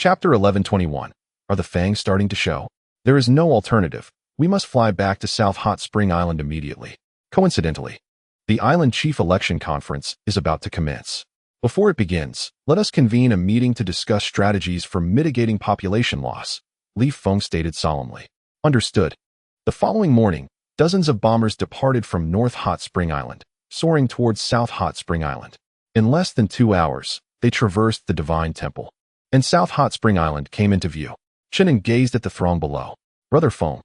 Chapter 1121. Are the Fangs starting to show? There is no alternative. We must fly back to South Hot Spring Island immediately. Coincidentally, the Island Chief Election Conference is about to commence. Before it begins, let us convene a meeting to discuss strategies for mitigating population loss, Feng stated solemnly. Understood. The following morning, dozens of bombers departed from North Hot Spring Island, soaring towards South Hot Spring Island. In less than 2 hours, they traversed the Divine Temple, and South Hot Spring Island came into view. Chen An gazed at the throng below. Brother Feng,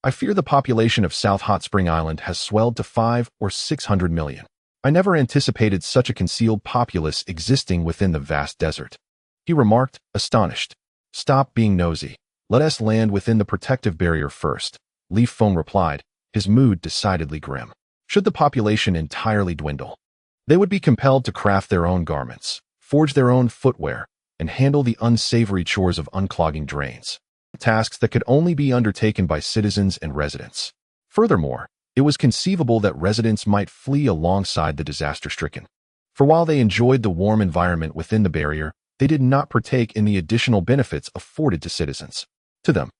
I fear the population of South Hot Spring Island has swelled to 500 or 600 million. I never anticipated such a concealed populace existing within the vast desert. He remarked, astonished. Stop being nosy. Let us land within the protective barrier first. Feng replied, his mood decidedly grim. Should the population entirely dwindle, they would be compelled to craft their own garments, forge their own footwear, and handle the unsavory chores of unclogging drains. Tasks that could only be undertaken by citizens and residents. Furthermore, it was conceivable that residents might flee alongside the disaster-stricken. For while they enjoyed the warm environment within the barrier, they did not partake in the additional benefits afforded to citizens. To them,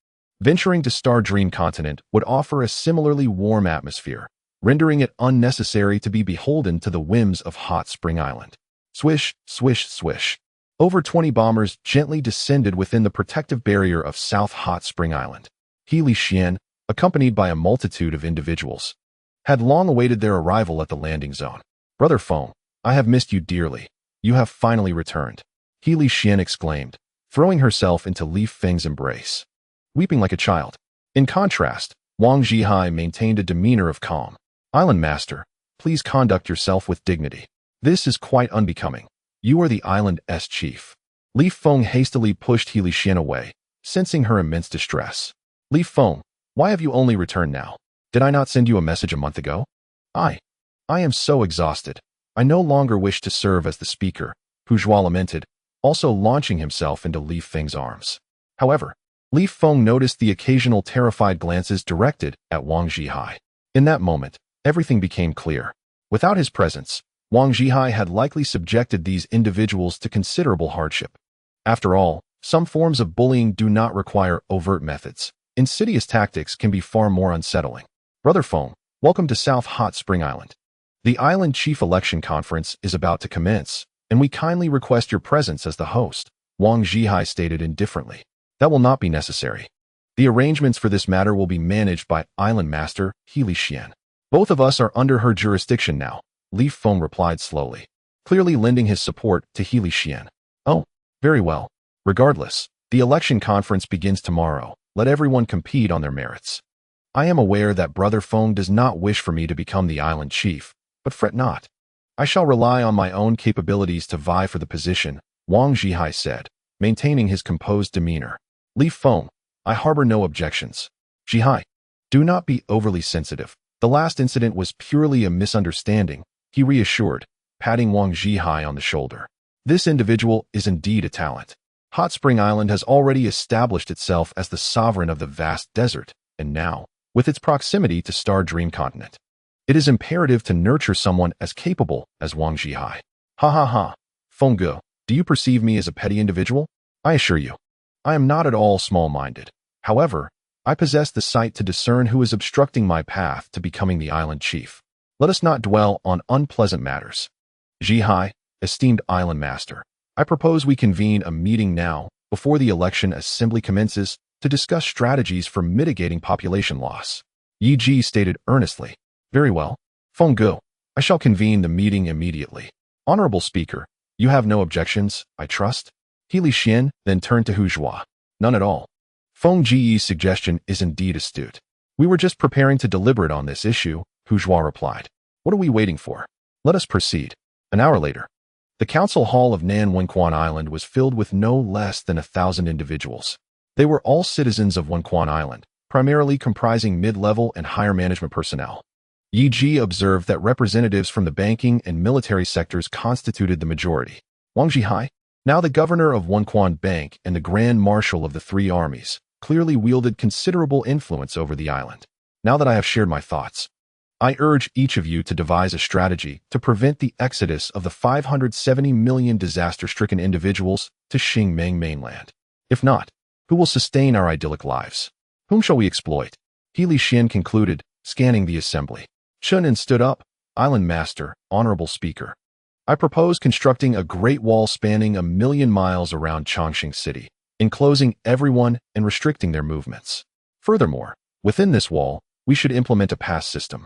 venturing to Star Dream Continent would offer a similarly warm atmosphere, rendering it unnecessary to be beholden to the whims of Hot Spring Island. Swish, swish, swish. Over 20 bombers gently descended within the protective barrier of South Hot Spring Island. Chen, accompanied by a multitude of individuals, had long awaited their arrival at the landing zone. Brother Feng, I have missed you dearly. You have finally returned. Chen exclaimed, throwing herself into Feng's embrace, weeping like a child. In contrast, Wang Zhihai maintained a demeanor of calm. Island Master, please conduct yourself with dignity. This is quite unbecoming. You are the island's chief. Feng hastily pushed Chen away, sensing her immense distress. Feng, why have you only returned now? Did I not send you a message a month ago? I am so exhausted. I no longer wish to serve as the speaker, Huzhua lamented, also launching himself into Feng's arms. However, Feng noticed the occasional terrified glances directed at Wang Zhihai. In that moment, everything became clear. Without his presence, Wang Zhihai had likely subjected these individuals to considerable hardship. After all, some forms of bullying do not require overt methods. Insidious tactics can be far more unsettling. Brother Feng, welcome to South Hot Spring Island. The Island Chief Election Conference is about to commence, and we kindly request your presence as the host, Wang Zhihai stated indifferently. That will not be necessary. The arrangements for this matter will be managed by Island Master Chen. Both of us are under her jurisdiction now, Feng replied slowly, clearly lending his support to Chen. Oh, very well. Regardless, the election conference begins tomorrow. Let everyone compete on their merits. I am aware that Brother Feng does not wish for me to become the island chief, but fret not. I shall rely on my own capabilities to vie for the position, Wang Zhihai said, maintaining his composed demeanor. Feng, I harbor no objections. Zhihai, do not be overly sensitive. The last incident was purely a misunderstanding, he reassured, patting Wang Zhihai on the shoulder. This individual is indeed a talent. Hot Spring Island has already established itself as the sovereign of the vast desert, and now, with its proximity to Star Dream Continent, it is imperative to nurture someone as capable as Wang Zhihai. Ha ha ha. Feng Ge, do you perceive me as a petty individual? I assure you, I am not at all small-minded. However, I possess the sight to discern who is obstructing my path to becoming the island chief. Let us not dwell on unpleasant matters. Zhihai, esteemed island master, I propose we convene a meeting now, before the election assembly commences, to discuss strategies for mitigating population loss. Yi Ji stated earnestly. Very well. Feng Ge, I shall convene the meeting immediately. Honorable Speaker, you have no objections, I trust? Chen then turned to Huzhua. None at all. Feng Ji's suggestion is indeed astute. We were just preparing to deliberate on this issue, Huzhua replied. What are we waiting for? Let us proceed. An hour later, the council hall of Nan Wenquan Island was filled with no less than 1,000 individuals. They were all citizens of Wenquan Island, primarily comprising mid-level and higher management personnel. Yi Ji observed that representatives from the banking and military sectors constituted the majority. Wang Zhihai, now the governor of Wenquan Bank and the grand marshal of the three armies, clearly wielded considerable influence over the island. Now that I have shared my thoughts, I urge each of you to devise a strategy to prevent the exodus of the 570 million disaster-stricken individuals to Xingmeng mainland. If not, who will sustain our idyllic lives? Whom shall we exploit? Li Xian concluded, scanning the assembly. Chen An stood up. Island Master, Honorable Speaker. I propose constructing a great wall spanning 1,000,000 miles around Chongqing City, enclosing everyone and restricting their movements. Furthermore, within this wall, we should implement a pass system.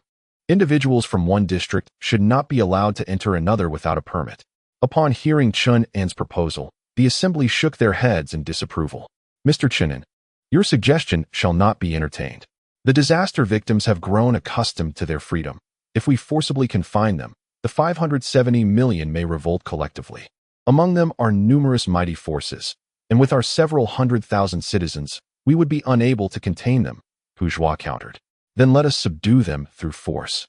Individuals from one district should not be allowed to enter another without a permit. Upon hearing Chen An's proposal, the assembly shook their heads in disapproval. Mr. Chen An, your suggestion shall not be entertained. The disaster victims have grown accustomed to their freedom. If we forcibly confine them, the 570 million may revolt collectively. Among them are numerous mighty forces, and with our several 100,000 citizens, we would be unable to contain them, Bourgeois countered. Then let us subdue them through force.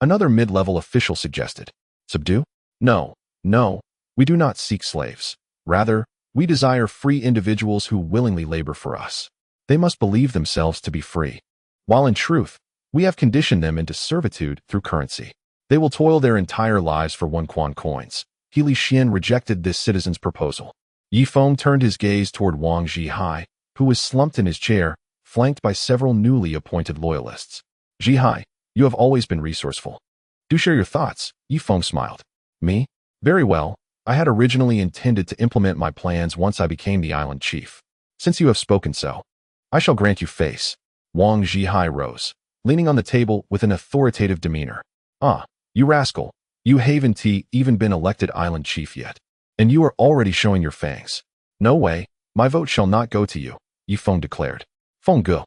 Another mid-level official suggested. Subdue? No, we do not seek slaves. Rather, we desire free individuals who willingly labor for us. They must believe themselves to be free. While in truth, we have conditioned them into servitude through currency. They will toil their entire lives for 1 quan coins. Li Xian rejected this citizen's proposal. Feng turned his gaze toward Wang Zhihai, who was slumped in his chair, flanked by several newly appointed loyalists. Zhihai, you have always been resourceful. Do share your thoughts, Feng smiled. Me? Very well. I had originally intended to implement my plans once I became the island chief. Since you have spoken so, I shall grant you face. Wang Zhihai rose, leaning on the table with an authoritative demeanor. Ah, you rascal, you haven't even been elected island chief yet, and you are already showing your fangs. No way, my vote shall not go to you, Feng declared. Feng Ge.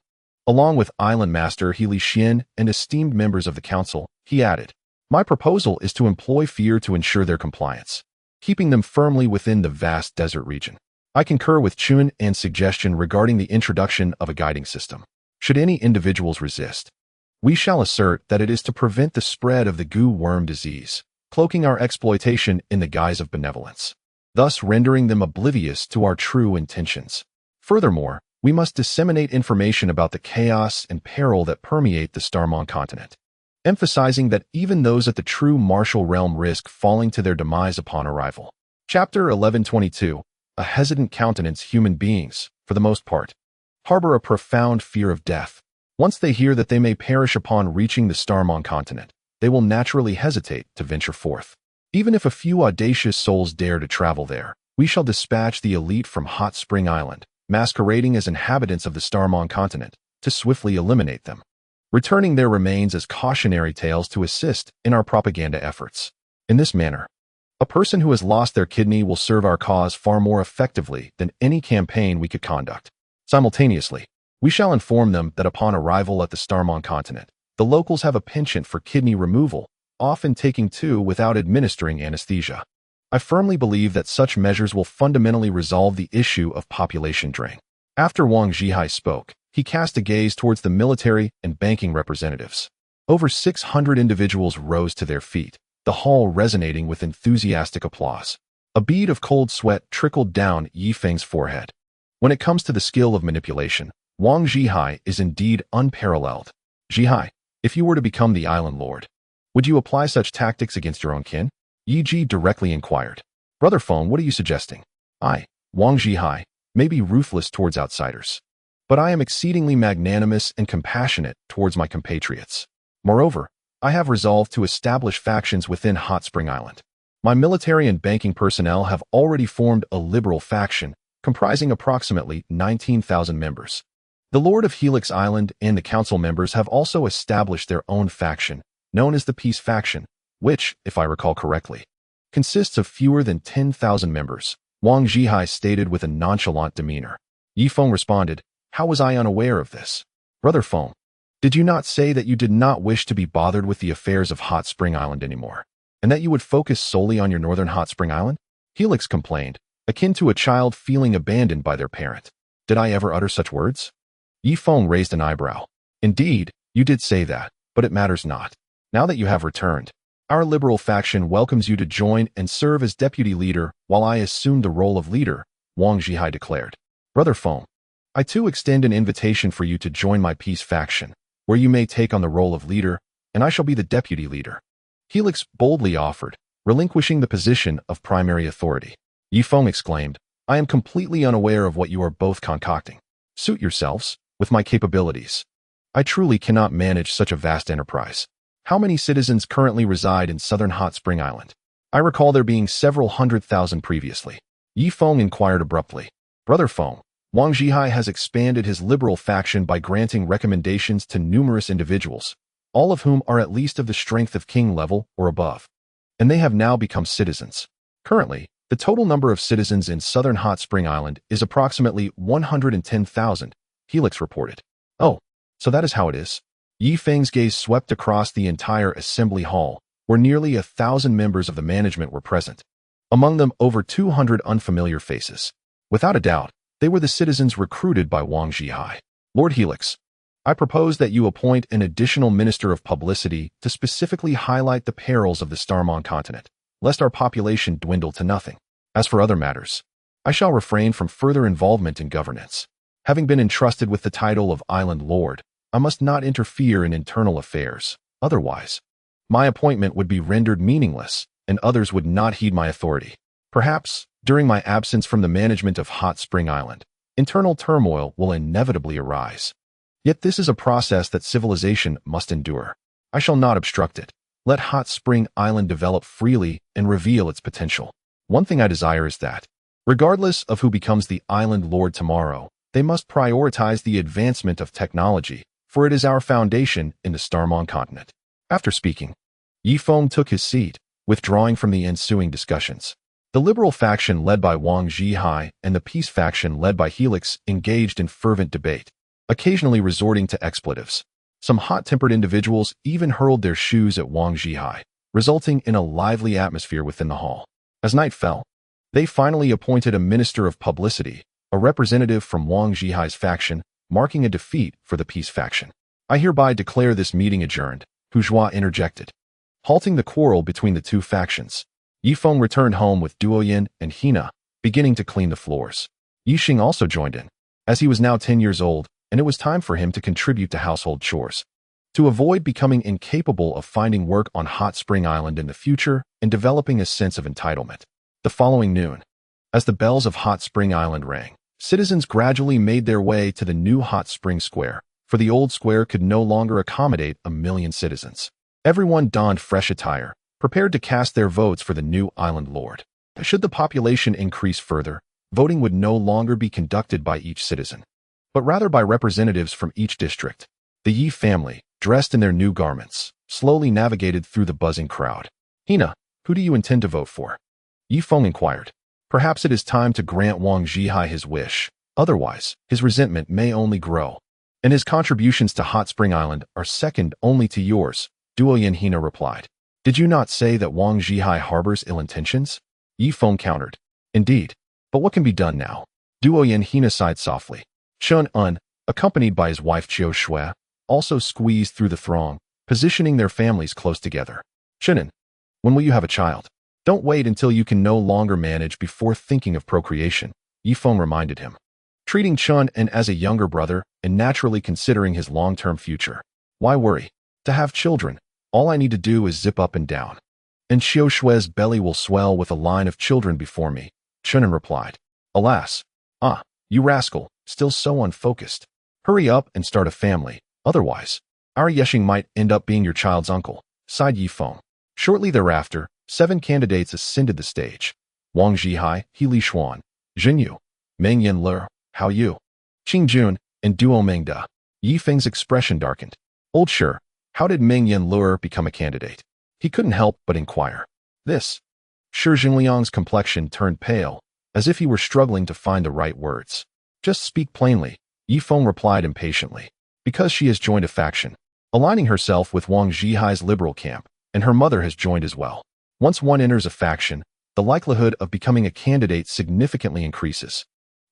Along with Island Master Li Xian and esteemed members of the council, he added, my proposal is to employ fear to ensure their compliance, keeping them firmly within the vast desert region. I concur with Chen An's suggestion regarding the introduction of a guiding system. Should any individuals resist, we shall assert that it is to prevent the spread of the goo worm disease, cloaking our exploitation in the guise of benevolence, thus rendering them oblivious to our true intentions. Furthermore, we must disseminate information about the chaos and peril that permeate the Starmon continent, emphasizing that even those at the true martial realm risk falling to their demise upon arrival. Chapter 1122. A hesitant countenance. Human beings, for the most part, harbor a profound fear of death. Once they hear that they may perish upon reaching the Starmon continent, they will naturally hesitate to venture forth. Even if a few audacious souls dare to travel there, we shall dispatch the elite from Hot Spring Island, masquerading as inhabitants of the Starmon continent, to swiftly eliminate them, returning their remains as cautionary tales to assist in our propaganda efforts. In this manner, a person who has lost their kidney will serve our cause far more effectively than any campaign we could conduct. Simultaneously, we shall inform them that upon arrival at the Starmon continent, the locals have a penchant for kidney removal, often taking 2 without administering anesthesia. I firmly believe that such measures will fundamentally resolve the issue of population drain. After Wang Zhihai spoke, he cast a gaze towards the military and banking representatives. Over 600 individuals rose to their feet, the hall resonating with enthusiastic applause. A bead of cold sweat trickled down Feng's forehead. When it comes to the skill of manipulation, Wang Zhihai is indeed unparalleled. Zhihai, if you were to become the island lord, would you apply such tactics against your own kin? Yi Ji directly inquired. Brother Feng, what are you suggesting? I, Wang Zhihai, may be ruthless towards outsiders, but I am exceedingly magnanimous and compassionate towards my compatriots. Moreover, I have resolved to establish factions within Hot Spring Island. My military and banking personnel have already formed a liberal faction comprising approximately 19,000 members. The Lord of Helix Island and the council members have also established their own faction, known as the Peace Faction, which, if I recall correctly, consists of fewer than 10,000 members, Wang Zhihai stated with a nonchalant demeanor. Feng responded, how was I unaware of this? Brother Feng, did you not say that you did not wish to be bothered with the affairs of Hot Spring Island anymore, and that you would focus solely on your northern Hot Spring Island? Helix complained, akin to a child feeling abandoned by their parent. Did I ever utter such words? Feng raised an eyebrow. Indeed, you did say that, but it matters not. Now that you have returned, our liberal faction welcomes you to join and serve as deputy leader while I assume the role of leader, Wang Zhihai declared. Brother Feng, I too extend an invitation for you to join my peace faction, where you may take on the role of leader, and I shall be the deputy leader. Helix boldly offered, relinquishing the position of primary authority. Feng exclaimed, I am completely unaware of what you are both concocting. Suit yourselves with my capabilities. I truly cannot manage such a vast enterprise. How many citizens currently reside in southern Hot Spring Island? I recall there being several 100,000 previously. Yi Feng inquired abruptly. Brother Feng, Wang Zhihai has expanded his liberal faction by granting recommendations to numerous individuals, all of whom are at least of the strength of king level or above. And they have now become citizens. Currently, the total number of citizens in southern Hot Spring Island is approximately 110,000, Helix reported. Oh, so that is how it is. Yi Feng's gaze swept across the entire assembly hall, where nearly 1,000 members of the management were present. Among them, over 200 unfamiliar faces. Without a doubt, they were the citizens recruited by Wang Zhihai. Lord Helix, I propose that you appoint an additional minister of publicity to specifically highlight the perils of the Starmon continent, lest our population dwindle to nothing. As for other matters, I shall refrain from further involvement in governance. Having been entrusted with the title of Island Lord, I must not interfere in internal affairs. Otherwise, my appointment would be rendered meaningless, and others would not heed my authority. Perhaps, during my absence from the management of Hot Spring Island, internal turmoil will inevitably arise. Yet this is a process that civilization must endure. I shall not obstruct it. Let Hot Spring Island develop freely and reveal its potential. One thing I desire is that, regardless of who becomes the Island Lord tomorrow, they must prioritize the advancement of technology, for it is our foundation in the Starmon continent. After speaking, Yi Feng took his seat, withdrawing from the ensuing discussions. The liberal faction led by Wang Zhihai and the peace faction led by Helix engaged in fervent debate, occasionally resorting to expletives. Some hot-tempered individuals even hurled their shoes at Wang Zhihai, resulting in a lively atmosphere within the hall. As night fell, they finally appointed a minister of publicity, a representative from Wang Zhihai's faction, marking a defeat for the peace faction. I hereby declare this meeting adjourned, Huzhua interjected. Halting the quarrel between the two factions, Yi Feng returned home with Duoyin and Hina, beginning to clean the floors. Yi Xing also joined in, as he was now 10 years old, and it was time for him to contribute to household chores. To avoid becoming incapable of finding work on Hot Spring Island in the future and developing a sense of entitlement. The following noon, as the bells of Hot Spring Island rang, citizens gradually made their way to the new Hot Spring Square, for the old square could no longer accommodate 1 million citizens. Everyone donned fresh attire, prepared to cast their votes for the new Island Lord. Should the population increase further, voting would no longer be conducted by each citizen, but rather by representatives from each district. The Yi family, dressed in their new garments, slowly navigated through the buzzing crowd. Hina, who do you intend to vote for? Yi Feng inquired. Perhaps it is time to grant Wang Zhihai his wish. Otherwise, his resentment may only grow. And his contributions to Hot Spring Island are second only to yours, Duoyin Hina replied. Did you not say that Wang Zhihai harbors ill intentions? Yi Feng countered. Indeed. But what can be done now? Duoyin Hina sighed softly. Chen An, accompanied by his wife Qiu Shui, also squeezed through the throng, positioning their families close together. Chen An, when will you have a child? Don't wait until you can no longer manage before thinking of procreation, Yi Feng reminded him. Treating Chen An as a younger brother and naturally considering his long-term future. Why worry? To have children, all I need to do is zip up and down. And Qiu Shui's belly will swell with a line of children before me, Chen An replied. Alas. You rascal, still so unfocused. Hurry up and start a family, otherwise, our Yexing might end up being your child's uncle, sighed Yi Feng. Shortly thereafter, 7 candidates ascended the stage. Wang Zhihai, He Li Xuan, Zhen Yu, Meng Yan Le, Hao Yu, Qing Jun, and Duo Meng Da. Yi Feng's expression darkened. Old Shi, how did Meng Yan Le become a candidate? He couldn't help but inquire. This. Shi Jingliang's complexion turned pale, as if he were struggling to find the right words. Just speak plainly, Yi Feng replied impatiently. Because she has joined a faction, aligning herself with Wang Zhihai's liberal camp, and her mother has joined as well. Once one enters a faction, the likelihood of becoming a candidate significantly increases.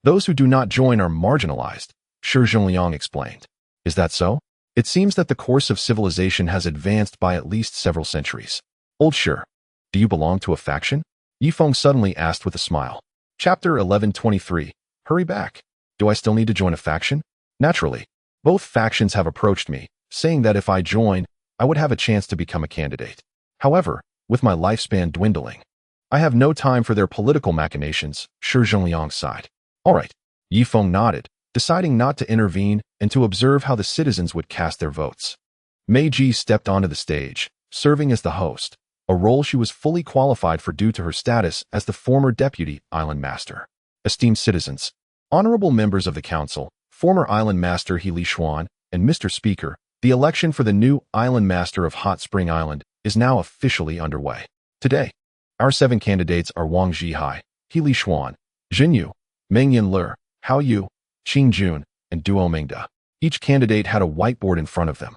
Those who do not join are marginalized, Shi Jingliang explained. Is that so? It seems that the course of civilization has advanced by at least several centuries. Old Shi, do you belong to a faction? Yi Feng suddenly asked with a smile. Chapter 1123. Hurry back. Do I still need to join a faction? Naturally. Both factions have approached me, saying that if I join, I would have a chance to become a candidate. However, with my lifespan dwindling, I have no time for their political machinations, Shi Zhengliang sighed. All right. Yi Feng nodded, deciding not to intervene and to observe how the citizens would cast their votes. Meiji stepped onto the stage, serving as the host, a role she was fully qualified for due to her status as the former deputy island master. Esteemed citizens, honorable members of the council, former island master He Li Xuan, and Mr. Speaker, the election for the new island master of Hot Spring Island is now officially underway. Today, our 7 candidates are Wang Zhihai, He Li Xuan, Jin Yu, Meng Yanle, Hao Yu, Qing Jun, and Duo Mingda. Each candidate had a whiteboard in front of them,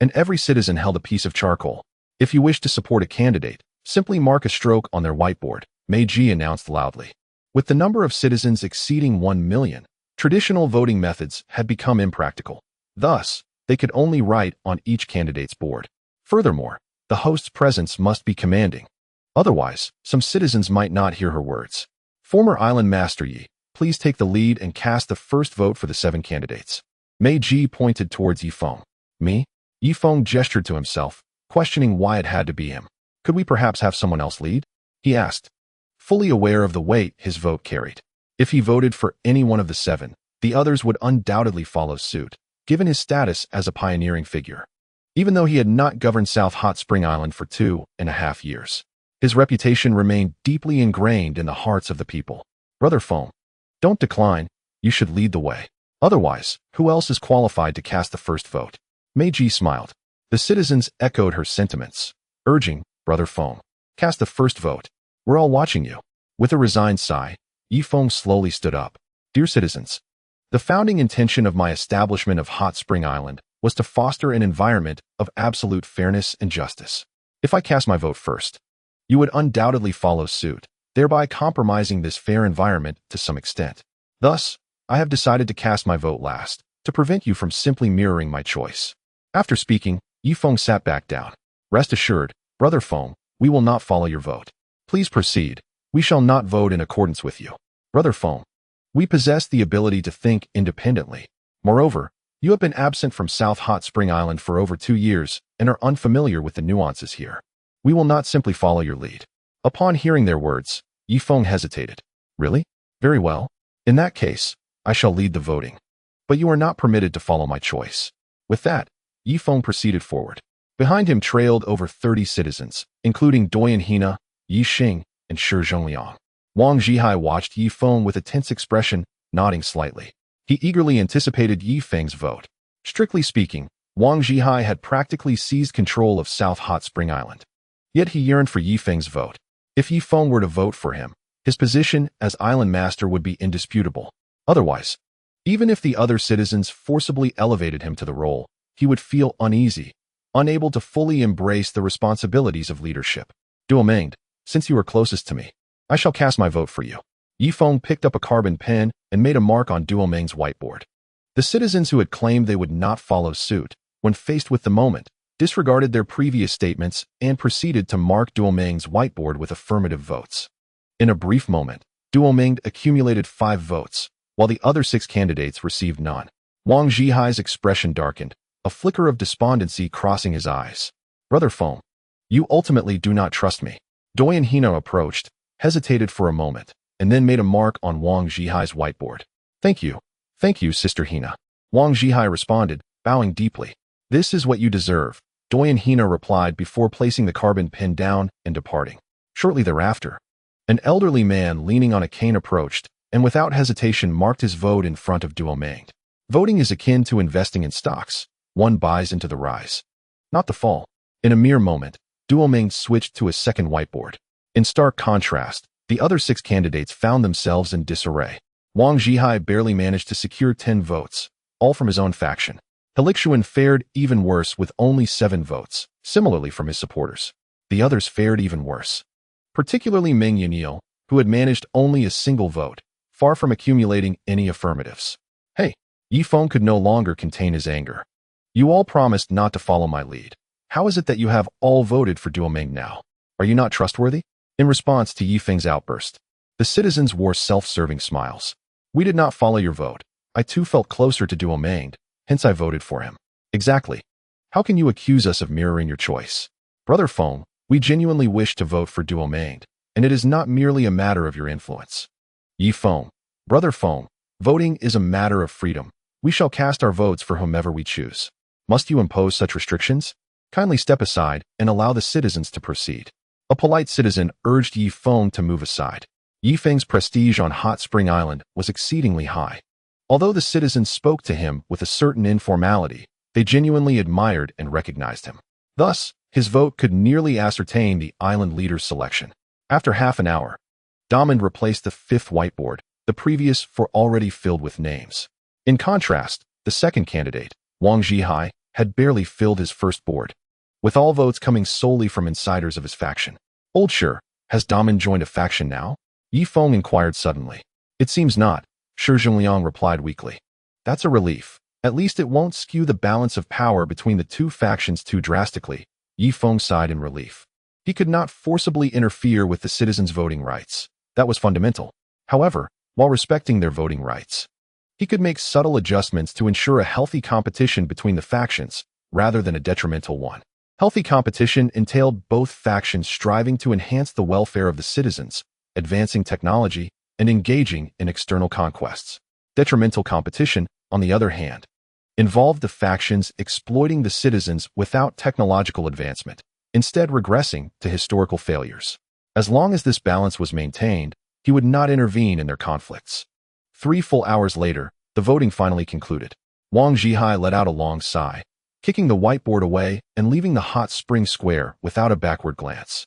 and every citizen held a piece of charcoal. If you wish to support a candidate, simply mark a stroke on their whiteboard, Meiji announced loudly. With the number of citizens exceeding 1 million, traditional voting methods had become impractical. Thus, they could only write on each candidate's board. Furthermore, the host's presence must be commanding. Otherwise, some citizens might not hear her words. Former Island Master Yi, please take the lead and cast the first vote for the 7 candidates. Meiji pointed towards Yi Feng. Me? Yi Feng gestured to himself, questioning why it had to be him. Could we perhaps have someone else lead? He asked, fully aware of the weight his vote carried. If he voted for any one of the 7, the others would undoubtedly follow suit, given his status as a pioneering figure. Even though he had not governed South Hot Spring Island for 2.5 years, his reputation remained deeply ingrained in the hearts of the people. Brother Feng, don't decline, you should lead the way. Otherwise, who else is qualified to cast the first vote? Meiji smiled. The citizens echoed her sentiments, urging, Brother Feng, cast the first vote. We're all watching you. With a resigned sigh, Yi Feng slowly stood up. Dear citizens, the founding intention of my establishment of Hot Spring Island was to foster an environment of absolute fairness and justice. If I cast my vote first, you would undoubtedly follow suit, thereby compromising this fair environment to some extent. Thus, I have decided to cast my vote last, to prevent you from simply mirroring my choice. After speaking, Yi Feng sat back down. Rest assured, Brother Feng, we will not follow your vote. Please proceed. We shall not vote in accordance with you. Brother Feng, we possess the ability to think independently. Moreover, you have been absent from South Hot Spring Island for over 2 years and are unfamiliar with the nuances here. We will not simply follow your lead. Upon hearing their words, Yi Feng hesitated. Really? Very well. In that case, I shall lead the voting. But you are not permitted to follow my choice. With that, Yi Feng proceeded forward. Behind him trailed over 30 citizens, including Doyan Hina, Yi Xing, and Shi Zhengliang. Wang Zhihai watched Yi Feng with a tense expression, nodding slightly. He eagerly anticipated Yi Feng's vote. Strictly speaking, Wang Zhihai had practically seized control of South Hot Spring Island. Yet he yearned for Yi Feng's vote. If Yi Feng were to vote for him, his position as island master would be indisputable. Otherwise, even if the other citizens forcibly elevated him to the role, he would feel uneasy, unable to fully embrace the responsibilities of leadership. Duo Mingda, since you are closest to me, I shall cast my vote for you. Yi Feng picked up a carbon pen and made a mark on Duo Mingda's whiteboard. The citizens who had claimed they would not follow suit, when faced with the moment, disregarded their previous statements and proceeded to mark Duo Mingda's whiteboard with affirmative votes. In a brief moment, Duo Mingda accumulated 5 votes, while the other 6 candidates received none. Wang Zhihai's expression darkened, a flicker of despondency crossing his eyes. Brother Feng, you ultimately do not trust me. Doyan Hina approached, hesitated for a moment, and then made a mark on Wang Zhihai's whiteboard. Thank you, Sister Hina. Wang Zhihai responded, bowing deeply. This is what you deserve, Doyan Hina replied before placing the carbon pen down and departing. Shortly thereafter, an elderly man leaning on a cane approached, and without hesitation marked his vote in front of Duo Mingda. Voting is akin to investing in stocks. One buys into the rise, not the fall. In a mere moment, Duo Mingda switched to a second whiteboard. In stark contrast, the other 6 candidates found themselves in disarray. Wang Zhihai barely managed to secure 10 votes, all from his own faction. Helixuan fared even worse with only 7 votes, similarly from his supporters. The others fared even worse, particularly Meng Yanle, who had managed only a single vote, far from accumulating any affirmatives. Hey, Yi Feng could no longer contain his anger. You all promised not to follow my lead. How is it that you have all voted for Duo Mingda now? Are you not trustworthy? In response to Yi Feng's outburst, the citizens wore self-serving smiles. We did not follow your vote. I too felt closer to Duo Mingda, hence I voted for him. Exactly. How can you accuse us of mirroring your choice? Brother Feng, we genuinely wish to vote for Duo Mingda, and it is not merely a matter of your influence. Yi Feng, Brother Feng, voting is a matter of freedom. We shall cast our votes for whomever we choose. Must you impose such restrictions? Kindly step aside and allow the citizens to proceed. A polite citizen urged Yi Feng to move aside. Yi Feng's prestige on Hot Spring Island was exceedingly high. Although the citizens spoke to him with a certain informality, they genuinely admired and recognized him. Thus, his vote could nearly ascertain the island leader's selection. After half an hour, Diamond replaced the fifth whiteboard, the previous four already filled with names. In contrast, the second candidate, Wang Zhihai, had barely filled his first board, with all votes coming solely from insiders of his faction. Old Shi, has Diamond joined a faction now? Yi Feng inquired suddenly. It seems not, Shi Zhengliang replied weakly. That's a relief. At least it won't skew the balance of power between the two factions too drastically. Yi Feng sighed in relief. He could not forcibly interfere with the citizens' voting rights. That was fundamental. However, while respecting their voting rights, he could make subtle adjustments to ensure a healthy competition between the factions, rather than a detrimental one. Healthy competition entailed both factions striving to enhance the welfare of the citizens, advancing technology, and engaging in external conquests. Detrimental competition, on the other hand, involved the factions exploiting the citizens without technological advancement, instead regressing to historical failures. As long as this balance was maintained, he would not intervene in their conflicts. 3 full hours later, the voting finally concluded. Wang Zhihai let out a long sigh, kicking the whiteboard away and leaving the hot spring square without a backward glance.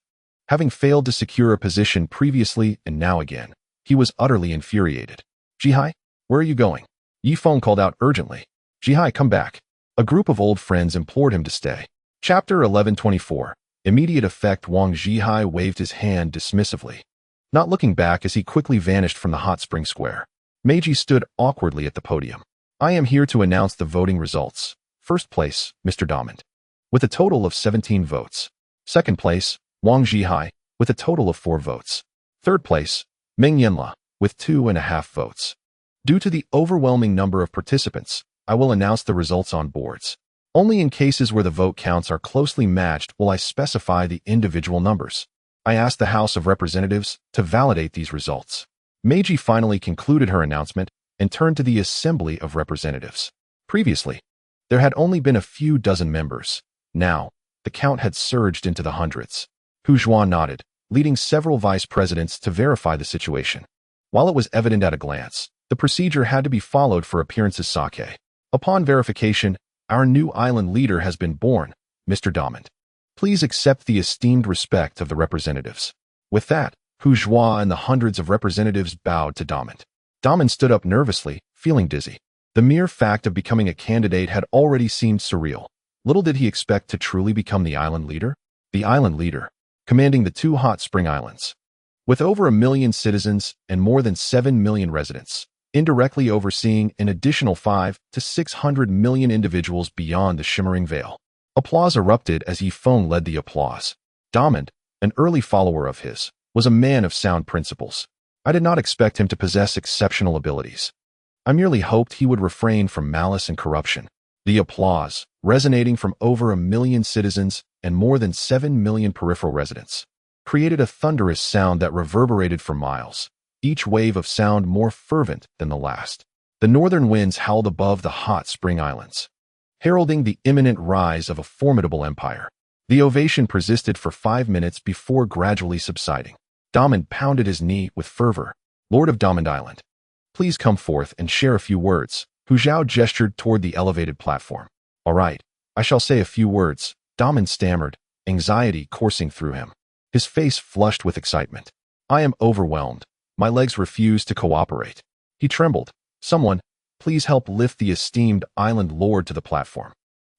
Having failed to secure a position previously and now again, he was utterly infuriated. Zhihai, where are you going? Yi Feng called out urgently. Zhihai, come back. A group of old friends implored him to stay. Chapter 1124. Immediate effect. Wang Zhihai waved his hand dismissively, not looking back as he quickly vanished from the hot spring square. Meiji stood awkwardly at the podium. I am here to announce the voting results. First place, Mr. Diamond, with a total of 17 votes. Second place, Wang Zhihai, with a total of 4 votes. Third place, Meng Yanla, with 2.5 votes. Due to the overwhelming number of participants, I will announce the results on boards. Only in cases where the vote counts are closely matched will I specify the individual numbers. I ask the House of Representatives to validate these results. Meiji finally concluded her announcement and turned to the Assembly of Representatives. Previously, there had only been a few dozen members. Now, the count had surged into the hundreds. Hu Zhuan nodded, leading several vice presidents to verify the situation. While it was evident at a glance, the procedure had to be followed for appearances. Sake. Upon verification, our new island leader has been born, Mr. Diamond. Please accept the esteemed respect of the representatives. With that, Hu Zhuan and the hundreds of representatives bowed to Diamond. Diamond stood up nervously, feeling dizzy. The mere fact of becoming a candidate had already seemed surreal. Little did he expect to truly become the island leader. The island leader, commanding the 2 hot spring islands. With over 1 million citizens and more than 7 million residents, indirectly overseeing an additional 5 to 600 million individuals beyond the shimmering veil. Applause erupted as Yi Feng led the applause. Diamond, an early follower of his, was a man of sound principles. I did not expect him to possess exceptional abilities. I merely hoped he would refrain from malice and corruption. The applause, resonating from over 1 million citizens and more than 7 million peripheral residents, created a thunderous sound that reverberated for miles, each wave of sound more fervent than the last. The northern winds howled above the hot spring islands, heralding the imminent rise of a formidable empire. The ovation persisted for 5 minutes before gradually subsiding. Diamond pounded his knee with fervor. Lord of Diamond Island, please come forth and share a few words. Hu Zhao gestured toward the elevated platform. All right, I shall say a few words, Diamond stammered, anxiety coursing through him. His face flushed with excitement. I am overwhelmed. My legs refuse to cooperate. He trembled. Someone, please help lift the esteemed island lord to the platform.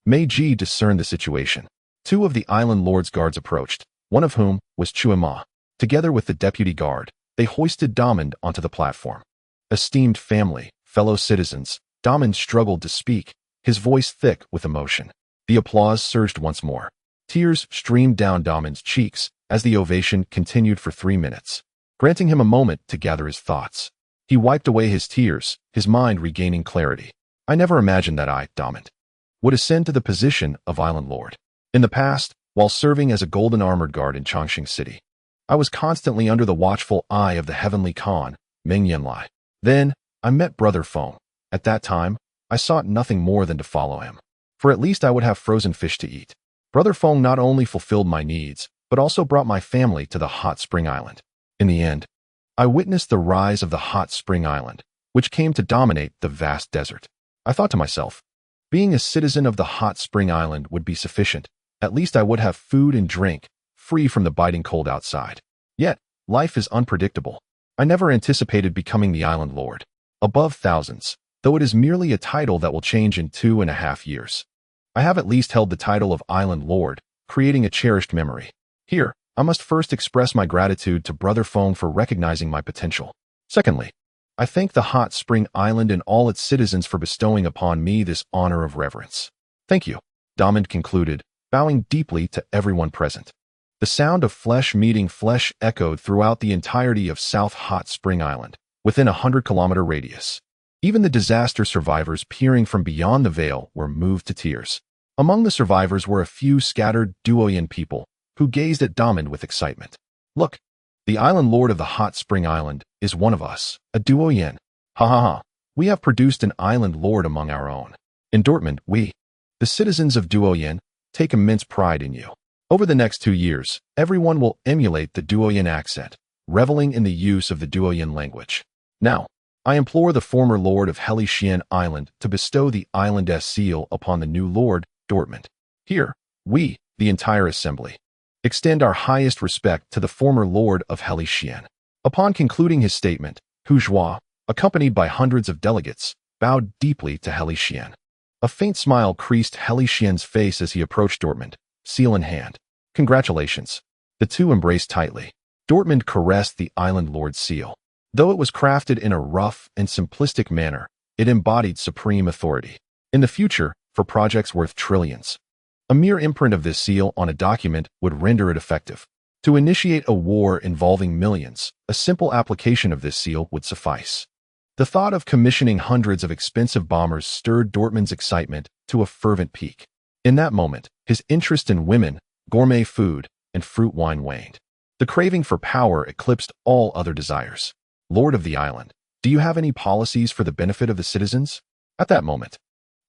Meiji discerned the situation. 2 of the island lord's guards approached, one of whom was Chuima. Together with the deputy guard, they hoisted Diamond onto the platform. Esteemed family, fellow citizens, Diamond struggled to speak, his voice thick with emotion. The applause surged once more. Tears streamed down Diamond's cheeks as the ovation continued for 3 minutes, granting him a moment to gather his thoughts. He wiped away his tears, his mind regaining clarity. I never imagined that I, Diamond, would ascend to the position of Island Lord. In the past, while serving as a golden armored guard in Chongqing City, I was constantly under the watchful eye of the heavenly Khan, Ming Yanlai. Then, I met Brother Feng. At that time, I sought nothing more than to follow him. For at least I would have frozen fish to eat. Brother Feng not only fulfilled my needs, but also brought my family to the hot spring island. In the end, I witnessed the rise of the hot spring island, which came to dominate the vast desert. I thought to myself, being a citizen of the hot spring island would be sufficient. At least I would have food and drink, free from the biting cold outside. Yet, life is unpredictable. I never anticipated becoming the island lord. Above thousands, though it is merely a title that will change in 2.5 years. I have at least held the title of island lord, creating a cherished memory. Here, I must first express my gratitude to Brother Feng for recognizing my potential. Secondly, I thank the hot spring island and all its citizens for bestowing upon me this honor of reverence. Thank you, Diamond concluded, bowing deeply to everyone present. The sound of flesh meeting flesh echoed throughout the entirety of South Hot Spring Island, within a 100-kilometer radius. Even the disaster survivors peering from beyond the veil were moved to tears. Among the survivors were a few scattered Duoyan people, who gazed at Diamond with excitement. Look, the island lord of the hot spring island is one of us, a Duoyan. Ha ha ha, we have produced an island lord among our own. In Dortmund, we, the citizens of Duoyan, take immense pride in you. Over the next 2 years, everyone will emulate the Duoyan accent, reveling in the use of the Duoyan language. Now, I implore the former lord of Helishian Island to bestow the island's seal upon the new lord, Dortmund. Here, we, the entire assembly, extend our highest respect to the former lord of Helishian. Upon concluding his statement, Bourgeois, accompanied by hundreds of delegates, bowed deeply to Helishian. A faint smile creased Helishian's face as he approached Dortmund, seal in hand. Congratulations. The two embraced tightly. Dortmund caressed the island lord's seal. Though it was crafted in a rough and simplistic manner, it embodied supreme authority. In the future, for projects worth trillions, a mere imprint of this seal on a document would render it effective. To initiate a war involving millions, a simple application of this seal would suffice. The thought of commissioning hundreds of expensive bombers stirred Dortmund's excitement to a fervent peak. In that moment, his interest in women, gourmet food, and fruit wine waned. The craving for power eclipsed all other desires. Lord of the island, do you have any policies for the benefit of the citizens? At that moment,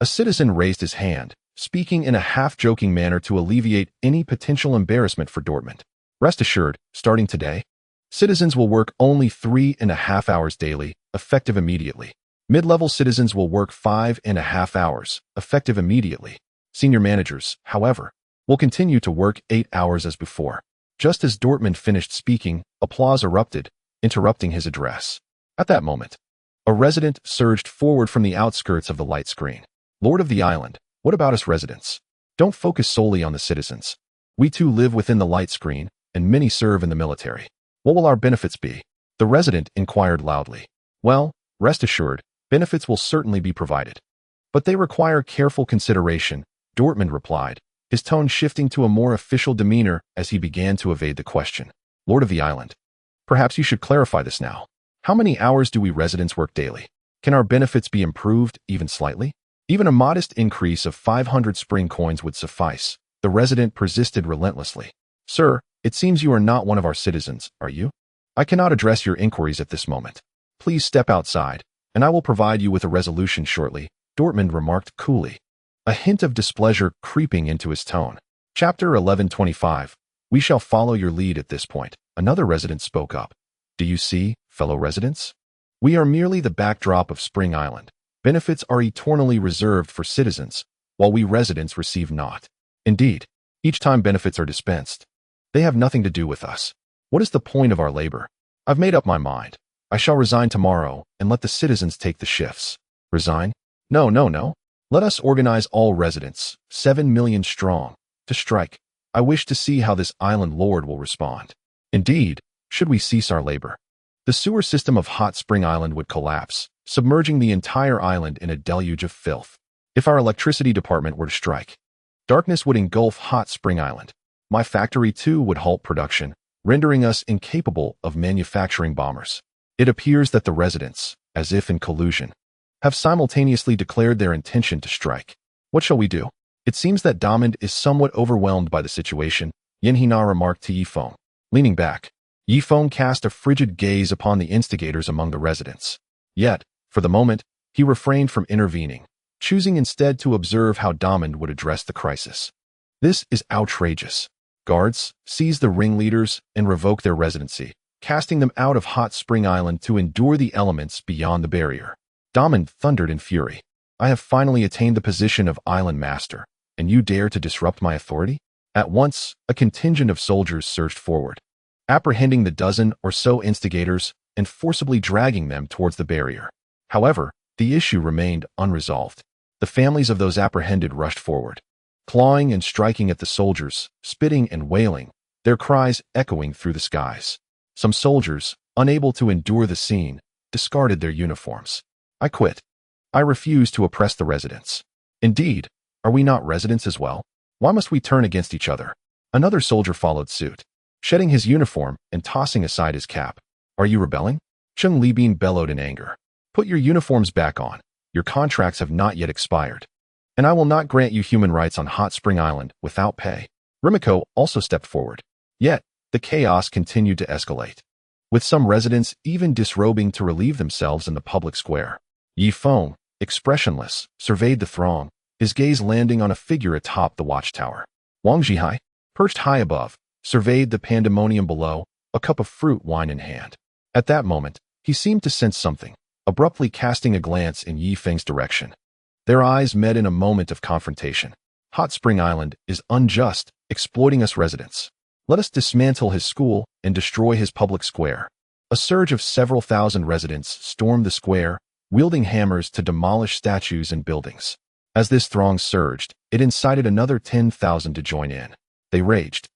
a citizen raised his hand, speaking in a half-joking manner to alleviate any potential embarrassment for Dortmund. Rest assured, starting today, citizens will work only 3.5 hours daily, effective immediately. Mid-level citizens will work 5.5 hours, effective immediately. Senior managers, however, will continue to work 8 hours as before. Just as Dortmund finished speaking, applause erupted, interrupting his address. At that moment, a resident surged forward from the outskirts of the light screen. Lord of the island, what about us residents? Don't focus solely on the citizens. We too live within the light screen, and many serve in the military. What will our benefits be? The resident inquired loudly. Well, rest assured, benefits will certainly be provided. But they require careful consideration, Dortmund replied, his tone shifting to a more official demeanor as he began to evade the question. Lord of the island, perhaps you should clarify this now. How many hours do we residents work daily? Can our benefits be improved, even slightly? Even a modest increase of 500 spring coins would suffice. The resident persisted relentlessly. Sir, it seems you are not one of our citizens, are you? I cannot address your inquiries at this moment. Please step outside, and I will provide you with a resolution shortly, Dortmund remarked coolly, a hint of displeasure creeping into his tone. Chapter 1125. We shall follow your lead at this point. Another resident spoke up. Do you see, fellow residents? We are merely the backdrop of Spring Island. Benefits are eternally reserved for citizens, while we residents receive naught. Indeed, each time benefits are dispensed, they have nothing to do with us. What is the point of our labor? I've made up my mind. I shall resign tomorrow and let the citizens take the shifts. Resign? No. Let us organize all residents, 7 million strong, to strike. I wish to see how this island lord will respond. Indeed, should we cease our labor, the sewer system of Hot Spring Island would collapse, submerging the entire island in a deluge of filth. If our electricity department were to strike, darkness would engulf Hot Spring Island. My factory too would halt production, rendering us incapable of manufacturing bombers. It appears that the residents, as if in collusion, have simultaneously declared their intention to strike. What shall we do? It seems that Diamond is somewhat overwhelmed by the situation, Yin Hina remarked to Yi Feng. Leaning back, Feng cast a frigid gaze upon the instigators among the residents. Yet, for the moment, he refrained from intervening, choosing instead to observe how Damon would address the crisis. This is outrageous. Guards, seize the ringleaders and revoke their residency, casting them out of Hot Spring Island to endure the elements beyond the barrier. Damon thundered in fury. I have finally attained the position of island master, and you dare to disrupt my authority? At once, a contingent of soldiers surged forward, apprehending the dozen or so instigators and forcibly dragging them towards the barrier. However, the issue remained unresolved. The families of those apprehended rushed forward, clawing and striking at the soldiers, spitting and wailing, their cries echoing through the skies. Some soldiers, unable to endure the scene, discarded their uniforms. I quit. I refuse to oppress the residents. Indeed, are we not residents as well? Why must we turn against each other? Another soldier followed suit, shedding his uniform and tossing aside his cap. Are you rebelling? Chen An bellowed in anger. Put your uniforms back on. Your contracts have not yet expired. And I will not grant you human rights on Hot Spring Island without pay. Rimiko also stepped forward. Yet, the chaos continued to escalate, with some residents even disrobing to relieve themselves in the public square. Feng, expressionless, surveyed the throng, his gaze landing on a figure atop the watchtower. Wang Zhihai, perched high above, surveyed the pandemonium below, a cup of fruit wine in hand. At that moment, he seemed to sense something, abruptly casting a glance in Feng's direction. Their eyes met in a moment of confrontation. Hot Spring Island is unjust, exploiting us residents. Let us dismantle his school and destroy his public square. A surge of several thousand residents stormed the square, wielding hammers to demolish statues and buildings. As this throng surged, it incited another 10,000 to join in. They raged,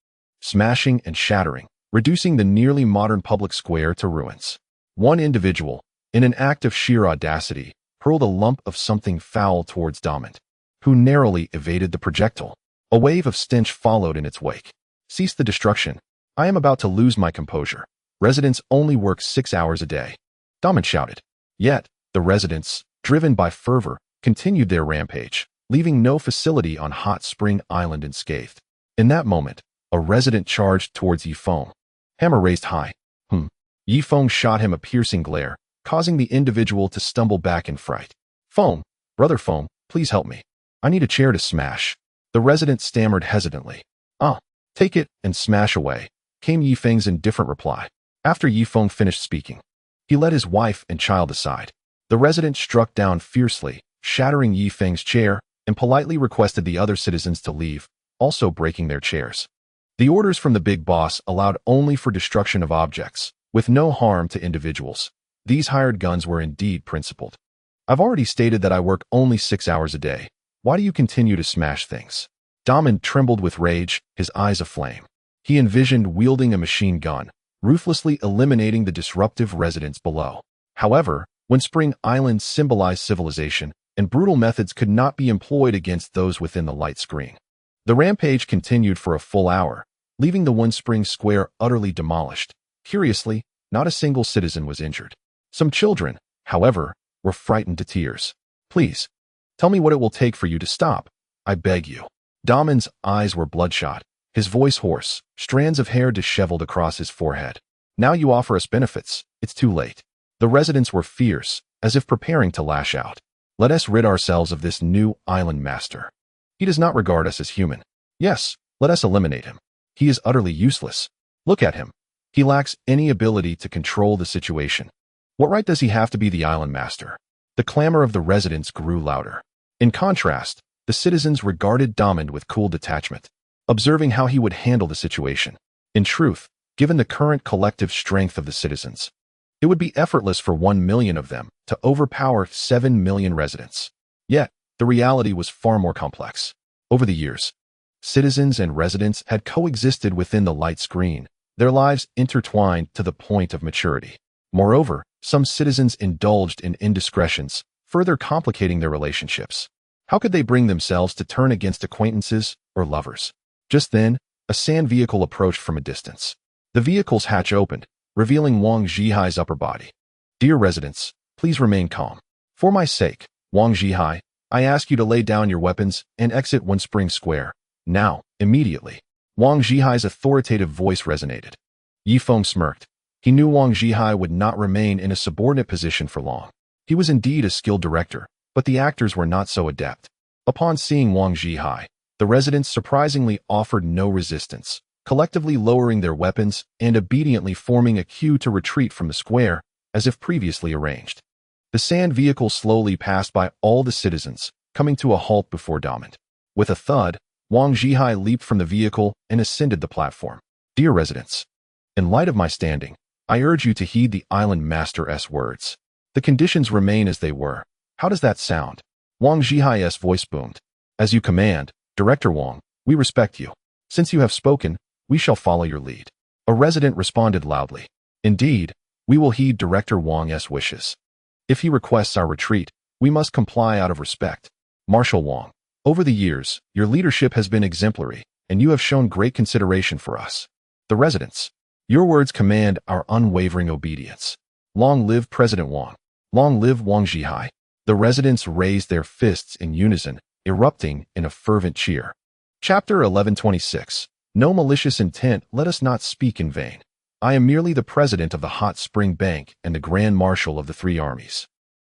smashing and shattering, reducing the nearly modern public square to ruins. One individual, in an act of sheer audacity, hurled a lump of something foul towards Damon, who narrowly evaded the projectile. A wave of stench followed in its wake. Cease the destruction. I am about to lose my composure. Residents only work 6 hours a day. Damon shouted. Yet, the residents, driven by fervor, continued their rampage, leaving no facility on Hot Spring Island unscathed. In that moment, a resident charged towards Feng, hammer raised high. Feng shot him a piercing glare, causing the individual to stumble back in fright. Feng, brother Feng, please help me. I need a chair to smash. The resident stammered hesitantly. Take it and smash away, came Feng's indifferent reply. After Feng finished speaking, he led his wife and child aside. The resident struck down fiercely, shattering Feng's chair, and politely requested the other citizens to leave, also breaking their chairs. The orders from the big boss allowed only for destruction of objects, with no harm to individuals. These hired guns were indeed principled. I've already stated that I work only 6 hours a day. Why do you continue to smash things? Damon trembled with rage, his eyes aflame. He envisioned wielding a machine gun, ruthlessly eliminating the disruptive residents below. However, when Spring Island symbolized civilization, and brutal methods could not be employed against those within the light screen. The rampage continued for a full hour, leaving the One Spring Square utterly demolished. Curiously, not a single citizen was injured. Some children, however, were frightened to tears. Please, tell me what it will take for you to stop. I beg you. Damon's eyes were bloodshot, his voice hoarse, strands of hair disheveled across his forehead. Now you offer us benefits. It's too late. The residents were fierce, as if preparing to lash out. Let us rid ourselves of this new island master. He does not regard us as human. Yes, let us eliminate him. He is utterly useless. Look at him. He lacks any ability to control the situation. What right does he have to be the island master? The clamor of the residents grew louder. In contrast, the citizens regarded Damon with cool detachment, observing how he would handle the situation. In truth, given the current collective strength of the citizens, it would be effortless for 1 million of them to overpower 7 million residents. Yet, the reality was far more complex. Over the years, citizens and residents had coexisted within the light screen, their lives intertwined to the point of maturity. Moreover, some citizens indulged in indiscretions, further complicating their relationships. How could they bring themselves to turn against acquaintances or lovers? Just then, a sand vehicle approached from a distance. The vehicle's hatch opened, revealing Wang Zhihai's upper body. Dear residents, please remain calm. For my sake, Wang Zhihai, I ask you to lay down your weapons and exit One Spring Square. Now, immediately. Wang Zhihai's authoritative voice resonated. Yi Feng smirked. He knew Wang Zhihai would not remain in a subordinate position for long. He was indeed a skilled director, but the actors were not so adept. Upon seeing Wang Zhihai, the residents surprisingly offered no resistance, collectively lowering their weapons and obediently forming a queue to retreat from the square, as if previously arranged. The sand vehicle slowly passed by all the citizens, coming to a halt before Diamond. With a thud, Wang Zhihai leaped from the vehicle and ascended the platform. Dear residents, in light of my standing, I urge you to heed the island master's words. The conditions remain as they were. How does that sound? Wang Zhihai's voice boomed. As you command, Director Wang, we respect you. Since you have spoken, we shall follow your lead. A resident responded loudly. Indeed, we will heed Director Wang's wishes. If he requests our retreat, we must comply out of respect. Marshal Wang, over the years, your leadership has been exemplary, and you have shown great consideration for us. The residents, your words command our unwavering obedience. Long live President Wang. Long live Wang Zhihai. The residents raised their fists in unison, erupting in a fervent cheer. Chapter 1126. No malicious intent, let us not speak in vain. I am merely the president of the Hot Spring Bank and the Grand Marshal of the three armies.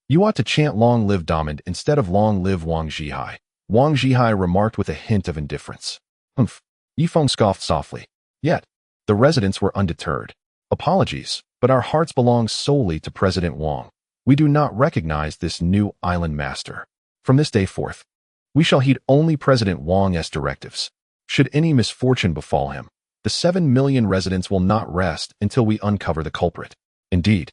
You ought to chant Long live Diamond instead of Long live Wang Zhihai. Wang Zhihai remarked with a hint of indifference. Humph. Yi Feng scoffed softly. Yet, the residents were undeterred. Apologies, but our hearts belong solely to President Wang. We do not recognize this new island master. From this day forth, we shall heed only President Wang's directives. Should any misfortune befall him, the 7 million residents will not rest until we uncover the culprit. Indeed,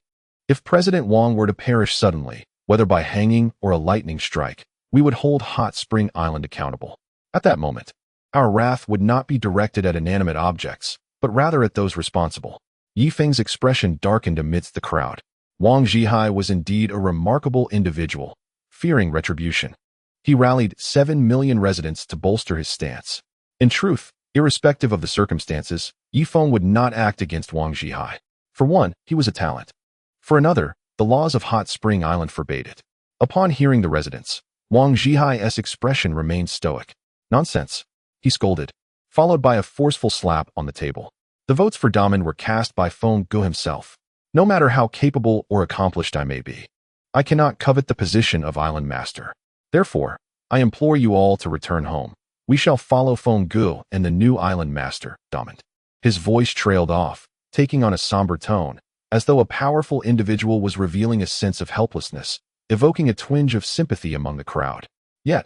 if President Wang were to perish suddenly, whether by hanging or a lightning strike, we would hold Hot Spring Island accountable. At that moment, our wrath would not be directed at inanimate objects, but rather at those responsible. Yi Feng's expression darkened amidst the crowd. Wang Zhihai was indeed a remarkable individual, fearing retribution. He rallied 7 million residents to bolster his stance. In truth, irrespective of the circumstances, Yi Feng would not act against Wang Zhihai. For one, he was a talent. For another, the laws of Hot Spring Island forbade it. Upon hearing the residents, Wang Zhihai's expression remained stoic. Nonsense, he scolded, followed by a forceful slap on the table. The votes for Diamond were cast by Feng himself. No matter how capable or accomplished I may be, I cannot covet the position of island master. Therefore, I implore you all to return home. We shall follow Feng and the new island master, Diamond. His voice trailed off, taking on a somber tone, as though a powerful individual was revealing a sense of helplessness, evoking a twinge of sympathy among the crowd. Yet,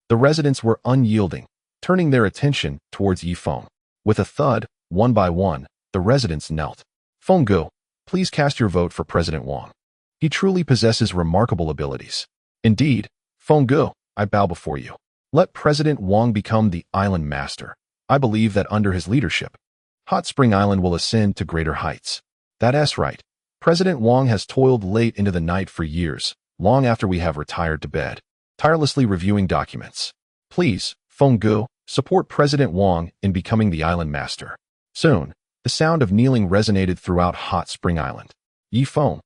the residents were unyielding, turning their attention towards Yi Feng. With a thud, one by one, the residents knelt. Feng, please cast your vote for President Wang. He truly possesses remarkable abilities. Indeed, Feng, I bow before you. Let President Wang become the island master. I believe that under his leadership, Hot Spring Island will ascend to greater heights. That's right. President Wang has toiled late into the night for years, long after we have retired to bed, tirelessly reviewing documents. Please, Feng, support President Wang in becoming the island master. Soon, the sound of kneeling resonated throughout Hot Spring Island. Yi Feng,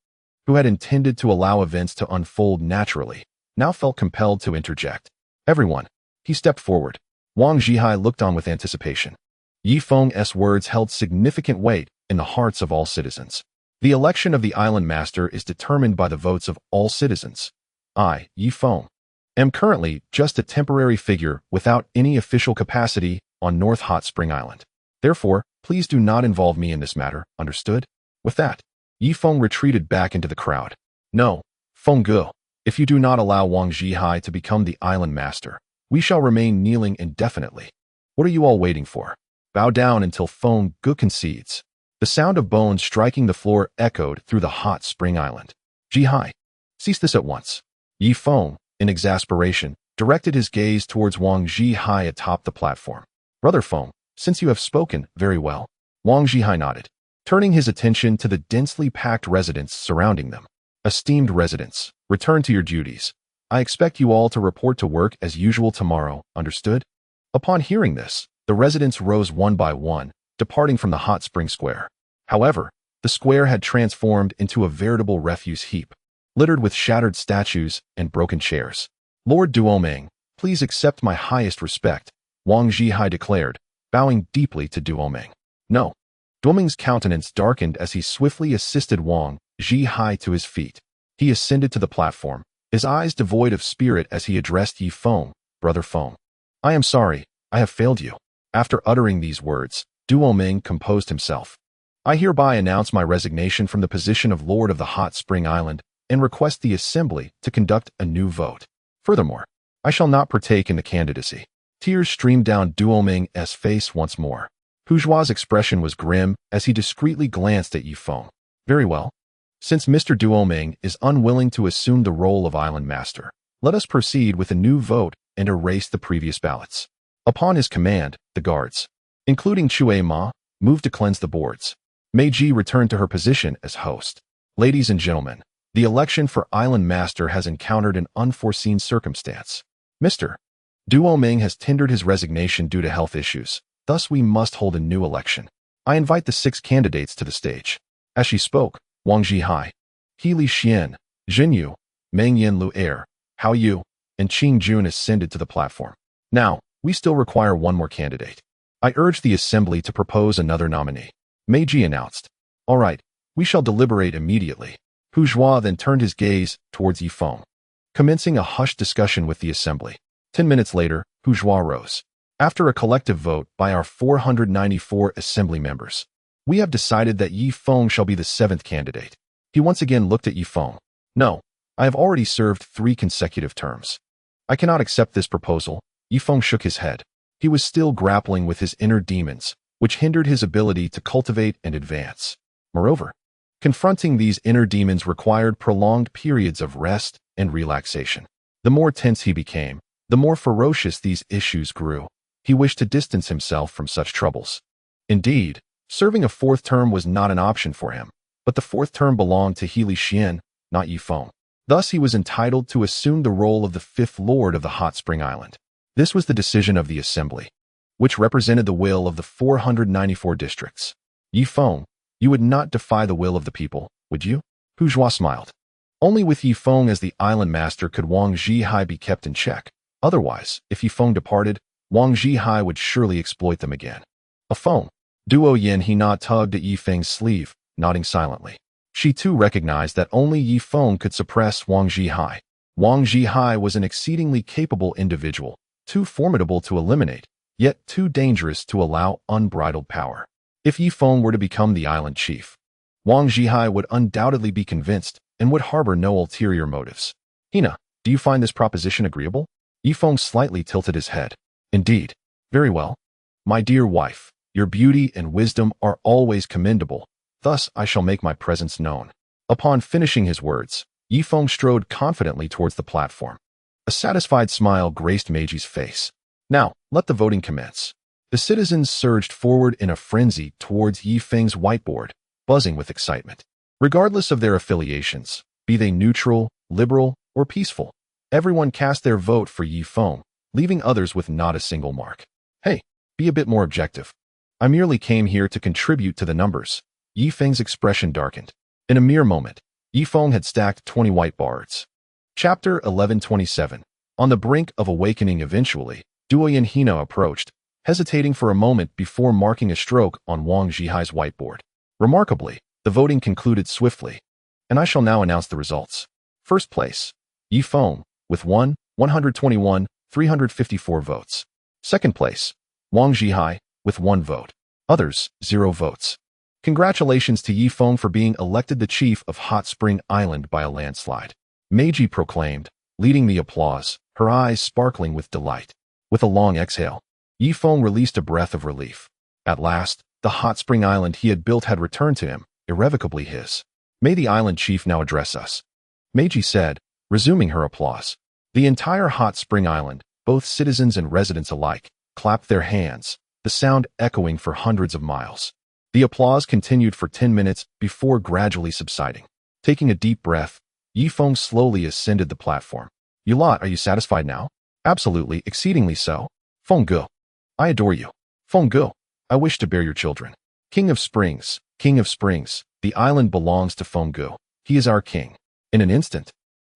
who had intended to allow events to unfold naturally, now felt compelled to interject. Everyone, he stepped forward. Wang Zhihai looked on with anticipation. Yi Feng's words held significant weight in the hearts of all citizens. The election of the island master is determined by the votes of all citizens. I, Yi Feng, am currently just a temporary figure without any official capacity on North Hot Spring Island. Therefore, please do not involve me in this matter, understood? With that, Yi Feng retreated back into the crowd. No, Feng, if you do not allow Wang Zhihai to become the island master, we shall remain kneeling indefinitely. What are you all waiting for? Bow down until Feng concedes. The sound of bones striking the floor echoed through the Hot Spring Island. Zhihai, cease this at once. Yi Feng, in exasperation, directed his gaze towards Wang Zhihai atop the platform. Brother Feng, since you have spoken, very well. Wang Zhihai nodded, turning his attention to the densely packed residents surrounding them. Esteemed residents, return to your duties. I expect you all to report to work as usual tomorrow, understood? Upon hearing this, the residents rose one by one, departing from the hot spring square. However, the square had transformed into a veritable refuse heap, littered with shattered statues and broken chairs. Lord Duomeng, please accept my highest respect, Wang Zhihai declared, bowing deeply to Duomeng. No. Duoming's countenance darkened as he swiftly assisted Wang Zhihai to his feet. He ascended to the platform, his eyes devoid of spirit as he addressed Yi Feng, Brother Feng. I am sorry, I have failed you. After uttering these words, Duoming composed himself. I hereby announce my resignation from the position of Lord of the Hot Spring Island and request the Assembly to conduct a new vote. Furthermore, I shall not partake in the candidacy. Tears streamed down Duoming's face once more. Hujua's expression was grim as he discreetly glanced at Yi Feng. Very well. Since Mr. Duoming is unwilling to assume the role of Island Master, let us proceed with a new vote and erase the previous ballots. Upon his command, the guards, including Chue Ma, moved to cleanse the boards. Meiji returned to her position as host. Ladies and gentlemen, the election for Island Master has encountered an unforeseen circumstance. Mr. Duoming has tendered his resignation due to health issues. Thus, we must hold a new election. I invite the 6 candidates to the stage. As she spoke, Wang Zhihai, He Li Xian, Jin Yu, Meng Yin Lu Er, Hao Yu, and Qing Jun ascended to the platform. Now, we still require one more candidate. I urge the Assembly to propose another nominee. Meiji announced. All right, we shall deliberate immediately. Hujua then turned his gaze towards Yi Feng, commencing a hushed discussion with the Assembly. 10 minutes later, Hujua rose. After a collective vote by our 494 Assembly members, we have decided that Yi Feng shall be the 7th candidate. He once again looked at Yi Feng. No, I have already served 3 consecutive terms. I cannot accept this proposal. Yi Feng shook his head. He was still grappling with his inner demons, which hindered his ability to cultivate and advance. Moreover, confronting these inner demons required prolonged periods of rest and relaxation. The more tense he became, the more ferocious these issues grew. He wished to distance himself from such troubles. Indeed, serving a 4th term was not an option for him, but the 4th term belonged to He Li Xian, not Yi Feng. Thus, he was entitled to assume the role of the 5th Lord of the Hot Spring Island. This was the decision of the Assembly, which represented the will of the 494 districts. Yi Feng, you would not defy the will of the people, would you? Hujua smiled. Only with Yi Feng as the Island Master could Wang Zhihai be kept in check. Otherwise, if Yi Feng departed, Wang Zhihai would surely exploit them again. A Feng. Duo Yin Hina tugged at Yi Feng's sleeve, nodding silently. She too recognized that only Yi Feng could suppress Wang Zhihai. Wang Zhihai was an exceedingly capable individual, too formidable to eliminate, yet too dangerous to allow unbridled power. If Yi Feng were to become the island chief, Wang Zhihai would undoubtedly be convinced and would harbor no ulterior motives. Hina, do you find this proposition agreeable? Yi Feng slightly tilted his head. Indeed. Very well. My dear wife, your beauty and wisdom are always commendable. Thus I shall make my presence known. Upon finishing his words, Yi Feng strode confidently towards the platform. A satisfied smile graced Meiji's face. Now, let the voting commence. The citizens surged forward in a frenzy towards Yi Feng's whiteboard, buzzing with excitement. Regardless of their affiliations, be they neutral, liberal, or peaceful, everyone cast their vote for Yi Feng, leaving others with not a single mark. Hey, be a bit more objective. I merely came here to contribute to the numbers. Yi Feng's expression darkened. In a mere moment, Yi Feng had stacked 20 whiteboards. Chapter 1127. On the brink of awakening eventually, Duoyan Hina approached, hesitating for a moment before marking a stroke on Wang Zhihai's whiteboard. Remarkably, the voting concluded swiftly, and I shall now announce the results. First place, Yi Feng, with 121,354 votes. Second place, Wang Zhihai, with 1 vote. Others, 0 votes. Congratulations to Yi Feng for being elected the chief of Hot Spring Island by a landslide. Meiji proclaimed, leading the applause, her eyes sparkling with delight. With a long exhale, Yi Feng released a breath of relief. At last, the Hot Spring Island he had built had returned to him, irrevocably his. May the island chief now address us. Meiji said, resuming her applause. The entire Hot Spring Island, both citizens and residents alike, clapped their hands, the sound echoing for hundreds of miles. The applause continued for 10 minutes before gradually subsiding. Taking a deep breath, Yi Feng slowly ascended the platform. You lot, are you satisfied now? Absolutely, exceedingly so. Feng Ge. I adore you. Feng Ge. I wish to bear your children. King of Springs, the island belongs to Feng Ge. He is our king. In an instant,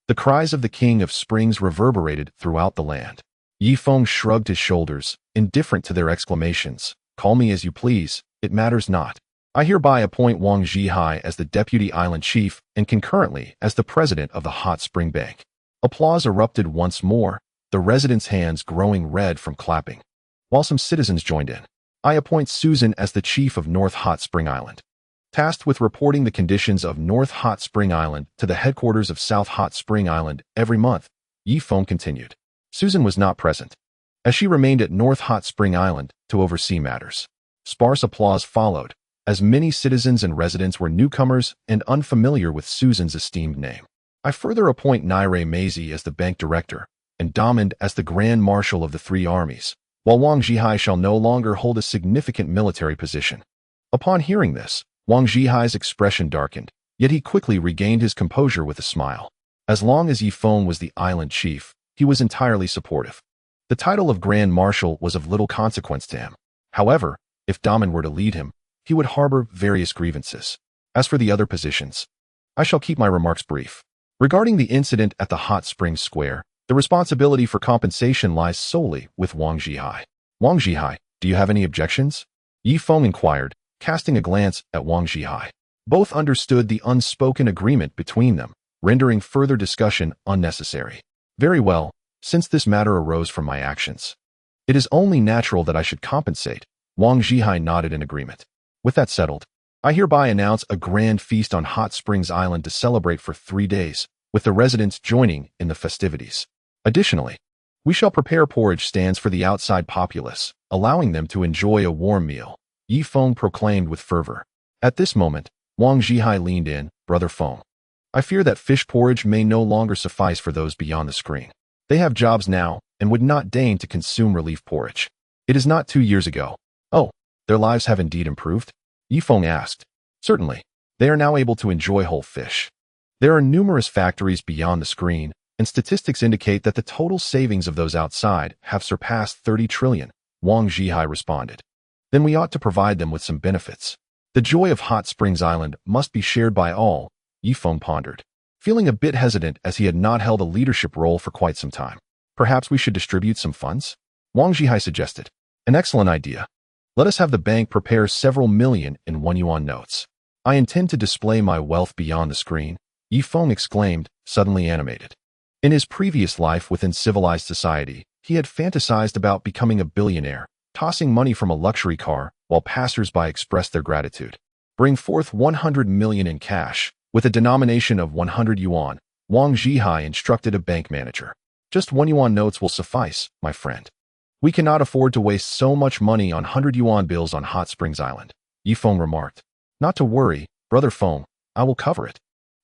the cries of the King of Springs reverberated throughout the land. Yi Feng shrugged his shoulders, indifferent to their exclamations. Call me as you please, it matters not. I hereby appoint Wang Zhihai as the deputy island chief and concurrently as the president of the Hot Spring Bank. Applause erupted once more, the residents' hands growing red from clapping, while some citizens joined in. I appoint Susan as the chief of North Hot Spring Island, tasked with reporting the conditions of North Hot Spring Island to the headquarters of South Hot Spring Island every month. Feng continued. Susan was not present, as she remained at North Hot Spring Island to oversee matters. Sparse applause followed, as many citizens and residents were newcomers and unfamiliar with Susan's esteemed name. I further appoint Naire Maisie as the bank director and Damond as the grand marshal of the three armies, while Wang Zhihai shall no longer hold a significant military position. Upon hearing this, Wang Zhihai's expression darkened, yet he quickly regained his composure with a smile. As long as Feng was the island chief, he was entirely supportive. The title of Grand Marshal was of little consequence to him. However, if Damond were to lead him, he would harbor various grievances. As for the other positions, I shall keep my remarks brief. Regarding the incident at the Hot Springs Square, the responsibility for compensation lies solely with Wang Zhihai. Wang Zhihai, do you have any objections? Feng inquired, casting a glance at Wang Zhihai. Both understood the unspoken agreement between them, rendering further discussion unnecessary. Very well, since this matter arose from my actions, it is only natural that I should compensate. Wang Zhihai nodded in agreement. With that settled, I hereby announce a grand feast on Hot Springs Island to celebrate for 3 days, with the residents joining in the festivities. Additionally, we shall prepare porridge stands for the outside populace, allowing them to enjoy a warm meal, Feng proclaimed with fervor. At this moment, Wang Zhihai leaned in. Brother Feng, I fear that fish porridge may no longer suffice for those beyond the screen. They have jobs now and would not deign to consume relief porridge. It is not 2 years ago. Oh, their lives have indeed improved? Feng asked. Certainly, they are now able to enjoy whole fish. There are numerous factories beyond the screen, and statistics indicate that the total savings of those outside have surpassed 30 trillion, Wang Zhihai responded. Then we ought to provide them with some benefits. The joy of Hot Springs Island must be shared by all, Feng pondered, feeling a bit hesitant as he had not held a leadership role for quite some time. Perhaps we should distribute some funds? Wang Zhihai suggested. An excellent idea. Let us have the bank prepare several million in 1 yuan notes. I intend to display my wealth beyond the screen, Feng exclaimed, suddenly animated. In his previous life within civilized society, he had fantasized about becoming a billionaire, tossing money from a luxury car while passers-by expressed their gratitude. Bring forth 100 million in cash, with a denomination of 100 yuan, Wang Zhihai instructed a bank manager. Just 1 yuan notes will suffice, my friend. We cannot afford to waste so much money on 100 yuan bills on Hot Springs Island, Feng remarked. Not to worry, Brother Feng, I will cover it.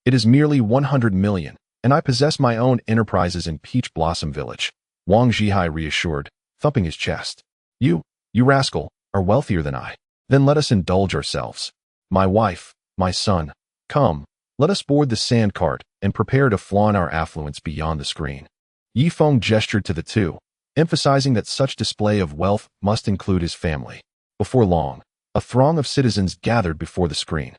It is merely 100 million, and I possess my own enterprises in Peach Blossom Village, Wang Zhihai reassured, thumping his chest. You rascal, are wealthier than I. Then let us indulge ourselves. My wife, my son, come, let us board the sand cart and prepare to flaunt our affluence beyond the screen. Feng gestured to the two, emphasizing that such display of wealth must include his family. Before long, a throng of citizens gathered before the screen.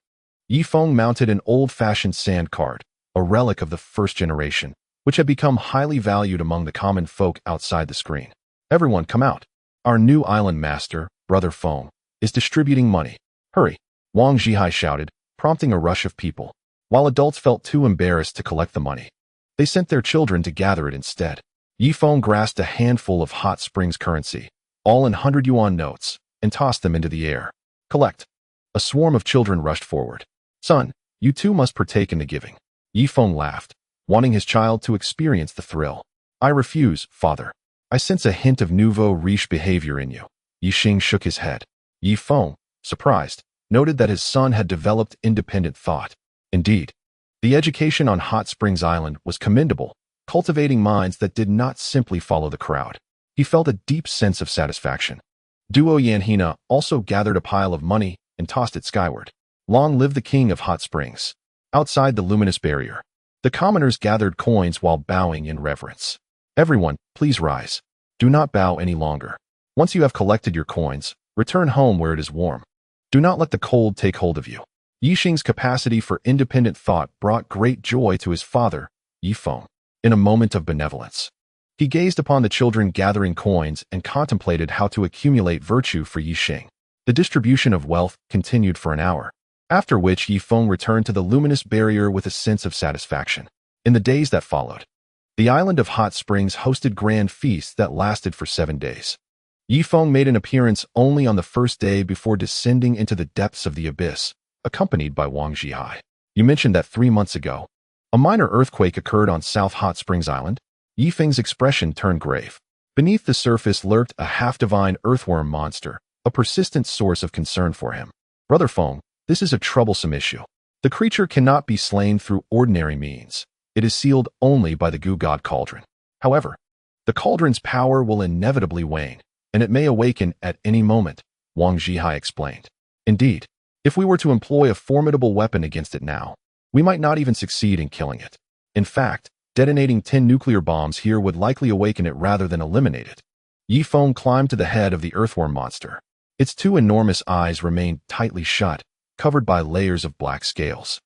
Feng mounted an old-fashioned sand cart, a relic of the first generation, which had become highly valued among the common folk outside the screen. Everyone come out. Our new island master, Brother Feng, is distributing money. Hurry, Wang Zhihai shouted, prompting a rush of people. While adults felt too embarrassed to collect the money, they sent their children to gather it instead. Feng grasped a handful of Hot Springs currency, all in 100 yuan notes, and tossed them into the air. Collect. A swarm of children rushed forward. Son, you too must partake in the giving. Feng laughed, wanting his child to experience the thrill. I refuse, father. I sense a hint of nouveau riche behavior in you. Yixing shook his head. Feng, surprised, noted that his son had developed independent thought. Indeed, the education on Hot Springs Island was commendable, cultivating minds that did not simply follow the crowd. He felt a deep sense of satisfaction. Duo Yanhina also gathered a pile of money and tossed it skyward. Long live the king of Hot Springs. Outside the luminous barrier, the commoners gathered coins while bowing in reverence. Everyone, please rise. Do not bow any longer. Once you have collected your coins, return home where it is warm. Do not let the cold take hold of you. Yixing's capacity for independent thought brought great joy to his father, Feng. In a moment of benevolence, he gazed upon the children gathering coins and contemplated how to accumulate virtue for Yixing. The distribution of wealth continued for an hour, after which Yi Feng returned to the luminous barrier with a sense of satisfaction. In the days that followed, the island of hot springs hosted grand feasts that lasted for 7 days. Yi Feng made an appearance only on the first day before descending into the depths of the abyss, accompanied by Wang Zhihai. You mentioned that 3 months ago, a minor earthquake occurred on South Hot Springs Island. Yi Feng's expression turned grave. Beneath the surface lurked a half-divine earthworm monster, a persistent source of concern for him. Brother Feng, this is a troublesome issue. The creature cannot be slain through ordinary means. It is sealed only by the Goo God Cauldron. However, the cauldron's power will inevitably wane, and it may awaken at any moment, Wang Zhihai explained. Indeed, if we were to employ a formidable weapon against it now, we might not even succeed in killing it. In fact, detonating 10 nuclear bombs here would likely awaken it rather than eliminate it. Yi Feng climbed to the head of the earthworm monster. Its 2 enormous eyes remained tightly shut, covered by layers of black scales.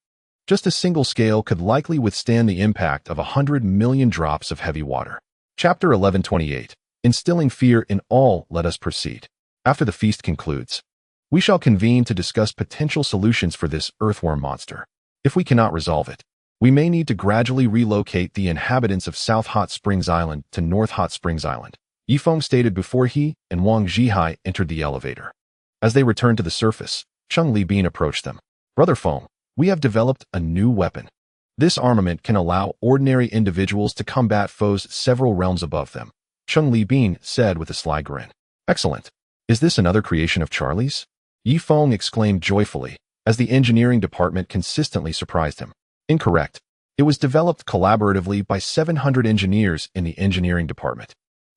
Just a single scale could likely withstand the impact of 100 million drops of heavy water. Chapter 1128. Instilling fear in all, let us proceed. After the feast concludes, we shall convene to discuss potential solutions for this earthworm monster. If we cannot resolve it, we may need to gradually relocate the inhabitants of South Hot Springs Island to North Hot Springs Island, Yi Feng stated before he and Wang Zhihai entered the elevator. As they returned to the surface, Chen An approached them. Brother Feng, we have developed a new weapon. This armament can allow ordinary individuals to combat foes several realms above them, Chen An said with a sly grin. Excellent. Is this another creation of Charlie's? Yi Feng exclaimed joyfully, as the engineering department consistently surprised him. Incorrect. It was developed collaboratively by 700 engineers in the engineering department.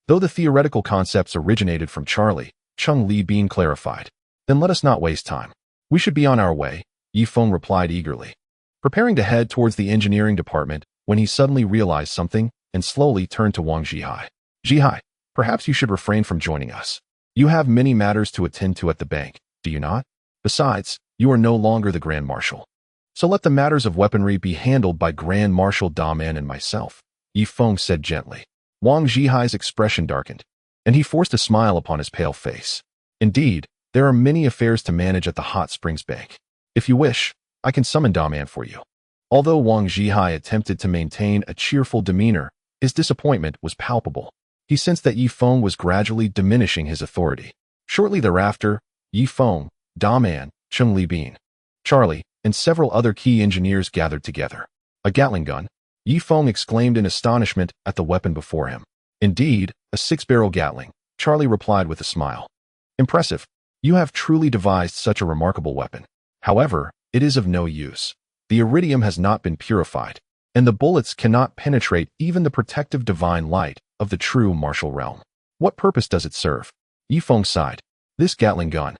Though the theoretical concepts originated from Charlie, Chen An clarified. Then let us not waste time. We should be on our way, Yi Feng replied eagerly, preparing to head towards the engineering department when he suddenly realized something and slowly turned to Wang Zhihai. Zhihai, perhaps you should refrain from joining us. You have many matters to attend to at the bank, do you not? Besides, you are no longer the Grand Marshal. So let the matters of weaponry be handled by Grand Marshal Daman and myself, Yi Feng said gently. Wang Zhihai's expression darkened, and he forced a smile upon his pale face. Indeed, there are many affairs to manage at the Hot Springs Bank. If you wish, I can summon Daman for you. Although Wang Zhihai attempted to maintain a cheerful demeanor, his disappointment was palpable. He sensed that Yi Feng was gradually diminishing his authority. Shortly thereafter, Yi Feng, Daman, Chen An, Charlie, and several other key engineers gathered together. A Gatling gun? Yi Feng exclaimed in astonishment at the weapon before him. Indeed, a 6-barrel Gatling, Charlie replied with a smile. Impressive. You have truly devised such a remarkable weapon. However, it is of no use. The iridium has not been purified, and the bullets cannot penetrate even the protective divine light of the true martial realm. What purpose does it serve? Yi Feng sighed. This Gatling gun,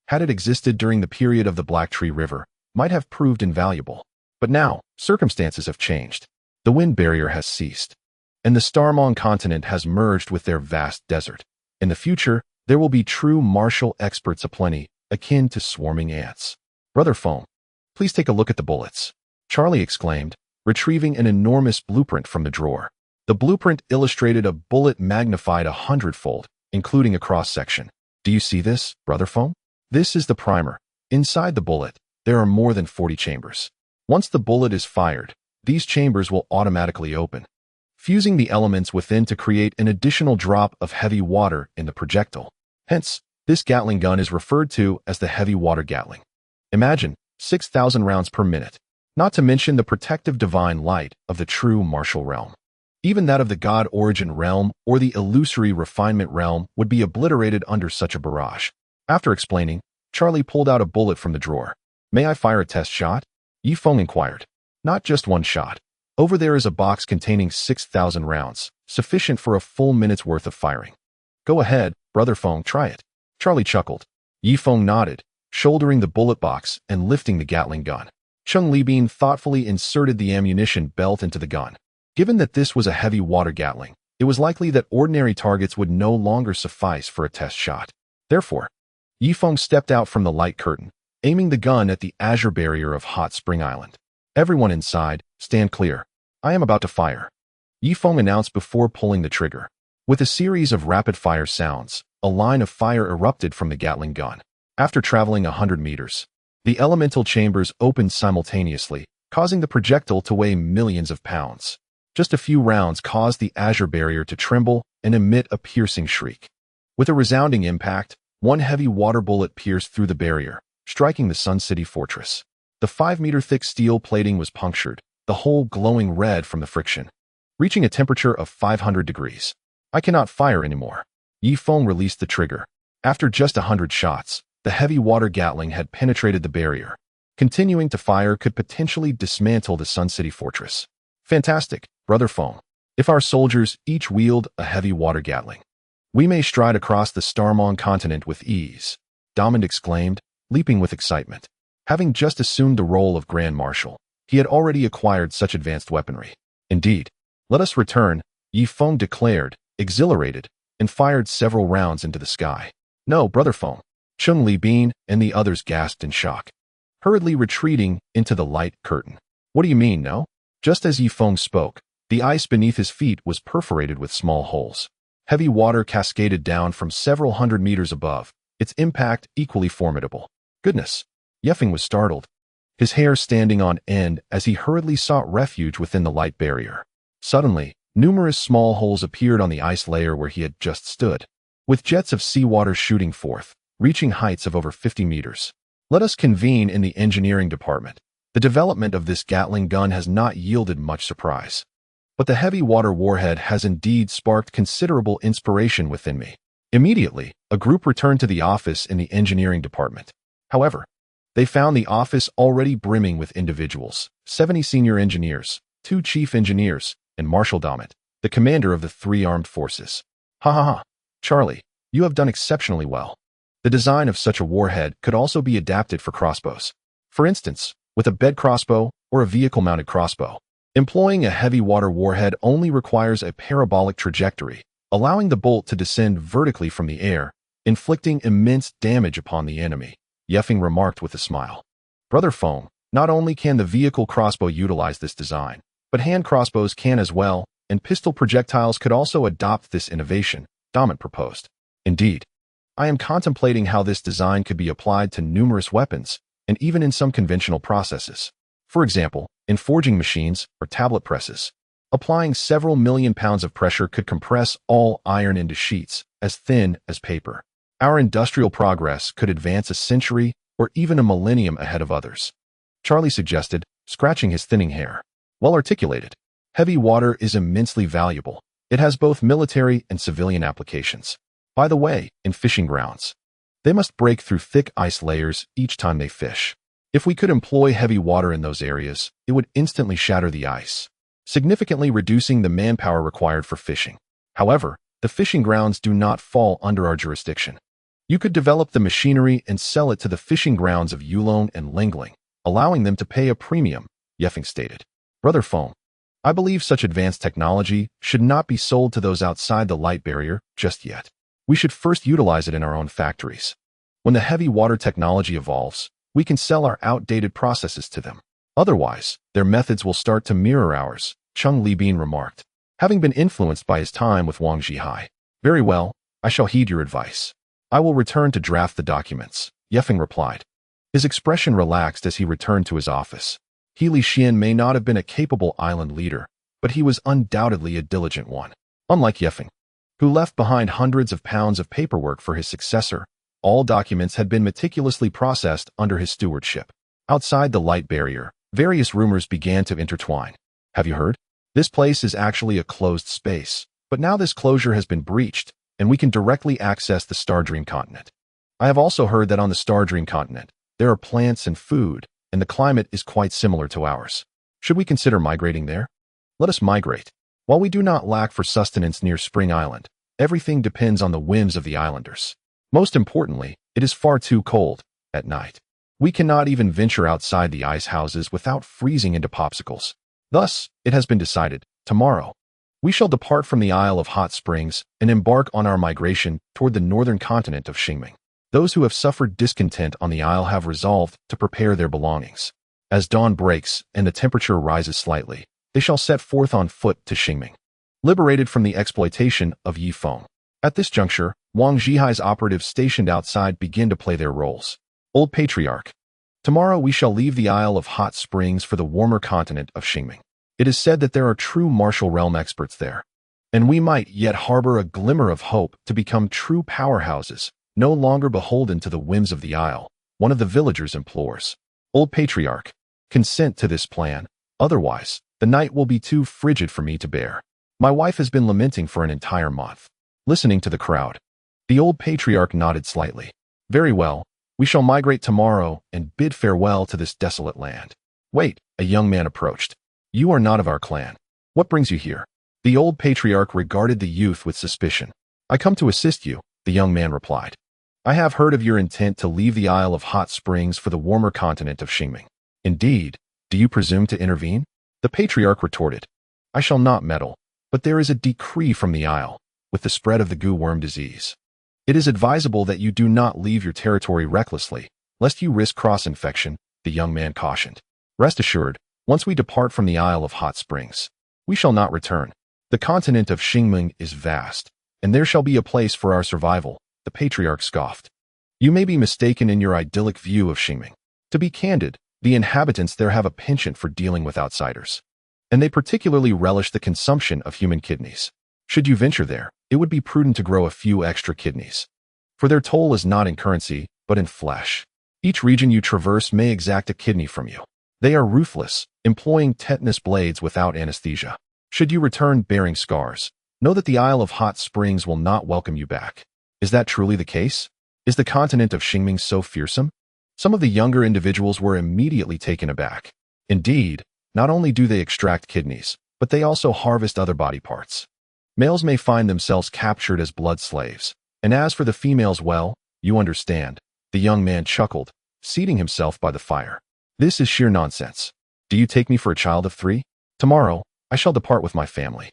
had it existed during the period of the Black Tree River, might have proved invaluable. But now, circumstances have changed. The wind barrier has ceased, and the Starmong continent has merged with their vast desert. In the future, there will be true martial experts aplenty, akin to swarming ants. Brother Feng, please take a look at the bullets, Charlie exclaimed, retrieving an enormous blueprint from the drawer. The blueprint illustrated a bullet magnified 100-fold, including a cross-section. Do you see this, Brother Feng? This is the primer. Inside the bullet, there are more than 40 chambers. Once the bullet is fired, these chambers will automatically open, fusing the elements within to create an additional drop of heavy water in the projectile. Hence, this Gatling gun is referred to as the heavy water Gatling. Imagine 6,000 rounds per minute, not to mention the protective divine light of the true martial realm. Even that of the God origin realm or the illusory refinement realm would be obliterated under such a barrage. After explaining, Charlie pulled out a bullet from the drawer. May I fire a test shot? Yi Feng inquired. Not just one shot. Over there is a box containing 6,000 rounds, sufficient for a full minute's worth of firing. Go ahead, Brother Feng, try it. Charlie chuckled. Yi Feng nodded, shouldering the bullet box and lifting the Gatling gun. Chen An thoughtfully inserted the ammunition belt into the gun. Given that this was a heavy water Gatling, it was likely that ordinary targets would no longer suffice for a test shot. Therefore, Yi Feng stepped out from the light curtain, aiming the gun at the azure barrier of Hot Spring Island. Everyone inside, stand clear. I am about to fire, Yi Feng announced before pulling the trigger. With a series of rapid-fire sounds, a line of fire erupted from the Gatling gun. After traveling 100 meters, the elemental chambers opened simultaneously, causing the projectile to weigh millions of pounds. Just a few rounds caused the azure barrier to tremble and emit a piercing shriek. With a resounding impact, one heavy water bullet pierced through the barrier, striking the Sun City fortress. The 5-meter-thick steel plating was punctured, the hole glowing red from the friction. Reaching a temperature of 500 degrees. I cannot fire anymore. Feng released the trigger. After just 100 shots, the heavy water Gatling had penetrated the barrier. Continuing to fire could potentially dismantle the Sun City fortress. Fantastic, Brother Feng. If our soldiers each wield a heavy water Gatling, we may stride across the Starmong continent with ease, Diamond exclaimed, leaping with excitement. Having just assumed the role of Grand Marshal, he had already acquired such advanced weaponry. Indeed. Let us return, Feng declared, exhilarated, and fired several rounds into the sky. No, Brother Feng. Chung Li Bean and the others gasped in shock, hurriedly retreating into the light curtain. What do you mean, no? Just as Feng spoke, the ice beneath his feet was perforated with small holes. Heavy water cascaded down from several hundred meters above, its impact equally formidable. Goodness! Feng was startled, his hair standing on end as he hurriedly sought refuge within the light barrier. Suddenly, numerous small holes appeared on the ice layer where he had just stood, with jets of seawater shooting forth, reaching heights of over 50 meters. Let us convene in the engineering department. The development of this Gatling gun has not yielded much surprise. But the heavy water warhead has indeed sparked considerable inspiration within me. Immediately, a group returned to the office in the engineering department. However, they found the office already brimming with individuals, 70 senior engineers, 2 chief engineers, and Marshal Dammit, the commander of the 3 armed forces. Ha ha ha. Charlie, you have done exceptionally well. The design of such a warhead could also be adapted for crossbows. For instance, with a bed crossbow or a vehicle-mounted crossbow. Employing a heavy water warhead only requires a parabolic trajectory, allowing the bolt to descend vertically from the air, inflicting immense damage upon the enemy, Feng remarked with a smile. Brother Feng, not only can the vehicle crossbow utilize this design, but hand crossbows can as well, and pistol projectiles could also adopt this innovation, Dammit proposed. Indeed, I am contemplating how this design could be applied to numerous weapons, and even in some conventional processes. For example, in forging machines or tablet presses, applying several million pounds of pressure could compress all iron into sheets as thin as paper. Our industrial progress could advance a century or even a millennium ahead of others, Charlie suggested, scratching his thinning hair. Well articulated. Heavy water is immensely valuable. It has both military and civilian applications. By the way, in fishing grounds, they must break through thick ice layers each time they fish. If we could employ heavy water in those areas, it would instantly shatter the ice, significantly reducing the manpower required for fishing. However, the fishing grounds do not fall under our jurisdiction. You could develop the machinery and sell it to the fishing grounds of Yulong and Lingling, allowing them to pay a premium, Feng stated. Brother Feng, I believe such advanced technology should not be sold to those outside the light barrier just yet. We should first utilize it in our own factories. When the heavy water technology evolves, we can sell our outdated processes to them. Otherwise, their methods will start to mirror ours, Chung Li Bean remarked, having been influenced by his time with Wang Zhihai. Very well, I shall heed your advice. I will return to draft the documents, Feng replied. His expression relaxed as he returned to his office. He Li Xian may not have been a capable island leader, but he was undoubtedly a diligent one. Unlike Feng, who left behind hundreds of pounds of paperwork for his successor, all documents had been meticulously processed under his stewardship. Outside the light barrier, various rumors began to intertwine. Have you heard? This place is actually a closed space, but now this closure has been breached, and we can directly access the Stardream continent. I have also heard that on the Stardream continent, there are plants and food, and the climate is quite similar to ours. Should we consider migrating there? Let us migrate. While we do not lack for sustenance near Spring Island, everything depends on the whims of the islanders. Most importantly, it is far too cold at night. We cannot even venture outside the ice houses without freezing into popsicles. Thus, it has been decided, tomorrow, we shall depart from the Isle of Hot Springs and embark on our migration toward the northern continent of Xingming. Those who have suffered discontent on the isle have resolved to prepare their belongings. As dawn breaks and the temperature rises slightly, they shall set forth on foot to Xingming, liberated from the exploitation of Feng. At this juncture, Wang Zhihai's operatives stationed outside begin to play their roles. Old Patriarch. Tomorrow we shall leave the Isle of Hot Springs for the warmer continent of Xingming. It is said that there are true martial realm experts there, and we might yet harbor a glimmer of hope to become true powerhouses, no longer beholden to the whims of the Isle, one of the villagers implores. Old Patriarch, consent to this plan, otherwise, the night will be too frigid for me to bear. My wife has been lamenting for an entire month. Listening to the crowd, the old patriarch nodded slightly. Very well, we shall migrate tomorrow and bid farewell to this desolate land. Wait, a young man approached. You are not of our clan. What brings you here? The old patriarch regarded the youth with suspicion. I come to assist you, the young man replied. I have heard of your intent to leave the Isle of Hot Springs for the warmer continent of Xingming. Indeed, do you presume to intervene? The patriarch retorted. I shall not meddle, but there is a decree from the Isle, with the spread of the goo worm disease. It is advisable that you do not leave your territory recklessly, lest you risk cross-infection, the young man cautioned. Rest assured, once we depart from the Isle of Hot Springs, we shall not return. The continent of Xingming is vast, and there shall be a place for our survival, the patriarch scoffed. You may be mistaken in your idyllic view of Xingming. To be candid, the inhabitants there have a penchant for dealing with outsiders, and they particularly relish the consumption of human kidneys. Should you venture there, it would be prudent to grow a few extra kidneys, for their toll is not in currency, but in flesh. Each region you traverse may exact a kidney from you. They are ruthless, employing tetanus blades without anesthesia. Should you return bearing scars, know that the Isle of Hot Springs will not welcome you back. Is that truly the case? Is the continent of Xingming so fearsome? Some of the younger individuals were immediately taken aback. Indeed, not only do they extract kidneys, but they also harvest other body parts. Males may find themselves captured as blood slaves, and as for the females, well, you understand, the young man chuckled, seating himself by the fire. This is sheer nonsense. Do you take me for a child of 3? Tomorrow, I shall depart with my family.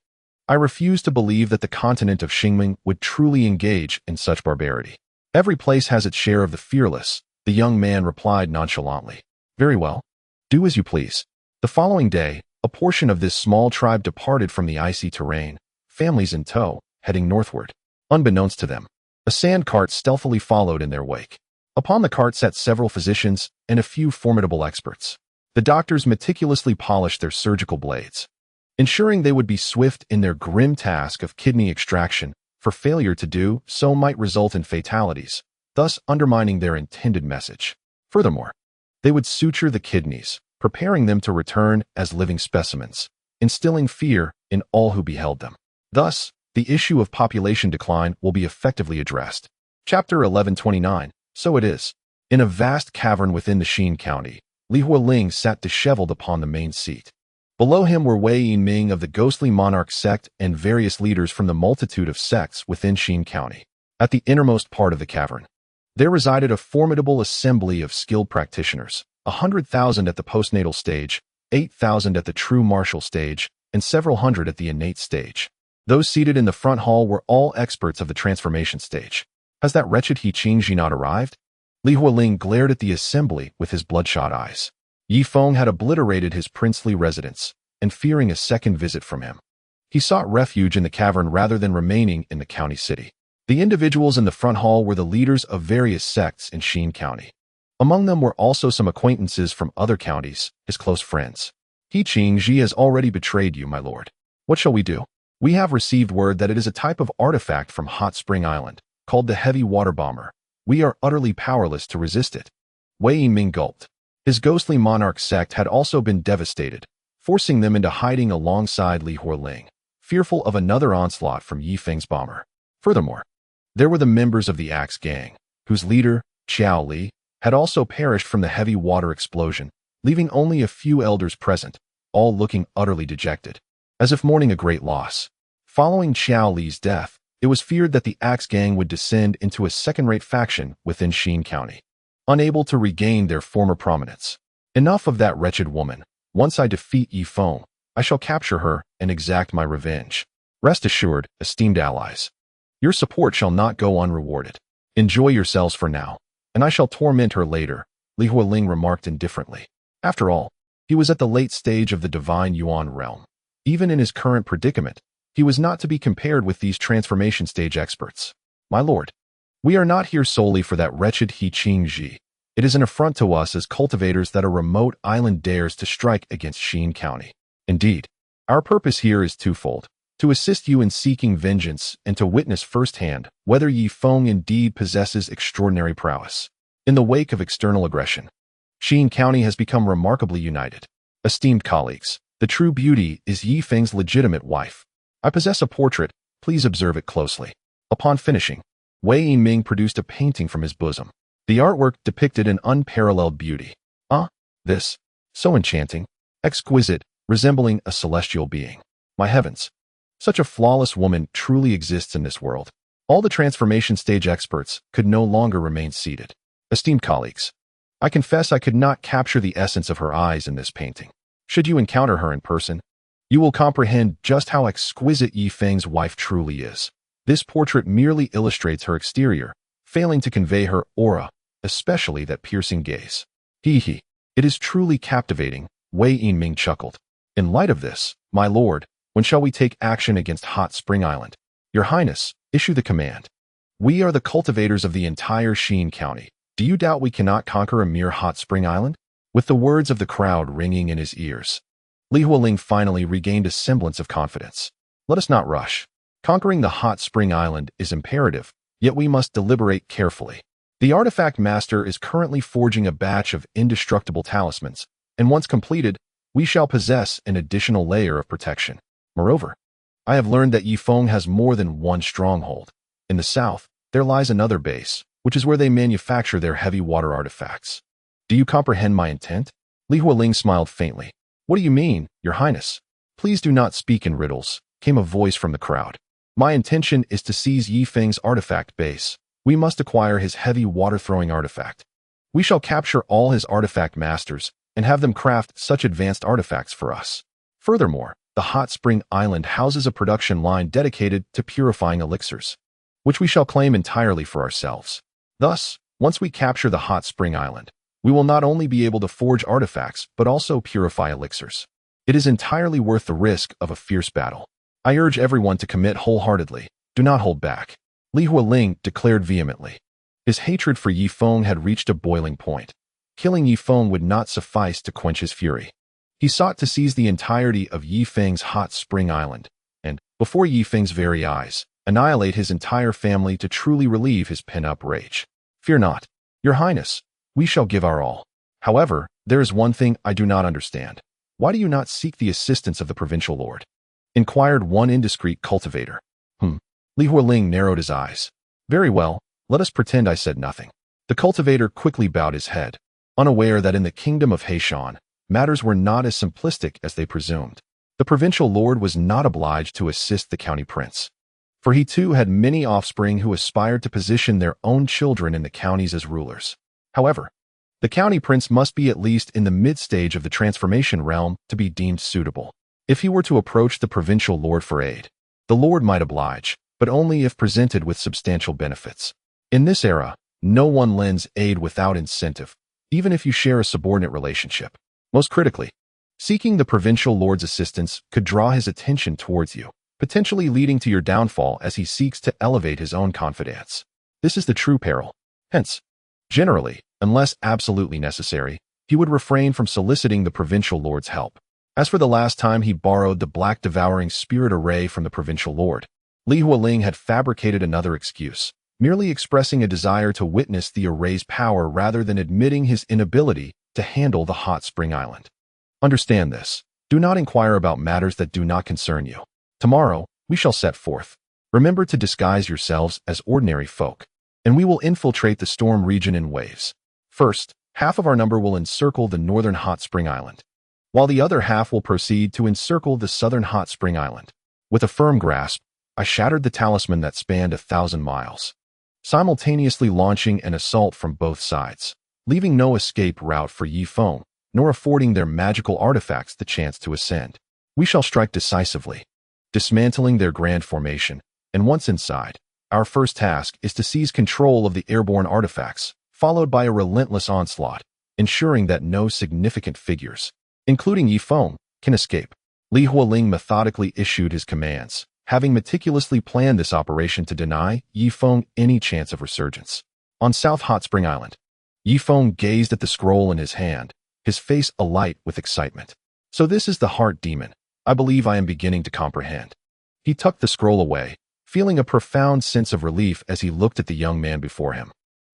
I refuse to believe that the continent of Xingming would truly engage in such barbarity. Every place has its share of the fearless, the young man replied nonchalantly. Very well. Do as you please. The following day, a portion of this small tribe departed from the icy terrain, families in tow, heading northward. Unbeknownst to them, a sand cart stealthily followed in their wake. Upon the cart sat several physicians and a few formidable experts. The doctors meticulously polished their surgical blades, ensuring they would be swift in their grim task of kidney extraction, for failure to do so might result in fatalities, thus undermining their intended message. Furthermore, they would suture the kidneys, preparing them to return as living specimens, instilling fear in all who beheld them. Thus, the issue of population decline will be effectively addressed. Chapter 1129. So it is. In a vast cavern within the Xin County, Li Hualing sat disheveled upon the main seat. Below him were Wei Yinming of the ghostly monarch sect and various leaders from the multitude of sects within Xin County. At the innermost part of the cavern, there resided a formidable assembly of skilled practitioners, 100,000 at the postnatal stage, 8,000 at the true martial stage, and several hundred at the innate stage. Those seated in the front hall were all experts of the transformation stage. Has that wretched He Qingji not arrived? Li Hualing glared at the assembly with his bloodshot eyes. Yi Feng had obliterated his princely residence, and fearing a second visit from him, he sought refuge in the cavern rather than remaining in the county city. The individuals in the front hall were the leaders of various sects in Xin County. Among them were also some acquaintances from other counties, his close friends. He Qingji has already betrayed you, my lord. What shall we do? We have received word that it is a type of artifact from Hot Spring Island, called the Heavy Water Bomber. We are utterly powerless to resist it. Wei Yiming gulped. His ghostly monarch sect had also been devastated, forcing them into hiding alongside Li Hualing, fearful of another onslaught from Yi Feng's bomber. Furthermore, there were the members of the Axe Gang, whose leader, Xiao Li, had also perished from the heavy water explosion, leaving only a few elders present, all looking utterly dejected, as if mourning a great loss. Following Xiao Li's death, it was feared that the Axe Gang would descend into a second-rate faction within Xin County, unable to regain their former prominence. Enough of that wretched woman. Once I defeat Yi Feng, I shall capture her and exact my revenge. Rest assured, esteemed allies, your support shall not go unrewarded. Enjoy yourselves for now, and I shall torment her later, Li Hualing remarked indifferently. After all, he was at the late stage of the divine Yuan realm. Even in his current predicament, he was not to be compared with these transformation stage experts. My lord, we are not here solely for that wretched He Ching Ji. It is an affront to us as cultivators that a remote island dares to strike against Xin County. Indeed, our purpose here is twofold: to assist you in seeking vengeance and to witness firsthand whether Yi Feng indeed possesses extraordinary prowess. In the wake of external aggression, Xin County has become remarkably united. Esteemed colleagues, the true beauty is Yi Feng's legitimate wife. I possess a portrait, please observe it closely. Upon finishing, Wei Yiming produced a painting from his bosom. The artwork depicted an unparalleled beauty. This, so enchanting, exquisite, resembling a celestial being. My heavens! Such a flawless woman truly exists in this world. All the transformation stage experts could no longer remain seated. Esteemed colleagues, I confess I could not capture the essence of her eyes in this painting. Should you encounter her in person, you will comprehend just how exquisite Yi Feng's wife truly is. This portrait merely illustrates her exterior, failing to convey her aura, especially that piercing gaze. Hee. It is truly captivating, Wei Yiming chuckled. In light of this, my lord, when shall we take action against Hot Spring Island? Your Highness, issue the command. We are the cultivators of the entire Xin County. Do you doubt we cannot conquer a mere Hot Spring Island? With the words of the crowd ringing in his ears, Li Hualing finally regained a semblance of confidence. Let us not rush. Conquering the Hot Spring Island is imperative, yet we must deliberate carefully. The artifact master is currently forging a batch of indestructible talismans, and once completed, we shall possess an additional layer of protection. Moreover, I have learned that Yi Feng has more than one stronghold. In the south, there lies another base, which is where they manufacture their heavy water artifacts. Do you comprehend my intent? Li Hualing smiled faintly. What do you mean, Your Highness? Please do not speak in riddles, came a voice from the crowd. My intention is to seize Yi Feng's artifact base. We must acquire his heavy water-throwing artifact. We shall capture all his artifact masters and have them craft such advanced artifacts for us. Furthermore, the Hot Spring Island houses a production line dedicated to purifying elixirs, which we shall claim entirely for ourselves. Thus, once we capture the Hot Spring Island, we will not only be able to forge artifacts but also purify elixirs. It is entirely worth the risk of a fierce battle. I urge everyone to commit wholeheartedly. Do not hold back. Li Hualing declared vehemently. His hatred for Yi Feng had reached a boiling point. Killing Yi Feng would not suffice to quench his fury. He sought to seize the entirety of Yi Feng's Hot Spring Island, and, before Yi Feng's very eyes, annihilate his entire family to truly relieve his pent-up rage. Fear not, Your Highness, we shall give our all. However, there is one thing I do not understand. Why do you not seek the assistance of the provincial lord? Inquired one indiscreet cultivator. Li Hualing narrowed his eyes. Very well, let us pretend I said nothing. The cultivator quickly bowed his head, unaware that in the kingdom of Heishan, matters were not as simplistic as they presumed. The provincial lord was not obliged to assist the county prince, for he too had many offspring who aspired to position their own children in the counties as rulers. However, the county prince must be at least in the mid-stage of the transformation realm to be deemed suitable. If he were to approach the provincial lord for aid, the lord might oblige, but only if presented with substantial benefits. In this era, no one lends aid without incentive, even if you share a subordinate relationship. Most critically, seeking the provincial lord's assistance could draw his attention towards you, potentially leading to your downfall as he seeks to elevate his own confidence. This is the true peril. Hence, generally, unless absolutely necessary, he would refrain from soliciting the provincial lord's help. As for the last time he borrowed the black devouring spirit array from the provincial lord, Li Hualing had fabricated another excuse, merely expressing a desire to witness the array's power rather than admitting his inability to handle the Hot Spring Island. Understand this. Do not inquire about matters that do not concern you. Tomorrow, we shall set forth. Remember to disguise yourselves as ordinary folk, and we will infiltrate the storm region in waves. First, half of our number will encircle the northern Hot Spring Island, while the other half will proceed to encircle the southern Hot Spring Island. With a firm grasp, I shattered the talisman that spanned 1,000 miles, simultaneously launching an assault from both sides, leaving no escape route for Yi Feng, nor affording their magical artifacts the chance to ascend. We shall strike decisively, dismantling their grand formation, and once inside, our first task is to seize control of the airborne artifacts, followed by a relentless onslaught, ensuring that no significant figures, including Yi Feng, can escape. Li Hualing methodically issued his commands, having meticulously planned this operation to deny Yi Feng any chance of resurgence. On South Hot Spring Island, Yi Feng gazed at the scroll in his hand, his face alight with excitement. So this is the heart demon. I believe I am beginning to comprehend. He tucked the scroll away, feeling a profound sense of relief as he looked at the young man before him.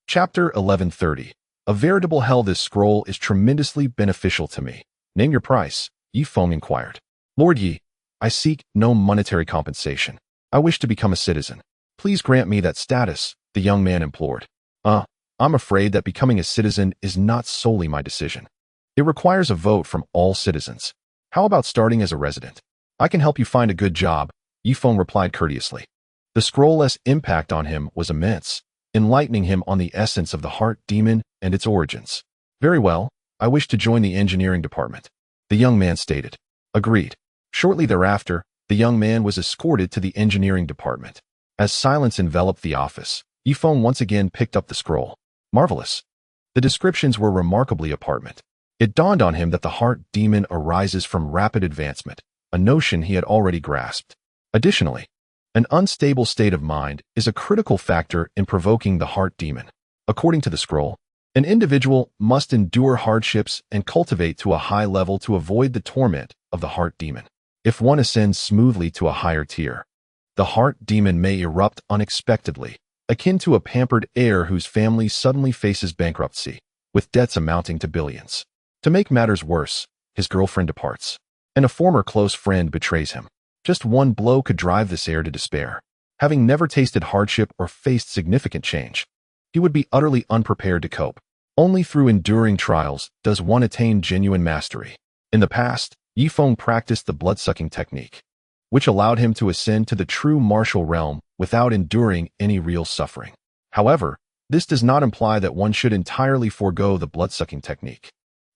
Chapter 1130. A veritable hell. This scroll is tremendously beneficial to me. Name your price, Yi Feng inquired. Lord Yi, I seek no monetary compensation. I wish to become a citizen. Please grant me that status, the young man implored. I'm afraid that becoming a citizen is not solely my decision. It requires a vote from all citizens. How about starting as a resident? I can help you find a good job, Yi Feng replied courteously. The scroll's impact on him was immense, enlightening him on the essence of the heart demon and its origins. Very well, I wish to join the engineering department, the young man stated. Agreed. Shortly thereafter, the young man was escorted to the engineering department. As silence enveloped the office, Yi Feng once again picked up the scroll. Marvelous. The descriptions were remarkably apparent. It dawned on him that the heart demon arises from rapid advancement, a notion he had already grasped. Additionally, an unstable state of mind is a critical factor in provoking the heart demon. According to the scroll, an individual must endure hardships and cultivate to a high level to avoid the torment of the heart demon. If one ascends smoothly to a higher tier, the heart demon may erupt unexpectedly, akin to a pampered heir whose family suddenly faces bankruptcy, with debts amounting to billions. To make matters worse, his girlfriend departs, and a former close friend betrays him. Just one blow could drive this heir to despair. Having never tasted hardship or faced significant change, he would be utterly unprepared to cope. Only through enduring trials does one attain genuine mastery. In the past, Yi Feng practiced the blood-sucking technique, which allowed him to ascend to the true martial realm without enduring any real suffering. However, this does not imply that one should entirely forego the blood-sucking technique.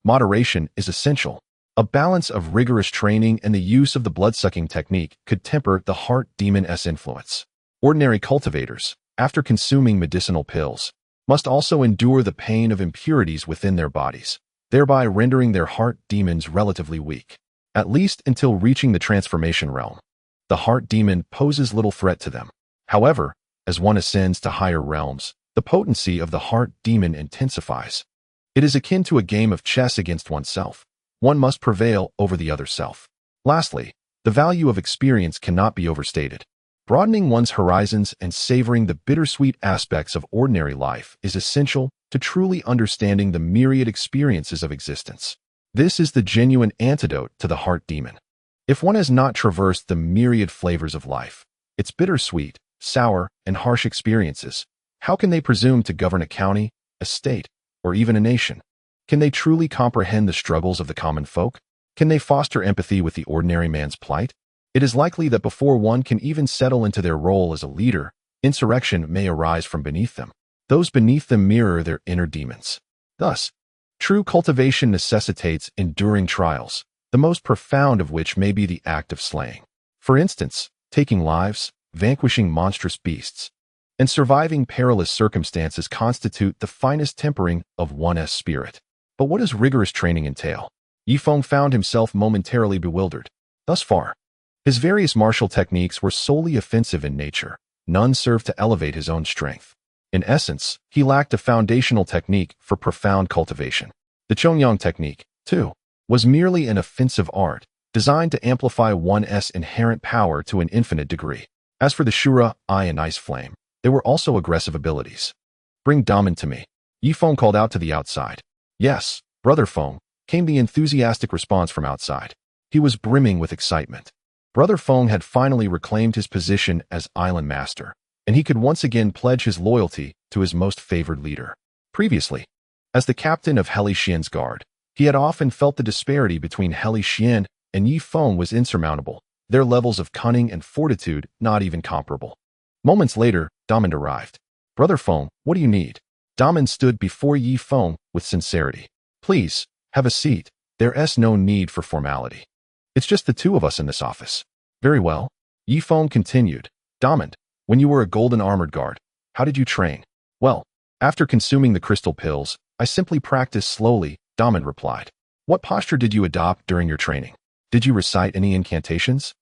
Moderation is essential. A balance of rigorous training and the use of the blood-sucking technique could temper the heart demon's influence. Ordinary cultivators, after consuming medicinal pills, must also endure the pain of impurities within their bodies, thereby rendering their heart demons relatively weak. At least until reaching the transformation realm, the heart demon poses little threat to them. However, as one ascends to higher realms, the potency of the heart demon intensifies. It is akin to a game of chess against oneself. One must prevail over the other self. Lastly, the value of experience cannot be overstated. Broadening one's horizons and savoring the bittersweet aspects of ordinary life is essential to truly understanding the myriad experiences of existence. This is the genuine antidote to the heart demon. If one has not traversed the myriad flavors of life, its bittersweet, sour, and harsh experiences, how can they presume to govern a county, a state, or even a nation? Can they truly comprehend the struggles of the common folk? Can they foster empathy with the ordinary man's plight? It is likely that before one can even settle into their role as a leader, insurrection may arise from beneath them. Those beneath them mirror their inner demons. Thus, true cultivation necessitates enduring trials, the most profound of which may be the act of slaying. For instance, taking lives, vanquishing monstrous beasts, and surviving perilous circumstances constitute the finest tempering of one's spirit. But what does rigorous training entail? Yi Feng found himself momentarily bewildered. Thus far, his various martial techniques were solely offensive in nature. None served to elevate his own strength. In essence, he lacked a foundational technique for profound cultivation. The Chongyang technique, too, was merely an offensive art, designed to amplify one's inherent power to an infinite degree. As for the Shura, Eye and Ice Flame, they were also aggressive abilities. Bring Damen to me, Yi Feng called out to the outside. Yes, Brother Feng, came the enthusiastic response from outside. He was brimming with excitement. Brother Feng had finally reclaimed his position as island master, and he could once again pledge his loyalty to his most favored leader. Previously, as the captain of Heli Xian's guard, he had often felt the disparity between Heli Xian and Yi Feng was insurmountable, their levels of cunning and fortitude not even comparable. Moments later, Damen arrived. Brother Feng, what do you need? Damen stood before Yi Feng with sincerity. Please, have a seat. There's no need for formality. It's just the two of us in this office. Very well. Yi Feng continued. Damen, when you were a golden armored guard, how did you train? Well, after consuming the crystal pills, I simply practiced slowly, Damen replied. What posture did you adopt during your training? Did you recite any incantations?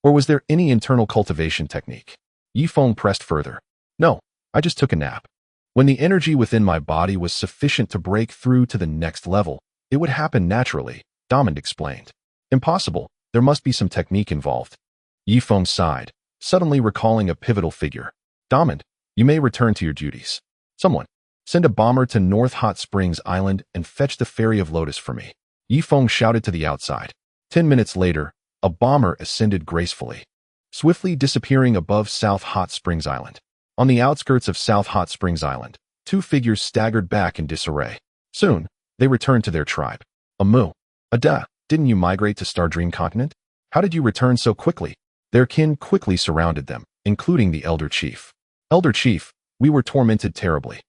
Or was there any internal cultivation technique? Yi Feng pressed further. No, I just took a nap. When the energy within my body was sufficient to break through to the next level, it would happen naturally, Diamond explained. Impossible, there must be some technique involved. Yi Feng sighed, suddenly recalling a pivotal figure. Diamond, you may return to your duties. Someone, send a bomber to North Hot Springs Island and fetch the Fairy of Lotus for me. Yi Feng shouted to the outside. 10 minutes later, a bomber ascended gracefully, swiftly disappearing above South Hot Springs Island. On the outskirts of South Hot Springs Island, two figures staggered back in disarray. Soon, they returned to their tribe. Ada, didn't you migrate to Stardream Continent? How did you return so quickly? Their kin quickly surrounded them, including the Elder Chief. Elder Chief, we were tormented terribly.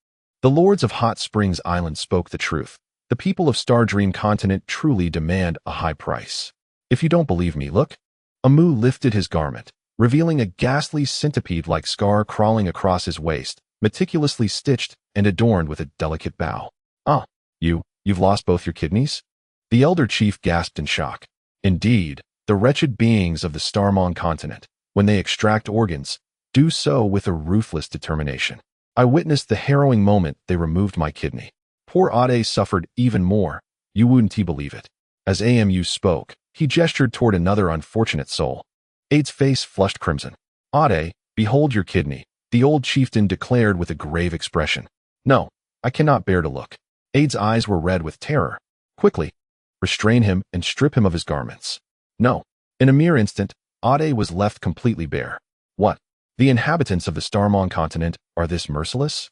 The lords of Hot Springs Island spoke the truth. The people of Stardream Continent truly demand a high price. If you don't believe me, look. Amu lifted his garment, revealing a ghastly centipede-like scar crawling across his waist, meticulously stitched and adorned with a delicate bow. Ah, you've lost both your kidneys? The Elder Chief gasped in shock. Indeed, the wretched beings of the Starmon continent, when they extract organs, do so with a ruthless determination. I witnessed the harrowing moment they removed my kidney. Poor Ade suffered even more. You wouldn't believe it. As Amu spoke, he gestured toward another unfortunate soul. Ade's face flushed crimson. Ade, behold your kidney, the old chieftain declared with a grave expression. No, I cannot bear to look. Ade's eyes were red with terror. Quickly, restrain him and strip him of his garments. No. In a mere instant, Ade was left completely bare. What? The inhabitants of the Starmon continent are this merciless?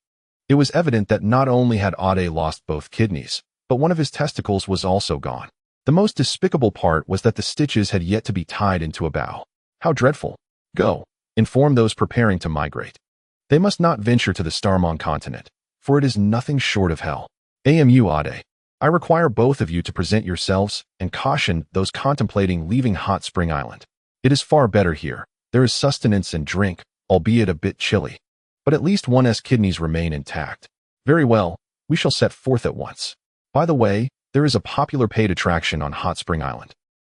It was evident that not only had Ade lost both kidneys, but one of his testicles was also gone. The most despicable part was that the stitches had yet to be tied into a bow. How dreadful. Go, inform those preparing to migrate. They must not venture to the Starmon continent, for it is nothing short of hell. Amu Ade, I require both of you to present yourselves and caution those contemplating leaving Hot Spring Island. It is far better here. There is sustenance and drink, albeit a bit chilly. But at least one's kidneys remain intact. Very well, we shall set forth at once. By the way, there is a popular paid attraction on Hot Spring Island.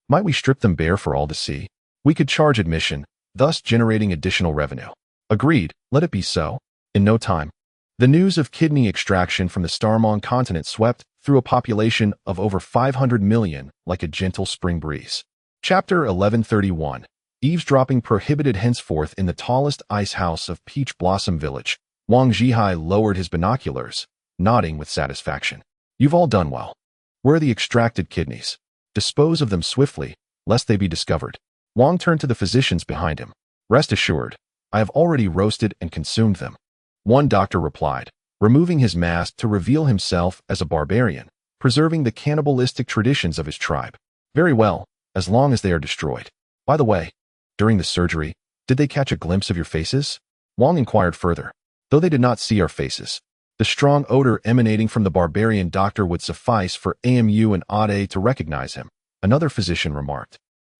Might we strip them bare for all to see? We could charge admission, thus generating additional revenue. Agreed, let it be so. In no time, the news of kidney extraction from the Starmon continent swept through a population of over 500 million like a gentle spring breeze. Chapter 1131. Eavesdropping prohibited henceforth in the tallest ice house of Peach Blossom Village. Wang Zhihai lowered his binoculars, nodding with satisfaction. You've all done well. Where are the extracted kidneys? Dispose of them swiftly, lest they be discovered. Wang turned to the physicians behind him. Rest assured, I have already roasted and consumed them. One doctor replied, removing his mask to reveal himself as a barbarian, preserving the cannibalistic traditions of his tribe. Very well, as long as they are destroyed. By the way, during the surgery, did they catch a glimpse of your faces? Wang inquired further. Though they did not see our faces, the strong odor emanating from the barbarian doctor would suffice for Amu and Ade to recognize him, another physician remarked.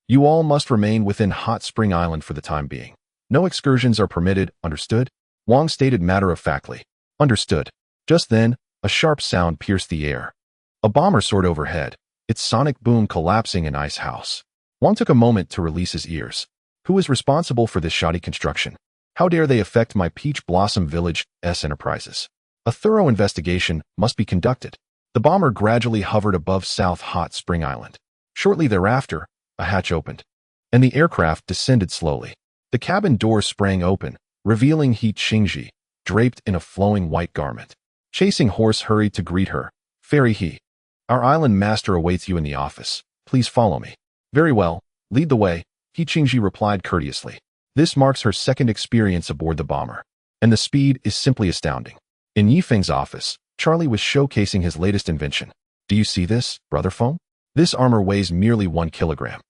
You all must remain within Hot Spring Island for the time being. No excursions are permitted, understood? Wang stated matter-of-factly. Understood. Just then, a sharp sound pierced the air. A bomber soared overhead, its sonic boom collapsing an ice house. Wang took a moment to release his ears. Who is responsible for this shoddy construction? How dare they affect my Peach Blossom Village's enterprises? A thorough investigation must be conducted. The bomber gradually hovered above South Hot Spring Island. Shortly thereafter, a hatch opened, and the aircraft descended slowly. The cabin door sprang open, revealing He Qingji, draped in a flowing white garment. Chasing Horse hurried to greet her. Fairy He, our island master awaits you in the office. Please follow me. Very well, lead the way, He Qingji replied courteously. This marks her second experience aboard the bomber, and the speed is simply astounding. In Yifeng's office, Charlie was showcasing his latest invention. Do you see this, Brother Feng? This armor weighs merely 1 kilogram.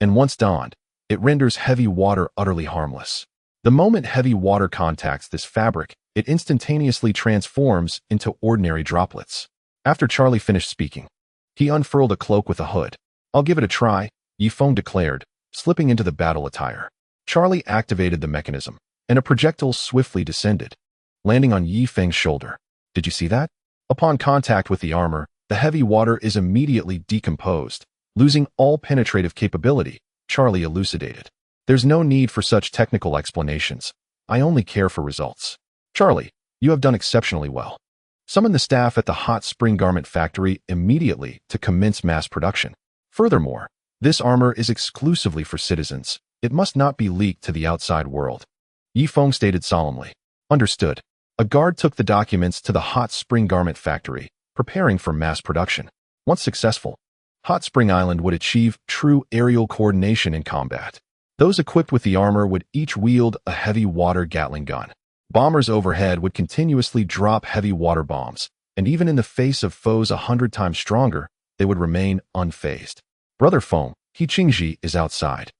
And once donned, it renders heavy water utterly harmless. The moment heavy water contacts this fabric, it instantaneously transforms into ordinary droplets. After Charlie finished speaking, he unfurled a cloak with a hood. I'll give it a try, Yifeng declared, slipping into the battle attire. Charlie activated the mechanism, and a projectile swiftly descended, landing on Yifeng's shoulder. Did you see that? Upon contact with the armor, the heavy water is immediately decomposed, losing all penetrative capability, Charlie elucidated. There's no need for such technical explanations. I only care for results. Charlie, you have done exceptionally well. Summon the staff at the hot spring garment factory immediately to commence mass production. Furthermore, this armor is exclusively for citizens. It must not be leaked to the outside world. Feng stated solemnly. Understood. A guard took the documents to the hot spring garment factory, preparing for mass production. Once successful, Hot Spring Island would achieve true aerial coordination in combat. Those equipped with the armor would each wield a heavy water Gatling gun. Bombers overhead would continuously drop heavy water bombs, and even in the face of foes 100 times stronger, they would remain unfazed. Brother Feng, He Qingji is outside.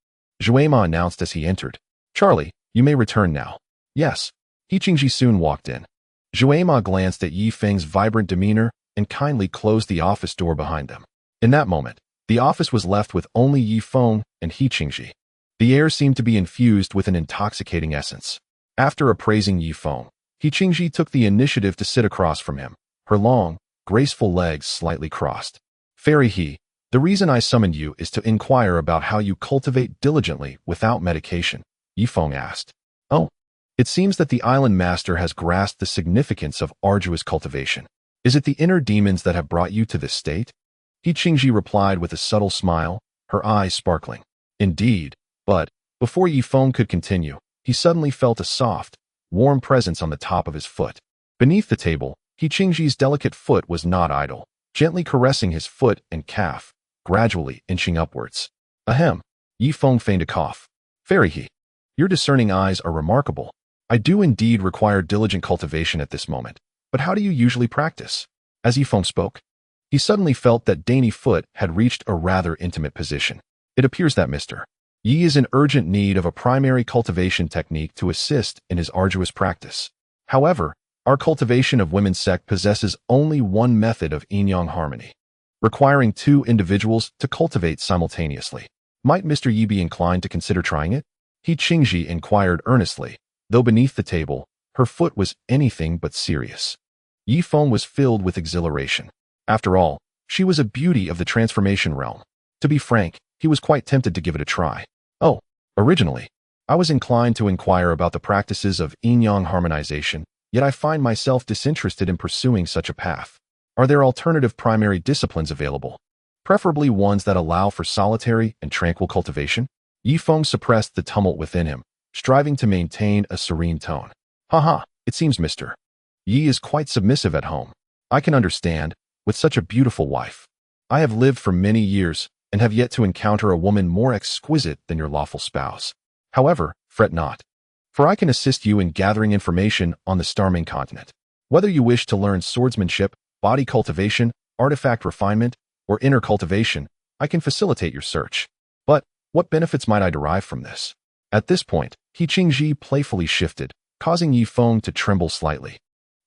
Zhuema announced as he entered. Charlie, you may return now. Yes. He Qingji soon walked in. Zhuema glanced at Yi Feng's vibrant demeanor and kindly closed the office door behind them. In that moment, the office was left with only Yi Feng and He Qingji. The air seemed to be infused with an intoxicating essence. After appraising Yi Feng, He Qingji took the initiative to sit across from him, her long, graceful legs slightly crossed. Fairy He, the reason I summoned you is to inquire about how you cultivate diligently without medication, Yi Feng asked. Oh, it seems that the island master has grasped the significance of arduous cultivation. Is it the inner demons that have brought you to this state? He Qingji replied with a subtle smile, her eyes sparkling. Indeed, but before Yi Feng could continue, he suddenly felt a soft, warm presence on the top of his foot. Beneath the table, He Qingji's delicate foot was not idle, gently caressing his foot and calf, gradually inching upwards. Ahem. Yi Feng feigned a cough. Fairy He, your discerning eyes are remarkable. I do indeed require diligent cultivation at this moment, but how do you usually practice? As Yi Feng spoke, he suddenly felt that dainty foot had reached a rather intimate position. It appears that Mr. Yi is in urgent need of a primary cultivation technique to assist in his arduous practice. However, our cultivation of women's sect possesses only one method of yin-yang harmony, requiring two individuals to cultivate simultaneously. Might Mr. Yi be inclined to consider trying it? He Qingji inquired earnestly, though beneath the table, her foot was anything but serious. Yi Feng was filled with exhilaration. After all, she was a beauty of the transformation realm. To be frank, he was quite tempted to give it a try. Oh, originally, I was inclined to inquire about the practices of yin-yang harmonization, yet I find myself disinterested in pursuing such a path. Are there alternative primary disciplines available? Preferably ones that allow for solitary and tranquil cultivation? Yi Feng suppressed the tumult within him, striving to maintain a serene tone. Haha, it seems Mr. Yi is quite submissive at home. I can understand, with such a beautiful wife. I have lived for many years and have yet to encounter a woman more exquisite than your lawful spouse. However, fret not, for I can assist you in gathering information on the Starming continent. Whether you wish to learn swordsmanship, body cultivation, artifact refinement, or inner cultivation, I can facilitate your search. But what benefits might I derive from this? At this point, He Qingji playfully shifted, causing Yi Feng to tremble slightly,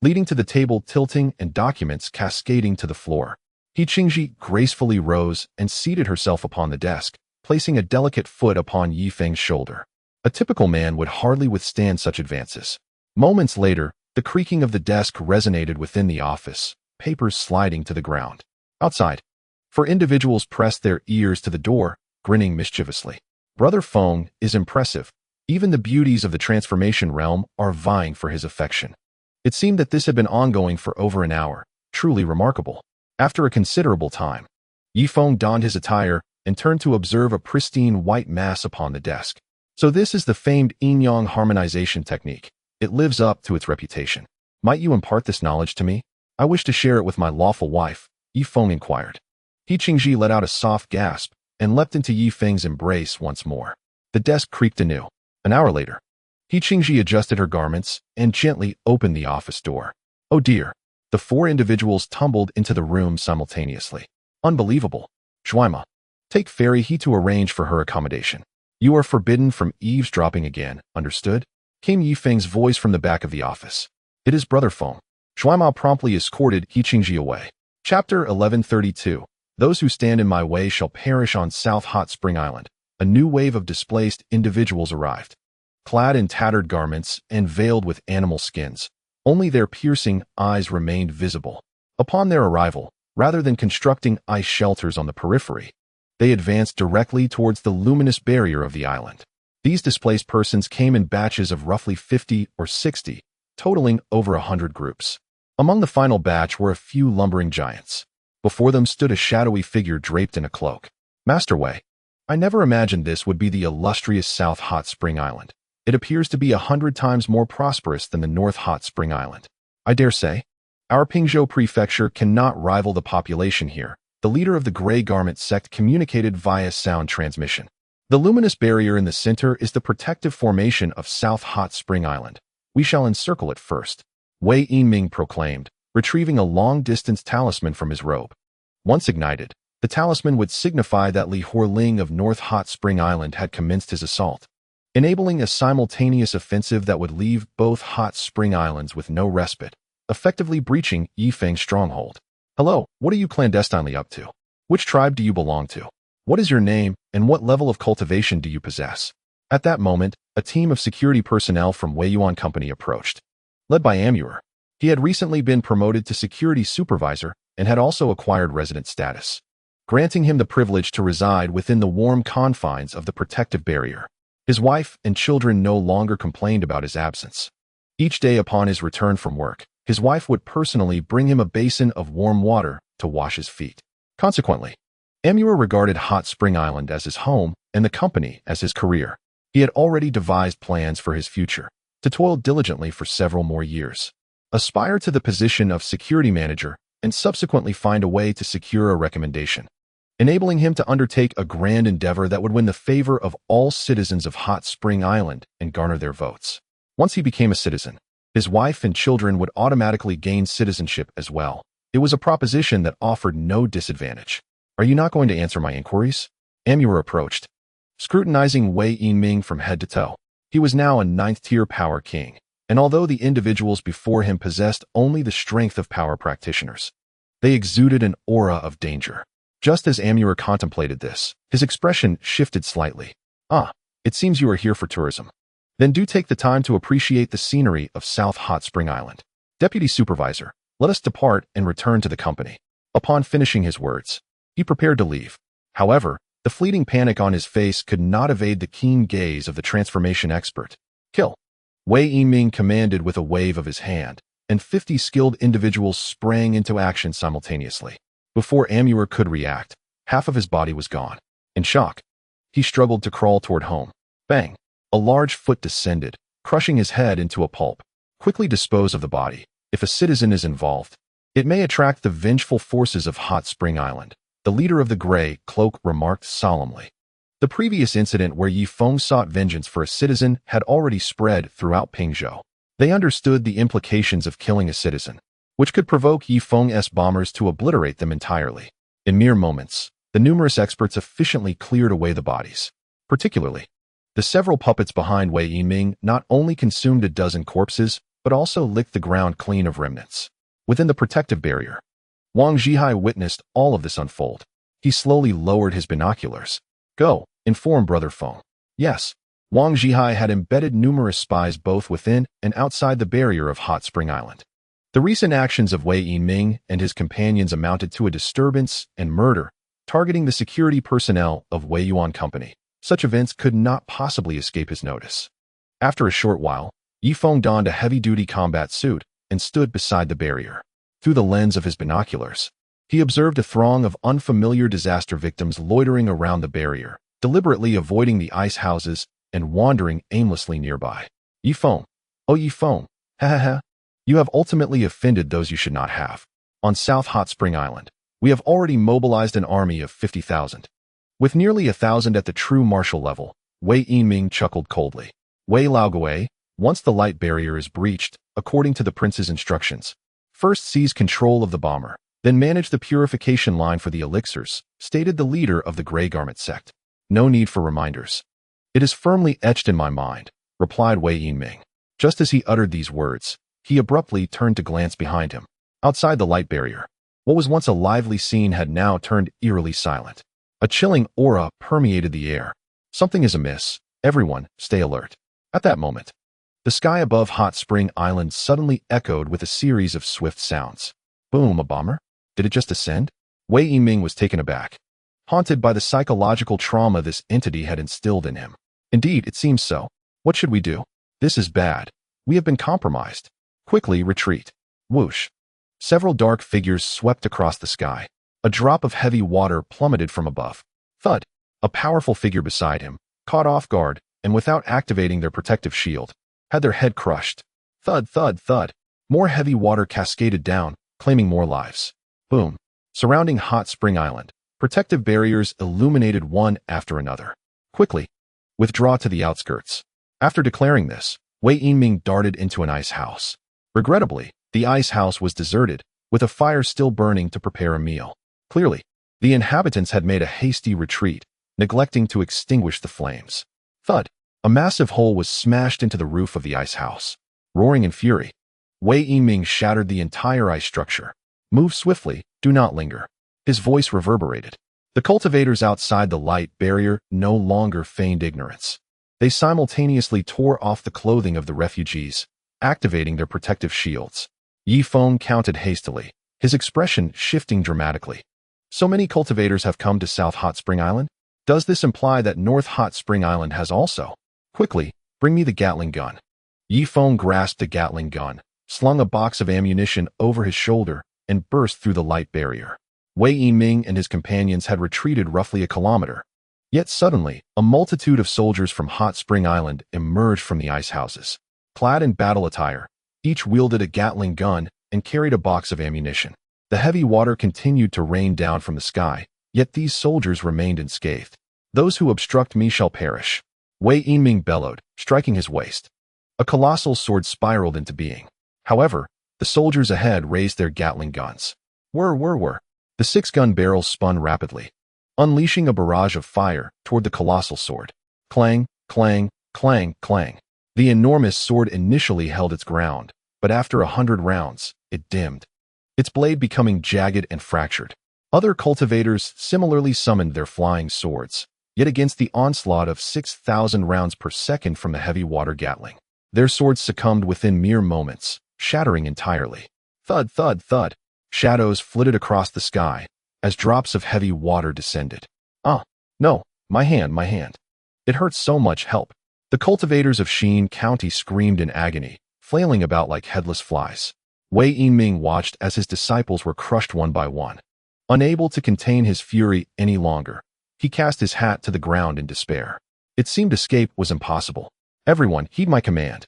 leading to the table tilting and documents cascading to the floor. He Qingji gracefully rose and seated herself upon the desk, placing a delicate foot upon Yi Feng's shoulder. A typical man would hardly withstand such advances. Moments later, the creaking of the desk resonated within the office, papers sliding to the ground. Outside, four individuals pressed their ears to the door, grinning mischievously. Brother Feng is impressive. Even the beauties of the transformation realm are vying for his affection. It seemed that this had been ongoing for over an hour, truly remarkable. After a considerable time, Yi Feng donned his attire and turned to observe a pristine white mass upon the desk. So this is the famed yin-yang harmonization technique. It lives up to its reputation. Might you impart this knowledge to me? I wish to share it with my lawful wife, Yi Feng inquired. He Qingji let out a soft gasp and leapt into Yi Feng's embrace once more. The desk creaked anew. An hour later, He Qingji adjusted her garments and gently opened the office door. Oh dear. The four individuals tumbled into the room simultaneously. Unbelievable. Zhuema, take Fairy He to arrange for her accommodation. You are forbidden from eavesdropping again, understood? Came Yi Feng's voice from the back of the office. It is Brother Feng. Zhuema promptly escorted He Qingji away. Chapter 1132. Those who stand in my way shall perish on South Hot Spring Island. A new wave of displaced individuals arrived. Clad in tattered garments and veiled with animal skins, only their piercing eyes remained visible. Upon their arrival, rather than constructing ice shelters on the periphery, they advanced directly towards the luminous barrier of the island. These displaced persons came in batches of roughly 50 or 60, totaling over 100 groups. Among the final batch were a few lumbering giants. Before them stood a shadowy figure draped in a cloak. Master Wei, I never imagined this would be the illustrious South Hot Spring Island. It appears to be 100 times more prosperous than the North Hot Spring Island. I dare say, our Pingzhou prefecture cannot rival the population here, the leader of the Gray Garment sect communicated via sound transmission. The luminous barrier in the center is the protective formation of South Hot Spring Island. We shall encircle it first, Wei Yinming proclaimed, retrieving a long-distance talisman from his robe. Once ignited, the talisman would signify that Li Horling of North Hot Spring Island had commenced his assault, enabling a simultaneous offensive that would leave both Hot Spring Islands with no respite, effectively breaching Yifeng's stronghold. Hello, what are you clandestinely up to? Which tribe do you belong to? What is your name, and what level of cultivation do you possess? At that moment, a team of security personnel from Wei Yuan Company approached. Led by Amur, he had recently been promoted to security supervisor and had also acquired resident status, granting him the privilege to reside within the warm confines of the protective barrier. His wife and children no longer complained about his absence. Each day upon his return from work, his wife would personally bring him a basin of warm water to wash his feet. Consequently, Amur regarded Hot Spring Island as his home and the company as his career. He had already devised plans for his future, to toil diligently for several more years, aspire to the position of security manager, and subsequently find a way to secure a recommendation, enabling him to undertake a grand endeavor that would win the favor of all citizens of Hot Spring Island and garner their votes. Once he became a citizen, his wife and children would automatically gain citizenship as well. It was a proposition that offered no disadvantage. Are you not going to answer my inquiries? Amur approached, scrutinizing Wei Yinming from head to toe. He was now a 9th-tier power king, and although the individuals before him possessed only the strength of power practitioners, they exuded an aura of danger. Just as Amur contemplated this, his expression shifted slightly. Ah, it seems you are here for tourism. Then do take the time to appreciate the scenery of South Hot Spring Island. Deputy Supervisor, let us depart and return to the company. Upon finishing his words, he prepared to leave. However, the fleeting panic on his face could not evade the keen gaze of the transformation expert. Kill! Wei Yinming commanded with a wave of his hand, and 50 skilled individuals sprang into action simultaneously. Before Amur could react, half of his body was gone. In shock, he struggled to crawl toward home. Bang! A large foot descended, crushing his head into a pulp. Quickly dispose of the body. If a citizen is involved, it may attract the vengeful forces of Hot Spring Island, the leader of the Gray Cloak remarked solemnly. The previous incident where Feng sought vengeance for a citizen had already spread throughout Pingzhou. They understood the implications of killing a citizen, which could provoke Feng's bombers to obliterate them entirely. In mere moments, the numerous experts efficiently cleared away the bodies. Particularly, the several puppets behind Wei Yinming not only consumed a dozen corpses, but also licked the ground clean of remnants. Within the protective barrier, Wang Zhihai witnessed all of this unfold. He slowly lowered his binoculars. Go, inform Brother Feng. Yes, Wang Zhihai had embedded numerous spies both within and outside the barrier of Hot Spring Island. The recent actions of Wei Yinming and his companions amounted to a disturbance and murder, targeting the security personnel of Wei Yuan Company. Such events could not possibly escape his notice. After a short while, Feng donned a heavy-duty combat suit and stood beside the barrier. Through the lens of his binoculars, he observed a throng of unfamiliar disaster victims loitering around the barrier, deliberately avoiding the ice houses and wandering aimlessly nearby. Feng, oh Feng, ha ha ha. You have ultimately offended those you should not have. On South Hot Spring Island, we have already mobilized an army of 50,000. With nearly 1,000 at the true martial level, Wei Yinming chuckled coldly. Wei Laoguei, once the light barrier is breached, according to the prince's instructions, first seize control of the bomber, then manage the purification line for the elixirs, stated the leader of the Gray Garment sect. No need for reminders. It is firmly etched in my mind, replied Wei Yinming. Just as he uttered these words, he abruptly turned to glance behind him. Outside the light barrier, what was once a lively scene had now turned eerily silent. A chilling aura permeated the air. Something is amiss. Everyone, stay alert. At that moment, the sky above Hot Spring Island suddenly echoed with a series of swift sounds. Boom, a bomber? Did it just descend? Wei Yinming was taken aback, haunted by the psychological trauma this entity had instilled in him. Indeed, it seems so. What should we do? This is bad. We have been compromised. Quickly retreat. Whoosh. Several dark figures swept across the sky. A drop of heavy water plummeted from above. Thud. A powerful figure beside him, caught off guard, and without activating their protective shield, had their head crushed. Thud, thud, thud. More heavy water cascaded down, claiming more lives. Boom. Surrounding Hot Spring Island, protective barriers illuminated one after another. Quickly, withdraw to the outskirts. After declaring this, Wei Yinming darted into an ice house. Regrettably, the ice house was deserted, with a fire still burning to prepare a meal. Clearly, the inhabitants had made a hasty retreat, neglecting to extinguish the flames. Thud. A massive hole was smashed into the roof of the ice house. Roaring in fury, Wei Yinming shattered the entire ice structure. Move swiftly, do not linger. His voice reverberated. The cultivators outside the light barrier no longer feigned ignorance. They simultaneously tore off the clothing of the refugees, activating their protective shields. Yi Feng counted hastily, his expression shifting dramatically. So many cultivators have come to South Hot Spring Island? Does this imply that North Hot Spring Island has also? Quickly, bring me the Gatling gun. Yi Feng grasped a Gatling gun, slung a box of ammunition over his shoulder, and burst through the light barrier. Wei Yinming and his companions had retreated roughly a kilometer. Yet suddenly, a multitude of soldiers from Hot Spring Island emerged from the ice houses. Clad in battle attire, each wielded a Gatling gun and carried a box of ammunition. The heavy water continued to rain down from the sky, yet these soldiers remained unscathed. Those who obstruct me shall perish. Wei Yinming bellowed, striking his waist. A colossal sword spiraled into being. However, the soldiers ahead raised their Gatling guns. Whir. The 6-gun barrels spun rapidly, unleashing a barrage of fire toward the colossal sword. Clang, clang, clang, clang. The enormous sword initially held its ground, but after 100 rounds, it dimmed, its blade becoming jagged and fractured. Other cultivators similarly summoned their flying swords, yet against the onslaught of 6,000 rounds per second from the heavy water Gatling, their swords succumbed within mere moments, shattering entirely. Thud, thud, thud. Shadows flitted across the sky as drops of heavy water descended. Ah, no, my hand. It hurts so much, help. The cultivators of Sheen County screamed in agony, flailing about like headless flies. Wei Yinming watched as his disciples were crushed one by one. Unable to contain his fury any longer, he cast his hat to the ground in despair. It seemed escape was impossible. Everyone, heed my command.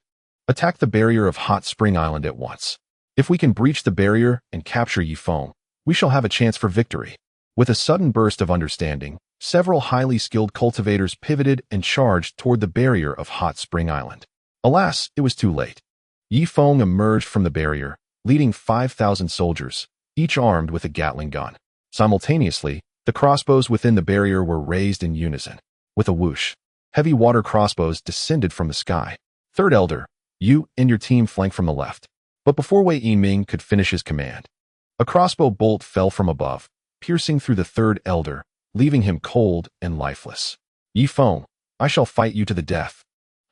Attack the barrier of Hot Spring Island at once. If we can breach the barrier and capture Yi Feng, we shall have a chance for victory. With a sudden burst of understanding, several highly skilled cultivators pivoted and charged toward the barrier of Hot Spring Island. Alas, it was too late. Yi Feng emerged from the barrier, leading 5,000 soldiers, each armed with a Gatling gun. Simultaneously, the crossbows within the barrier were raised in unison. With a whoosh, heavy water crossbows descended from the sky. Third Elder, you and your team flank from the left. But before Wei Yinming could finish his command, a crossbow bolt fell from above, piercing through the Third Elder, leaving him cold and lifeless. Yi Feng, I shall fight you to the death.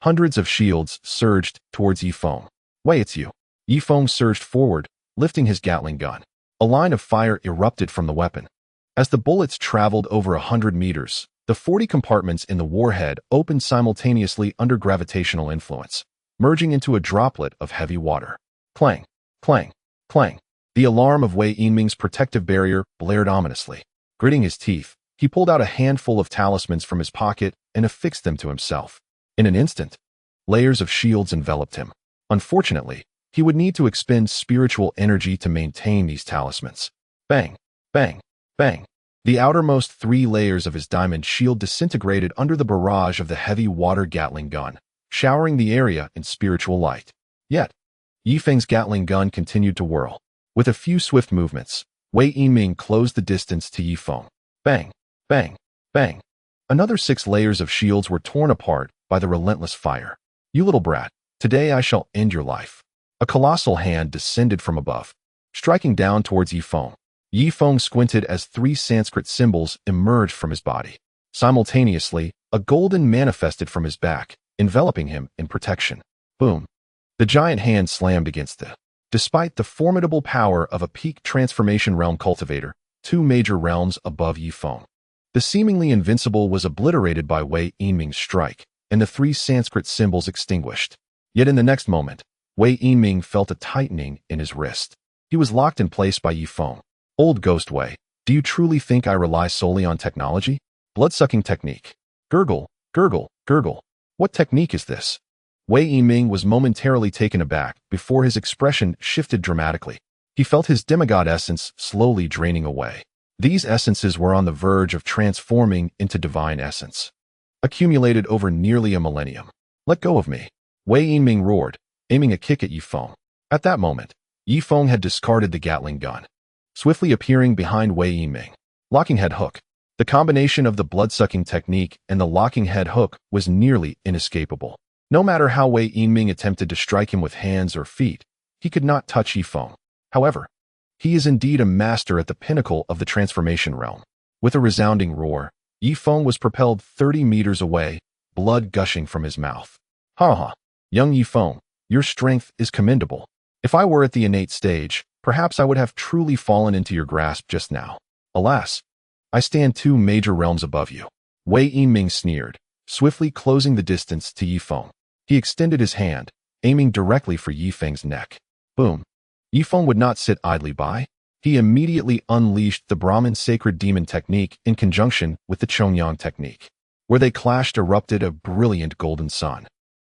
Hundreds of shields surged towards Yi Feng. Wei, it's you. Yi Feng surged forward, lifting his Gatling gun. A line of fire erupted from the weapon. As the bullets traveled over 100 meters, the 40 compartments in the warhead opened simultaneously under gravitational influence, merging into a droplet of heavy water. Clang, clang, clang. The alarm of Wei Yinming's protective barrier blared ominously. Gritting his teeth, he pulled out a handful of talismans from his pocket and affixed them to himself. In an instant, layers of shields enveloped him. Unfortunately, he would need to expend spiritual energy to maintain these talismans. Bang, bang, bang. The outermost 3 layers of his diamond shield disintegrated under the barrage of the heavy water Gatling gun, showering the area in spiritual light. Yet, Yi Feng's Gatling gun continued to whirl. With a few swift movements, Wei Yinming closed the distance to Yi Feng. Bang, bang, bang. Another 6 layers of shields were torn apart by the relentless fire. You little brat, today I shall end your life. A colossal hand descended from above, striking down towards Yi Feng. Yi Feng squinted as 3 Sanskrit symbols emerged from his body. Simultaneously, a golden manifested from his back, enveloping him in protection. Boom. The giant hand slammed against it. Despite the formidable power of a peak transformation realm cultivator, 2 major realms above Yi Feng, the seemingly invincible was obliterated by Wei Yinming's strike. and the 3 Sanskrit symbols extinguished. Yet in the next moment, Wei Yiming felt a tightening in his wrist. He was locked in place by Yi Feng. Old Ghost Wei, do you truly think I rely solely on technology? Blood-sucking technique. Gurgle, gurgle, gurgle. What technique is this? Wei Yiming was momentarily taken aback before his expression shifted dramatically. He felt his demigod essence slowly draining away. These essences were on the verge of transforming into divine essence, accumulated over nearly a millennium. Let go of me, Wei Yiming roared, aiming a kick at Yi Feng. At that moment, Yi Feng had discarded the Gatling gun, swiftly appearing behind Wei Yiming. Locking head hook. The combination of the blood-sucking technique and the locking head hook was nearly inescapable. No matter how Wei Yiming attempted to strike him with hands or feet, he could not touch Yi Feng. However, he is indeed a master at the pinnacle of the transformation realm. With a resounding roar, Yi Feng was propelled 30 meters away, blood gushing from his mouth. Ha ha, young Yi Feng, your strength is commendable. If I were at the innate stage, perhaps I would have truly fallen into your grasp just now. Alas, I stand 2 major realms above you. Wei Yiming sneered, swiftly closing the distance to Yi Feng. He extended his hand, aiming directly for Yi Feng's neck. Boom. Yi Feng would not sit idly by. He immediately unleashed the Brahmin sacred demon technique in conjunction with the Chongyang technique. Where they clashed erupted a brilliant golden sun,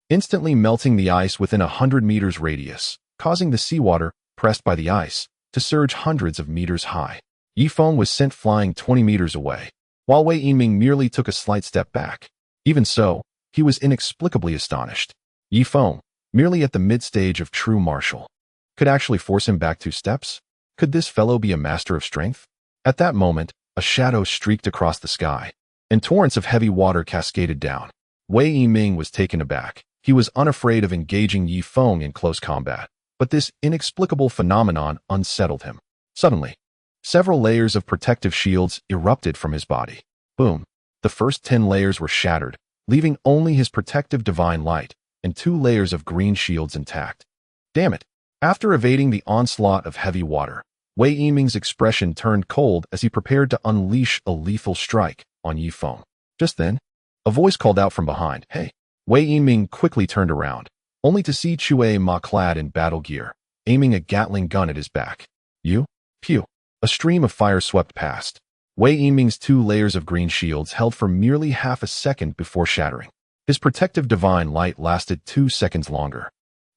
instantly melting the ice within 100 meters radius, causing the seawater, pressed by the ice, to surge hundreds of meters high. Yi Feng was sent flying 20 meters away, while Wei Yiming merely took a slight step back. Even so, he was inexplicably astonished. Yi Feng, merely at the mid-stage of true martial, could actually force him back 2 steps? Could this fellow be a master of strength? At that moment, a shadow streaked across the sky, and torrents of heavy water cascaded down. Wei Yiming was taken aback. He was unafraid of engaging Yi Feng in close combat, but this inexplicable phenomenon unsettled him. Suddenly, several layers of protective shields erupted from his body. Boom. The first 10 layers were shattered, leaving only his protective divine light and 2 layers of green shields intact. Damn it. After evading the onslaught of heavy water, Wei Yiming's expression turned cold as he prepared to unleash a lethal strike on Yi Feng. Just then, a voice called out from behind, "Hey!" Wei Yiming quickly turned around, only to see Chue Ma clad in battle gear, aiming a Gatling gun at his back. You? Pew! A stream of fire swept past. Wei Yiming's 2 layers of green shields held for merely half a second before shattering. His protective divine light lasted 2 seconds longer.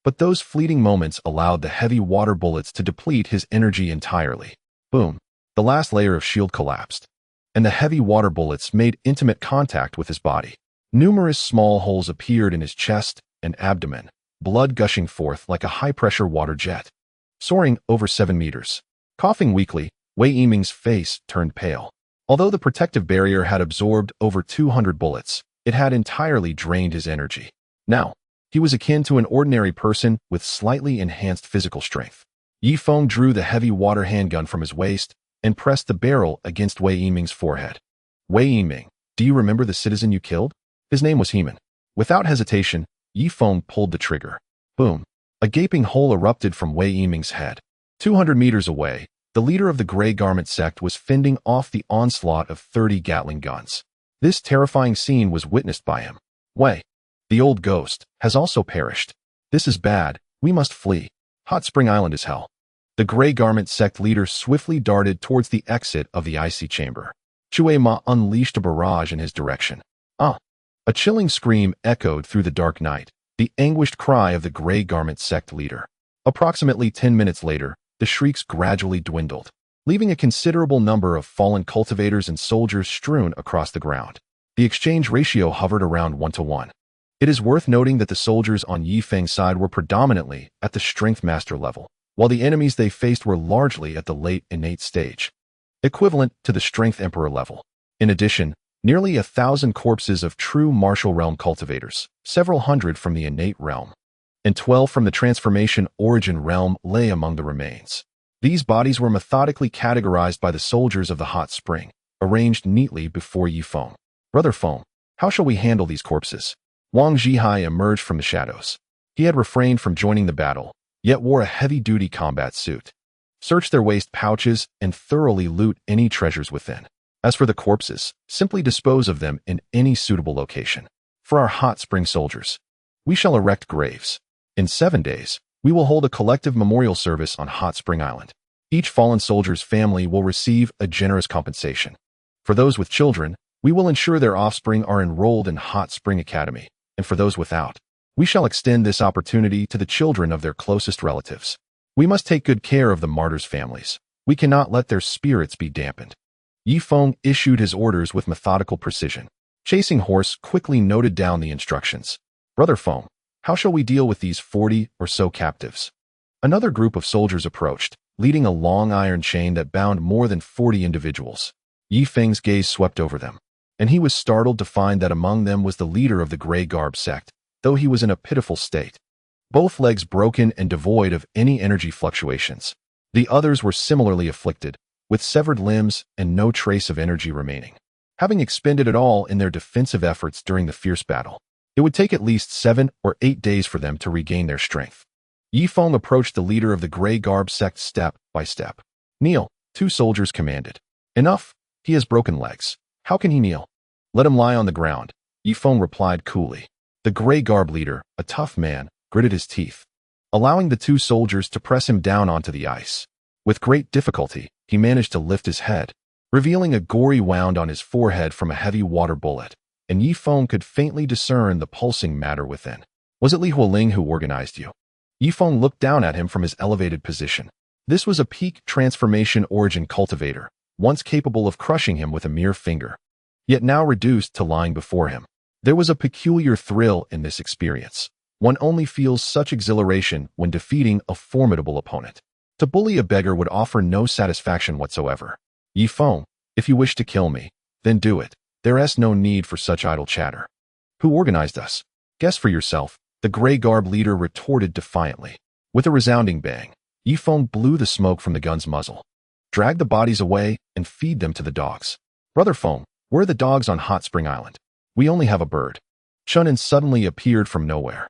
But those fleeting moments allowed the heavy water bullets to deplete his energy entirely. Boom. The last layer of shield collapsed, and the heavy water bullets made intimate contact with his body. Numerous small holes appeared in his chest and abdomen, blood gushing forth like a high-pressure water jet. Soaring over 7 meters. Coughing weakly, Wei Yiming's face turned pale. Although the protective barrier had absorbed over 200 bullets, it had entirely drained his energy. Now, he was akin to an ordinary person with slightly enhanced physical strength. Yi Feng drew the heavy water handgun from his waist and pressed the barrel against Wei Yiming's forehead. Wei Yiming, do you remember the citizen you killed? His name was Heman. Without hesitation, Yi Feng pulled the trigger. Boom. A gaping hole erupted from Wei Yiming's head. 200 meters away, the leader of the Grey Garment sect was fending off the onslaught of 30 Gatling guns. This terrifying scene was witnessed by him. Wei, the old ghost, has also perished. This is bad. We must flee. Hot Spring Island is hell. The Grey Garment sect leader swiftly darted towards the exit of the icy chamber. Chue Ma unleashed a barrage in his direction. Ah! A chilling scream echoed through the dark night, the anguished cry of the Grey Garment sect leader. Approximately 10 minutes later, the shrieks gradually dwindled, leaving a considerable number of fallen cultivators and soldiers strewn across the ground. The exchange ratio hovered around 1-to-1. It is worth noting that the soldiers on Yi Feng's side were predominantly at the Strength Master level, while the enemies they faced were largely at the late innate stage, equivalent to the Strength Emperor level. In addition, nearly 1,000 corpses of true martial realm cultivators, several hundred from the innate realm, and 12 from the transformation origin realm lay among the remains. These bodies were methodically categorized by the soldiers of the hot spring, arranged neatly before Yi Feng. Brother Feng, how shall we handle these corpses? Wang Zhihai emerged from the shadows. He had refrained from joining the battle, yet wore a heavy-duty combat suit. Search their waist pouches and thoroughly loot any treasures within. As for the corpses, simply dispose of them in any suitable location. for our hot spring soldiers. We shall erect graves. In 7 days, we will hold a collective memorial service on Hot Spring Island. Each fallen soldier's family will receive a generous compensation. For those with children, we will ensure their offspring are enrolled in Hot Spring Academy, and for those without, we shall extend this opportunity to the children of their closest relatives. We must take good care of the martyrs' families. We cannot let their spirits be dampened. Feng issued his orders with methodical precision. Chasing Horse quickly noted down the instructions. Brother Feng, how shall we deal with these 40 or so captives? Another group of soldiers approached, leading a long iron chain that bound more than 40 individuals. Feng's gaze swept over them, and he was startled to find that among them was the leader of the gray garb sect, though he was in a pitiful state. Both legs broken and devoid of any energy fluctuations. The others were similarly afflicted, with severed limbs and no trace of energy remaining. Having expended it all in their defensive efforts during the fierce battle, it would take at least 7 or 8 days for them to regain their strength. Feng approached the leader of the gray garb sect step by step. Kneel, 2 soldiers commanded. Enough, he has broken legs. How can he kneel? Let him lie on the ground, Feng replied coolly. The gray garb leader, a tough man, gritted his teeth, allowing the 2 soldiers to press him down onto the ice. With great difficulty, he managed to lift his head, revealing a gory wound on his forehead from a heavy water bullet, and Feng could faintly discern the pulsing matter within. Was it Li Hualing who organized you? Feng looked down at him from his elevated position. This was a peak transformation origin cultivator, once capable of crushing him with a mere finger, yet now reduced to lying before him. There was a peculiar thrill in this experience. One only feels such exhilaration when defeating a formidable opponent. To bully a beggar would offer no satisfaction whatsoever. Feng, if you wish to kill me, then do it. There is no need for such idle chatter. Who organized us? Guess for yourself, the gray garb leader retorted defiantly. With a resounding bang, Feng blew the smoke from the gun's muzzle. Drag the bodies away and feed them to the dogs. Brother Feng, where are the dogs on Hot Spring Island? We only have a bird. Chen An suddenly appeared from nowhere.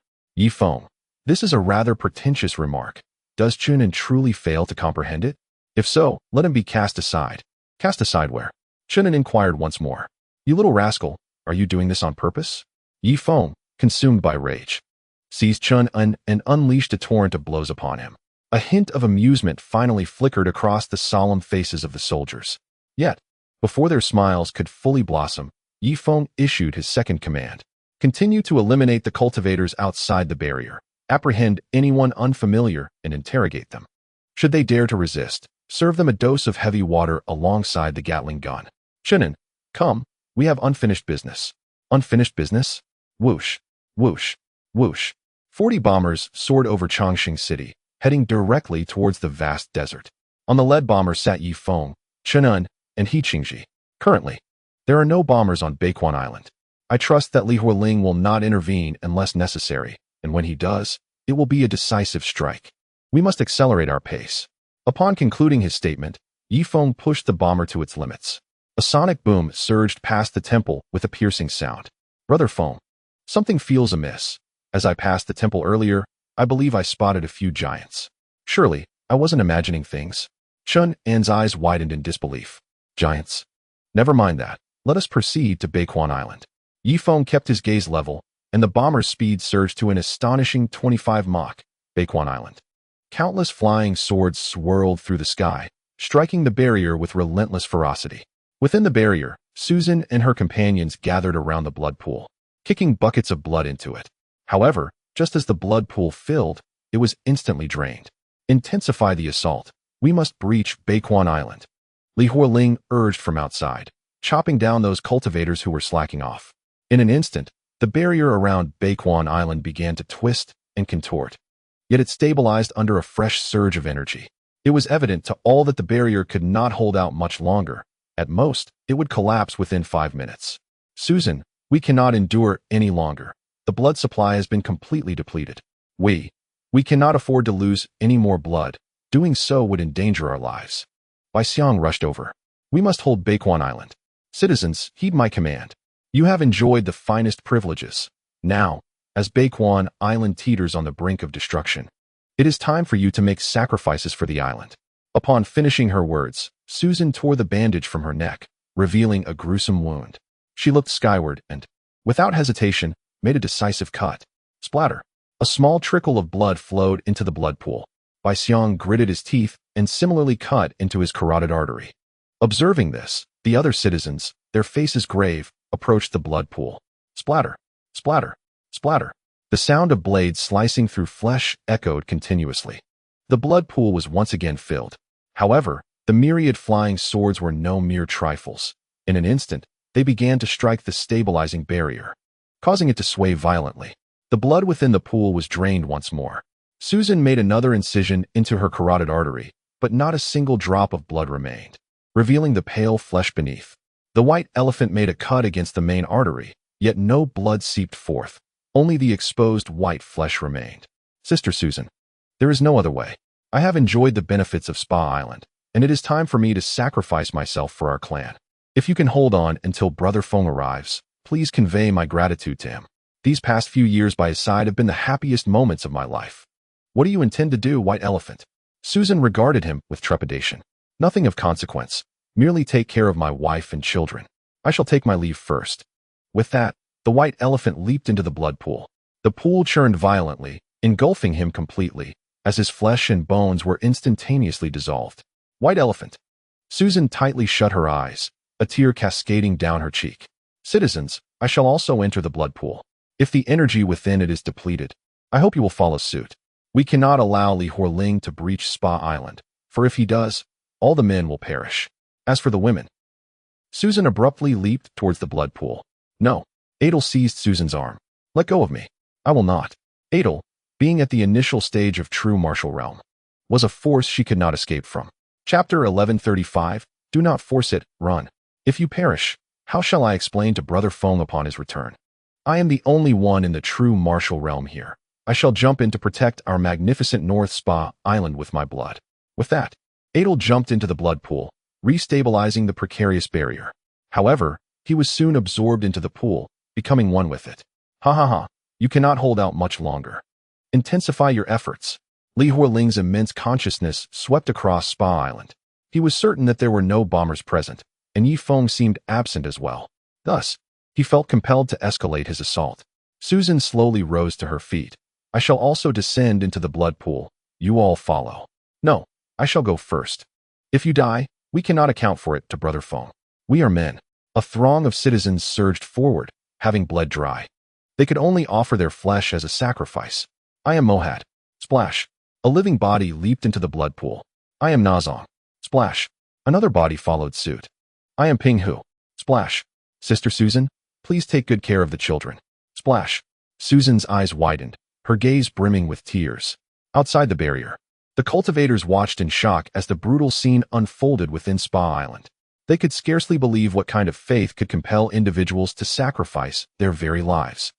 Feng, this is a rather pretentious remark. Does Chen An truly fail to comprehend it? If so, let him be cast aside. Cast aside where? Chen An inquired once more. You little rascal, are you doing this on purpose? Feng, consumed by rage, seized Chen An and unleashed a torrent of blows upon him. A hint of amusement finally flickered across the solemn faces of the soldiers. Yet, before their smiles could fully blossom, Feng issued his second command. Continue to eliminate the cultivators outside the barrier. Apprehend anyone unfamiliar and interrogate them. Should they dare to resist, serve them a dose of heavy water alongside the Gatling gun. Chen An, come, we have unfinished business. Unfinished business? Whoosh, whoosh, whoosh. 40 bombers soared over Chongqing City, heading directly towards the vast desert. On the lead bomber sat Feng, Chen An, and He Qingji. Currently, there are no bombers on Beiquan Island. I trust that Li Hualing will not intervene unless necessary, and when he does, it will be a decisive strike. We must accelerate our pace. Upon concluding his statement, Feng pushed the bomber to its limits. A sonic boom surged past the temple with a piercing sound. Brother Feng, something feels amiss. As I passed the temple earlier, I believe I spotted a few giants. Surely, I wasn't imagining things. Chen An's eyes widened in disbelief. Giants? Never mind that. Let us proceed to Beiquan Island. Feng kept his gaze level, and the bomber's speed surged to an astonishing 25 Mach. Beiquan Island. Countless flying swords swirled through the sky, striking the barrier with relentless ferocity. Within the barrier, Susan and her companions gathered around the blood pool, kicking buckets of blood into it. However, just as the blood pool filled, it was instantly drained. Intensify the assault. We must breach Beiquan Island. Li Hualing urged from outside, chopping down those cultivators who were slacking off. In an instant, the barrier around Beiquan Island began to twist and contort. Yet it stabilized under a fresh surge of energy. It was evident to all that the barrier could not hold out much longer. At most, it would collapse within 5 minutes. Susan, we cannot endure any longer. The blood supply has been completely depleted. We cannot afford to lose any more blood. Doing so would endanger our lives. Bai Xiang rushed over. We must hold Beiquan Island. Citizens, heed my command. You have enjoyed the finest privileges. Now, as Beiquan Island teeters on the brink of destruction, it is time for you to make sacrifices for the island. Upon finishing her words, Susan tore the bandage from her neck, revealing a gruesome wound. She looked skyward and, without hesitation, made a decisive cut. Splatter. A small trickle of blood flowed into the blood pool. Bai Xiong gritted his teeth and similarly cut into his carotid artery. Observing this, the other citizens, their faces grave, approached the blood pool. Splatter. Splatter. Splatter. The sound of blades slicing through flesh echoed continuously. The blood pool was once again filled. However, the myriad flying swords were no mere trifles. In an instant, they began to strike the stabilizing barrier, causing it to sway violently. The blood within the pool was drained once more. Susan made another incision into her carotid artery, but not a single drop of blood remained, revealing the pale flesh beneath. The white elephant made a cut against the main artery, yet no blood seeped forth. Only the exposed white flesh remained. Sister Susan, there is no other way. I have enjoyed the benefits of Spa Island, and it is time for me to sacrifice myself for our clan. If you can hold on until Brother Feng arrives, please convey my gratitude to him. These past few years by his side have been the happiest moments of my life. What do you intend to do, White Elephant? Susan regarded him with trepidation. Nothing of consequence. Merely take care of my wife and children. I shall take my leave first. With that, the white elephant leaped into the blood pool. The pool churned violently, engulfing him completely, as his flesh and bones were instantaneously dissolved. White elephant. Susan tightly shut her eyes, a tear cascading down her cheek. Citizens, I shall also enter the blood pool. If the energy within it is depleted, I hope you will follow suit. We cannot allow Li Horling to breach Spa Island, for if he does, all the men will perish. As for the women, Susan abruptly leaped towards the blood pool. No. Adel seized Susan's arm. Let go of me. I will not. Adel, being at the initial stage of true martial realm, was a force she could not escape from. Chapter 1135, Do not force it, run. If you perish, how shall I explain to Brother Feng upon his return? I am the only one in the true martial realm here. I shall jump in to protect our magnificent North Spa Island with my blood. With that, Adel jumped into the blood pool, restabilizing the precarious barrier. However, he was soon absorbed into the pool, becoming one with it. Ha ha ha, you cannot hold out much longer. Intensify your efforts. Li Horling's immense consciousness swept across Spa Island. He was certain that there were no bombers present, and Yi Feng seemed absent as well. Thus, he felt compelled to escalate his assault. Susan slowly rose to her feet. I shall also descend into the blood pool. You all follow. No, I shall go first. If you die, we cannot account for it to Brother Feng. We are men. A throng of citizens surged forward, having bled dry. They could only offer their flesh as a sacrifice. I am Mohad. Splash. A living body leaped into the blood pool. I am Nazong. Splash. Another body followed suit. I am Ping Hu. Splash. Sister Susan, please take good care of the children. Splash. Susan's eyes widened, her gaze brimming with tears. Outside the barrier, the cultivators watched in shock as the brutal scene unfolded within Spa Island. They could scarcely believe what kind of faith could compel individuals to sacrifice their very lives.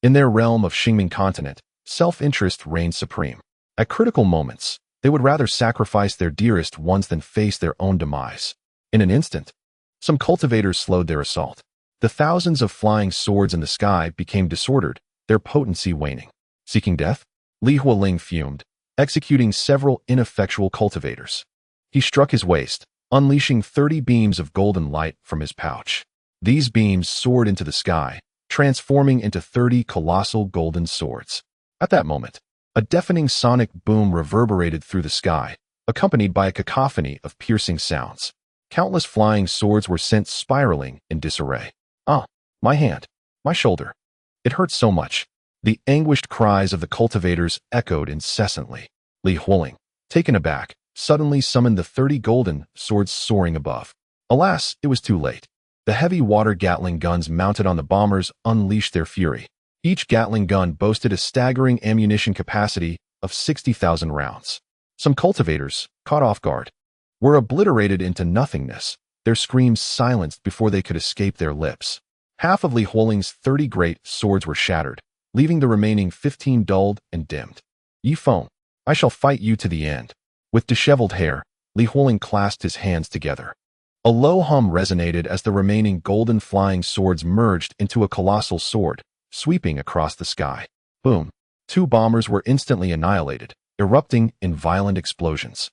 In their realm of Xingming continent, self-interest reigned supreme. At critical moments, they would rather sacrifice their dearest ones than face their own demise. In an instant, some cultivators slowed their assault. The thousands of flying swords in the sky became disordered, their potency waning. Seeking death? Li Hualing fumed, executing several ineffectual cultivators. He struck his waist, unleashing 30 beams of golden light from his pouch. These beams soared into the sky, transforming into 30 colossal golden swords. At that moment, a deafening sonic boom reverberated through the sky, accompanied by a cacophony of piercing sounds. Countless flying swords were sent spiraling in disarray. Ah, my hand, my shoulder. It hurts so much. The anguished cries of the cultivators echoed incessantly. Li Hualing, taken aback, suddenly summoned the 30 golden swords soaring above. Alas, it was too late. The heavy water Gatling guns mounted on the bombers unleashed their fury. Each Gatling gun boasted a staggering ammunition capacity of 60,000 rounds. Some cultivators, caught off guard, were obliterated into nothingness, their screams silenced before they could escape their lips. Half of Li Hualing's 30 great swords were shattered, leaving the remaining 15 dulled and dimmed. Yi Feng, I shall fight you to the end. With disheveled hair, Li Hualing clasped his hands together. A low hum resonated as the remaining golden flying swords merged into a colossal sword, sweeping across the sky. Boom. 2 bombers were instantly annihilated, erupting in violent explosions.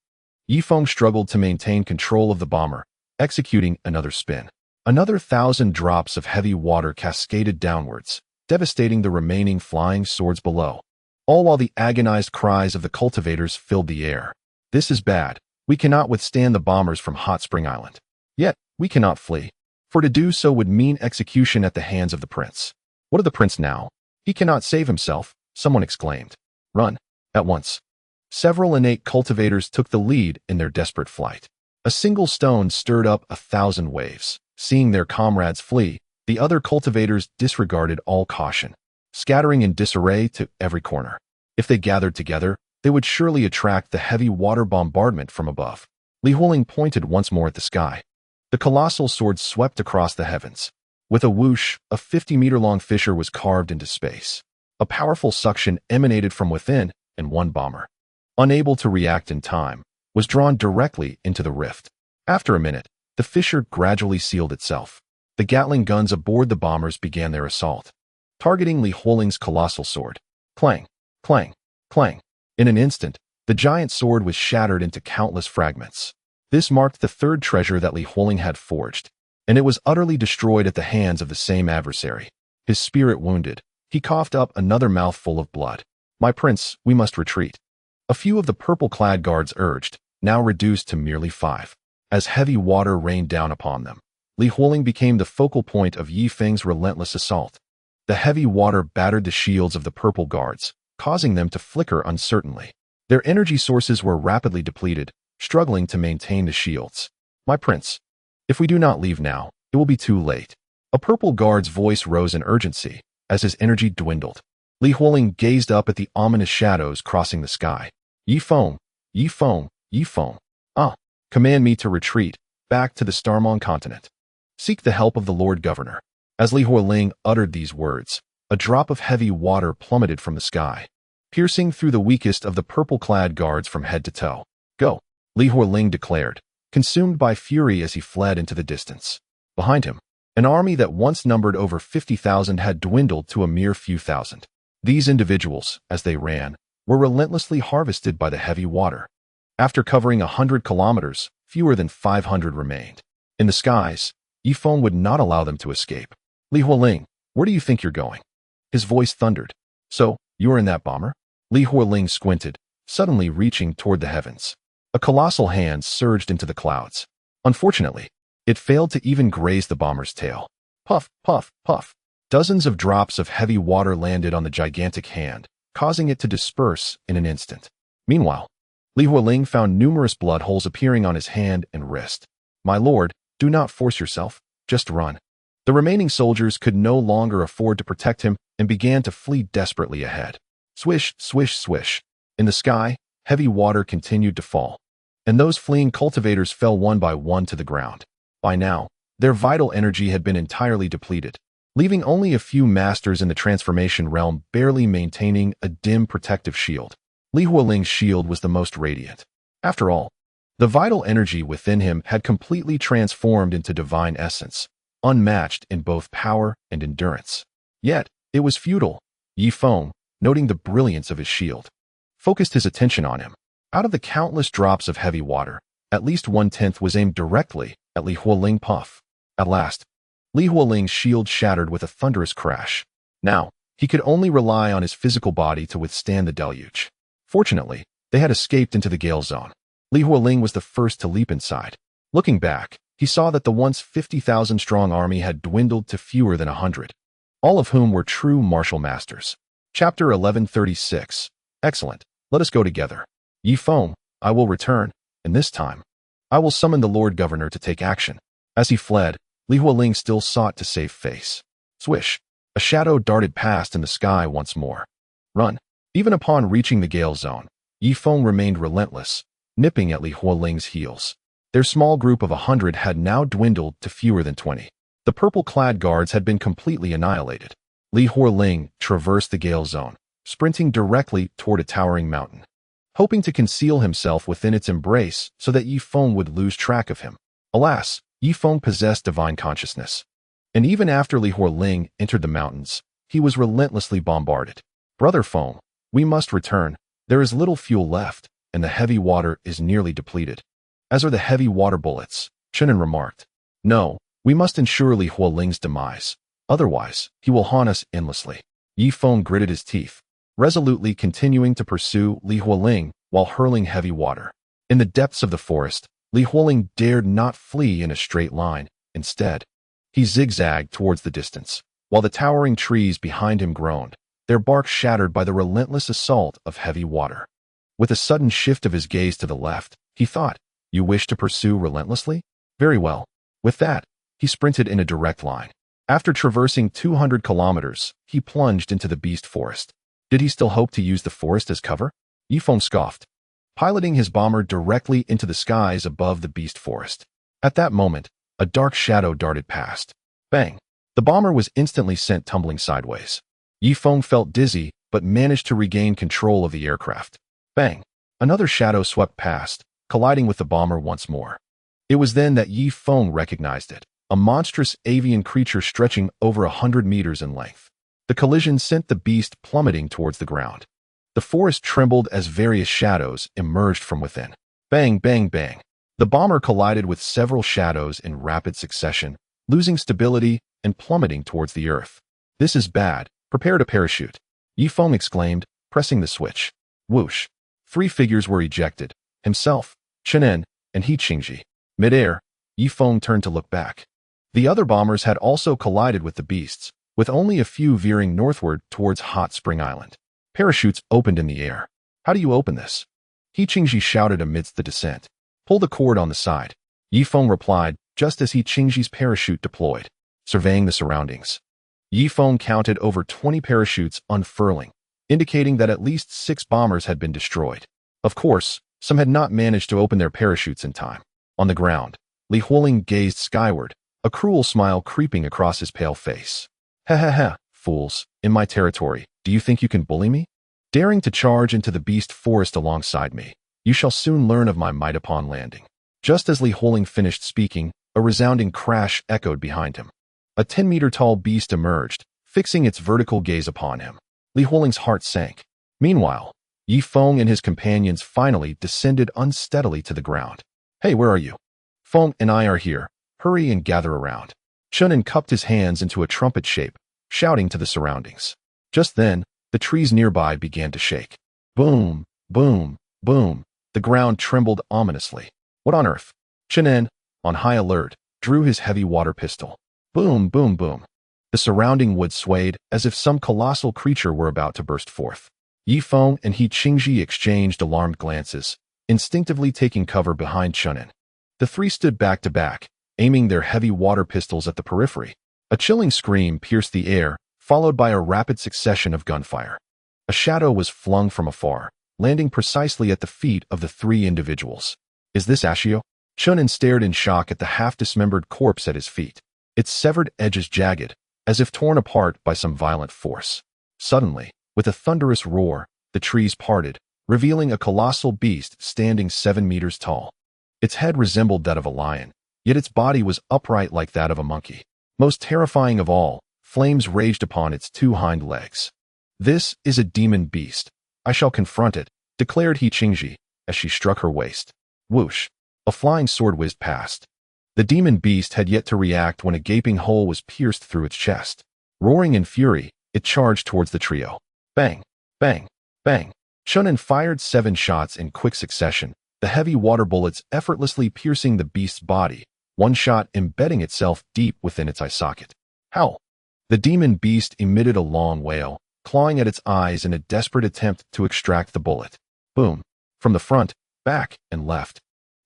Yi Feng struggled to maintain control of the bomber, executing another spin. Another 1,000 drops of heavy water cascaded downwards, devastating the remaining flying swords below, all while the agonized cries of the cultivators filled the air. This is bad. We cannot withstand the bombers from Hot Spring Island. Yet, we cannot flee, for to do so would mean execution at the hands of the prince. What of the prince now? He cannot save himself, someone exclaimed. Run, at once. Several innate cultivators took the lead in their desperate flight. A single stone stirred up 1,000 waves. Seeing their comrades flee, the other cultivators disregarded all caution, scattering in disarray to every corner. If they gathered together, they would surely attract the heavy water bombardment from above. Li Huoling pointed once more at the sky. The colossal sword swept across the heavens. With a whoosh, a 50-meter-long fissure was carved into space. A powerful suction emanated from within, and one bomber, unable to react in time, was drawn directly into the rift. After a minute, the fissure gradually sealed itself. The Gatling guns aboard the bombers began their assault, targeting Li Huoling's colossal sword. Clang, clang, clang. In an instant, the giant sword was shattered into countless fragments. This marked the third treasure that Li Huoling had forged, and it was utterly destroyed at the hands of the same adversary. His spirit wounded, he coughed up another mouthful of blood. My prince, we must retreat. A few of the purple-clad guards urged, now reduced to merely 5. As heavy water rained down upon them, Li Huoling became the focal point of Yi Feng's relentless assault. The heavy water battered the shields of the purple guards, causing them to flicker uncertainly. Their energy sources were rapidly depleted, struggling to maintain the shields. My prince, if we do not leave now, it will be too late. A purple guard's voice rose in urgency as his energy dwindled. Li Huoling gazed up at the ominous shadows crossing the sky. Yi Feng, Yi Feng, Yi Feng. Command me to retreat, back to the Starmong continent. Seek the help of the Lord Governor. As Li Huoling uttered these words, a drop of heavy water plummeted from the sky, piercing through the weakest of the purple-clad guards from head to toe. Go, Li Huoling declared, consumed by fury as he fled into the distance. Behind him, an army that once numbered over 50,000 had dwindled to a mere few thousand. These individuals, as they ran, were relentlessly harvested by the heavy water. After covering 100 kilometers, fewer than 500 remained. In the skies, Yi Feng would not allow them to escape. Li Huoling, where do you think you're going? His voice thundered. So, you are in that bomber? Li Huoling squinted, suddenly reaching toward the heavens. A colossal hand surged into the clouds. Unfortunately, it failed to even graze the bomber's tail. Puff, puff, puff. Dozens of drops of heavy water landed on the gigantic hand, causing it to disperse in an instant. Meanwhile, Li Huoling found numerous blood holes appearing on his hand and wrist. My lord, do not force yourself, just run. The remaining soldiers could no longer afford to protect him and began to flee desperately ahead. Swish, swish, swish. In the sky, heavy water continued to fall, and those fleeing cultivators fell one by one to the ground. By now, their vital energy had been entirely depleted, leaving only a few masters in the transformation realm barely maintaining a dim protective shield. Li Huoling's shield was the most radiant. After all, the vital energy within him had completely transformed into divine essence, unmatched in both power and endurance. Yet, it was futile. Yi Feng, noting the brilliance of his shield, focused his attention on him. Out of the countless drops of heavy water, at least 1/10 was aimed directly at Li Huoling. Puff. At last, Li Huoling's shield shattered with a thunderous crash. Now, he could only rely on his physical body to withstand the deluge. Fortunately, they had escaped into the gale zone. Li Huoling was the first to leap inside. Looking back, he saw that the once 50,000-strong army had dwindled to fewer than 100, all of whom were true martial masters. Chapter 1136. Excellent. Let us go together. Yi Feng, I will return, and this time, I will summon the Lord Governor to take action. As he fled, Li Huoling still sought to save face. Swish. A shadow darted past in the sky once more. Run. Even upon reaching the gale zone, Yi Feng remained relentless, nipping at Li Huoling's heels. Their small group of 100 had now dwindled to fewer than 20. The purple-clad guards had been completely annihilated. Li Huoling traversed the gale zone, sprinting directly toward a towering mountain, hoping to conceal himself within its embrace so that Yi Feng would lose track of him. Alas, Yi Feng possessed divine consciousness, and even after Li Huoling entered the mountains, he was relentlessly bombarded. Brother Feng, we must return. There is little fuel left, and the heavy water is nearly depleted. As are the heavy water bullets, Chen An remarked. No, we must ensure Li Huoling's demise. Otherwise, he will haunt us endlessly. Yi Feng gritted his teeth, resolutely continuing to pursue Li Hualing while hurling heavy water. In the depths of the forest, Li Hualing dared not flee in a straight line. Instead, he zigzagged towards the distance, while the towering trees behind him groaned, their bark shattered by the relentless assault of heavy water. With a sudden shift of his gaze to the left, he thought, "You wish to pursue relentlessly? Very well." With that, he sprinted in a direct line. After traversing 200 kilometers, he plunged into the beast forest. Did he still hope to use the forest as cover? Yi Feng scoffed, piloting his bomber directly into the skies above the beast forest. At that moment, a dark shadow darted past. Bang! The bomber was instantly sent tumbling sideways. Yi Feng felt dizzy, but managed to regain control of the aircraft. Bang! Another shadow swept past, colliding with the bomber once more. It was then that Yi Feng recognized it, a monstrous avian creature stretching over 100 meters in length. The collision sent the beast plummeting towards the ground. The forest trembled as various shadows emerged from within. Bang, bang, bang. The bomber collided with several shadows in rapid succession, losing stability and plummeting towards the earth. "This is bad. Prepare to parachute," Yi Feng exclaimed, pressing the switch. Whoosh. 3 figures were ejected, himself, Chen An, and He Qingji. Mid-air, Yi Feng turned to look back. The other bombers had also collided with the beasts, with only a few veering northward towards Hot Spring Island. Parachutes opened in the air. "How do you open this?" He Qingji shouted amidst the descent. "Pull the cord on the side," Yi Feng replied, just as He Qingji's parachute deployed. Surveying the surroundings, Yi Feng counted over 20 parachutes unfurling, indicating that at least 6 bombers had been destroyed. Of course, some had not managed to open their parachutes in time. On the ground, Li Hualing gazed skyward, a cruel smile creeping across his pale face. "Ha ha ha, fools, in my territory, do you think you can bully me? Daring to charge into the beast forest alongside me, you shall soon learn of my might upon landing." Just as Li Hualing finished speaking, a resounding crash echoed behind him. A 10-meter-tall beast emerged, fixing its vertical gaze upon him. Li Hualing's heart sank. Meanwhile, Yi Feng and his companions finally descended unsteadily to the ground. "Hey, where are you?" "Feng and I are here. Hurry and gather around." Chen An cupped his hands into a trumpet shape, shouting to the surroundings. Just then, the trees nearby began to shake. Boom, boom, boom. The ground trembled ominously. "What on earth?" Chen An, on high alert, drew his heavy water pistol. Boom, boom, boom. The surrounding wood swayed as if some colossal creature were about to burst forth. Yi Feng and He Qingji exchanged alarmed glances, instinctively taking cover behind Chen An. The 3 stood back to back, aiming their heavy water pistols at the periphery. A chilling scream pierced the air, followed by a rapid succession of gunfire. A shadow was flung from afar, landing precisely at the feet of the 3 individuals. "Is this Ashio?" Chen An stared in shock at the half-dismembered corpse at his feet, its severed edges jagged, as if torn apart by some violent force. Suddenly, with a thunderous roar, the trees parted, revealing a colossal beast standing 7 meters tall. Its head resembled that of a lion, yet its body was upright like that of a monkey. Most terrifying of all, flames raged upon its 2 hind legs. "This is a demon beast. I shall confront it," declared He Qingji, as she struck her waist. Whoosh! A flying sword whizzed past. The demon beast had yet to react when a gaping hole was pierced through its chest. Roaring in fury, it charged towards the trio. Bang! Bang! Bang! Chen An fired 7 shots in quick succession, the heavy water bullets effortlessly piercing the beast's body, one shot embedding itself deep within its eye socket. Howl! The demon beast emitted a long wail, clawing at its eyes in a desperate attempt to extract the bullet. Boom! From the front, back, and left,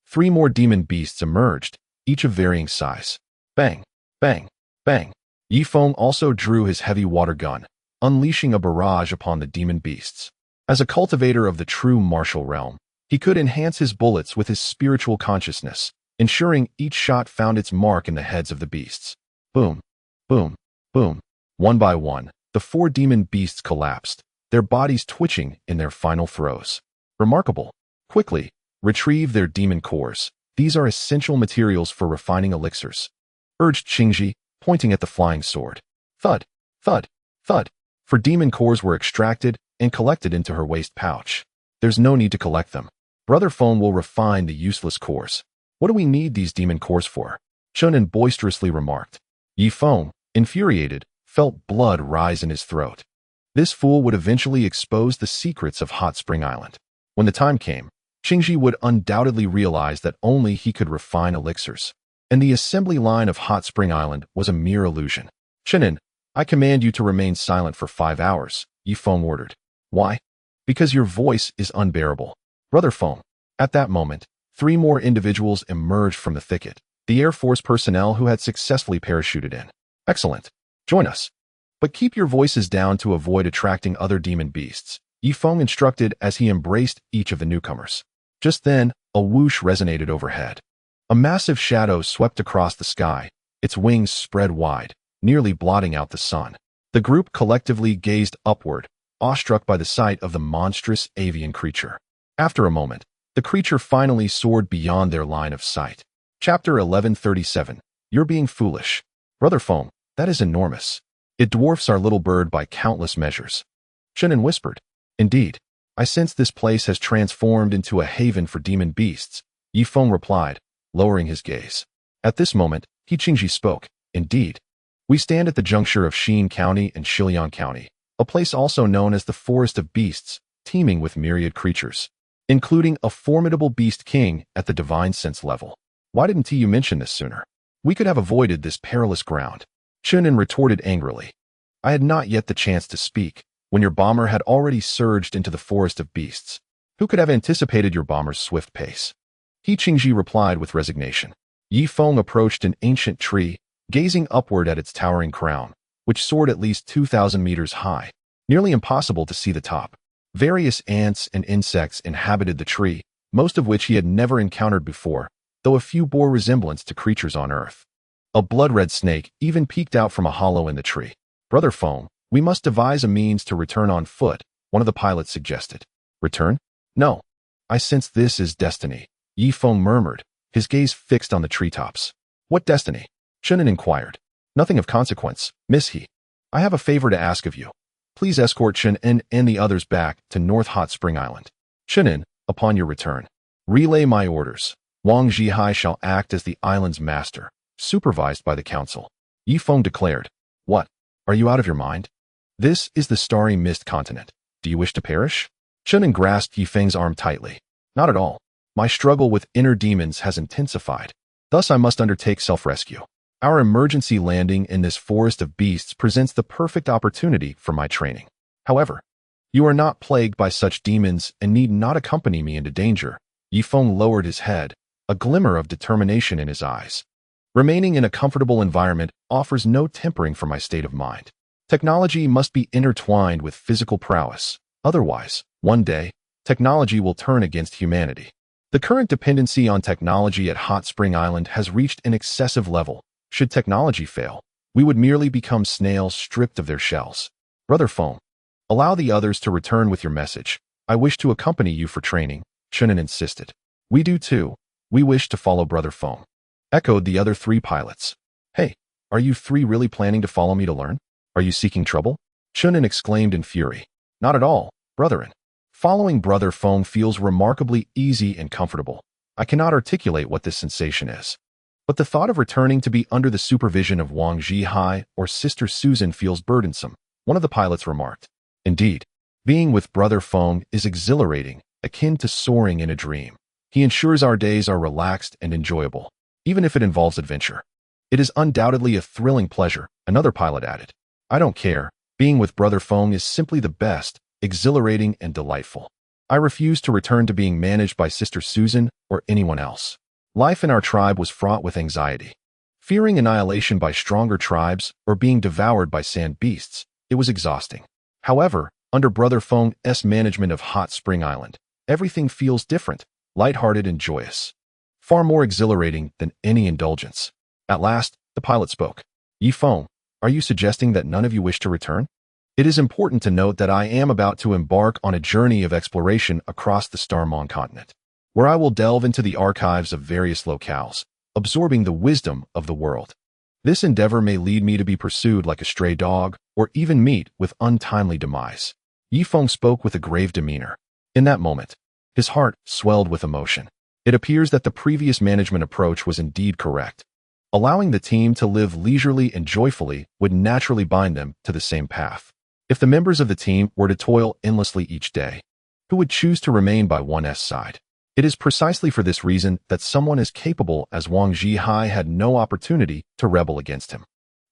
3 more demon beasts emerged, each of varying size. Bang! Bang! Bang! Yi Feng also drew his heavy water gun, unleashing a barrage upon the demon beasts. As a cultivator of the true martial realm, he could enhance his bullets with his spiritual consciousness, ensuring each shot found its mark in the heads of the beasts. Boom! Boom! Boom! One by one, the 4 demon beasts collapsed, their bodies twitching in their final throes. Remarkable! Quickly, retrieve their demon cores. These are essential materials for refining elixirs, urged Qingji, pointing at the flying sword. Thud! Thud! Thud! For demon cores were extracted and collected into her waist pouch. There's no need to collect them. Brother Feng will refine the useless cores. What do we need these demon cores for? Chen An boisterously remarked. Yi Feng, infuriated, felt blood rise in his throat. This fool would eventually expose the secrets of Hot Spring Island. When the time came, Qingji would undoubtedly realize that only he could refine elixirs, and the assembly line of Hot Spring Island was a mere illusion. Chen An, I command you to remain silent for 5 hours, Feng ordered. Why? Because your voice is unbearable. Brother Feng. At that moment, 3 more individuals emerged from the thicket, the Air Force personnel who had successfully parachuted in. Excellent. Join us. But keep your voices down to avoid attracting other demon beasts, Feng instructed as he embraced each of the newcomers. Just then, a whoosh resonated overhead. A massive shadow swept across the sky, its wings spread wide, nearly blotting out the sun. The group collectively gazed upward, awestruck by the sight of the monstrous avian creature. After a moment, the creature finally soared beyond their line of sight. Chapter 1137. You're being foolish. Brother Feng, that is enormous. It dwarfs our little bird by countless measures. Chen An whispered. Indeed, I sense this place has transformed into a haven for demon beasts, Feng replied, lowering his gaze. At this moment, Qingji spoke. Indeed. We stand at the juncture of Xin County and Shilian County, a place also known as the Forest of Beasts, teeming with myriad creatures, including a formidable beast king at the divine sense level. Why didn't you mention this sooner? We could have avoided this perilous ground. Chen An retorted angrily. I had not yet the chance to speak, when your bomber had already surged into the Forest of Beasts. Who could have anticipated your bomber's swift pace? Qingji replied with resignation. Feng approached an ancient tree, gazing upward at its towering crown, which soared at least 2,000 meters high, nearly impossible to see the top. Various ants and insects inhabited the tree, most of which he had never encountered before, though a few bore resemblance to creatures on Earth. A blood-red snake even peeked out from a hollow in the tree. Brother Feng, we must devise a means to return on foot, one of the pilots suggested. Return? No. I sense this is destiny, Feng murmured, his gaze fixed on the treetops. What destiny? Chen An inquired. Nothing of consequence, Miss He. I have a favor to ask of you. Please escort Chen An and the others back to North Hot Spring Island. Chen An, upon your return, relay my orders. Wang Zhihai shall act as the island's master, supervised by the council. Feng declared. What? Are you out of your mind? This is the starry mist continent. Do you wish to perish? Chen An grasped Feng's arm tightly. Not at all. My struggle with inner demons has intensified. Thus I must undertake self-rescue. Our emergency landing in this forest of beasts presents the perfect opportunity for my training. However, you are not plagued by such demons and need not accompany me into danger. Feng lowered his head, a glimmer of determination in his eyes. Remaining in a comfortable environment offers no tempering for my state of mind. Technology must be intertwined with physical prowess. Otherwise, one day, technology will turn against humanity. The current dependency on technology at Hot Spring Island has reached an excessive level. Should technology fail, we would merely become snails stripped of their shells. Brother Feng, allow the others to return with your message. I wish to accompany you for training, Chen An insisted. We do too. We wish to follow Brother Feng, echoed the other 3 pilots. Hey, are you 3 really planning to follow me to learn? Are you seeking trouble? Chen An exclaimed in fury. Not at all, brethren. Following Brother Feng feels remarkably easy and comfortable. I cannot articulate what this sensation is. But the thought of returning to be under the supervision of Wang Zhihai or Sister Susan feels burdensome, one of the pilots remarked. Indeed, being with Brother Feng is exhilarating, akin to soaring in a dream. He ensures our days are relaxed and enjoyable, even if it involves adventure. It is undoubtedly a thrilling pleasure, another pilot added. I don't care. Being with Brother Feng is simply the best, exhilarating and delightful. I refuse to return to being managed by Sister Susan or anyone else. Life in our tribe was fraught with anxiety. Fearing annihilation by stronger tribes or being devoured by sand beasts, it was exhausting. However, under Brother Feng's management of Hot Spring Island, everything feels different, lighthearted and joyous. Far more exhilarating than any indulgence. At last, the pilot spoke. Feng, are you suggesting that none of you wish to return? It is important to note that I am about to embark on a journey of exploration across the Starmon continent, where I will delve into the archives of various locales, absorbing the wisdom of the world. This endeavor may lead me to be pursued like a stray dog, or even meet with untimely demise. Feng spoke with a grave demeanor. In that moment, his heart swelled with emotion. It appears that the previous management approach was indeed correct. Allowing the team to live leisurely and joyfully would naturally bind them to the same path. If the members of the team were to toil endlessly each day, who would choose to remain by one's side? It is precisely for this reason that someone as capable as Wang Zhihai had no opportunity to rebel against him.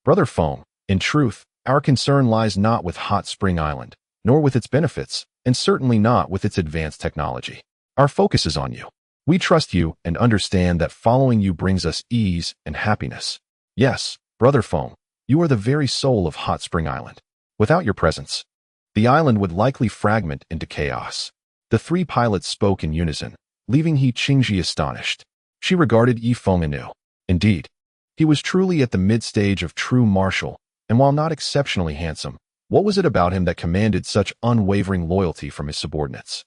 Brother Feng, in truth, our concern lies not with Hot Spring Island, nor with its benefits, and certainly not with its advanced technology. Our focus is on you. We trust you and understand that following you brings us ease and happiness. Yes, Brother Feng, you are the very soul of Hot Spring Island. Without your presence, the island would likely fragment into chaos. The three pilots spoke in unison, leaving He Qingji astonished. She regarded Yi Feng anew. Indeed, he was truly at the mid-stage of true martial, and while not exceptionally handsome, what was it about him that commanded such unwavering loyalty from his subordinates?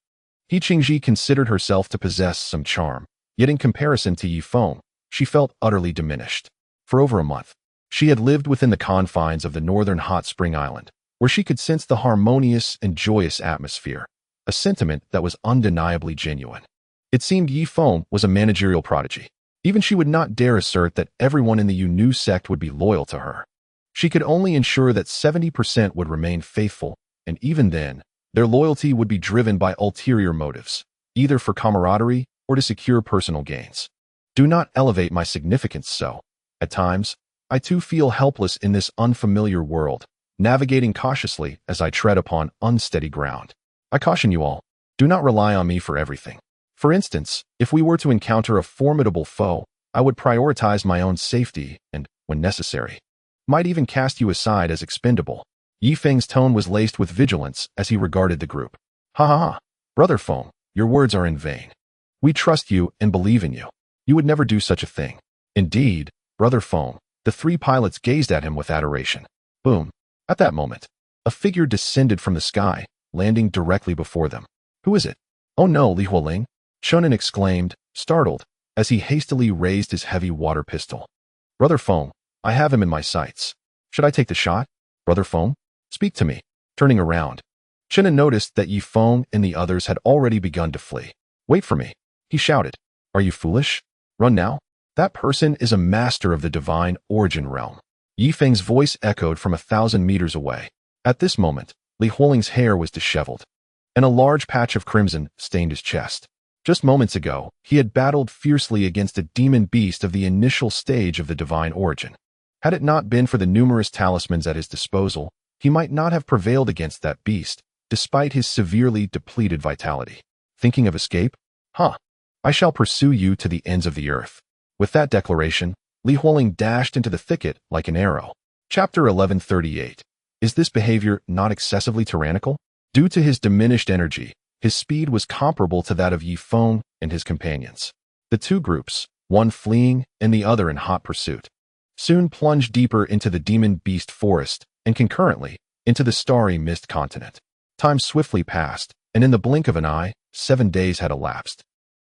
He Qingji considered herself to possess some charm, yet in comparison to Yi Feng, she felt utterly diminished. For over a month, she had lived within the confines of the northern Hot Spring Island, where she could sense the harmonious and joyous atmosphere, a sentiment that was undeniably genuine. It seemed Yi Feng was a managerial prodigy. Even she would not dare assert that everyone in the Yu sect would be loyal to her. She could only ensure that 70% would remain faithful, and even then, their loyalty would be driven by ulterior motives, either for camaraderie or to secure personal gains. Do not elevate my significance so. At times, I too feel helpless in this unfamiliar world, navigating cautiously as I tread upon unsteady ground. I caution you all, do not rely on me for everything. For instance, if we were to encounter a formidable foe, I would prioritize my own safety and, when necessary, might even cast you aside as expendable. Yi Feng's tone was laced with vigilance as he regarded the group. Ha ha ha, Brother Feng, your words are in vain. We trust you and believe in you. You would never do such a thing. Indeed, Brother Feng, the three pilots gazed at him with adoration. Boom. At that moment, a figure descended from the sky, landing directly before them. Who is it? Oh no, Li Huoling, Chen An exclaimed, startled, as he hastily raised his heavy water pistol. Brother Feng, I have him in my sights. Should I take the shot? Brother Feng? Speak to me. Turning around, Chen An noticed that Yi Feng and the others had already begun to flee. Wait for me, he shouted. Are you foolish? Run now? That person is a master of the divine origin realm. Yi Feng's voice echoed from 1,000 meters away. At this moment, Li Huoling's hair was disheveled, and a large patch of crimson stained his chest. Just moments ago, he had battled fiercely against a demon beast of the initial stage of the divine origin. Had it not been for the numerous talismans at his disposal, he might not have prevailed against that beast, despite his severely depleted vitality. Thinking of escape? Huh. I shall pursue you to the ends of the earth. With that declaration, Li Huoling dashed into the thicket like an arrow. Chapter 1138. Is this behavior not excessively tyrannical? Due to his diminished energy, his speed was comparable to that of Yi Feng and his companions. The two groups, one fleeing and the other in hot pursuit, soon plunged deeper into the demon beast forest and concurrently into the starry mist continent. Time swiftly passed, and in the blink of an eye, 7 days had elapsed.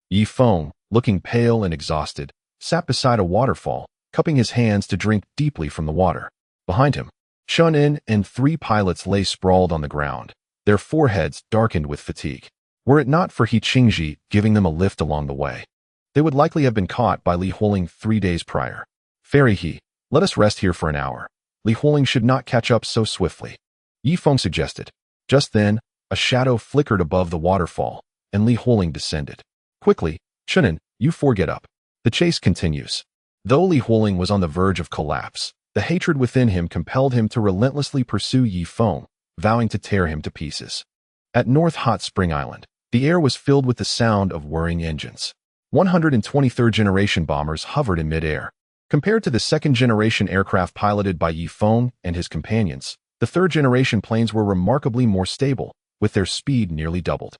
Yi Feng, looking pale and exhausted, sat beside a waterfall, cupping his hands to drink deeply from the water. Behind him, Chen An and 3 pilots lay sprawled on the ground, their foreheads darkened with fatigue. Were it not for He Qingji giving them a lift along the way, they would likely have been caught by Li Huoling 3 days prior. Fairy He, let us rest here for an hour. Li Huoling should not catch up so swiftly, Yi Feng suggested. Just then, a shadow flickered above the waterfall, and Li Huoling descended. Quickly, Chen An, you 4 get up. The chase continues. Though Li Huoling was on the verge of collapse, the hatred within him compelled him to relentlessly pursue Yi Feng, vowing to tear him to pieces. At North Hot Spring Island, the air was filled with the sound of whirring engines. 123rd generation bombers hovered in midair. Compared to the second-generation aircraft piloted by Yi Feng and his companions, the third-generation planes were remarkably more stable, with their speed nearly doubled.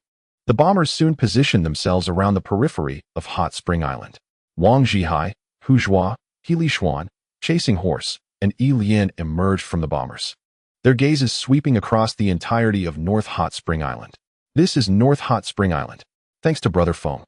The bombers soon positioned themselves around the periphery of Hot Spring Island. Wang Zhihai, Hu Zhua, He Lishuan, Chasing Horse, and Yi Lian emerged from the bombers, their gazes sweeping across the entirety of North Hot Spring Island. This is North Hot Spring Island, thanks to Brother Feng.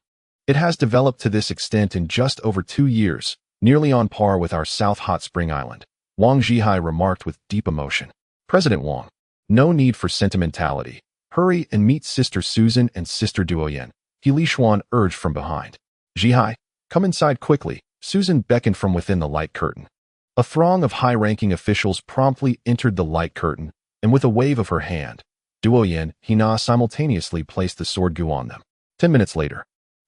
It has developed to this extent in just over 2 years, nearly on par with our South Hot Spring Island, Wang Zhihai remarked with deep emotion. President Wang, no need for sentimentality. Hurry and meet Sister Susan and Sister Duoyen, He Lishuan urged from behind. Zhihai, come inside quickly, Susan beckoned from within the light curtain. A throng of high-ranking officials promptly entered the light curtain, and with a wave of her hand, Duoyen Hina simultaneously placed the sword gu on them. 10 minutes later,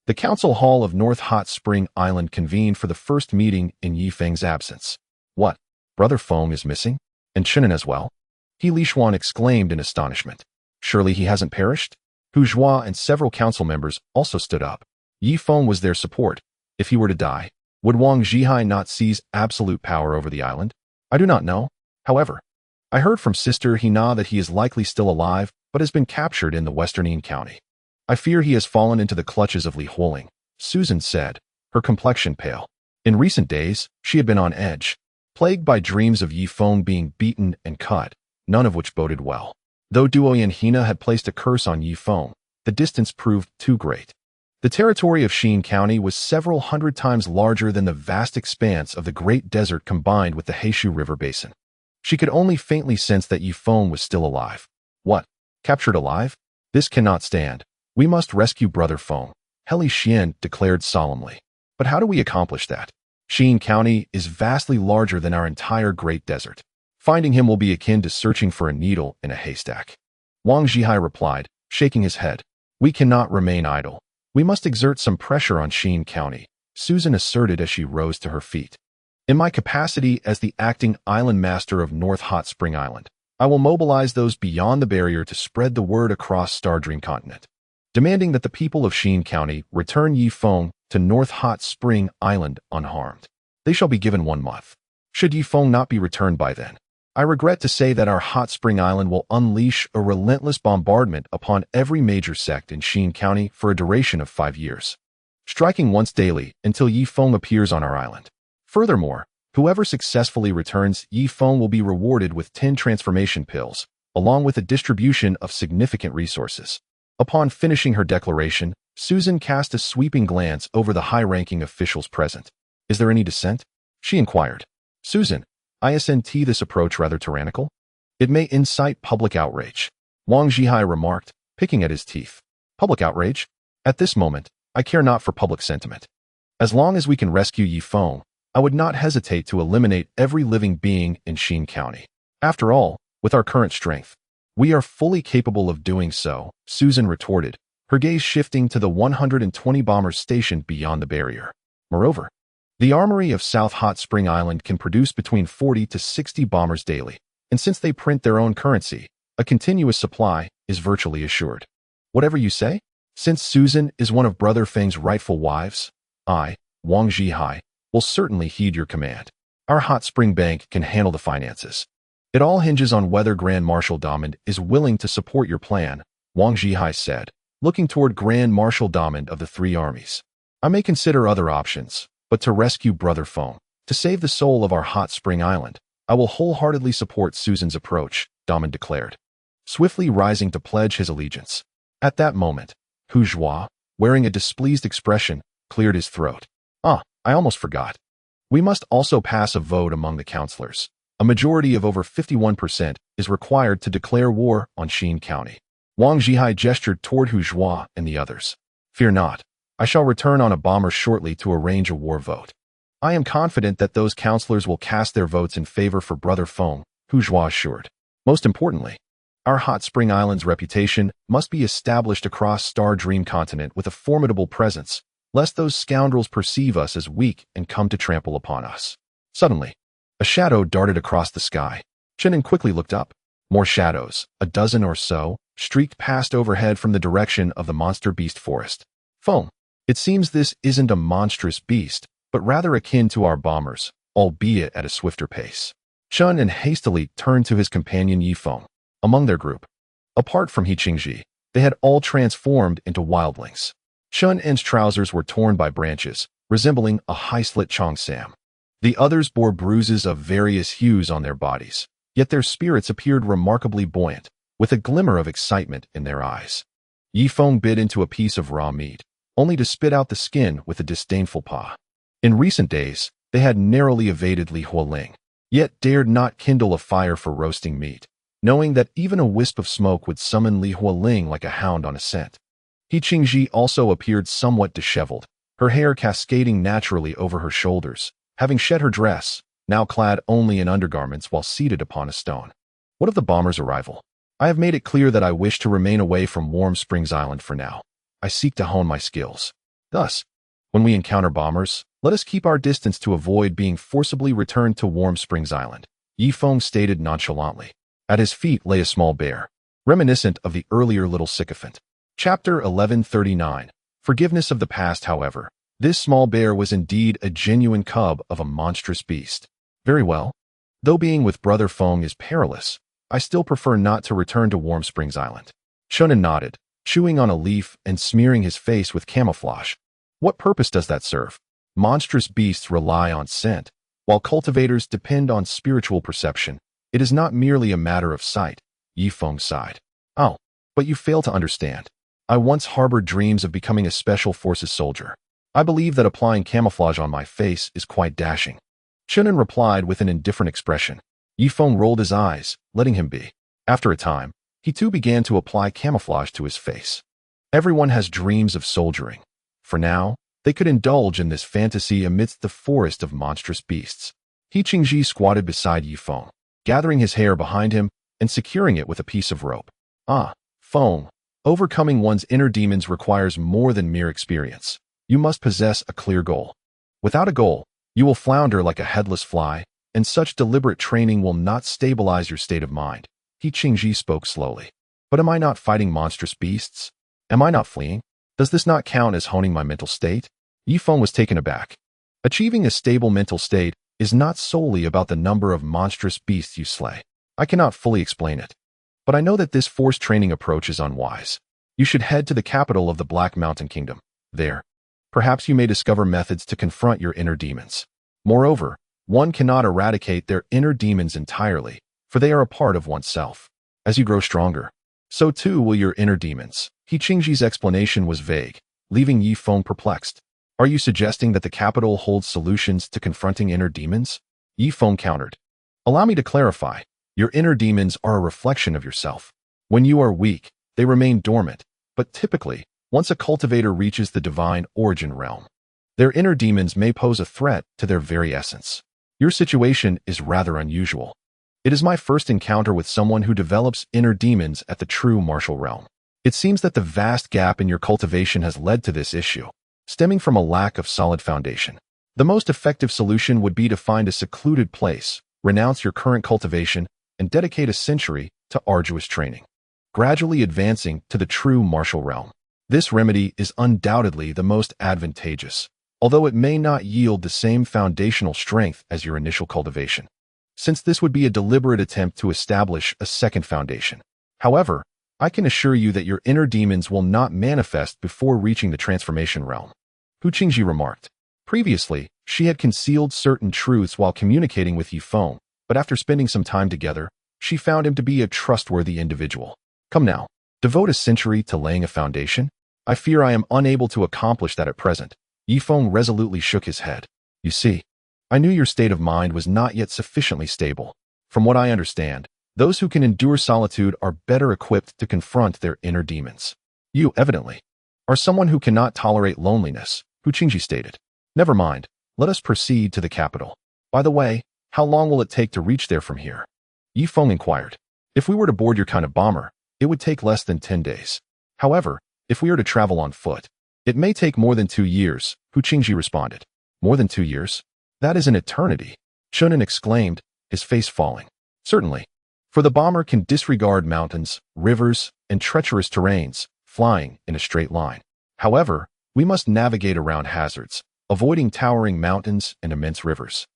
the council hall of North Hot Spring Island convened for the first meeting in Yi Feng's absence. What? Brother Feng is missing? And Chen An as well? He Lishuan exclaimed in astonishment. Surely he hasn't perished? Hu Zhua and several council members also stood up. Yi Feng was their support. If he were to die, would Wang Zhihai not seize absolute power over the island? I do not know. However, I heard from Sister Hina that he is likely still alive, but has been captured in the Western Yin County. I fear he has fallen into the clutches of Li Huoling, Susan said, her complexion pale. In recent days, she had been on edge, plagued by dreams of Yi Feng being beaten and cut, none of which boded well. Though Duoyen Hina had placed a curse on Yi Feng, the distance proved too great. The territory of Xin County was several hundred times larger than the vast expanse of the Great Desert combined with the Heishu River Basin. She could only faintly sense that Yi Feng was still alive. What? Captured alive? This cannot stand. We must rescue Brother Feng, Heli Xian declared solemnly. But how do we accomplish that? Xin County is vastly larger than our entire Great Desert. Finding him will be akin to searching for a needle in a haystack. Wang Zhihai replied, shaking his head. We cannot remain idle. We must exert some pressure on Xin County, Susan asserted as she rose to her feet. In my capacity as the acting island master of North Hot Spring Island, I will mobilize those beyond the barrier to spread the word across Stardream Continent, demanding that the people of Xin County return Yi Feng to North Hot Spring Island unharmed. They shall be given 1 month. Should Yi Feng not be returned by then, I regret to say that our Hot Spring Island will unleash a relentless bombardment upon every major sect in Xin County for a duration of 5 years, striking once daily until Yi Feng appears on our island. Furthermore, whoever successfully returns Yi Feng will be rewarded with 10 transformation pills, along with a distribution of significant resources. Upon finishing her declaration, Susan cast a sweeping glance over the high-ranking officials present. Is there any dissent? She inquired. Susan, isn't this approach rather tyrannical? It may incite public outrage, Wang Zhihai remarked, picking at his teeth. Public outrage? At this moment, I care not for public sentiment. As long as we can rescue Yi Feng, I would not hesitate to eliminate every living being in Xin County. After all, with our current strength, we are fully capable of doing so, Susan retorted, her gaze shifting to the 120 bombers stationed beyond the barrier. Moreover, the armory of South Hot Spring Island can produce between 40 to 60 bombers daily, and since they print their own currency, a continuous supply is virtually assured. Whatever you say? Since Susan is one of Brother Feng's rightful wives, I, Wang Zhihai, will certainly heed your command. Our Hot Spring Bank can handle the finances. It all hinges on whether Grand Marshal Damond is willing to support your plan, Wang Zhihai said, looking toward Grand Marshal Damond of the 3 armies. I may consider other options, but to rescue Brother Feng, to save the soul of our Hot Spring Island, I will wholeheartedly support Susan's approach, Damond declared, swiftly rising to pledge his allegiance. At that moment, Hu Zhua, wearing a displeased expression, cleared his throat. I almost forgot. We must also pass a vote among the councillors. A majority of over 51% is required to declare war on Xin County. Wang Zhihai gestured toward Hu Zhua and the others. Fear not. I shall return on a bomber shortly to arrange a war vote. I am confident that those councillors will cast their votes in favor for Brother Feng, Hu Zhua assured. Most importantly, our Hot Spring Island's reputation must be established across Star Dream Continent with a formidable presence, lest those scoundrels perceive us as weak and come to trample upon us. Suddenly, a shadow darted across the sky. Chen An quickly looked up. More shadows, a dozen or so, streaked past overhead from the direction of the monster beast forest. Feng. It seems this isn't a monstrous beast, but rather akin to our bombers, albeit at a swifter pace. Chen An hastily turned to his companion Yi Feng. Among their group, apart from He Qingji, they had all transformed into wildlings. Chen An's trousers were torn by branches, resembling a high-slit Cheongsam. The others bore bruises of various hues on their bodies, yet their spirits appeared remarkably buoyant, with a glimmer of excitement in their eyes. Yi Feng bit into a piece of raw meat, only to spit out the skin with a disdainful paw. In recent days, they had narrowly evaded Li Huoling, yet dared not kindle a fire for roasting meat, knowing that even a wisp of smoke would summon Li Huoling like a hound on a scent. He Qingji also appeared somewhat disheveled, her hair cascading naturally over her shoulders, having shed her dress, now clad only in undergarments while seated upon a stone. What of the bomber's arrival? I have made it clear that I wish to remain away from Warm Springs Island for now. I seek to hone my skills. Thus, when we encounter bombers, let us keep our distance to avoid being forcibly returned to Warm Springs Island, Feng stated nonchalantly. At his feet lay a small bear, reminiscent of the earlier little sycophant. Chapter 1139. Forgiveness of the past. However, this small bear was indeed a genuine cub of a monstrous beast. Very well. Though being with Brother Feng is perilous, I still prefer not to return to Warm Springs Island. Chen An nodded, chewing on a leaf and smearing his face with camouflage. What purpose does that serve? Monstrous beasts rely on scent, while cultivators depend on spiritual perception. It is not merely a matter of sight. Feng sighed. Oh, but you fail to understand. I once harbored dreams of becoming a special forces soldier. I believe that applying camouflage on my face is quite dashing. Chen An replied with an indifferent expression. Feng rolled his eyes, letting him be. After a time, he too began to apply camouflage to his face. Everyone has dreams of soldiering. For now, they could indulge in this fantasy amidst the forest of monstrous beasts. Qingji squatted beside Feng, gathering his hair behind him and securing it with a piece of rope. Ah, Feng, overcoming one's inner demons requires more than mere experience. You must possess a clear goal. Without a goal, you will flounder like a headless fly, and such deliberate training will not stabilize your state of mind. Qingji spoke slowly. But am I not fighting monstrous beasts? Am I not fleeing? Does this not count as honing my mental state? Feng was taken aback. Achieving a stable mental state is not solely about the number of monstrous beasts you slay. I cannot fully explain it. But I know that this forced training approach is unwise. You should head to the capital of the Black Mountain Kingdom. There, perhaps you may discover methods to confront your inner demons. Moreover, one cannot eradicate their inner demons entirely, for they are a part of oneself. As you grow stronger, so too will your inner demons. Qingji's explanation was vague, leaving Feng perplexed. Are you suggesting that the capital holds solutions to confronting inner demons? Feng countered. Allow me to clarify. Your inner demons are a reflection of yourself. When you are weak, they remain dormant, but typically, once a cultivator reaches the divine origin realm, their inner demons may pose a threat to their very essence. Your situation is rather unusual. It is my first encounter with someone who develops inner demons at the true martial realm. It seems that the vast gap in your cultivation has led to this issue, stemming from a lack of solid foundation. The most effective solution would be to find a secluded place, renounce your current cultivation, and dedicate a century to arduous training, gradually advancing to the true martial realm. This remedy is undoubtedly the most advantageous, although it may not yield the same foundational strength as your initial cultivation, since this would be a deliberate attempt to establish a second foundation. However, I can assure you that your inner demons will not manifest before reaching the transformation realm. Qingji remarked. Previously, she had concealed certain truths while communicating with Feng, but after spending some time together, she found him to be a trustworthy individual. Come now, devote a century to laying a foundation? I fear I am unable to accomplish that at present. Feng resolutely shook his head. You see, I knew your state of mind was not yet sufficiently stable. From what I understand, those who can endure solitude are better equipped to confront their inner demons. You, evidently, are someone who cannot tolerate loneliness, Qingji stated. Never mind, let us proceed to the capital. By the way, how long will it take to reach there from here? Feng inquired. If we were to board your kind of bomber, it would take less than 10 days. However, if we are to travel on foot, it may take more than 2 years, Qingji responded. More than 2 years? That is an eternity, Chen An exclaimed, his face falling. Certainly, for the bomber can disregard mountains, rivers, and treacherous terrains, flying in a straight line. However, we must navigate around hazards, avoiding towering mountains and immense rivers,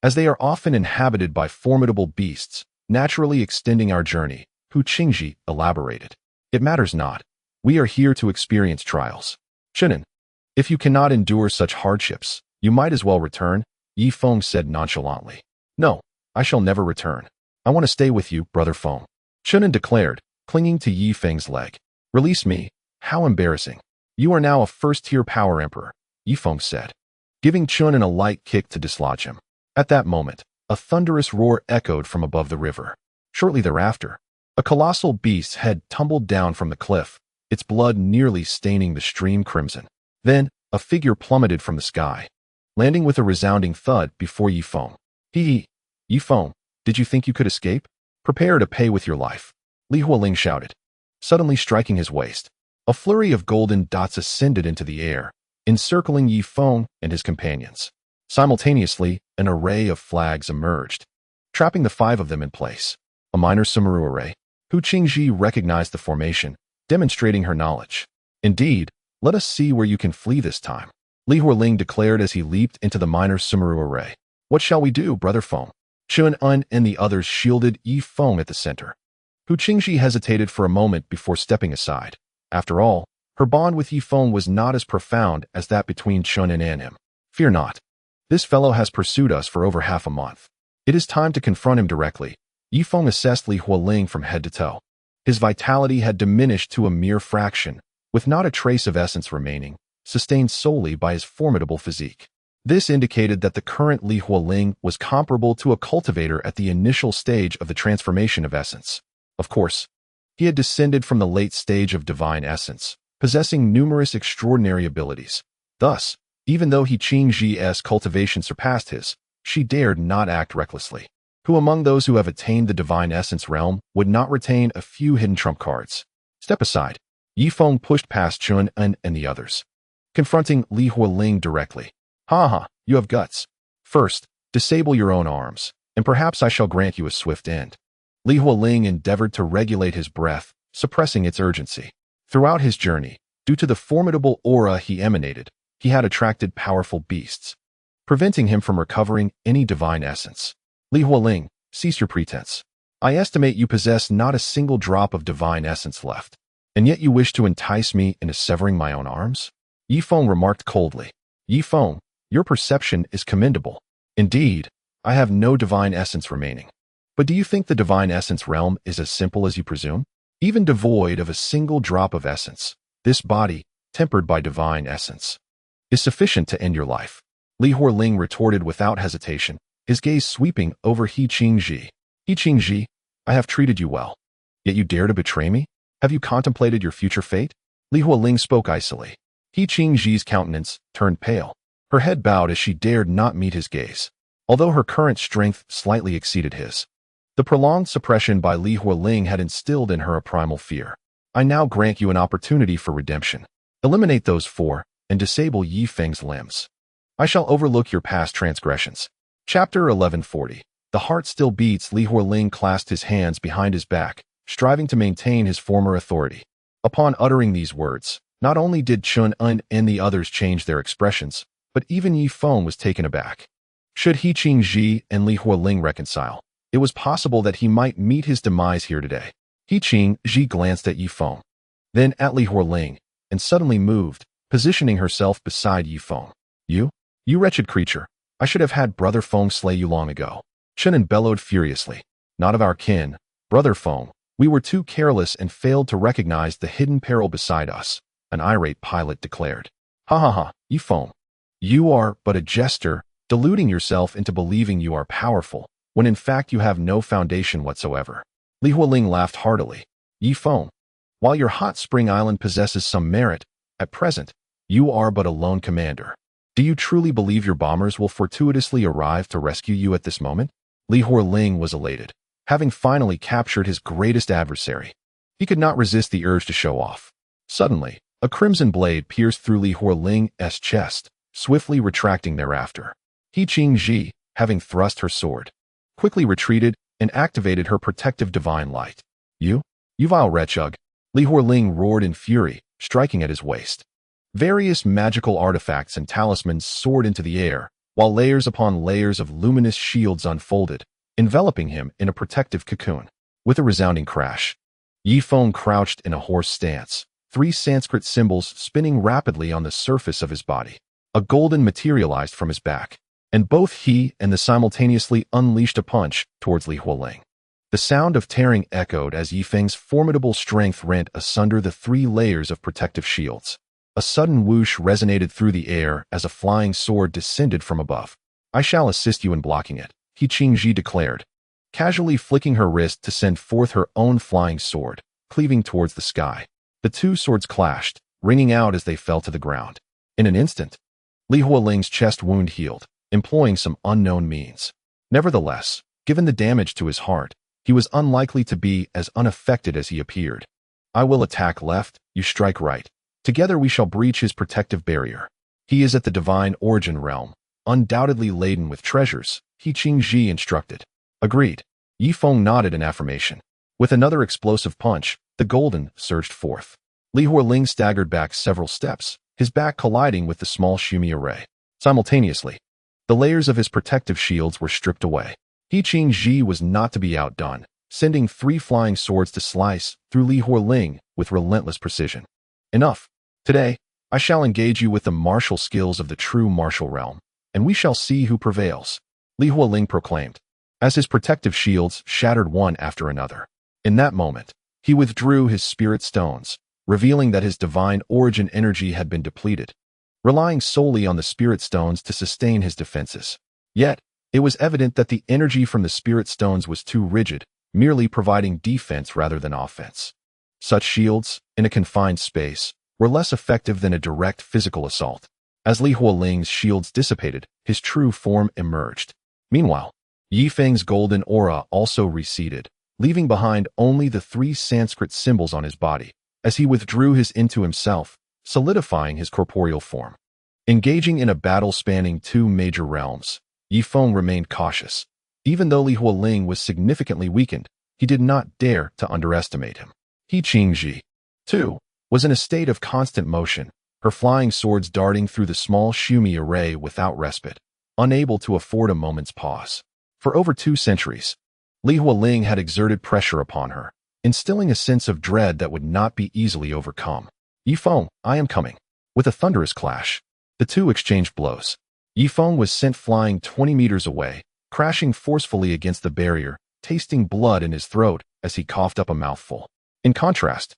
as they are often inhabited by formidable beasts, naturally extending our journey, Qingji elaborated. It matters not. We are here to experience trials. Chen An, if you cannot endure such hardships, you might as well return, Feng said nonchalantly. No, I shall never return. I want to stay with you, Brother Feng, Chen An declared, clinging to Feng's leg. Release me. How embarrassing. You are now a first-tier power emperor, Feng said, giving Chen An a light kick to dislodge him. At that moment, a thunderous roar echoed from above the river. Shortly thereafter, a colossal beast's head tumbled down from the cliff, its blood nearly staining the stream crimson. Then, a figure plummeted from the sky, landing with a resounding thud before Yi Feng. Hee. Yi Feng, did you think you could escape? Prepare to pay with your life, Li Hualing shouted, suddenly striking his waist. A flurry of golden dots ascended into the air, encircling Yi Feng and his companions. Simultaneously, an array of flags emerged, trapping the 5 of them in place. A minor sumaru array. Hu Qingji recognized the formation, demonstrating her knowledge. Indeed, let us see where you can flee this time, Li Hualing declared as he leaped into the minor sumaru array. What shall we do, brother Feng? Chen An and the others shielded Yi Feng at the center. Hu Qingji hesitated for a moment before stepping aside. After all, her bond with Yi Feng was not as profound as that between Chen An and him. Fear not. This fellow has pursued us for over half a month. It is time to confront him directly. Yi Feng assessed Li Hualing from head to toe. His vitality had diminished to a mere fraction, with not a trace of essence remaining, sustained solely by his formidable physique. This indicated that the current Li Hualing was comparable to a cultivator at the initial stage of the transformation of essence. Of course, he had descended from the late stage of divine essence, possessing numerous extraordinary abilities. Thus, even though He Qingji's cultivation surpassed his, she dared not act recklessly. Who among those who have attained the divine essence realm would not retain a few hidden trump cards? Step aside. Yi Feng pushed past Chen An and the others, confronting Li Hualing directly. Ha, you have guts. First, disable your own arms, and perhaps I shall grant you a swift end. Li Hualing endeavored to regulate his breath, suppressing its urgency. Throughout his journey, due to the formidable aura he emanated, he had attracted powerful beasts, preventing him from recovering any divine essence. Li Hualing, cease your pretense. I estimate you possess not a single drop of divine essence left, and yet you wish to entice me into severing my own arms? Yi Feng remarked coldly. Yi Feng, your perception is commendable. Indeed, I have no divine essence remaining. But do you think the divine essence realm is as simple as you presume? Even devoid of a single drop of essence, this body, tempered by divine essence, is sufficient to end your life. Li Hualing retorted without hesitation, his gaze sweeping over He Qingji. He Qingji, I have treated you well. Yet you dare to betray me? Have you contemplated your future fate? Li Hualing spoke icily. He Qingji's countenance turned pale. Her head bowed as she dared not meet his gaze, although her current strength slightly exceeded his. The prolonged suppression by Li Hualing had instilled in her a primal fear. I now grant you an opportunity for redemption. Eliminate those 4 and disable Yi Feng's limbs. I shall overlook your past transgressions. Chapter 1140. The heart still beats. Li Hualing clasped his hands behind his back, striving to maintain his former authority. Upon uttering these words, not only did Chen An and the others change their expressions, but even Yi Feng was taken aback. Should He Qingji and Li Hualing reconcile, it was possible that he might meet his demise here today. He Qingji glanced at Yi Feng, then at Li Hualing, and suddenly moved, positioning herself beside Yi Feng. You wretched creature, I should have had brother Feng slay you long ago. Chen An bellowed furiously. Not of our kin, brother Feng. We were too careless and failed to recognize the hidden peril beside us, an irate pilot declared. Ha, Yi Feng. You are but a jester, deluding yourself into believing you are powerful, when in fact you have no foundation whatsoever. Li Hualing laughed heartily. Yi Feng, while your hot spring island possesses some merit, at present, you are but a lone commander. Do you truly believe your bombers will fortuitously arrive to rescue you at this moment? Li Hualing was elated, having finally captured his greatest adversary. He could not resist the urge to show off. Suddenly, a crimson blade pierced through Li Hualing's chest, swiftly retracting thereafter. He Qingji, having thrust her sword, quickly retreated and activated her protective divine light. You vile wretchug! Li Hualing roared in fury, striking at his waist. Various magical artifacts and talismans soared into the air, while layers upon layers of luminous shields unfolded, enveloping him in a protective cocoon. With a resounding crash, Yi Feng crouched in a horse stance, 3 Sanskrit symbols spinning rapidly on the surface of his body. A golden materialized from his back, and both he and the simultaneously unleashed a punch towards Li Hualing. The sound of tearing echoed as Yi Feng's formidable strength rent asunder the 3 layers of protective shields. A sudden whoosh resonated through the air as a flying sword descended from above. I shall assist you in blocking it, He Qingji declared, casually flicking her wrist to send forth her own flying sword, cleaving towards the sky. The 2 swords clashed, ringing out as they fell to the ground. In an instant, Li Hualing's chest wound healed, employing some unknown means. Nevertheless, given the damage to his heart, he was unlikely to be as unaffected as he appeared. I will attack left, you strike right. Together we shall breach his protective barrier. He is at the divine origin realm, undoubtedly laden with treasures, He Qingji instructed. Agreed. Yi Feng nodded in affirmation. With another explosive punch, the golden surged forth. Li Hualing staggered back several steps, his back colliding with the small Shumi array. Simultaneously, the layers of his protective shields were stripped away. He Qingji was not to be outdone, sending 3 flying swords to slice through Li Hualing with relentless precision. Enough. Today, I shall engage you with the martial skills of the true martial realm, and we shall see who prevails, Li Hualing proclaimed, as his protective shields shattered one after another. In that moment, he withdrew his spirit stones, revealing that his divine origin energy had been depleted, relying solely on the spirit stones to sustain his defenses. Yet, it was evident that the energy from the spirit stones was too rigid, merely providing defense rather than offense. Such shields, in a confined space, were less effective than a direct physical assault. As Li Hualing's shields dissipated, his true form emerged. Meanwhile, Yi Feng's golden aura also receded, leaving behind only the 3 Sanskrit symbols on his body, as he withdrew his into himself, solidifying his corporeal form. Engaging in a battle spanning 2 major realms, Yi Feng remained cautious. Even though Li Hualing was significantly weakened, he did not dare to underestimate him. He Qingji, too, was in a state of constant motion, her flying swords darting through the small Shumi array without respite, unable to afford a moment's pause. For over 2 centuries, Li Hualing had exerted pressure upon her, instilling a sense of dread that would not be easily overcome. Yi Feng, I am coming. With a thunderous clash, the two exchanged blows. Yi Feng was sent flying 20 meters away, crashing forcefully against the barrier, tasting blood in his throat as he coughed up a mouthful. In contrast,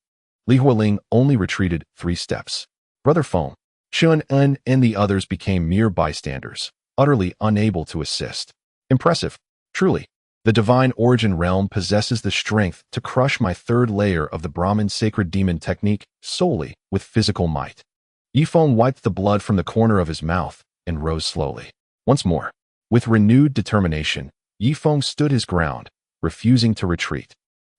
Li Hualing only retreated 3 steps. Brother Feng, Chen An, and the others became mere bystanders, utterly unable to assist. Impressive, truly. The divine origin realm possesses the strength to crush my 3rd layer of the Brahmin sacred demon technique solely with physical might. Yi Feng wiped the blood from the corner of his mouth and rose slowly. Once more, with renewed determination, Yi Feng stood his ground, refusing to retreat.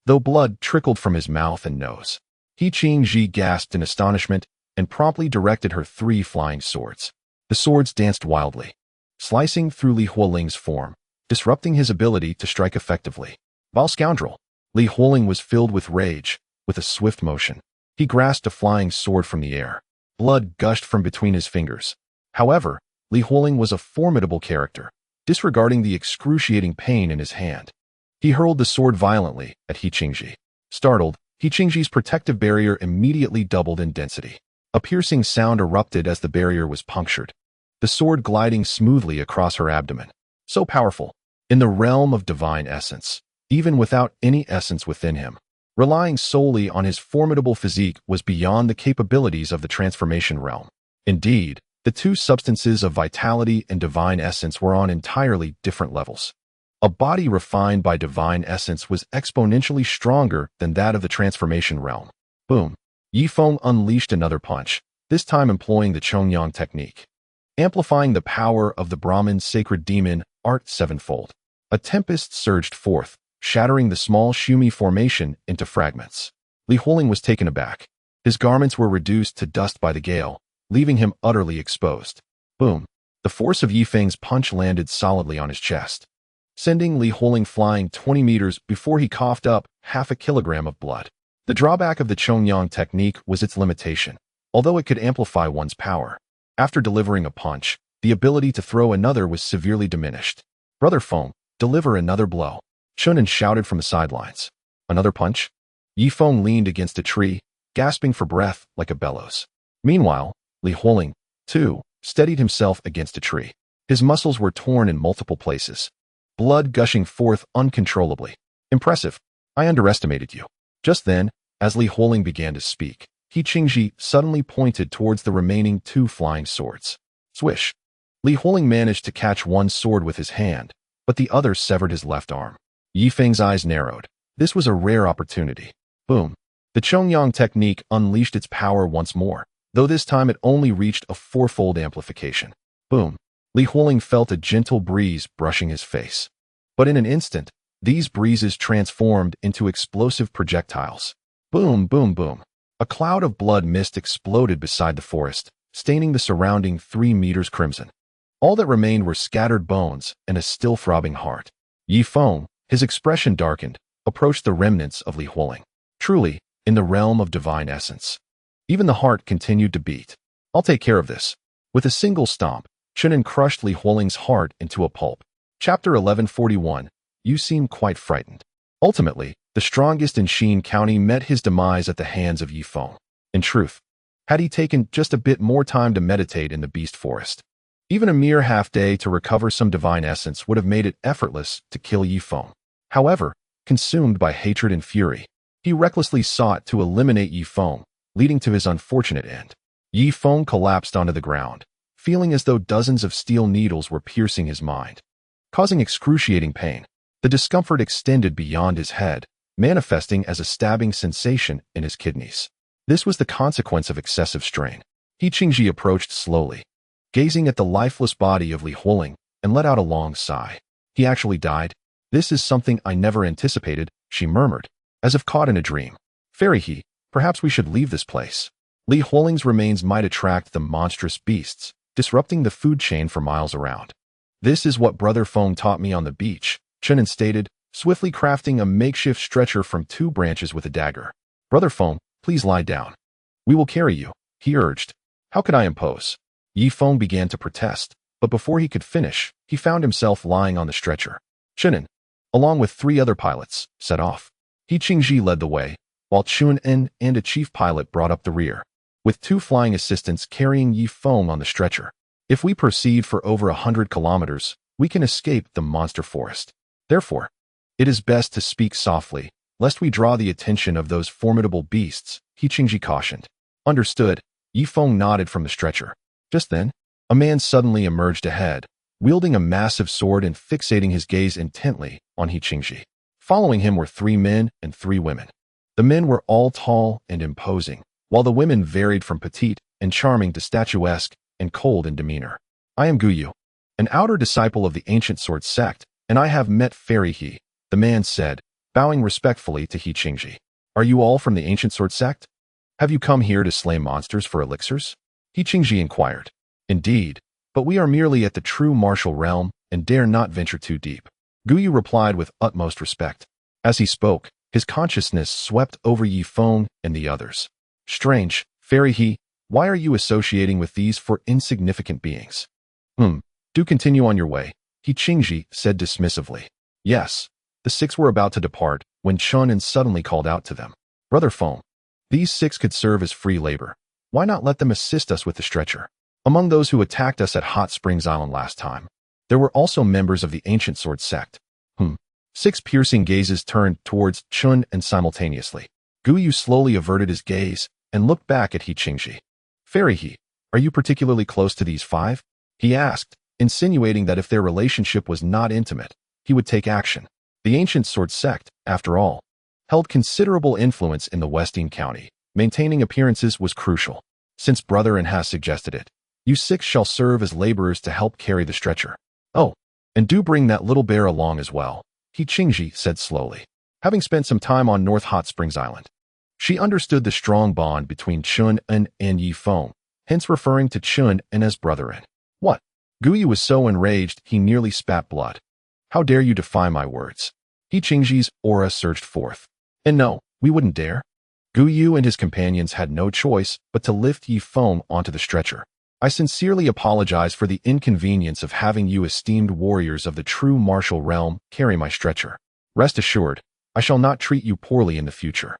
Though blood trickled from his mouth and nose, He Qingji gasped in astonishment and promptly directed her 3 flying swords. The swords danced wildly, slicing through Li Hualing's form, disrupting his ability to strike effectively. Vile scoundrel! Li Hualing was filled with rage. With a swift motion, he grasped a flying sword from the air. Blood gushed from between his fingers. However, Li Hualing was a formidable character, disregarding the excruciating pain in his hand. He hurled the sword violently at He Qingji. Startled, He Qingji's protective barrier immediately doubled in density. A piercing sound erupted as the barrier was punctured, the sword gliding smoothly across her abdomen. So powerful, in the realm of divine essence, even without any essence within him. Relying solely on his formidable physique was beyond the capabilities of the transformation realm. Indeed, the 2 substances of vitality and divine essence were on entirely different levels. A body refined by divine essence was exponentially stronger than that of the transformation realm. Boom! Yi Feng unleashed another punch, this time employing the Chongyang technique, amplifying the power of the Brahmin sacred demon art 7-fold. A tempest surged forth, shattering the small Shumi formation into fragments. Li Hualing was taken aback. His garments were reduced to dust by the gale, leaving him utterly exposed. Boom! The force of Yi Feng's punch landed solidly on his chest, sending Li Hualing flying 20 meters before he coughed up half a kilogram of blood. The drawback of the Chongyang technique was its limitation. Although it could amplify one's power, after delivering a punch, the ability to throw another was severely diminished. Brother Feng, deliver another blow, Chen An shouted from the sidelines. Another punch? Yi Feng leaned against a tree, gasping for breath like a bellows. Meanwhile, Li Hualing, too, steadied himself against a tree. His muscles were torn in multiple places, blood gushing forth uncontrollably. Impressive. I underestimated you. Just then, as Li Hualing began to speak, He Qingji suddenly pointed towards the remaining 2 flying swords. Swish! Li Hualing managed to catch one sword with his hand, but the other severed his left arm. Yi Feng's eyes narrowed. This was a rare opportunity. Boom! The Chongyang technique unleashed its power once more, though this time it only reached a fourfold amplification. Boom. Li Huoling felt a gentle breeze brushing his face. But in an instant, these breezes transformed into explosive projectiles. Boom, boom, boom. A cloud of blood mist exploded beside the forest, staining the surrounding 3 meters crimson. All that remained were scattered bones and a still throbbing heart. Yi Feng, his expression darkened, approached the remnants of Li Huoling. Truly, in the realm of divine essence. Even the heart continued to beat. I'll take care of this. With a single stomp, Chen An crushed Li Huoling's heart into a pulp. Chapter 1141. You seem quite frightened. Ultimately, the strongest in Xin County met his demise at the hands of Yi Feng. In truth, had he taken just a bit more time to meditate in the beast forest, even a mere half-day to recover some divine essence would have made it effortless to kill Yi Feng. However, consumed by hatred and fury, he recklessly sought to eliminate Yi Feng, leading to his unfortunate end. Yi Feng collapsed onto the ground, feeling as though dozens of steel needles were piercing his mind, causing excruciating pain. The discomfort extended beyond his head, manifesting as a stabbing sensation in his kidneys. This was the consequence of excessive strain. He Qingji approached slowly, gazing at the lifeless body of Li Huoling, and let out a long sigh. He actually died? This is something I never anticipated, she murmured, as if caught in a dream. Fairy he, perhaps we should leave this place. Li Huoling's remains might attract the monstrous beasts, disrupting the food chain for miles around. This is what Brother Feng taught me on the beach, Chen An stated, swiftly crafting a makeshift stretcher from 2 branches with a dagger. Brother Feng, please lie down. We will carry you, he urged. How could I impose? Yi Feng began to protest, but before he could finish, he found himself lying on the stretcher. Chen An, along with 3 other pilots, set off. He Qingji led the way, while Chen An and a chief pilot brought up the rear, with 2 flying assistants carrying Yi Feng on the stretcher. If we proceed for over 100 kilometers, we can escape the monster forest. Therefore, it is best to speak softly, lest we draw the attention of those formidable beasts, He Qingji cautioned. Understood, Yi Feng nodded from the stretcher. Just then, a man suddenly emerged ahead, wielding a massive sword and fixating his gaze intently on He Qingji. Following him were 3 men and 3 women. The men were all tall and imposing, while the women varied from petite and charming to statuesque and cold in demeanor. I am Guyu, an outer disciple of the ancient sword sect, and I have met Fairy He, the man said, bowing respectfully to He Qingji. Are you all from the ancient sword sect? Have you come here to slay monsters for elixirs? He Qingji inquired. Indeed, but we are merely at the true martial realm and dare not venture too deep. Guyu replied with utmost respect. As he spoke, his consciousness swept over Yi Feng and the others. Strange, Fairy He, why are you associating with these for insignificant beings? Do continue on your way, He Qingji said dismissively. Yes, the 6 were about to depart when Chen An suddenly called out to them. Brother Feng, these 6 could serve as free labor. Why not let them assist us with the stretcher? Among those who attacked us at Hot Springs Island last time, there were also members of the ancient sword sect. 6 piercing gazes turned towards Chen An simultaneously. Guyu slowly averted his gaze and looked back at He Qingji. Fairy He, are you particularly close to these 5? He asked, insinuating that if their relationship was not intimate, he would take action. The ancient sword sect, after all, held considerable influence in the Western County. Maintaining appearances was crucial. Since Brother An has suggested it, you 6 shall serve as laborers to help carry the stretcher. Oh, and do bring that little bear along as well, He Qingji said slowly. Having spent some time on North Hot Springs Island, she understood the strong bond between Chen An and Yi Feng, hence referring to Chen An as Brother An. What? Guyu was so enraged he nearly spat blood. How dare you defy my words? He Qingji's aura surged forth. And no, we wouldn't dare. Guyu and his companions had no choice but to lift Yi Feng onto the stretcher. I sincerely apologize for the inconvenience of having you esteemed warriors of the true martial realm carry my stretcher. Rest assured, I shall not treat you poorly in the future.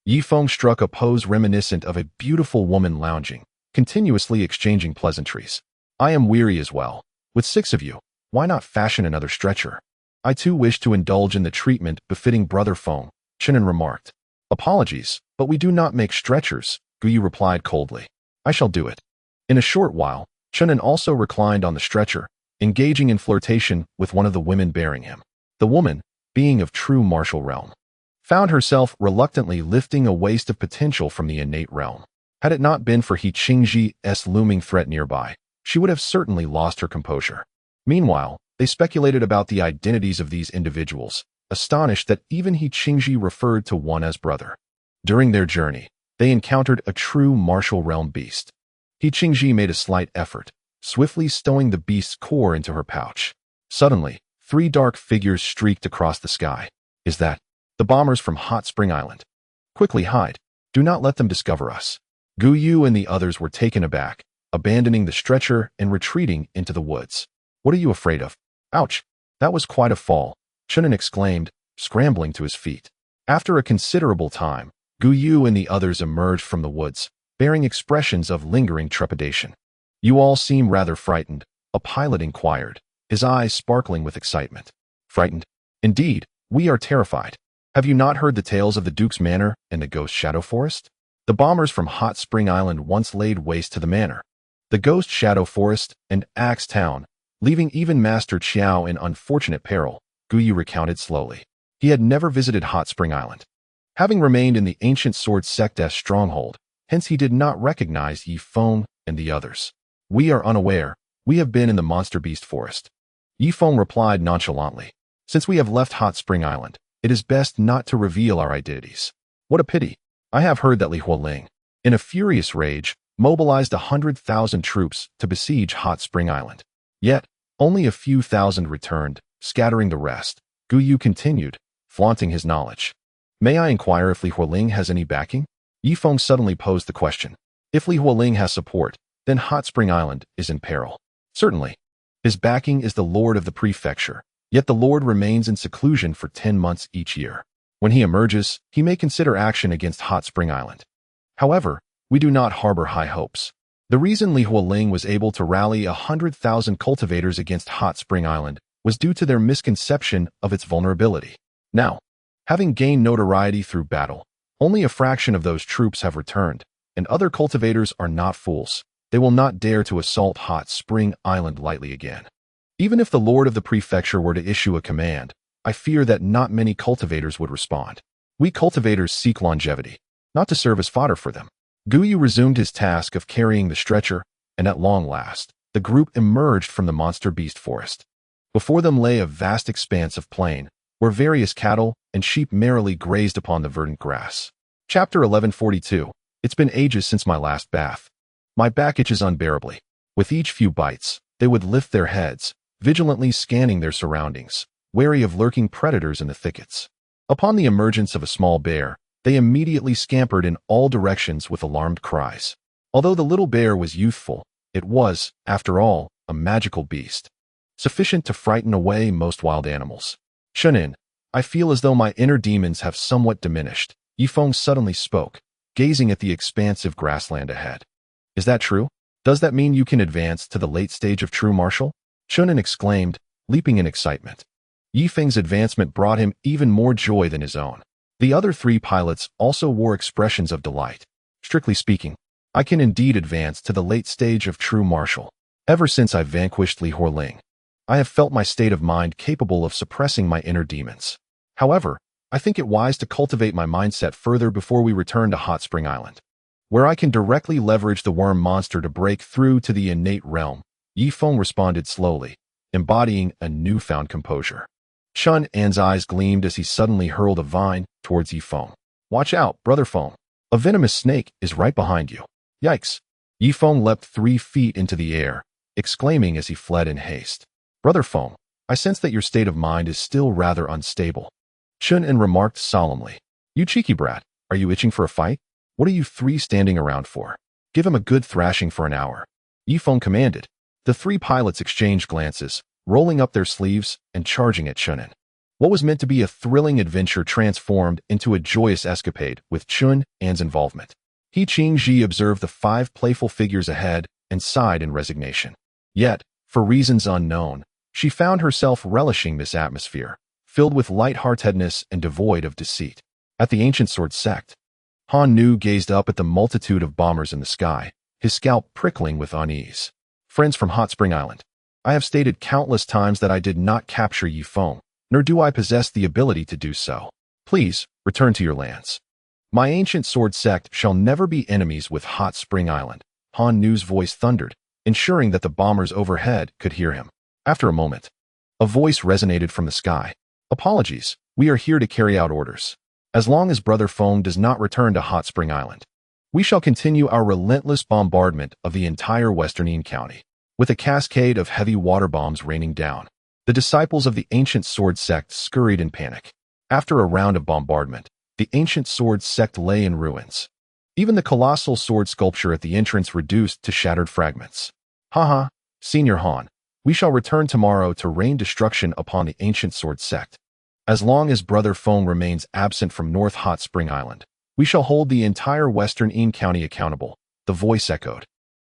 Yi Feng struck a pose reminiscent of a beautiful woman lounging, continuously exchanging pleasantries. I am weary as well. With 6 of you, why not fashion another stretcher? I too wish to indulge in the treatment befitting Brother Feng, Chen An remarked. Apologies, but we do not make stretchers, Guyu replied coldly. I shall do it. In a short while, Chen An also reclined on the stretcher, engaging in flirtation with one of the women bearing him. The woman, being of true martial realm, found herself reluctantly lifting a waste of potential from the innate realm. Had it not been for He Qingji's looming threat nearby, she would have certainly lost her composure. Meanwhile, they speculated about the identities of these individuals, astonished that even He Qingji referred to one as brother. During their journey, they encountered a true martial realm beast. He Qingji made a slight effort, swiftly stowing the beast's core into her pouch. Suddenly, 3 dark figures streaked across the sky. Is that the bombers from Hot Spring Island? Quickly hide. Do not let them discover us. Gu Yu and the others were taken aback, abandoning the stretcher and retreating into the woods. What are you afraid of? Ouch! That was quite a fall, Chen An exclaimed, scrambling to his feet. After a considerable time, Gu Yu and the others emerged from the woods, bearing expressions of lingering trepidation. You all seem rather frightened, a pilot inquired, his eyes sparkling with excitement. Frightened? Indeed, we are terrified. Have you not heard the tales of the Duke's Manor and the Ghost Shadow Forest? The bombers from Hot Spring Island once laid waste to the manor, the Ghost Shadow Forest, and Axe Town, leaving even Master Qiao in unfortunate peril, Gu Yu recounted slowly. He had never visited Hot Spring Island, having remained in the ancient sword sect's stronghold, hence he did not recognize Yi Feng and the others. We are unaware. We have been in the Monster Beast Forest. Yi Feng replied nonchalantly. Since we have left Hot Spring Island, it is best not to reveal our identities. What a pity. I have heard that Li Hualing, in a furious rage, mobilized 100,000 troops to besiege Hot Spring Island. Yet, only a few thousand returned, scattering the rest. Gu Yu continued, flaunting his knowledge. May I inquire if Li Hualing has any backing? Yi Feng suddenly posed the question. If Li Hualing has support, then Hot Spring Island is in peril. Certainly. His backing is the Lord of the Prefecture, yet the Lord remains in seclusion for 10 months each year. When he emerges, he may consider action against Hot Spring Island. However, we do not harbor high hopes. The reason Li Hualing was able to rally 100,000 cultivators against Hot Spring Island was due to their misconception of its vulnerability. Now, having gained notoriety through battle, only a fraction of those troops have returned, and other cultivators are not fools. They will not dare to assault Hot Spring Island lightly again. Even if the Lord of the Prefecture were to issue a command, I fear that not many cultivators would respond. We cultivators seek longevity, not to serve as fodder for them. Gu Yu resumed his task of carrying the stretcher, and at long last, the group emerged from the Monster Beast Forest. Before them lay a vast expanse of plain, where various cattle and sheep merrily grazed upon the verdant grass. Chapter 1142. It's been ages since my last bath. My back itches unbearably. With each few bites, they would lift their heads, vigilantly scanning their surroundings, wary of lurking predators in the thickets. Upon the emergence of a small bear, they immediately scampered in all directions with alarmed cries. Although the little bear was youthful, it was, after all, a magical beast, sufficient to frighten away most wild animals. Chen An, I feel as though my inner demons have somewhat diminished, Yi Feng suddenly spoke, gazing at the expansive grassland ahead. Is that true? Does that mean you can advance to the late stage of true martial? Chen An exclaimed, leaping in excitement. Yi Feng's advancement brought him even more joy than his own. The other 3 pilots also wore expressions of delight. Strictly speaking, I can indeed advance to the late stage of true martial. Ever since I vanquished Li Hualing, I have felt my state of mind capable of suppressing my inner demons. However, I think it wise to cultivate my mindset further before we return to Hot Spring Island, where I can directly leverage the worm monster to break through to the innate realm. Yi Feng responded slowly, embodying a newfound composure. Chen An's eyes gleamed as he suddenly hurled a vine towards Yi Feng. Watch out, brother Feng. A venomous snake is right behind you. Yikes. Yi Feng leapt 3 feet into the air, exclaiming as he fled in haste. Brother Feng, I sense that your state of mind is still rather unstable. Chen An remarked solemnly. You cheeky brat, are you itching for a fight? What are you 3 standing around for? Give him a good thrashing for an hour. Yi Feng commanded. The 3 pilots exchanged glances, rolling up their sleeves and charging at Chen An. What was meant to be a thrilling adventure transformed into a joyous escapade with Chen An's involvement. He Qingji observed the 5 playful figures ahead and sighed in resignation. Yet, for reasons unknown, she found herself relishing this atmosphere, filled with lightheartedness and devoid of deceit. At the ancient sword sect, Han Nu gazed up at the multitude of bombers in the sky, his scalp prickling with unease. Friends from Hot Spring Island, I have stated countless times that I did not capture Yi Feng, nor do I possess the ability to do so. Please, return to your lands. My ancient sword sect shall never be enemies with Hot Spring Island, Han Nu's voice thundered, ensuring that the bombers overhead could hear him. After a moment, a voice resonated from the sky. Apologies, we are here to carry out orders. As long as Brother Feng does not return to Hot Spring Island, we shall continue our relentless bombardment of the entire Western An County, with a cascade of heavy water bombs raining down. The disciples of the ancient sword sect scurried in panic. After a round of bombardment, the ancient sword sect lay in ruins. Even the colossal sword sculpture at the entrance reduced to shattered fragments. Haha, Senior Han, we shall return tomorrow to rain destruction upon the ancient sword sect. As long as Brother Feng remains absent from North Hot Spring Island, we shall hold the entire Western An County accountable, the voice echoed.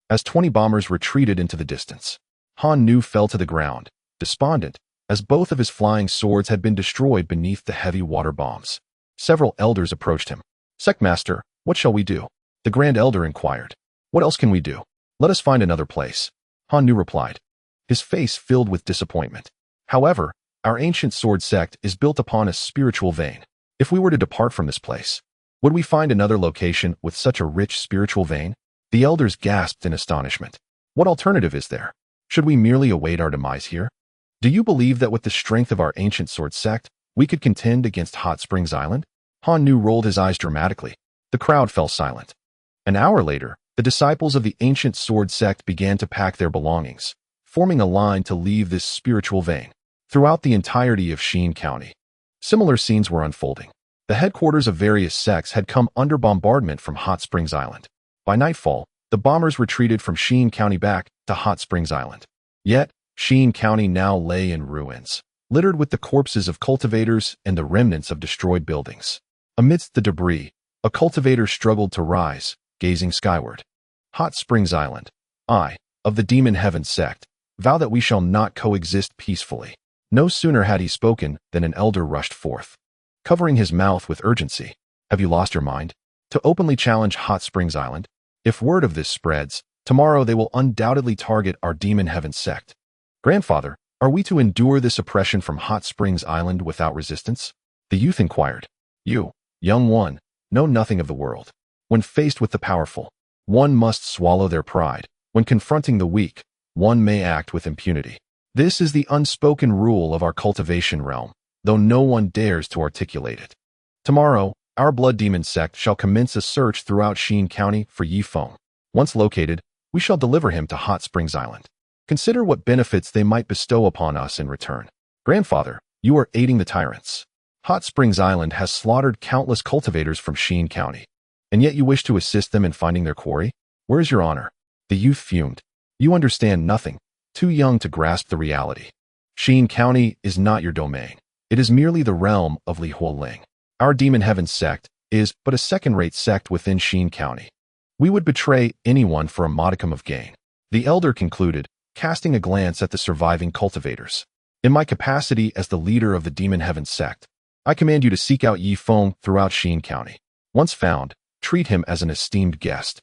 As 20 bombers retreated into the distance, Han Nu fell to the ground, despondent, as both of his flying swords had been destroyed beneath the heavy water bombs. Several elders approached him. Sectmaster, what shall we do? The Grand Elder inquired. What else can we do? Let us find another place. Han Nu replied, his face filled with disappointment. However, our ancient sword sect is built upon a spiritual vein. If we were to depart from this place, would we find another location with such a rich spiritual vein? The elders gasped in astonishment. What alternative is there? Should we merely await our demise here? Do you believe that with the strength of our ancient sword sect, we could contend against Hot Springs Island? Han Nu rolled his eyes dramatically. The crowd fell silent. An hour later, the disciples of the ancient sword sect began to pack their belongings, forming a line to leave this spiritual vein. Throughout the entirety of Chen County, similar scenes were unfolding. The headquarters of various sects had come under bombardment from Hot Springs Island. By nightfall, the bombers retreated from Chen County back to Hot Springs Island. Yet, Chen County now lay in ruins, littered with the corpses of cultivators and the remnants of destroyed buildings. Amidst the debris, a cultivator struggled to rise, gazing skyward. Hot Springs Island, I, of the Demon Heaven sect, vow that we shall not coexist peacefully. No sooner had he spoken than an elder rushed forth, covering his mouth with urgency. Have you lost your mind? To openly challenge Hot Springs Island? If word of this spreads, tomorrow they will undoubtedly target our Demon Heaven sect. Grandfather, are we to endure this oppression from Hot Springs Island without resistance? The youth inquired. You, young one, know nothing of the world. When faced with the powerful, one must swallow their pride. When confronting the weak, one may act with impunity. This is the unspoken rule of our cultivation realm, though no one dares to articulate it. Tomorrow, our blood demon sect shall commence a search throughout Chen County for Yi Feng. Once located, we shall deliver him to Hot Springs Island. Consider what benefits they might bestow upon us in return. Grandfather, you are aiding the tyrants. Hot Springs Island has slaughtered countless cultivators from Chen County, and yet you wish to assist them in finding their quarry? Where is your honor? The youth fumed. You understand nothing, too young to grasp the reality. Chen County is not your domain. It is merely the realm of Li Huoling. Our Demon Heaven sect is but a second-rate sect within Chen County. We would betray anyone for a modicum of gain. The elder concluded, casting a glance at the surviving cultivators. In my capacity as the leader of the Demon Heaven sect, I command you to seek out Yi Feng throughout Chen County. Once found, treat him as an esteemed guest.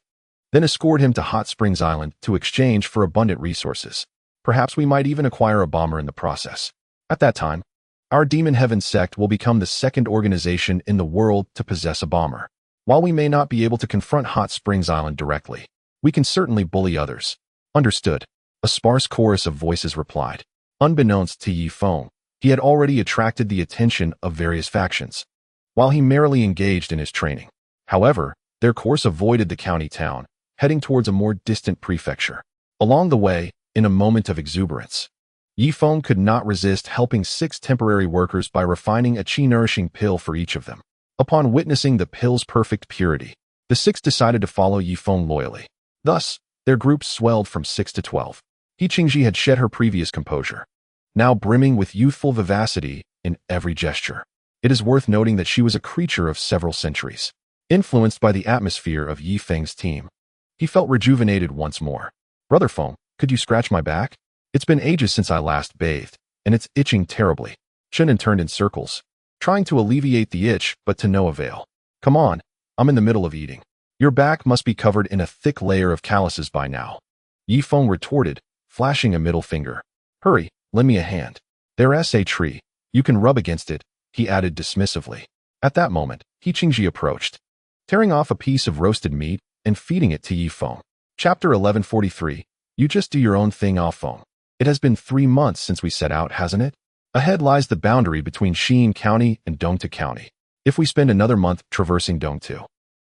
Then escort him to Hot Springs Island to exchange for abundant resources. Perhaps we might even acquire a bomber in the process. At that time, our Demon Heaven sect will become the second organization in the world to possess a bomber. While we may not be able to confront Hot Springs Island directly, we can certainly bully others. Understood. A sparse chorus of voices replied. Unbeknownst to Yi Feng, he had already attracted the attention of various factions, while he merrily engaged in his training. However, their course avoided the county town, heading towards a more distant prefecture. Along the way, in a moment of exuberance, Yi Feng could not resist helping 6 temporary workers by refining a qi-nourishing pill for each of them. Upon witnessing the pill's perfect purity, the 6 decided to follow Yi Feng loyally. Thus, their group swelled from 6 to 12. He Qingji had shed her previous composure, now brimming with youthful vivacity in every gesture. It is worth noting that she was a creature of several centuries. Influenced by the atmosphere of Yi Feng's team, he felt rejuvenated once more. Brother Feng, could you scratch my back? It's been ages since I last bathed, and it's itching terribly. Chen An turned in circles, trying to alleviate the itch, but to no avail. Come on, I'm in the middle of eating. Your back must be covered in a thick layer of calluses by now. Yi Feng retorted, flashing a middle finger. Hurry, lend me a hand. There's a tree. You can rub against it, he added dismissively. At that moment, He Qingji approached. tearing off a piece of roasted meat and feeding it to Yi Feng. Chapter 1143. You just do your own thing, Ah Feng. It has been 3 months since we set out, hasn't it? Ahead lies the boundary between Xi'an County and Dongtu County. If we spend another month traversing Dongtu,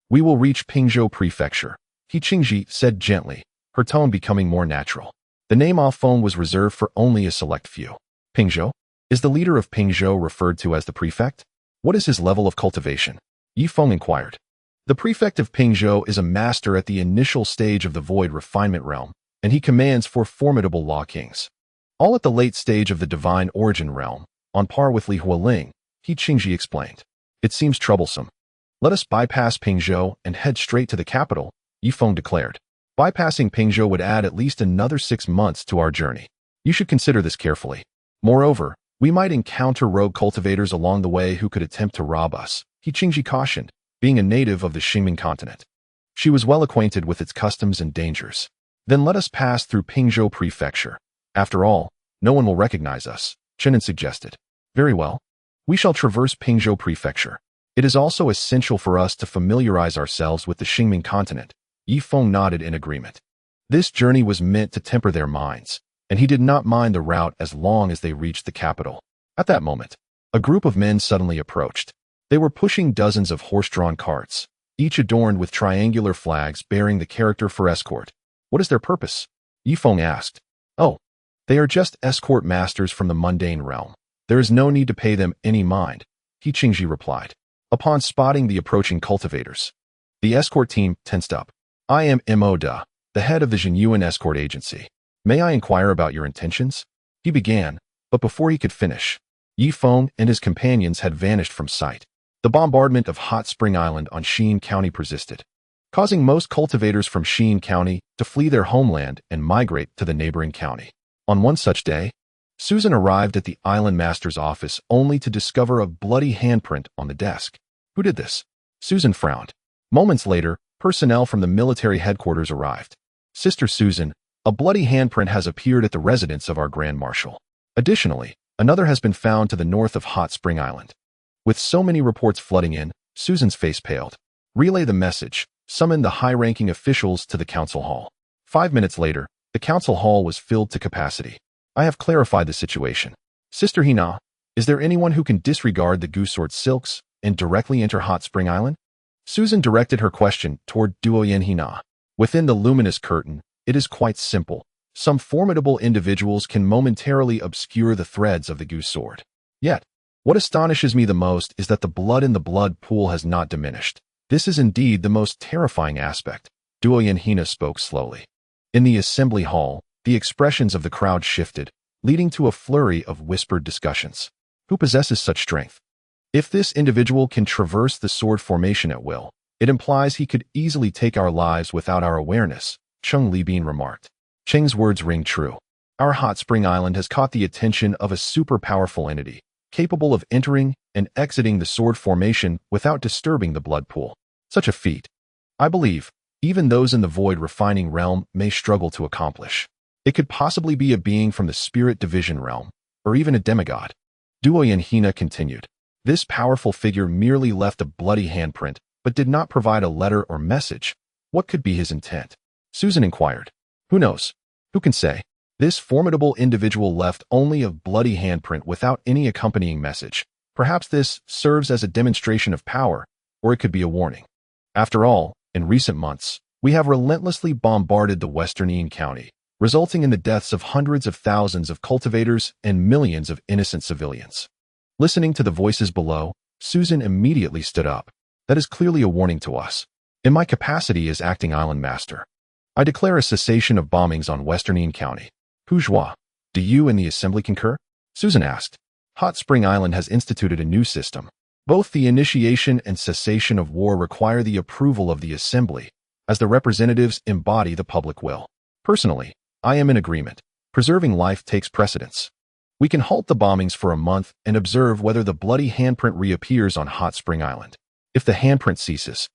we will reach Pingzhou Prefecture, He Qingji said gently, her tone becoming more natural. The name Ah Feng was reserved for only a select few. Pingzhou? Is the leader of Pingzhou referred to as the prefect? What is his level of cultivation? Yi Feng inquired. The prefect of Pingzhou is a master at the initial stage of the void refinement realm, and he commands 4 formidable law kings. All at the late stage of the divine origin realm, on par with Li Hualing, He Qingji explained. It seems troublesome. Let us bypass Pingzhou and head straight to the capital, Yi Feng declared. Bypassing Pingzhou would add at least another 6 months to our journey. You should consider this carefully. Moreover, we might encounter rogue cultivators along the way who could attempt to rob us, He Qingji cautioned, being a native of the Xingming continent. She was well acquainted with its customs and dangers. Then let us pass through Pingzhou Prefecture. After all, no one will recognize us, Chen An suggested. Very well. We shall traverse Pingzhou Prefecture. It is also essential for us to familiarize ourselves with the Xingming continent. Yi Feng nodded in agreement. This journey was meant to temper their minds, and he did not mind the route as long as they reached the capital. At that moment, a group of men suddenly approached. They were pushing dozens of horse-drawn carts, each adorned with triangular flags bearing the character for escort. What is their purpose? Yi Feng asked. Oh, they are just escort masters from the mundane realm. There is no need to pay them any mind, He Qingji replied. Upon spotting the approaching cultivators, the escort team tensed up. I am Mo Da, the head of the Jinyuan escort agency. May I inquire about your intentions? He began, but before he could finish, Yi Feng and his companions had vanished from sight. The bombardment of Hot Spring Island on Xi'an County persisted, causing most cultivators from Xi'an County to flee their homeland and migrate to the neighboring county. On one such day, Susan arrived at the island master's office only to discover a bloody handprint on the desk. Who did this? Susan frowned. Moments later, personnel from the military headquarters arrived. Sister Susan, a bloody handprint has appeared at the residence of our Grand Marshal. Additionally, another has been found to the north of Hot Spring Island. With so many reports flooding in, Susan's face paled. Relay the message. Summon the high-ranking officials to the council hall. 5 minutes later, the council hall was filled to capacity. I have clarified the situation. Sister Hina, is there anyone who can disregard the goose-sword silks and directly enter Hot Spring Island? Susan directed her question toward Duoyen Hina. Within the luminous curtain, it is quite simple. Some formidable individuals can momentarily obscure the threads of the goose sword. Yet, what astonishes me the most is that the blood in the blood pool has not diminished. This is indeed the most terrifying aspect. Duoyen Hina spoke slowly. In the assembly hall, the expressions of the crowd shifted, leading to a flurry of whispered discussions. Who possesses such strength? If this individual can traverse the sword formation at will, it implies he could easily take our lives without our awareness, Cheng Libin remarked. Cheng's words ring true. Our Hot Spring Island has caught the attention of a super-powerful entity, capable of entering and exiting the sword formation without disturbing the blood pool. Such a feat, I believe, even those in the void refining realm may struggle to accomplish. It could possibly be a being from the spirit division realm, or even a demigod. Duoyen Hina continued. This powerful figure merely left a bloody handprint, but did not provide a letter or message. What could be his intent? Susan inquired. Who knows? Who can say? This formidable individual left only a bloody handprint without any accompanying message. Perhaps this serves as a demonstration of power, or it could be a warning. After all, in recent months, we have relentlessly bombarded the western Xi'an County, resulting in the deaths of hundreds of thousands of cultivators and millions of innocent civilians. Listening to the voices below, Susan immediately stood up. That is clearly a warning to us. In my capacity as acting island master, I declare a cessation of bombings on western Xi'an County. Bourgeois, do you and the assembly concur? Susan asked. Hot Spring Island has instituted a new system. Both the initiation and cessation of war require the approval of the assembly, as the representatives embody the public will. Personally, I am in agreement. Preserving life takes precedence. We can halt the bombings for a month and observe whether the bloody handprint reappears on Hot Spring Island. If the handprint ceases,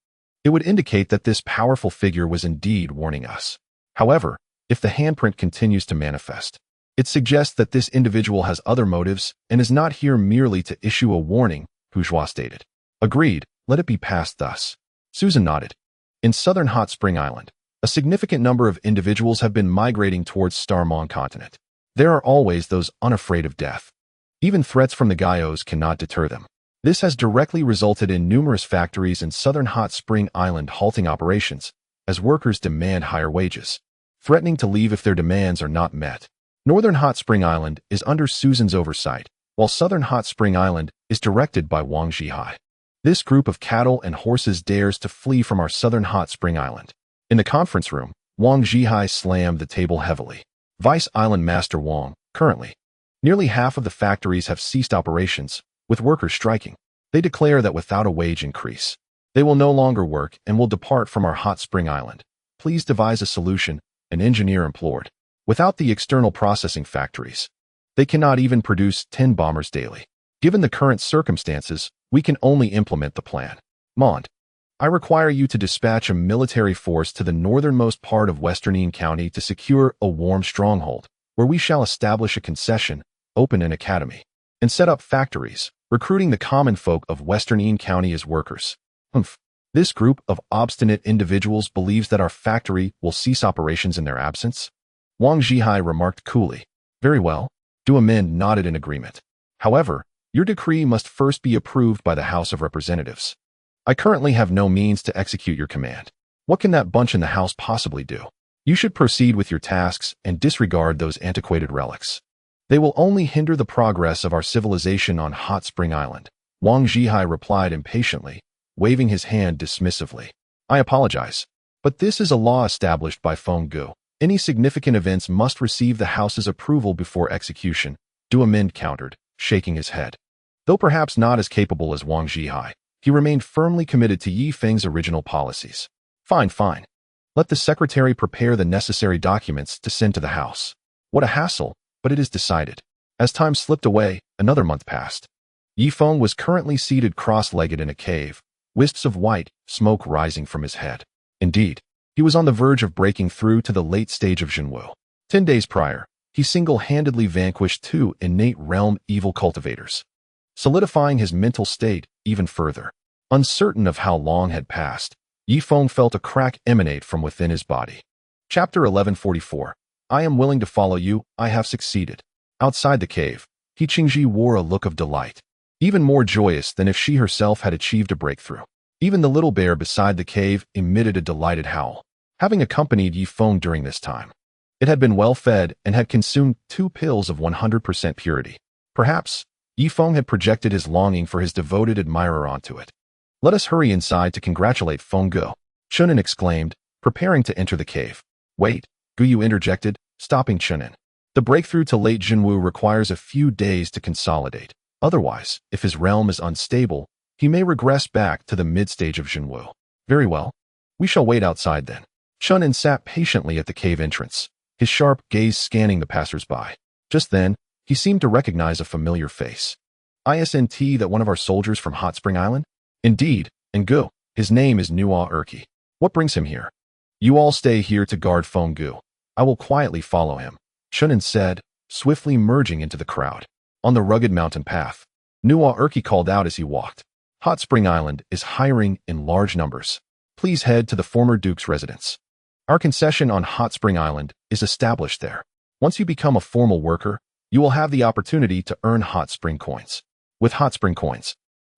it would indicate that this powerful figure was indeed warning us. However, if the handprint continues to manifest, it suggests that this individual has other motives and is not here merely to issue a warning, Bourgeois stated. Agreed, let it be passed thus. Susan nodded. In southern Hot Spring Island, a significant number of individuals have been migrating towards Starmon continent. There are always those unafraid of death. Even threats from the Gaios cannot deter them. This has directly resulted in numerous factories in southern Hot Spring Island halting operations, as workers demand higher wages, threatening to leave if their demands are not met. Northern Hot Spring Island is under Susan's oversight, while southern Hot Spring Island is directed by Wang Zhihai. This group of cattle and horses dares to flee from our southern Hot Spring Island. In the conference room, Wang Zhihai slammed the table heavily. Vice Island Master Wang, currently. Nearly half of the factories have ceased operations, with workers striking. They declare that without a wage increase, they will no longer work and will depart from our Hot Spring Island. Please devise a solution, an engineer implored. Without the external processing factories, they cannot even produce 10 bombers daily. Given the current circumstances, we can only implement the plan. Mond, I require you to dispatch a military force to the northernmost part of Western Ean County to secure a warm stronghold, where we shall establish a concession, open an academy, and set up factories, recruiting the common folk of Western Ean County as workers. This group of obstinate individuals believes that our factory will cease operations in their absence? Wang Zhihai remarked coolly. Very well. Du Min nodded in agreement. However, your decree must first be approved by the House of Representatives. I currently have no means to execute your command. What can that bunch in the House possibly do? You should proceed with your tasks and disregard those antiquated relics. They will only hinder the progress of our civilization on Hot Spring Island. Wang Zhihai replied impatiently, waving his hand dismissively. I apologize, but this is a law established by Feng. Any significant events must receive the House's approval before execution, Du Min countered, shaking his head. Though perhaps not as capable as Wang Zhihai, he remained firmly committed to Yi Feng's original policies. Fine. Let the secretary prepare the necessary documents to send to the House. What a hassle, but it is decided. As time slipped away, another month passed. Yi Feng was currently seated cross-legged in a cave, wisps of white smoke rising from his head. Indeed, he was on the verge of breaking through to the late stage of Zhenwu. 10 days prior, he single-handedly vanquished 2 innate realm evil cultivators, solidifying his mental state even further. Uncertain of how long had passed, Yi Feng felt a crack emanate from within his body. Chapter 1144. I am willing to follow you, I have succeeded. Outside the cave, He Qingji wore a look of delight, even more joyous than if she herself had achieved a breakthrough. Even the little bear beside the cave emitted a delighted howl, having accompanied Yi Feng during this time. It had been well fed and had consumed 2 pills of 100% purity. Perhaps, Yi Feng had projected his longing for his devoted admirer onto it. Let us hurry inside to congratulate Feng Gu, Chen An exclaimed, preparing to enter the cave. Wait, Gu Yu interjected, stopping Chen An. The breakthrough to late Zhenwu requires a few days to consolidate. Otherwise, if his realm is unstable, he may regress back to the mid-stage of Zhenwu. Very well. We shall wait outside then. Chen An sat patiently at the cave entrance, his sharp gaze scanning the passers-by. Just then, he seemed to recognize a familiar face. Isn't that one of our soldiers from Hot Spring Island? Indeed, and Gu. His name is Nuo Erki. What brings him here? You all stay here to guard Feng Gu. I will quietly follow him, Chen An said, swiftly merging into the crowd. On the rugged mountain path, Nuo Erki called out as he walked. Hot Spring Island is hiring in large numbers. Please head to the former Duke's residence. Our concession on Hot Spring Island is established there. Once you become a formal worker, you will have the opportunity to earn Hot Spring coins. With Hot Spring coins,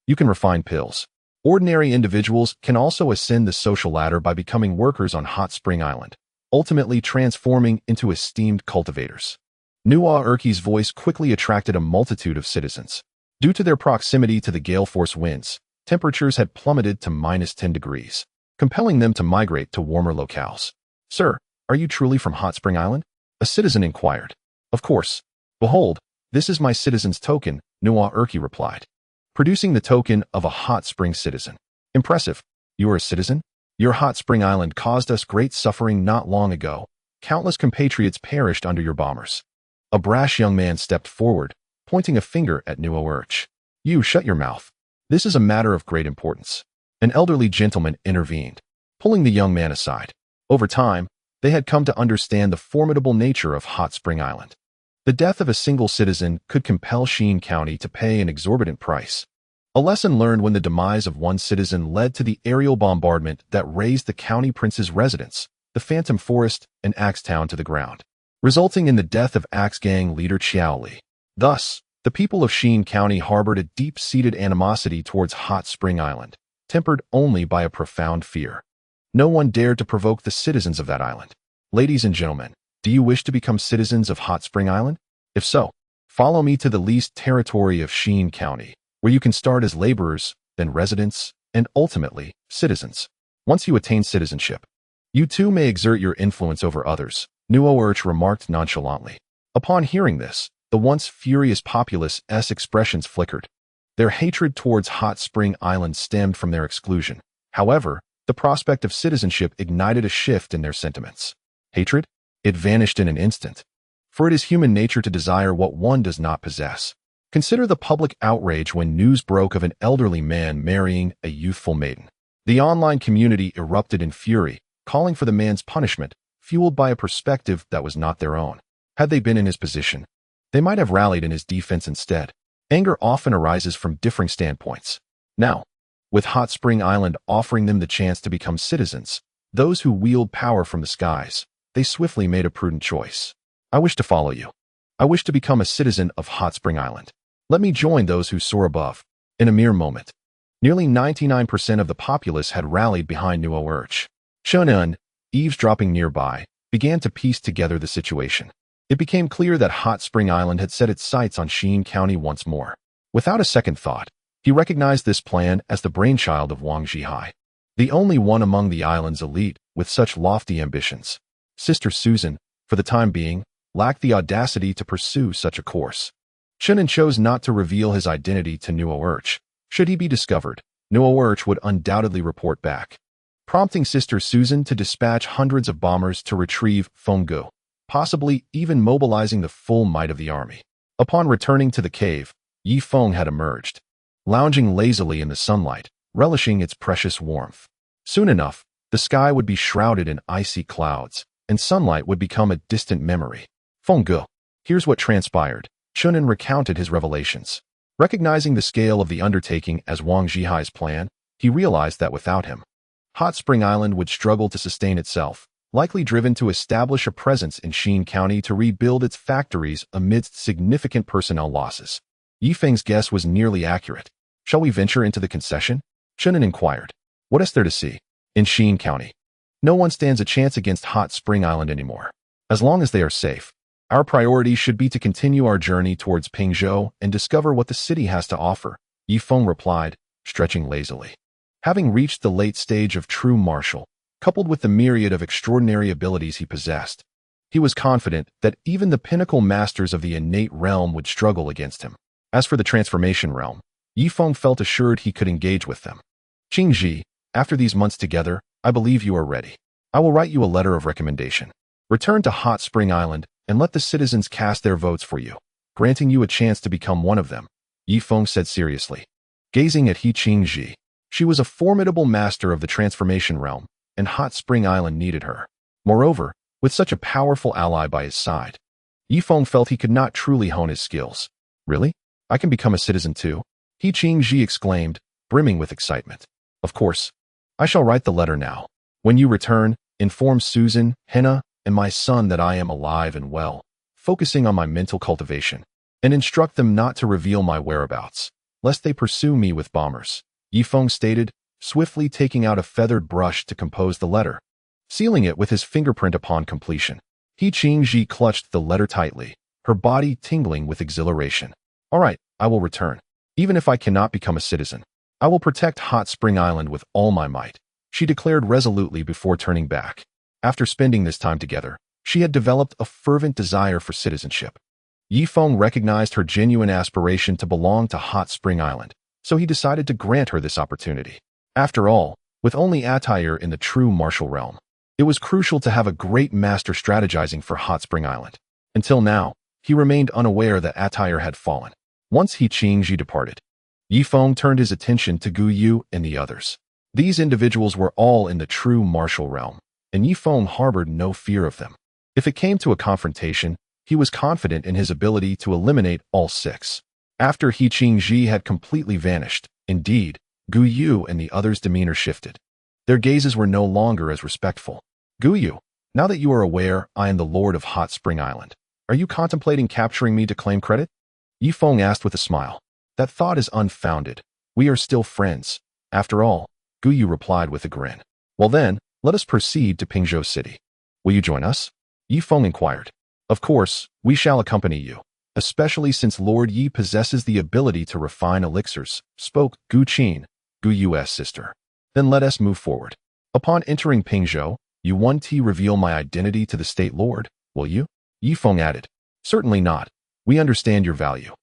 you can refine pills. Ordinary individuals can also ascend the social ladder by becoming workers on Hot Spring Island, ultimately transforming into esteemed cultivators. Nuo Erki's voice quickly attracted a multitude of citizens. Due to their proximity to the gale force winds, temperatures had plummeted to -10 degrees, compelling them to migrate to warmer locales. Sir, are you truly from Hot Spring Island? A citizen inquired. Of course. Behold, this is my citizen's token, Nuo Erki replied, producing the token of a Hot Spring citizen. Impressive. You are a citizen? Your Hot Spring Island caused us great suffering not long ago. Countless compatriots perished under your bombers. A brash young man stepped forward, pointing a finger at Nuo Erki. You shut your mouth. This is a matter of great importance. An elderly gentleman intervened, pulling the young man aside. Over time, they had come to understand the formidable nature of Hot Spring Island. The death of a single citizen could compel Sheen County to pay an exorbitant price. A lesson learned when the demise of one citizen led to the aerial bombardment that razed the county prince's residence, the Phantom Forest, and Axe Town to the ground, resulting in the death of Axe Gang leader Xiaoli. Thus, the people of Chen County harbored a deep-seated animosity towards Hot Spring Island, tempered only by a profound fear. No one dared to provoke the citizens of that island. Ladies and gentlemen, do you wish to become citizens of Hot Spring Island? If so, follow me to the leased territory of Chen County, where you can start as laborers, then residents, and ultimately, citizens. Once you attain citizenship, you too may exert your influence over others, Nuo remarked nonchalantly. Upon hearing this, the once furious populace's expressions flickered. Their hatred towards Hot Spring Island stemmed from their exclusion. However, the prospect of citizenship ignited a shift in their sentiments. Hatred? It vanished in an instant. For it is human nature to desire what one does not possess. Consider the public outrage when news broke of an elderly man marrying a youthful maiden. The online community erupted in fury, calling for the man's punishment, fueled by a perspective that was not their own. Had they been in his position, they might have rallied in his defense instead. Anger often arises from differing standpoints. Now, with Hot Spring Island offering them the chance to become citizens, those who wield power from the skies, they swiftly made a prudent choice. I wish to follow you. I wish to become a citizen of Hot Spring Island. Let me join those who soar above. In a mere moment, nearly 99% of the populace had rallied behind Nuo. Chen An, eavesdropping nearby, began to piece together the situation. It became clear that Hot Spring Island had set its sights on Chen County once more. Without a second thought, he recognized this plan as the brainchild of Wang Zhihai, the only one among the island's elite with such lofty ambitions. Sister Susan, for the time being, lacked the audacity to pursue such a course. Chen An chose not to reveal his identity to Nuo. Should he be discovered, Nuo would undoubtedly report back, prompting Sister Susan to dispatch hundreds of bombers to retrieve Feng, possibly even mobilizing the full might of the army. Upon returning to the cave, Feng had emerged, lounging lazily in the sunlight, relishing its precious warmth. Soon enough, the sky would be shrouded in icy clouds, and sunlight would become a distant memory. Feng, here's what transpired. Chen An recounted his revelations. Recognizing the scale of the undertaking as Wang Zhihai's plan, he realized that without him, Hot Spring Island would struggle to sustain itself, likely driven to establish a presence in Chen County to rebuild its factories amidst significant personnel losses. Feng's guess was nearly accurate. Shall we venture into the concession? Chen An inquired. What is there to see? In Chen County, no one stands a chance against Hot Spring Island anymore. As long as they are safe, our priority should be to continue our journey towards Pingzhou and discover what the city has to offer, Feng replied, stretching lazily. Having reached the late stage of true martial, coupled with the myriad of extraordinary abilities he possessed, he was confident that even the pinnacle masters of the innate realm would struggle against him. As for the transformation realm, Feng felt assured he could engage with them. Qingji, after these months together, I believe you are ready. I will write you a letter of recommendation. Return to Hot Spring Island and let the citizens cast their votes for you, granting you a chance to become one of them, Feng said seriously. Gazing at Qingji, she was a formidable master of the transformation realm, and Hot Spring Island needed her. Moreover, with such a powerful ally by his side, Feng felt he could not truly hone his skills. Really? I can become a citizen too? Qingji exclaimed, brimming with excitement. Of course. I shall write the letter now. When you return, inform Susan, Henna, and my son that I am alive and well, focusing on my mental cultivation, and instruct them not to reveal my whereabouts, lest they pursue me with bombers, Feng stated, swiftly taking out a feathered brush to compose the letter, sealing it with his fingerprint upon completion. Qingji clutched the letter tightly, her body tingling with exhilaration. All right, I will return. Even if I cannot become a citizen, I will protect Hot Spring Island with all my might, she declared resolutely before turning back. After spending this time together, she had developed a fervent desire for citizenship. Feng recognized her genuine aspiration to belong to Hot Spring Island, so he decided to grant her this opportunity. After all, with only attire in the true martial realm, it was crucial to have a great master strategizing for Hot Spring Island. Until now, he remained unaware that attire had fallen. Once Qingji departed, Feng turned his attention to Gu Yu and the others. These individuals were all in the true martial realm, and Feng harbored no fear of them. If it came to a confrontation, he was confident in his ability to eliminate all six. After Qingji had completely vanished, Indeed, Gu Yu and the others' demeanor shifted. Their gazes were no longer as respectful. Gu Yu, now that you are aware I am the Lord of Hot Spring Island, are you contemplating capturing me to claim credit? Yi Feng asked with a smile. That thought is unfounded. We are still friends. After all, Gu Yu replied with a grin. Well then, let us proceed to Pingzhou City. Will you join us? Yi Feng inquired. Of course, we shall accompany you, especially since Lord Yi possesses the ability to refine elixirs, spoke Gu Qin, Gu Yu's sister. Then let us move forward. Upon entering Pingzhou, you won't reveal my identity to the State Lord, will you? Yi Feng added. Certainly not. We understand your value.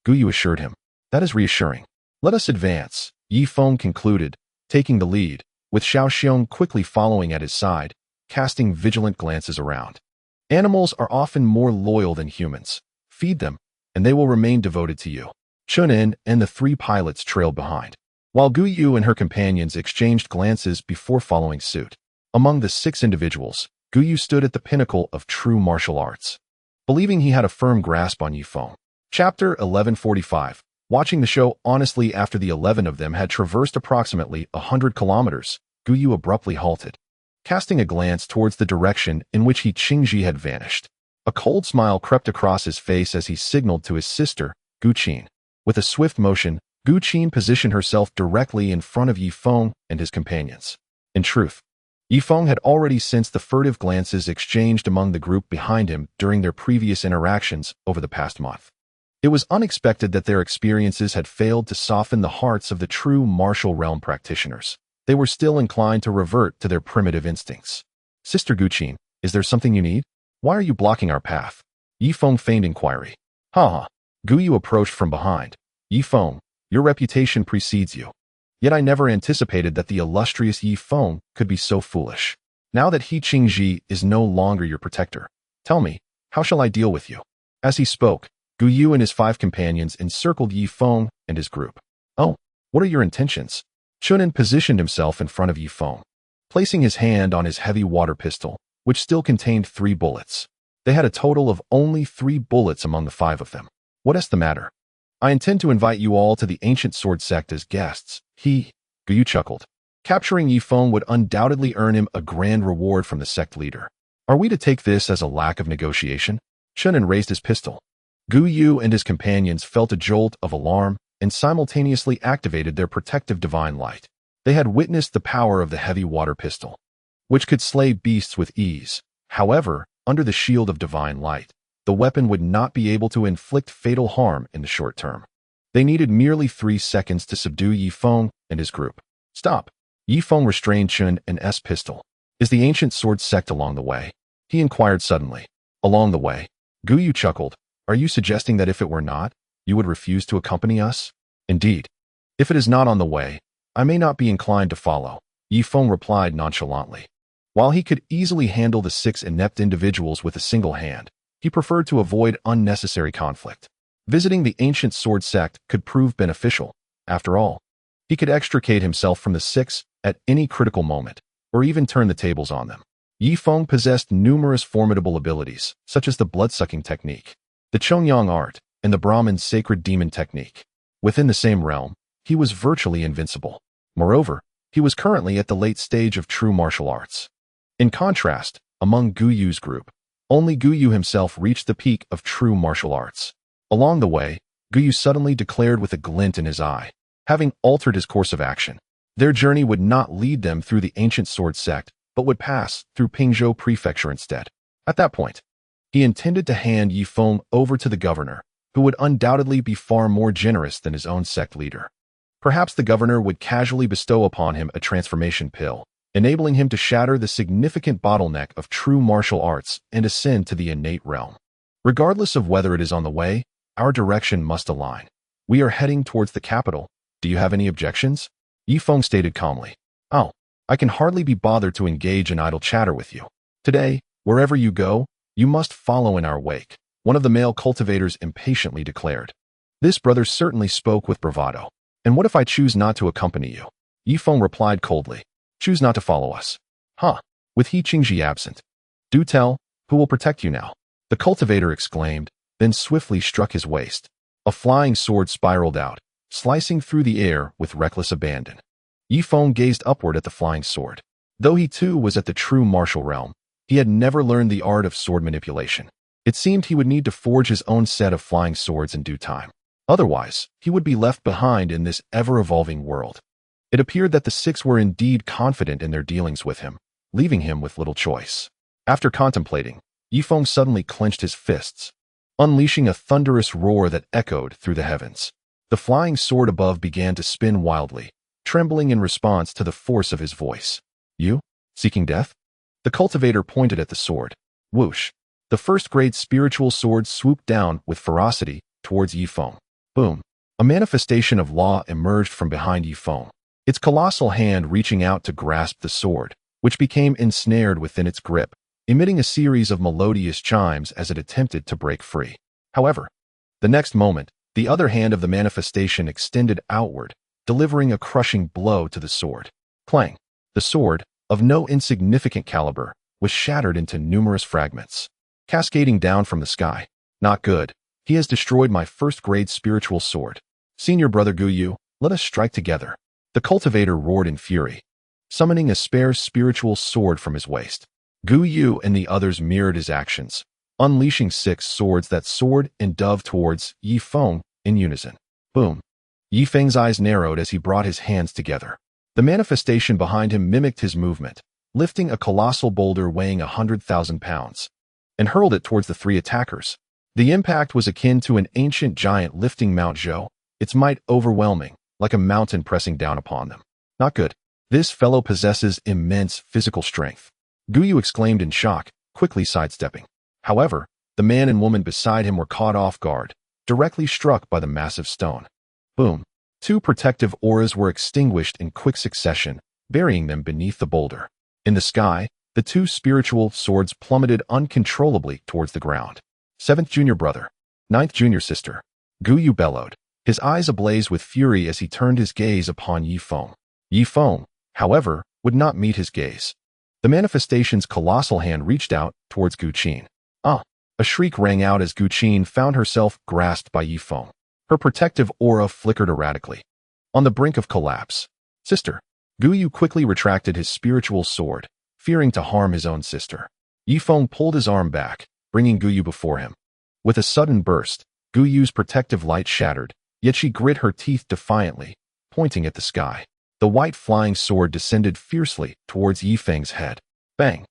Gu Yu assured him. That is reassuring. Let us advance, Yi Feng concluded, taking the lead, with Xiao Xiong quickly following at his side, casting vigilant glances around. Animals are often more loyal than humans. Feed them, and they will remain devoted to you. Chen An and the three pilots trailed behind, while Gu Yu and her companions exchanged glances before following suit. Among the 6 individuals, Gu Yu stood at the pinnacle of true martial arts, believing he had a firm grasp on Yi Feng. Chapter 1145. Watching the show honestly after the 11 of them had traversed approximately 100 kilometers, Gu Yu abruptly halted, casting a glance towards the direction in which He Qingji had vanished. A cold smile crept across his face as he signaled to his sister, Gu Qin. With a swift motion, Gu Qin positioned herself directly in front of Yi Feng and his companions. In truth, Yi Feng had already sensed the furtive glances exchanged among the group behind him during their previous interactions over the past month. It was unexpected that their experiences had failed to soften the hearts of the true martial realm practitioners. They were still inclined to revert to their primitive instincts. Sister Gu Qin, is there something you need? Why are you blocking our path? Yi Feng feigned inquiry. Ha! Gu Yu approached from behind. Yi Feng, your reputation precedes you. Yet I never anticipated that the illustrious Yi Feng could be so foolish. Now that He Qingji is no longer your protector, tell me, how shall I deal with you? As he spoke, Gu Yu and his 5 companions encircled Yi Feng and his group. Oh, what are your intentions? Chen An positioned himself in front of Yi Feng, placing his hand on his heavy water pistol, which still contained 3 bullets. They had a total of only 3 bullets among the 5 of them. What is the matter? I intend to invite you all to the ancient sword sect as guests. Gu Yu chuckled. Capturing Yi Feng would undoubtedly earn him a grand reward from the sect leader. Are we to take this as a lack of negotiation? Chen An raised his pistol. Gu Yu and his companions felt a jolt of alarm and simultaneously activated their protective divine light. They had witnessed the power of the heavy water pistol, which could slay beasts with ease. However, under the shield of divine light, the weapon would not be able to inflict fatal harm in the short term. They needed merely 3 seconds to subdue Yi Feng and his group. Stop! Yi Feng restrained Chen An's pistol. Is the ancient sword sect along the way? He inquired suddenly. Along the way. Gu Yu chuckled. Are you suggesting that if it were not, you would refuse to accompany us? Indeed. If it is not on the way, I may not be inclined to follow, Yi Feng replied nonchalantly. While he could easily handle the 6 inept individuals with a single hand, he preferred to avoid unnecessary conflict. Visiting the ancient sword sect could prove beneficial. After all, he could extricate himself from the 6 at any critical moment, or even turn the tables on them. Yi Feng possessed numerous formidable abilities, such as the blood-sucking technique, the Chongyang art, and the Brahmin's sacred demon technique. Within the same realm, he was virtually invincible. Moreover, he was currently at the late stage of true martial arts. In contrast, among Gu Yu's group, only Gu Yu himself reached the peak of true martial arts. Along the way, Gu Yu suddenly declared with a glint in his eye, having altered his course of action. Their journey would not lead them through the ancient sword sect, but would pass through Pingzhou Prefecture instead. At that point, he intended to hand Yi Feng over to the governor, who would undoubtedly be far more generous than his own sect leader. Perhaps the governor would casually bestow upon him a transformation pill, enabling him to shatter the significant bottleneck of true martial arts and ascend to the innate realm. Regardless of whether it is on the way, our direction must align. We are heading towards the capital. Do you have any objections? Yi Feng stated calmly. Oh, I can hardly be bothered to engage in idle chatter with you. Today, wherever you go, you must follow in our wake, one of the male cultivators impatiently declared. This brother certainly spoke with bravado. And what if I choose not to accompany you? Yi Feng replied coldly. Choose not to follow us. Huh, with He Qingji absent. Do tell, who will protect you now? The cultivator exclaimed, then swiftly struck his waist. A flying sword spiraled out, slicing through the air with reckless abandon. Feng gazed upward at the flying sword. Though he too was at the true martial realm, he had never learned the art of sword manipulation. It seemed he would need to forge his own set of flying swords in due time. Otherwise, he would be left behind in this ever-evolving world. It appeared that the six were indeed confident in their dealings with him, leaving him with little choice. After contemplating, Feng suddenly clenched his fists, unleashing a thunderous roar that echoed through the heavens. The flying sword above began to spin wildly, trembling in response to the force of his voice. You? Seeking death? The cultivator pointed at the sword. Whoosh! The first-grade spiritual sword swooped down with ferocity towards Feng. Boom! A manifestation of law emerged from behind Feng, its colossal hand reaching out to grasp the sword, which became ensnared within its grip, emitting a series of melodious chimes as it attempted to break free. However, the next moment, the other hand of the manifestation extended outward, delivering a crushing blow to the sword. Clang! The sword, of no insignificant caliber, was shattered into numerous fragments, cascading down from the sky. Not good. He has destroyed my first-grade spiritual sword. Senior brother Guyu, let us strike together. The cultivator roared in fury, summoning a spare spiritual sword from his waist. Guyu and the others mirrored his actions, unleashing 6 swords that soared and dove towards Feng in unison. Boom! Feng's eyes narrowed as he brought his hands together. The manifestation behind him mimicked his movement, lifting a colossal boulder weighing 100,000 pounds, and hurled it towards the 3 attackers. The impact was akin to an ancient giant lifting Mount Zhou, its might overwhelming, like a mountain pressing down upon them. Not good. This fellow possesses immense physical strength. Guyu exclaimed in shock, quickly sidestepping. However, the man and woman beside him were caught off guard, directly struck by the massive stone. Boom! 2 protective auras were extinguished in quick succession, burying them beneath the boulder. In the sky, the 2 spiritual swords plummeted uncontrollably towards the ground. 7th junior brother, 9th junior sister. Guyu bellowed, his eyes ablaze with fury as he turned his gaze upon Feng. Feng, however, would not meet his gaze. The manifestation's colossal hand reached out towards Guqin. Ah! A shriek rang out as Guqin found herself grasped by Feng. Her protective aura flickered erratically, on the brink of collapse. Sister. Guyu quickly retracted his spiritual sword, fearing to harm his own sister. Feng pulled his arm back, bringing Guyu before him. With a sudden burst, Guyu's protective light shattered, yet she grit her teeth defiantly, pointing at the sky. The white flying sword descended fiercely towards Feng's head. Bang!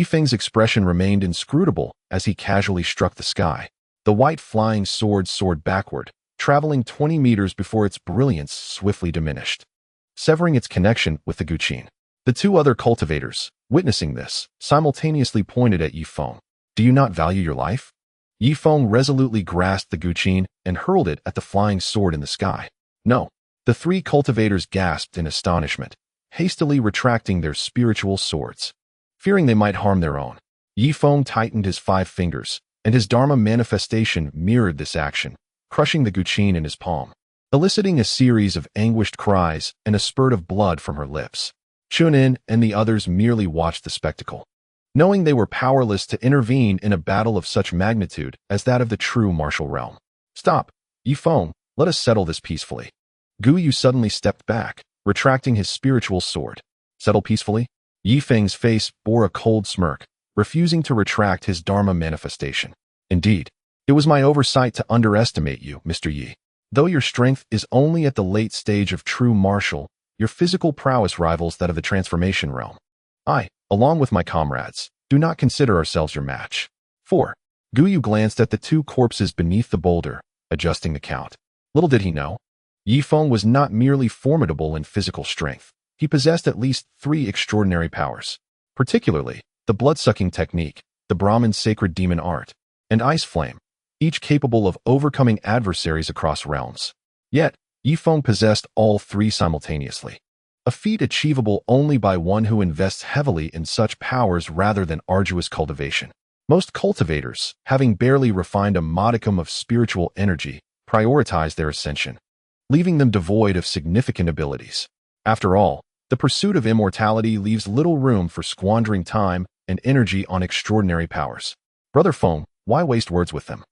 Feng's expression remained inscrutable as he casually struck the sky. The white flying sword soared backward, traveling 20 meters before its brilliance swiftly diminished, severing its connection with the Guqin. The 2 other cultivators, witnessing this, simultaneously pointed at Feng. Do you not value your life? Feng resolutely grasped the Guqin and hurled it at the flying sword in the sky. No. The 3 cultivators gasped in astonishment, hastily retracting their spiritual swords, fearing they might harm their own. Feng tightened his 5 fingers, and his Dharma manifestation mirrored this action, crushing the Guqin in his palm, eliciting a series of anguished cries and a spurt of blood from her lips. Chen An and the others merely watched the spectacle, knowing they were powerless to intervene in a battle of such magnitude as that of the true martial realm. Stop! Feng, let us settle this peacefully. Guyu suddenly stepped back, retracting his spiritual sword. Settle peacefully? Feng's face bore a cold smirk, refusing to retract his Dharma manifestation. Indeed, it was my oversight to underestimate you, Mr. Yi. Though your strength is only at the late stage of true martial, your physical prowess rivals that of the transformation realm. I, along with my comrades, do not consider ourselves your match. 4. Guyu glanced at the 2 corpses beneath the boulder, adjusting the count. Little did he know, Feng was not merely formidable in physical strength. He possessed at least 3 extraordinary powers, particularly the blood-sucking technique, the Brahmin's sacred demon art, and ice flame, each capable of overcoming adversaries across realms. Yet, Feng possessed all 3 simultaneously, a feat achievable only by one who invests heavily in such powers rather than arduous cultivation. Most cultivators, having barely refined a modicum of spiritual energy, prioritize their ascension, leaving them devoid of significant abilities. After all, the pursuit of immortality leaves little room for squandering time and energy on extraordinary powers. Brother Feng, why waste words with them?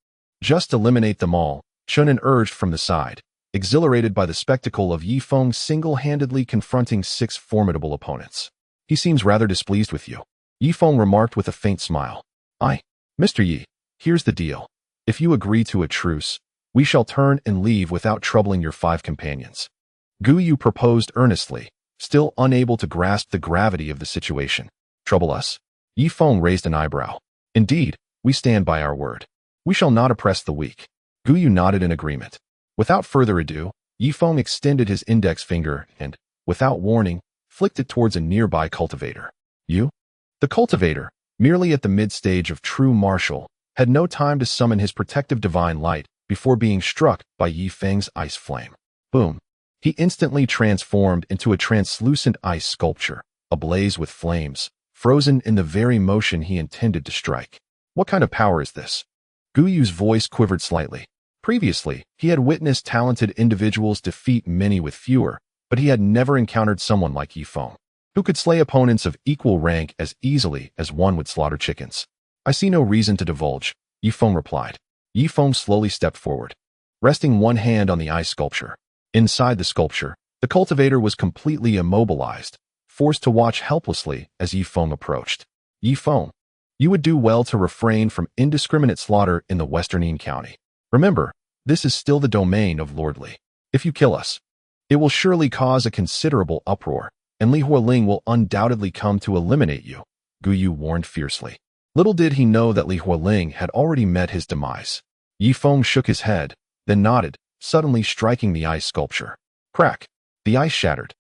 Just eliminate them all, Chen An urged from the side, exhilarated by the spectacle of Yi Feng single-handedly confronting 6 formidable opponents. He seems rather displeased with you, Yi Feng remarked with a faint smile. Mr. Yi, here's the deal. If you agree to a truce, we shall turn and leave without troubling your 5 companions. Gu Yu proposed earnestly, still unable to grasp the gravity of the situation. Trouble us? Yi Feng raised an eyebrow. Indeed, we stand by our word. We shall not oppress the weak. Gu Yu nodded in agreement. Without further ado, Yi Feng extended his index finger and, without warning, flicked it towards a nearby cultivator. You? The cultivator, merely at the mid-stage of true martial, had no time to summon his protective divine light before being struck by Yi Feng's ice flame. Boom. He instantly transformed into a translucent ice sculpture, ablaze with flames, frozen in the very motion he intended to strike. What kind of power is this? Gu Yu's voice quivered slightly. Previously, he had witnessed talented individuals defeat many with fewer, but he had never encountered someone like Yi Feng, who could slay opponents of equal rank as easily as one would slaughter chickens. I see no reason to divulge, Yi Feng replied. Yi Feng slowly stepped forward, resting one hand on the ice sculpture. Inside the sculpture, the cultivator was completely immobilized, forced to watch helplessly as Yi Feng approached. Yi Feng, you would do well to refrain from indiscriminate slaughter in the Western Yin County. Remember, this is still the domain of Lord Li. If you kill us, it will surely cause a considerable uproar, and Li Hualing will undoubtedly come to eliminate you, Gu Yu warned fiercely. Little did he know that Li Hualing had already met his demise. Yi Feng shook his head, then nodded, suddenly striking the ice sculpture. Crack! The ice shattered,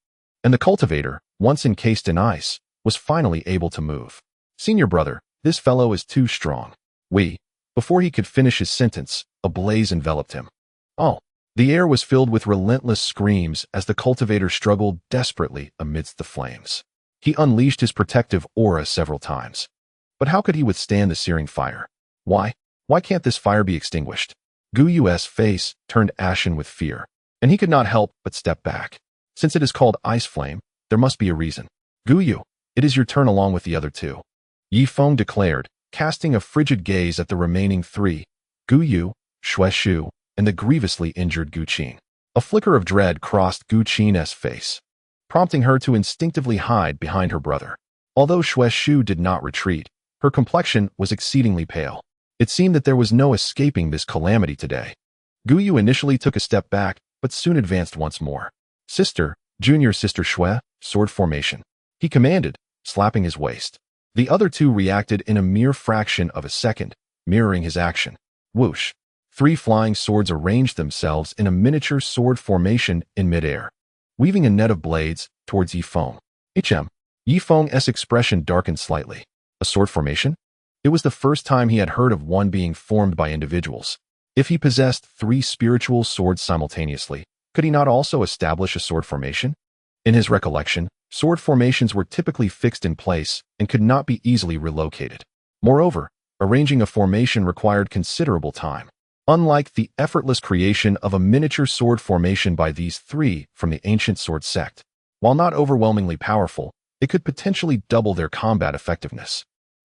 and the cultivator, once encased in ice, was finally able to move. Senior brother, this fellow is too strong. Before he could finish his sentence, a blaze enveloped him. Oh! The air was filled with relentless screams as the cultivator struggled desperately amidst the flames. He unleashed his protective aura several times. But how could he withstand the searing fire? Why can't this fire be extinguished? Gu Yu's face turned ashen with fear, and he could not help but step back. Since it is called ice flame, there must be a reason. Gu Yu, it is your turn along with the other 2. Yi Feng declared, casting a frigid gaze at the remaining 3, Gu Yu, Shueshu, and the grievously injured Gu Qin. A flicker of dread crossed Gu Qin's face, prompting her to instinctively hide behind her brother. Although Shueshu did not retreat, her complexion was exceedingly pale. It seemed that there was no escaping this calamity today. Gu Yu initially took a step back, but soon advanced once more. Sister, junior sister Shue, sword formation, he commanded, slapping his waist. The other 2 reacted in a mere fraction of a second, mirroring his action. Whoosh! 3 flying swords arranged themselves in a miniature sword formation in midair, weaving a net of blades towards Yi Feng. Yi Feng's expression darkened slightly. A sword formation? It was the first time he had heard of one being formed by individuals. If he possessed 3 spiritual swords simultaneously, could he not also establish a sword formation? In his recollection, sword formations were typically fixed in place and could not be easily relocated. Moreover, arranging a formation required considerable time. Unlike the effortless creation of a miniature sword formation by these 3 from the ancient sword sect, while not overwhelmingly powerful, it could potentially double their combat effectiveness.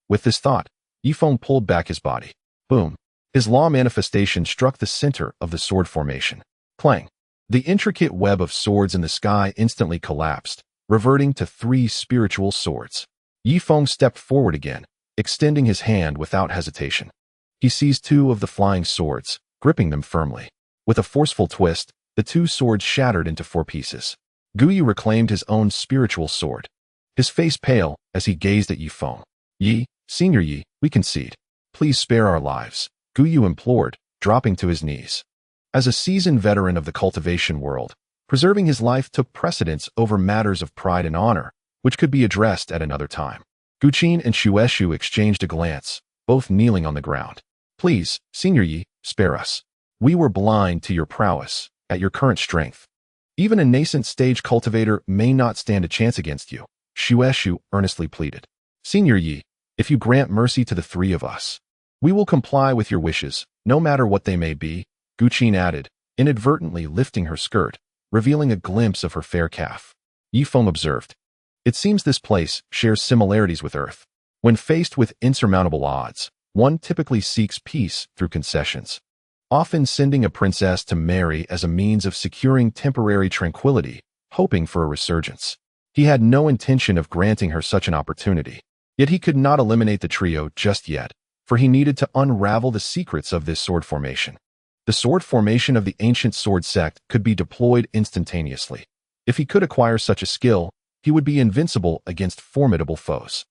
With this thought, Yi Feng pulled back his body. Boom! His law manifestation struck the center of the sword formation. Clang! The intricate web of swords in the sky instantly collapsed, reverting to 3 spiritual swords. Yi Feng stepped forward again, extending his hand without hesitation. He seized 2 of the flying swords, gripping them firmly. With a forceful twist, the 2 swords shattered into 4 pieces. Gu Yu reclaimed his own spiritual sword, his face pale as he gazed at Yi Feng. Yi, Senior Yi, we concede. Please spare our lives, Gu Yu implored, dropping to his knees. As a seasoned veteran of the cultivation world, preserving his life took precedence over matters of pride and honor, which could be addressed at another time. Gu Qin and Shueshu exchanged a glance, both kneeling on the ground. Please, Senior Yi, spare us. We were blind to your prowess, at your current strength. Even a nascent stage cultivator may not stand a chance against you, Shueshu earnestly pleaded. Senior Yi, if you grant mercy to the 3 of us, we will comply with your wishes, no matter what they may be, Gu Qin added, inadvertently lifting her skirt, revealing a glimpse of her fair calf. Yi Feng observed. It seems this place shares similarities with Earth. When faced with insurmountable odds, one typically seeks peace through concessions. often sending a princess to marry as a means of securing temporary tranquility, hoping for a resurgence. He had no intention of granting her such an opportunity. Yet he could not eliminate the trio just yet, for he needed to unravel the secrets of this sword formation. The sword formation of the ancient sword sect could be deployed instantaneously. If he could acquire such a skill, he would be invincible against formidable foes.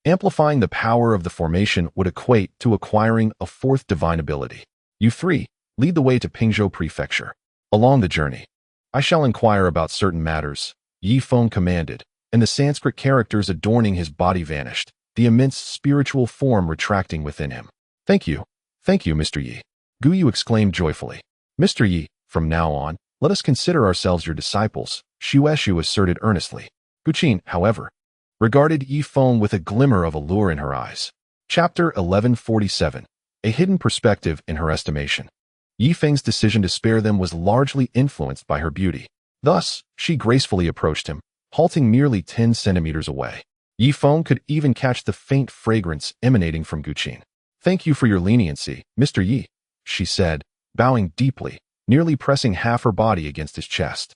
Amplifying the power of the formation would equate to acquiring a fourth divine ability. You three, lead the way to Pingzhou Prefecture. Along the journey, I shall inquire about certain matters, Yi Feng commanded, and the Sanskrit characters adorning his body vanished, the immense spiritual form retracting within him. Thank you, Mr. Yi. Guyu exclaimed joyfully. Mr. Yi, from now on, let us consider ourselves your disciples, Shueshu asserted earnestly. Guqin, however, regarded Yi Feng with a glimmer of allure in her eyes. Chapter 1147. A hidden perspective in her estimation. Yi Feng's decision to spare them was largely influenced by her beauty. Thus, she gracefully approached him, halting merely 10 centimeters away. Yi Feng could even catch the faint fragrance emanating from Guqin. Thank you for your leniency, Mr. Yi, she said, bowing deeply, nearly pressing half her body against his chest.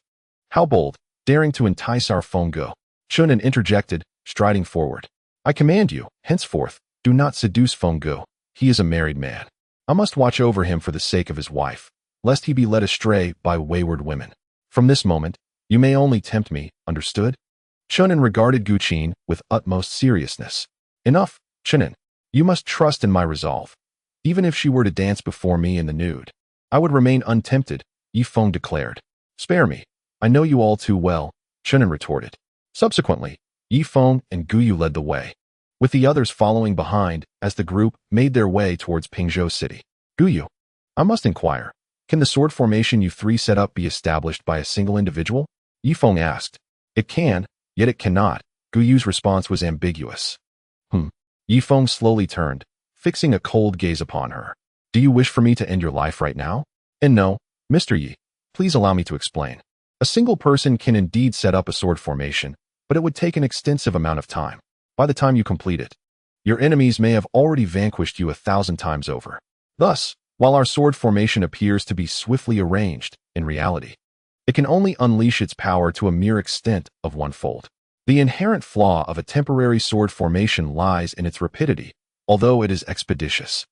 How bold, daring to entice our Feng Go. Chen An interjected, striding forward. I command you, henceforth, do not seduce Feng Go. He is a married man. I must watch over him for the sake of his wife, lest he be led astray by wayward women. From this moment, you may only tempt me, understood? Chen An regarded Guqin with utmost seriousness. Enough, Chen An. You must trust in my resolve. Even if she were to dance before me in the nude, I would remain untempted, Yi Feng declared. Spare me. I know you all too well, Chen An retorted. Subsequently, Yi Feng and Guyu led the way, with the others following behind as the group made their way towards Pingzhou City. Guyu, I must inquire, can the sword formation you three set up be established by a single individual? Yi Feng asked. It can, yet it cannot. Guyu's response was ambiguous. Yi Feng slowly turned, fixing a cold gaze upon her. Do you wish for me to end your life right now? And no, Mr. Yi, please allow me to explain. A single person can indeed set up a sword formation, but it would take an extensive amount of time. By the time you complete it, your enemies may have already vanquished you 1,000 times over. Thus, while our sword formation appears to be swiftly arranged, in reality, it can only unleash its power to a mere extent of one-fold. The inherent flaw of a temporary sword formation lies in its rapidity, although it is expeditious.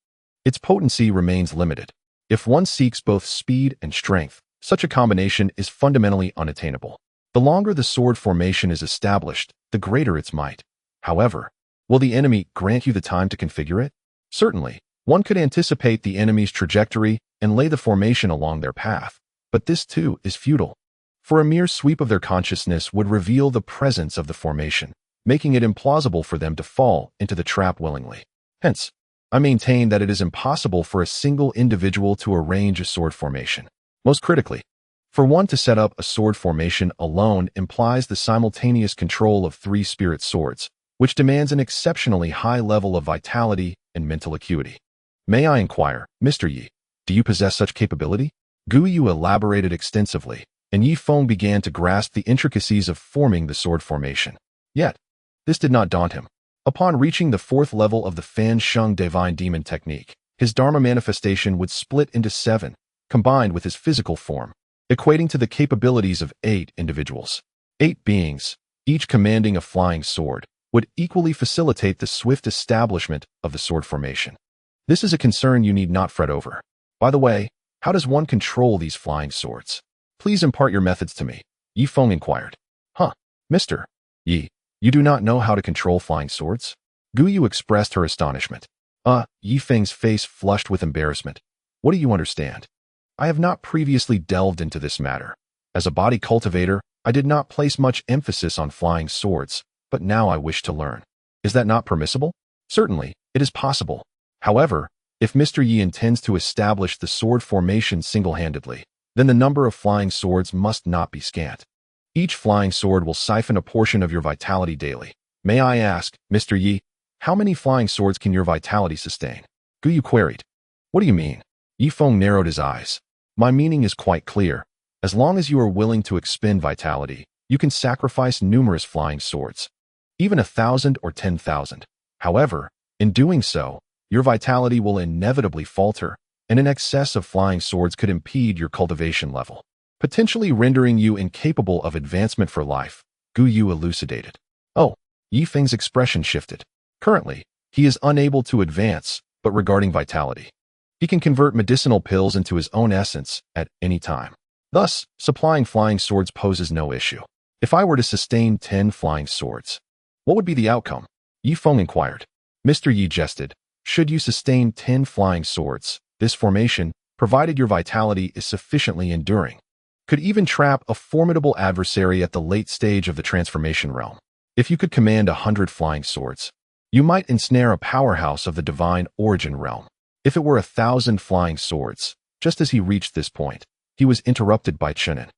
Its potency remains limited. If one seeks both speed and strength, such a combination is fundamentally unattainable. The longer the sword formation is established, the greater its might. However, will the enemy grant you the time to configure it? Certainly, one could anticipate the enemy's trajectory and lay the formation along their path, but this too is futile. For a mere sweep of their consciousness would reveal the presence of the formation, making it implausible for them to fall into the trap willingly. Hence, I maintain that it is impossible for a single individual to arrange a sword formation. Most critically, for one to set up a sword formation alone implies the simultaneous control of 3 spirit swords, which demands an exceptionally high level of vitality and mental acuity. May I inquire, Mr. Yi, do you possess such capability? Guyu elaborated extensively, and Yi Feng began to grasp the intricacies of forming the sword formation. Yet, this did not daunt him. Upon reaching the 4th level of the Fan Sheng Divine Demon technique, his Dharma manifestation would split into 7, combined with his physical form, equating to the capabilities of 8 individuals. 8 beings, each commanding a flying sword, would equally facilitate the swift establishment of the sword formation. This is a concern you need not fret over. By the way, how does one control these flying swords? Please impart your methods to me, Yi Feng inquired. Mr. Yi, you do not know how to control flying swords? Guyu expressed her astonishment. Yi Feng's face flushed with embarrassment. What do you understand? I have not previously delved into this matter. As a body cultivator, I did not place much emphasis on flying swords, but now I wish to learn. Is that not permissible? Certainly, it is possible. However, if Mr. Yi intends to establish the sword formation single-handedly, then the number of flying swords must not be scant. Each flying sword will siphon a portion of your vitality daily. May I ask, Mr. Yi, how many flying swords can your vitality sustain? Guyu queried. What do you mean? Yi Feng narrowed his eyes. My meaning is quite clear. As long as you are willing to expend vitality, you can sacrifice numerous flying swords, even 1,000 or 10,000. However, in doing so, your vitality will inevitably falter, and an excess of flying swords could impede your cultivation level, potentially rendering you incapable of advancement for life, Gu Yu elucidated. Oh, Yi Feng's expression shifted. Currently, he is unable to advance, but regarding vitality, he can convert medicinal pills into his own essence at any time. Thus, supplying flying swords poses no issue. If I were to sustain 10 flying swords, what would be the outcome? Yi Feng inquired. Mr. Yi jested. Should you sustain 10 flying swords, this formation, provided your vitality is sufficiently enduring, could even trap a formidable adversary at the late stage of the transformation realm. If you could command 100 flying swords, you might ensnare a powerhouse of the divine origin realm. If it were 1,000 flying swords, just as he reached this point, he was interrupted by Chen An.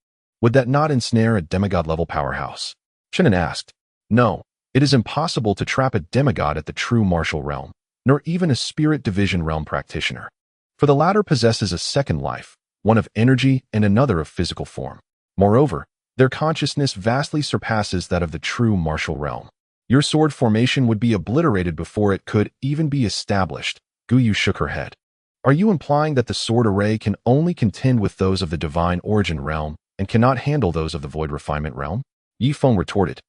Would that not ensnare a demigod-level powerhouse? Chen An asked. No, it is impossible to trap a demigod at the true martial realm, nor even a spirit division realm practitioner. For the latter possesses a second life, one of energy and another of physical form. Moreover, their consciousness vastly surpasses that of the true martial realm. Your sword formation would be obliterated before it could even be established. Gu Yu shook her head. Are you implying that the sword array can only contend with those of the divine origin realm and cannot handle those of the void refinement realm? Yi Feng retorted.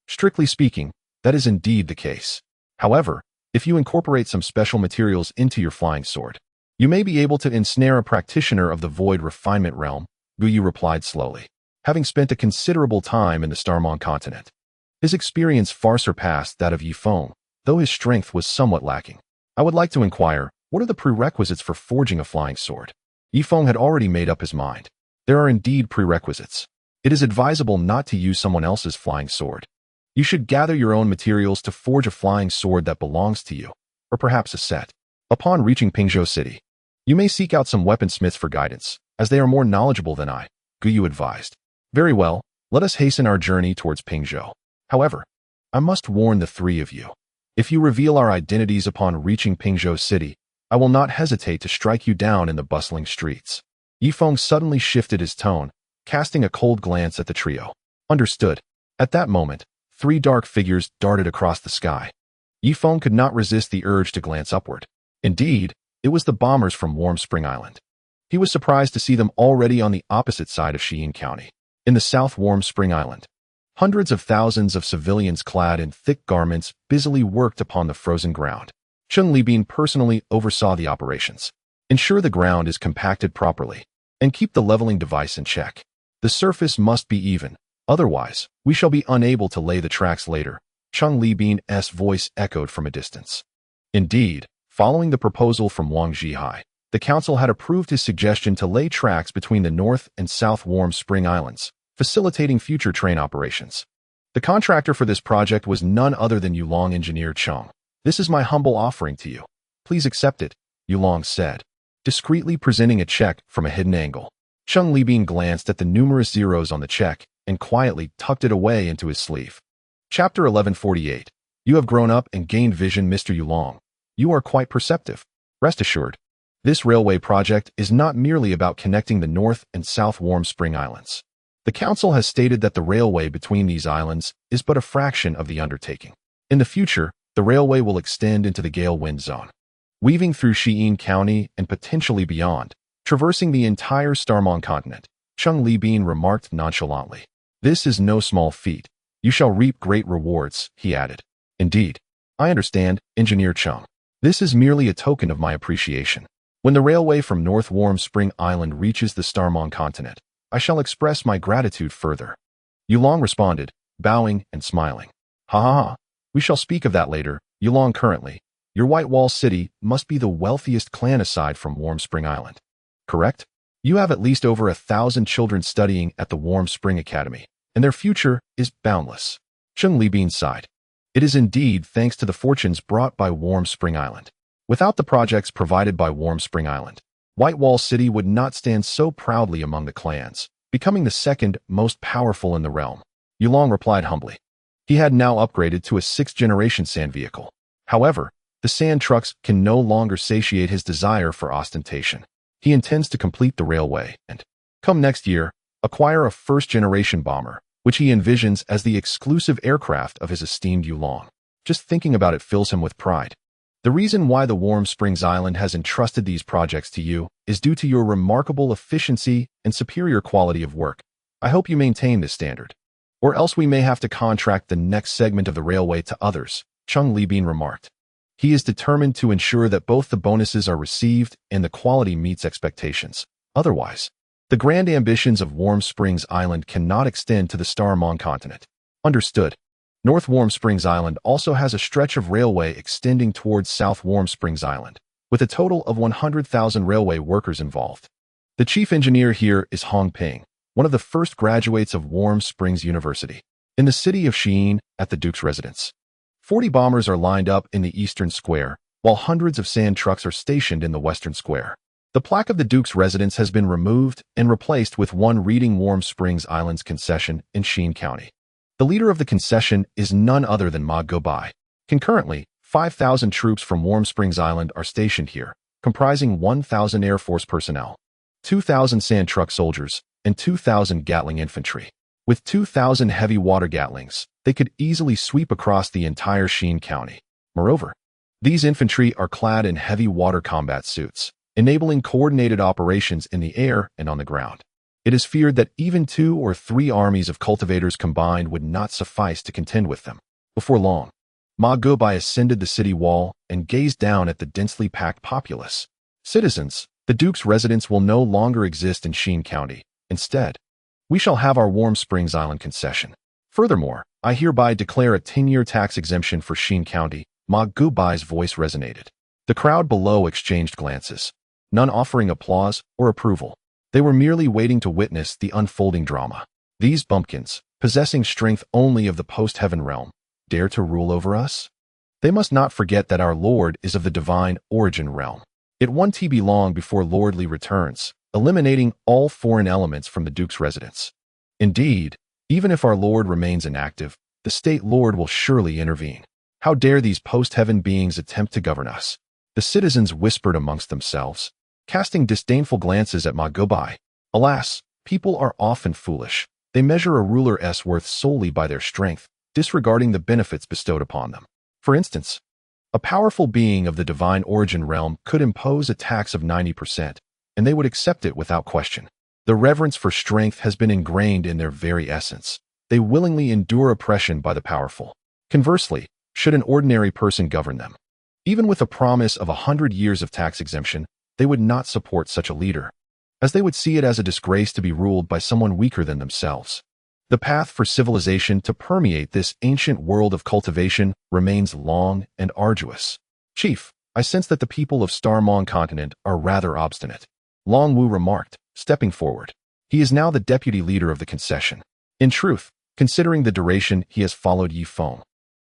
Strictly speaking, that is indeed the case. However, if you incorporate some special materials into your flying sword, you may be able to ensnare a practitioner of the void refinement realm, Gu Yu replied slowly. Having spent a considerable time in the Starmong continent, his experience far surpassed that of Yi Feng, though his strength was somewhat lacking. I would like to inquire, what are the prerequisites for forging a flying sword? Yi Feng had already made up his mind. There are indeed prerequisites. It is advisable not to use someone else's flying sword. You should gather your own materials to forge a flying sword that belongs to you, or perhaps a set. Upon reaching Pingzhou City, you may seek out some weaponsmiths for guidance, as they are more knowledgeable than I, Gu Yu advised. Very well, let us hasten our journey towards Pingzhou. However, I must warn the three of you. If you reveal our identities upon reaching Pingzhou City, I will not hesitate to strike you down in the bustling streets. Yi Feng suddenly shifted his tone, casting a cold glance at the trio. Understood. At that moment, 3 dark figures darted across the sky. Yi Feng could not resist the urge to glance upward. Indeed, it was the bombers from Warm Spring Island. He was surprised to see them already on the opposite side of Xi'an County, in the South Warm Spring Island. Hundreds of thousands of civilians clad in thick garments busily worked upon the frozen ground. Chen Libin personally oversaw the operations. Ensure the ground is compacted properly, and keep the leveling device in check. The surface must be even, otherwise, we shall be unable to lay the tracks later, Chen Libin's voice echoed from a distance. Indeed, following the proposal from Wang Zhihai, the council had approved his suggestion to lay tracks between the North and South Warm Spring Islands, facilitating future train operations. The contractor for this project was none other than Yulong engineer Cheng. This is my humble offering to you. Please accept it, Yulong said, discreetly presenting a check from a hidden angle. Chen Libin glanced at the numerous zeros on the check and quietly tucked it away into his sleeve. Chapter 1148. You have grown up and gained vision, Mr. Yulong. You are quite perceptive. Rest assured, this railway project is not merely about connecting the North and South Warm Spring Islands. The council has stated that the railway between these islands is but a fraction of the undertaking. In the future, the railway will extend into the Gale Wind Zone, weaving through Xi'an County and potentially beyond, traversing the entire Starmong continent, Chen Libin remarked nonchalantly. This is no small feat. You shall reap great rewards, he added. Indeed. I understand, Engineer Cheng. This is merely a token of my appreciation. When the railway from North Warm Spring Island reaches the Starmong continent, I shall express my gratitude further. Yulong responded, bowing and smiling. Ha ha ha. We shall speak of that later. Yulong, currently, your White Wall City must be the wealthiest clan aside from Warm Spring Island. Correct? You have at least over 1,000 children studying at the Warm Spring Academy, and their future is boundless. Chen Libin sighed. It is indeed thanks to the fortunes brought by Warm Spring Island. Without the projects provided by Warm Spring Island, White Wall City would not stand so proudly among the clans, becoming the second most powerful in the realm. Yulong replied humbly. He had now upgraded to a 6th-generation sand vehicle. However, the sand trucks can no longer satiate his desire for ostentation. He intends to complete the railway and, come next year, acquire a 1st-generation bomber, which he envisions as the exclusive aircraft of his esteemed Yulong. Just thinking about it fills him with pride. The reason why the Warm Springs Island has entrusted these projects to you is due to your remarkable efficiency and superior quality of work. I hope you maintain this standard. Or else we may have to contract the next segment of the railway to others, Chen An remarked. He is determined to ensure that both the bonuses are received and the quality meets expectations. Otherwise, the grand ambitions of Warm Springs Island cannot extend to the Starmon continent. Understood. North Warm Springs Island also has a stretch of railway extending towards South Warm Springs Island, with a total of 100,000 railway workers involved. The chief engineer here is Hong Ping, one of the first graduates of Warm Springs University, in the city of Chen at the Duke's residence. 40 bombers are lined up in the eastern square, while hundreds of sand trucks are stationed in the western square. The plaque of the Duke's residence has been removed and replaced with one reading Warm Springs Island's concession in Chen County. The leader of the concession is none other than Ma Go-bai. Concurrently, 5,000 troops from Warm Springs Island are stationed here, comprising 1,000 Air Force personnel, 2,000 sand truck soldiers, and 2,000 Gatling infantry. With 2,000 heavy water Gatlings, they could easily sweep across the entire Chen County. Moreover, these infantry are clad in heavy water combat suits, enabling coordinated operations in the air and on the ground. It is feared that even 2 or 3 armies of cultivators combined would not suffice to contend with them. Before long, Ma Go-bai ascended the city wall and gazed down at the densely packed populace. Citizens, the Duke's residence will no longer exist in Chen County. Instead, we shall have our Warm Springs Island concession. Furthermore, I hereby declare a 10-year tax exemption for Chen County. Ma Go-bai's voice resonated. The crowd below exchanged glances, none offering applause or approval. They were merely waiting to witness the unfolding drama. These bumpkins, possessing strength only of the post-heaven realm, dare to rule over us? They must not forget that our Lord is of the divine origin realm. It won't be long before lordly returns, eliminating all foreign elements from the Duke's residence. Indeed, even if our Lord remains inactive, the state Lord will surely intervene. How dare these post-heaven beings attempt to govern us? The citizens whispered amongst themselves, casting disdainful glances at Ma Go-bai. Alas, people are often foolish. They measure a ruler's worth solely by their strength, disregarding the benefits bestowed upon them. For instance, a powerful being of the divine origin realm could impose a tax of 90%, and they would accept it without question. The reverence for strength has been ingrained in their very essence. They willingly endure oppression by the powerful. Conversely, should an ordinary person govern them, even with a promise of 100 years of tax exemption, they would not support such a leader, as they would see it as a disgrace to be ruled by someone weaker than themselves. The path for civilization to permeate this ancient world of cultivation remains long and arduous. Chief, I sense that the people of Starmon continent are rather obstinate, Long Wu remarked, stepping forward. He is now the deputy leader of the concession. In truth, considering the duration he has followed Yi Feng,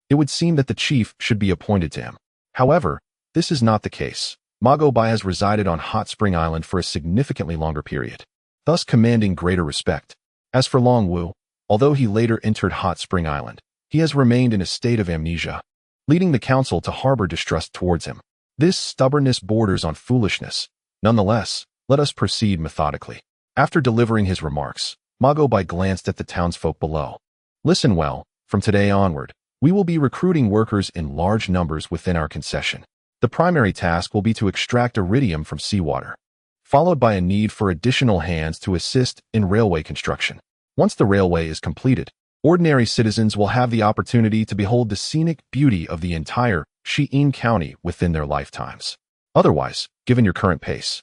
it would seem that the chief should be appointed to him. However, this is not the case. Ma Go-bai has resided on Hot Spring Island for a significantly longer period, thus commanding greater respect. As for Long Wu, although he later entered Hot Spring Island, he has remained in a state of amnesia, leading the council to harbor distrust towards him. This stubbornness borders on foolishness. Nonetheless, let us proceed methodically. After delivering his remarks, Ma Go-bai glanced at the townsfolk below. Listen well, from today onward, we will be recruiting workers in large numbers within our concession. The primary task will be to extract iridium from seawater, followed by a need for additional hands to assist in railway construction. Once the railway is completed, ordinary citizens will have the opportunity to behold the scenic beauty of the entire Chen County within their lifetimes. Otherwise, given your current pace,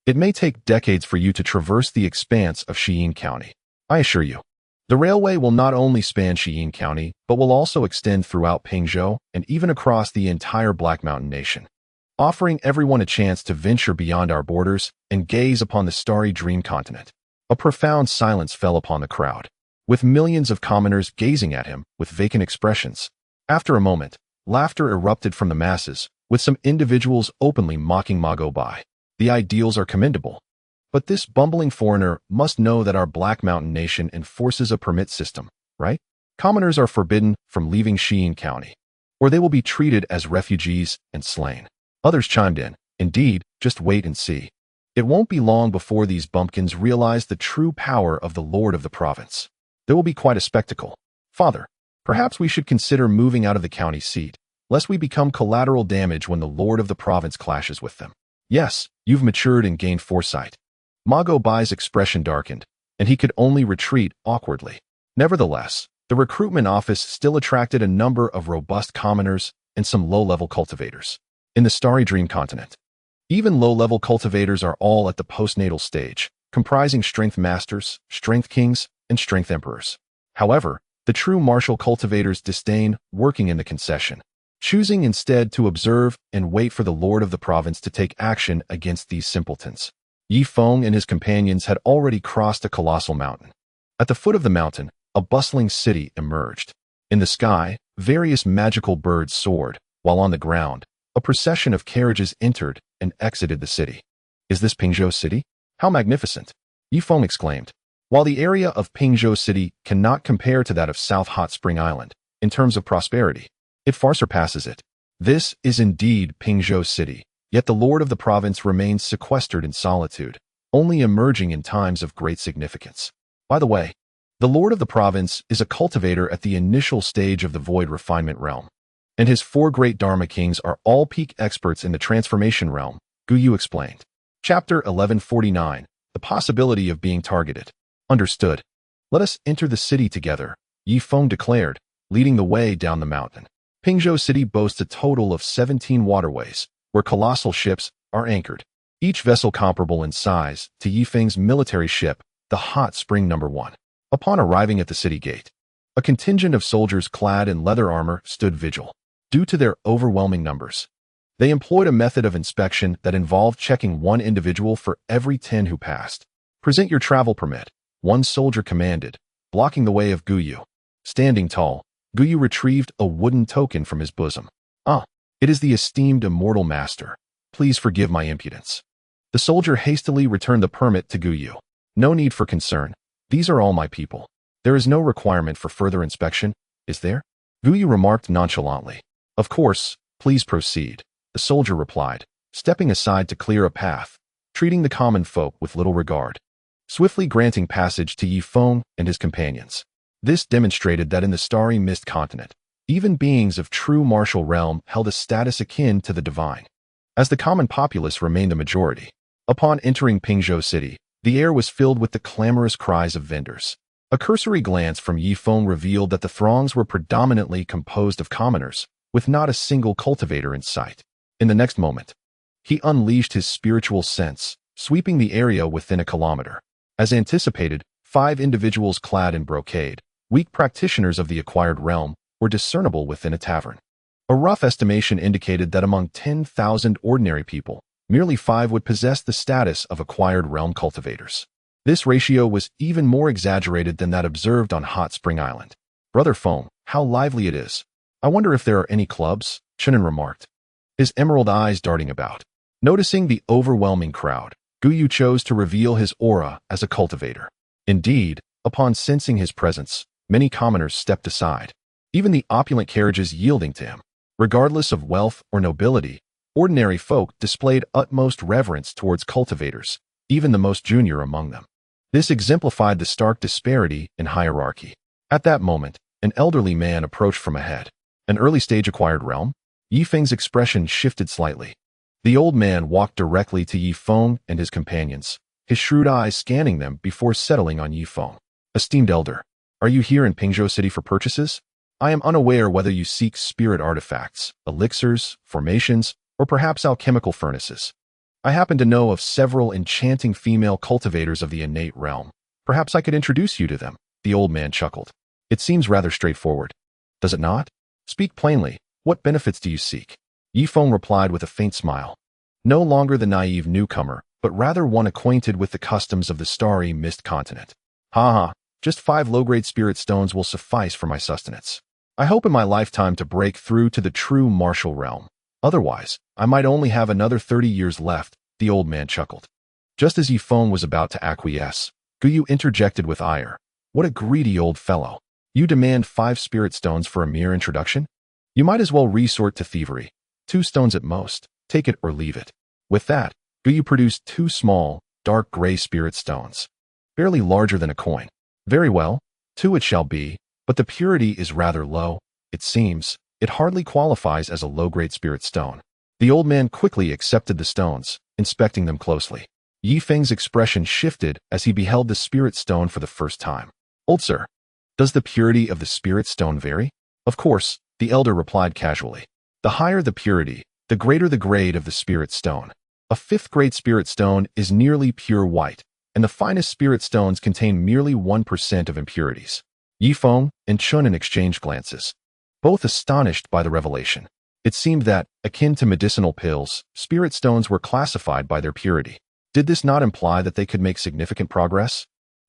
it may take decades for you to traverse the expanse of Chen County. I assure you, the railway will not only span Chen County, but will also extend throughout Pingzhou and even across the entire Black Mountain Nation, offering everyone a chance to venture beyond our borders and gaze upon the starry dream continent. A profound silence fell upon the crowd, with millions of commoners gazing at him with vacant expressions. After a moment, laughter erupted from the masses, with some individuals openly mocking Ma Go-bai. The ideals are commendable, but this bumbling foreigner must know that our Black Mountain Nation enforces a permit system, right? Commoners are forbidden from leaving Chen County, or they will be treated as refugees and slain. Others chimed in, indeed, just wait and see. It won't be long before these bumpkins realize the true power of the Lord of the province. There will be quite a spectacle. Father, perhaps we should consider moving out of the county seat. lest we become collateral damage when the lord of the province clashes with them. Yes, you've matured and gained foresight. Ma Guobai's expression darkened, and he could only retreat awkwardly. Nevertheless, the recruitment office still attracted a number of robust commoners and some low-level cultivators. In the Starry Dream continent, even low-level cultivators are all at the postnatal stage, comprising strength masters, strength kings, and strength emperors. However, the true martial cultivators disdain working in the concession, choosing instead to observe and wait for the lord of the province to take action against these simpletons. Feng and his companions had already crossed a colossal mountain. At the foot of the mountain, a bustling city emerged. In the sky, various magical birds soared, while on the ground, a procession of carriages entered and exited the city. Is this Pingzhou City? How magnificent! Feng exclaimed. While the area of Pingzhou City cannot compare to that of South Hot Spring Island in terms of prosperity, it far surpasses it. This is indeed Pingzhou City, yet the lord of the province remains sequestered in solitude, only emerging in times of great significance. By the way, the lord of the province is a cultivator at the initial stage of the void refinement realm, and his 4 great Dharma kings are all peak experts in the transformation realm, Guyu explained. Chapter 1149, The Possibility of Being Targeted. Understood. Let us enter the city together, Feng declared, leading the way down the mountain. Pingzhou City boasts a total of 17 waterways, where colossal ships are anchored, each vessel comparable in size to Feng's military ship, the Hot Spring No. 1. Upon arriving at the city gate, a contingent of soldiers clad in leather armor stood vigil. Due to their overwhelming numbers, they employed a method of inspection that involved checking one individual for every 10 who passed. Present your travel permit, one soldier commanded, blocking the way of Guyu. Standing tall, Guyu retrieved a wooden token from his bosom. Ah, it is the esteemed immortal master. Please forgive my impudence. The soldier hastily returned the permit to Guyu. No need for concern. These are all my people. There is no requirement for further inspection, is there? Guyu remarked nonchalantly. Of course, please proceed, the soldier replied, stepping aside to clear a path, treating the common folk with little regard, swiftly granting passage to Feng and his companions. This demonstrated that in the starry mist continent, even beings of true martial realm held a status akin to the divine, as the common populace remained the majority. Upon entering Pingzhou City, the air was filled with the clamorous cries of vendors. A cursory glance from Feng revealed that the throngs were predominantly composed of commoners, with not a single cultivator in sight. In the next moment, he unleashed his spiritual sense, sweeping the area within a kilometer. As anticipated, 5 individuals clad in brocade, weak practitioners of the acquired realm, were discernible within a tavern. A rough estimation indicated that among 10,000 ordinary people, merely 5 would possess the status of acquired realm cultivators. This ratio was even more exaggerated than that observed on Hot Spring Island. Brother Feng, how lively it is. I wonder if there are any clubs, Chen An remarked, his emerald eyes darting about. Noticing the overwhelming crowd, Guyu chose to reveal his aura as a cultivator. Indeed, upon sensing his presence, many commoners stepped aside, even the opulent carriages yielding to him. Regardless of wealth or nobility, ordinary folk displayed utmost reverence towards cultivators, even the most junior among them. This exemplified the stark disparity in hierarchy. At that moment, an elderly man approached from ahead. An early-stage acquired realm? Feng's expression shifted slightly. The old man walked directly to Feng and his companions, his shrewd eyes scanning them before settling on Feng. Esteemed elder, are you here in Pingzhou City for purchases? I am unaware whether you seek spirit artifacts, elixirs, formations, or perhaps alchemical furnaces. I happen to know of several enchanting female cultivators of the innate realm. Perhaps I could introduce you to them, the old man chuckled. It seems rather straightforward. Does it not? Speak plainly. What benefits do you seek? Feng replied with a faint smile. No longer the naive newcomer, but rather one acquainted with the customs of the starry mist continent. Ha ha, just 5 low-grade spirit stones will suffice for my sustenance. I hope in my lifetime to break through to the true martial realm. Otherwise, I might only have another 30 years left, the old man chuckled. Just as Feng was about to acquiesce, Guyu interjected with ire. What a greedy old fellow. You demand 5 spirit stones for a mere introduction? You might as well resort to thievery. 2 stones at most. Take it or leave it. With that, Guyu produced 2 small, dark gray spirit stones, barely larger than a coin. Very well, 2 it shall be, but the purity is rather low, it seems, It hardly qualifies as a low-grade spirit stone. The old man quickly accepted the stones, inspecting them closely. Yi Feng's expression shifted as he beheld the spirit stone for the first time. Old sir, does the purity of the spirit stone vary? Of course, the elder replied casually. The higher the purity, the greater the grade of the spirit stone. A 5th-grade spirit stone is nearly pure white, and the finest spirit stones contain merely 1% of impurities. Yi Feng and Chen An exchanged glances, both astonished by the revelation. It seemed that, akin to medicinal pills, spirit stones were classified by their purity. Did this not imply that they could make significant progress?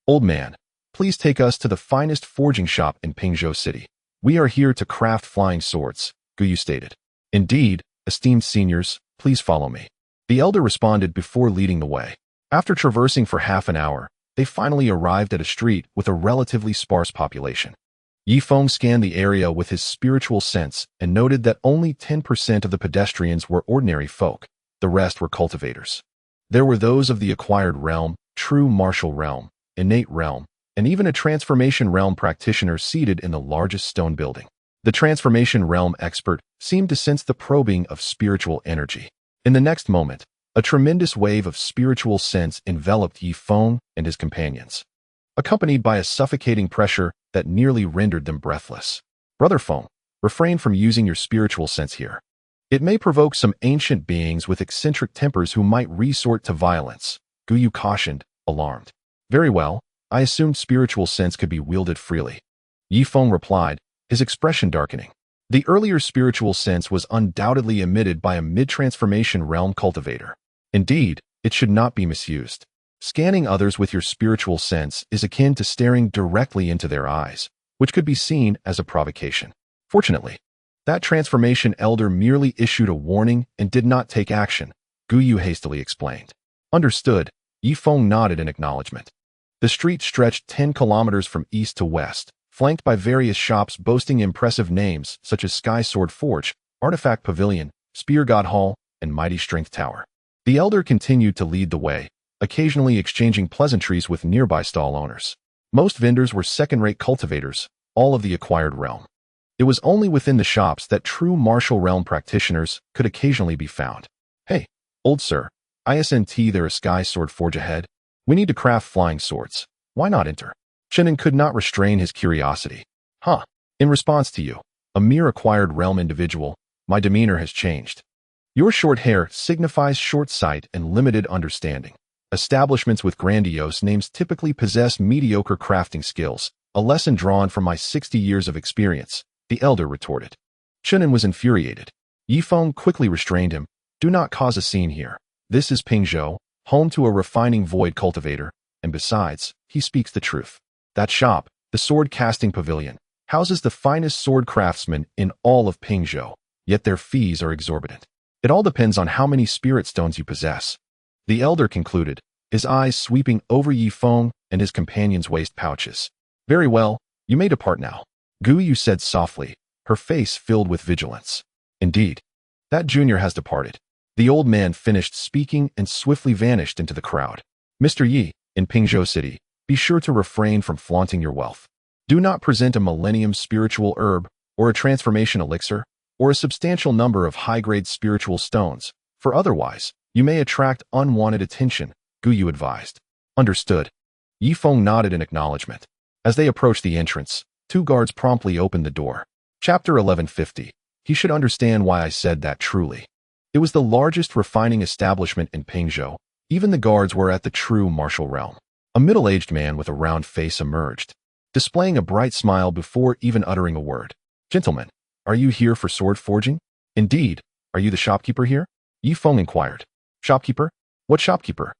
Old man, please take us to the finest forging shop in Pingzhou City. We are here to craft flying swords, Guyu stated. Indeed, esteemed seniors, please follow me. The elder responded before leading the way. After traversing for half an hour, they finally arrived at a street with a relatively sparse population. Yi Feng scanned the area with his spiritual sense and noted that only 10% of the pedestrians were ordinary folk. The rest were cultivators. There were those of the acquired realm, true martial realm, innate realm, and even a transformation realm practitioner seated in the largest stone building. The transformation realm expert seemed to sense the probing of spiritual energy. In the next moment, a tremendous wave of spiritual sense enveloped Yi Feng and his companions, accompanied by a suffocating pressure that nearly rendered them breathless. Brother Feng, refrain from using your spiritual sense here. It may provoke some ancient beings with eccentric tempers who might resort to violence, Guyu cautioned, alarmed. Very well, I assumed spiritual sense could be wielded freely. Yi Feng replied, his expression darkening. The earlier spiritual sense was undoubtedly emitted by a mid-transformation realm cultivator. Indeed, it should not be misused. Scanning others with your spiritual sense is akin to staring directly into their eyes, which could be seen as a provocation. Fortunately, that transformation elder merely issued a warning and did not take action, Guyu hastily explained. Understood, Yi Feng nodded in acknowledgement. The street stretched 10 kilometers from east to west, flanked by various shops boasting impressive names such as Sky Sword Forge, Artifact Pavilion, Spear God Hall, and Mighty Strength Tower. The elder continued to lead the way, occasionally exchanging pleasantries with nearby stall owners. Most vendors were second-rate cultivators, all of the acquired realm. It was only within the shops that true martial realm practitioners could occasionally be found. Hey, old sir, isn't there a Sky Sword Forge ahead? We need to craft flying swords. Why not enter? Chen An could not restrain his curiosity. Huh. In response to you, a mere acquired realm individual, my demeanor has changed. Your short hair signifies short sight and limited understanding. Establishments with grandiose names typically possess mediocre crafting skills, a lesson drawn from my 60 years of experience, the elder retorted. Chen An was infuriated. Yi Feng quickly restrained him. Do not cause a scene here. This is Pingzhou, home to a refining void cultivator, and besides, he speaks the truth. That shop, the Sword Casting Pavilion, houses the finest sword craftsmen in all of Pingzhou, yet their fees are exorbitant. It all depends on how many spirit stones you possess. The elder concluded, his eyes sweeping over Yi Feng and his companion's waist pouches. Very well, you may depart now, Guyu said softly, her face filled with vigilance. Indeed, that junior has departed. The old man finished speaking and swiftly vanished into the crowd. Mr. Yi, in Pingzhou City, be sure to refrain from flaunting your wealth. Do not present a millennium spiritual herb, or a transformation elixir, or a substantial number of high-grade spiritual stones, for otherwise, you may attract unwanted attention, Guyu advised. Understood. Yi Feng nodded in acknowledgement. As they approached the entrance, 2 guards promptly opened the door. Chapter 1150. He should understand why I said that truly. It was the largest refining establishment in Pingzhou. Even the guards were at the true martial realm. A middle-aged man with a round face emerged, displaying a bright smile before even uttering a word. Gentlemen, are you here for sword forging? Indeed. Are you the shopkeeper here? Yi Feng inquired. Shopkeeper? What shopkeeper?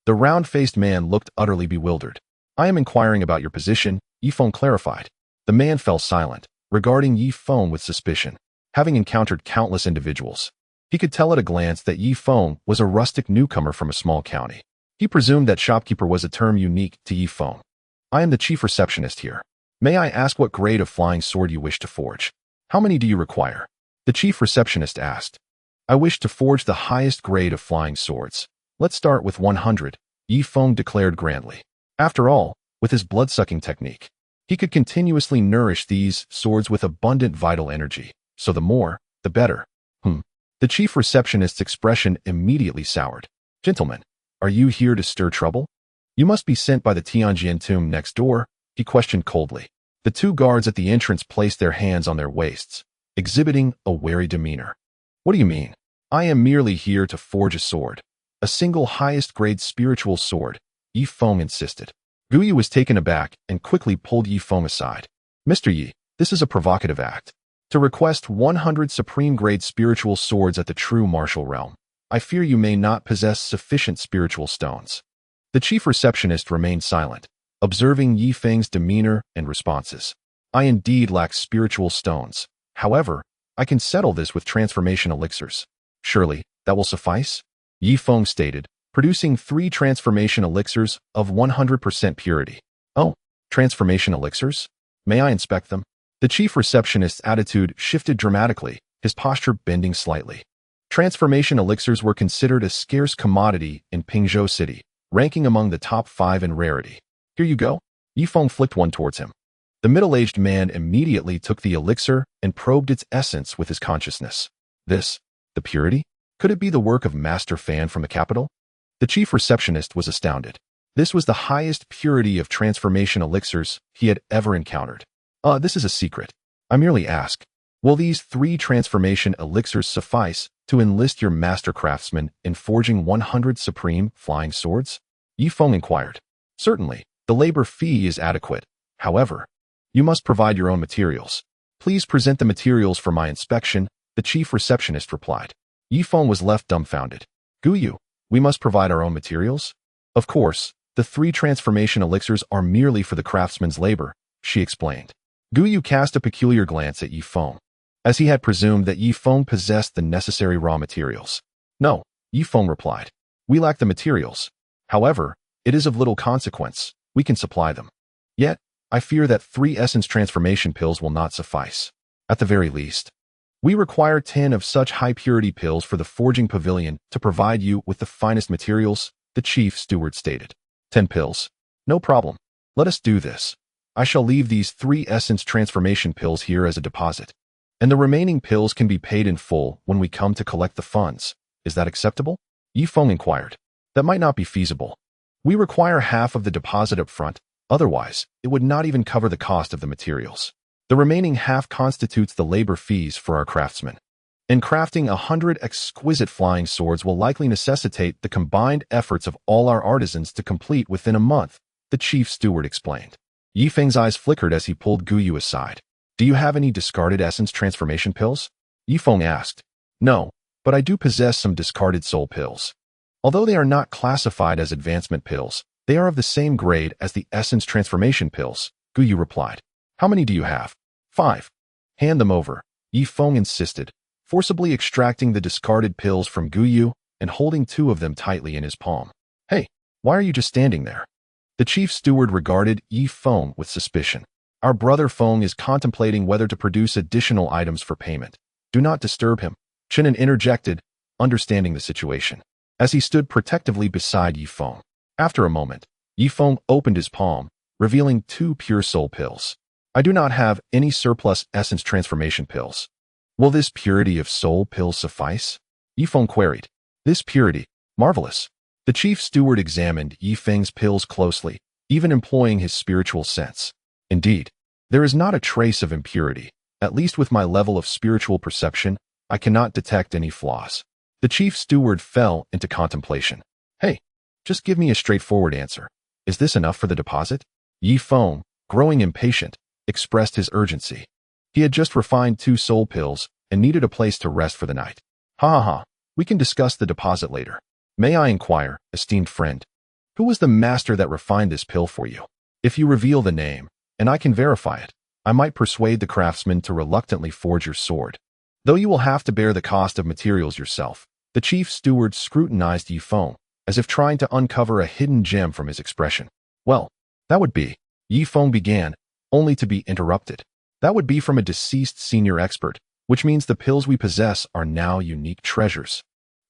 The round-faced man looked utterly bewildered. I am inquiring about your position, Yi Feng clarified. The man fell silent, regarding Yi Feng with suspicion. Having encountered countless individuals, he could tell at a glance that Yi Feng was a rustic newcomer from a small county. He presumed that shopkeeper was a term unique to Yi Feng. I am the chief receptionist here. May I ask what grade of flying sword you wish to forge? How many do you require? The chief receptionist asked. I wish to forge the highest grade of flying swords. Let's start with 100, Yi Feng declared grandly. After all, with his blood-sucking technique, he could continuously nourish these swords with abundant vital energy. so the more, the better. The chief receptionist's expression immediately soured. Gentlemen, are you here to stir trouble? You must be sent by the Tianjin tomb next door, he questioned coldly. The two guards at the entrance placed their hands on their waists, exhibiting a wary demeanor. What do you mean? I am merely here to forge a sword. A single highest-grade spiritual sword, Yi Feng insisted. Guyu was taken aback and quickly pulled Yi Feng aside. Mr. Yi, this is a provocative act. To request 100 supreme-grade spiritual swords at the true martial realm, I fear you may not possess sufficient spiritual stones. The chief receptionist remained silent, observing Yi Feng's demeanor and responses. I indeed lack spiritual stones. However, I can settle this with transformation elixirs. Surely, that will suffice? Yi Feng stated, producing 3 transformation elixirs of 100% purity. Oh, transformation elixirs? May I inspect them? The chief receptionist's attitude shifted dramatically, his posture bending slightly. Transformation elixirs were considered a scarce commodity in Pingzhou City, ranking among the top 5 in rarity. Here you go. Yi Feng flicked one towards him. The middle-aged man immediately took the elixir and probed its essence with his consciousness. This, the purity? Could it be the work of Master Fan from the capital? The chief receptionist was astounded. This was the highest purity of transformation elixirs he had ever encountered. This is a secret. I merely ask, will these 3 transformation elixirs suffice to enlist your master craftsman in forging 100 supreme flying swords? Yi Feng inquired. Certainly, the labor fee is adequate. However, you must provide your own materials. Please present the materials for my inspection, the chief receptionist replied. Yi Feng was left dumbfounded. Guyu, we must provide our own materials? Of course, the 3 transformation elixirs are merely for the craftsman's labor, she explained. Guyu cast a peculiar glance at Yi Feng, as he had presumed that Yi Feng possessed the necessary raw materials. No, Yi Feng replied. We lack the materials. However, it is of little consequence. We can supply them. Yet, I fear that 3 essence transformation pills will not suffice. At the very least, we require 10 of such high-purity pills for the forging pavilion to provide you with the finest materials, the chief steward stated. 10 pills. No problem. Let us do this. I shall leave these 3 essence transformation pills here as a deposit, and the remaining pills can be paid in full when we come to collect the funds. Is that acceptable? Yi Feng inquired. That might not be feasible. We require half of the deposit up front, otherwise, it would not even cover the cost of the materials. The remaining half constitutes the labor fees for our craftsmen. And crafting 100 exquisite flying swords will likely necessitate the combined efforts of all our artisans to complete within a month, the chief steward explained. Yi Feng's eyes flickered as he pulled Guyu aside. Do you have any discarded essence transformation pills? Yi Feng asked. No, but I do possess some discarded soul pills. Although they are not classified as advancement pills, they are of the same grade as the essence transformation pills, Guyu replied. How many do you have? 5. Hand them over, Yi Feng insisted, forcibly extracting the discarded pills from Guyu and holding 2 of them tightly in his palm. Hey, why are you just standing there? The chief steward regarded Yi Feng with suspicion. Our brother Feng is contemplating whether to produce additional items for payment. Do not disturb him, Chen An interjected, understanding the situation, as he stood protectively beside Yi Feng. After a moment, Yi Feng opened his palm, revealing 2 pure soul pills. I do not have any surplus essence transformation pills. Will this purity of soul pills suffice? Yi Feng queried. This purity, marvelous. The chief steward examined Yi Feng's pills closely, even employing his spiritual sense. Indeed, there is not a trace of impurity. At least with my level of spiritual perception, I cannot detect any flaws. The chief steward fell into contemplation. Hey, just give me a straightforward answer. Is this enough for the deposit? Yi Feng, growing impatient, expressed his urgency. He had just refined 2 soul pills and needed a place to rest for the night. Ha. We can discuss the deposit later. May I inquire, esteemed friend, who was the master that refined this pill for you? If you reveal the name, and I can verify it, I might persuade the craftsman to reluctantly forge your sword. Though you will have to bear the cost of materials yourself, the chief steward scrutinized Yi Feng, as if trying to uncover a hidden gem from his expression. Well, that would be, Yi Feng began, only to be interrupted. That would be from a deceased senior expert, which means the pills we possess are now unique treasures.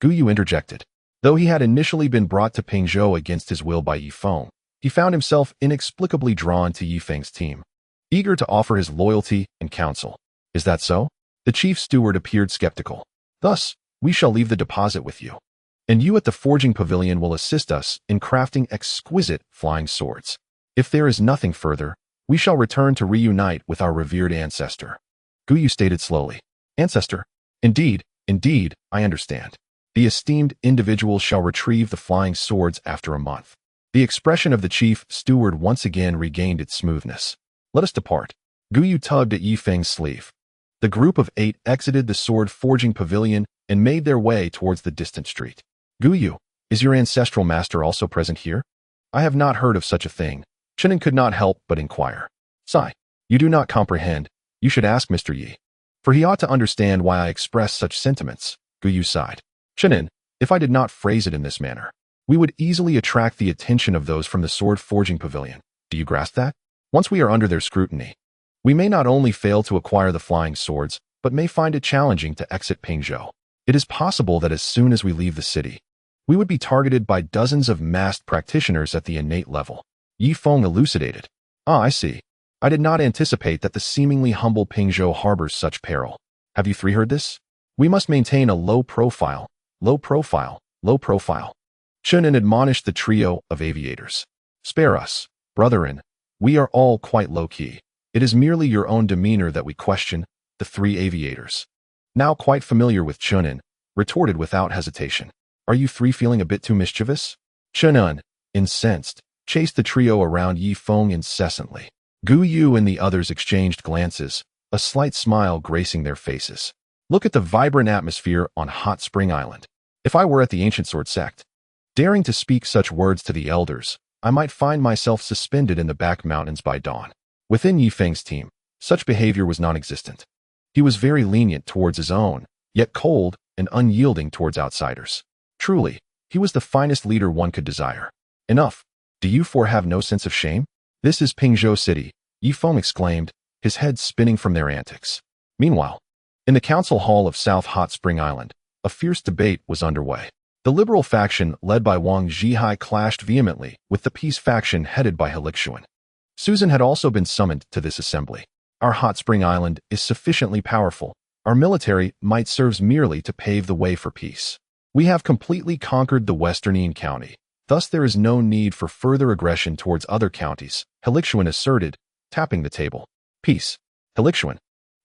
Guyu interjected. Though he had initially been brought to Pingzhou against his will by Yi Feng, he found himself inexplicably drawn to Yi Feng's team, eager to offer his loyalty and counsel. Is that so? The chief steward appeared skeptical. Thus, we shall leave the deposit with you. And you at the forging pavilion will assist us in crafting exquisite flying swords. If there is nothing further, we shall return to reunite with our revered ancestor. Guyu stated slowly. Ancestor? Indeed, I understand. The esteemed individual shall retrieve the flying swords after a month. The expression of the chief steward once again regained its smoothness. Let us depart. Guyu tugged at Yi Feng's sleeve. The group of 8 exited the sword forging pavilion and made their way towards the distant street. Guyu, is your ancestral master also present here? I have not heard of such a thing. Chen An could not help but inquire. Sigh. You do not comprehend. You should ask Mr. Yi. For he ought to understand why I express such sentiments. Guyu sighed. Chen An, if I did not phrase it in this manner, we would easily attract the attention of those from the sword forging pavilion. Do you grasp that? Once we are under their scrutiny, we may not only fail to acquire the flying swords, but may find it challenging to exit Pingzhou. It is possible that as soon as we leave the city, we would be targeted by dozens of masked practitioners at the innate level. Yi Feng elucidated. Ah, I see. I did not anticipate that the seemingly humble Pingzhou harbors such peril. Have you 3 heard this? We must maintain a low profile. Chen An admonished the trio of aviators. Spare us, brethren. We are all quite low-key. It is merely your own demeanor that we question, the 3 aviators. Now quite familiar with Chen An, retorted without hesitation. Are you 3 feeling a bit too mischievous? Chen An, incensed, chased the trio around Yi Feng incessantly. Guyu and the others exchanged glances, a slight smile gracing their faces. Look at the vibrant atmosphere on Hot Spring Island. If I were at the ancient sword sect, daring to speak such words to the elders, I might find myself suspended in the back mountains by dawn. Within Yi Feng's team, such behavior was non-existent. He was very lenient towards his own, yet cold and unyielding towards outsiders. Truly, he was the finest leader one could desire. Enough. Do you 4 have no sense of shame? This is Pingzhou City, Yi Feng exclaimed, his head spinning from their antics. Meanwhile, in the council hall of South Hot Spring Island, a fierce debate was underway. The liberal faction led by Wang Zhihai clashed vehemently with the peace faction headed by Helixuan. Susan had also been summoned to this assembly. Our Hot Spring Island is sufficiently powerful. Our military might serves merely to pave the way for peace. We have completely conquered the Western County. Thus there is no need for further aggression towards other counties, Helixuan asserted, tapping the table. Peace. Helixuan,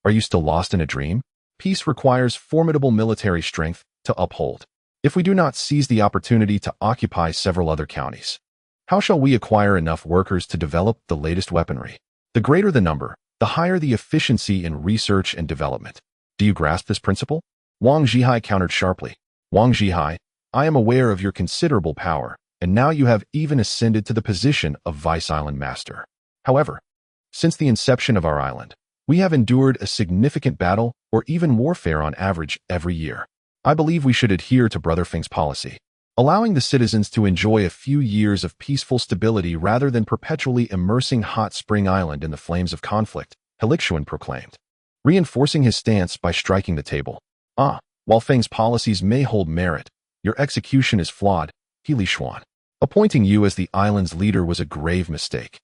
are you still lost in a dream? Peace requires formidable military strength to uphold. If we do not seize the opportunity to occupy several other counties, how shall we acquire enough workers to develop the latest weaponry? The greater the number, the higher the efficiency in research and development. Do you grasp this principle? Wang Zhihai countered sharply. Wang Zhihai, I am aware of your considerable power, and now you have even ascended to the position of Vice Island Master. However, since the inception of our island, we have endured a significant battle or even warfare on average every year. I believe we should adhere to Brother Feng's policy, allowing the citizens to enjoy a few years of peaceful stability rather than perpetually immersing Hot Spring Island in the flames of conflict, Helixuan proclaimed, reinforcing his stance by striking the table. Ah, while Feng's policies may hold merit, your execution is flawed, Helixuan. Appointing you as the island's leader was a grave mistake.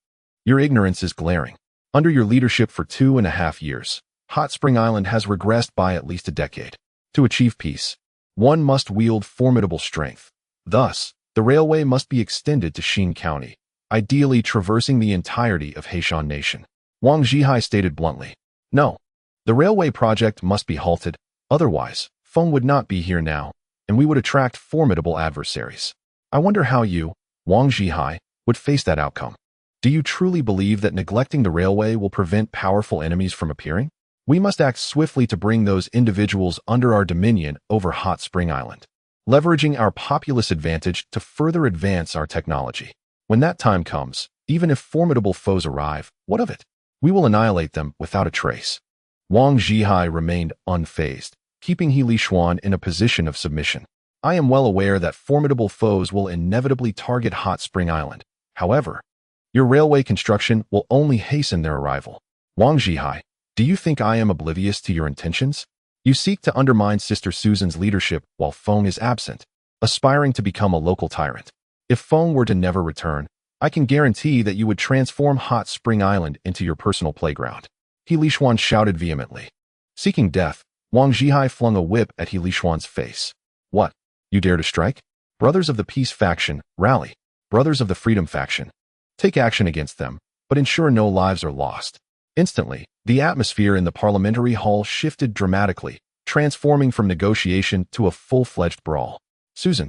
Your ignorance is glaring. Under your leadership for 2.5 years, Hot Spring Island has regressed by at least a decade. To achieve peace, one must wield formidable strength. Thus, the railway must be extended to Xin County, ideally traversing the entirety of Heishan Nation. Wang Zhihai stated bluntly. No, the railway project must be halted, otherwise, Feng would not be here now, and we would attract formidable adversaries. I wonder how you, Wang Zhihai, would face that outcome. Do you truly believe that neglecting the railway will prevent powerful enemies from appearing? We must act swiftly to bring those individuals under our dominion over Hot Spring Island, leveraging our populace advantage to further advance our technology. When that time comes, even if formidable foes arrive, what of it? We will annihilate them without a trace. Wang Zhihai remained unfazed, keeping Helixuan in a position of submission. I am well aware that formidable foes will inevitably target Hot Spring Island. However, your railway construction will only hasten their arrival. Wang Zhihai, do you think I am oblivious to your intentions? You seek to undermine Sister Susan's leadership while Feng is absent, aspiring to become a local tyrant. If Feng were to never return, I can guarantee that you would transform Hot Spring Island into your personal playground. Helixuan shouted vehemently. Seeking death, Wang Zhihai flung a whip at He Lishuan's face. What? You dare to strike? Brothers of the Peace faction, rally. Brothers of the Freedom faction, take action against them, but ensure no lives are lost. Instantly, the atmosphere in the parliamentary hall shifted dramatically, transforming from negotiation to a full-fledged brawl. Susan,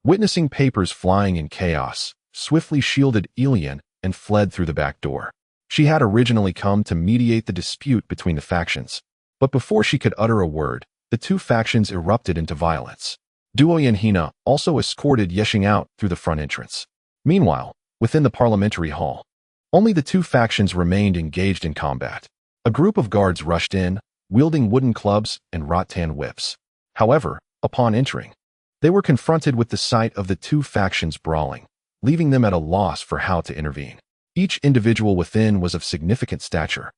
witnessing papers flying in chaos, swiftly shielded Elian and fled through the back door. She had originally come to mediate the dispute between the factions, but before she could utter a word, the two factions erupted into violence. Duo and Hina also escorted Yeshing out through the front entrance. Meanwhile, within the parliamentary hall, only the two factions remained engaged in combat. A group of guards rushed in, wielding wooden clubs and rattan whips. However, upon entering, they were confronted with the sight of the two factions brawling, leaving them at a loss for how to intervene. Each individual within was of significant stature,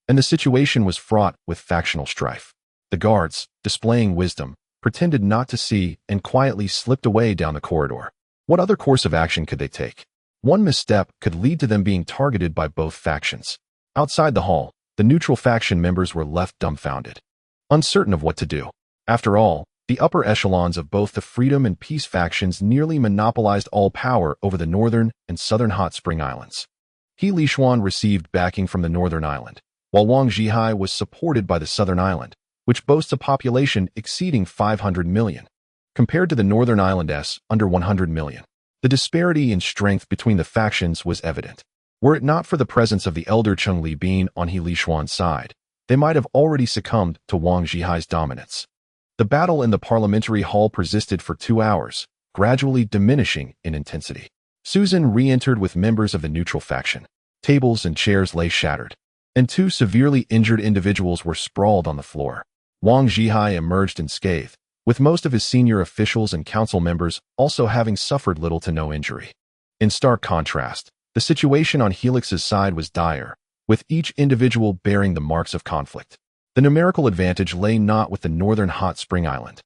and the situation was fraught with factional strife. The guards, displaying wisdom, pretended not to see and quietly slipped away down the corridor. What other course of action could they take? One misstep could lead to them being targeted by both factions. Outside the hall, the neutral faction members were left dumbfounded, uncertain of what to do. After all, the upper echelons of both the Freedom and Peace factions nearly monopolized all power over the northern and southern hot spring islands. He Lishuan received backing from the northern island, while Wang Zhihai was supported by the southern island, which boasts a population exceeding 500 million, compared to the northern island's under 100 million. The disparity in strength between the factions was evident. Were it not for the presence of the elder Cheng Li being on He Lishuan's side, they might have already succumbed to Wang Zhihai's dominance. The battle in the parliamentary hall persisted for 2 hours, gradually diminishing in intensity. Susan re-entered with members of the neutral faction. Tables and chairs lay shattered, and 2 severely injured individuals were sprawled on the floor. Wang Zhihai emerged unscathed, with most of his senior officials and council members also having suffered little to no injury. In stark contrast, the situation on Helix's side was dire, with each individual bearing the marks of conflict. The numerical advantage lay not with the northern hot spring island.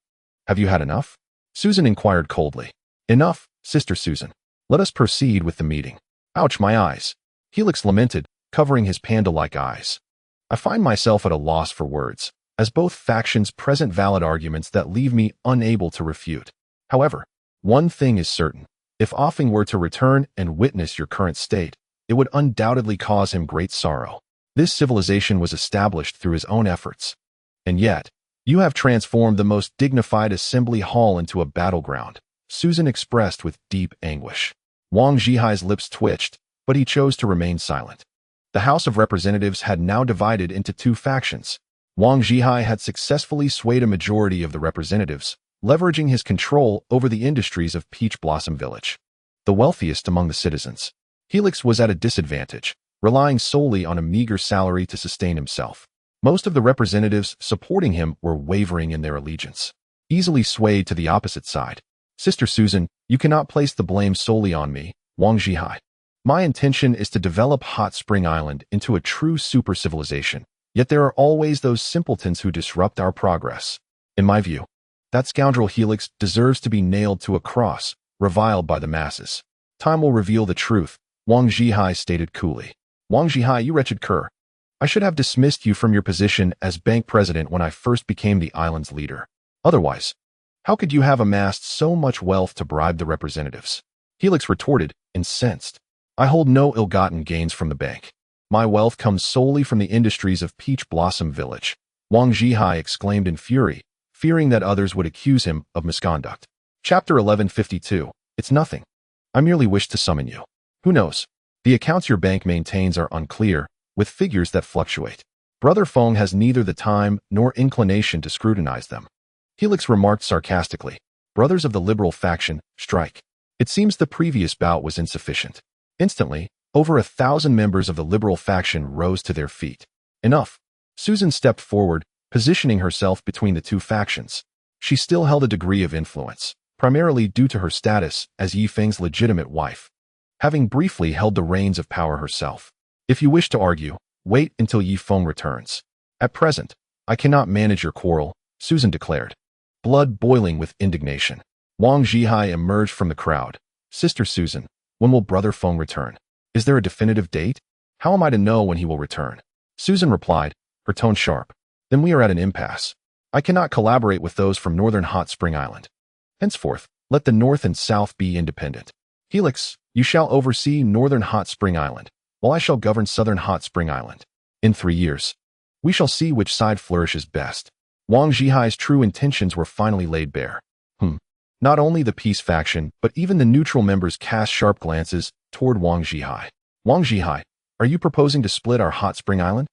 Have you had enough? Susan inquired coldly. Enough, Sister Susan. Let us proceed with the meeting. Ouch, my eyes. Helix lamented, covering his panda-like eyes. I find myself at a loss for words, as both factions present valid arguments that leave me unable to refute. However, one thing is certain. If Feng were to return and witness your current state, it would undoubtedly cause him great sorrow. This civilization was established through his own efforts. And yet, you have transformed the most dignified assembly hall into a battleground, Susan expressed with deep anguish. Wang Zhihai's lips twitched, but he chose to remain silent. The House of Representatives had now divided into 2 factions. Wang Zhihai had successfully swayed a majority of the representatives, leveraging his control over the industries of Peach Blossom Village, the wealthiest among the citizens. Helix was at a disadvantage, relying solely on a meager salary to sustain himself. Most of the representatives supporting him were wavering in their allegiance, easily swayed to the opposite side. Sister Susan, you cannot place the blame solely on me, Wang Zhihai. My intention is to develop Hot Spring Island into a true super civilization, yet there are always those simpletons who disrupt our progress. In my view, that scoundrel Helix deserves to be nailed to a cross, reviled by the masses. Time will reveal the truth, Wang Zhihai stated coolly. Wang Zhihai, you wretched cur. I should have dismissed you from your position as bank president when I first became the island's leader. Otherwise, how could you have amassed so much wealth to bribe the representatives? Helix retorted, incensed. I hold no ill-gotten gains from the bank. My wealth comes solely from the industries of Peach Blossom Village. Wang Zhihai exclaimed in fury, fearing that others would accuse him of misconduct. Chapter 1152. It's nothing. I merely wish to summon you. Who knows? The accounts your bank maintains are unclear, with figures that fluctuate. Brother Feng has neither the time nor inclination to scrutinize them. Helix remarked sarcastically. Brothers of the liberal faction, strike. It seems the previous bout was insufficient. Instantly, over 1,000 members of the liberal faction rose to their feet. Enough. Susan stepped forward, positioning herself between the 2 factions. She still held a degree of influence, primarily due to her status as Yi Feng's legitimate wife, having briefly held the reins of power herself. If you wish to argue, wait until Yi Feng returns. At present, I cannot manage your quarrel, Susan declared, blood boiling with indignation. Wang Zhihai emerged from the crowd. Sister Susan, when will Brother Feng return? Is there a definitive date? How am I to know when he will return? Susan replied, her tone sharp. Then we are at an impasse. I cannot collaborate with those from northern Hot Spring Island. Henceforth, let the north and south be independent. Helix, you shall oversee northern Hot Spring Island, while I shall govern southern Hot Spring Island. In 3 years, we shall see which side flourishes best. Wang Zhihai's true intentions were finally laid bare. Not only the peace faction, but even the neutral members cast sharp glances toward Wang Zhihai. Wang Zhihai, are you proposing to split our Hot Spring Island?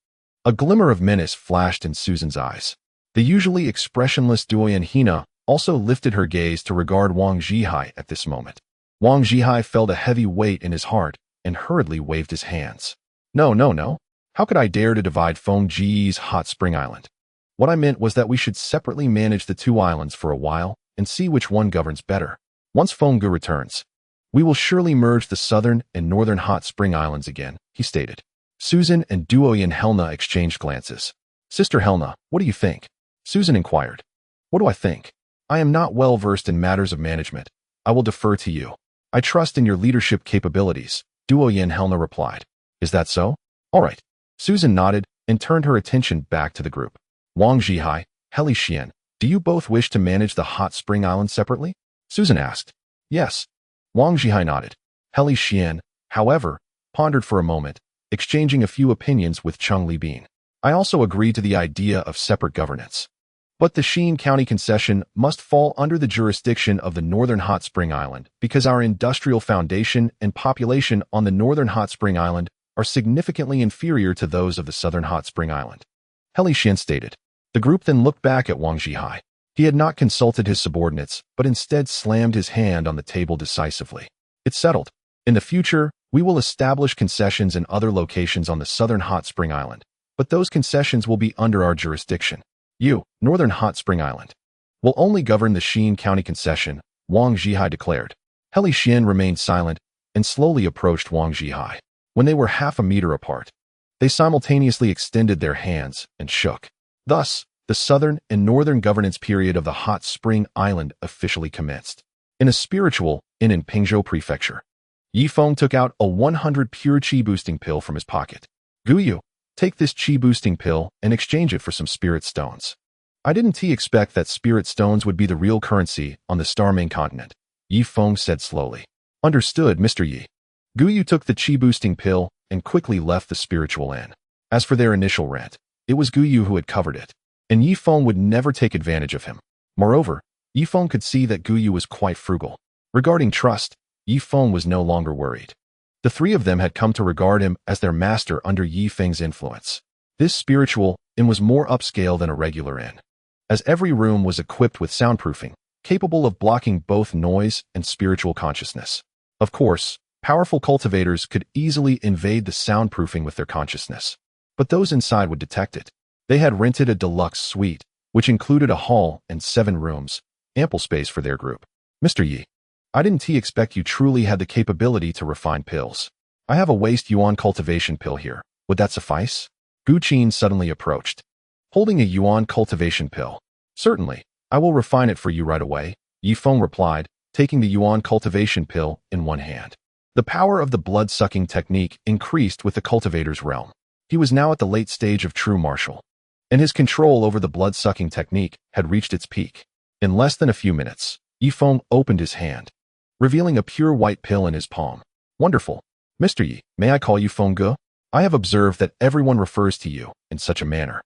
A glimmer of menace flashed in Susan's eyes. The usually expressionless Duoyan Hina also lifted her gaze to regard Wang Zhihai at this moment. Wang Zhihai felt a heavy weight in his heart and hurriedly waved his hands. No. How could I dare to divide Feng Ji's Hot Spring Island? What I meant was that we should separately manage the 2 islands for a while and see which one governs better. Once Feng Gu returns, we will surely merge the southern and northern Hot Spring Islands again, he stated. Susan and Duoyan Helena exchanged glances. Sister Helena, what do you think? Susan inquired. What do I think? I am not well versed in matters of management. I will defer to you. I trust in your leadership capabilities, Duoyan Helena replied. Is that so? All right. Susan nodded and turned her attention back to the group. Wang Zhihai, Heli Xian, do you both wish to manage the Hot Spring Island separately? Susan asked. Yes. Wang Zhihai nodded. Heli Xian, however, pondered for a moment, exchanging a few opinions with Cheng Libin. I also agree to the idea of separate governance. But the Xin County concession must fall under the jurisdiction of the northern Hot Spring Island because our industrial foundation and population on the northern Hot Spring Island are significantly inferior to those of the southern Hot Spring Island. Heli Xian stated. The group then looked back at Wang Zhihai. He had not consulted his subordinates, but instead slammed his hand on the table decisively. It's settled. In the future, we will establish concessions in other locations on the southern Hot Spring Island, but those concessions will be under our jurisdiction. You, northern Hot Spring Island, will only govern the Xin County concession, Wang Zhihai declared. Heli Xian remained silent and slowly approached Wang Zhihai. When they were half a meter apart, they simultaneously extended their hands and shook. Thus, the southern and northern governance period of the Hot Spring Island officially commenced. In a spiritual inn in Pingzhou Prefecture, Yi Feng took out a 100 pure qi boosting pill from his pocket. Guyu, take this qi boosting pill and exchange it for some spirit stones. I didn't expect that spirit stones would be the real currency on the Star Main continent, Yi Feng said slowly. Understood, Mr. Yi. Guyu took the qi boosting pill and quickly left the spiritual inn. As for their initial rent, it was Guyu who had covered it, and Yi Feng would never take advantage of him. Moreover, Yi Feng could see that Guyu was quite frugal. Regarding trust, Yi Feng was no longer worried. The 3 of them had come to regard him as their master under Yi Feng's influence. This spiritual inn was more upscale than a regular inn, as every room was equipped with soundproofing, capable of blocking both noise and spiritual consciousness. Of course, powerful cultivators could easily invade the soundproofing with their consciousness, but those inside would detect it. They had rented a deluxe suite, which included a hall and 7 rooms, ample space for their group. Mr. Yi, I didn't expect you truly had the capability to refine pills. I have a waste yuan cultivation pill here. Would that suffice? Gu Qin suddenly approached, holding a yuan cultivation pill. Certainly, I will refine it for you right away, Yi Feng replied, taking the yuan cultivation pill in one hand. The power of the blood-sucking technique increased with the cultivator's realm. He was now at the late stage of true martial, and his control over the blood-sucking technique had reached its peak. In less than a few minutes, Yi Feng opened his hand, revealing a pure white pill in his palm. Wonderful. Mr. Yi, may I call you Feng Ge? I have observed that everyone refers to you in such a manner.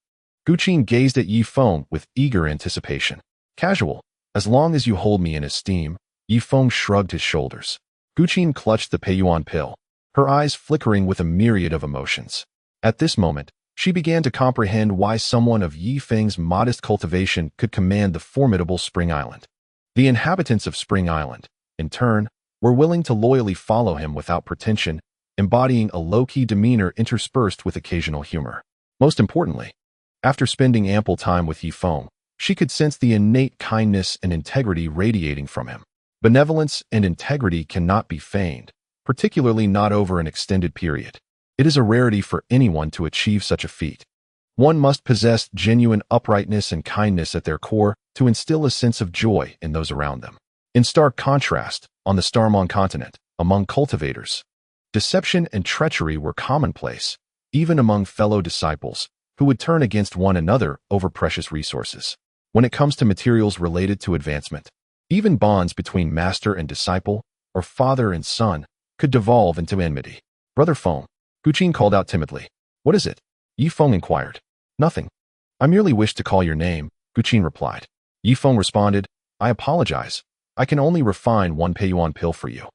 Gu Qin gazed at Yi Feng with eager anticipation. Casual, as long as you hold me in esteem, Yi Feng shrugged his shoulders. Gu Qin clutched the Peiyuan pill, her eyes flickering with a myriad of emotions. At this moment, she began to comprehend why someone of Yi Feng's modest cultivation could command the formidable Spring Island. The inhabitants of Spring Island, in turn, were willing to loyally follow him without pretension, embodying a low-key demeanor interspersed with occasional humor. Most importantly, after spending ample time with Yi Feng, she could sense the innate kindness and integrity radiating from him. Benevolence and integrity cannot be feigned, particularly not over an extended period. It is a rarity for anyone to achieve such a feat. One must possess genuine uprightness and kindness at their core to instill a sense of joy in those around them. In stark contrast, on the Starmon continent, among cultivators, deception and treachery were commonplace, even among fellow disciples, who would turn against one another over precious resources. when it comes to materials related to advancement. Even bonds between master and disciple, or father and son, could devolve into enmity. Brother Feng, Guqin called out timidly. What is it? Yi Feng inquired. Nothing. I merely wish to call your name, Guqin replied. Yi Feng responded, I apologize. I can only refine one Peiyuan pill for you.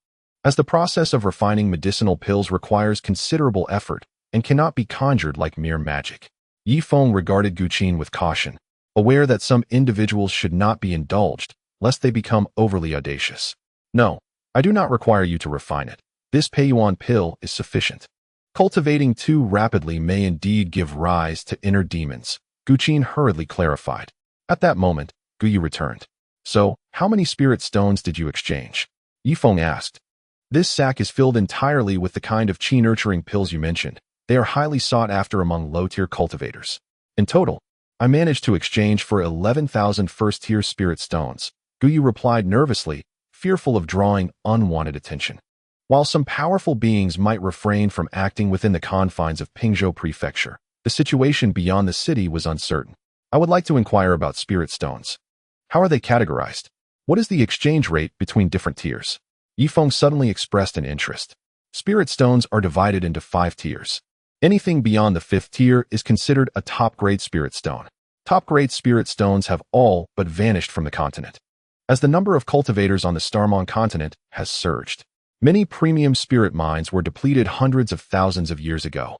As the process of refining medicinal pills requires considerable effort and cannot be conjured like mere magic. Yi Feng regarded Guqin with caution, aware that some individuals should not be indulged, lest they become overly audacious. No, I do not require you to refine it. This Peiyuan pill is sufficient. Cultivating too rapidly may indeed give rise to inner demons, Guqin hurriedly clarified. At that moment, Guyu returned. So, how many spirit stones did you exchange? Yi Feng asked. This sack is filled entirely with the kind of qi-nurturing pills you mentioned. They are highly sought after among low-tier cultivators. In total, I managed to exchange for 11,000 first-tier spirit stones, Guyu replied nervously, fearful of drawing unwanted attention. While some powerful beings might refrain from acting within the confines of Pingzhou Prefecture, the situation beyond the city was uncertain. I would like to inquire about spirit stones. How are they categorized? What is the exchange rate between different tiers? Yi Feng suddenly expressed an interest. Spirit stones are divided into 5 tiers. Anything beyond the 5th tier is considered a top-grade spirit stone. Top-grade spirit stones have all but vanished from the continent. As the number of cultivators on the Starmon continent has surged, many premium spirit mines were depleted hundreds of thousands of years ago.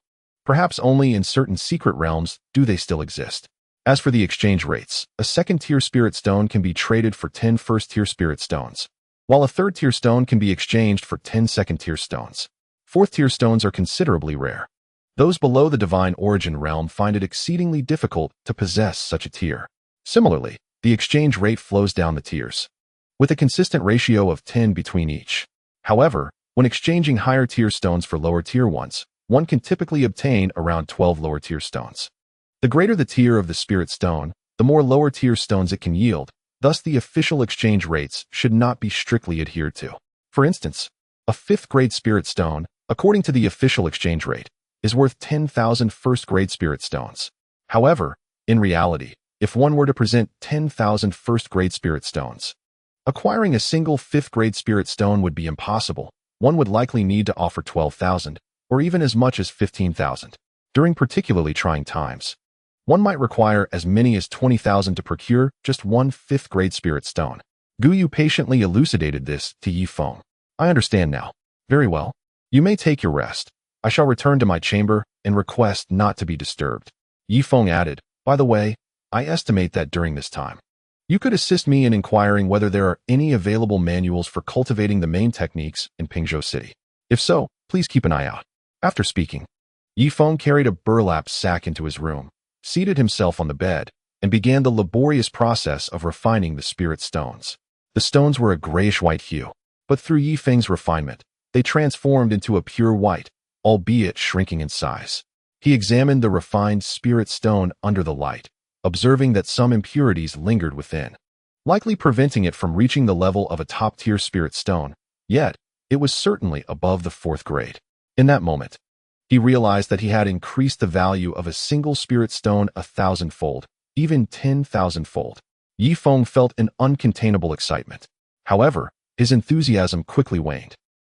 Perhaps only in certain secret realms do they still exist. As for the exchange rates, a 2nd-tier spirit stone can be traded for 10 first-tier spirit stones, while a 3rd-tier stone can be exchanged for 10 2nd-tier stones. 4th-tier stones are considerably rare. Those below the divine origin realm find it exceedingly difficult to possess such a tier. Similarly, the exchange rate flows down the tiers, with a consistent ratio of 10 between each. However, when exchanging higher-tier stones for lower-tier ones, one can typically obtain around 12 lower-tier stones. The greater the tier of the spirit stone, the more lower-tier stones it can yield. Thus, the official exchange rates should not be strictly adhered to. For instance, a 5th-grade spirit stone, according to the official exchange rate, is worth 10,000 first-grade spirit stones. However, in reality, if one were to present 10,000 first-grade spirit stones, acquiring a single 5th-grade spirit stone would be impossible. One would likely need to offer 12,000, or even as much as 15,000. During particularly trying times, one might require as many as 20,000 to procure just one 5th-grade spirit stone. Guyu patiently elucidated this to Yi Feng. I understand now. Very well. You may take your rest. I shall return to my chamber and request not to be disturbed. Yi Feng added, by the way, I estimate that during this time, you could assist me in inquiring whether there are any available manuals for cultivating the main techniques in Pingzhou City. If so, please keep an eye out. After speaking, Yi Feng carried a burlap sack into his room, seated himself on the bed, and began the laborious process of refining the spirit stones. The stones were a grayish-white hue, but through Yi Feng's refinement, they transformed into a pure white, albeit shrinking in size. He examined the refined spirit stone under the light, observing that some impurities lingered within, likely preventing it from reaching the level of a top-tier spirit stone, yet it was certainly above the 4th grade. In that moment, he realized that he had increased the value of a single spirit stone 1,000-fold, even 10,000-fold. Yi Feng felt an uncontainable excitement. However, his enthusiasm quickly waned.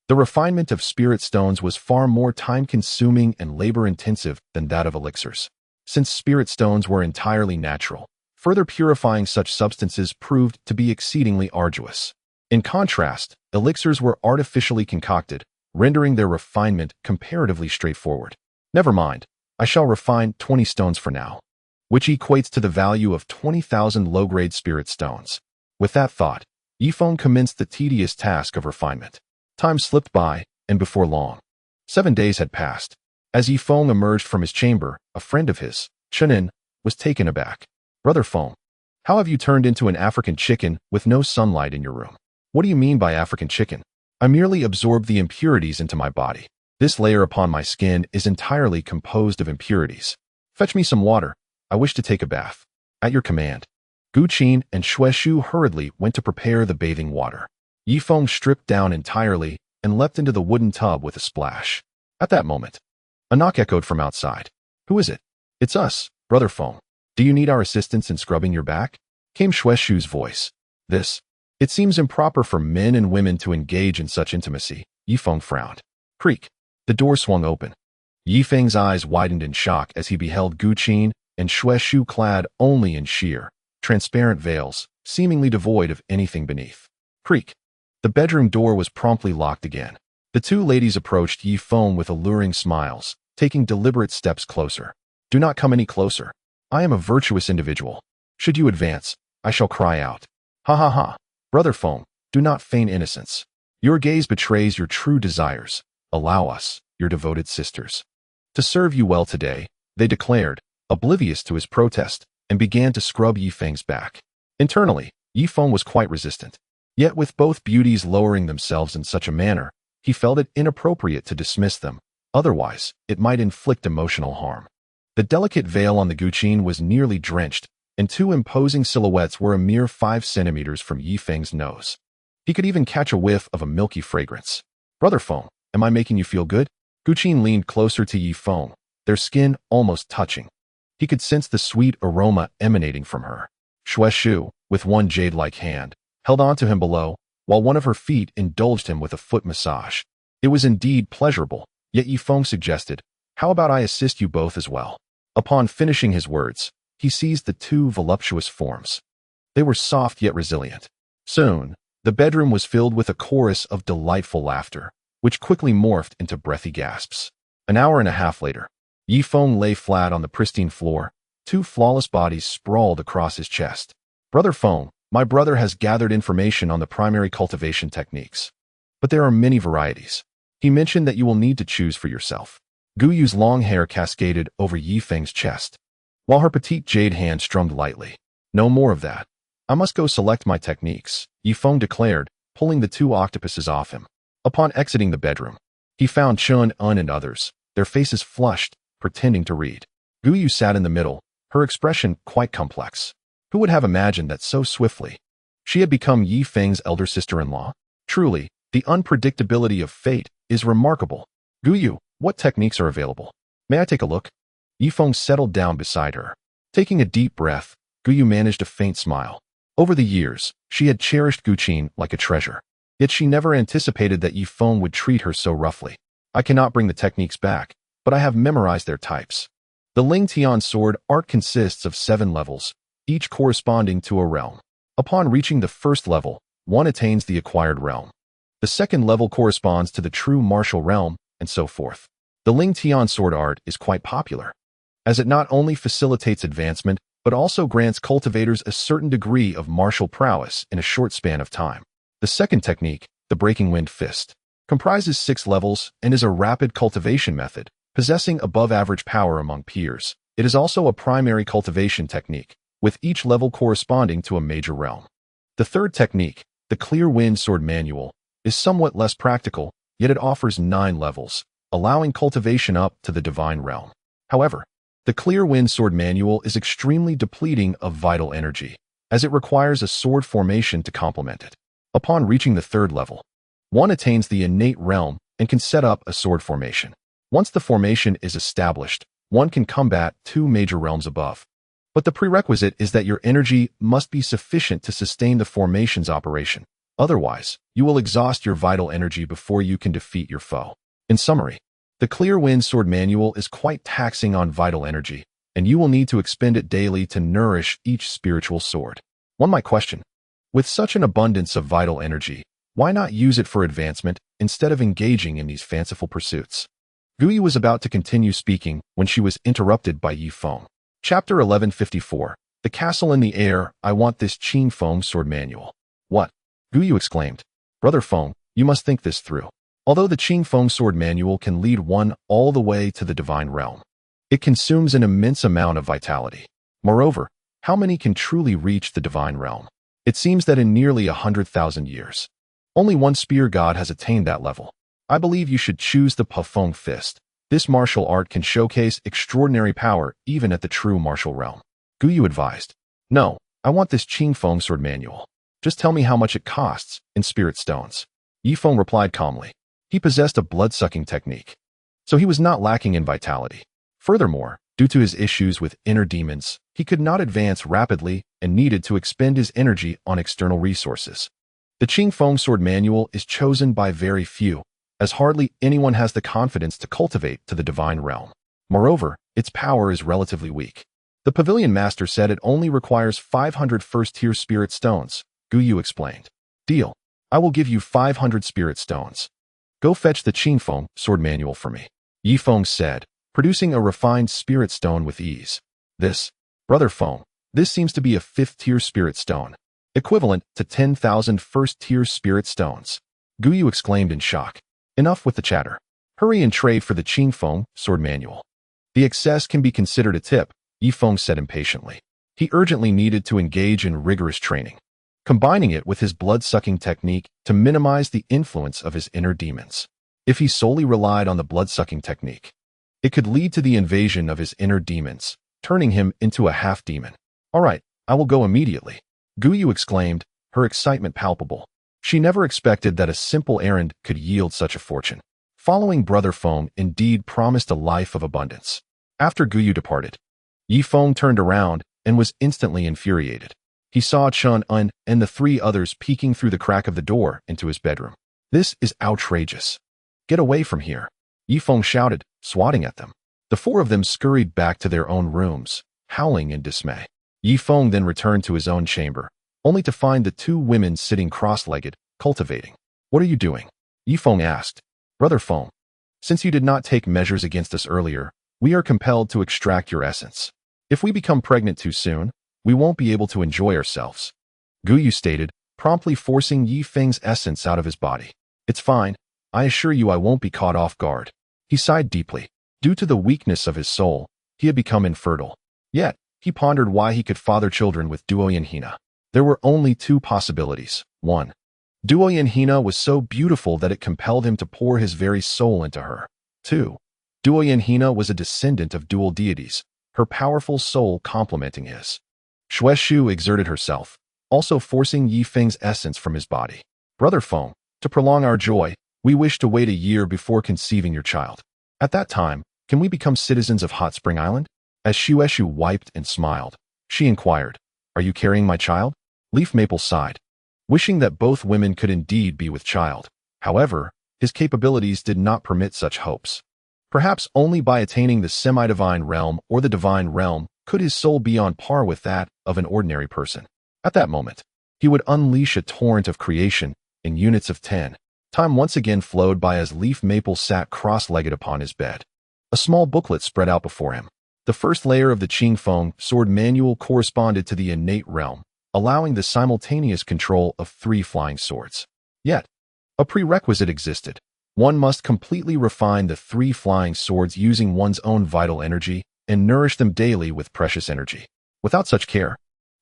The refinement of spirit stones was far more time-consuming and labor-intensive than that of elixirs. Since spirit stones were entirely natural, further purifying such substances proved to be exceedingly arduous. In contrast, elixirs were artificially concocted, rendering their refinement comparatively straightforward. Never mind, I shall refine 20 stones for now, which equates to the value of 20,000 low-grade spirit stones. With that thought, Yi Feng commenced the tedious task of refinement. Time slipped by, and before long, 7 days had passed. As Yi Feng emerged from his chamber, a friend of his, Chen An, was taken aback. Brother Feng, how have you turned into an African chicken with no sunlight in your room? What do you mean by African chicken? I merely absorb the impurities into my body. This layer upon my skin is entirely composed of impurities. Fetch me some water. I wish to take a bath. At your command. Guqin and Shueshu hurriedly went to prepare the bathing water. Yi Feng stripped down entirely and leapt into the wooden tub with a splash. At that moment, a knock echoed from outside. Who is it? It's us, Brother Feng. Do you need our assistance in scrubbing your back? came Shueshu's voice. It seems improper for men and women to engage in such intimacy. Yifeng frowned. Creak. The door swung open. Yifeng's eyes widened in shock as he beheld Guqin and Shueshu clad only in sheer, transparent veils, seemingly devoid of anything beneath. Creak. The bedroom door was promptly locked again. The two ladies approached Yifeng with alluring smiles, taking deliberate steps closer. Do not come any closer. I am a virtuous individual. Should you advance, I shall cry out. Ha ha ha. Brother Feng, do not feign innocence. Your gaze betrays your true desires. Allow us, your devoted sisters, to serve you well today, they declared, oblivious to his protest, and began to scrub Yifeng's back. Internally, Yifeng was quite resistant. Yet with both beauties lowering themselves in such a manner, he felt it inappropriate to dismiss them, otherwise it might inflict emotional harm. The delicate veil on the Guqin was nearly drenched, and two imposing silhouettes were a mere 5 centimeters from Yifeng's nose. He could even catch a whiff of a milky fragrance. Brother Feng, am I making you feel good? Guqin leaned closer to Yifeng, their skin almost touching. He could sense the sweet aroma emanating from her. Shueshu, with one jade-like hand, held onto him below, while one of her feet indulged him with a foot massage. It was indeed pleasurable, yet Yifeng suggested, how about I assist you both as well? Upon finishing his words, he seized the two voluptuous forms. They were soft yet resilient. Soon, the bedroom was filled with a chorus of delightful laughter, which quickly morphed into breathy gasps. An hour and a half later, Yifeng lay flat on the pristine floor, two flawless bodies sprawled across his chest. Brother Feng, my brother has gathered information on the primary cultivation techniques. But there are many varieties. He mentioned that you will need to choose for yourself. Guyu's long hair cascaded over Yifeng's chest, while her petite jade hand strummed lightly. No more of that. I must go select my techniques, Yifeng declared, pulling the two octopuses off him. Upon exiting the bedroom, he found Chen An and others, their faces flushed, pretending to read. Guyu sat in the middle, her expression quite complex. Who would have imagined that so swiftly she had become Yifeng's elder sister-in-law? Truly, the unpredictability of fate is remarkable. Guyu, what techniques are available? May I take a look? Yifeng settled down beside her. Taking a deep breath, Guyu managed a faint smile. Over the years, she had cherished Guqin like a treasure. Yet she never anticipated that Yifeng would treat her so roughly. I cannot bring the techniques back, but I have memorized their types. The Ling Tian sword art consists of 7 levels, each corresponding to a realm. Upon reaching the first level, one attains the acquired realm. The second level corresponds to the true martial realm, and so forth. The Ling Tian sword art is quite popular, as it not only facilitates advancement, but also grants cultivators a certain degree of martial prowess in a short span of time. The second technique, the Breaking Wind Fist, comprises 6 levels and is a rapid cultivation method, possessing above-average power among peers. It is also a primary cultivation technique, with each level corresponding to a major realm. The third technique, the Clear Wind Sword Manual, is somewhat less practical, yet it offers 9 levels, allowing cultivation up to the divine realm. However, the Clear Wind Sword Manual is extremely depleting of vital energy, as it requires a sword formation to complement it. Upon reaching the third level, one attains the innate realm and can set up a sword formation. Once the formation is established, one can combat 2 major realms above. But the prerequisite is that your energy must be sufficient to sustain the formation's operation. Otherwise, you will exhaust your vital energy before you can defeat your foe. In summary, the Clear Wind Sword Manual is quite taxing on vital energy, and you will need to expend it daily to nourish each spiritual sword. One might question, with such an abundance of vital energy, why not use it for advancement instead of engaging in these fanciful pursuits? Guyu was about to continue speaking when she was interrupted by Yifeng. Chapter 1154. The Castle in the Air. I want this Qing Feng sword manual. What? Guyu exclaimed. Brother Feng, you must think this through. Although the Qing Feng sword manual can lead one all the way to the divine realm, it consumes an immense amount of vitality. Moreover, how many can truly reach the divine realm? It seems that in nearly 100,000 years, only one spear god has attained that level. I believe you should choose the Pafeng Fist. This martial art can showcase extraordinary power even at the true martial realm. Guyu advised. No, I want this Qing Feng sword manual. Just tell me how much it costs in spirit stones. Yifeng replied calmly. He possessed a blood-sucking technique, so he was not lacking in vitality. Furthermore, due to his issues with inner demons, he could not advance rapidly and needed to expend his energy on external resources. The Qing Feng Sword Manual is chosen by very few, as hardly anyone has the confidence to cultivate to the divine realm. Moreover, its power is relatively weak. The Pavilion Master said it only requires 500 first-tier spirit stones, Gu Yu explained. Deal. I will give you 500 spirit stones. Go fetch the Qing Feng Sword Manual for me, Yi Feng said, producing a refined spirit stone with ease. This, Brother Feng, this seems to be a 5th-tier spirit stone, equivalent to 10,000 first-tier spirit stones. Gu Yu exclaimed in shock. Enough with the chatter. Hurry and trade for the Qing Feng Sword Manual. The excess can be considered a tip, Yi Feng said impatiently. He urgently needed to engage in rigorous training, combining it with his blood-sucking technique to minimize the influence of his inner demons. If he solely relied on the blood-sucking technique, it could lead to the invasion of his inner demons, turning him into a half-demon. All right, I will go immediately, Gu Yu exclaimed, her excitement palpable. She never expected that a simple errand could yield such a fortune. Following Brother Feng indeed promised a life of abundance. After Gu Yu departed, Yi Feng turned around and was instantly infuriated. He saw Chen An and the 3 others peeking through the crack of the door into his bedroom. This is outrageous. Get away from here, Yi Feng shouted, swatting at them. The 4 of them scurried back to their own rooms, howling in dismay. Yi Feng then returned to his own chamber, only to find the 2 women sitting cross-legged, cultivating. What are you doing? Yi Feng asked. Brother Feng, since you did not take measures against us earlier, we are compelled to extract your essence. If we become pregnant too soon, we won't be able to enjoy ourselves, Gu Yu stated, promptly forcing Yi Feng's essence out of his body. It's fine. I assure you I won't be caught off guard. He sighed deeply. Due to the weakness of his soul, he had become infertile. Yet, he pondered why he could father children with Duoyan Hina. There were only 2 possibilities. 1. Duoyan Hina was so beautiful that it compelled him to pour his very soul into her. 2. Duoyan Hina was a descendant of dual deities, her powerful soul complementing his. Shueshu exerted herself, also forcing Yi Feng's essence from his body. Brother Feng, to prolong our joy, we wish to wait a year before conceiving your child. At that time, can we become citizens of Hot Spring Island? As Shueshu wiped and smiled, she inquired, Are you carrying my child? Leaf Maple sighed, wishing that both women could indeed be with child. However, his capabilities did not permit such hopes. Perhaps only by attaining the semi-divine realm or the divine realm could his soul be on par with that of an ordinary person. At that moment, he would unleash a torrent of creation in units of 10. Time once again flowed by as Leaf Maple sat cross-legged upon his bed. A small booklet spread out before him. The first layer of the Qing Feng Sword Manual corresponded to the innate realm, allowing the simultaneous control of 3 flying swords. Yet, a prerequisite existed. One must completely refine the 3 flying swords using one's own vital energy and nourish them daily with precious energy. Without such care,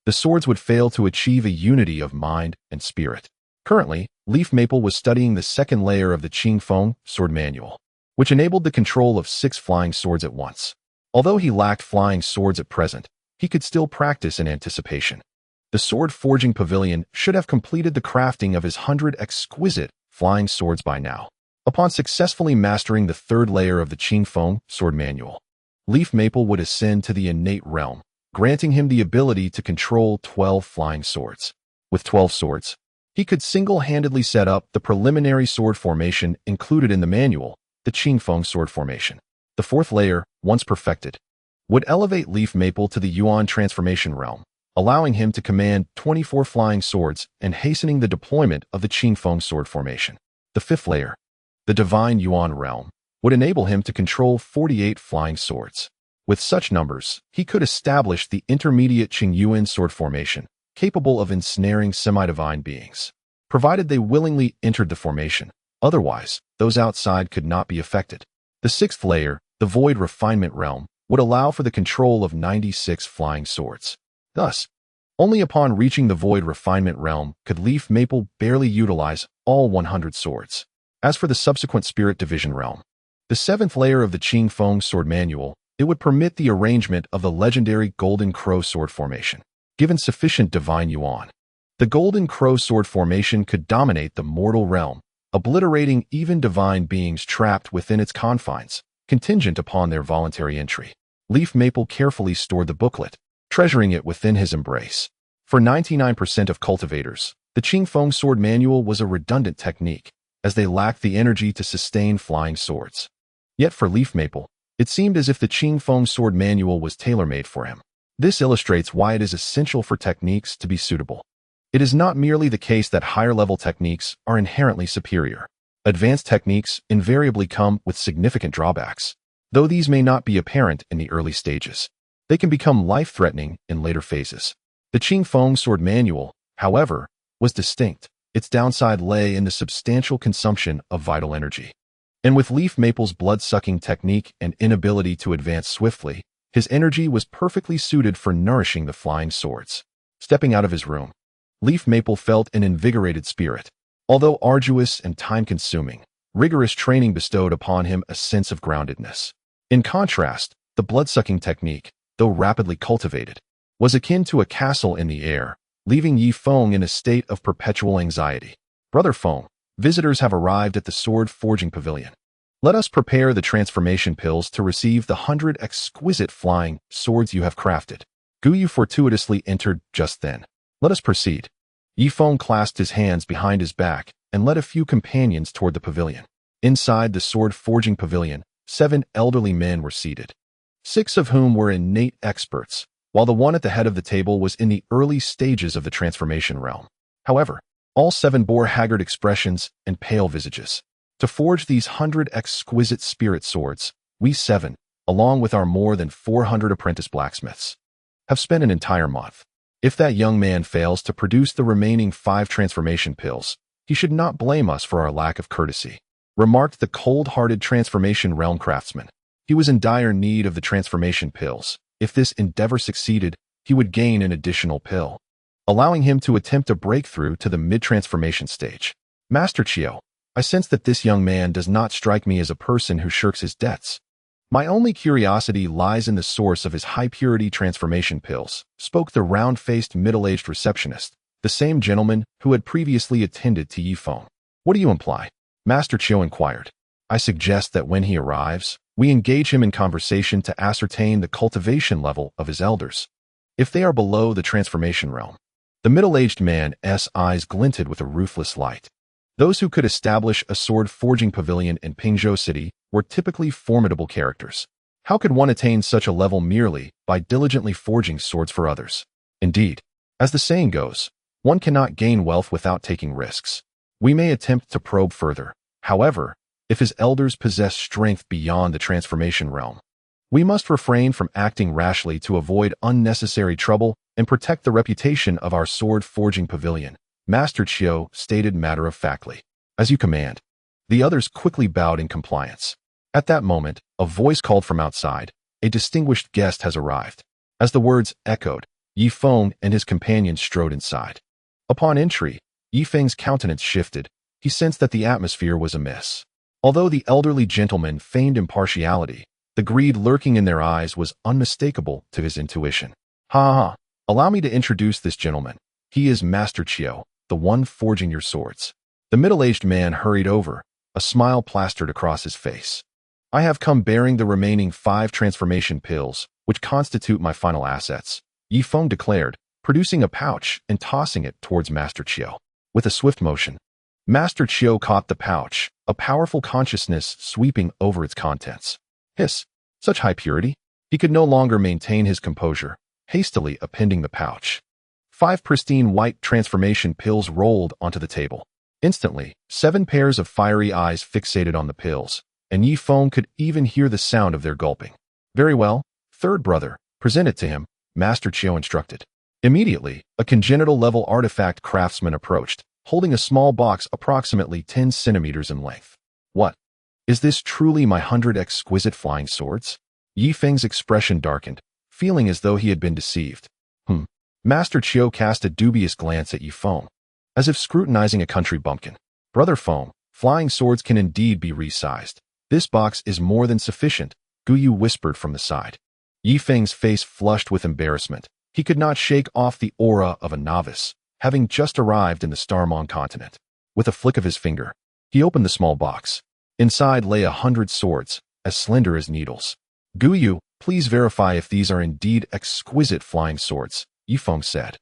the swords would fail to achieve a unity of mind and spirit. Currently, Leaf Maple was studying the second layer of the Qing Feng Sword Manual, which enabled the control of 6 flying swords at once. Although he lacked flying swords at present, he could still practice in anticipation. The sword forging pavilion should have completed the crafting of his 100 exquisite flying swords by now. Upon successfully mastering the 3rd layer of the Qing Feng Sword Manual, Leaf Maple would ascend to the innate realm, granting him the ability to control 12 flying swords. With 12 swords, he could single-handedly set up the preliminary sword formation included in the manual, the Qing Feng Sword Formation. The 4th layer, once perfected, would elevate Leaf Maple to the Yuan transformation realm, allowing him to command 24 flying swords and hastening the deployment of the Qing Feng Sword Formation. The 5th layer, the Divine Yuan realm, would enable him to control 48 flying swords. With such numbers, he could establish the intermediate Qing Yuan Sword Formation, capable of ensnaring semi-divine beings, provided they willingly entered the formation. Otherwise, those outside could not be affected. The 6th layer, the Void Refinement realm, would allow for the control of 96 flying swords. Thus, only upon reaching the Void Refinement realm could Leaf Maple barely utilize all 100 swords. As for the subsequent Spirit Division realm, the 7th layer of the Qing Feng Sword Manual, it would permit the arrangement of the legendary Golden Crow Sword Formation. Given sufficient divine yuan, the Golden Crow Sword Formation could dominate the mortal realm, obliterating even divine beings trapped within its confines, contingent upon their voluntary entry. Leaf Maple carefully stored the booklet, treasuring it within his embrace. For 99% of cultivators, the Qingfeng sword manual was a redundant technique, as they lacked the energy to sustain flying swords. Yet for Leaf Maple, it seemed as if the Qingfeng sword manual was tailor-made for him. This illustrates why it is essential for techniques to be suitable. It is not merely the case that higher-level techniques are inherently superior. Advanced techniques invariably come with significant drawbacks. Though these may not be apparent in the early stages, they can become life-threatening in later phases. The Qingfeng sword manual, however, was distinct. Its downside lay in the substantial consumption of vital energy. And with Leaf Maple's blood-sucking technique and inability to advance swiftly, his energy was perfectly suited for nourishing the flying swords. Stepping out of his room, Leaf Maple felt an invigorated spirit. Although arduous and time-consuming, rigorous training bestowed upon him a sense of groundedness. In contrast, the blood-sucking technique, though rapidly cultivated, was akin to a castle in the air, leaving Yi Feng in a state of perpetual anxiety. Brother Feng, visitors have arrived at the sword forging pavilion. Let us prepare the transformation pills to receive the 100 exquisite flying swords you have crafted. Guyu fortuitously entered just then. Let us proceed. Yi Feng clasped his hands behind his back and led a few companions toward the pavilion. Inside the sword forging pavilion, 7 elderly men were seated, 6 of whom were innate experts, while the one at the head of the table was in the early stages of the transformation realm. However, all 7 bore haggard expressions and pale visages. To forge these 100 exquisite spirit swords, we 7, along with our more than 400 apprentice blacksmiths, have spent an entire month. If that young man fails to produce the remaining 5 transformation pills, he should not blame us for our lack of courtesy, remarked the cold-hearted transformation realm craftsman. He was in dire need of the transformation pills. If this endeavor succeeded, he would gain an additional pill, allowing him to attempt a breakthrough to the mid-transformation stage. Master Chiao, I sense that this young man does not strike me as a person who shirks his debts. My only curiosity lies in the source of his high-purity transformation pills, spoke the round-faced middle-aged receptionist, the same gentleman who had previously attended to Yi Feng. What do you imply? Master Chiao inquired. I suggest that when he arrives, we engage him in conversation to ascertain the cultivation level of his elders. If they are below the transformation realm. The middle-aged man's eyes glinted with a ruthless light. Those who could establish a sword-forging pavilion in Pingzhou City were typically formidable characters. How could one attain such a level merely by diligently forging swords for others? Indeed, as the saying goes, one cannot gain wealth without taking risks. We may attempt to probe further. However, if his elders possess strength beyond the transformation realm, we must refrain from acting rashly to avoid unnecessary trouble and protect the reputation of our sword-forging pavilion, Master Chiao stated matter-of-factly. As you command. The others quickly bowed in compliance. At that moment, a voice called from outside, a distinguished guest has arrived. As the words echoed, Yi Feng and his companions strode inside. Upon entry, Yi Feng's countenance shifted. He sensed that the atmosphere was amiss. Although the elderly gentleman feigned impartiality, the greed lurking in their eyes was unmistakable to his intuition. Ha! Allow me to introduce this gentleman. He is Master Chiao, the one forging your swords. The middle-aged man hurried over, a smile plastered across his face. I have come bearing the remaining 5 transformation pills, which constitute my final assets, Yi Feng declared, producing a pouch and tossing it towards Master Chiao. With a swift motion, Master Chiao caught the pouch, a powerful consciousness sweeping over its contents. Hiss! Such high purity? He could no longer maintain his composure, hastily appending the pouch. 5 pristine white transformation pills rolled onto the table. Instantly, 7 pairs of fiery eyes fixated on the pills, and Yi Feng could even hear the sound of their gulping. Very well, third brother, present it to him, Master Chiao instructed. Immediately, a congenital-level artifact craftsman approached, holding a small box approximately 10 centimeters in length. What? Is this truly my 100 exquisite flying swords? Yi Feng's expression darkened, feeling as though he had been deceived. Master Chiao cast a dubious glance at Yi Feng, as if scrutinizing a country bumpkin. Brother Feng, flying swords can indeed be resized. This box is more than sufficient, Guyu whispered from the side. Yi Feng's face flushed with embarrassment. He could not shake off the aura of a novice, having just arrived in the Starmong continent. With a flick of his finger, he opened the small box. Inside lay 100 swords, as slender as needles. Guyu, please verify if these are indeed exquisite flying swords, Yi Feng said.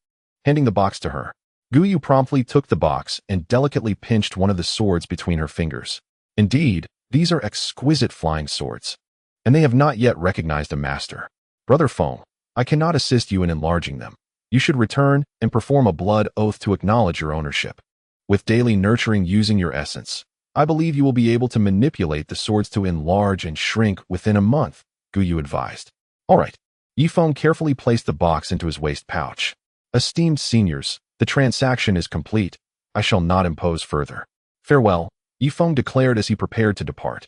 handing the box to her. Guyu promptly took the box and delicately pinched one of the swords between her fingers. Indeed, these are exquisite flying swords, and they have not yet recognized a master. Brother Feng, I cannot assist you in enlarging them. You should return and perform a blood oath to acknowledge your ownership. With daily nurturing using your essence, I believe you will be able to manipulate the swords to enlarge and shrink within a month, Guyu advised. All right. Yifeng carefully placed the box into his waist pouch. Esteemed seniors, the transaction is complete. I shall not impose further. Farewell, Yifeng declared as he prepared to depart.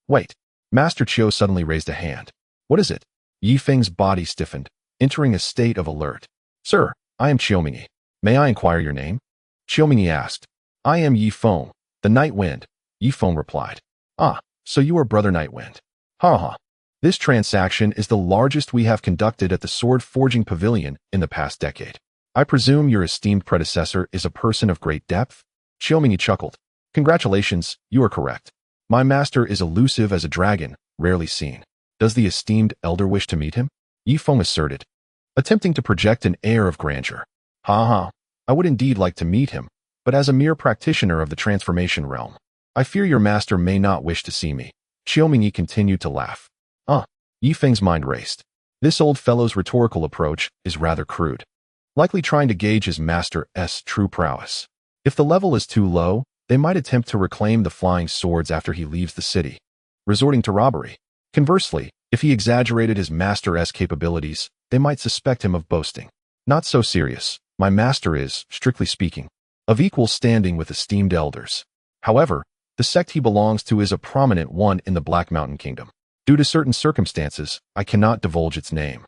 Wait. Master Chiu suddenly raised a hand. What is it? Yifeng's body stiffened, entering a state of alert. Sir, I am Qiumingi. May I inquire your name? Qiumingi asked. I am Yifeng, the Night Wind, Yifeng replied. Ah, so you are Brother Night Wind. Ha ha. This transaction is the largest we have conducted at the Sword Forging Pavilion in the past decade. I presume your esteemed predecessor is a person of great depth? Qiumingi chuckled. Congratulations, you are correct. My master is elusive as a dragon, rarely seen. Does the esteemed elder wish to meet him? Yifeng asserted, attempting to project an air of grandeur. Ha ha. I would indeed like to meet him, but as a mere practitioner of the transformation realm, I fear your master may not wish to see me. Qiumingi continued to laugh. Yifeng's mind raced. This old fellow's rhetorical approach is rather crude, likely trying to gauge his master's true prowess. If the level is too low, they might attempt to reclaim the flying swords after he leaves the city, resorting to robbery. Conversely, if he exaggerated his master's capabilities, they might suspect him of boasting. Not so serious. My master is, strictly speaking, of equal standing with esteemed elders. However, the sect he belongs to is a prominent one in the Black Mountain Kingdom. Due to certain circumstances, I cannot divulge its name.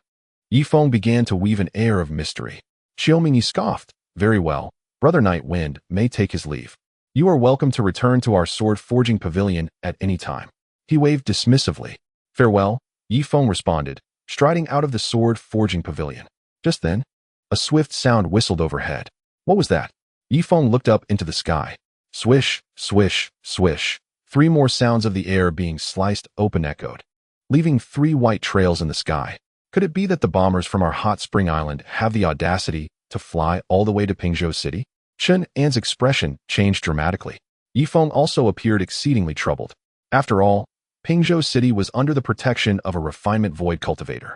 Yifeng began to weave an air of mystery. Qiumingi scoffed. Very well, Brother Night Wind may take his leave. You are welcome to return to our sword forging pavilion at any time. He waved dismissively. Farewell, Yifeng responded, striding out of the sword forging pavilion. Just then, a swift sound whistled overhead. What was that? Yifeng looked up into the sky. Swish, swish, swish. 3 more sounds of the air being sliced open echoed, leaving 3 white trails in the sky. Could it be that the bombers from our hot spring island have the audacity to fly all the way to Pingzhou City? Chen An's expression changed dramatically. Yifeng also appeared exceedingly troubled. After all, Pingzhou City was under the protection of a refinement void cultivator.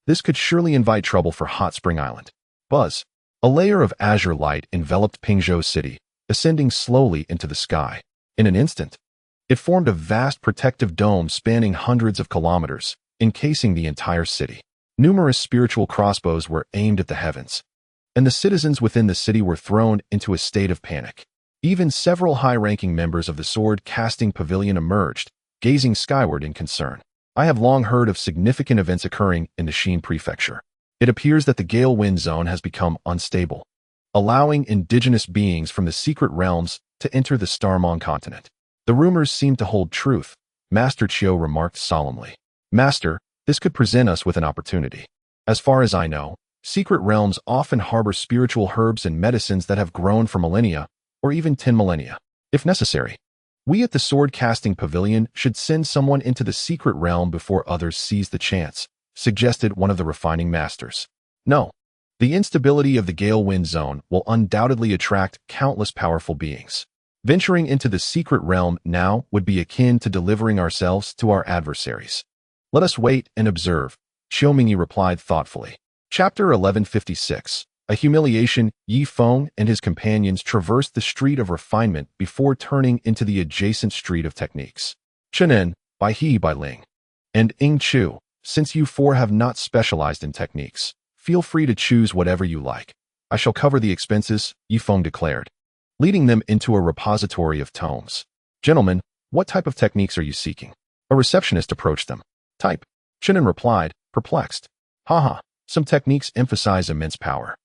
This could surely invite trouble for Hot Spring Island. Buzz. A layer of azure light enveloped Pingzhou City, ascending slowly into the sky. In an instant, it formed a vast protective dome spanning hundreds of kilometers, encasing the entire city. Numerous spiritual crossbows were aimed at the heavens, and the citizens within the city were thrown into a state of panic. Even several high-ranking members of the sword-casting pavilion emerged, gazing skyward in concern. I have long heard of significant events occurring in the Xin Prefecture. It appears that the Gale Wind Zone has become unstable, allowing indigenous beings from the secret realms to enter the Starmong continent. The rumors seem to hold truth, Master Chiu remarked solemnly. Master, this could present us with an opportunity. As far as I know, secret realms often harbor spiritual herbs and medicines that have grown for millennia, or even 10 millennia. If necessary, we at the Sword Casting Pavilion should send someone into the secret realm before others seize the chance, suggested one of the refining masters. No. The instability of the Gale Wind Zone will undoubtedly attract countless powerful beings. Venturing into the secret realm now would be akin to delivering ourselves to our adversaries. Let us wait and observe, Qiumingi replied thoughtfully. Chapter 1156. A humiliation. Yifeng and his companions traversed the street of refinement before turning into the adjacent street of techniques. Chen An, Bai He Bai Ling, and Ying Chu, since you 4 have not specialized in techniques, feel free to choose whatever you like. I shall cover the expenses, Yifeng declared, leading them into a repository of tomes. Gentlemen, what type of techniques are you seeking? A receptionist approached them. Type. Chen An replied, perplexed. Haha, some techniques emphasize immense power,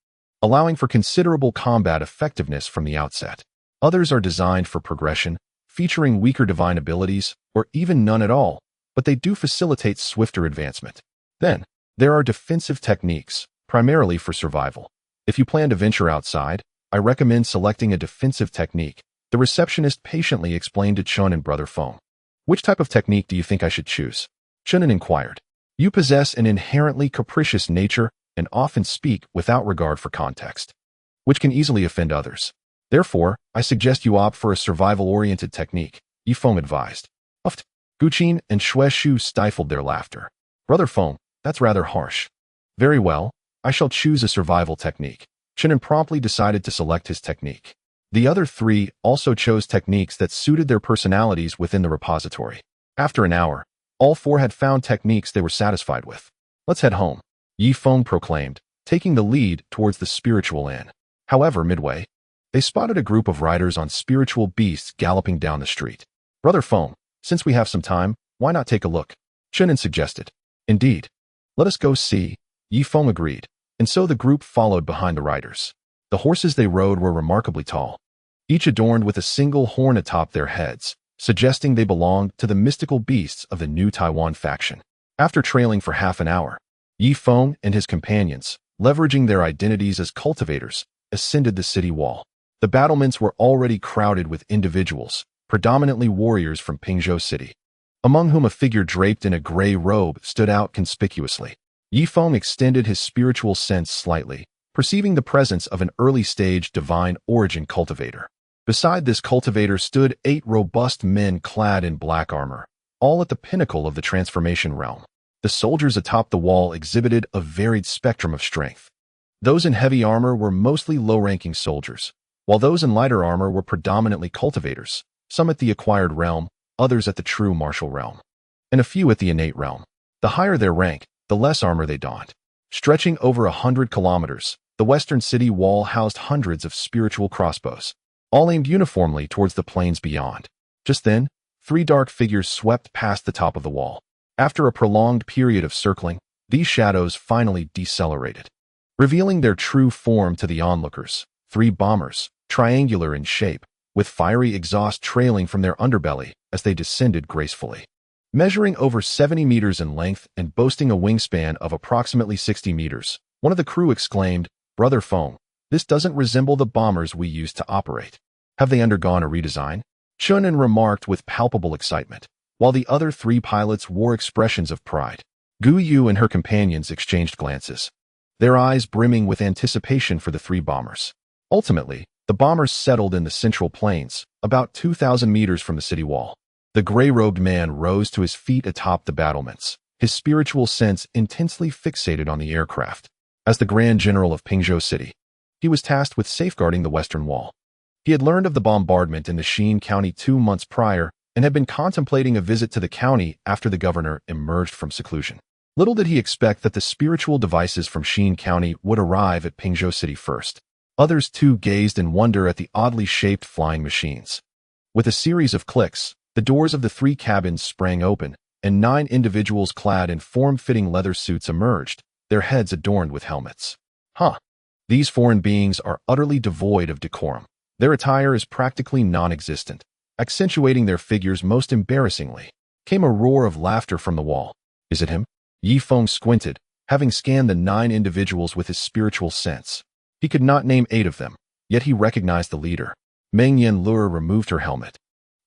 allowing for considerable combat effectiveness from the outset. Others are designed for progression, featuring weaker divine abilities, or even none at all, but they do facilitate swifter advancement. Then, there are defensive techniques, primarily for survival. If you plan to venture outside, I recommend selecting a defensive technique, the receptionist patiently explained to Chen and Brother Feng. Which type of technique do you think I should choose? Chen An inquired. You possess an inherently capricious nature and often speak without regard for context. which can easily offend others. Therefore, I suggest you opt for a survival-oriented technique, Yi Feng advised. Uft. Guqin and Xue Shu stifled their laughter. Brother Feng, that's rather harsh. Very well, I shall choose a survival technique. Chen An promptly decided to select his technique. The other three also chose techniques that suited their personalities within the repository. After an hour, all four had found techniques they were satisfied with. Let's head home, Yi Feng proclaimed, taking the lead towards the spiritual inn. However, midway, they spotted a group of riders on spiritual beasts galloping down the street. Brother Feng, since we have some time, why not take a look? Chen An suggested. Indeed. Let us go see, Yi Feng agreed, and so the group followed behind the riders. The horses they rode were remarkably tall, each adorned with a single horn atop their heads, suggesting they belonged to the mystical beasts of the New Taiwan faction. After trailing for half an hour, Yi Feng and his companions, leveraging their identities as cultivators, ascended the city wall. The battlements were already crowded with individuals, predominantly warriors from Pingzhou City, among whom a figure draped in a gray robe stood out conspicuously. Yi Feng extended his spiritual sense slightly, perceiving the presence of an early-stage divine origin cultivator. Beside this cultivator stood 8 robust men clad in black armor, all at the pinnacle of the transformation realm. The soldiers atop the wall exhibited a varied spectrum of strength. Those in heavy armor were mostly low-ranking soldiers, while those in lighter armor were predominantly cultivators, some at the acquired realm, others at the true martial realm, and a few at the innate realm. The higher their rank, the less armor they donned. Stretching over 100 kilometers, the western city wall housed hundreds of spiritual crossbows, all aimed uniformly towards the plains beyond. Just then, 3 dark figures swept past the top of the wall. After a prolonged period of circling, these shadows finally decelerated, revealing their true form to the onlookers. 3 bombers, triangular in shape, with fiery exhaust trailing from their underbelly as they descended gracefully. Measuring over 70 meters in length and boasting a wingspan of approximately 60 meters, one of the crew exclaimed, "Brother Feng, this doesn't resemble the bombers we used to operate. Have they undergone a redesign?" Chen An remarked with palpable excitement, while the other 3 pilots wore expressions of pride. Gu Yu and her companions exchanged glances, their eyes brimming with anticipation for the 3 bombers. Ultimately, the bombers settled in the central plains, about 2,000 meters from the city wall. The gray-robed man rose to his feet atop the battlements, his spiritual sense intensely fixated on the aircraft. As the Grand General of Pingzhou City, he was tasked with safeguarding the western wall. He had learned of the bombardment in the Xin County 2 months prior and had been contemplating a visit to the county after the governor emerged from seclusion. Little did he expect that the spiritual devices from Xin County would arrive at Pingzhou City first. Others too gazed in wonder at the oddly shaped flying machines. With a series of clicks, the doors of the 3 cabins sprang open, and 9 individuals clad in form-fitting leather suits emerged, their heads adorned with helmets. These foreign beings are utterly devoid of decorum. Their attire is practically non-existent, accentuating their figures most embarrassingly. Came a roar of laughter from the wall. Is it him? Yi Feng squinted, having scanned the 9 individuals with his spiritual sense. He could not name 8 of them, yet he recognized the leader. Meng Yanlue removed her helmet,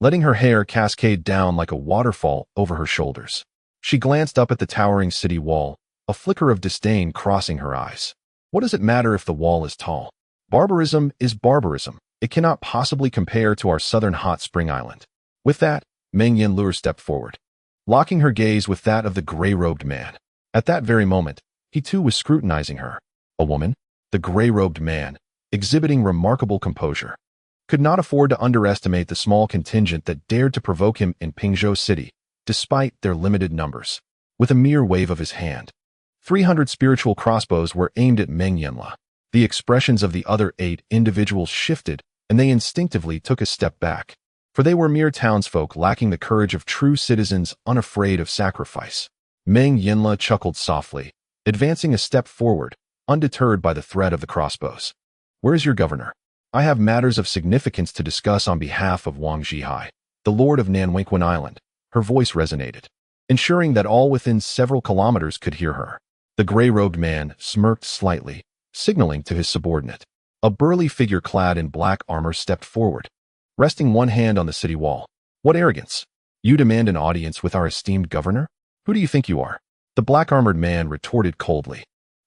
letting her hair cascade down like a waterfall over her shoulders. She glanced up at the towering city wall, a flicker of disdain crossing her eyes. What does it matter if the wall is tall? Barbarism is barbarism. It cannot possibly compare to our southern hot spring island. With that, Meng Yanlue stepped forward, locking her gaze with that of the gray-robed man. At that very moment, he too was scrutinizing her. A woman? The gray-robed man, exhibiting remarkable composure, could not afford to underestimate the small contingent that dared to provoke him in Pingzhou City, despite their limited numbers. With a mere wave of his hand, 300 spiritual crossbows were aimed at Meng Yanlue. The expressions of the other 8 individuals shifted, and they instinctively took a step back, for they were mere townsfolk lacking the courage of true citizens unafraid of sacrifice. Meng Yanlue chuckled softly, advancing a step forward, undeterred by the threat of the crossbows. Where is your governor? I have matters of significance to discuss on behalf of Wang Zhihai, the lord of Nanwenquan Island. Her voice resonated, ensuring that all within several kilometers could hear her. The gray-robed man smirked slightly, signaling to his subordinate. A burly figure clad in black armor stepped forward, resting one hand on the city wall. What arrogance! You demand an audience with our esteemed governor? Who do you think you are? The black-armored man retorted coldly.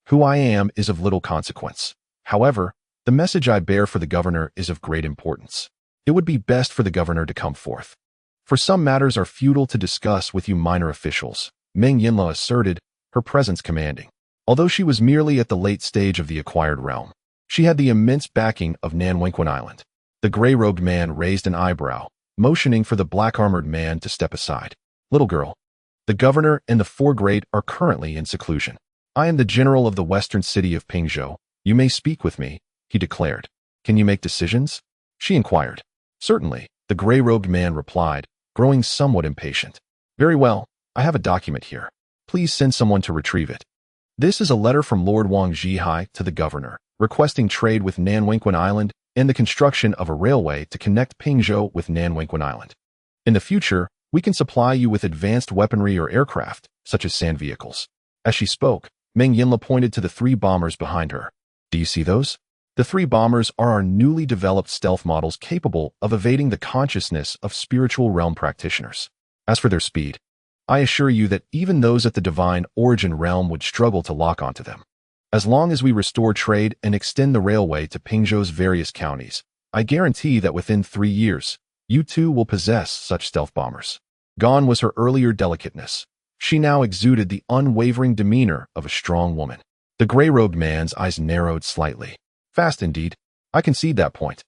Who I am is of little consequence. However, The message I bear for the governor is of great importance. It would be best for the governor to come forth. For some matters are futile to discuss with you minor officials, Meng Yinla asserted, her presence commanding. Although she was merely at the late stage of the acquired realm, she had the immense backing of Nanwenquan Island. The gray-robed man raised an eyebrow, motioning for the black-armored man to step aside. Little girl, the governor and the four great are currently in seclusion. I am the general of the western city of Pingzhou. You may speak with me, he declared. Can you make decisions? She inquired. Certainly, the gray-robed man replied, growing somewhat impatient. Very well, I have a document here. Please send someone to retrieve it. This is a letter from Lord Wang Zhihai to the governor, requesting trade with Nanwenquan Island and the construction of a railway to connect Pingzhou with Nanwenquan Island. In the future, we can supply you with advanced weaponry or aircraft, such as sand vehicles. As she spoke, Meng Yinla pointed to the 3 bombers behind her. Do you see those? The 3 bombers are our newly developed stealth models capable of evading the consciousness of spiritual realm practitioners. As for their speed, I assure you that even those at the divine origin realm would struggle to lock onto them. As long as we restore trade and extend the railway to Pingzhou's various counties, I guarantee that within 3 years, you too will possess such stealth bombers. Gone was her earlier delicateness. She now exuded the unwavering demeanor of a strong woman. The gray-robed man's eyes narrowed slightly. Fast indeed. I concede that point.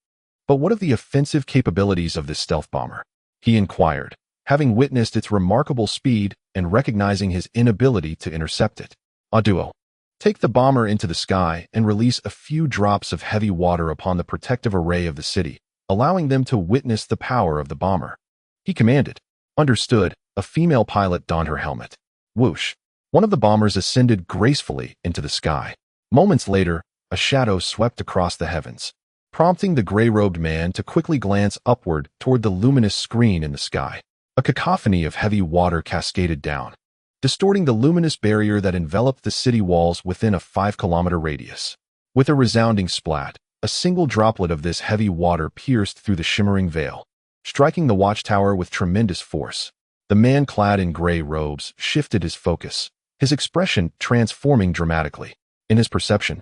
But what of the offensive capabilities of this stealth bomber? He inquired, having witnessed its remarkable speed and recognizing his inability to intercept it. A duo. Take the bomber into the sky and release a few drops of heavy water upon the protective array of the city, allowing them to witness the power of the bomber. He commanded. Understood. A female pilot donned her helmet. Whoosh. One of the bombers ascended gracefully into the sky. Moments later, a shadow swept across the heavens, prompting the gray-robed man to quickly glance upward toward the luminous screen in the sky. A cacophony of heavy water cascaded down, distorting the luminous barrier that enveloped the city walls within a 5-kilometer radius. With a resounding splat, a single droplet of this heavy water pierced through the shimmering veil, striking the watchtower with tremendous force. The man clad in gray robes shifted his focus, his expression transforming dramatically. In his perception,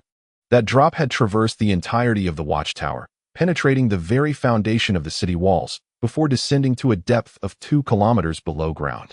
that drop had traversed the entirety of the watchtower, penetrating the very foundation of the city walls, before descending to a depth of 2 kilometers below ground.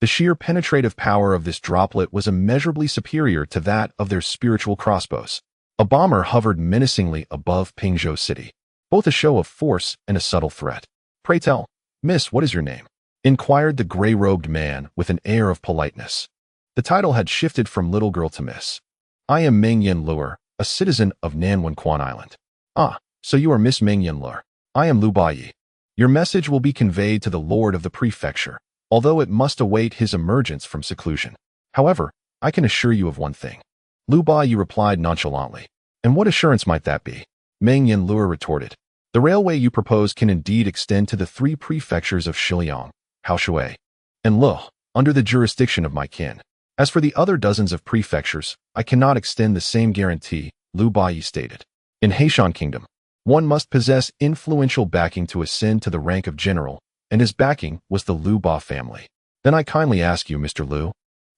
The sheer penetrative power of this droplet was immeasurably superior to that of their spiritual crossbows. A bomber hovered menacingly above Pingzhou City, both a show of force and a subtle threat. Pray tell, miss, what is your name? Inquired the gray-robed man with an air of politeness. The title had shifted from little girl to miss. I am Meng Yinla, a citizen of Nanwenquan Island. Ah, so you are Miss Meng Yinla. I am Lu Baiyi. Your message will be conveyed to the lord of the prefecture, although it must await his emergence from seclusion. However, I can assure you of one thing. Lu Baiyi replied nonchalantly. And what assurance might that be? Meng Yinla retorted. The railway you propose can indeed extend to the 3 prefectures of Shiliang, Haoshui, and Le, under the jurisdiction of my kin. As for the other dozens of prefectures, I cannot extend the same guarantee, Lu Baiyi stated. In Heishan Kingdom, one must possess influential backing to ascend to the rank of general, and his backing was the Lu Ba family. Then I kindly ask you, Mr. Lu,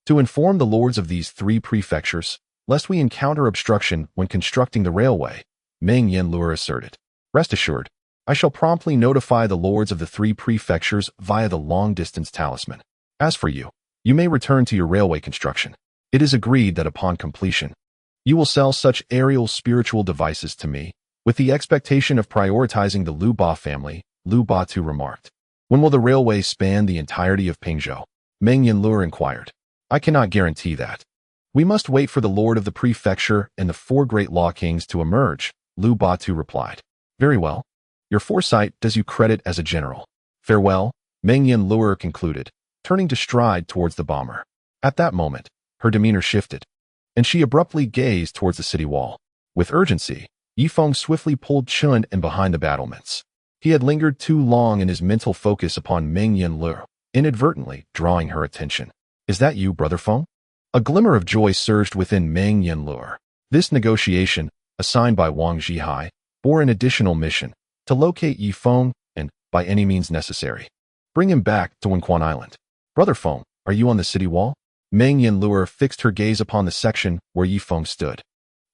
to inform the lords of these 3 prefectures, lest we encounter obstruction when constructing the railway, Meng Yinla asserted. Rest assured, I shall promptly notify the lords of the 3 prefectures via the long-distance talisman. As for you, you may return to your railway construction. It is agreed that upon completion, you will sell such aerial spiritual devices to me, with the expectation of prioritizing the Lu Ba family, Lu Ba too remarked. When will the railway span the entirety of Pingzhou? Meng Yinla inquired. I cannot guarantee that. We must wait for the lord of the prefecture and the 4 great law kings to emerge, Lu Ba too replied. Very well. Your foresight does you credit as a general. Farewell, Meng Yinla concluded, turning to stride towards the bomber. At that moment, her demeanor shifted, and she abruptly gazed towards the city wall. With urgency, Feng swiftly pulled Chen An behind the battlements. He had lingered too long in his mental focus upon Meng Yinla, inadvertently drawing her attention. Is that you, Brother Feng? A glimmer of joy surged within Meng Yinla. This negotiation, assigned by Wang Zhihai, bore an additional mission, to locate Feng and, by any means necessary, bring him back to Wenquan Island. Brother Feng, are you on the city wall? Meng Yinla fixed her gaze upon the section where Feng stood.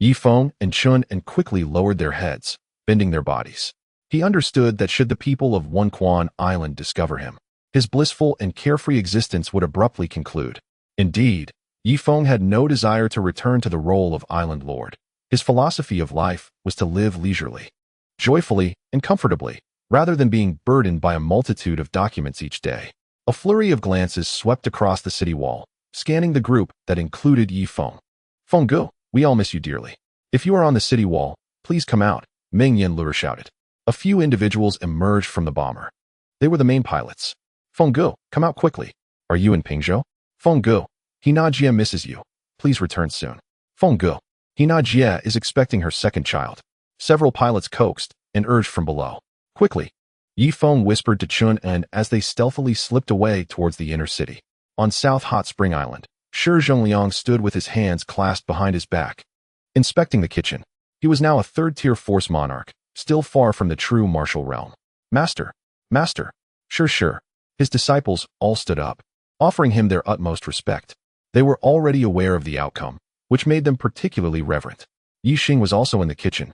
Yi Feng and Chen An quickly lowered their heads, bending their bodies. He understood that should the people of Quan Island discover him, his blissful and carefree existence would abruptly conclude. Indeed, Yi Feng had no desire to return to the role of island lord. His philosophy of life was to live leisurely, joyfully, and comfortably, rather than being burdened by a multitude of documents each day. A flurry of glances swept across the city wall, scanning the group that included Yi Feng. "Feng Gu, we all miss you dearly. If you are on the city wall, please come out," Meng Yanluer shouted. A few individuals emerged from the bomber. They were the main pilots. "Feng Gu, come out quickly. Are you in Pingzhou?" "Feng Gu, Hina Jie misses you. Please return soon." "Feng Gu, Hina Jie is expecting her second child." Several pilots coaxed and urged from below. "Quickly," Yi Feng whispered to Chen An as they stealthily slipped away towards the inner city. On South Hot Spring Island, Shi Zhengliang stood with his hands clasped behind his back, inspecting the kitchen. He was now a third-tier force monarch, still far from the true martial realm. "Master, Master." Sure. His disciples all stood up, offering him their utmost respect. They were already aware of the outcome, which made them particularly reverent. Yi Xing was also in the kitchen,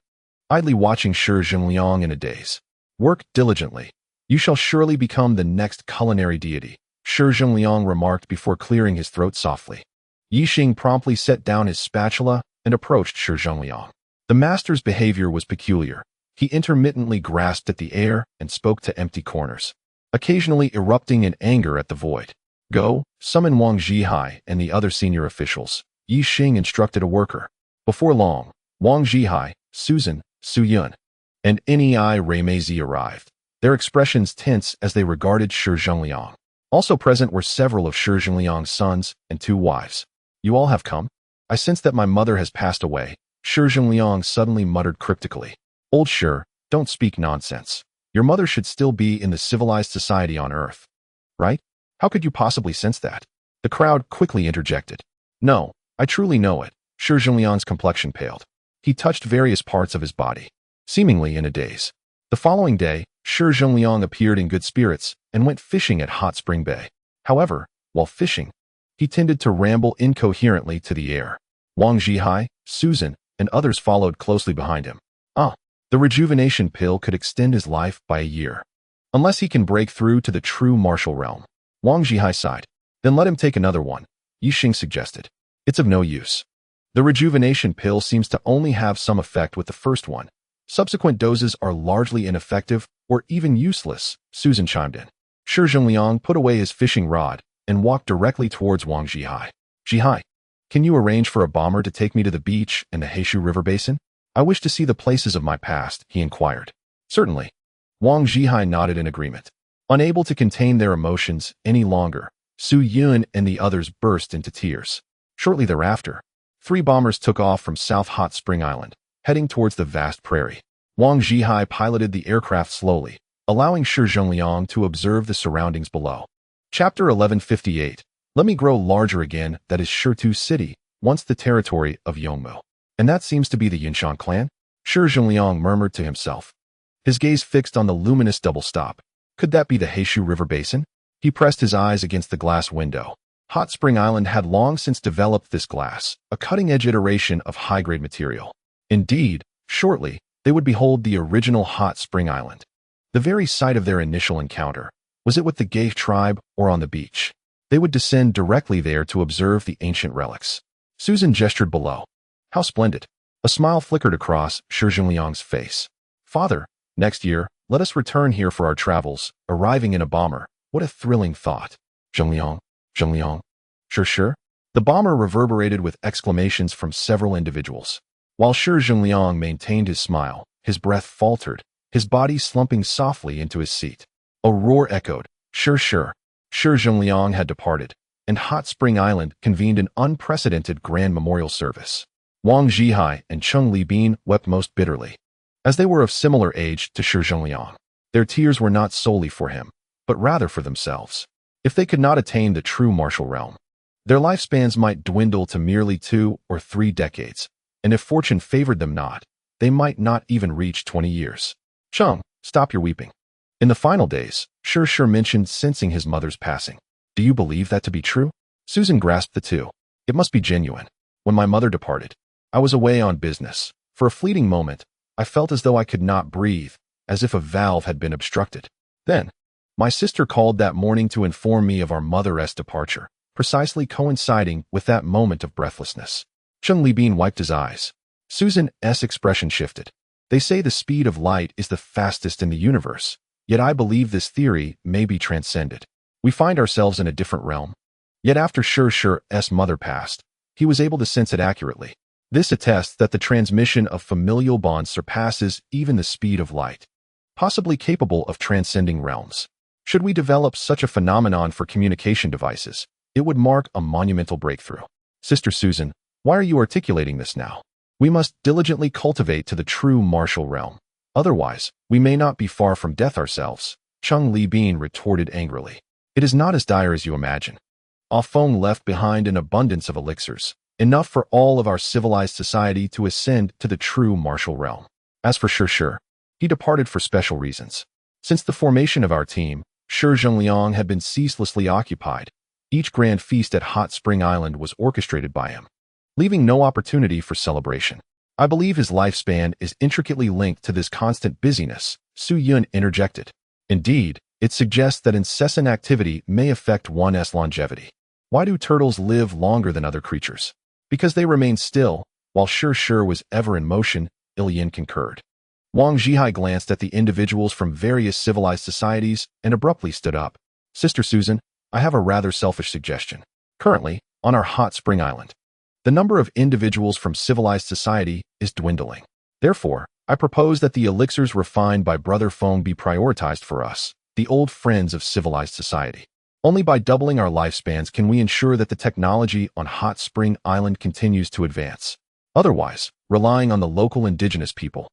idly watching Shi Zhengliang in a daze. "Work diligently. You shall surely become the next culinary deity," Shi Zhengliang remarked before clearing his throat softly. Yi Xing promptly set down his spatula and approached Shi Zhengliang. The master's behavior was peculiar. He intermittently grasped at the air and spoke to empty corners, occasionally erupting in anger at the void. "Go, summon Wang Zhihai and the other senior officials," Yi Xing instructed a worker. Before long, Wang Zhihai, Susan, Su Yun, and Nei Reimeizi arrived, their expressions tense as they regarded Shi Zhengliang. Also present were several of Shi Zhengliang's sons and 2 wives. "You all have come? I sense that my mother has passed away," Shi Zhengliang suddenly muttered cryptically. "Old Shi, don't speak nonsense. Your mother should still be in the civilized society on Earth, right? How could you possibly sense that?" The crowd quickly interjected. "No, I truly know it." Shi Zhengliang's complexion paled. He touched various parts of his body, seemingly in a daze. The following day, Shi Zhengliang appeared in good spirits and went fishing at Hot Spring Bay. However, while fishing, he tended to ramble incoherently to the air. Wang Zhihai, Susan, and others followed closely behind him. The rejuvenation pill could extend his life by a year, unless he can break through to the true martial realm. Wang Zhihai sighed. "Then let him take another one," Yi Xing suggested. "It's of no use. The rejuvenation pill seems to only have some effect with the first one. Subsequent doses are largely ineffective or even useless," Susan chimed in. Shi Zhengliang put away his fishing rod and walked directly towards Wang Zhihai. "Zhihai, can you arrange for a bomber to take me to the beach and the Heishu River Basin? I wish to see the places of my past," he inquired. "Certainly." Wang Zhihai nodded in agreement. Unable to contain their emotions any longer, Su Yun and the others burst into tears. Shortly thereafter, 3 bombers took off from South Hot Spring Island, heading towards the vast prairie. Wang Zhihai piloted the aircraft slowly, allowing Shi Zhengliang to observe the surroundings below. Chapter 1158. Let me grow larger again. That is Shirtu City, once the territory of Yongmu. And that seems to be the Yinshan clan? Shi Zhengliang murmured to himself, his gaze fixed on the luminous double stop. Could that be the Heishu River Basin? He pressed his eyes against the glass window. Hot Spring Island had long since developed this glass, a cutting-edge iteration of high-grade material. Indeed, shortly, they would behold the original Hot Spring Island. The very site of their initial encounter, was it with the Gay tribe or on the beach? They would descend directly there to observe the ancient relics. Susan gestured below. "How splendid." A smile flickered across Shi Zhengliang's face. "Father, next year, let us return here for our travels, arriving in a bomber. What a thrilling thought." Zhengliang. Sure. The bomber reverberated with exclamations from several individuals. While Shi Zhengliang maintained his smile, his breath faltered, his body slumping softly into his seat. A roar echoed. Sure. Shi Zhengliang had departed, and Hot Spring Island convened an unprecedented grand memorial service. Wang Zhihai and Cheng Libin wept most bitterly, as they were of similar age to Shi Zhengliang. Their tears were not solely for him, but rather for themselves. If they could not attain the true martial realm, their lifespans might dwindle to merely 2 or 3 decades, and if fortune favored them not, they might not even reach 20 years. "Cheng, stop your weeping." In the final days, Shi mentioned sensing his mother's passing. "Do you believe that to be true?" Susan grasped the 2. "It must be genuine. When my mother departed, I was away on business. For a fleeting moment, I felt as though I could not breathe, as if a valve had been obstructed. Then, my sister called that morning to inform me of our mother's departure, precisely coinciding with that moment of breathlessness. Chen An wiped his eyes. Susan's expression shifted. They say the speed of light is the fastest in the universe, yet I believe this theory may be transcended. We find ourselves in a different realm. Yet after Shur's mother passed, he was able to sense it accurately. This attests that the transmission of familial bonds surpasses even the speed of light, possibly capable of transcending realms. Should we develop such a phenomenon for communication devices, it would mark a monumental breakthrough. Sister Susan, why are you articulating this now? We must diligently cultivate to the true martial realm. Otherwise, we may not be far from death ourselves, Chen An retorted angrily. It is not as dire as you imagine. Feng left behind an abundance of elixirs, enough for all of our civilized society to ascend to the true martial realm. As for Shur, he departed for special reasons. Since the formation of our team, Shi Zhengliang had been ceaselessly occupied. Each grand feast at Hot Spring Island was orchestrated by him, leaving no opportunity for celebration. I believe his lifespan is intricately linked to this constant busyness, Su Yun interjected. Indeed, it suggests that incessant activity may affect one's longevity. Why do turtles live longer than other creatures? Because they remain still, while Shur was ever in motion, Ilian concurred. Wang Zhihai glanced at the individuals from various civilized societies and abruptly stood up. Sister Susan, I have a rather selfish suggestion. Currently, on our Hot Spring Island, the number of individuals from civilized society is dwindling. Therefore, I propose that the elixirs refined by Brother Feng be prioritized for us, the old friends of civilized society. Only by doubling our lifespans can we ensure that the technology on Hot Spring Island continues to advance. Otherwise, relying on the local indigenous people,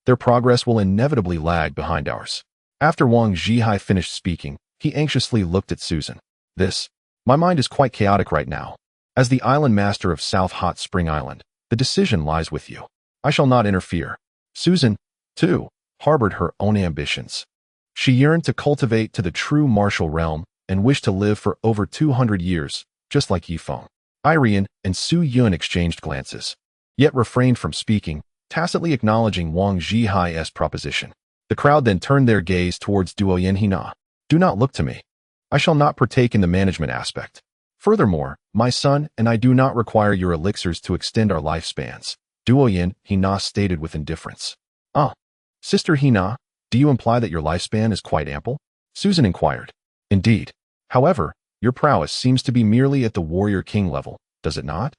their progress will inevitably lag behind ours. After Wang Zhihai finished speaking, he anxiously looked at Susan. My mind is quite chaotic right now. As the island master of South Hot Spring Island, the decision lies with you. I shall not interfere. Susan, too, harbored her own ambitions. She yearned to cultivate to the true martial realm and wished to live for over 200 years, just like Yifeng. Irian and Su Yun exchanged glances, yet refrained from speaking, tacitly acknowledging Wang Zhihai's proposition. The crowd then turned their gaze towards Duoyan Hina. Do not look to me. I shall not partake in the management aspect. Furthermore, my son and I do not require your elixirs to extend our lifespans, Duoyan Hina stated with indifference. Sister Hina, do you imply that your lifespan is quite ample? Susan inquired. Indeed. However, your prowess seems to be merely at the warrior king level, does it not?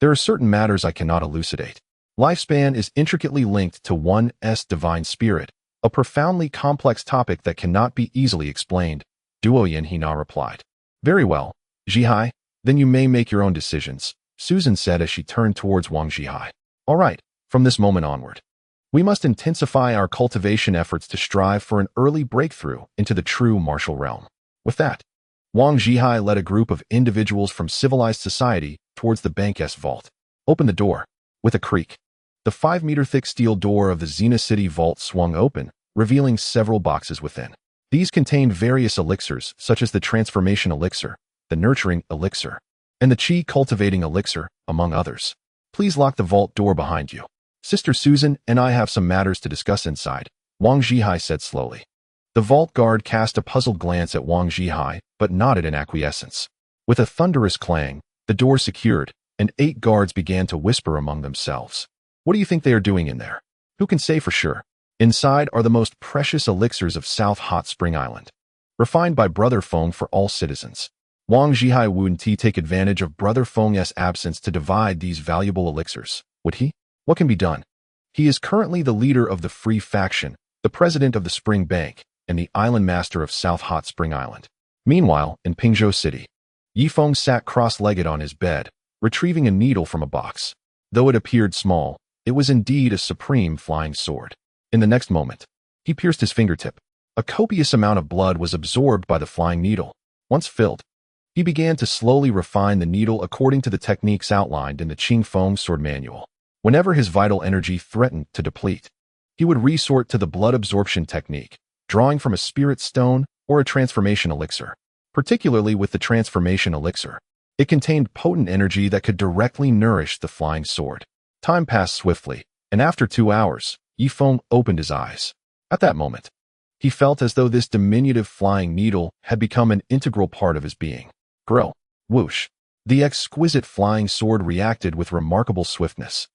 There are certain matters I cannot elucidate. Lifespan is intricately linked to one's divine spirit, a profoundly complex topic that cannot be easily explained, Duoyan Hina replied. Very well, Zhihai, then you may make your own decisions, Susan said as she turned towards Wang Zhihai. All right, from this moment onward, we must intensify our cultivation efforts to strive for an early breakthrough into the true martial realm. With that, Wang Zhihai led a group of individuals from civilized society towards the bank's vault. Open the door. With a creak, the 5-meter-thick steel door of the Xena City vault swung open, revealing several boxes within. These contained various elixirs, such as the transformation elixir, the nurturing elixir, and the chi cultivating elixir, among others. Please lock the vault door behind you. Sister Susan and I have some matters to discuss inside, Wang Zhihai said slowly. The vault guard cast a puzzled glance at Wang Zhihai, but nodded in acquiescence. With a thunderous clang, the door secured, and 8 guards began to whisper among themselves. What do you think they are doing in there? Who can say for sure? Inside are the most precious elixirs of South Hot Spring Island, refined by Brother Feng for all citizens. Wang Zhihai wouldn't he take advantage of Brother Feng's absence to divide these valuable elixirs, would he? What can be done? He is currently the leader of the Free Faction, the president of the Spring Bank, and the island master of South Hot Spring Island. Meanwhile, in Pingzhou City, Yifeng sat cross-legged on his bed, retrieving a needle from a box. Though it appeared small, it was indeed a supreme flying sword. In the next moment, he pierced his fingertip. A copious amount of blood was absorbed by the flying needle. Once filled, he began to slowly refine the needle according to the techniques outlined in the Qing Feng sword manual. Whenever his vital energy threatened to deplete, he would resort to the blood absorption technique, drawing from a spirit stone or a transformation elixir. Particularly with the transformation elixir, it contained potent energy that could directly nourish the flying sword. Time passed swiftly, and after 2 hours, Feng opened his eyes. At that moment, he felt as though this diminutive flying needle had become an integral part of his being. Grow. Whoosh. The exquisite flying sword reacted with remarkable swiftness,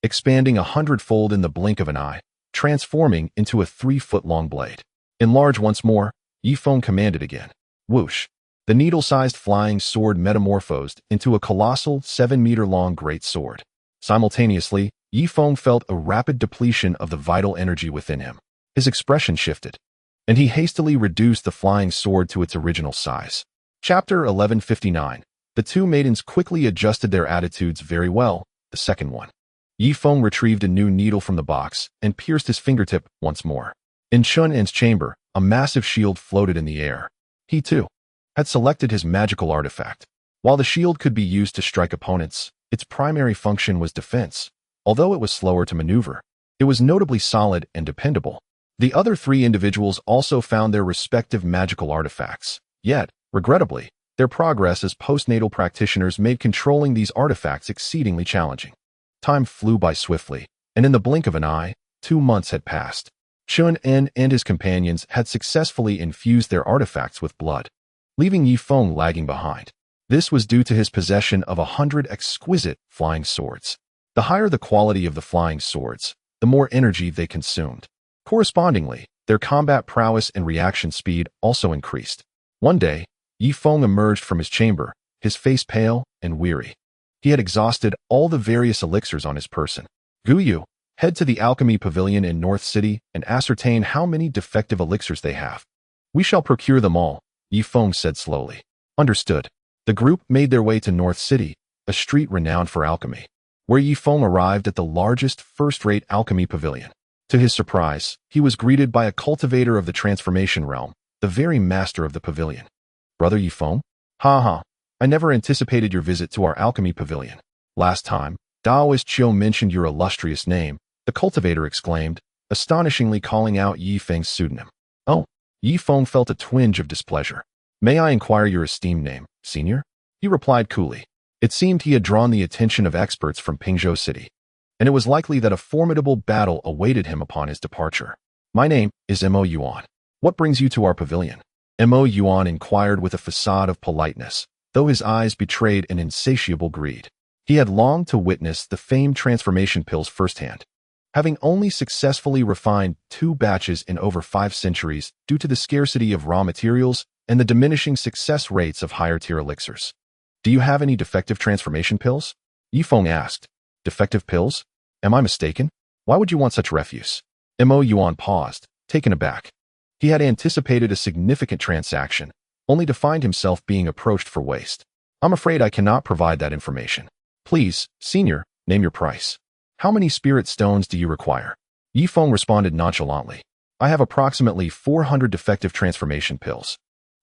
expanding 100-fold in the blink of an eye, transforming into a 3-foot-long blade. Enlarge once more, Feng commanded again. Whoosh. The needle-sized flying sword metamorphosed into a colossal 7-meter-long great sword. Simultaneously, Feng felt a rapid depletion of the vital energy within him. His expression shifted, and he hastily reduced the flying sword to its original size. Chapter 1159. The two maidens quickly adjusted their attitudes very well. The second one. Feng retrieved a new needle from the box and pierced his fingertip once more. In Chen An's chamber, a massive shield floated in the air. He, too, had selected his magical artifact. While the shield could be used to strike opponents, its primary function was defense. Although it was slower to maneuver, it was notably solid and dependable. The other 3 individuals also found their respective magical artifacts. Yet, regrettably, their progress as postnatal practitioners made controlling these artifacts exceedingly challenging. Time flew by swiftly, and in the blink of an eye, 2 months had passed. Chen An and his companions had successfully infused their artifacts with blood, leaving Feng lagging behind. This was due to his possession of 100 exquisite flying swords. The higher the quality of the flying swords, the more energy they consumed. Correspondingly, their combat prowess and reaction speed also increased. One day, Feng emerged from his chamber, his face pale and weary. He had exhausted all the various elixirs on his person. Guyu, head to the alchemy pavilion in North City and ascertain how many defective elixirs they have. We shall procure them all, Feng said slowly. Understood. The group made their way to North City, a street renowned for alchemy, where Feng arrived at the largest first-rate alchemy pavilion. To his surprise, he was greeted by a cultivator of the transformation realm, the very master of the pavilion. Brother Feng? Ha ha, I never anticipated your visit to our alchemy pavilion. Last time, Daoist Chiu mentioned your illustrious name, the cultivator exclaimed, astonishingly calling out Feng's pseudonym. Oh, Feng felt a twinge of displeasure. May I inquire your esteemed name, senior? He replied coolly. It seemed he had drawn the attention of experts from Pingzhou City, and it was likely that a formidable battle awaited him upon his departure. My name is Mo Yuan. What brings you to our pavilion? Mo Yuan inquired with a facade of politeness, though his eyes betrayed an insatiable greed. He had longed to witness the famed transformation pills firsthand, having only successfully refined 2 batches in over 5 centuries due to the scarcity of raw materials and the diminishing success rates of higher-tier elixirs. Do you have any defective transformation pills? Feng asked. Defective pills? Am I mistaken? Why would you want such refuse? Mo Yuan paused, taken aback. He had anticipated a significant transaction, only to find himself being approached for waste. I'm afraid I cannot provide that information. Please, senior, name your price. How many spirit stones do you require? Feng responded nonchalantly. I have approximately 400 defective transformation pills,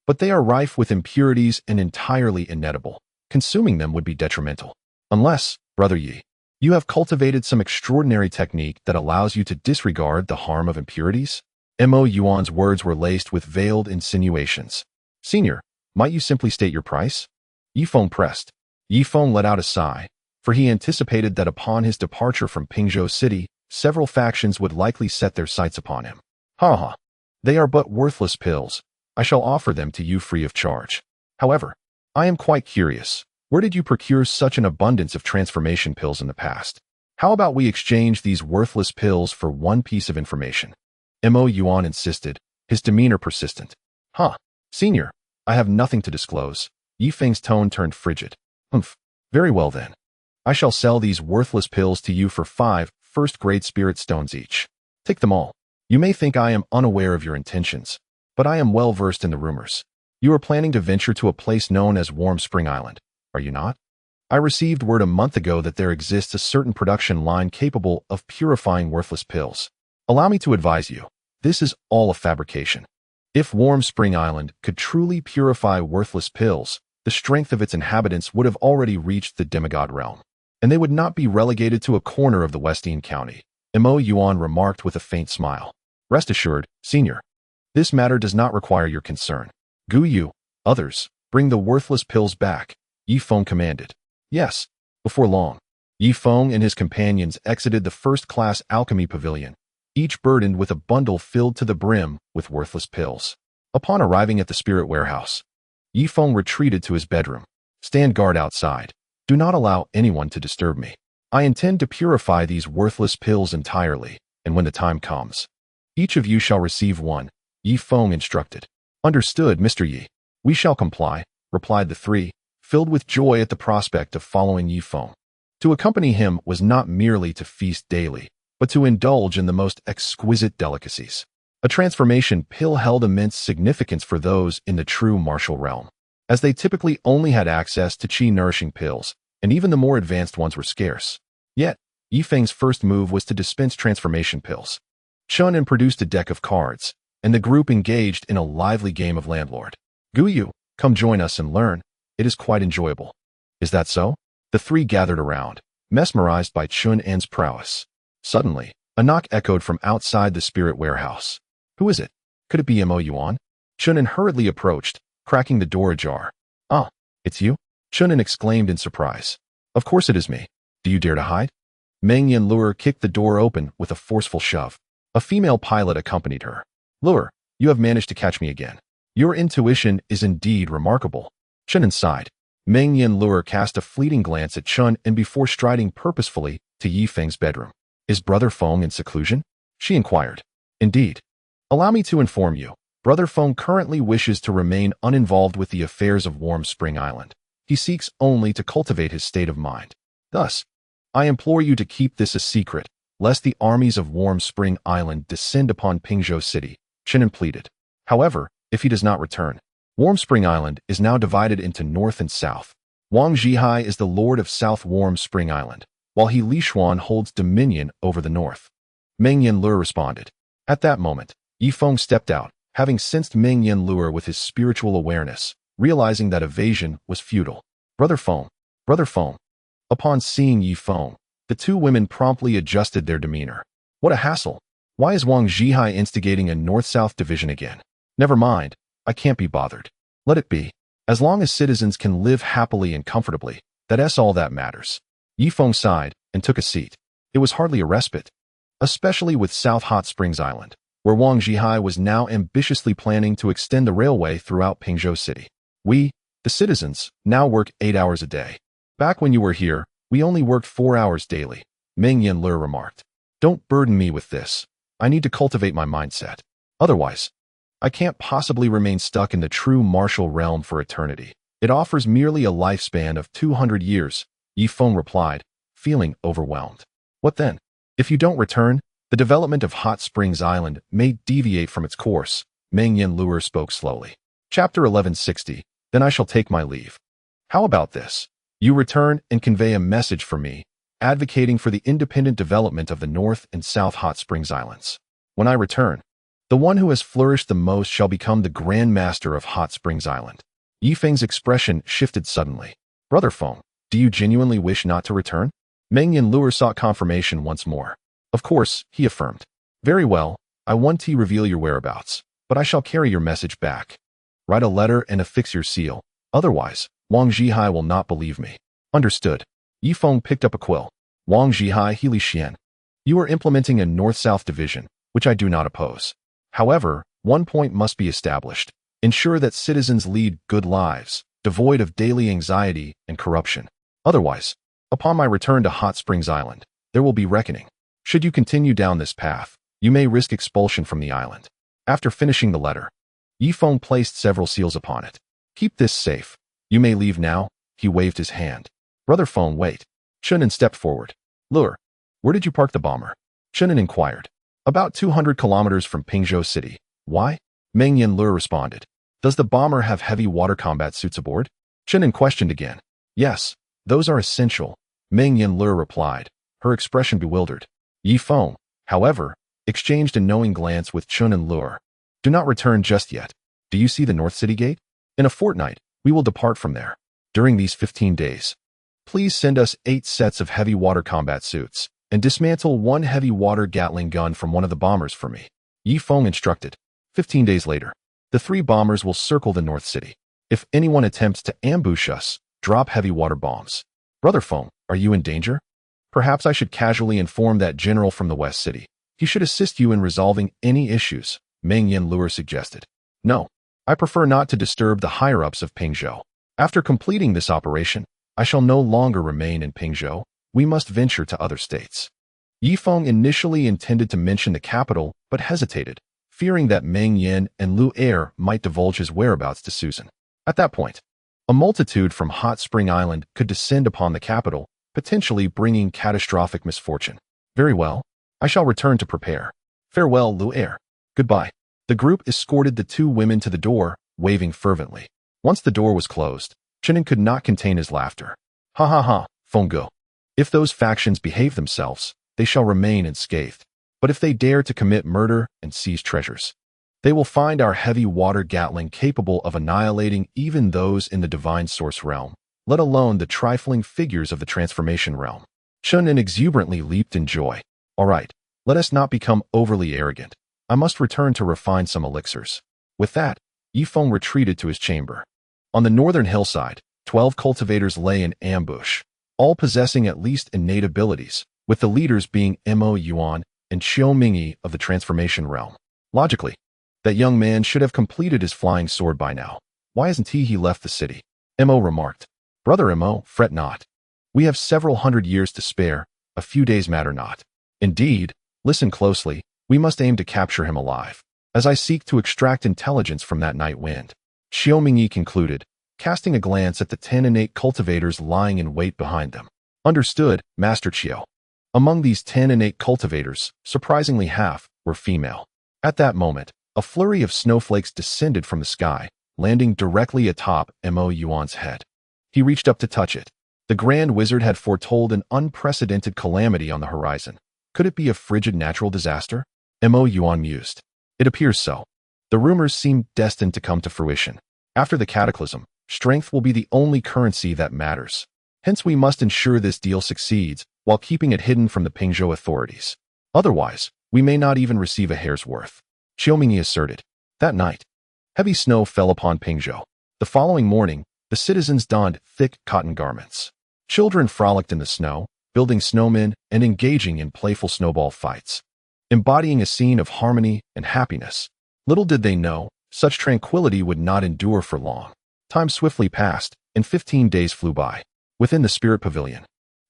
but they are rife with impurities and entirely inedible. Consuming them would be detrimental. Unless, Brother Yi, you have cultivated some extraordinary technique that allows you to disregard the harm of impurities? Mo Yuan's words were laced with veiled insinuations. Senior, might you simply state your price? Feng pressed. Feng let out a sigh, for he anticipated that upon his departure from Pingzhou City, several factions would likely set their sights upon him. Ha ha. They are but worthless pills. I shall offer them to you free of charge. However, I am quite curious. Where did you procure such an abundance of transformation pills in the past? How about we exchange these worthless pills for one piece of information? Mo Yuan insisted, his demeanor persistent. Huh, senior, I have nothing to disclose. Feng's tone turned frigid. Humph, very well then. I shall sell these worthless pills to you for 5 first-grade spirit stones each. Take them all. You may think I am unaware of your intentions, but I am well versed in the rumors. You are planning to venture to a place known as Warm Spring Island, are you not? I received word a month ago that there exists a certain production line capable of purifying worthless pills. Allow me to advise you, this is all a fabrication. If Warm Spring Island could truly purify worthless pills, the strength of its inhabitants would have already reached the demigod realm, and they would not be relegated to a corner of the Westine County, Mo Yuan remarked with a faint smile. Rest assured, senior, this matter does not require your concern. Guyu, others, bring the worthless pills back, Feng commanded. Yes, before long. Yi Feng and his companions exited the first-class alchemy pavilion, each burdened with a bundle filled to the brim with worthless pills. Upon arriving at the spirit warehouse, Yi Feng retreated to his bedroom. Stand guard outside. Do not allow anyone to disturb me. I intend to purify these worthless pills entirely, and when the time comes, each of you shall receive one, Yi Feng instructed. Understood, Mr. Yi. We shall comply, replied the three, filled with joy at the prospect of following Yi Feng. To accompany him was not merely to feast daily, but to indulge in the most exquisite delicacies. A transformation pill held immense significance for those in the true martial realm, as they typically only had access to qi-nourishing pills, and even the more advanced ones were scarce. Yet, Yi Feng's first move was to dispense transformation pills. Chen An produced a deck of cards, and the group engaged in a lively game of landlord. Guyu, come join us and learn. It is quite enjoyable. Is that so? The three gathered around, mesmerized by Chen An's prowess. Suddenly, a knock echoed from outside the spirit warehouse. Who is it? Could it be Mo Yuan? Chen An hurriedly approached, cracking the door ajar. Ah, it's you? Chen An exclaimed in surprise. Of course it is me. Do you dare to hide? Meng Yan Luer kicked the door open with a forceful shove. A female pilot accompanied her. Luer, you have managed to catch me again. Your intuition is indeed remarkable. Chen An sighed. Meng Yan Luer cast a fleeting glance at Chen and before striding purposefully to Yi Feng's bedroom. Is Brother Feng in seclusion? She inquired. Indeed. Allow me to inform you, Brother Feng currently wishes to remain uninvolved with the affairs of Warm Spring Island. He seeks only to cultivate his state of mind. Thus, I implore you to keep this a secret, lest the armies of Warm Spring Island descend upon Pingzhou City, Chen An pleaded. However, if he does not return, Warm Spring Island is now divided into north and south. Wang Zhihai is the lord of South Warm Spring Island, while he Li Xuan holds dominion over the north. Meng Yan Luer responded. At that moment, Yi Feng stepped out, having sensed Meng Yan Luer with his spiritual awareness, realizing that evasion was futile. Brother Feng. Upon seeing Yi Feng, the two women promptly adjusted their demeanor. What a hassle. Why is Wang Zhihai instigating a north-south division again? Never mind, I can't be bothered. Let it be. As long as citizens can live happily and comfortably, that's all that matters. Yi Feng sighed and took a seat. It was hardly a respite, especially with South Hot Springs Island, where Wang Zhihai was now ambitiously planning to extend the railway throughout Pingzhou City. We, the citizens, now work 8 hours a day. Back when you were here, we only worked 4 hours daily, Meng Yan Luer remarked. Don't burden me with this. I need to cultivate my mindset. Otherwise, I can't possibly remain stuck in the true martial realm for eternity. It offers merely a lifespan of 200 years, Yi Feng replied, feeling overwhelmed. What then? If you don't return, the development of Hot Springs Island may deviate from its course, Meng Yan Luer spoke slowly. Chapter 1160, Then I shall take my leave. How about this? You return and convey a message for me, advocating for the independent development of the North and South Hot Springs Islands. When I return, the one who has flourished the most shall become the Grand Master of Hot Springs Island. Yi Feng's expression shifted suddenly. Brother Feng, do you genuinely wish not to return? Meng Yan Luer sought confirmation once more. Of course, he affirmed. Very well, I won't reveal your whereabouts, but I shall carry your message back. Write a letter and affix your seal. Otherwise, Wang Zhihai will not believe me. Understood. Yi Feng picked up a quill. Wang Zhihai Heili Xian. You are implementing a north-south division, which I do not oppose. However, one point must be established. Ensure that citizens lead good lives, devoid of daily anxiety and corruption. Otherwise, upon my return to Hot Springs Island, there will be reckoning. Should you continue down this path, you may risk expulsion from the island. After finishing the letter, Yi Feng placed several seals upon it. Keep this safe. You may leave now, he waved his hand. Brother Feng, wait. Chen An stepped forward. Luer, where did you park the bomber? Chen An inquired. About 200 kilometers from Pingzhou City. Why? Meng Yan Luer responded. Does the bomber have heavy water combat suits aboard? Chen An questioned again. Yes, those are essential, Meng Yan Luer replied, her expression bewildered. Yi Feng, however, exchanged a knowing glance with Chen and Luer. Do not return just yet. Do you see the North City Gate? In a fortnight, we will depart from there. During these 15 days, please send us 8 sets of heavy water combat suits, and dismantle 1 heavy water Gatling gun from one of the bombers for me. Yi Feng instructed. 15 days later, the 3 bombers will circle the North City. If anyone attempts to ambush us, drop heavy water bombs. Brother Feng, are you in danger? Perhaps I should casually inform that general from the West City. He should assist you in resolving any issues, Meng Yanluer suggested. No, I prefer not to disturb the higher-ups of Pingzhou. After completing this operation, I shall no longer remain in Pingzhou. We must venture to other states. Yifeng initially intended to mention the capital, but hesitated, fearing that Meng Yan and Lu Er might divulge his whereabouts to Susan. At that point, a multitude from Hot Spring Island could descend upon the capital, potentially bringing catastrophic misfortune. Very well, I shall return to prepare. Farewell, Lu Er. Goodbye. The group escorted the two women to the door, waving fervently. Once the door was closed, Chen An could not contain his laughter. Ha ha ha, Feng go. If those factions behave themselves, they shall remain unscathed. But if they dare to commit murder and seize treasures, they will find our heavy water Gatling capable of annihilating even those in the divine source realm, let alone the trifling figures of the transformation realm. Chen An exuberantly leaped in joy. All right, let us not become overly arrogant. I must return to refine some elixirs. With that, Yifeng retreated to his chamber. On the northern hillside, 12 cultivators lay in ambush, all possessing at least innate abilities, with the leaders being Mo Yuan and Xiao Mingyi of the transformation realm. Logically, that young man should have completed his flying sword by now. Why hasn't he left the city? Mo remarked. Brother Mo, fret not. We have several hundred years to spare, a few days matter not. Indeed, listen closely, we must aim to capture him alive, as I seek to extract intelligence from that night wind. Xiao Mingyi concluded, casting a glance at the 10 innate cultivators lying in wait behind them. Understood, Master Qiao. Among these 10 innate cultivators, surprisingly half were female. At that moment, a flurry of snowflakes descended from the sky, landing directly atop Mo Yuan's head. He reached up to touch it. The Grand Wizard had foretold an unprecedented calamity on the horizon. Could it be a frigid natural disaster? Mo Yuan mused. It appears so. The rumors seem destined to come to fruition. After the cataclysm, strength will be the only currency that matters. Hence we must ensure this deal succeeds, while keeping it hidden from the Pingzhou authorities. Otherwise, we may not even receive a hair's worth. Xiao Mingyi asserted. That night, heavy snow fell upon Pingzhou. The following morning, the citizens donned thick cotton garments. Children frolicked in the snow, building snowmen and engaging in playful snowball fights, embodying a scene of harmony and happiness. Little did they know, such tranquility would not endure for long. Time swiftly passed, and 15 days flew by. Within the spirit pavilion,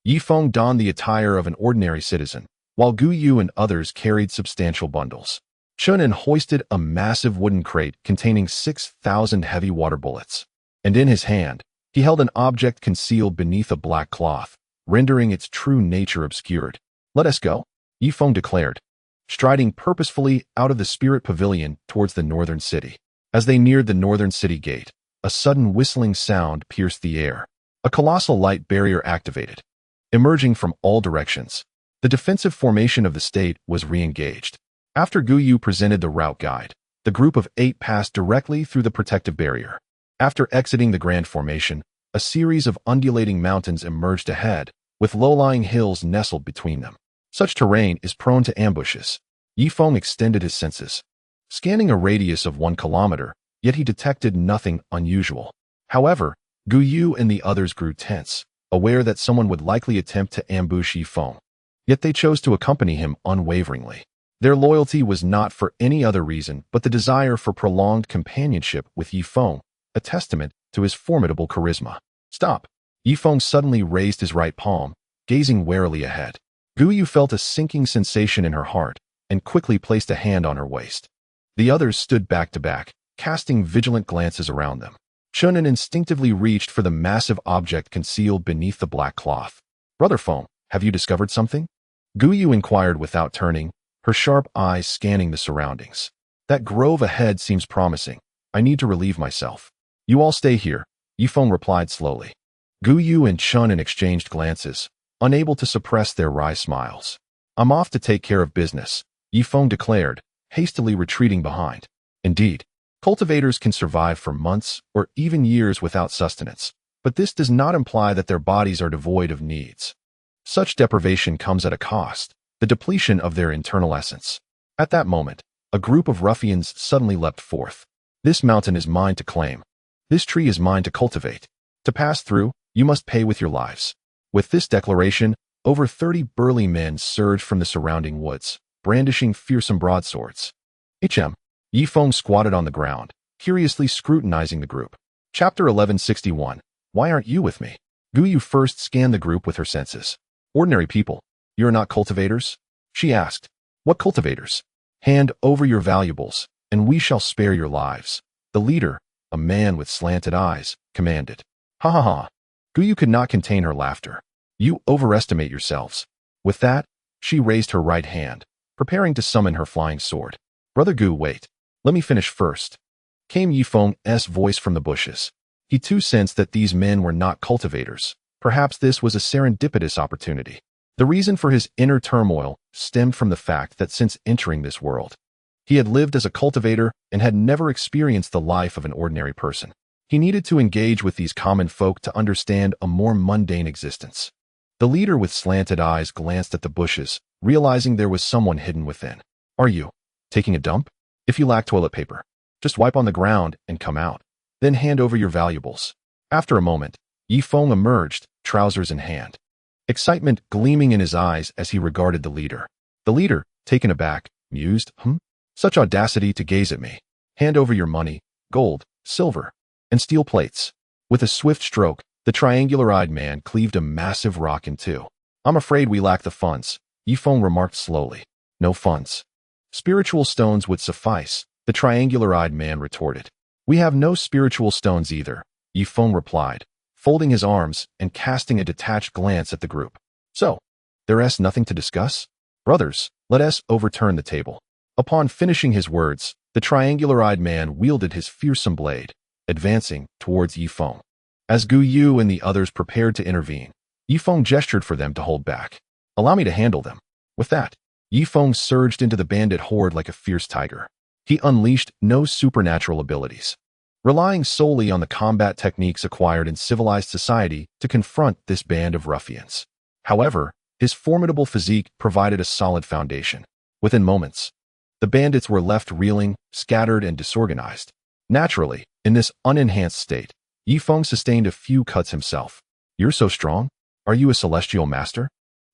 Yifeng donned the attire of an ordinary citizen, while Gu Yu and others carried substantial bundles. Chen An hoisted a massive wooden crate containing 6,000 heavy water bullets, and in his hand, he held an object concealed beneath a black cloth, rendering its true nature obscured. Let us go, Yifeng declared, striding purposefully out of the spirit pavilion towards the northern city. As they neared the northern city gate, a sudden whistling sound pierced the air. A colossal light barrier activated. Emerging from all directions, the defensive formation of the state was re-engaged. After Gu Yu presented the route guide, the group of 8 passed directly through the protective barrier. After exiting the grand formation, a series of undulating mountains emerged ahead, with low-lying hills nestled between them. Such terrain is prone to ambushes. Yifeng extended his senses, scanning a radius of 1 kilometer, yet he detected nothing unusual. However, Gu Yu and the others grew tense, aware that someone would likely attempt to ambush Yifeng. Yet they chose to accompany him unwaveringly. Their loyalty was not for any other reason but the desire for prolonged companionship with Yifeng, a testament to his formidable charisma. Stop! Yifeng suddenly raised his right palm, gazing warily ahead. Gu Yu felt a sinking sensation in her heart and quickly placed a hand on her waist. The others stood back to back, casting vigilant glances around them. Chen An instinctively reached for the massive object concealed beneath the black cloth. Brother Feng, have you discovered something? Gu Yu inquired without turning, her sharp eyes scanning the surroundings. That grove ahead seems promising. I need to relieve myself. You all stay here, Yifeng replied slowly. Gu Yu and Chen An exchanged glances, unable to suppress their wry smiles. I'm off to take care of business, Yifeng declared, hastily retreating behind. Indeed, cultivators can survive for months or even years without sustenance, but this does not imply that their bodies are devoid of needs. Such deprivation comes at a cost, the depletion of their internal essence. At that moment, a group of ruffians suddenly leapt forth. This mountain is mine to claim. This tree is mine to cultivate. To pass through, you must pay with your lives. With this declaration, Over 30 burly men surged from the surrounding woods, brandishing fearsome broadswords. Yi Feng squatted on the ground, curiously scrutinizing the group. Chapter 1161. Why aren't you with me? Gu Yu first scanned the group with her senses. Ordinary people. You're not cultivators? She asked. What cultivators? Hand over your valuables, and we shall spare your lives. The leader, a man with slanted eyes, commanded. Ha ha ha. Gu Yu could not contain her laughter. You overestimate yourselves. With that, she raised her right hand, preparing to summon her flying sword. Brother Gu, wait. Let me finish first. Came Yi Feng's voice from the bushes. He too sensed that these men were not cultivators. Perhaps this was a serendipitous opportunity. The reason for his inner turmoil stemmed from the fact that since entering this world, he had lived as a cultivator and had never experienced the life of an ordinary person. He needed to engage with these common folk to understand a more mundane existence. The leader with slanted eyes glanced at the bushes, realizing there was someone hidden within. Are you taking a dump? If you lack toilet paper, just wipe on the ground and come out. Then hand over your valuables. After a moment, Yi Feng emerged, trousers in hand. Excitement gleaming in his eyes as he regarded the leader. The leader, taken aback, mused, Such audacity to gaze at me. Hand over your money, gold, silver, and steel plates. With a swift stroke, the triangular-eyed man cleaved a massive rock in two. I'm afraid we lack the funds, Yi Feng remarked slowly. No funds. Spiritual stones would suffice, the triangular-eyed man retorted. We have no spiritual stones either, Yi Feng replied, folding his arms and casting a detached glance at the group. So, there's nothing to discuss? Brothers, let us overturn the table. Upon finishing his words, the triangular-eyed man wielded his fearsome blade, advancing towards Yi Feng. As Gu Yu and the others prepared to intervene, Yi Feng gestured for them to hold back. Allow me to handle them. With that, Yi Feng surged into the bandit horde like a fierce tiger. He unleashed no supernatural abilities, relying solely on the combat techniques acquired in civilized society to confront this band of ruffians. However, his formidable physique provided a solid foundation. Within moments, the bandits were left reeling, scattered, and disorganized. Naturally, in this unenhanced state, Yi Feng sustained a few cuts himself. You're so strong? Are you a celestial master?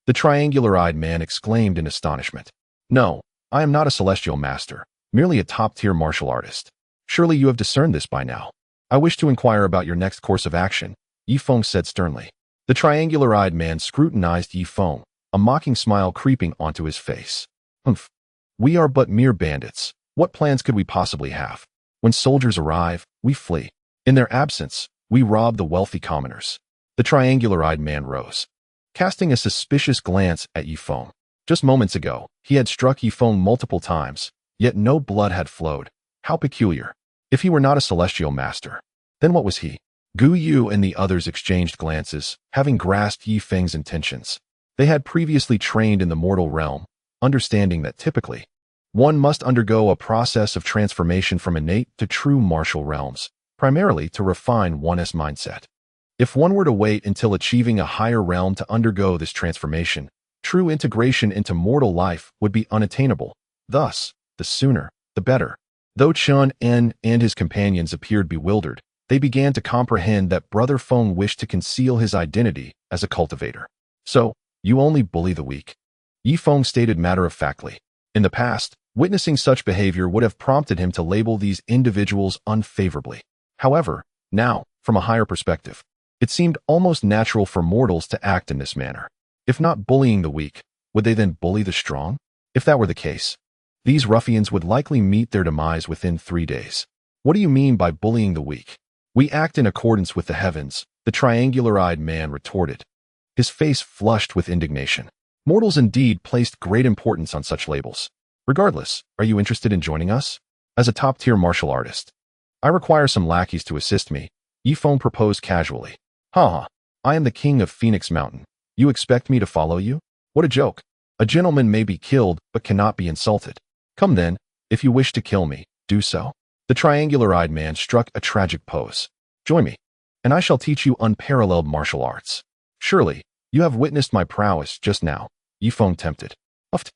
The triangular-eyed man exclaimed in astonishment. No, I am not a celestial master, merely a top-tier martial artist. Surely you have discerned this by now. I wish to inquire about your next course of action, Yi Feng said sternly. The triangular-eyed man scrutinized Yi Feng, a mocking smile creeping onto his face. Humph. We are but mere bandits. What plans could we possibly have? When soldiers arrive, we flee. In their absence, we rob the wealthy commoners. The triangular-eyed man rose, casting a suspicious glance at Yi Feng. Just moments ago, he had struck Yi Feng multiple times, yet no blood had flowed. How peculiar. If he were not a celestial master, then what was he? Gu Yu and the others exchanged glances, having grasped Yi Feng's intentions. They had previously trained in the mortal realm, understanding that typically, one must undergo a process of transformation from innate to true martial realms, primarily to refine one's mindset. If one were to wait until achieving a higher realm to undergo this transformation, true integration into mortal life would be unattainable. Thus, the sooner, the better. Though Chen An and his companions appeared bewildered, they began to comprehend that Brother Feng wished to conceal his identity as a cultivator. So, you only bully the weak? Yi Feng stated matter-of-factly. In the past, witnessing such behavior would have prompted him to label these individuals unfavorably. However, now, from a higher perspective, it seemed almost natural for mortals to act in this manner. If not bullying the weak, would they then bully the strong? If that were the case, these ruffians would likely meet their demise within 3 days. What do you mean by bullying the weak? We act in accordance with the heavens, the triangular-eyed man retorted, his face flushed with indignation. Mortals indeed placed great importance on such labels. Regardless, are you interested in joining us? As a top-tier martial artist, I require some lackeys to assist me, Yi Feng proposed casually. Ha! I am the king of Phoenix Mountain. You expect me to follow you? What a joke. A gentleman may be killed but cannot be insulted. Come then, if you wish to kill me, do so. The triangular-eyed man struck a tragic pose. Join me, and I shall teach you unparalleled martial arts. Surely, you have witnessed my prowess just now, Yi Feng tempted. Uft.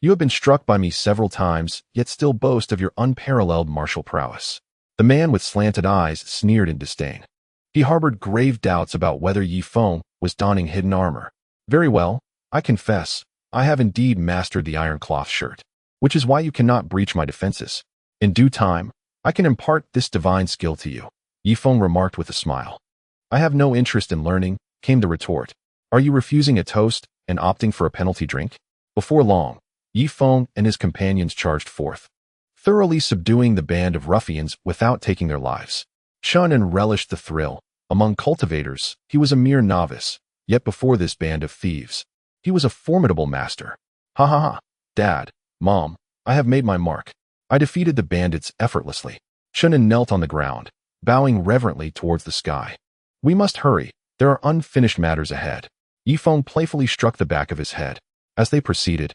You have been struck by me several times, yet still boast of your unparalleled martial prowess. The man with slanted eyes sneered in disdain. He harbored grave doubts about whether Yi Feng was donning hidden armor. Very well, I confess, I have indeed mastered the iron cloth shirt, which is why you cannot breach my defenses. In due time, I can impart this divine skill to you, Feng remarked with a smile. I have no interest in learning, came the retort. Are you refusing a toast and opting for a penalty drink? Before long, Feng and his companions charged forth, thoroughly subduing the band of ruffians without taking their lives. Chen An relished the thrill. Among cultivators, he was a mere novice, yet before this band of thieves, he was a formidable master. Ha ha ha, Dad, Mom, I have made my mark. I defeated the bandits effortlessly. Chen An knelt on the ground, bowing reverently towards the sky. We must hurry, there are unfinished matters ahead. Feng playfully struck the back of his head. As they proceeded,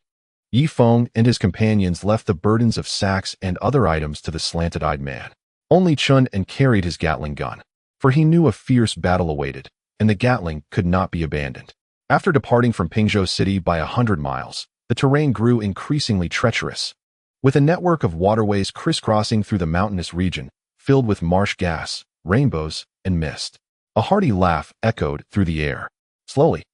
Feng and his companions left the burdens of sacks and other items to the slanted-eyed man. Only Chen An carried his Gatling gun, for he knew a fierce battle awaited, and the Gatling could not be abandoned. After departing from Pingzhou City by 100 miles, the terrain grew increasingly treacherous, with a network of waterways crisscrossing through the mountainous region, filled with marsh gas, rainbows, and mist. A hearty laugh echoed through the air. Slowly,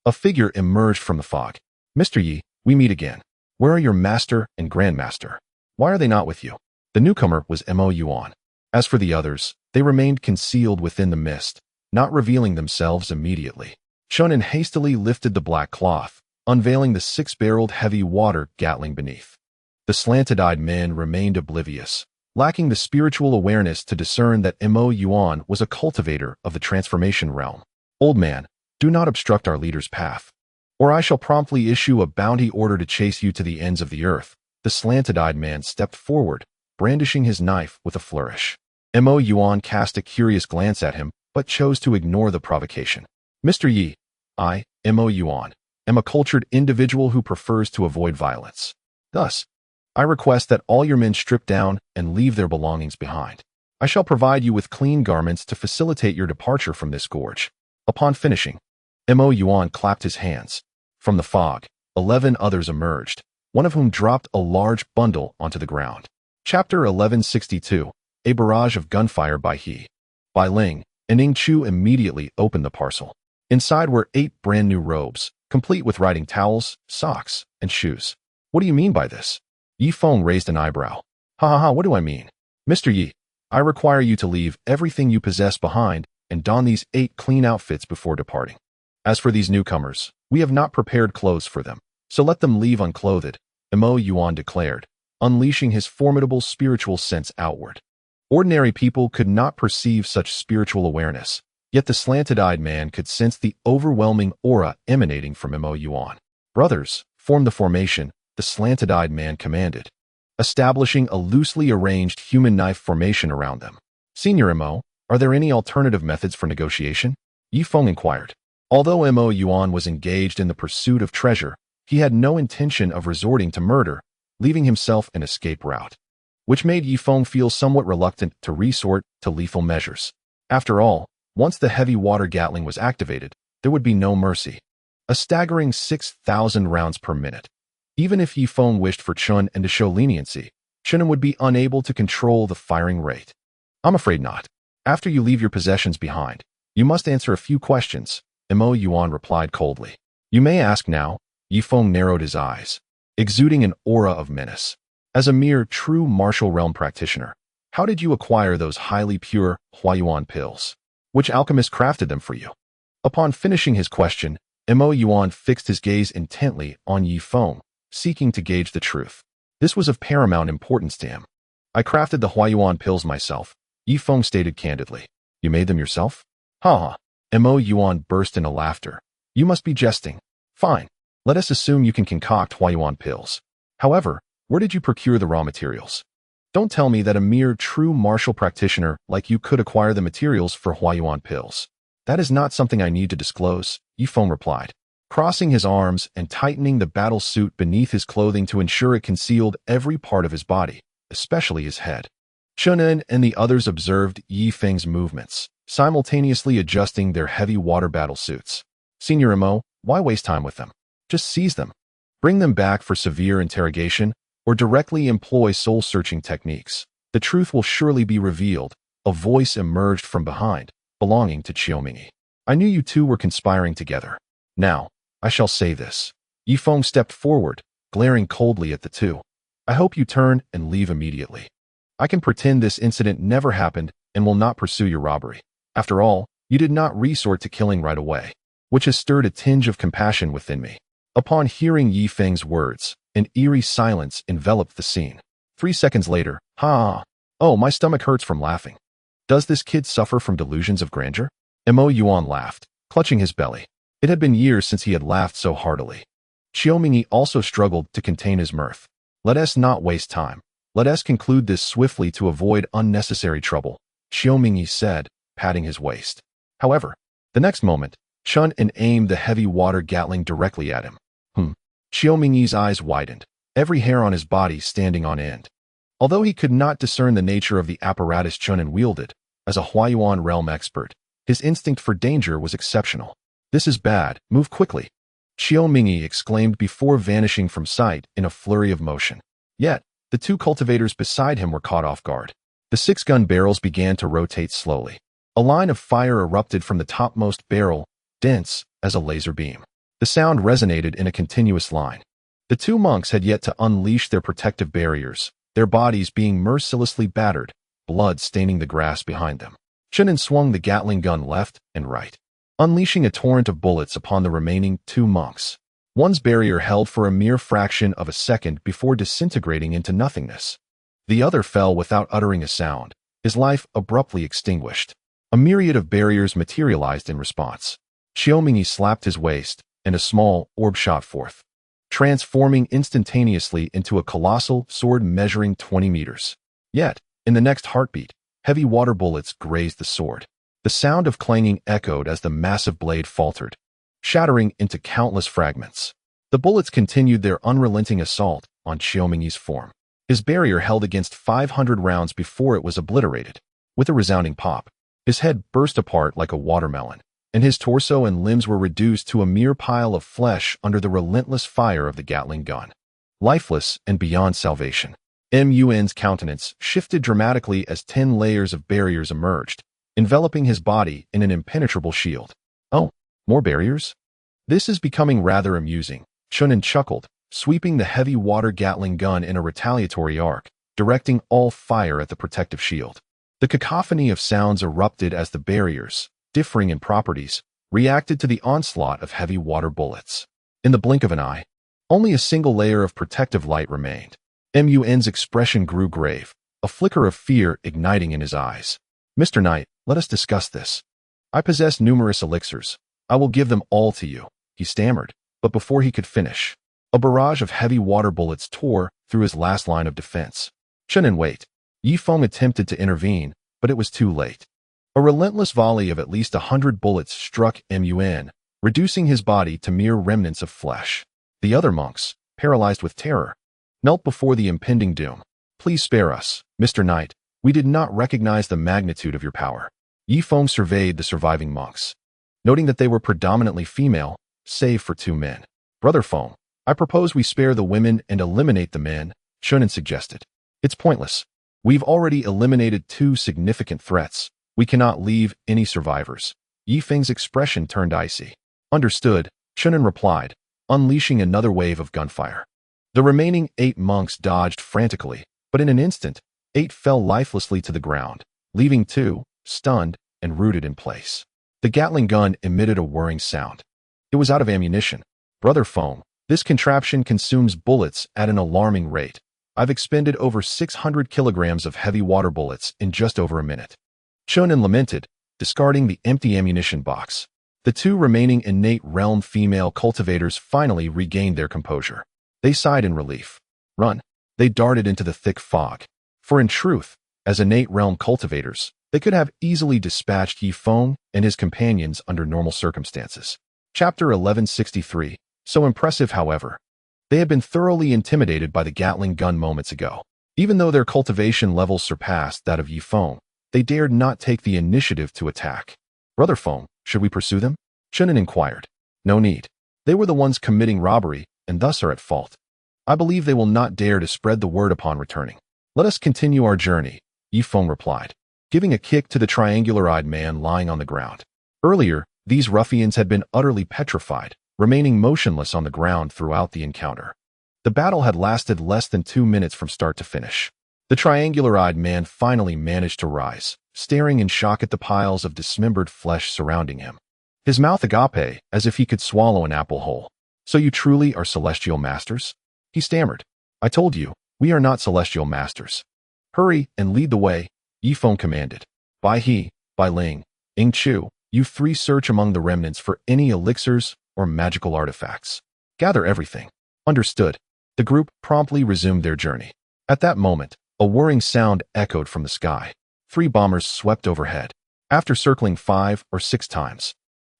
a figure emerged from the fog. Mr. Yi, we meet again. Where are your master and grandmaster? Why are they not with you? The newcomer was Mo Yuan. As for the others, they remained concealed within the mist, not revealing themselves immediately. Chen An hastily lifted the black cloth, unveiling the 6-barreled heavy water Gatling beneath. The slanted-eyed men remained oblivious, lacking the spiritual awareness to discern that Mo Yuan was a cultivator of the transformation realm. Old man, do not obstruct our leader's path, or I shall promptly issue a bounty order to chase you to the ends of the earth. The slanted-eyed man stepped forward, brandishing his knife with a flourish. Mo Yuan cast a curious glance at him, but chose to ignore the provocation. Mr. Yi, I, Mo Yuan, am a cultured individual who prefers to avoid violence. Thus, I request that all your men strip down and leave their belongings behind. I shall provide you with clean garments to facilitate your departure from this gorge. Upon finishing, Mo Yuan clapped his hands. From the fog, 11 others emerged, one of whom dropped a large bundle onto the ground. Chapter 1162, A Barrage of Gunfire by He. By Ling, and Ning Chu immediately opened the parcel. Inside were 8 brand-new robes, complete with riding towels, socks, and shoes. What do you mean by this? Feng raised an eyebrow. Ha ha ha, what do I mean? Mr. Yi, I require you to leave everything you possess behind and don these 8 clean outfits before departing. As for these newcomers, we have not prepared clothes for them, so let them leave unclothed, Mo Yuan declared, unleashing his formidable spiritual sense outward. Ordinary people could not perceive such spiritual awareness, yet the slanted-eyed man could sense the overwhelming aura emanating from Mo Yuan. Brothers, form the formation, the slanted-eyed man commanded, establishing a loosely arranged human knife formation around them. Senior Mo, are there any alternative methods for negotiation? Feng inquired. Although Mo Yuan was engaged in the pursuit of treasure, he had no intention of resorting to murder, leaving himself an escape route, which made Feng feel somewhat reluctant to resort to lethal measures. After all, once the heavy water Gatling was activated, there would be no mercy. A staggering 6,000 rounds per minute. Even if Feng wished for Chen An to show leniency, Chen An would be unable to control the firing rate. I'm afraid not. After you leave your possessions behind, you must answer a few questions, Mo Yuan replied coldly. You may ask now. Feng narrowed his eyes, exuding an aura of menace. As a mere true martial realm practitioner, how did you acquire those highly pure Huayuan pills? Which alchemist crafted them for you? Upon finishing his question, Mo Yuan fixed his gaze intently on Feng, seeking to gauge the truth. This was of paramount importance to him. I crafted the Huayuan pills myself, Feng stated candidly. You made them yourself? Ha ha. Mo Yuan burst into laughter. You must be jesting. Fine. Let us assume you can concoct Huayuan pills. However, where did you procure the raw materials? Don't tell me that a mere true martial practitioner like you could acquire the materials for Huayuan pills. That is not something I need to disclose, Feng replied, crossing his arms and tightening the battle suit beneath his clothing to ensure it concealed every part of his body, especially his head. Chen An and the others observed Feng's movements, simultaneously adjusting their heavy water battle suits. Senior Mo, why waste time with them? Just seize them. Bring them back for severe interrogation, or directly employ soul-searching techniques. The truth will surely be revealed. A voice emerged from behind, belonging to Qiumingyi. I knew you two were conspiring together. Now, I shall say this. Yi Feng stepped forward, glaring coldly at the two. I hope you turn and leave immediately. I can pretend this incident never happened and will not pursue your robbery. After all, you did not resort to killing right away, which has stirred a tinge of compassion within me. Upon hearing Yi Feng's words, an eerie silence enveloped the scene. 3 seconds later, ha! Oh, my stomach hurts from laughing. Does this kid suffer from delusions of grandeur? Mo Yuan laughed, clutching his belly. It had been years since he had laughed so heartily. Xiao Mingyi also struggled to contain his mirth. Let us not waste time. Let us conclude this swiftly to avoid unnecessary trouble, Xiao Mingyi said, patting his waist. However, the next moment, Chen An aimed the heavy water Gatling directly at him. Xiao Mingyi's eyes widened, every hair on his body standing on end. Although he could not discern the nature of the apparatus Chen An wielded, as a Huayuan realm expert, his instinct for danger was exceptional. This is bad, move quickly, Xiao Mingyi exclaimed before vanishing from sight in a flurry of motion. Yet, the two cultivators beside him were caught off guard. The 6-gun barrels began to rotate slowly. A line of fire erupted from the topmost barrel, dense as a laser beam. The sound resonated in a continuous line. The two monks had yet to unleash their protective barriers, their bodies being mercilessly battered, blood staining the grass behind them. Chen An swung the Gatling gun left and right, unleashing a torrent of bullets upon the remaining 2 monks. One's barrier held for a mere fraction of a second before disintegrating into nothingness. The other fell without uttering a sound, his life abruptly extinguished. A myriad of barriers materialized in response. Xiao Mingyi slapped his waist, and a small orb shot forth, transforming instantaneously into a colossal sword measuring 20 meters. Yet, in the next heartbeat, heavy water bullets grazed the sword. The sound of clanging echoed as the massive blade faltered, shattering into countless fragments. The bullets continued their unrelenting assault on Xiao Mingyi's form. His barrier held against 500 rounds before it was obliterated. With a resounding pop, his head burst apart like a watermelon, and his torso and limbs were reduced to a mere pile of flesh under the relentless fire of the Gatling gun. Lifeless and beyond salvation, Mun's countenance shifted dramatically as 10 layers of barriers emerged, enveloping his body in an impenetrable shield. Oh, more barriers? This is becoming rather amusing, Chen An chuckled, sweeping the heavy water Gatling gun in a retaliatory arc, directing all fire at the protective shield. The cacophony of sounds erupted as the barriers, differing in properties, reacted to the onslaught of heavy water bullets. In the blink of an eye, only a single layer of protective light remained. Mun's expression grew grave, a flicker of fear igniting in his eyes. Mr. Knight, let us discuss this. I possess numerous elixirs. I will give them all to you, he stammered, but before he could finish, a barrage of heavy water bullets tore through his last line of defense. Chen An, wait. Yi Feng attempted to intervene, but it was too late. A relentless volley of at least 100 bullets struck Mun, reducing his body to mere remnants of flesh. The other monks, paralyzed with terror, knelt before the impending doom. Please spare us, Mr. Knight. We did not recognize the magnitude of your power. Yi Feng surveyed the surviving monks, noting that they were predominantly female, save for 2 men. Brother Feng, I propose we spare the women and eliminate the men, Chen An suggested. It's pointless. We've already eliminated 2 significant threats. We cannot leave any survivors. Yi Feng's expression turned icy. Understood, Chen An replied, unleashing another wave of gunfire. The remaining 8 monks dodged frantically, but in an instant, 8 fell lifelessly to the ground, leaving 2, stunned and rooted in place. The Gatling gun emitted a whirring sound. It was out of ammunition. Brother Feng, this contraption consumes bullets at an alarming rate. I've expended over 600 kilograms of heavy water bullets in just over a minute. Chen An lamented, discarding the empty ammunition box. The 2 remaining innate realm female cultivators finally regained their composure. They sighed in relief. Run. They darted into the thick fog. For in truth, as innate realm cultivators, they could have easily dispatched Yi Feng and his companions under normal circumstances. Chapter 1163. So impressive, however. They had been thoroughly intimidated by the Gatling gun moments ago. Even though their cultivation levels surpassed that of Yi Feng, they dared not take the initiative to attack. Brother Feng, should we pursue them? Chen An inquired. No need. They were the ones committing robbery, and thus are at fault. I believe they will not dare to spread the word upon returning. Let us continue our journey, Yi Feng replied, giving a kick to the triangular-eyed man lying on the ground. Earlier, these ruffians had been utterly petrified, remaining motionless on the ground throughout the encounter. The battle had lasted less than 2 minutes from start to finish. The triangular-eyed man finally managed to rise, staring in shock at the piles of dismembered flesh surrounding him. His mouth agape, as if he could swallow an apple whole. "So you truly are celestial masters?" he stammered. "I told you, we are not celestial masters." "Hurry and lead the way," Yifeng commanded. "Bai He, Bai Ling, Ing Chu, you three search among the remnants for any elixirs or magical artifacts. Gather everything." "Understood." The group promptly resumed their journey. At that moment, a whirring sound echoed from the sky. 3 bombers swept overhead. After circling 5 or 6 times,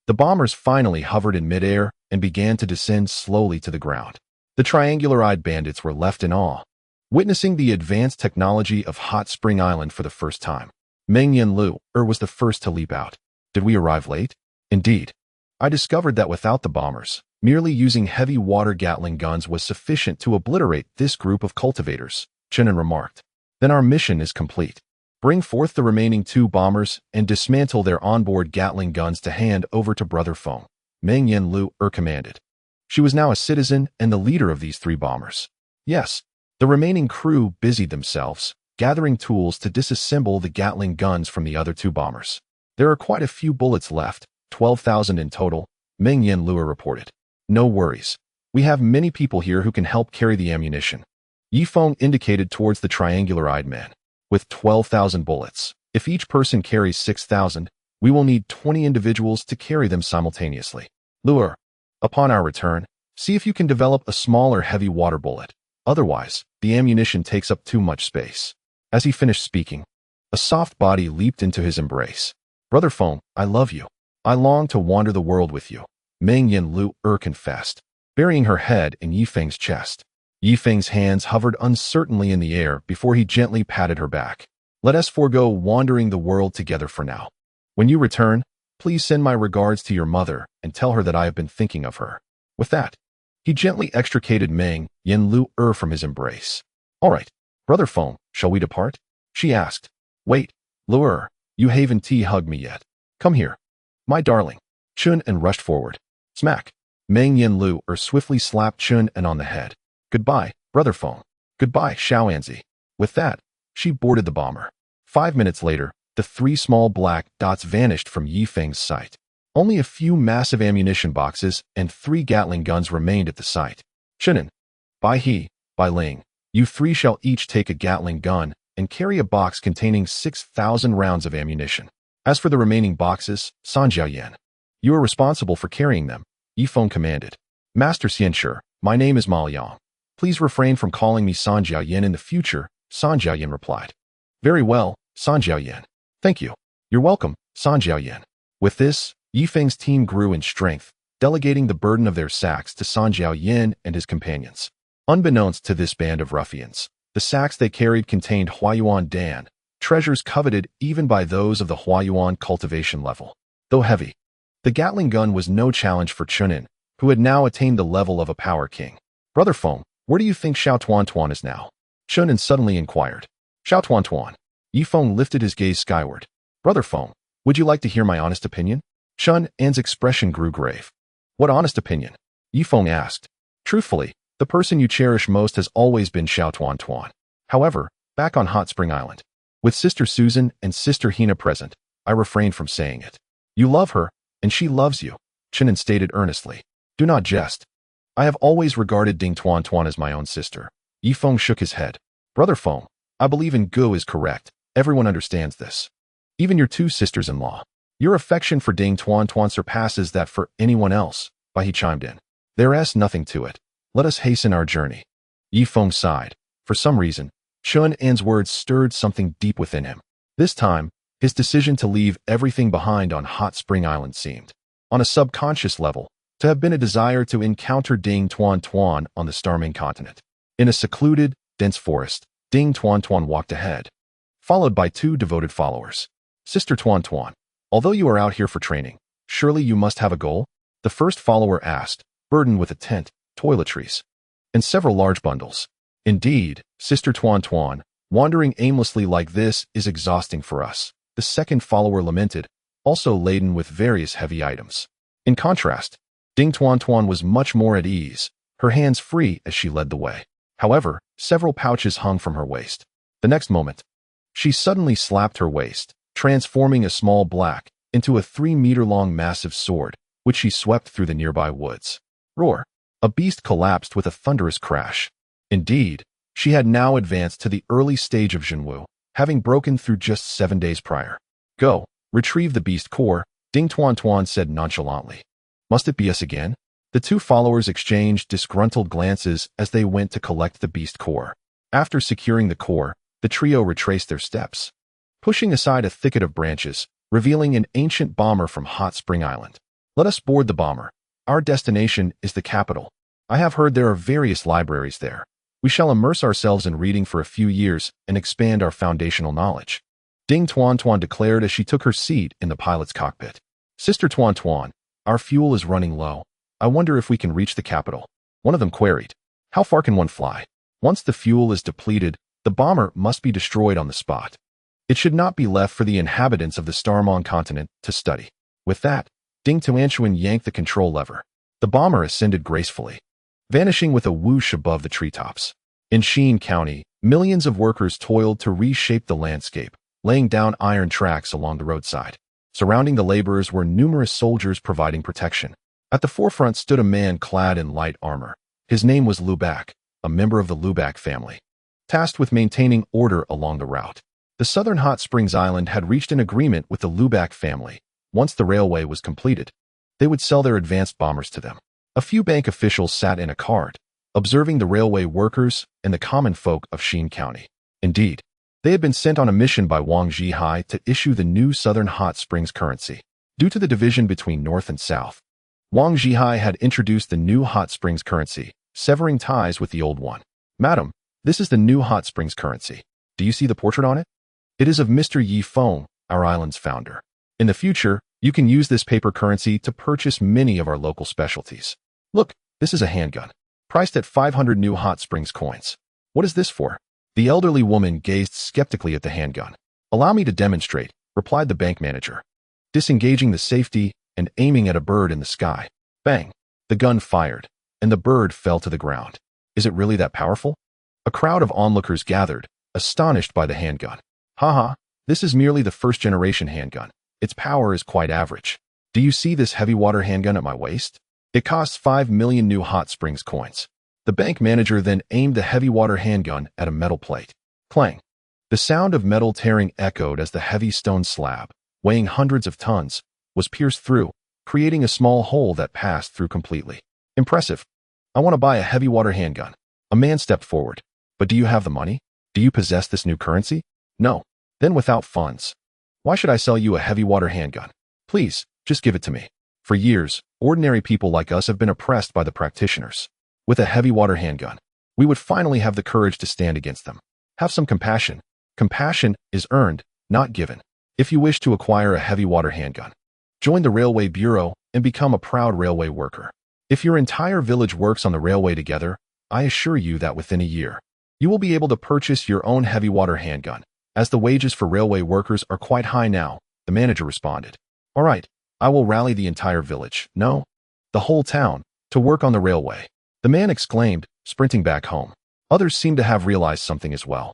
the bombers finally hovered in midair and began to descend slowly to the ground. The triangular-eyed bandits were left in awe, witnessing the advanced technology of Hot Spring Island for the first time. Meng Yanlu was the first to leap out. "Did we arrive late?" "Indeed. I discovered that without the bombers, merely using heavy water Gatling guns was sufficient to obliterate this group of cultivators," Chen An remarked. "Then our mission is complete. Bring forth the remaining 2 bombers and dismantle their onboard Gatling guns to hand over to Brother Feng," Meng Yanlu commanded. She was now a citizen and the leader of these 3 bombers. Yes, the remaining crew busied themselves, gathering tools to disassemble the Gatling guns from the other 2 bombers. "There are quite a few bullets left, 12,000 in total," Meng Yanlu reported. "No worries. We have many people here who can help carry the ammunition." Yifeng indicated towards the triangular-eyed man. "With 12,000 bullets, if each person carries 6,000, we will need 20 individuals to carry them simultaneously. Lure, upon our return, see if you can develop a smaller heavy water bullet. Otherwise, the ammunition takes up too much space." As he finished speaking, a soft body leaped into his embrace. "Brother Feng, I love you. I long to wander the world with you," Meng Yanlu confessed, burying her head in Yifeng's chest. Yifeng's hands hovered uncertainly in the air before he gently patted her back. "Let us forego wandering the world together for now. When you return, please send my regards to your mother and tell her that I have been thinking of her." With that, he gently extricated Meng Yanlu from his embrace. "All right, Brother Feng, shall we depart?" she asked. "Wait, Lure, you haven't hugged me yet. Come here, my darling." Chen An rushed forward. Smack! Meng Yanlu swiftly slapped Chen An on the head. "Goodbye, Brother Feng. Goodbye, Xiaoanzi." With that, she boarded the bomber. 5 minutes later, the 3 small black dots vanished from Yifeng's sight. Only a few massive ammunition boxes and 3 Gatling guns remained at the site. "Chen An, Bai He, Bai Ling, you 3 shall each take a Gatling gun and carry a box containing 6,000 rounds of ammunition. As for the remaining boxes, Sanjiaoyan, you are responsible for carrying them," Yifeng commanded. "Master Xianshi, my name is Ma Liang. Please refrain from calling me Sanjiaoyan in the future," Sanjiaoyan replied. "Very well, Sanjiaoyan. Thank you." "You're welcome, Sanjiaoyan." With this, Yifeng's team grew in strength, delegating the burden of their sacks to Sanjiaoyan and his companions. Unbeknownst to this band of ruffians, the sacks they carried contained Huayuan Dan, treasures coveted even by those of the Huayuan cultivation level. Though heavy, the Gatling gun was no challenge for Chen An, who had now attained the level of a power king. "Brother Feng, where do you think Xiao Tuan is now?" Chen An suddenly inquired. "Xiao Tuan." Yifeng lifted his gaze skyward. "Brother Feng, would you like to hear my honest opinion?" Chen An's expression grew grave. "What honest opinion?" Yifeng asked. "Truthfully, the person you cherish most has always been Xiao Tuan. However, back on Hot Spring Island, with Sister Susan and Sister Hina present, I refrained from saying it. You love her, and she loves you," Chen An stated earnestly. "Do not jest. I have always regarded Ding Tuan as my own sister." Yifeng shook his head. "Brother Feng, I believe in Gu is correct. Everyone understands this. Even your 2 sisters-in-law. Your affection for Ding Tuan surpasses that for anyone else," Bai He chimed in. "There's nothing to it. Let us hasten our journey." Yifeng sighed. For some reason, Chen An's words stirred something deep within him. This time, his decision to leave everything behind on Hot Spring Island seemed, on a subconscious level, to have been a desire to encounter Ding Tuan on the Starming continent. In a secluded, dense forest, Ding Tuan walked ahead, followed by 2 devoted followers. "Sister Tuan, although you are out here for training, surely you must have a goal?" the first follower asked, burdened with a tent, toiletries, and several large bundles. "Indeed, Sister Tuan, wandering aimlessly like this is exhausting for us," the second follower lamented, also laden with various heavy items. In contrast, Ding Tuan Tuan was much more at ease, her hands free as she led the way. However, several pouches hung from her waist. The next moment, she suddenly slapped her waist, transforming a small black into a 3-meter-long massive sword, which she swept through the nearby woods. Roar! A beast collapsed with a thunderous crash. Indeed, she had now advanced to the early stage of Zhenwu, having broken through just 7 days prior. Go, retrieve the beast core, Ding Tuan Tuan said nonchalantly. Must it be us again? The two followers exchanged disgruntled glances as they went to collect the beast core. After securing the core, the trio retraced their steps, pushing aside a thicket of branches, revealing an ancient bomber from Hot Spring Island. Let us board the bomber. Our destination is the capital. I have heard there are various libraries there. We shall immerse ourselves in reading for a few years and expand our foundational knowledge. Ding Tuan Tuan declared as she took her seat in the pilot's cockpit. Sister Tuan Tuan, our fuel is running low. I wonder if we can reach the capital. One of them queried. How far can one fly? Once the fuel is depleted, the bomber must be destroyed on the spot. It should not be left for the inhabitants of the Starmon continent to study. With that, Ding Tuanchuan yanked the control lever. The bomber ascended gracefully, vanishing with a whoosh above the treetops. In Chen County, millions of workers toiled to reshape the landscape, laying down iron tracks along the roadside. Surrounding the laborers were numerous soldiers providing protection. At the forefront stood a man clad in light armor. His name was Lubak, a member of the Lubak family, tasked with maintaining order along the route. The Southern Hot Springs Island had reached an agreement with the Lubak family. Once the railway was completed, they would sell their advanced bombers to them. A few bank officials sat in a cart, observing the railway workers and the common folk of Chen County. Indeed, they had been sent on a mission by Wang Zhihai to issue the new Southern Hot Springs currency. Due to the division between North and South, Wang Zhihai had introduced the new Hot Springs currency, severing ties with the old one. Madam, this is the new Hot Springs currency. Do you see the portrait on it? It is of Mr. Yi Feng, our island's founder. In the future, you can use this paper currency to purchase many of our local specialties. Look, this is a handgun, priced at 500 new Hot Springs coins. What is this for? The elderly woman gazed skeptically at the handgun. Allow me to demonstrate, replied the bank manager, disengaging the safety and aiming at a bird in the sky. Bang! The gun fired, and the bird fell to the ground. Is it really that powerful? A crowd of onlookers gathered, astonished by the handgun. Haha, this is merely the first-generation handgun. Its power is quite average. Do you see this heavy water handgun at my waist? It costs 5 million new Hot Springs coins. The bank manager then aimed the heavy water handgun at a metal plate. Clang! The sound of metal tearing echoed as the heavy stone slab, weighing hundreds of tons, was pierced through, creating a small hole that passed through completely. Impressive. I want to buy a heavy water handgun. A man stepped forward. But do you have the money? Do you possess this new currency? No. Then without funds. Why should I sell you a heavy water handgun? Please, just give it to me. For years, ordinary people like us have been oppressed by the practitioners. With a heavy water handgun, we would finally have the courage to stand against them. Have some compassion. Compassion is earned, not given. If you wish to acquire a heavy water handgun, join the Railway Bureau and become a proud railway worker. If your entire village works on the railway together, I assure you that within a year, you will be able to purchase your own heavy water handgun. As the wages for railway workers are quite high now, the manager responded. All right, I will rally the entire village, no, the whole town, to work on the railway. The man exclaimed, sprinting back home. Others seemed to have realized something as well,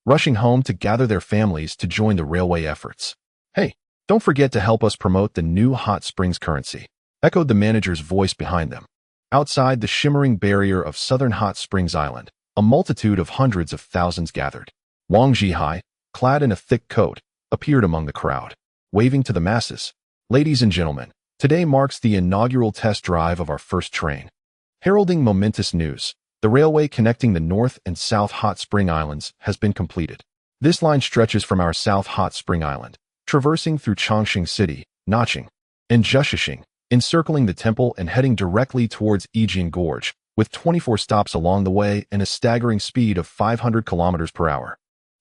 rushing home to gather their families to join the railway efforts. Hey, don't forget to help us promote the new Hot Springs currency, echoed the manager's voice behind them. Outside the shimmering barrier of Southern Hot Springs Island, a multitude of hundreds of thousands gathered. Wang Zhihai, clad in a thick coat, appeared among the crowd, waving to the masses. Ladies and gentlemen, today marks the inaugural test drive of our first train. Heralding momentous news, the railway connecting the North and South Hot Spring Islands has been completed. This line stretches from our South Hot Spring Island, traversing through Chongqing City, Naching, and Zheshishing, encircling the temple and heading directly towards Yijian Gorge, with 24 stops along the way and a staggering speed of 500 kilometers per hour.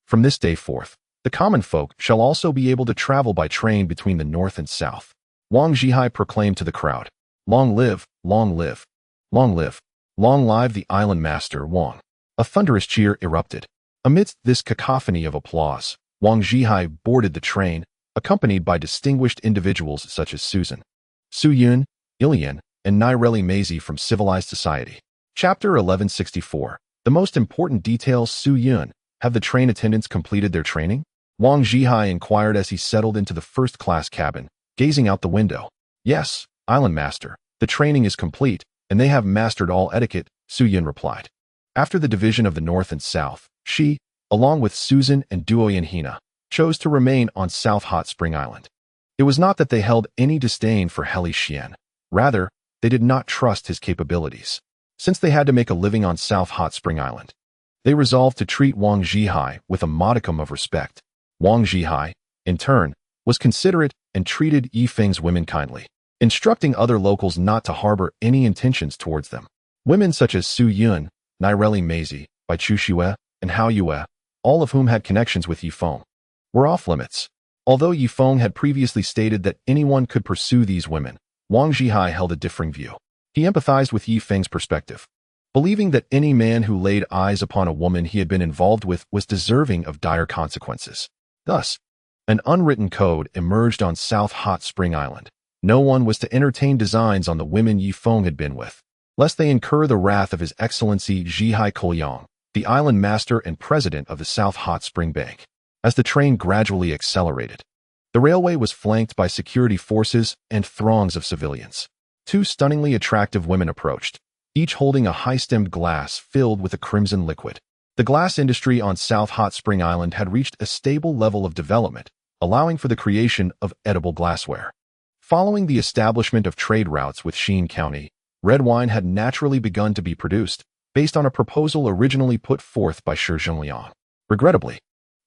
From this day forth, the common folk shall also be able to travel by train between the North and South. Wang Zhihai proclaimed to the crowd, Long live, long live, long live, long live the island master Wang. A thunderous cheer erupted. Amidst this cacophony of applause, Wang Zhihai boarded the train, accompanied by distinguished individuals such as Susan, Su Yun, Ilian, and Nireli from civilized society. Chapter 1164. The most important details. Su Yun, have the train attendants completed their training? Wang Zhihai inquired as he settled into the first-class cabin, gazing out the window. Yes, Island Master, the training is complete, and they have mastered all etiquette, Su Yun replied. After the division of the North and South, she, along with Susan and Duoyan Hina, chose to remain on South Hot Spring Island. It was not that they held any disdain for Heli Xian. Rather, they did not trust his capabilities. Since they had to make a living on South Hot Spring Island, they resolved to treat Wang Zhihai with a modicum of respect. Wang Zhihai, in turn, was considerate and treated Feng's women kindly, instructing other locals not to harbor any intentions towards them. Women such as Su Yun, Nireli Bai Chuxue, and Hao Yue, all of whom had connections with Feng, were off limits. Although Feng had previously stated that anyone could pursue these women, Wang Zhihai held a differing view. He empathized with Feng's perspective, believing that any man who laid eyes upon a woman he had been involved with was deserving of dire consequences. Thus, an unwritten code emerged on South Hot Spring Island. No one was to entertain designs on the women Feng had been with, lest they incur the wrath of His Excellency Zhihai Kouyang, the island master and president of the South Hot Spring Bank. As the train gradually accelerated, the railway was flanked by security forces and throngs of civilians. Two stunningly attractive women approached, each holding a high-stemmed glass filled with a crimson liquid. The glass industry on South Hot Spring Island had reached a stable level of development, allowing for the creation of edible glassware. Following the establishment of trade routes with Sheen County, red wine had naturally begun to be produced, based on a proposal originally put forth by Shi Zhengliang. Regrettably,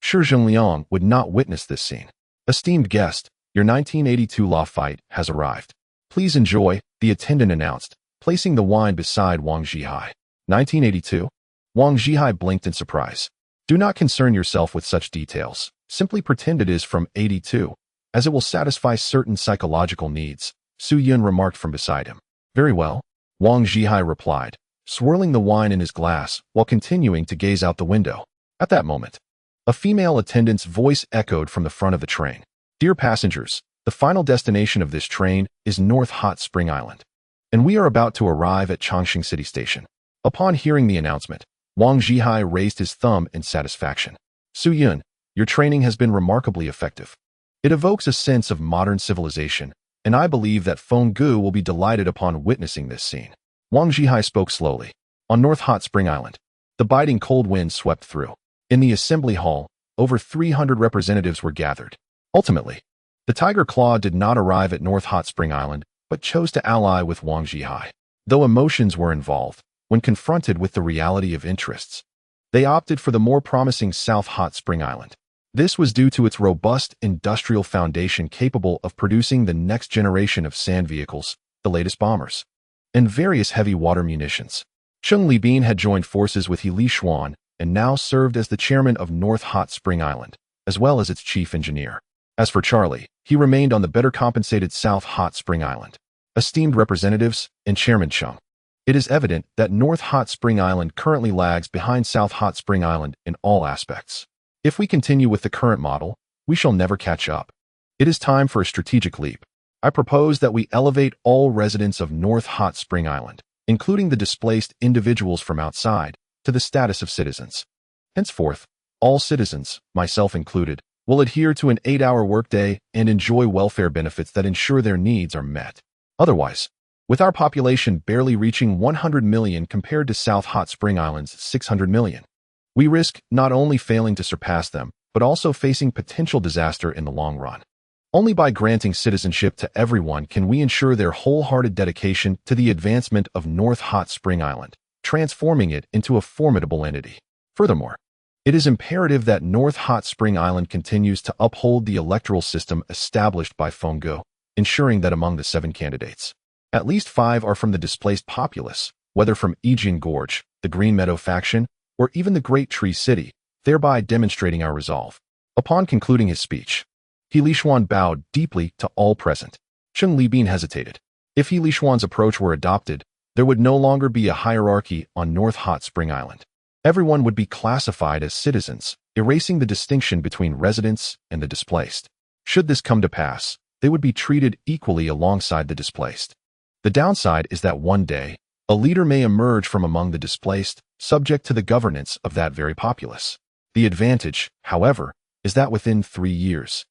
Shi Zhengliang would not witness this scene. Esteemed guest, your 1982 law fight has arrived. Please enjoy, the attendant announced, placing the wine beside Wang Zhihai. 1982? Wang Zhihai blinked in surprise. Do not concern yourself with such details. Simply pretend it is from 82, as it will satisfy certain psychological needs, Su Yun remarked from beside him. Very well, Wang Zhihai replied, swirling the wine in his glass while continuing to gaze out the window. At that moment, a female attendant's voice echoed from the front of the train. Dear passengers, the final destination of this train is North Hot Spring Island, and we are about to arrive at Chongqing City Station. Upon hearing the announcement, Wang Zhihai raised his thumb in satisfaction. Su Yun, your training has been remarkably effective. It evokes a sense of modern civilization, and I believe that Feng Gu will be delighted upon witnessing this scene. Wang Zhihai spoke slowly. On North Hot Spring Island, the biting cold wind swept through. In the assembly hall, over 300 representatives were gathered. Ultimately, the Tiger Claw did not arrive at North Hot Spring Island, but chose to ally with Wang Zhihai. Though emotions were involved, when confronted with the reality of interests, they opted for the more promising South Hot Spring Island. This was due to its robust industrial foundation capable of producing the next generation of sand vehicles, the latest bombers, and various heavy water munitions. Cheng Libin had joined forces with He Lishuan and now served as the chairman of North Hot Spring Island, as well as its chief engineer. As for Charlie, he remained on the better compensated South Hot Spring Island. Esteemed representatives and Chairman Cheng, it is evident that North Hot Spring Island currently lags behind South Hot Spring Island in all aspects. If we continue with the current model, we shall never catch up. It is time for a strategic leap. I propose that we elevate all residents of North Hot Spring Island, including the displaced individuals from outside, to the status of citizens. Henceforth, all citizens, myself included, will adhere to an 8-hour workday and enjoy welfare benefits that ensure their needs are met. Otherwise, with our population barely reaching 100 million compared to South Hot Spring Island's 600 million, we risk not only failing to surpass them, but also facing potential disaster in the long run. Only by granting citizenship to everyone can we ensure their wholehearted dedication to the advancement of North Hot Spring Island, transforming it into a formidable entity. Furthermore, it is imperative that North Hot Spring Island continues to uphold the electoral system established by Feng Gu, ensuring that among the 7 candidates, at least 5 are from the displaced populace, whether from Yijian Gorge, the Green Meadow faction, or even the Great Tree City, thereby demonstrating our resolve. Upon concluding his speech, He Lishuan bowed deeply to all present. Cheng Libin hesitated. If He Lishuan's approach were adopted, there would no longer be a hierarchy on North Hot Spring Island. Everyone would be classified as citizens, erasing the distinction between residents and the displaced. Should this come to pass, they would be treated equally alongside the displaced. The downside is that one day, a leader may emerge from among the displaced, subject to the governance of that very populace. The advantage, however, is that within 3 years,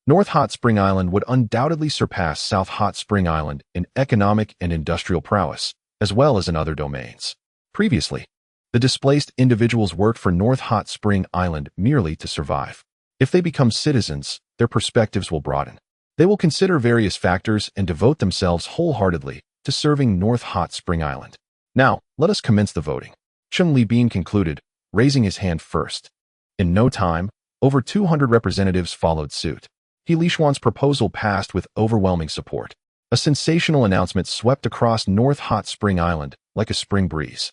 North Hot Spring Island would undoubtedly surpass South Hot Spring Island in economic and industrial prowess, as well as in other domains. Previously, the displaced individuals worked for North Hot Spring Island merely to survive. If they become citizens, their perspectives will broaden. They will consider various factors and devote themselves wholeheartedly to serving North Hot Spring Island. Now, let us commence the voting. Chen An concluded, raising his hand first. In no time, over 200 representatives followed suit. He Lishuan's proposal passed with overwhelming support. A sensational announcement swept across North Hot Spring Island like a spring breeze.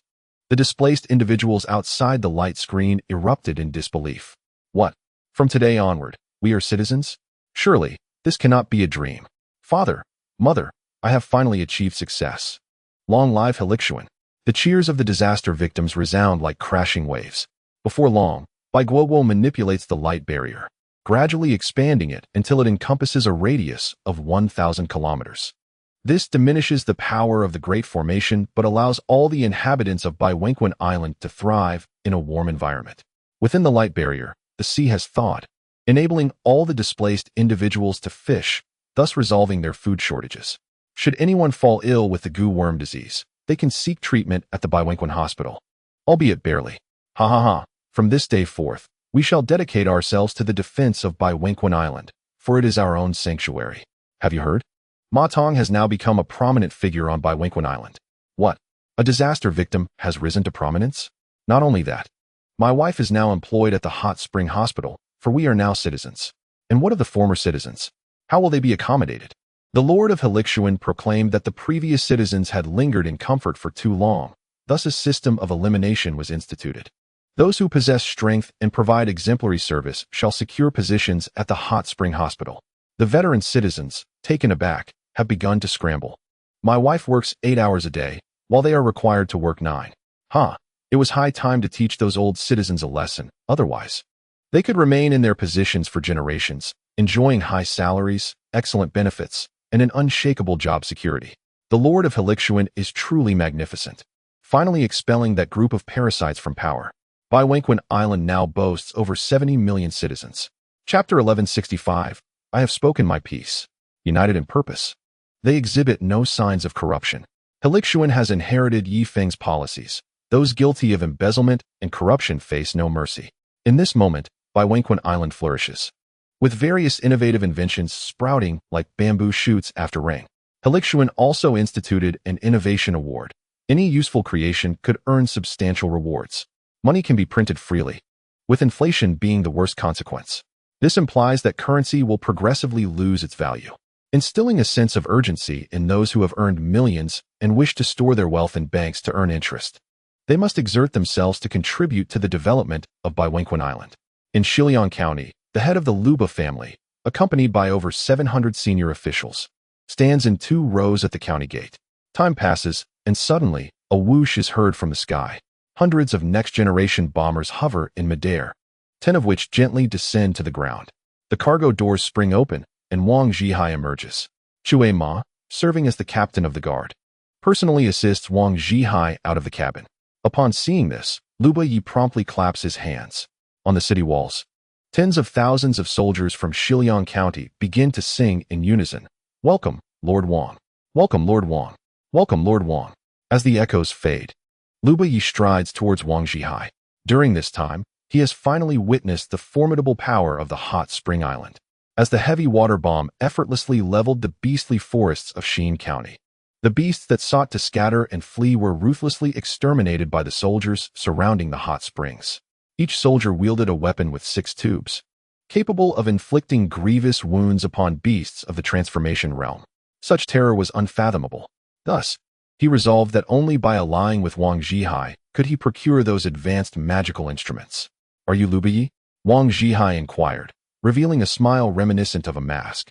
The displaced individuals outside the light screen erupted in disbelief. What? From today onward, we are citizens? Surely, this cannot be a dream. Father, mother, I have finally achieved success. Long live Helixuan. The cheers of the disaster victims resound like crashing waves. Before long, Bai Guoguo manipulates the light barrier, gradually expanding it until it encompasses a radius of 1,000 kilometers. This diminishes the power of the Great Formation but allows all the inhabitants of Baiwenquan Island to thrive in a warm environment. Within the light barrier, the sea has thawed, enabling all the displaced individuals to fish, thus resolving their food shortages. Should anyone fall ill with the goo worm disease, they can seek treatment at the Baiwenquan Hospital, albeit barely. Ha ha ha, from this day forth, we shall dedicate ourselves to the defense of Baiwenquan Island, for it is our own sanctuary. Have you heard? Ma Tong has now become a prominent figure on Baiwenquan Island. What? A disaster victim has risen to prominence? Not only that, my wife is now employed at the Hot Spring Hospital, for we are now citizens. And what of the former citizens? How will they be accommodated? The Lord of Helixuan proclaimed that the previous citizens had lingered in comfort for too long, thus a system of elimination was instituted. Those who possess strength and provide exemplary service shall secure positions at the Hot Spring Hospital. The veteran citizens, taken aback, have begun to scramble. My wife works 8 hours a day, while they are required to work 9. It was high time to teach those old citizens a lesson, otherwise they could remain in their positions for generations, enjoying high salaries, excellent benefits, and an unshakable job security. The Lord of Helixuan is truly magnificent, finally expelling that group of parasites from power. Baiwenquan Island now boasts over 70 million citizens. Chapter 1165. I have spoken my piece. United in purpose, they exhibit no signs of corruption. Helixuan has inherited Yi Feng's policies. Those guilty of embezzlement and corruption face no mercy. In this moment, Baiwenquan Island flourishes, with various innovative inventions sprouting like bamboo shoots after rain. Helixuan also instituted an innovation award. Any useful creation could earn substantial rewards. Money can be printed freely, with inflation being the worst consequence. This implies that currency will progressively lose its value, instilling a sense of urgency in those who have earned millions and wish to store their wealth in banks to earn interest. They must exert themselves to contribute to the development of Baiwenquan Island. In Shiliang County, the head of the Luba family, accompanied by over 700 senior officials, stands in 2 rows at the county gate. Time passes, and suddenly, a whoosh is heard from the sky. Hundreds of next-generation bombers hover in midair, 10 of which gently descend to the ground. The cargo doors spring open, and Wang Zhihai emerges. Chue Ma, serving as the captain of the guard, personally assists Wang Zhihai out of the cabin. Upon seeing this, Luba Yi promptly claps his hands. On the city walls, tens of thousands of soldiers from Shiliang County begin to sing in unison, "Welcome, Lord Wang. Welcome, Lord Wang. Welcome, Lord Wang." As the echoes fade, Luba Yi strides towards Wang Zhihai. During this time, he has finally witnessed the formidable power of the Hot Spring Island, as the heavy water bomb effortlessly leveled the beastly forests of Xin County. The beasts that sought to scatter and flee were ruthlessly exterminated by the soldiers surrounding the hot springs. Each soldier wielded a weapon with 6 tubes, capable of inflicting grievous wounds upon beasts of the transformation realm. Such terror was unfathomable. Thus, he resolved that only by allying with Wang Zhihai could he procure those advanced magical instruments. "Are you Luba Yi?" Wang Zhihai inquired, revealing a smile reminiscent of a mask.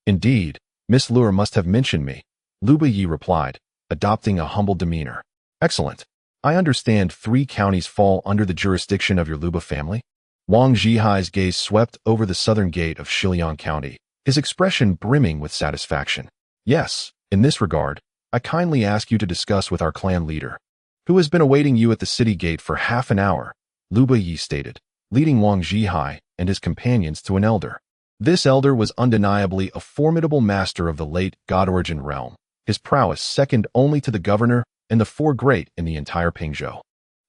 "Indeed, Miss Lure must have mentioned me," Luba Yi replied, adopting a humble demeanor. "Excellent. I understand 3 counties fall under the jurisdiction of your Luba family?" Wang Zhihai's gaze swept over the southern gate of Shiliang County, his expression brimming with satisfaction. "Yes, in this regard, I kindly ask you to discuss with our clan leader, who has been awaiting you at the city gate for half an hour, Liu Yi stated, leading Wang Zhihai and his companions to an elder. This elder was undeniably a formidable master of the late God-origin realm, his prowess second only to the governor and the four great in the entire Pingzhou.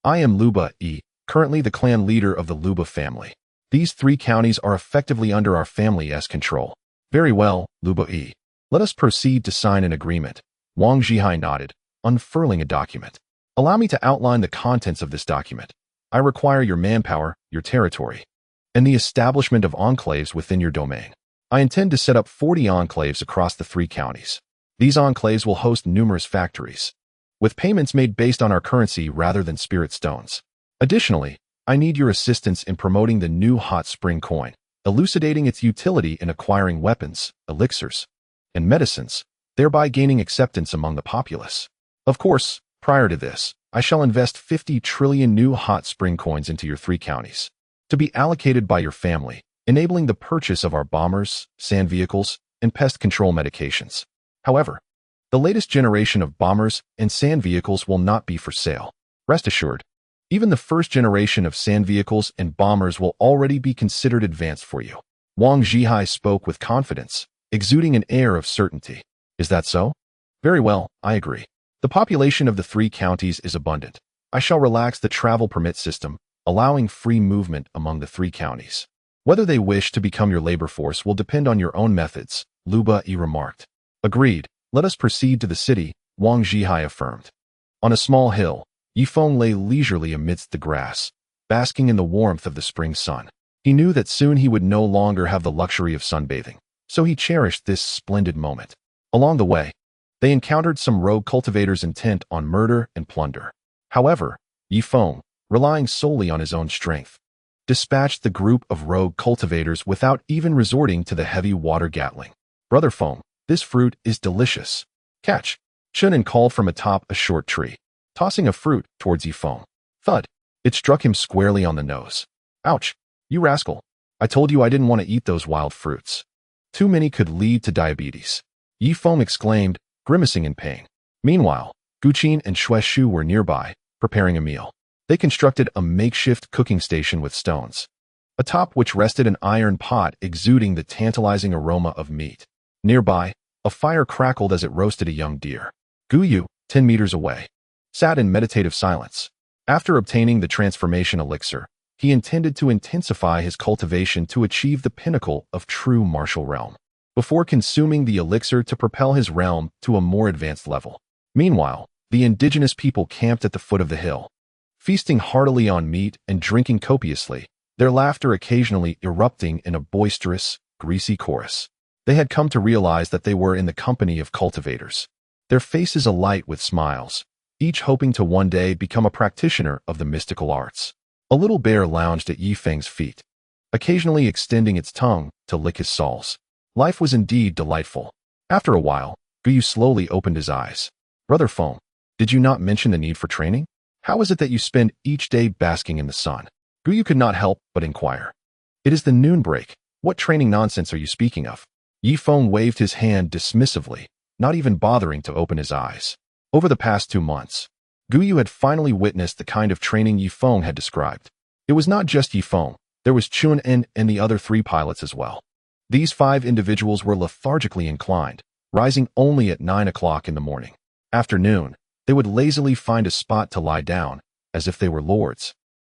I am Liu Yi, currently the clan leader of the Liu family. These 3 counties are effectively under our family's control. Very well, Liu Yi. Let us proceed to sign an agreement. Wang Zhihai nodded, unfurling a document. Allow me to outline the contents of this document. I require your manpower, your territory, and the establishment of enclaves within your domain. I intend to set up 40 enclaves across the 3 counties. These enclaves will host numerous factories, with payments made based on our currency rather than spirit stones. Additionally, I need your assistance in promoting the new hot spring coin, elucidating its utility in acquiring weapons, elixirs, and medicines, thereby gaining acceptance among the populace. Of course, prior to this, I shall invest 50 trillion new hot spring coins into your 3 counties, to be allocated by your family, enabling the purchase of our bombers, sand vehicles, and pest control medications. However, the latest generation of bombers and sand vehicles will not be for sale. Rest assured, even the first generation of sand vehicles and bombers will already be considered advanced for you. Wang Zhihai spoke with confidence, exuding an air of certainty. Is that so? Very well, I agree. The population of the 3 counties is abundant. I shall relax the travel permit system, allowing free movement among the 3 counties. Whether they wish to become your labor force will depend on your own methods, Liu Yi remarked. Agreed. Let us proceed to the city, Wang Zhihai affirmed. On a small hill, Feng lay leisurely amidst the grass, basking in the warmth of the spring sun. He knew that soon he would no longer have the luxury of sunbathing, so he cherished this splendid moment. Along the way, they encountered some rogue cultivators intent on murder and plunder. However, Feng, relying solely on his own strength, dispatched the group of rogue cultivators without even resorting to the heavy water gatling. Brother Feng, this fruit is delicious. Catch! Chen An called from atop a short tree, tossing a fruit towards Feng. Thud! It struck him squarely on the nose. Ouch! You rascal! I told you I didn't want to eat those wild fruits. Too many could lead to diabetes. Feng exclaimed, grimacing in pain. Meanwhile, Guqin and Shueshu were nearby, preparing a meal. They constructed a makeshift cooking station with stones, atop which rested an iron pot exuding the tantalizing aroma of meat. Nearby, a fire crackled as it roasted a young deer. Guyu, 10 meters away, sat in meditative silence. After obtaining the transformation elixir, he intended to intensify his cultivation to achieve the pinnacle of true martial realm, before consuming the elixir to propel his realm to a more advanced level. Meanwhile, the indigenous people camped at the foot of the hill, feasting heartily on meat and drinking copiously, their laughter occasionally erupting in a boisterous, greasy chorus. They had come to realize that they were in the company of cultivators, their faces alight with smiles, each hoping to one day become a practitioner of the mystical arts. A little bear lounged at Feng's feet, occasionally extending its tongue to lick his soles. Life was indeed delightful. After a while, Guyu slowly opened his eyes. Brother Feng, did you not mention the need for training? How is it that you spend each day basking in the sun? Guyu could not help but inquire. It is the noon break. What training nonsense are you speaking of? Feng waved his hand dismissively, not even bothering to open his eyes. Over the past 2 months, Guyu had finally witnessed the kind of training Feng had described. It was not just Feng, there was Chen An and the other 3 pilots as well. These 5 individuals were lethargically inclined, rising only at 9 o'clock in the morning. After noon, they would lazily find a spot to lie down, as if they were lords,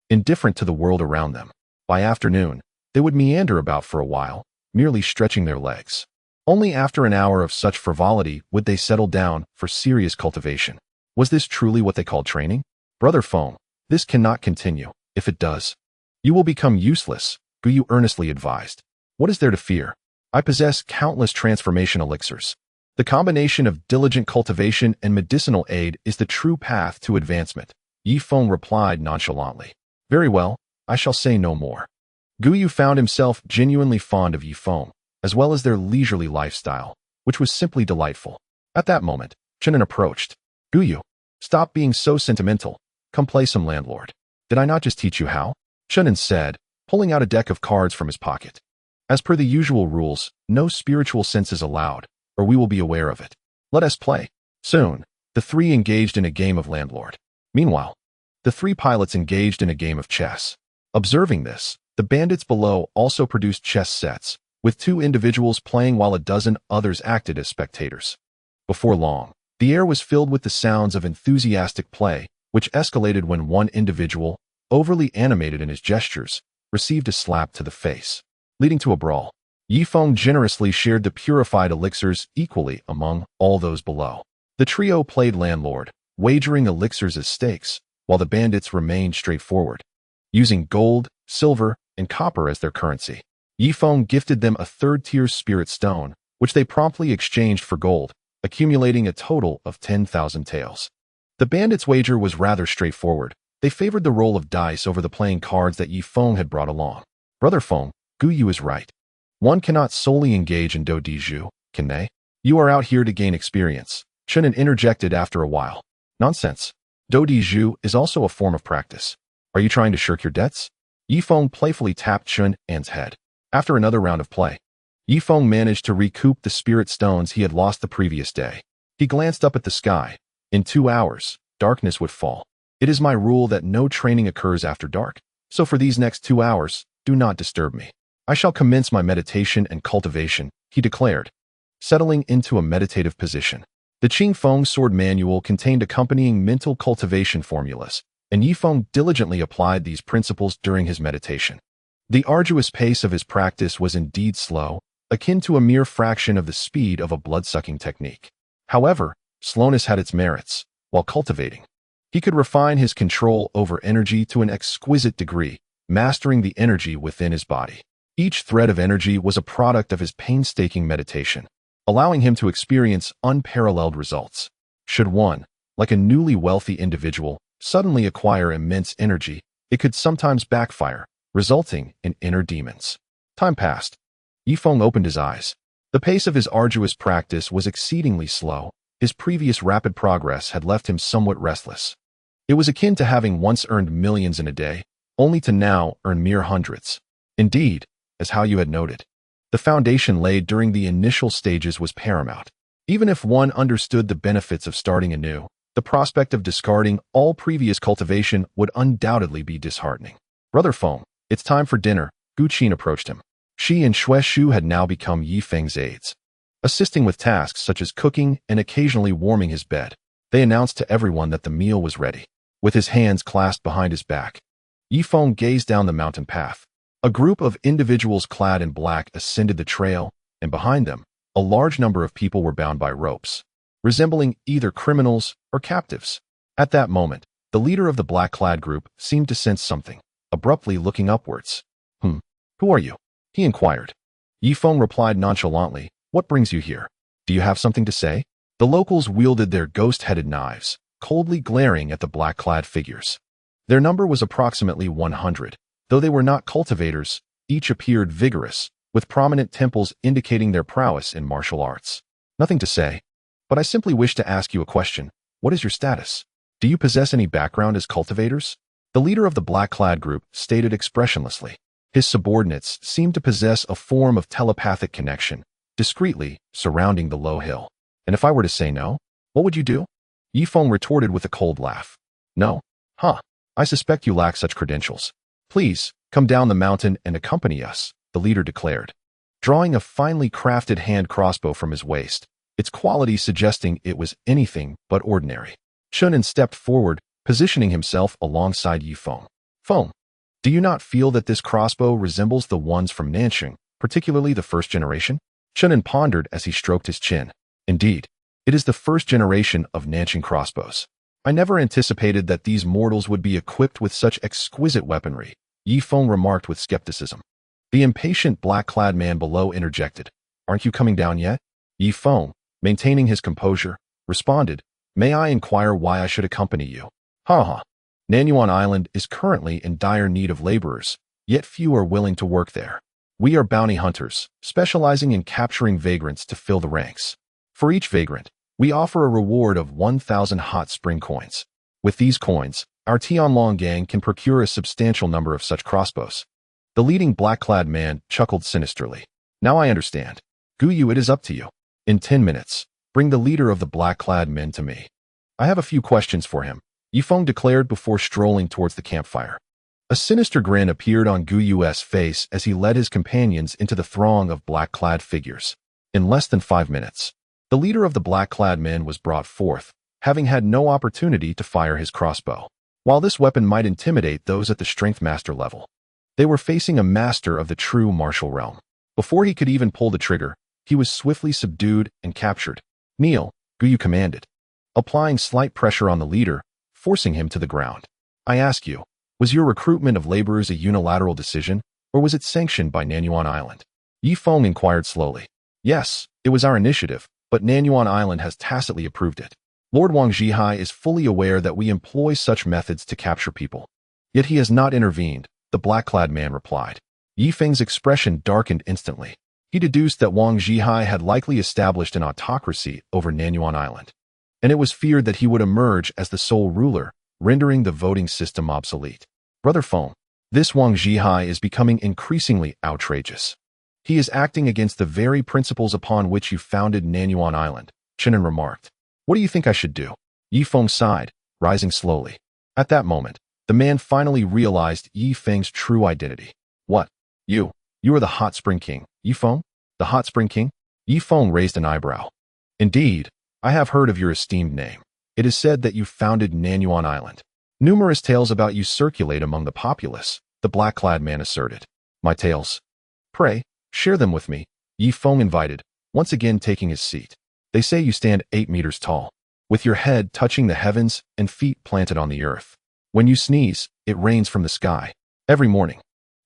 indifferent to the world around them. By afternoon, they would meander about for a while, merely stretching their legs. Only after an hour of such frivolity would they settle down for serious cultivation. Was this truly what they called training? Brother Feng, this cannot continue. If it does, you will become useless, Guyu earnestly advised. What is there to fear? I possess countless transformation elixirs. The combination of diligent cultivation and medicinal aid is the true path to advancement, Feng replied nonchalantly. Very well, I shall say no more. Guyu found himself genuinely fond of Feng, as well as their leisurely lifestyle, which was simply delightful. At that moment, Chen An approached. Guyu, stop being so sentimental. Come play some landlord. Did I not just teach you how? Chen An said, pulling out a deck of cards from his pocket. As per the usual rules, no spiritual sense is allowed, or we will be aware of it. Let us play. Soon, the three engaged in a game of landlord. Meanwhile, the three pilots engaged in a game of chess. Observing this, the bandits below also produced chess sets, with 2 individuals playing while a dozen others acted as spectators. Before long, the air was filled with the sounds of enthusiastic play, which escalated when one individual, overly animated in his gestures, received a slap to the face, leading to a brawl. Feng generously shared the purified elixirs equally among all those below. The trio played landlord, wagering elixirs as stakes, while the bandits remained straightforward, using gold, silver, and copper as their currency. Feng gifted them a 3rd-tier spirit stone, which they promptly exchanged for gold, accumulating a total of 10,000 taels. The bandits' wager was rather straightforward. They favored the roll of dice over the playing cards that Feng had brought along. Brother Feng, Guyu is right. One cannot solely engage in do diju, can they? You are out here to gain experience, Chen An interjected after a while. Nonsense. Do diju is also a form of practice. Are you trying to shirk your debts? Feng playfully tapped Chen An's head. After another round of play, Feng managed to recoup the spirit stones he had lost the previous day. He glanced up at the sky. In 2 hours, darkness would fall. It is my rule that no training occurs after dark, so for these next 2 hours, do not disturb me. I shall commence my meditation and cultivation, he declared, settling into a meditative position. The Qing Feng sword manual contained accompanying mental cultivation formulas, and Feng diligently applied these principles during his meditation. The arduous pace of his practice was indeed slow, akin to a mere fraction of the speed of a blood-sucking technique. However, slowness had its merits. While cultivating, he could refine his control over energy to an exquisite degree, mastering the energy within his body. Each thread of energy was a product of his painstaking meditation, allowing him to experience unparalleled results. Should one, like a newly wealthy individual, suddenly acquire immense energy, it could sometimes backfire, resulting in inner demons. Time passed. Feng opened his eyes. The pace of his arduous practice was exceedingly slow. His previous rapid progress had left him somewhat restless. It was akin to having once earned millions in a day, only to now earn mere hundreds. Indeed, as how you had noted, the foundation laid during the initial stages was paramount. Even if one understood the benefits of starting anew, the prospect of discarding all previous cultivation would undoubtedly be disheartening. Brother Feng, it's time for dinner. Gu Qin approached him. She and Xue Shu had now become Feng's aides, assisting with tasks such as cooking and occasionally warming his bed. They announced to everyone that the meal was ready. With his hands clasped behind his back, Feng gazed down the mountain path. A group of individuals clad in black ascended the trail, and behind them, a large number of people were bound by ropes, resembling either criminals or captives. At that moment, the leader of the black-clad group seemed to sense something, abruptly looking upwards. Who are you? He inquired. Feng replied nonchalantly, What brings you here? Do you have something to say? The locals wielded their ghost-headed knives, coldly glaring at the black-clad figures. Their number was approximately 100. Though they were not cultivators, each appeared vigorous, with prominent temples indicating their prowess in martial arts. Nothing to say, but I simply wish to ask you a question. What is your status? Do you possess any background as cultivators? The leader of the black-clad group stated expressionlessly. His subordinates seemed to possess a form of telepathic connection, discreetly surrounding the low hill. And if I were to say no, what would you do? Feng retorted with a cold laugh. No? I suspect you lack such credentials. Please, come down the mountain and accompany us, the leader declared, drawing a finely crafted hand crossbow from his waist, its quality suggesting it was anything but ordinary. Chen An stepped forward, positioning himself alongside Feng. Feng, do you not feel that this crossbow resembles the ones from Nanxing, particularly the first generation? Chen An pondered as he stroked his chin. Indeed, it is the first generation of Nanxing crossbows. I never anticipated that these mortals would be equipped with such exquisite weaponry, Feng remarked with skepticism. The impatient black-clad man below interjected. Aren't you coming down yet? Feng, maintaining his composure, responded, May I inquire why I should accompany you? Nanyuan Island is currently in dire need of laborers, yet few are willing to work there. We are bounty hunters, specializing in capturing vagrants to fill the ranks. For each vagrant, we offer a reward of 1,000 hot spring coins. With these coins, our Tianlong gang can procure a substantial number of such crossbows. The leading black-clad man chuckled sinisterly. Now I understand. Guyu, it is up to you. In 10 minutes, Bring the leader of the black-clad men to me. I have a few questions for him, Yi Feng declared before strolling towards the campfire. A sinister grin appeared on Gu Yu's face as he led his companions into the throng of black-clad figures. In less than 5 minutes, the leader of the black-clad men was brought forth, having had no opportunity to fire his crossbow. While this weapon might intimidate those at the strength master level, they were facing a master of the true martial realm. Before he could even pull the trigger, he was swiftly subdued and captured. Kneel, Gu Yu commanded, applying slight pressure on the leader, forcing him to the ground. I ask you, was your recruitment of laborers a unilateral decision, or was it sanctioned by Nanyuan Island? Yi Feng inquired slowly. Yes, it was our initiative, but Nanyuan Island has tacitly approved it. Lord Wang Zhihai is fully aware that we employ such methods to capture people. Yet he has not intervened, the black-clad man replied. Yi Feng's expression darkened instantly. He deduced that Wang Zhihai had likely established an autocracy over Nanyuan Island, and it was feared that he would emerge as the sole ruler, rendering the voting system obsolete. Brother Feng, this Wang Zhihai is becoming increasingly outrageous. He is acting against the very principles upon which you founded Nanyuan Island, Chen An remarked. What do you think I should do? Yi Feng sighed, rising slowly. At that moment, the man finally realized Yi Feng's true identity. What? You are the Hot Spring King, Yi Feng? The Hot Spring King? Yi Feng raised an eyebrow. Indeed, I have heard of your esteemed name. It is said that you founded Nanyuan Island. Numerous tales about you circulate among the populace, the black-clad man asserted. My tales? Pray, share them with me, Yi Feng invited, once again taking his seat. They say you stand 8 meters tall, with your head touching the heavens and feet planted on the earth. When you sneeze, it rains from the sky. Every morning,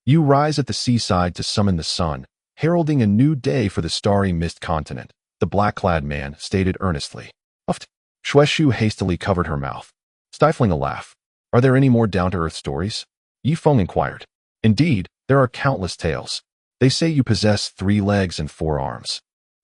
you rise at the seaside to summon the sun, heralding a new day for the starry mist continent, the black-clad man stated earnestly. Uft. Shueshu hastily covered her mouth, stifling a laugh. Are there any more down-to-earth stories? Yi Feng inquired. Indeed, there are countless tales. They say you possess 3 legs and 4 arms.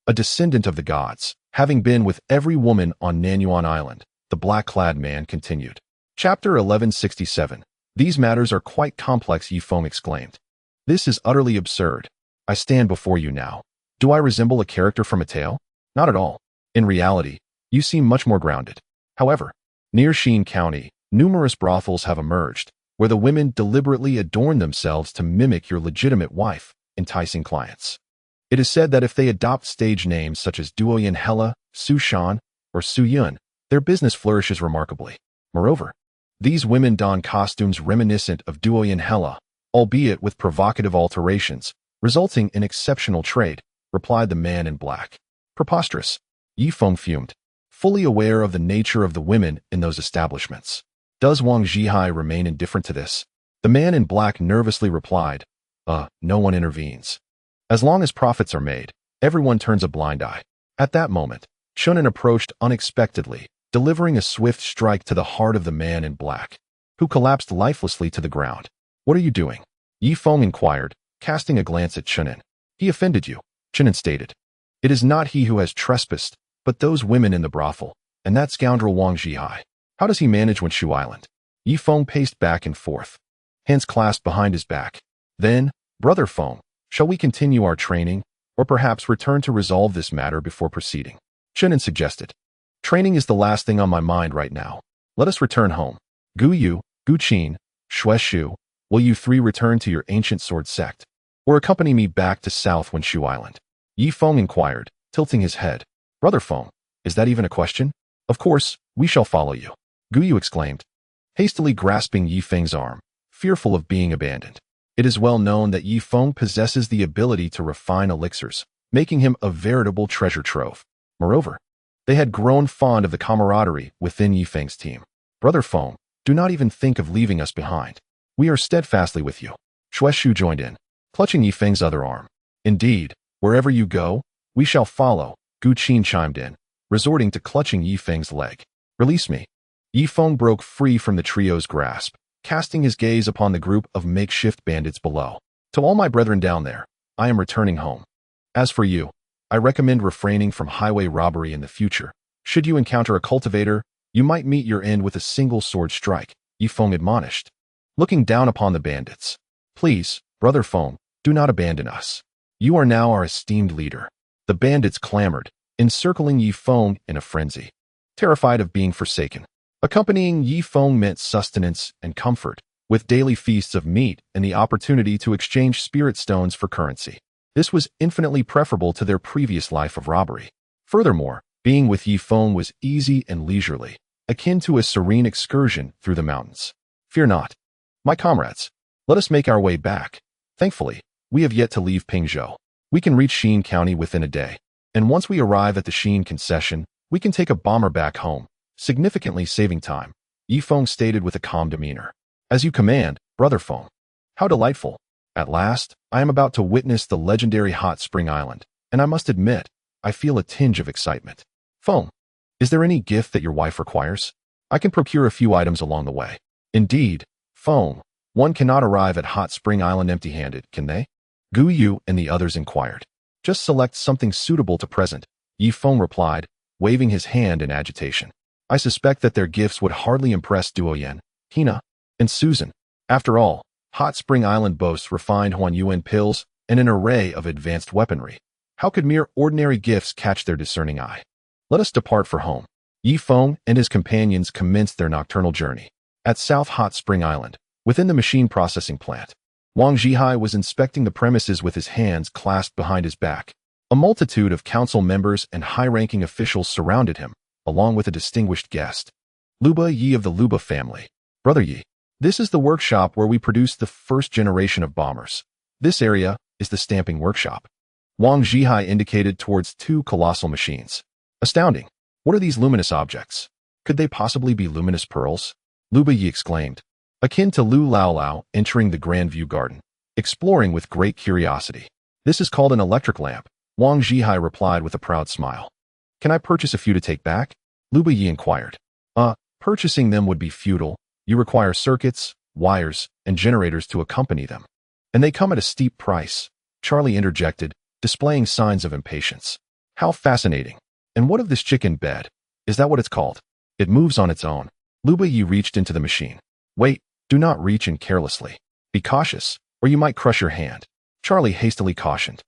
A descendant of the gods, having been with every woman on Nanyuan Island, the black-clad man continued. Chapter 1167. These matters are quite complex, Yi Feng exclaimed. This is utterly absurd. I stand before you now. Do I resemble a character from a tale? Not at all. In reality, you seem much more grounded. However, near Sheen County, numerous brothels have emerged, where the women deliberately adorn themselves to mimic your legitimate wife, enticing clients. It is said that if they adopt stage names such as Duoyan Hella, Su Shan, or Su Yun, their business flourishes remarkably. Moreover, these women don costumes reminiscent of Duoyan Hella, albeit with provocative alterations, resulting in exceptional trade, replied the man in black. Preposterous, Yi Feng fumed, fully aware of the nature of the women in those establishments. Does Wang Zhihai remain indifferent to this? The man in black nervously replied, no one intervenes. As long as profits are made, everyone turns a blind eye. At that moment, Chen An approached unexpectedly, delivering a swift strike to the heart of the man in black, who collapsed lifelessly to the ground. What are you doing? Yi Feng inquired, casting a glance at Chen An. He offended you, Chen An stated. It is not he who has trespassed, but those women in the brothel, and that scoundrel Wang Zhihai. How does he manage when Shu Island? Yi Feng paced back and forth, hands clasped behind his back. Then, Brother Feng, shall we continue our training, or perhaps return to resolve this matter before proceeding? Chen An suggested. Training is the last thing on my mind right now. Let us return home. Gu Yu, Gu Qin, Shueshu, will you 3 return to your ancient sword sect, or accompany me back to south when Shu Island? Yi Feng inquired, tilting his head. Brother Feng, is that even a question? Of course, we shall follow you, Gu Yu exclaimed, hastily grasping Yi Feng's arm, fearful of being abandoned. It is well known that Yi Feng possesses the ability to refine elixirs, making him a veritable treasure trove. Moreover, they had grown fond of the camaraderie within Yi Feng's team. Brother Feng, do not even think of leaving us behind. We are steadfastly with you. Shueshu joined in, clutching Yi Feng's other arm. Indeed, wherever you go, we shall follow, Gu Qin chimed in, resorting to clutching Yi Feng's leg. Release me. Yi Feng broke free from the trio's grasp, casting his gaze upon the group of makeshift bandits below. To all my brethren down there, I am returning home. As for you, I recommend refraining from highway robbery in the future. Should you encounter a cultivator, you might meet your end with a single sword strike, Yi Feng admonished, looking down upon the bandits. Please, Brother Feng, do not abandon us. You are now our esteemed leader. The bandits clamored, encircling Yi Feng in a frenzy, terrified of being forsaken. Accompanying Yi Feng meant sustenance and comfort, with daily feasts of meat and the opportunity to exchange spirit stones for currency. This was infinitely preferable to their previous life of robbery. Furthermore, being with Yi Feng was easy and leisurely, akin to a serene excursion through the mountains. Fear not, my comrades. Let us make our way back. Thankfully, we have yet to leave Pingzhou. We can reach Xin County within a day, and once we arrive at the Xin concession, we can take a bomber back home, significantly saving time, Yi Feng stated with a calm demeanor. As you command, Brother Feng. How delightful. At last, I am about to witness the legendary hot spring island, and I must admit, I feel a tinge of excitement. Feng, is there any gift that your wife requires? I can procure a few items along the way. Indeed, Feng, one cannot arrive at Hot Spring Island empty-handed, can they? Gu Yu and the others inquired. Just select something suitable to present, Yi Feng replied, waving his hand in agitation. I suspect that their gifts would hardly impress Duoyen, Hina, and Susan. After all, Hot Spring Island boasts refined Huanyuan pills and an array of advanced weaponry. How could mere ordinary gifts catch their discerning eye? Let us depart for home. Yi Feng and his companions commenced their nocturnal journey. At South Hot Spring Island, within the machine processing plant, Wang Zhihai was inspecting the premises with his hands clasped behind his back. A multitude of council members and high-ranking officials surrounded him, along with a distinguished guest. Luba Yi of the Luba family. Brother Yi, this is the workshop where we produce the first generation of bombers. This area is the stamping workshop. Wang Zhihai indicated towards two colossal machines. Astounding. What are these luminous objects? Could they possibly be luminous pearls? Luba Yi exclaimed, akin to Lu Lao Lao entering the Grand View Garden, exploring with great curiosity. This is called an electric lamp, Wang Zhihai replied with a proud smile. Can I purchase a few to take back? Luba Yi inquired. Purchasing them would be futile. You require circuits, wires, and generators to accompany them. And they come at a steep price, Charlie interjected, displaying signs of impatience. How fascinating. And what of this chicken bed? Is that what it's called? It moves on its own. Luba Yi reached into the machine. Wait, do not reach in carelessly. Be cautious, or you might crush your hand, Charlie hastily cautioned.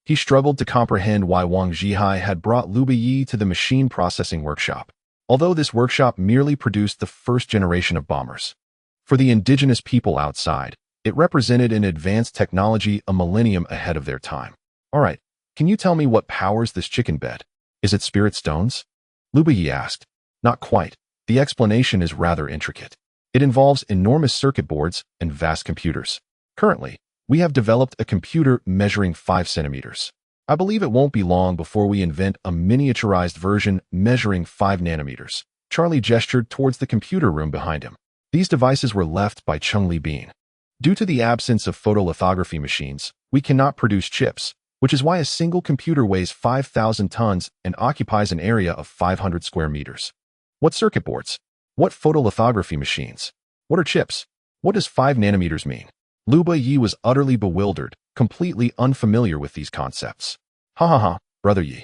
He struggled to comprehend why Wang Zhihai had brought Luba Yi to the machine processing workshop, although this workshop merely produced the first generation of bombers. For the indigenous people outside, it represented an advanced technology a millennium ahead of their time. All right, can you tell me what powers this chicken bed? Is it spirit stones? Luba Yi asked. Not quite. The explanation is rather intricate. It involves enormous circuit boards and vast computers. Currently, we have developed a computer measuring 5 centimeters. I believe it won't be long before we invent a miniaturized version measuring 5 nanometers. Charlie gestured towards the computer room behind him. These devices were left by Chengli Bean. Due to the absence of photolithography machines, we cannot produce chips, which is why a single computer weighs 5,000 tons and occupies an area of 500 square meters. What circuit boards? What photolithography machines? What are chips? What does 5 nanometers mean? Luba Yi was utterly bewildered, completely unfamiliar with these concepts. Ha ha ha, Brother Yi.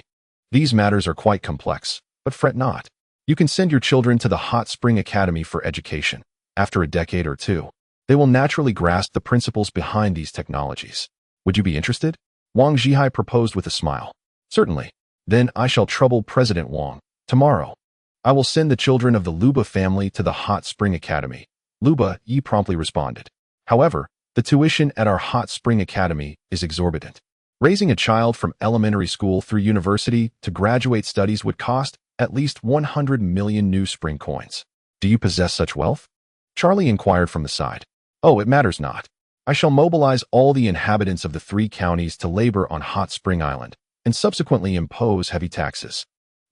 These matters are quite complex, but fret not. You can send your children to the Hot Spring Academy for education. After a decade or two, they will naturally grasp the principles behind these technologies. Would you be interested? Wang Zhihai proposed with a smile. Certainly. Then I shall trouble President Wang. Tomorrow, I will send the children of the Luba family to the Hot Spring Academy. Luba Yi promptly responded. However, the tuition at our Hot Spring Academy is exorbitant. Raising a child from elementary school through university to graduate studies would cost at least 100 million new spring coins. Do you possess such wealth? Charlie inquired from the side. Oh, it matters not. I shall mobilize all the inhabitants of the 3 counties to labor on Hot Spring Island and subsequently impose heavy taxes.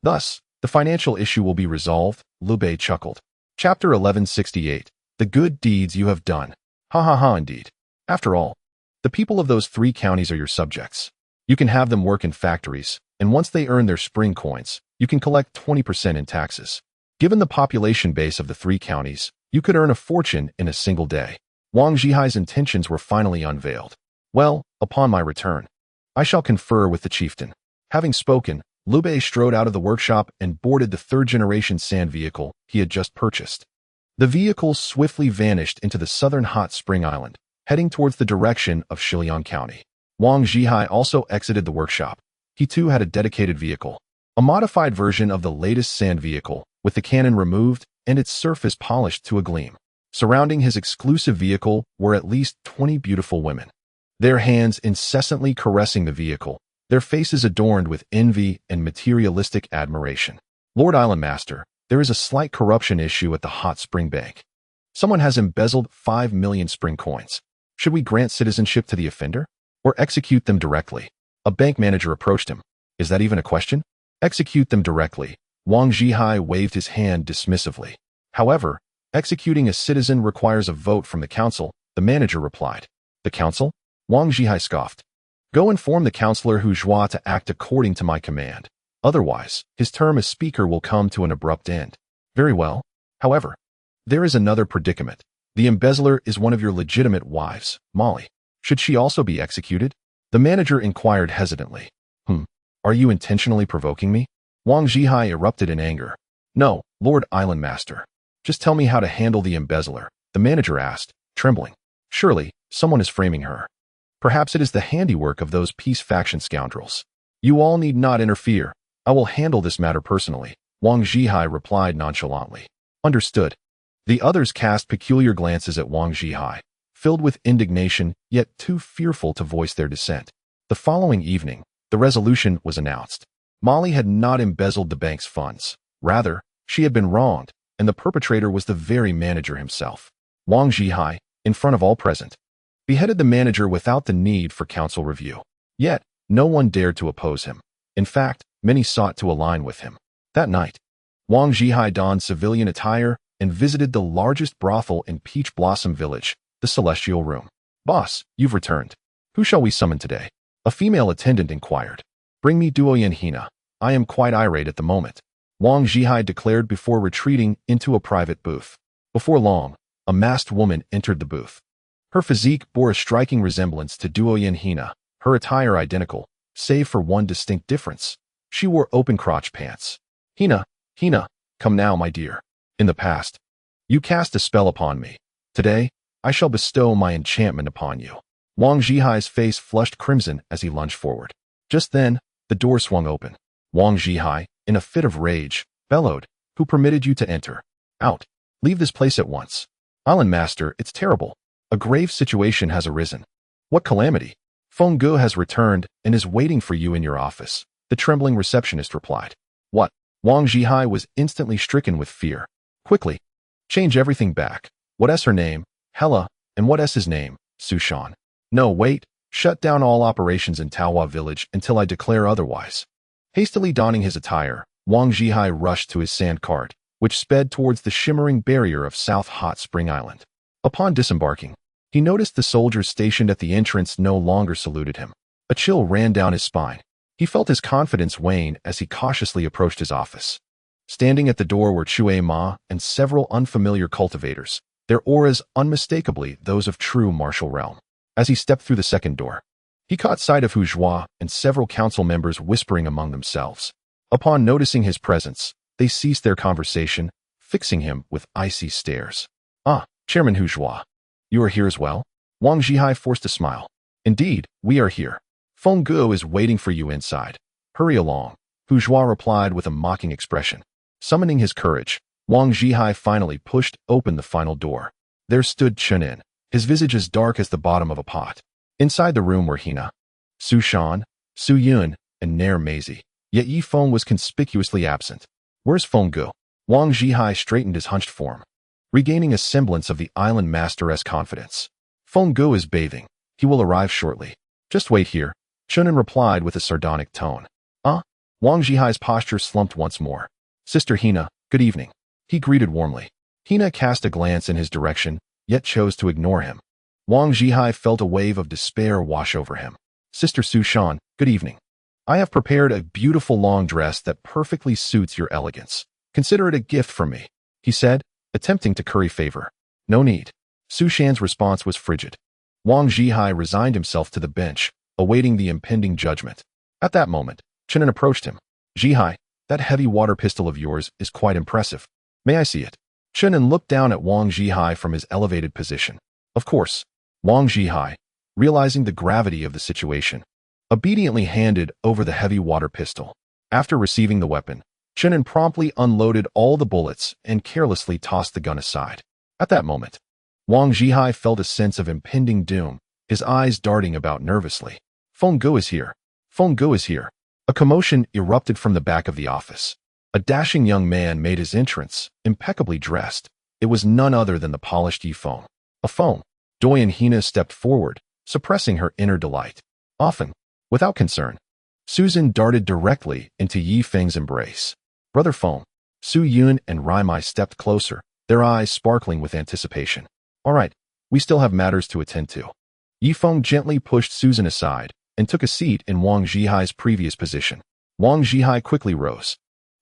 Thus, the financial issue will be resolved, Liu Bei chuckled. Chapter 1168. The good deeds you have done. Ha ha ha indeed. After all, the people of those 3 counties are your subjects. You can have them work in factories, and once they earn their spring coins, you can collect 20% in taxes. Given the population base of the 3 counties, you could earn a fortune in a single day. Wang Zhihai's intentions were finally unveiled. Well, upon my return, I shall confer with the chieftain. Having spoken, Liu Bei strode out of the workshop and boarded the 3rd-generation sand vehicle he had just purchased. The vehicle swiftly vanished into the southern Hot Spring Island, heading towards the direction of Shiliang County. Wang Zhihai also exited the workshop. He too had a dedicated vehicle. a modified version of the latest sand vehicle, with the cannon removed and its surface polished to a gleam. Surrounding his exclusive vehicle were at least 20 beautiful women, their hands incessantly caressing the vehicle, their faces adorned with envy and materialistic admiration. Lord Island Master, there is a slight corruption issue at the Hot Spring Bank. Someone has embezzled 5 million spring coins. Should we grant citizenship to the offender? Or execute them directly? A bank manager approached him. Is that even a question? Execute them directly. Wang Zhihai waved his hand dismissively. However, executing a citizen requires a vote from the council, the manager replied. The council? Wang Zhihai scoffed. Go inform the councillor Hu Zhua to act according to my command. Otherwise, his term as speaker will come to an abrupt end. Very well. However, there is another predicament. The embezzler is one of your legitimate wives, Molly. Should she also be executed? The manager inquired hesitantly. Are you intentionally provoking me? Wang Zhihai erupted in anger. No, Lord Island Master. Just tell me how to handle the embezzler, the manager asked, trembling. Surely, someone is framing her. Perhaps it is the handiwork of those peace faction scoundrels. You all need not interfere. I will handle this matter personally, Wang Zhihai replied nonchalantly. Understood. The others cast peculiar glances at Wang Zhihai, filled with indignation, yet too fearful to voice their dissent. The following evening, the resolution was announced. Molly had not embezzled the bank's funds. Rather, she had been wronged, and the perpetrator was the very manager himself. Wang Zhihai, in front of all present, beheaded the manager without the need for council review. Yet, no one dared to oppose him. In fact, many sought to align with him. That night, Wang Zhihai donned civilian attire and visited the largest brothel in Peach Blossom Village, the Celestial Room. Boss, you've returned. Who shall we summon today? A female attendant inquired. Bring me Duoyan Hina. I am quite irate at the moment, Wang Zhihai declared before retreating into a private booth. Before long, a masked woman entered the booth. Her physique bore a striking resemblance to Duoyan Hina, her attire identical, save for one distinct difference. She wore open-crotch pants. Hina, come now, my dear. In the past, you cast a spell upon me. Today, I shall bestow my enchantment upon you. Wang Zhihai's face flushed crimson as he lunged forward. Just then, the door swung open. Wang Zhihai, in a fit of rage, bellowed, Who permitted you to enter? Out. Leave this place at once. Island Master, it's terrible. A grave situation has arisen. What calamity? Feng has returned and is waiting for you in your office, the trembling receptionist replied. What? Wang Zhihai was instantly stricken with fear. Quickly. Change everything back. What's her name? Hella. And what's his name? Sushan. No, wait. Shut down all operations in Taohua Village until I declare otherwise. Hastily donning his attire, Wang Zhihai rushed to his sand cart, which sped towards the shimmering barrier of South Hot Spring Island. Upon disembarking, he noticed the soldiers stationed at the entrance no longer saluted him. A chill ran down his spine. He felt his confidence wane as he cautiously approached his office. Standing at the door were Chue Ma and several unfamiliar cultivators, their auras unmistakably those of true martial realm. As he stepped through the second door, he caught sight of Hu Zhua and several council members whispering among themselves. Upon noticing his presence, they ceased their conversation, fixing him with icy stares. Ah, Chairman Hu Zhua. You are here as well? Wang Zhihai forced a smile. Indeed, we are here. Feng is waiting for you inside. Hurry along, Hu Zhua replied with a mocking expression. Summoning his courage, Wang Zhihai finally pushed open the final door. There stood Chen An, his visage as dark as the bottom of a pot. Inside the room were Hina, Su Shan, Su Yun, and Nair Maisie. Yet Yi Feng was conspicuously absent. Where's Feng Gu? Wang Zhihai straightened his hunched form, regaining a semblance of the island master's confidence. Feng Gu is bathing. He will arrive shortly. Just wait here, Chen An replied with a sardonic tone. Wang Zhihai's posture slumped once more. Sister Hina, good evening. He greeted warmly. Hina cast a glance in his direction, yet chose to ignore him. Wang Zhihai felt a wave of despair wash over him. Sister Su Shan, good evening. I have prepared a beautiful long dress that perfectly suits your elegance. Consider it a gift from me, he said, attempting to curry favor. No need. Su Shan's response was frigid. Wang Zhihai resigned himself to the bench, awaiting the impending judgment. At that moment, Chen An approached him. Zhihai, that heavy water pistol of yours is quite impressive. May I see it? Chen An looked down at Wang Zhihai from his elevated position. Of course. Wang Zhihai, realizing the gravity of the situation, obediently handed over the heavy water pistol. After receiving the weapon, Chen An promptly unloaded all the bullets and carelessly tossed the gun aside. At that moment, Wang Zhihai felt a sense of impending doom, his eyes darting about nervously. Feng is here. Feng is here. A commotion erupted from the back of the office. A dashing young man made his entrance, impeccably dressed. It was none other than the polished Yi Feng. A Feng. Doi and Hina stepped forward, suppressing her inner delight. Often, without concern, Susan darted directly into Yi Feng's embrace. Brother Feng, Su Yun and Rai Mai stepped closer, their eyes sparkling with anticipation. All right, we still have matters to attend to. Yi Feng gently pushed Susan aside and took a seat in Wang Zhihai's previous position. Wang Zhihai quickly rose.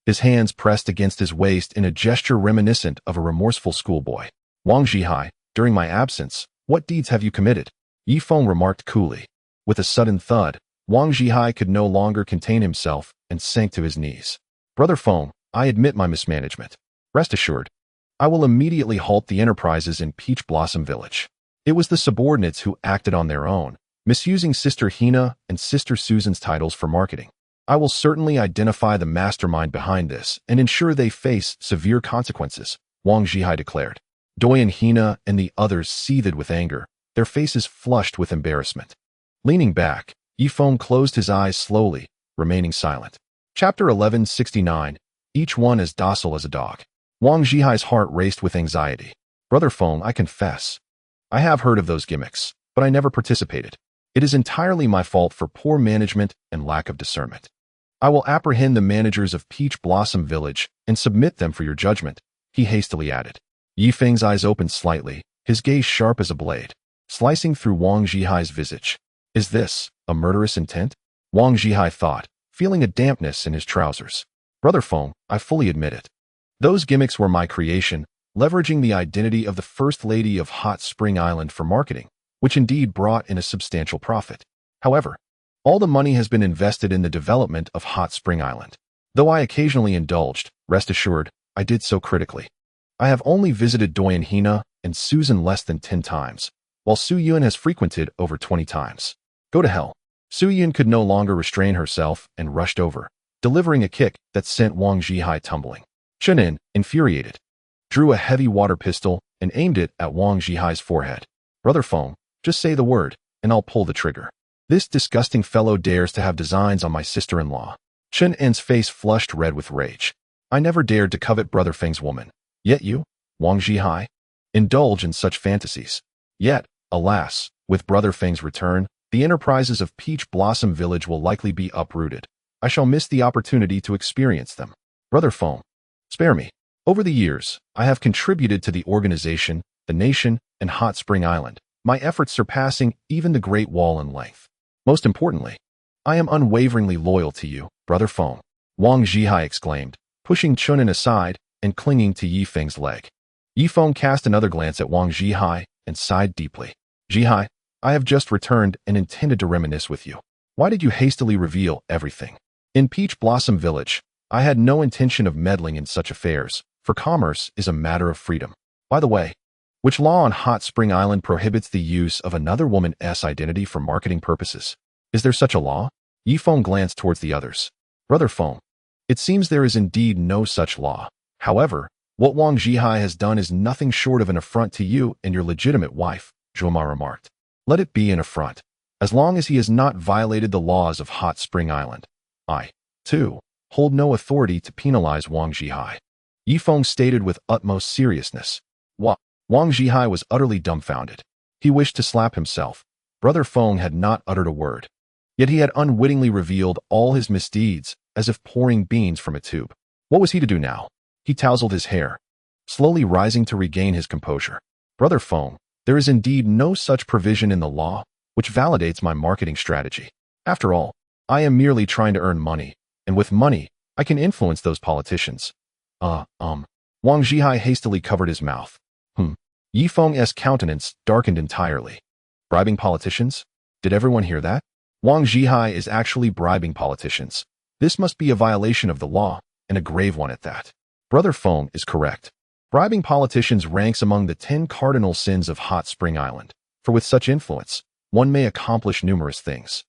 His hands pressed against his waist in a gesture reminiscent of a remorseful schoolboy. Wang Zhihai, during my absence, what deeds have you committed? Yi Feng remarked coolly. With a sudden thud, Wang Zhihai could no longer contain himself and sank to his knees. Brother Feng, I admit my mismanagement. Rest assured, I will immediately halt the enterprises in Peach Blossom Village. It was the subordinates who acted on their own, misusing Sister Hina and Sister Susan's titles for marketing. I will certainly identify the mastermind behind this and ensure they face severe consequences, Wang Zhihai declared. Doi and Hina and the others seethed with anger, their faces flushed with embarrassment. Leaning back, Yi Feng closed his eyes slowly, remaining silent. Chapter 1169, each one as docile as a dog. Wang Zhihai's heart raced with anxiety. Brother Feng, I confess, I have heard of those gimmicks, but I never participated. It is entirely my fault for poor management and lack of discernment. I will apprehend the managers of Peach Blossom Village and submit them for your judgment, he hastily added. Yi Feng's eyes opened slightly, his gaze sharp as a blade, slicing through Wang Zhihai's visage. Is this a murderous intent? Wang Zhihai thought, feeling a dampness in his trousers. Brother Feng, I fully admit it. Those gimmicks were my creation, leveraging the identity of the First Lady of Hot Spring Island for marketing, which indeed brought in a substantial profit. However, all the money has been invested in the development of Hot Spring Island. Though I occasionally indulged, rest assured, I did so critically. I have only visited Doi and Hina and Susan less than 10 times, while Su Yun has frequented over 20 times. Go to hell. Su Yun could no longer restrain herself and rushed over, delivering a kick that sent Wang Zhihai tumbling. Chen An, infuriated, drew a heavy water pistol and aimed it at Wang Zhihai's forehead. Brother Feng, just say the word, and I'll pull the trigger. This disgusting fellow dares to have designs on my sister-in-law. Chen An's face flushed red with rage. I never dared to covet Brother Feng's woman. Yet you, Wang Zhihai, indulge in such fantasies. Yet, alas, with Brother Feng's return, the enterprises of Peach Blossom Village will likely be uprooted. I shall miss the opportunity to experience them. Brother Feng, spare me. Over the years, I have contributed to the organization, the nation, and Hot Spring Island, my efforts surpassing even the Great Wall in length. Most importantly, I am unwaveringly loyal to you, Brother Feng, Wang Zhihai exclaimed, pushing Chen An aside and clinging to Yi Feng's leg. Yi Feng cast another glance at Wang Zhihai and sighed deeply. Zhihai, I have just returned and intended to reminisce with you. Why did you hastily reveal everything? In Peach Blossom Village, I had no intention of meddling in such affairs, for commerce is a matter of freedom. By the way, which law on Hot Spring Island prohibits the use of another woman's identity for marketing purposes? Is there such a law? Yi Feng glanced towards the others. Brother Feng, it seems there is indeed no such law. However, what Wang Zhihai has done is nothing short of an affront to you and your legitimate wife, Zhuoma remarked. Let it be an affront, as long as he has not violated the laws of Hot Spring Island. I, too, hold no authority to penalize Wang Zhihai. Yi Feng stated with utmost seriousness. Wang Zhihai was utterly dumbfounded. He wished to slap himself. Brother Feng had not uttered a word. Yet he had unwittingly revealed all his misdeeds, as if pouring beans from a tube. What was he to do now? He tousled his hair, slowly rising to regain his composure. Brother Feng, there is indeed no such provision in the law, which validates my marketing strategy. After all, I am merely trying to earn money, and with money, I can influence those politicians. Wang Zhihai hastily covered his mouth. Yi Feng's countenance darkened entirely. Bribing politicians? Did everyone hear that? Wang Zhihai is actually bribing politicians. This must be a violation of the law, and a grave one at that. Brother Feng is correct. Bribing politicians ranks among the 10 cardinal sins of Hot Spring Island, for with such influence, one may accomplish numerous things.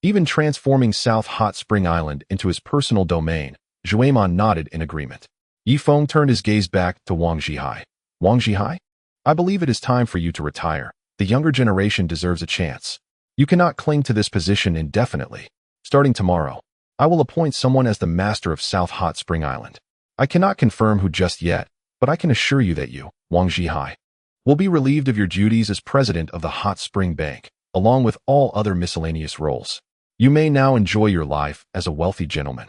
even transforming South Hot Spring Island into his personal domain. Chen An nodded in agreement. Yi Feng turned his gaze back to Wang Zhihai. Wang Zhihai? I believe it is time for you to retire. The younger generation deserves a chance. You cannot cling to this position indefinitely. Starting tomorrow, I will appoint someone as the master of South Hot Spring Island. I cannot confirm who just yet, but I can assure you that you, Wang Zhihai, will be relieved of your duties as president of the Hot Spring Bank, along with all other miscellaneous roles. You may now enjoy your life as a wealthy gentleman.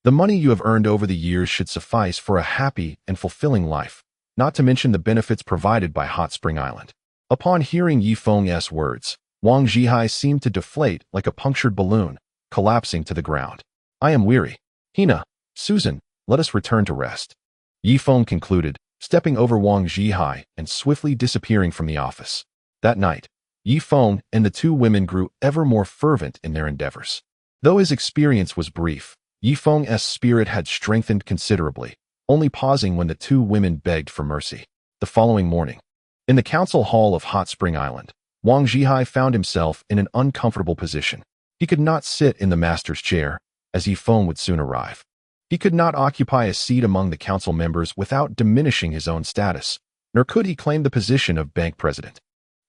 The money you have earned over the years should suffice for a happy and fulfilling life, not to mention the benefits provided by Hot Spring Island. Upon hearing Yi Feng's words, Wang Zhihai seemed to deflate like a punctured balloon, collapsing to the ground. I am weary. Hina, Susan, let us return to rest. Yi Feng concluded, stepping over Wang Zhihai and swiftly disappearing from the office. That night, Yi Feng and the two women grew ever more fervent in their endeavors. Though his experience was brief, Yi Feng's spirit had strengthened considerably, only pausing when the two women begged for mercy. The following morning, in the council hall of Hot Spring Island, Wang Zhihai found himself in an uncomfortable position. He could not sit in the master's chair, as Yi Feng would soon arrive. He could not occupy a seat among the council members without diminishing his own status, nor could he claim the position of bank president,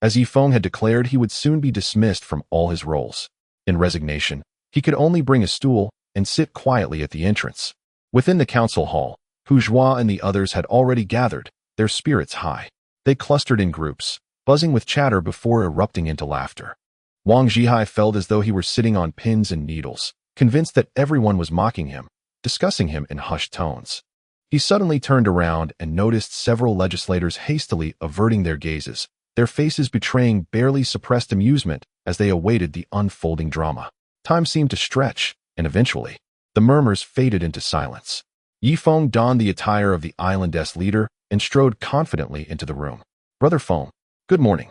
as Yi Feng had declared he would soon be dismissed from all his roles. In resignation, he could only bring a stool and sit quietly at the entrance. Within the council hall, Bourgeois and the others had already gathered, their spirits high. They clustered in groups, buzzing with chatter before erupting into laughter. Wang Zhihai felt as though he were sitting on pins and needles, convinced that everyone was mocking him, discussing him in hushed tones. He suddenly turned around and noticed several legislators hastily averting their gazes, their faces betraying barely suppressed amusement as they awaited the unfolding drama. Time seemed to stretch, and eventually, the murmurs faded into silence. Yi Feng donned the attire of the island's leader and strode confidently into the room. Brother Feng, good morning.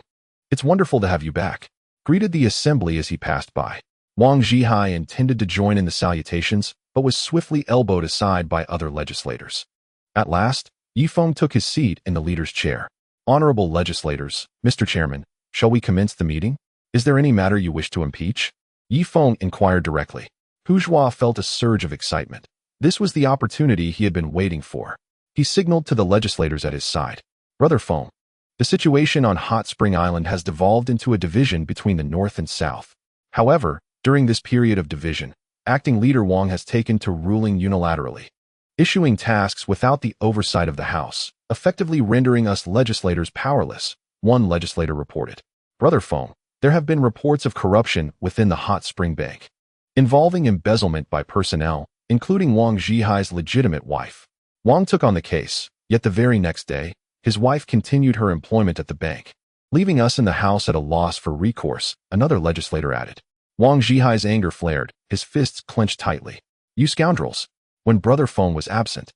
It's wonderful to have you back, greeted the assembly as he passed by. Wang Zhihai intended to join in the salutations, but was swiftly elbowed aside by other legislators. At last, Yi Feng took his seat in the leader's chair. Honorable legislators, Mr. Chairman, shall we commence the meeting? Is there any matter you wish to impeach? Yi Feng inquired directly. Bourgeois felt a surge of excitement. This was the opportunity he had been waiting for. He signaled to the legislators at his side. Brother Feng, the situation on Hot Spring Island has devolved into a division between the North and South. However, during this period of division, acting leader Wang has taken to ruling unilaterally, issuing tasks without the oversight of the House, effectively rendering us legislators powerless, one legislator reported. Brother Feng, there have been reports of corruption within the Hot Spring Bank, involving embezzlement by personnel, including Wang Zhihai's legitimate wife. Wang took on the case, yet the very next day, his wife continued her employment at the bank, leaving us in the house at a loss for recourse, another legislator added. Wang Zhihai's anger flared, his fists clenched tightly. You scoundrels! When Brother Feng was absent,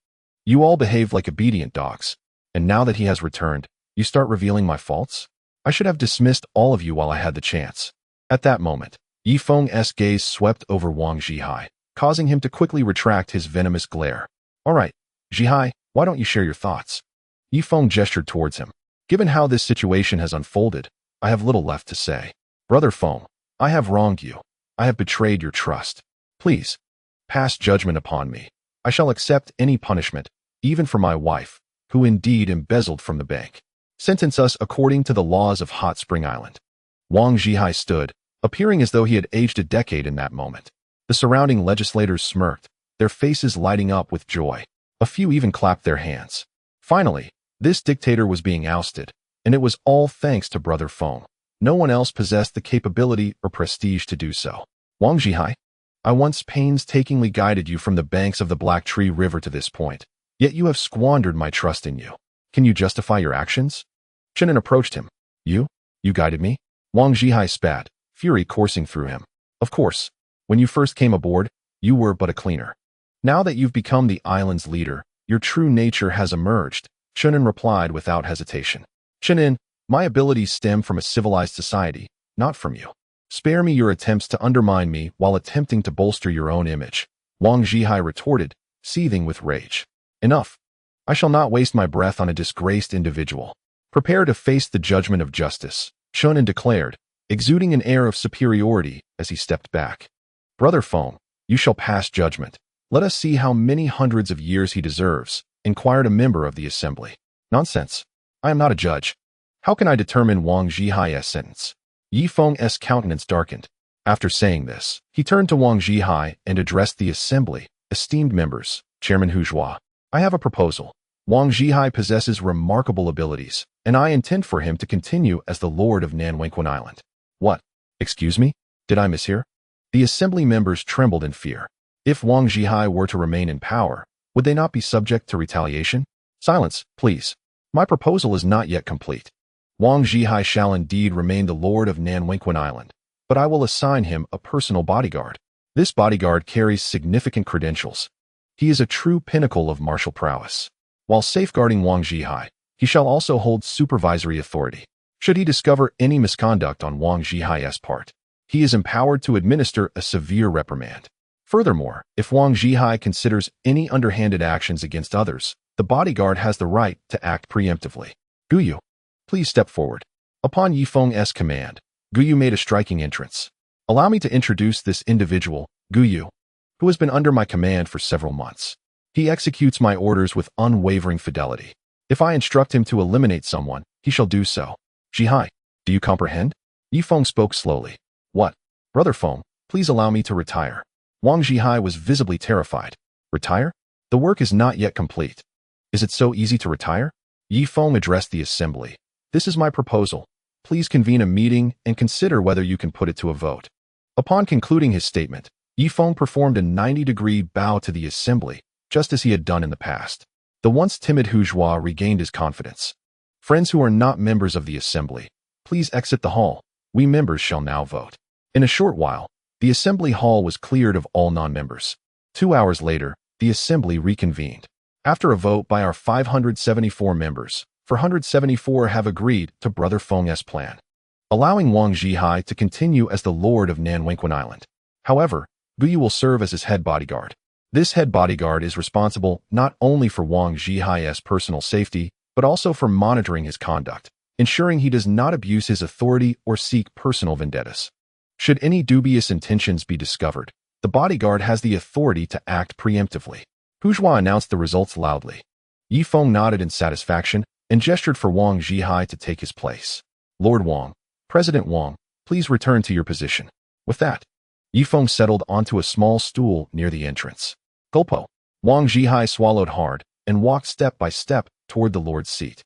you all behaved like obedient dogs, and now that he has returned, you start revealing my faults? I should have dismissed all of you while I had the chance. At that moment, Yi Feng's gaze swept over Wang Zhihai, causing him to quickly retract his venomous glare. All right, Zhihai, why don't you share your thoughts? Yi Feng gestured towards him. Given how this situation has unfolded, I have little left to say. Brother Feng, I have wronged you. I have betrayed your trust. Please, pass judgment upon me. I shall accept any punishment, even for my wife, who indeed embezzled from the bank. Sentence us according to the laws of Hot Spring Island. Wang Zhihai stood, appearing as though he had aged a decade in that moment. The surrounding legislators smirked, their faces lighting up with joy. A few even clapped their hands. Finally, this dictator was being ousted, and it was all thanks to Brother Feng. No one else possessed the capability or prestige to do so. Wang Zhihai, I once painstakingly guided you from the banks of the Black Tree River to this point, yet you have squandered my trust in you. Can you justify your actions? Chen An approached him. You guided me? Wang Zhihai spat, fury coursing through him. Of course, when you first came aboard, you were but a cleaner. Now that you've become the island's leader, your true nature has emerged, Chen An replied without hesitation. Chen An, my abilities stem from a civilized society, not from you. Spare me your attempts to undermine me while attempting to bolster your own image, Wang Zhihai retorted, seething with rage. Enough. I shall not waste my breath on a disgraced individual. Prepare to face the judgment of justice, Chen An declared, exuding an air of superiority as he stepped back. Brother Feng, you shall pass judgment. Let us see how many hundreds of years he deserves, inquired a member of the assembly. Nonsense. I am not a judge. How can I determine Wang Zhihai's sentence? Yi Feng's countenance darkened. After saying this, he turned to Wang Zhihai and addressed the assembly. Esteemed members, Chairman Huzhua, I have a proposal. Wang Zhihai possesses remarkable abilities, and I intend for him to continue as the Lord of Nanwenquan Island. What? Excuse me? Did I mishear? The assembly members trembled in fear. If Wang Zhihai were to remain in power, would they not be subject to retaliation? Silence, please. My proposal is not yet complete. Wang Zhihai shall indeed remain the Lord of Nanwenquan Island, but I will assign him a personal bodyguard. This bodyguard carries significant credentials. He is a true pinnacle of martial prowess. While safeguarding Wang Zhihai, he shall also hold supervisory authority. Should he discover any misconduct on Wang Zhihai's part, he is empowered to administer a severe reprimand. Furthermore, if Wang Zhihai considers any underhanded actions against others, the bodyguard has the right to act preemptively. Guyu, please step forward. Upon Yi Feng's command, Guyu made a striking entrance. Allow me to introduce this individual, Guyu, who has been under my command for several months. He executes my orders with unwavering fidelity. If I instruct him to eliminate someone, he shall do so. Zhihai, do you comprehend? Yi Feng spoke slowly. What? Brother Feng, please allow me to retire. Wang Zhihai was visibly terrified. Retire? The work is not yet complete. Is it so easy to retire? Yi Feng addressed the assembly. This is my proposal. Please convene a meeting and consider whether you can put it to a vote. Upon concluding his statement, Yi Feng performed a 90-degree bow to the assembly, just as he had done in the past. The once timid Huzhua regained his confidence. Friends who are not members of the assembly, please exit the hall. We members shall now vote. In a short while, the assembly hall was cleared of all non-members. 2 hours later, the assembly reconvened. After a vote by our 574 members, 474 have agreed to Brother Feng's plan, allowing Wang Zhihai to continue as the Lord of Nanwenquan Island. However, Guyu will serve as his head bodyguard. This head bodyguard is responsible not only for Wang Zhihai's personal safety, but also for monitoring his conduct, ensuring he does not abuse his authority or seek personal vendettas. Should any dubious intentions be discovered, the bodyguard has the authority to act preemptively. Huzhua announced the results loudly. Yi Feng nodded in satisfaction and gestured for Wang Zhihai to take his place. Lord Wang, President Wang, please return to your position. With that, Yi Feng settled onto a small stool near the entrance. Gulpo. Wang Zhihai swallowed hard and walked step by step toward the Lord's seat.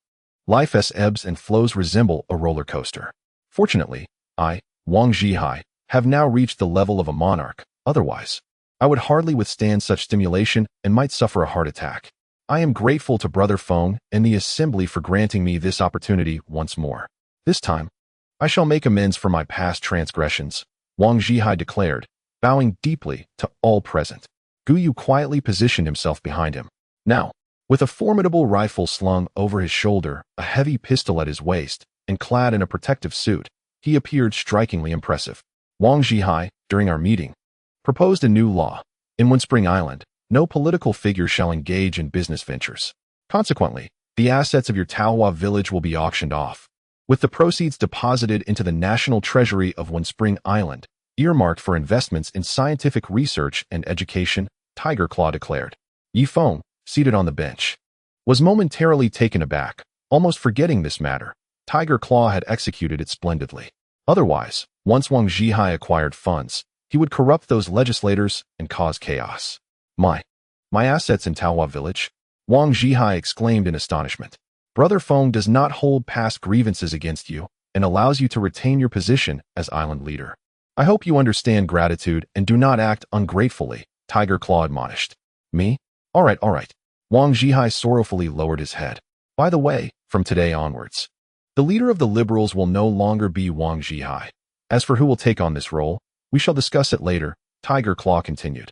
Life's ebbs and flows resemble a roller coaster. Fortunately, I, Wang Zhihai, have now reached the level of a monarch. Otherwise, I would hardly withstand such stimulation and might suffer a heart attack. I am grateful to Brother Feng and the assembly for granting me this opportunity once more. This time, I shall make amends for my past transgressions, Wang Zhihai declared, bowing deeply to all present. Guyu quietly positioned himself behind him. Now, with a formidable rifle slung over his shoulder, a heavy pistol at his waist, and clad in a protective suit, he appeared strikingly impressive. Wang Zhihai, during our meeting, proposed a new law. In Windspring Island, no political figure shall engage in business ventures. Consequently, the assets of your Taohua village will be auctioned off, with the proceeds deposited into the national treasury of Windspring Island, earmarked for investments in scientific research and education, Tiger Claw declared. Yi Feng, seated on the bench, was momentarily taken aback, almost forgetting this matter. Tiger Claw had executed it splendidly. Otherwise, once Wang Zhihai acquired funds, he would corrupt those legislators and cause chaos. My assets in Taohua village? Wang Zhihai exclaimed in astonishment. Brother Feng does not hold past grievances against you and allows you to retain your position as island leader. I hope you understand gratitude and do not act ungratefully, Tiger Claw admonished. Me? All right. Wang Zhihai sorrowfully lowered his head. By the way, from today onwards, the leader of the liberals will no longer be Wang Zhihai. As for who will take on this role, we shall discuss it later, Tiger Claw continued.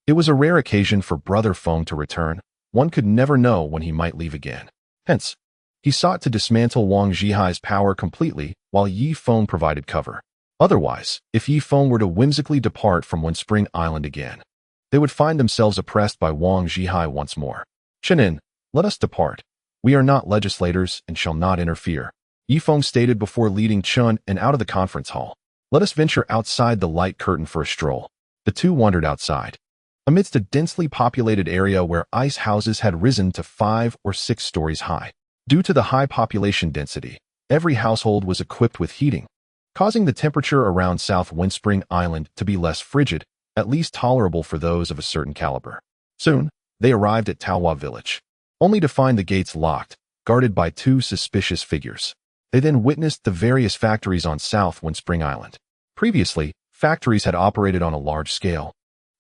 It was a rare occasion for Brother Feng to return. One could never know when he might leave again. Hence, he sought to dismantle Wang Zhihai's power completely while Yi Feng provided cover. Otherwise, if Yi Feng were to whimsically depart from Windspring Island again, they would find themselves oppressed by Wang Zhihai once more. Chen An, let us depart. We are not legislators and shall not interfere, Yi Feng stated before leading Chen An out of the conference hall. Let us venture outside the light curtain for a stroll. The two wandered outside. Amidst a densely populated area where ice houses had risen to 5 or 6 stories high. Due to the high population density, every household was equipped with heating, causing the temperature around South Windspring Island to be less frigid, at least tolerable for those of a certain caliber. Soon, they arrived at Taohua Village, only to find the gates locked, guarded by 2 suspicious figures. They then witnessed the various factories on South Windspring Island. Previously, factories had operated on a large scale,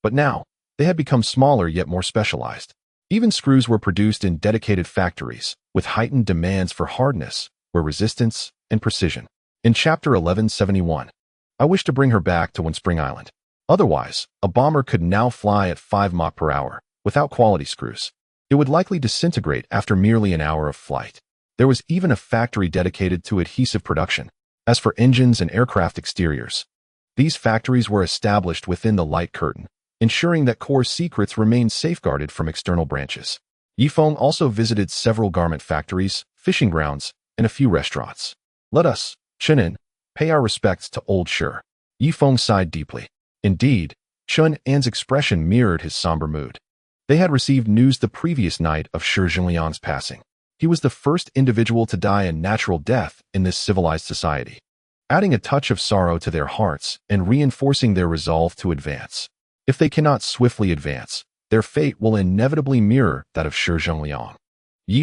but now, they had become smaller yet more specialized. Even screws were produced in dedicated factories, with heightened demands for hardness, resistance, and precision. In Chapter 1171, I wish to bring her back to Windspring Island. Otherwise, a bomber could now fly at 5 Mach per hour, without quality screws. It would likely disintegrate after merely an hour of flight. There was even a factory dedicated to adhesive production. As for engines and aircraft exteriors, these factories were established within the light curtain, ensuring that core secrets remained safeguarded from external branches. Feng also visited several garment factories, fishing grounds, and a few restaurants. Let us, Chen An, pay our respects to old Shi. Feng sighed deeply. Indeed, Chen An's expression mirrored his somber mood. They had received news the previous night of Shi Jingliang's passing. He was the first individual to die a natural death in this civilized society, adding a touch of sorrow to their hearts and reinforcing their resolve to advance. If they cannot swiftly advance, their fate will inevitably mirror that of Shi Jingliang.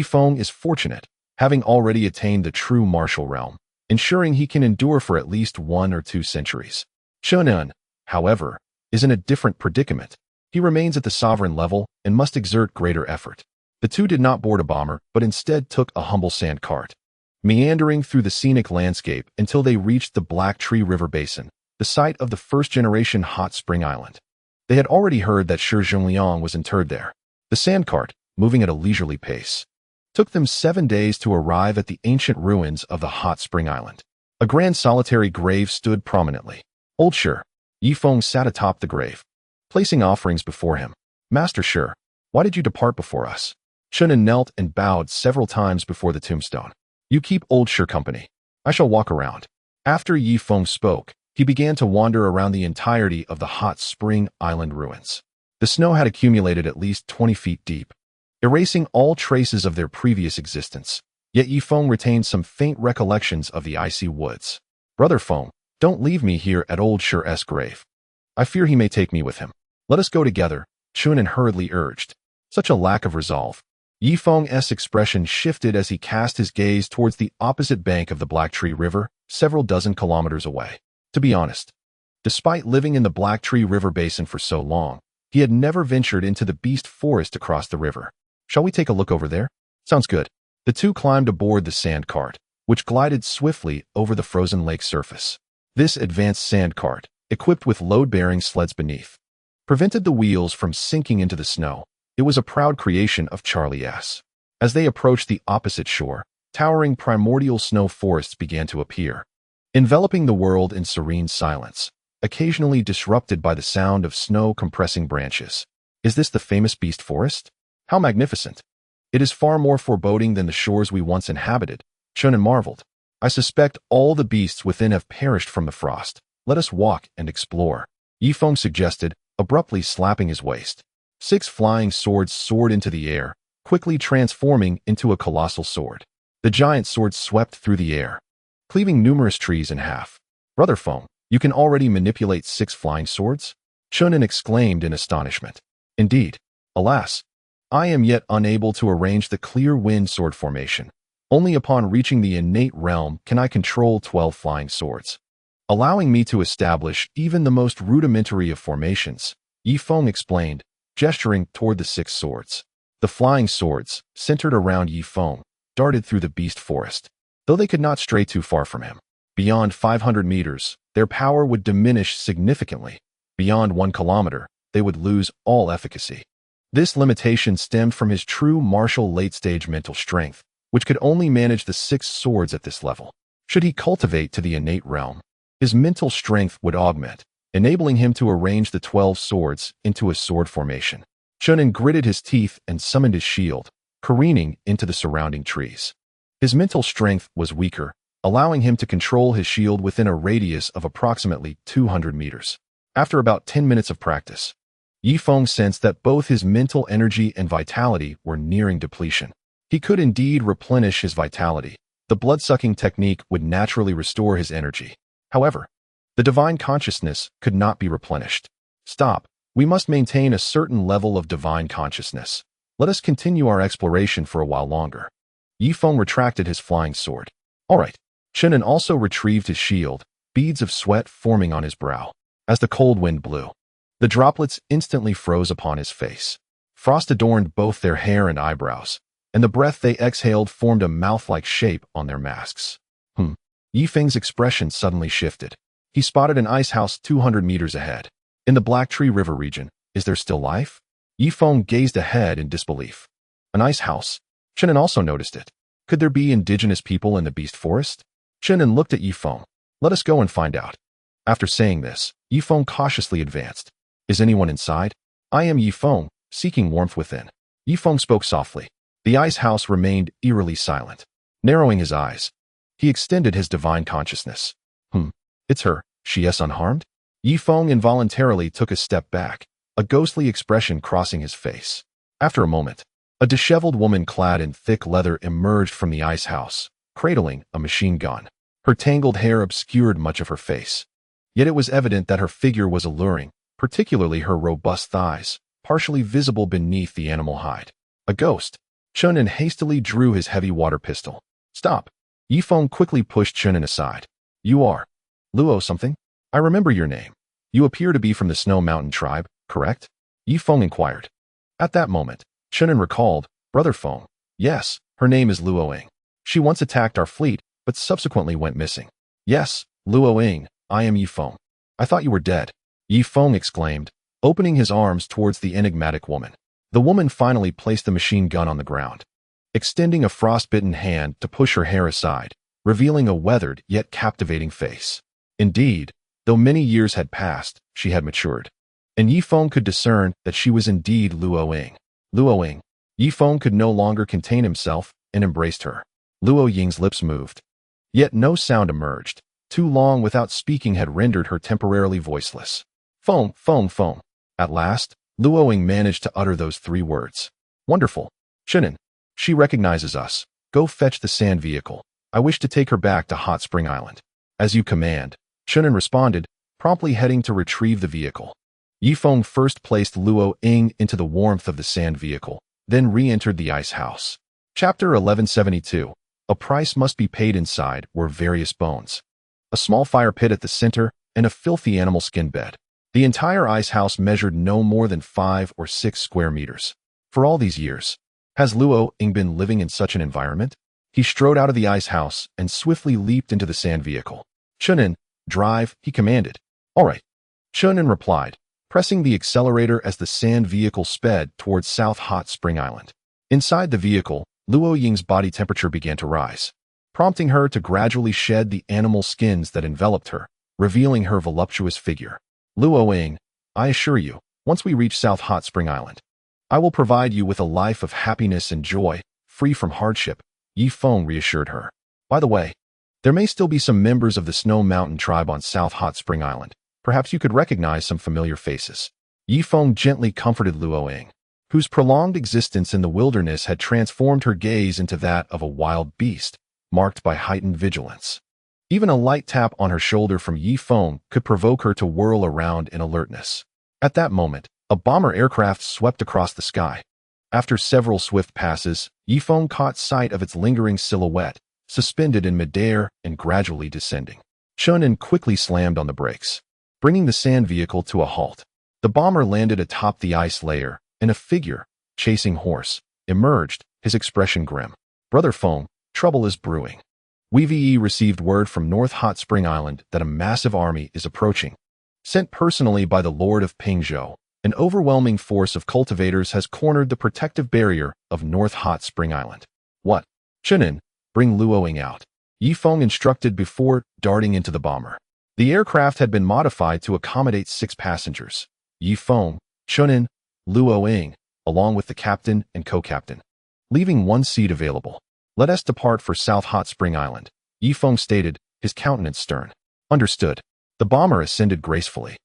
Feng is fortunate, having already attained the true martial realm, ensuring he can endure for at least 1 or 2 centuries. Chen An, however, is in a different predicament. He remains at the sovereign level and must exert greater effort. The two did not board a bomber, but instead took a humble sand cart, meandering through the scenic landscape until they reached the Black Tree River Basin, the site of the first-generation hot spring island. They had already heard that Shi Jingliang was interred there. The sand cart, moving at a leisurely pace, took them 7 days to arrive at the ancient ruins of the hot spring island. A grand solitary grave stood prominently. Old Shi, Feng sat atop the grave, placing offerings before him. Master Shi, why did you depart before us? Chen An knelt and bowed several times before the tombstone. You keep old Shi company. I shall walk around. After Feng spoke, he began to wander around the entirety of the hot spring island ruins. The snow had accumulated at least 20 feet deep, erasing all traces of their previous existence. Yet Feng retained some faint recollections of the icy woods. Brother Feng, don't leave me here at old Shi's grave. I fear he may take me with him. Let us go together, Chen An hurriedly urged. Such a lack of resolve. Feng's expression shifted as he cast his gaze towards the opposite bank of the Black Tree River, several dozen kilometers away. To be honest, despite living in the Black Tree River Basin for so long, he had never ventured into the beast forest across the river. Shall we take a look over there? Sounds good. The two climbed aboard the sand cart, which glided swiftly over the frozen lake surface. This advanced sand cart, equipped with load-bearing sleds beneath, prevented the wheels from sinking into the snow. It was a proud creation of Charlie S. As they approached the opposite shore, towering primordial snow forests began to appear, enveloping the world in serene silence, occasionally disrupted by the sound of snow compressing branches. Is this the famous beast forest? How magnificent! It is far more foreboding than the shores we once inhabited, Chen An marveled. I suspect all the beasts within have perished from the frost. Let us walk and explore, Feng suggested, abruptly slapping his waist. 6 flying swords soared into the air, quickly transforming into a colossal sword. The giant sword swept through the air, cleaving numerous trees in half. Brother Feng, you can already manipulate 6 flying swords? Chen An exclaimed in astonishment. Indeed. Alas, I am yet unable to arrange the clear wind sword formation. Only upon reaching the innate realm can I control 12 flying swords, allowing me to establish even the most rudimentary of formations, Feng explained, gesturing toward the 6 swords. The flying swords, centered around Feng, darted through the beast forest, though they could not stray too far from him. Beyond 500 meters, their power would diminish significantly. Beyond 1 kilometer, they would lose all efficacy. This limitation stemmed from his true martial late-stage mental strength, which could only manage the 6 swords at this level. Should he cultivate to the innate realm, his mental strength would augment, enabling him to arrange the 12 swords into a sword formation. Chen An gritted his teeth and summoned his shield, careening into the surrounding trees. His mental strength was weaker, allowing him to control his shield within a radius of approximately 200 meters. After about 10 minutes of practice, Yi Feng sensed that both his mental energy and vitality were nearing depletion. He could indeed replenish his vitality. The blood-sucking technique would naturally restore his energy. However, the divine consciousness could not be replenished. Stop. We must maintain a certain level of divine consciousness. Let us continue our exploration for a while longer. Yi Feng retracted his flying sword. All right. Chen An also retrieved his shield, beads of sweat forming on his brow. As the cold wind blew, the droplets instantly froze upon his face. Frost adorned both their hair and eyebrows, and the breath they exhaled formed a mouth-like shape on their masks. Yi Feng's expression suddenly shifted. He spotted an ice house 200 meters ahead. In the Black Tree River region, is there still life? Yi Feng gazed ahead in disbelief. An ice house? Chen An also noticed it. Could there be indigenous people in the beast forest? Chen An looked at Yi Feng. Let us go and find out. After saying this, Yi Feng cautiously advanced. Is anyone inside? I am Yi Feng, seeking warmth within. Yi Feng spoke softly. The ice house remained eerily silent. Narrowing his eyes, he extended his divine consciousness. It's her. She is unharmed? Yi Feng involuntarily took a step back, a ghostly expression crossing his face. After a moment, a disheveled woman clad in thick leather emerged from the ice house, cradling a machine gun. Her tangled hair obscured much of her face. Yet it was evident that her figure was alluring, particularly her robust thighs, partially visible beneath the animal hide. A ghost. Chen An hastily drew his heavy water pistol. Stop. Yi Feng quickly pushed Chen An aside. You are Luo something? I remember your name. You appear to be from the Snow Mountain tribe, correct? Yi Feng inquired. At that moment, Chen An recalled, Brother Feng. Yes, her name is Luo Ying. She once attacked our fleet, but subsequently went missing. Yes, Luo Ying, I am Yi Feng. I thought you were dead. Yi Feng exclaimed, opening his arms towards the enigmatic woman. The woman finally placed the machine gun on the ground, extending a frostbitten hand to push her hair aside, revealing a weathered yet captivating face. Indeed, though many years had passed, she had matured, and Yi Feng could discern that she was indeed Luo Ying. Luo Ying. Yi Feng could no longer contain himself and embraced her. Luo Ying's lips moved, yet no sound emerged. Too long without speaking had rendered her temporarily voiceless. Feng, Feng, Feng. At last, Luo Ying managed to utter those 3 words. Wonderful. Chen An. She recognizes us. Go fetch the sand vehicle. I wish to take her back to Hot Spring Island. As you command. Chen An responded, promptly heading to retrieve the vehicle. Yi Feng first placed Luo Ying into the warmth of the sand vehicle, then re-entered the ice house. Chapter 1172. A price must be paid. Inside were various bones, a small fire pit at the center, and a filthy animal skin bed. The entire ice house measured no more than 5 or 6 square meters. For all these years, has Luo Ying been living in such an environment? He strode out of the ice house and swiftly leaped into the sand vehicle. Chen An, drive, he commanded. All right. Chen An replied, pressing the accelerator as the sand vehicle sped towards South Hot Spring Island. Inside the vehicle, Luo Ying's body temperature began to rise, prompting her to gradually shed the animal skins that enveloped her, revealing her voluptuous figure. Luo Ying, I assure you, once we reach South Hot Spring Island, I will provide you with a life of happiness and joy, free from hardship, Yi Feng reassured her. By the way, there may still be some members of the Snow Mountain tribe on South Hot Spring Island. Perhaps you could recognize some familiar faces. Yi Feng gently comforted Luo Ying, whose prolonged existence in the wilderness had transformed her gaze into that of a wild beast, marked by heightened vigilance. Even a light tap on her shoulder from Yi Feng could provoke her to whirl around in alertness. At that moment, a bomber aircraft swept across the sky. After several swift passes, Yi Feng caught sight of its lingering silhouette, suspended in midair and gradually descending. Chen An quickly slammed on the brakes, bringing the sand vehicle to a halt. The bomber landed atop the ice layer, and a figure, chasing horse, emerged, his expression grim. Brother Feng, trouble is brewing. We received word from North Hot Spring Island that a massive army is approaching. Sent personally by the Lord of Pingzhou, an overwhelming force of cultivators has cornered the protective barrier of North Hot Spring Island. What? Chen An, bring Luo Ying out. Yi Feng instructed before darting into the bomber. The aircraft had been modified to accommodate 6 passengers. Yi Feng, Chen An, Luo Ying, along with the captain and co-captain, leaving 1 seat available. Let us depart for South Hot Spring Island, Yi Feng stated, his countenance stern. Understood. The bomber ascended gracefully.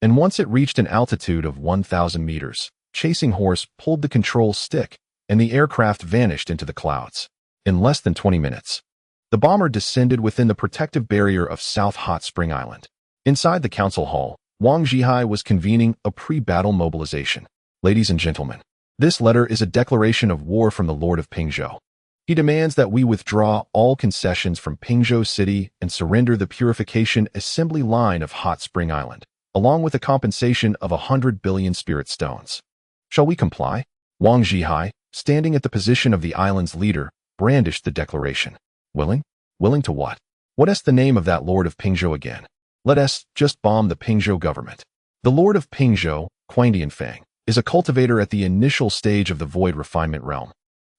and once it reached an altitude of 1,000 meters, chasing horse pulled the control stick, and the aircraft vanished into the clouds. In less than 20 minutes, the bomber descended within the protective barrier of South Hot Spring Island. Inside the council hall, Wang Zhihai was convening a pre-battle mobilization. Ladies and gentlemen, this letter is a declaration of war from the Lord of Pingzhou. He demands that we withdraw all concessions from Pingzhou City and surrender the purification assembly line of Hot Spring Island, along with a compensation of 100 billion spirit stones. Shall we comply? Wang Zhihai, standing at the position of the island's leader, brandished the declaration. Willing? Willing to what? What is the name of that Lord of Pingzhou again? Let us just bomb the Pingzhou government. The Lord of Pingzhou, Feng, is a cultivator at the initial stage of the void refinement realm,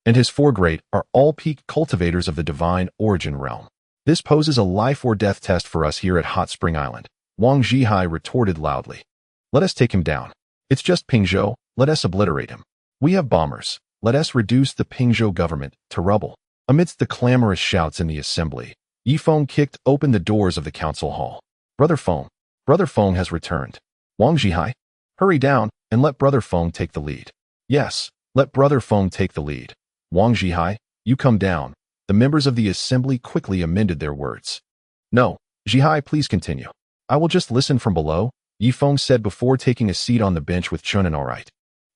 and his four great are all peak cultivators of the divine origin realm. This poses a life or death test for us here at Hot Spring Island, Wang Zhihai retorted loudly. Let us take him down. It's just Pingzhou, let us obliterate him. We have bombers, let us reduce the Pingzhou government to rubble. Amidst the clamorous shouts in the assembly, Feng kicked open the doors of the council hall. Brother Feng has returned. Wang Zhihai, hurry down and let Brother Feng take the lead. Yes, let Brother Feng take the lead. Wang Zhihai, you come down. The members of the assembly quickly amended their words. No, Zhihai, please continue. I will just listen from below, Feng said before taking a seat on the bench with Chen An. All right.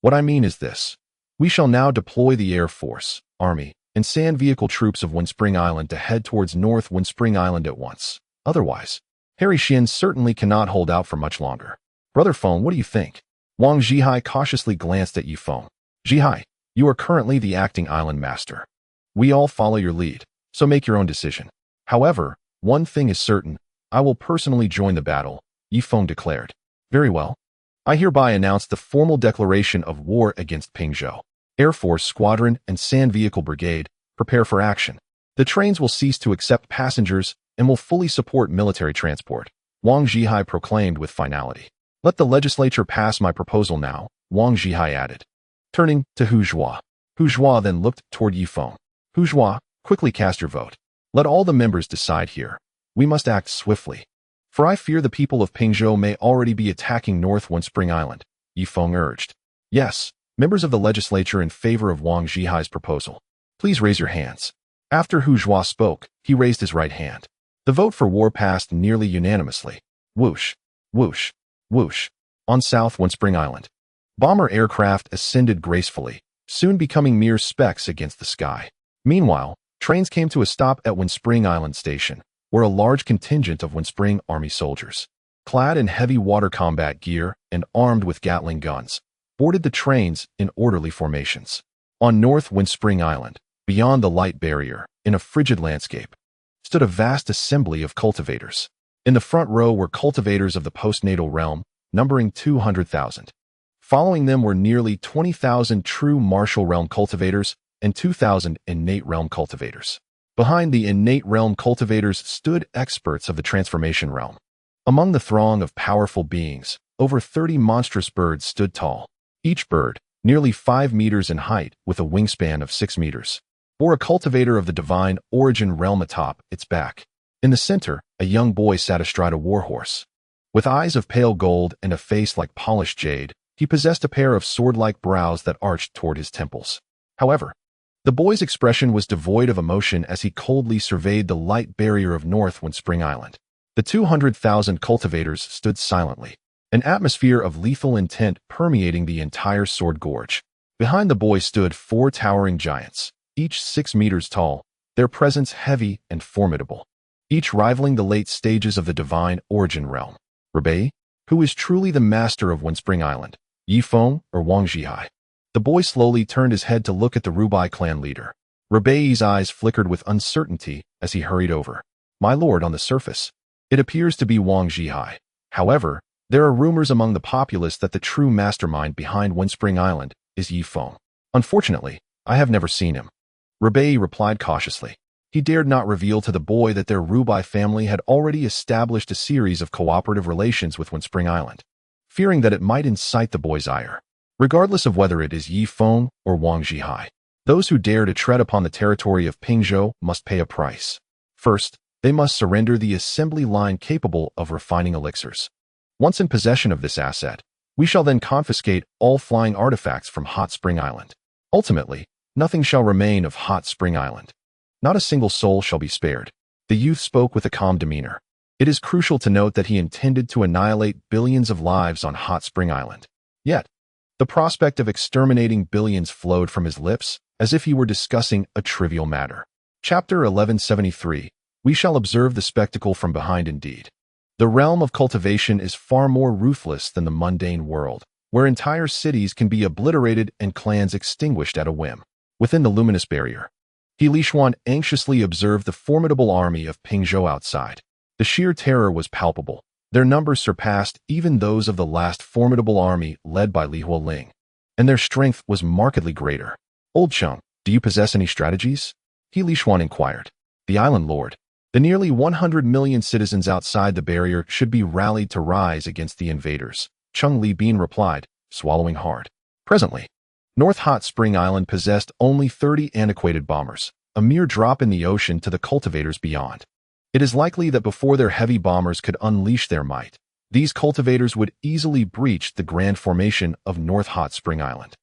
What I mean is this. We shall now deploy the Air Force, Army, and sand vehicle troops of Windspring Island to head towards North Windspring Island at once. Otherwise, Harry Xin certainly cannot hold out for much longer. Brother Feng, what do you think? Wang Zhihai cautiously glanced at Feng. Zhihai, you are currently the acting island master. We all follow your lead, so make your own decision. However, one thing is certain, I will personally join the battle, Feng declared. Very well. I hereby announce the formal declaration of war against Pingzhou. Air Force Squadron and Sand Vehicle Brigade, prepare for action. The trains will cease to accept passengers and will fully support military transport, Wang Zhihai proclaimed with finality. Let the legislature pass my proposal now, Wang Zhihai added. Turning to Hu Zhua. Hu Zhua then looked toward Feng. Hu Zhua, quickly cast your vote. Let all the members decide here. We must act swiftly. For I fear the people of Pingzhou may already be attacking North Windspring Island, Feng urged. Yes, members of the legislature in favor of Wang Zhihai's proposal. Please raise your hands. After Hu Zhua spoke, he raised his right hand. The vote for war passed nearly unanimously. Whoosh, whoosh, whoosh. On South Windspring Island, bomber aircraft ascended gracefully, soon becoming mere specks against the sky. Meanwhile, trains came to a stop at Windspring Island Station, where a large contingent of Windspring Army soldiers, clad in heavy water combat gear and armed with Gatling guns, boarded the trains in orderly formations. On North Windspring Island, beyond the light barrier, in a frigid landscape, stood a vast assembly of cultivators. In the front row were cultivators of the postnatal realm, numbering 200,000. Following them were nearly 20,000 true martial realm cultivators and 2,000 innate realm cultivators. Behind the innate realm cultivators stood experts of the transformation realm. Among the throng of powerful beings, over 30 monstrous birds stood tall. Each bird, nearly 5 meters in height with a wingspan of 6 meters, bore a cultivator of the divine origin realm atop its back. In the center, a young boy sat astride a warhorse. With eyes of pale gold and a face like polished jade, he possessed a pair of sword-like brows that arched toward his temples. However, the boy's expression was devoid of emotion as he coldly surveyed the light barrier of North Windspring Island. The 200,000 cultivators stood silently, an atmosphere of lethal intent permeating the entire Sword Gorge. Behind the boy stood 4 towering giants, each 6 meters tall, their presence heavy and formidable, each rivaling the late stages of the divine origin realm. Rebei, who is truly the master of Windspring Island, Feng or Wang Zhihai? The boy slowly turned his head to look at the Rubai clan leader. Rebei's eyes flickered with uncertainty as he hurried over. My lord, on the surface, it appears to be Wang Zhihai. However, there are rumors among the populace that the true mastermind behind Windspring Island is Feng. Unfortunately, I have never seen him. Rebei replied cautiously. He dared not reveal to the boy that their Rubai family had already established a series of cooperative relations with Windspring Island, fearing that it might incite the boy's ire. Regardless of whether it is Feng or Wang Zhihai, those who dare to tread upon the territory of Pingzhou must pay a price. First, they must surrender the assembly line capable of refining elixirs. Once in possession of this asset, we shall then confiscate all flying artifacts from Hot Spring Island. Ultimately, nothing shall remain of Hot Spring Island. Not a single soul shall be spared. The youth spoke with a calm demeanor. It is crucial to note that he intended to annihilate billions of lives on Hot Spring Island. Yet, the prospect of exterminating billions flowed from his lips as if he were discussing a trivial matter. Chapter 1173. We shall observe the spectacle from behind indeed. The realm of cultivation is far more ruthless than the mundane world, where entire cities can be obliterated and clans extinguished at a whim. Within the luminous barrier, He Lishuan anxiously observed the formidable army of Pingzhou outside. The sheer terror was palpable. Their numbers surpassed even those of the last formidable army led by Li Hualing, and their strength was markedly greater. Old Cheng, do you possess any strategies? He Lishuan inquired. The island lord. The nearly 100 million citizens outside the barrier should be rallied to rise against the invaders, Cheng Li Bin replied, swallowing hard. Presently, North Hot Spring Island possessed only 30 antiquated bombers, a mere drop in the ocean to the cultivators beyond. It is likely that before their heavy bombers could unleash their might, these cultivators would easily breach the Grand Formation of North Hot Spring Island.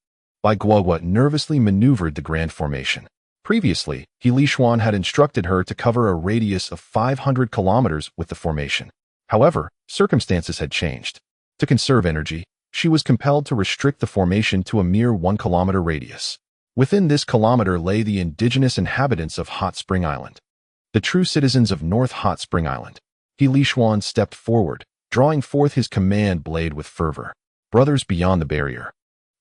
Bai Guogua nervously maneuvered the Grand Formation. Previously, He Lishuan had instructed her to cover a radius of 500 kilometers with the formation. However, circumstances had changed. To conserve energy, she was compelled to restrict the formation to a mere 1-kilometer radius. Within this kilometer lay the indigenous inhabitants of Hot Spring Island, the true citizens of North Hot Spring Island. He Lishuan stepped forward, drawing forth his command blade with fervor. Brothers beyond the barrier,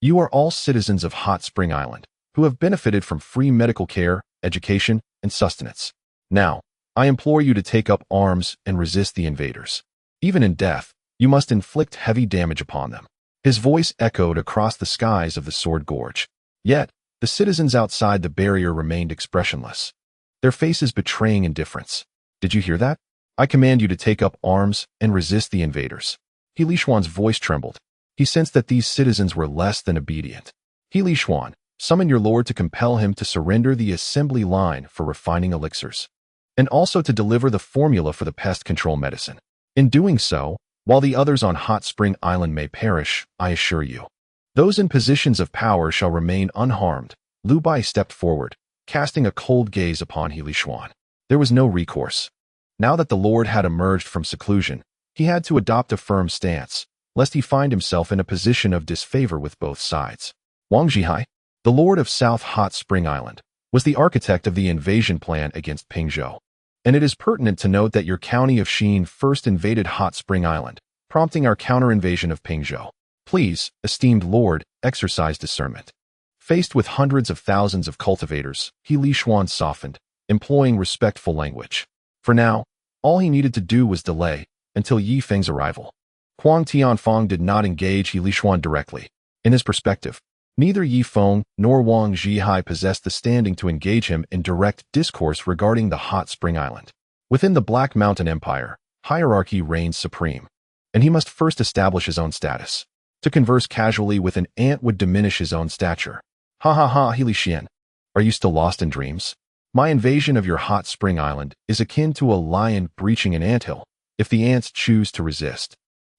you are all citizens of Hot Spring Island, who have benefited from free medical care, education, and sustenance. Now, I implore you to take up arms and resist the invaders. Even in death, you must inflict heavy damage upon them. His voice echoed across the skies of the Sword Gorge. Yet, the citizens outside the barrier remained expressionless, their faces betraying indifference. Did you hear that? I command you to take up arms and resist the invaders. He Lishuan's voice trembled. He sensed that these citizens were less than obedient. He Lishuan, summon your lord to compel him to surrender the assembly line for refining elixirs, and also to deliver the formula for the pest control medicine. In doing so, while the others on Hot Spring Island may perish, I assure you, those in positions of power shall remain unharmed. Lu Bai stepped forward, casting a cold gaze upon He Lishuan. There was no recourse. Now that the lord had emerged from seclusion, he had to adopt a firm stance, lest he find himself in a position of disfavor with both sides. Wang Zhihai, the lord of South Hot Spring Island, was the architect of the invasion plan against Pingzhou. And it is pertinent to note that your county of Xin first invaded Hot Spring Island, prompting our counter-invasion of Pingzhou. Please, esteemed lord, exercise discernment. Faced with hundreds of thousands of cultivators, He Lishuan softened, employing respectful language. For now, all he needed to do was delay until Yi Feng's arrival. Huang Tianfeng did not engage He Lishuan directly. In his perspective, neither Yi Feng nor Wang Zhihai possessed the standing to engage him in direct discourse regarding the Hot Spring Island. Within the Black Mountain Empire, hierarchy reigns supreme, and he must first establish his own status. To converse casually with an ant would diminish his own stature. Ha ha ha, He Lishuan. Are you still lost in dreams? My invasion of your Hot Spring Island is akin to a lion breaching an anthill. If the ants choose to resist,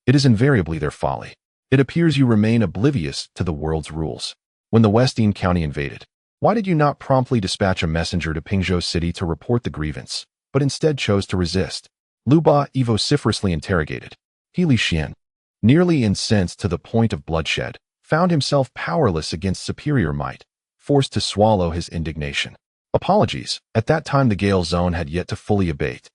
it is invariably their folly. It appears you remain oblivious to the world's rules. When the Westine County invaded, why did you not promptly dispatch a messenger to Pingzhou City to report the grievance, but instead chose to resist? Lu Ba vociferously interrogated. He Lishuan, nearly incensed to the point of bloodshed, found himself powerless against superior might, forced to swallow his indignation. Apologies, at that time the gale zone had yet to fully abate.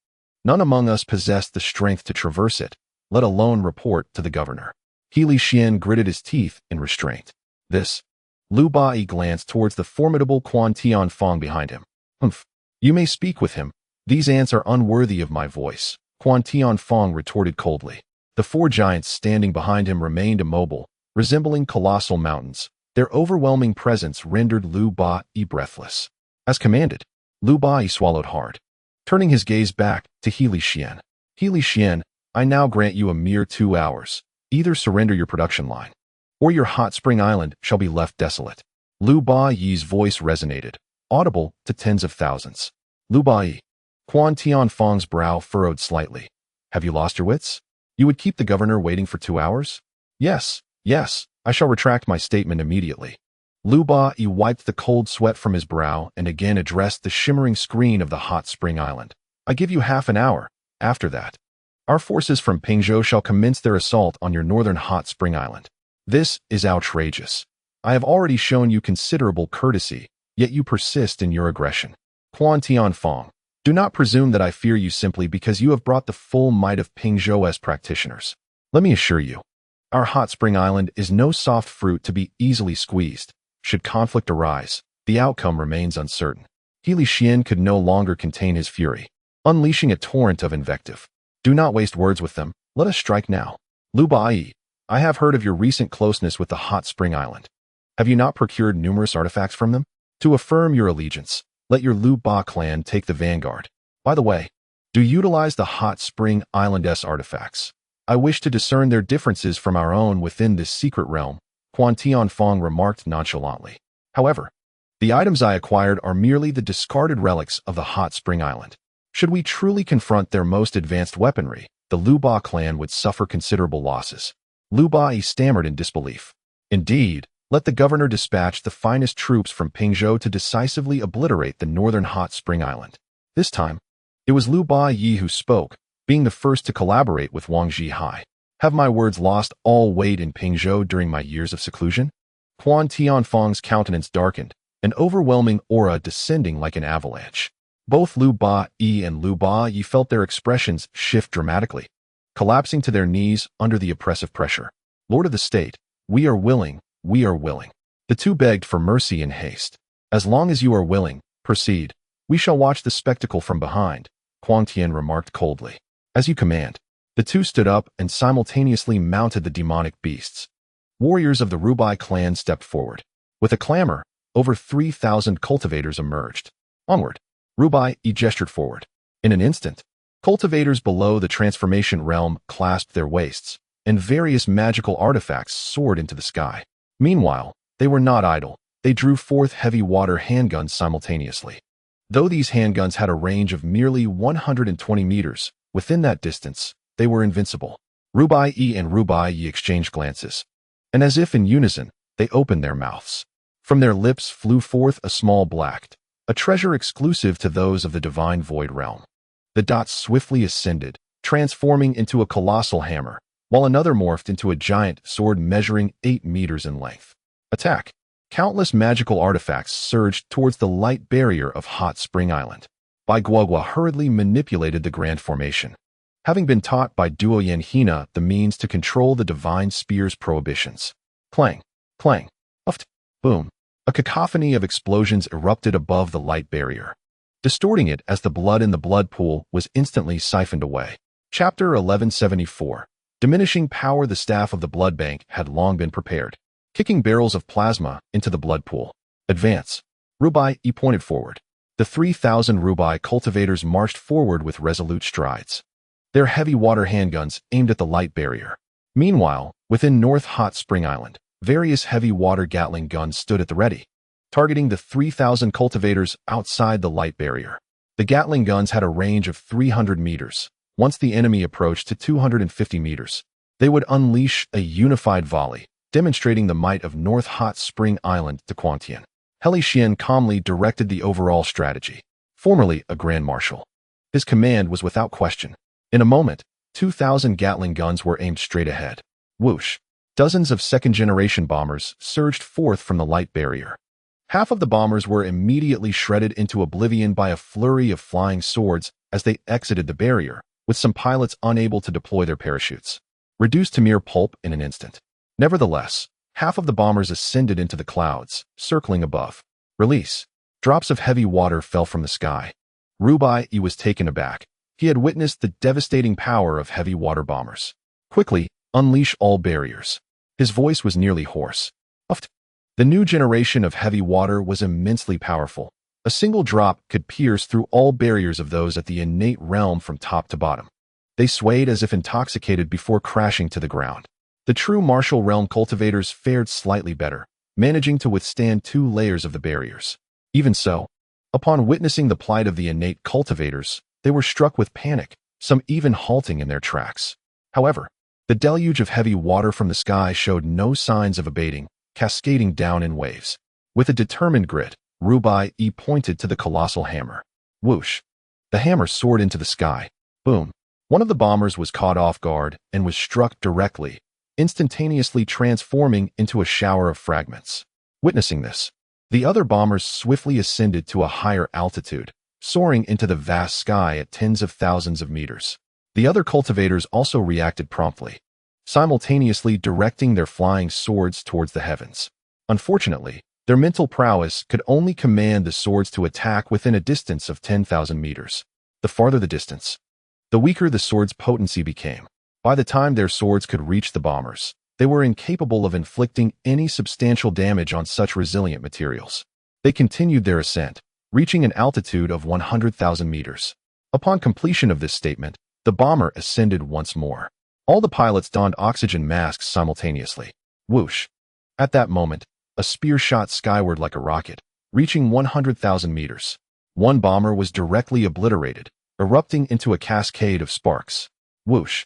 None among us possessed the strength to traverse it, let alone report to the governor. He Lishuan gritted his teeth in restraint. This. Lu Bai glanced towards the formidable Quan Tianfeng behind him. Humph. You may speak with him. These ants are unworthy of my voice, Quan Tianfeng retorted coldly. The four giants standing behind him remained immobile, resembling colossal mountains. Their overwhelming presence rendered Lu Bai breathless. As commanded, Lu Bai swallowed hard, turning his gaze back to He Lishuan. He Lishuan, I now grant you a mere 2 hours. Either surrender your production line, or your Hot Spring Island shall be left desolate. Lu Bai's voice resonated, audible to tens of thousands. Lu Bai. Quan Tianfeng's brow furrowed slightly. Have you lost your wits? You would keep the governor waiting for 2 hours? Yes, yes, I shall retract my statement immediately. Lu Ba-yi wiped the cold sweat from his brow and again addressed the shimmering screen of the hot spring island. I give you half an hour. After that, our forces from Pingzhou shall commence their assault on your northern hot spring island. This is outrageous. I have already shown you considerable courtesy, yet you persist in your aggression. Quan Tianfeng, do not presume that I fear you simply because you have brought the full might of Pingzhou's practitioners. Let me assure you, our hot spring island is no soft fruit to be easily squeezed. Should conflict arise, the outcome remains uncertain. He Li Xian could no longer contain his fury, unleashing a torrent of invective. Do not waste words with them. Let us strike now. Lu Ba-yi, I have heard of your recent closeness with the hot spring island. Have you not procured numerous artifacts from them? To affirm your allegiance, let your Lu Ba clan take the vanguard. By the way, do utilize the hot spring island's artifacts. I wish to discern their differences from our own within this secret realm, Quan Tianfeng remarked nonchalantly. However, the items I acquired are merely the discarded relics of the hot spring island. Should we truly confront their most advanced weaponry, the Lu Ba clan would suffer considerable losses. Lu Ba stammered in disbelief. Indeed, let the governor dispatch the finest troops from Pingzhou to decisively obliterate the northern hot spring island. This time, it was Lu Ba-yi who spoke, being the first to collaborate with Wang Zhihai. Have my words lost all weight in Pingzhou during my years of seclusion? Quan Tianfeng's countenance darkened, an overwhelming aura descending like an avalanche. Both Lu Ba-yi and Lu Ba-yi felt their expressions shift dramatically, collapsing to their knees under the oppressive pressure. Lord of the state, we are willing. We are willing. The two begged for mercy in haste. As long as you are willing, proceed. We shall watch the spectacle from behind, Huang Tian remarked coldly. As you command. The two stood up and simultaneously mounted the demonic beasts. Warriors of the Rubai clan stepped forward. With a clamor, over 3,000 cultivators emerged. Onward. Rubai gestured forward. In an instant, cultivators below the transformation realm clasped their waists, and various magical artifacts soared into the sky. Meanwhile, they were not idle. They drew forth heavy water handguns simultaneously. Though these handguns had a range of merely 120 meters, within that distance, they were invincible. Rubai and Rubai exchanged glances, and as if in unison, they opened their mouths. From their lips flew forth a small blacked, a treasure exclusive to those of the divine void realm. The dots swiftly ascended, transforming into a colossal hammer, while another morphed into a giant sword measuring 8 meters in length. Attack! Countless magical artifacts surged towards the light barrier of Hot Spring Island. Bai Guogua hurriedly manipulated the grand formation, having been taught by Duoyan Hina the means to control the divine spear's prohibitions. Clang! Clang! Uft! Boom! A cacophony of explosions erupted above the light barrier, distorting it as the blood in the blood pool was instantly siphoned away. Chapter 1174. Diminishing power. The staff of the blood bank had long been prepared, kicking barrels of plasma into the blood pool. Advance. Rubai pointed forward. The 3,000 Rubai cultivators marched forward with resolute strides, their heavy water handguns aimed at the light barrier. Meanwhile, within North Hot Spring Island, various heavy water Gatling guns stood at the ready, targeting the 3,000 cultivators outside the light barrier. The Gatling guns had a range of 300 meters. Once the enemy approached to 250 meters, they would unleash a unified volley, demonstrating the might of North Hot Spring Island to Quantian. He Xian calmly directed the overall strategy. Formerly a Grand Marshal, his command was without question. In a moment, 2,000 Gatling guns were aimed straight ahead. Whoosh! Dozens of second-generation bombers surged forth from the light barrier. Half of the bombers were immediately shredded into oblivion by a flurry of flying swords as they exited the barrier, with some pilots unable to deploy their parachutes, reduced to mere pulp in an instant. Nevertheless, half of the bombers ascended into the clouds, circling above. Release. Drops of heavy water fell from the sky. Rubai was taken aback. He had witnessed the devastating power of heavy water bombers. Quickly, unleash all barriers. His voice was nearly hoarse. Uft. The new generation of heavy water was immensely powerful. A single drop could pierce through all barriers of those at the innate realm from top to bottom. They swayed as if intoxicated before crashing to the ground. The true martial realm cultivators fared slightly better, managing to withstand 2 layers of the barriers. Even so, upon witnessing the plight of the innate cultivators, they were struck with panic, some even halting in their tracks. However, the deluge of heavy water from the sky showed no signs of abating, cascading down in waves. With a determined grit, Rubai pointed to the colossal hammer. Whoosh! The hammer soared into the sky. Boom! One of the bombers was caught off guard and was struck directly, instantaneously transforming into a shower of fragments. Witnessing this, the other bombers swiftly ascended to a higher altitude, soaring into the vast sky at tens of thousands of meters. The other cultivators also reacted promptly, simultaneously directing their flying swords towards the heavens. Unfortunately, their mental prowess could only command the swords to attack within a distance of 10,000 meters. The farther the distance, the weaker the sword's potency became. By the time their swords could reach the bombers, they were incapable of inflicting any substantial damage on such resilient materials. They continued their ascent, reaching an altitude of 100,000 meters. Upon completion of this statement, the bomber ascended once more. All the pilots donned oxygen masks simultaneously. Whoosh! At that moment, a spear shot skyward like a rocket, reaching 100,000 meters. One bomber was directly obliterated, erupting into a cascade of sparks. Whoosh!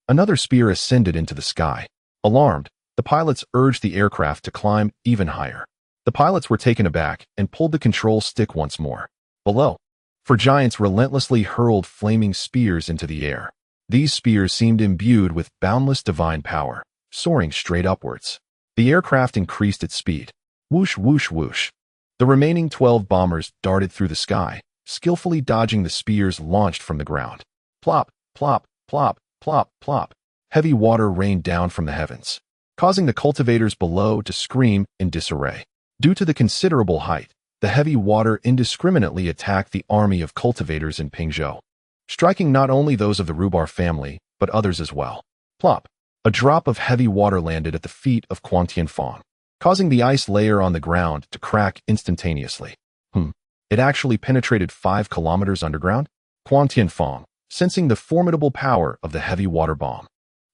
Another spear ascended into the sky. Alarmed, the pilots urged the aircraft to climb even higher. The pilots were taken aback and pulled the control stick once more. Below, four giants relentlessly hurled flaming spears into the air. These spears seemed imbued with boundless divine power, soaring straight upwards. The aircraft increased its speed. Whoosh, whoosh, whoosh. The remaining 12 bombers darted through the sky, skillfully dodging the spears launched from the ground. Plop, plop, plop, plop, plop. Heavy water rained down from the heavens, causing the cultivators below to scream in disarray. Due to the considerable height, the heavy water indiscriminately attacked the army of cultivators in Pingzhou, striking not only those of the Rubar family, but others as well. Plop! A drop of heavy water landed at the feet of Feng, causing the ice layer on the ground to crack instantaneously. It actually penetrated 5 kilometers underground? Feng, sensing the formidable power of the heavy water bomb,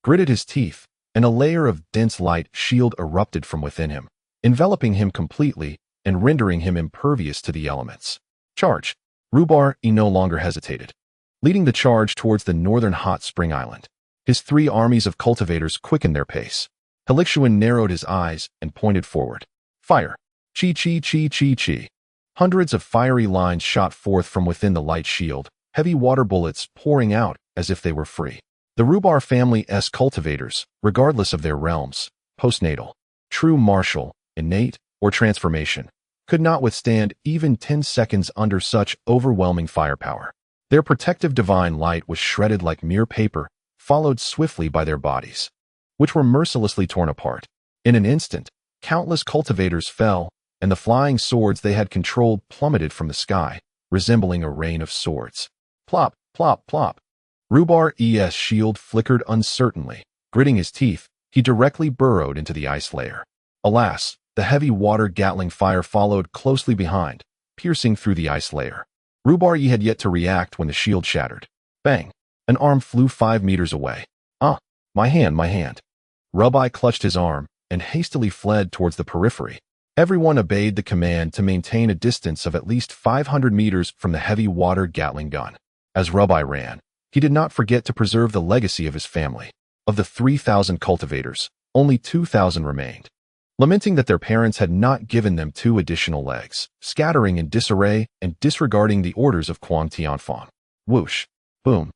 gritted his teeth, and a layer of dense light shield erupted from within him, enveloping him completely and rendering him impervious to the elements. Charge! Rubar no longer hesitated, leading the charge towards the northern hot spring island. His 3 armies of cultivators quickened their pace. Helixuan narrowed his eyes and pointed forward. Fire! Chi chi chi chi chi. Hundreds of fiery lines shot forth from within the light shield, heavy water bullets pouring out as if they were free. The Rubar family's cultivators, regardless of their realms, postnatal, true martial, innate, or transformation, could not withstand even 10 seconds under such overwhelming firepower. Their protective divine light was shredded like mere paper, followed swiftly by their bodies, which were mercilessly torn apart. In an instant, countless cultivators fell, and the flying swords they had controlled plummeted from the sky, resembling a rain of swords. Plop, plop, plop. Rubar's shield flickered uncertainly. Gritting his teeth, he directly burrowed into the ice layer. Alas, the heavy water Gatling fire followed closely behind, piercing through the ice layer. Rubar had yet to react when the shield shattered. Bang! An arm flew 5 meters away. Ah, my hand, my hand. Rubai clutched his arm and hastily fled towards the periphery. Everyone obeyed the command to maintain a distance of at least 500 meters from the heavy water Gatling gun. As Rubai ran, he did not forget to preserve the legacy of his family. Of the 3,000 cultivators, only 2,000 remained, lamenting that their parents had not given them 2 additional legs, scattering in disarray and disregarding the orders of Kuang Tianfang. Whoosh! Boom!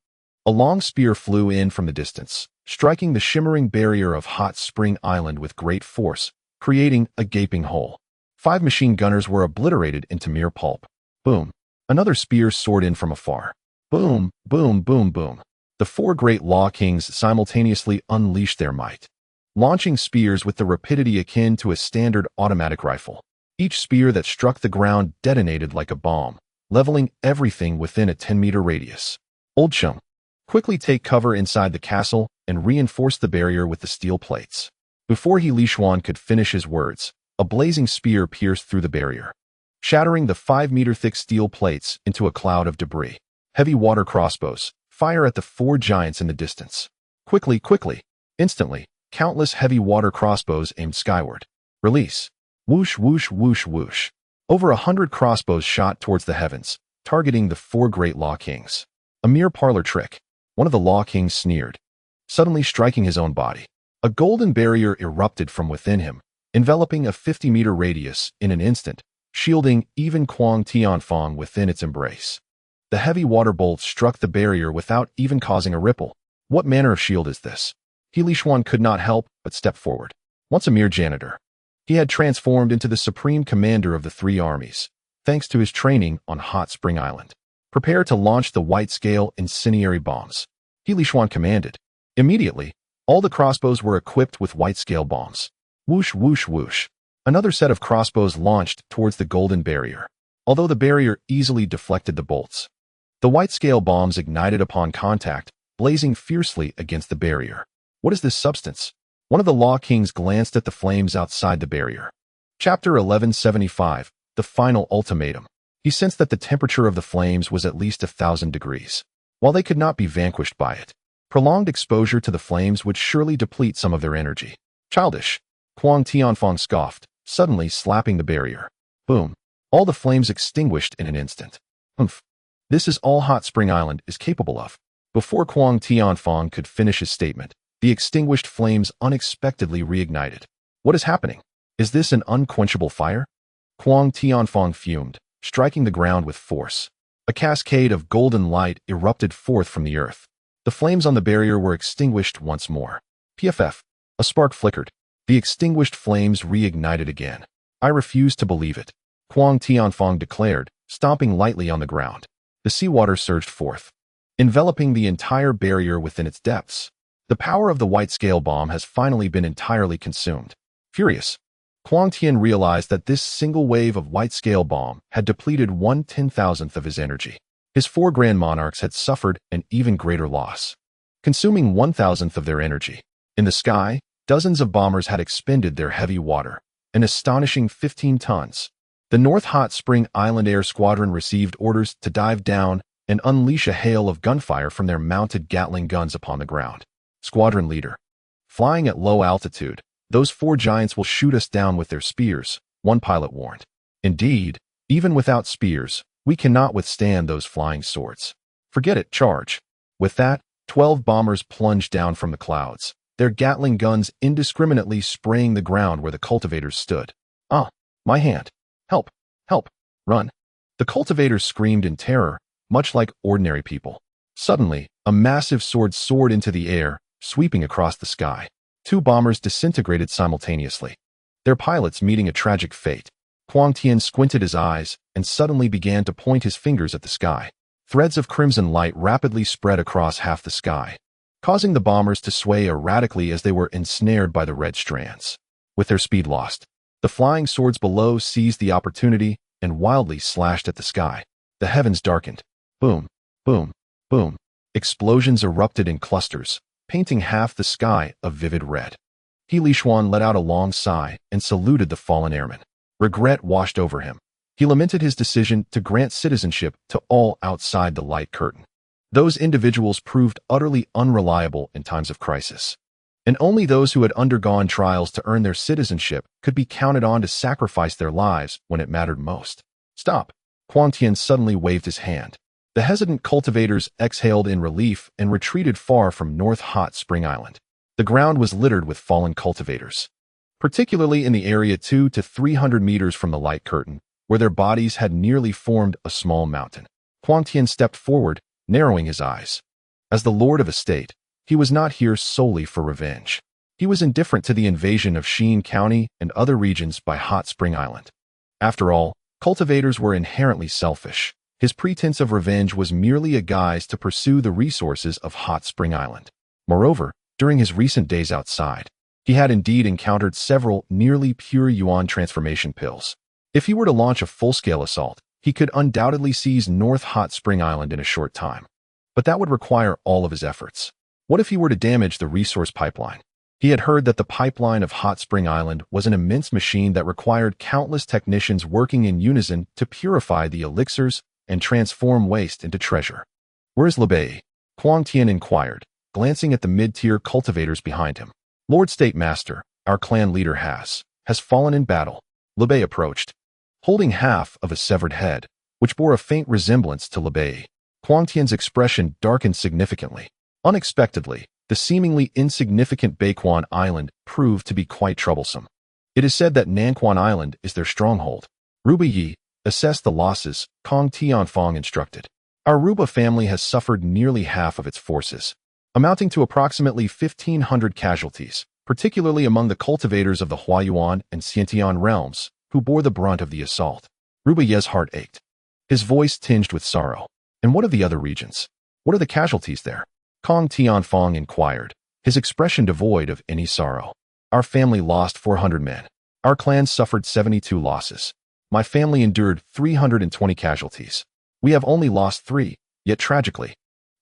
A long spear flew in from the distance, striking the shimmering barrier of Hot Spring Island with great force, creating a gaping hole. 5 machine gunners were obliterated into mere pulp. Boom! Another spear soared in from afar. Boom, boom, boom, boom. The 4 great Law Kings simultaneously unleashed their might, launching spears with the rapidity akin to a standard automatic rifle. Each spear that struck the ground detonated like a bomb, leveling everything within a 10-meter radius. Old Chum, quickly take cover inside the castle and reinforce the barrier with the steel plates. Before Li Xuan could finish his words, a blazing spear pierced through the barrier, shattering the 5-meter-thick steel plates into a cloud of debris. Heavy water crossbows fire at the 4 giants in the distance. Quickly, quickly! Instantly, countless heavy water crossbows aimed skyward. Release! Whoosh, whoosh, whoosh, whoosh. Over 100 crossbows shot towards the heavens, targeting the 4 great Law Kings. A mere parlor trick, one of the Law Kings sneered. suddenly striking his own body. A golden barrier erupted from within him, enveloping a 50-meter radius in an instant, shielding even Kuang Tianfang within its embrace. The heavy water bolt struck the barrier without even causing a ripple. What manner of shield is this? He Lishuan could not help but step forward. Once a mere janitor, he had transformed into the supreme commander of the three armies, thanks to his training on Hot Spring Island. Prepare to launch the white-scale incendiary bombs, He Lishuan commanded. Immediately, all the crossbows were equipped with white-scale bombs. Whoosh, whoosh, whoosh. Another set of crossbows launched towards the golden barrier. Although the barrier easily deflected the bolts, the white-scale bombs ignited upon contact, blazing fiercely against the barrier. What is this substance? One of the Law Kings glanced at the flames outside the barrier. Chapter 1175, The Final Ultimatum. He sensed that the temperature of the flames was at least 1,000 degrees. While they could not be vanquished by it, prolonged exposure to the flames would surely deplete some of their energy. Childish, Kuang Tianfang scoffed, suddenly slapping the barrier. Boom. All the flames extinguished in an instant. Humph. This is all Hot Spring Island is capable of. Before Kuang Tianfang could finish his statement, the extinguished flames unexpectedly reignited. What is happening? Is this an unquenchable fire? Kuang Tianfang fumed, striking the ground with force. A cascade of golden light erupted forth from the earth. The flames on the barrier were extinguished once more. PFF. A spark flickered. The extinguished flames reignited again. I refuse to believe it, Kuang Tianfang declared, stomping lightly on the ground. The seawater surged forth, enveloping the entire barrier within its depths. The power of the white-scale bomb has finally been entirely consumed. Furious, Kuang Tian realized that this single wave of white-scale bomb had depleted 1/10,000th of his energy. His four grand monarchs had suffered an even greater loss, consuming 1,000th of their energy. In the sky, dozens of bombers had expended their heavy water, an astonishing 15 tons. The North Hot Spring Island Air Squadron received orders to dive down and unleash a hail of gunfire from their mounted Gatling guns upon the ground. Squadron leader. Flying at low altitude, those four giants will shoot us down with their spears, one pilot warned. Indeed, even without spears, we cannot withstand those flying swords. Forget it, charge. With that, 12 bombers plunged down from the clouds, their Gatling guns indiscriminately spraying the ground where the cultivators stood. Ah, my hand. Help, help, run. The cultivators screamed in terror, much like ordinary people. Suddenly, a massive sword soared into the air, sweeping across the sky. Two bombers disintegrated simultaneously, their pilots meeting a tragic fate. Kuang Tian squinted his eyes and suddenly began to point his fingers at the sky. Threads of crimson light rapidly spread across half the sky, causing the bombers to sway erratically as they were ensnared by the red strands. With their speed lost, the flying swords below seized the opportunity and wildly slashed at the sky. The heavens darkened. Boom, boom, boom. Explosions erupted in clusters, painting half the sky a vivid red. He Lishuan let out a long sigh and saluted the fallen airmen. Regret washed over him. He lamented his decision to grant citizenship to all outside the light curtain. Those individuals proved utterly unreliable in times of crisis, and only those who had undergone trials to earn their citizenship could be counted on to sacrifice their lives when it mattered most. Stop! Kuang Tian suddenly waved his hand. The hesitant cultivators exhaled in relief and retreated far from North Hot Spring Island. The ground was littered with fallen cultivators, particularly in the area 200 to 300 meters from the light curtain, where their bodies had nearly formed a small mountain. Kuang Tian stepped forward, narrowing his eyes. As the lord of a state, he was not here solely for revenge. He was indifferent to the invasion of Sheen County and other regions by Hot Spring Island. After all, cultivators were inherently selfish. His pretense of revenge was merely a guise to pursue the resources of Hot Spring Island. Moreover, during his recent days outside, he had indeed encountered several nearly pure yuan transformation pills. If he were to launch a full-scale assault, he could undoubtedly seize North Hot Spring Island in a short time. But that would require all of his efforts. What if he were to damage the resource pipeline? He had heard that the pipeline of Hot Spring Island was an immense machine that required countless technicians working in unison to purify the elixirs and transform waste into treasure. Where's Liu? Kuang Tian inquired, glancing at the mid-tier cultivators behind him. Lord State Master, our clan leader has fallen in battle. Liu approached, holding half of a severed head, which bore a faint resemblance to Liu. Kuang Tian's expression darkened significantly. Unexpectedly, the seemingly insignificant Baiquan Island proved to be quite troublesome. It is said that Nanquan Island is their stronghold. Ruba Yi, assess the losses, Kong Tianfong instructed. Our Ruba family has suffered nearly half of its forces, amounting to approximately 1,500 casualties, particularly among the cultivators of the Huayuan and Xiantian realms, who bore the brunt of the assault. Ruba Ye's heart ached, his voice tinged with sorrow. And what of the other regions? What are the casualties there? Kong Tianfong inquired, his expression devoid of any sorrow. Our family lost 400 men. Our clan suffered 72 losses. My family endured 320 casualties. We have only lost 3, yet tragically,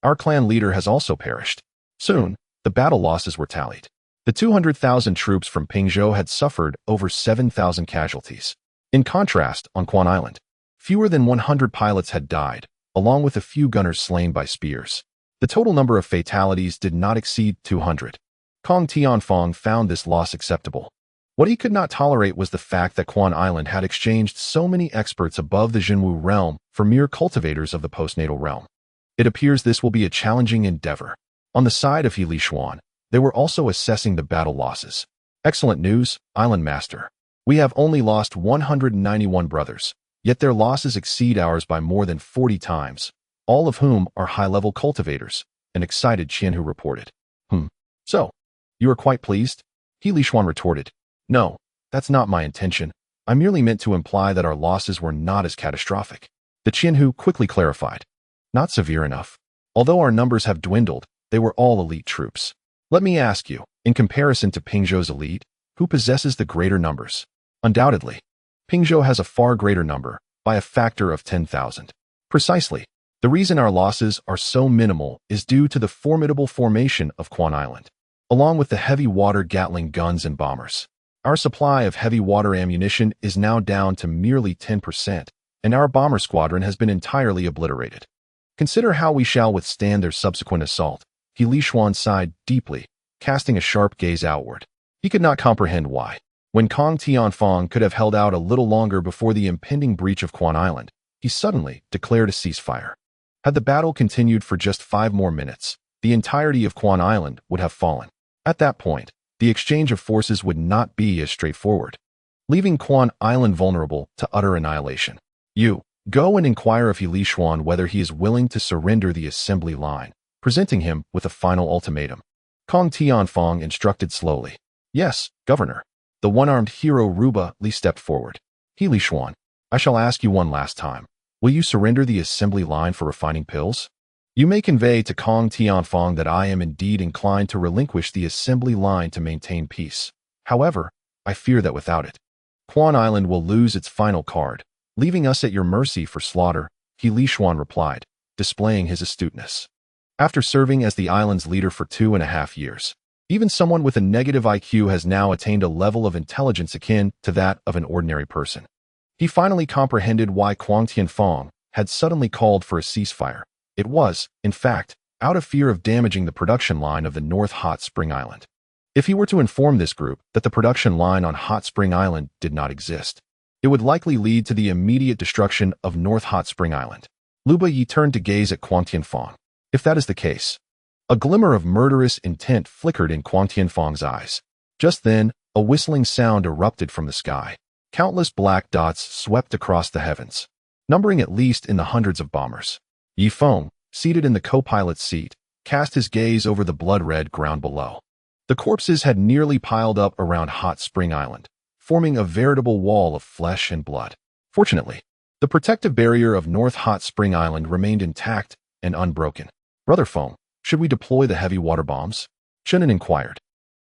our clan leader has also perished. Soon, the battle losses were tallied. The 200,000 troops from Pingzhou had suffered over 7,000 casualties. In contrast, on Quan Island, fewer than 100 pilots had died, along with a few gunners slain by spears. The total number of fatalities did not exceed 200. Kong Tianfong found this loss acceptable. What he could not tolerate was the fact that Quan Island had exchanged so many experts above the Jinwu realm for mere cultivators of the postnatal realm. It appears this will be a challenging endeavor. On the side of He Lishuan, they were also assessing the battle losses. Excellent news, Island Master. We have only lost 191 brothers, yet their losses exceed ours by more than 40 times, all of whom are high-level cultivators, an excited Qianhu reported. So, you are quite pleased? He Lishuan retorted. No, that's not my intention. I merely meant to imply that our losses were not as catastrophic. The Qianhu quickly clarified. Not severe enough. Although our numbers have dwindled, they were all elite troops. Let me ask you, in comparison to Pingzhou's elite, who possesses the greater numbers? Undoubtedly, Pingzhou has a far greater number, by a factor of 10,000. Precisely. The reason our losses are so minimal is due to the formidable formation of Quan Island, along with the heavy water Gatling guns and bombers. Our supply of heavy water ammunition is now down to merely 10%, and our bomber squadron has been entirely obliterated. Consider how we shall withstand their subsequent assault. He Lishuan sighed deeply, casting a sharp gaze outward. He could not comprehend why, when Kong Tianfong could have held out a little longer before the impending breach of Quan Island, he suddenly declared a ceasefire. Had the battle continued for just 5 more minutes, the entirety of Quan Island would have fallen. At that point, the exchange of forces would not be as straightforward, leaving Quan Island vulnerable to utter annihilation. You, go and inquire of He Lishuan whether he is willing to surrender the assembly line, presenting him with a final ultimatum. Kong Tianfong instructed slowly. Yes, Governor. The one-armed hero Ruba Li stepped forward. He Lishuan, I shall ask you one last time. Will you surrender the assembly line for refining pills? You may convey to Kong Tianfong that I am indeed inclined to relinquish the assembly line to maintain peace. However, I fear that without it, Quan Island will lose its final card, leaving us at your mercy for slaughter, He Lishuan replied, displaying his astuteness. After serving as the island's leader for 2.5 years, even someone with a negative IQ has now attained a level of intelligence akin to that of an ordinary person. He finally comprehended why Kong Tianfong had suddenly called for a ceasefire. It was, in fact, out of fear of damaging the production line of the North Hot Spring Island. If he were to inform this group that the production line on Hot Spring Island did not exist, it would likely lead to the immediate destruction of North Hot Spring Island. Luba Yi turned to gaze at Kong Tianfong. If that is the case, a glimmer of murderous intent flickered in Kong Tianfong's eyes. Just then, a whistling sound erupted from the sky. Countless black dots swept across the heavens, numbering at least in the hundreds of bombers. Yi Feng, seated in the co-pilot's seat, cast his gaze over the blood-red ground below. The corpses had nearly piled up around Hot Spring Island, forming a veritable wall of flesh and blood. Fortunately, the protective barrier of North Hot Spring Island remained intact and unbroken. Brother Feng, should we deploy the heavy water bombs? Chen An inquired.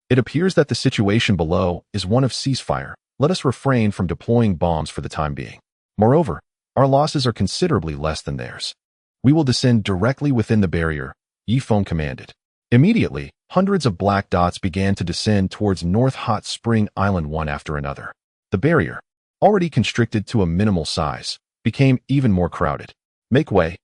It appears that the situation below is one of ceasefire. Let us refrain from deploying bombs for the time being. Moreover, our losses are considerably less than theirs. We will descend directly within the barrier, Yi Feng commanded. Immediately, hundreds of black dots began to descend towards North Hot Spring Island one after another. The barrier, already constricted to a minimal size, became even more crowded. Make way,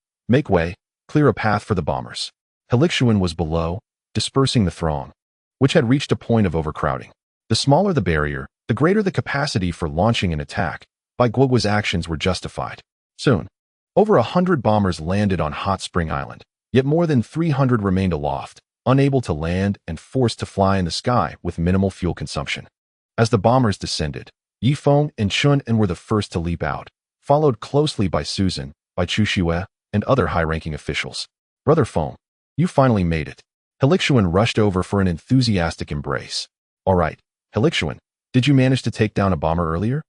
clear a path for the bombers. Helixuan was below, dispersing the throng, which had reached a point of overcrowding. The smaller the barrier, the greater the capacity for launching an attack. Bai Guoguo's actions were justified. Soon, over 100 bombers landed on Hot Spring Island, yet more than 300 remained aloft, unable to land and forced to fly in the sky with minimal fuel consumption. As the bombers descended, Feng and Chen An were the first to leap out, followed closely by Susan, by Chu Xue, and other high-ranking officials. Brother Feng, you finally made it. Helixuan rushed over for an enthusiastic embrace. All right, Helixuan, did you manage to take down a bomber earlier?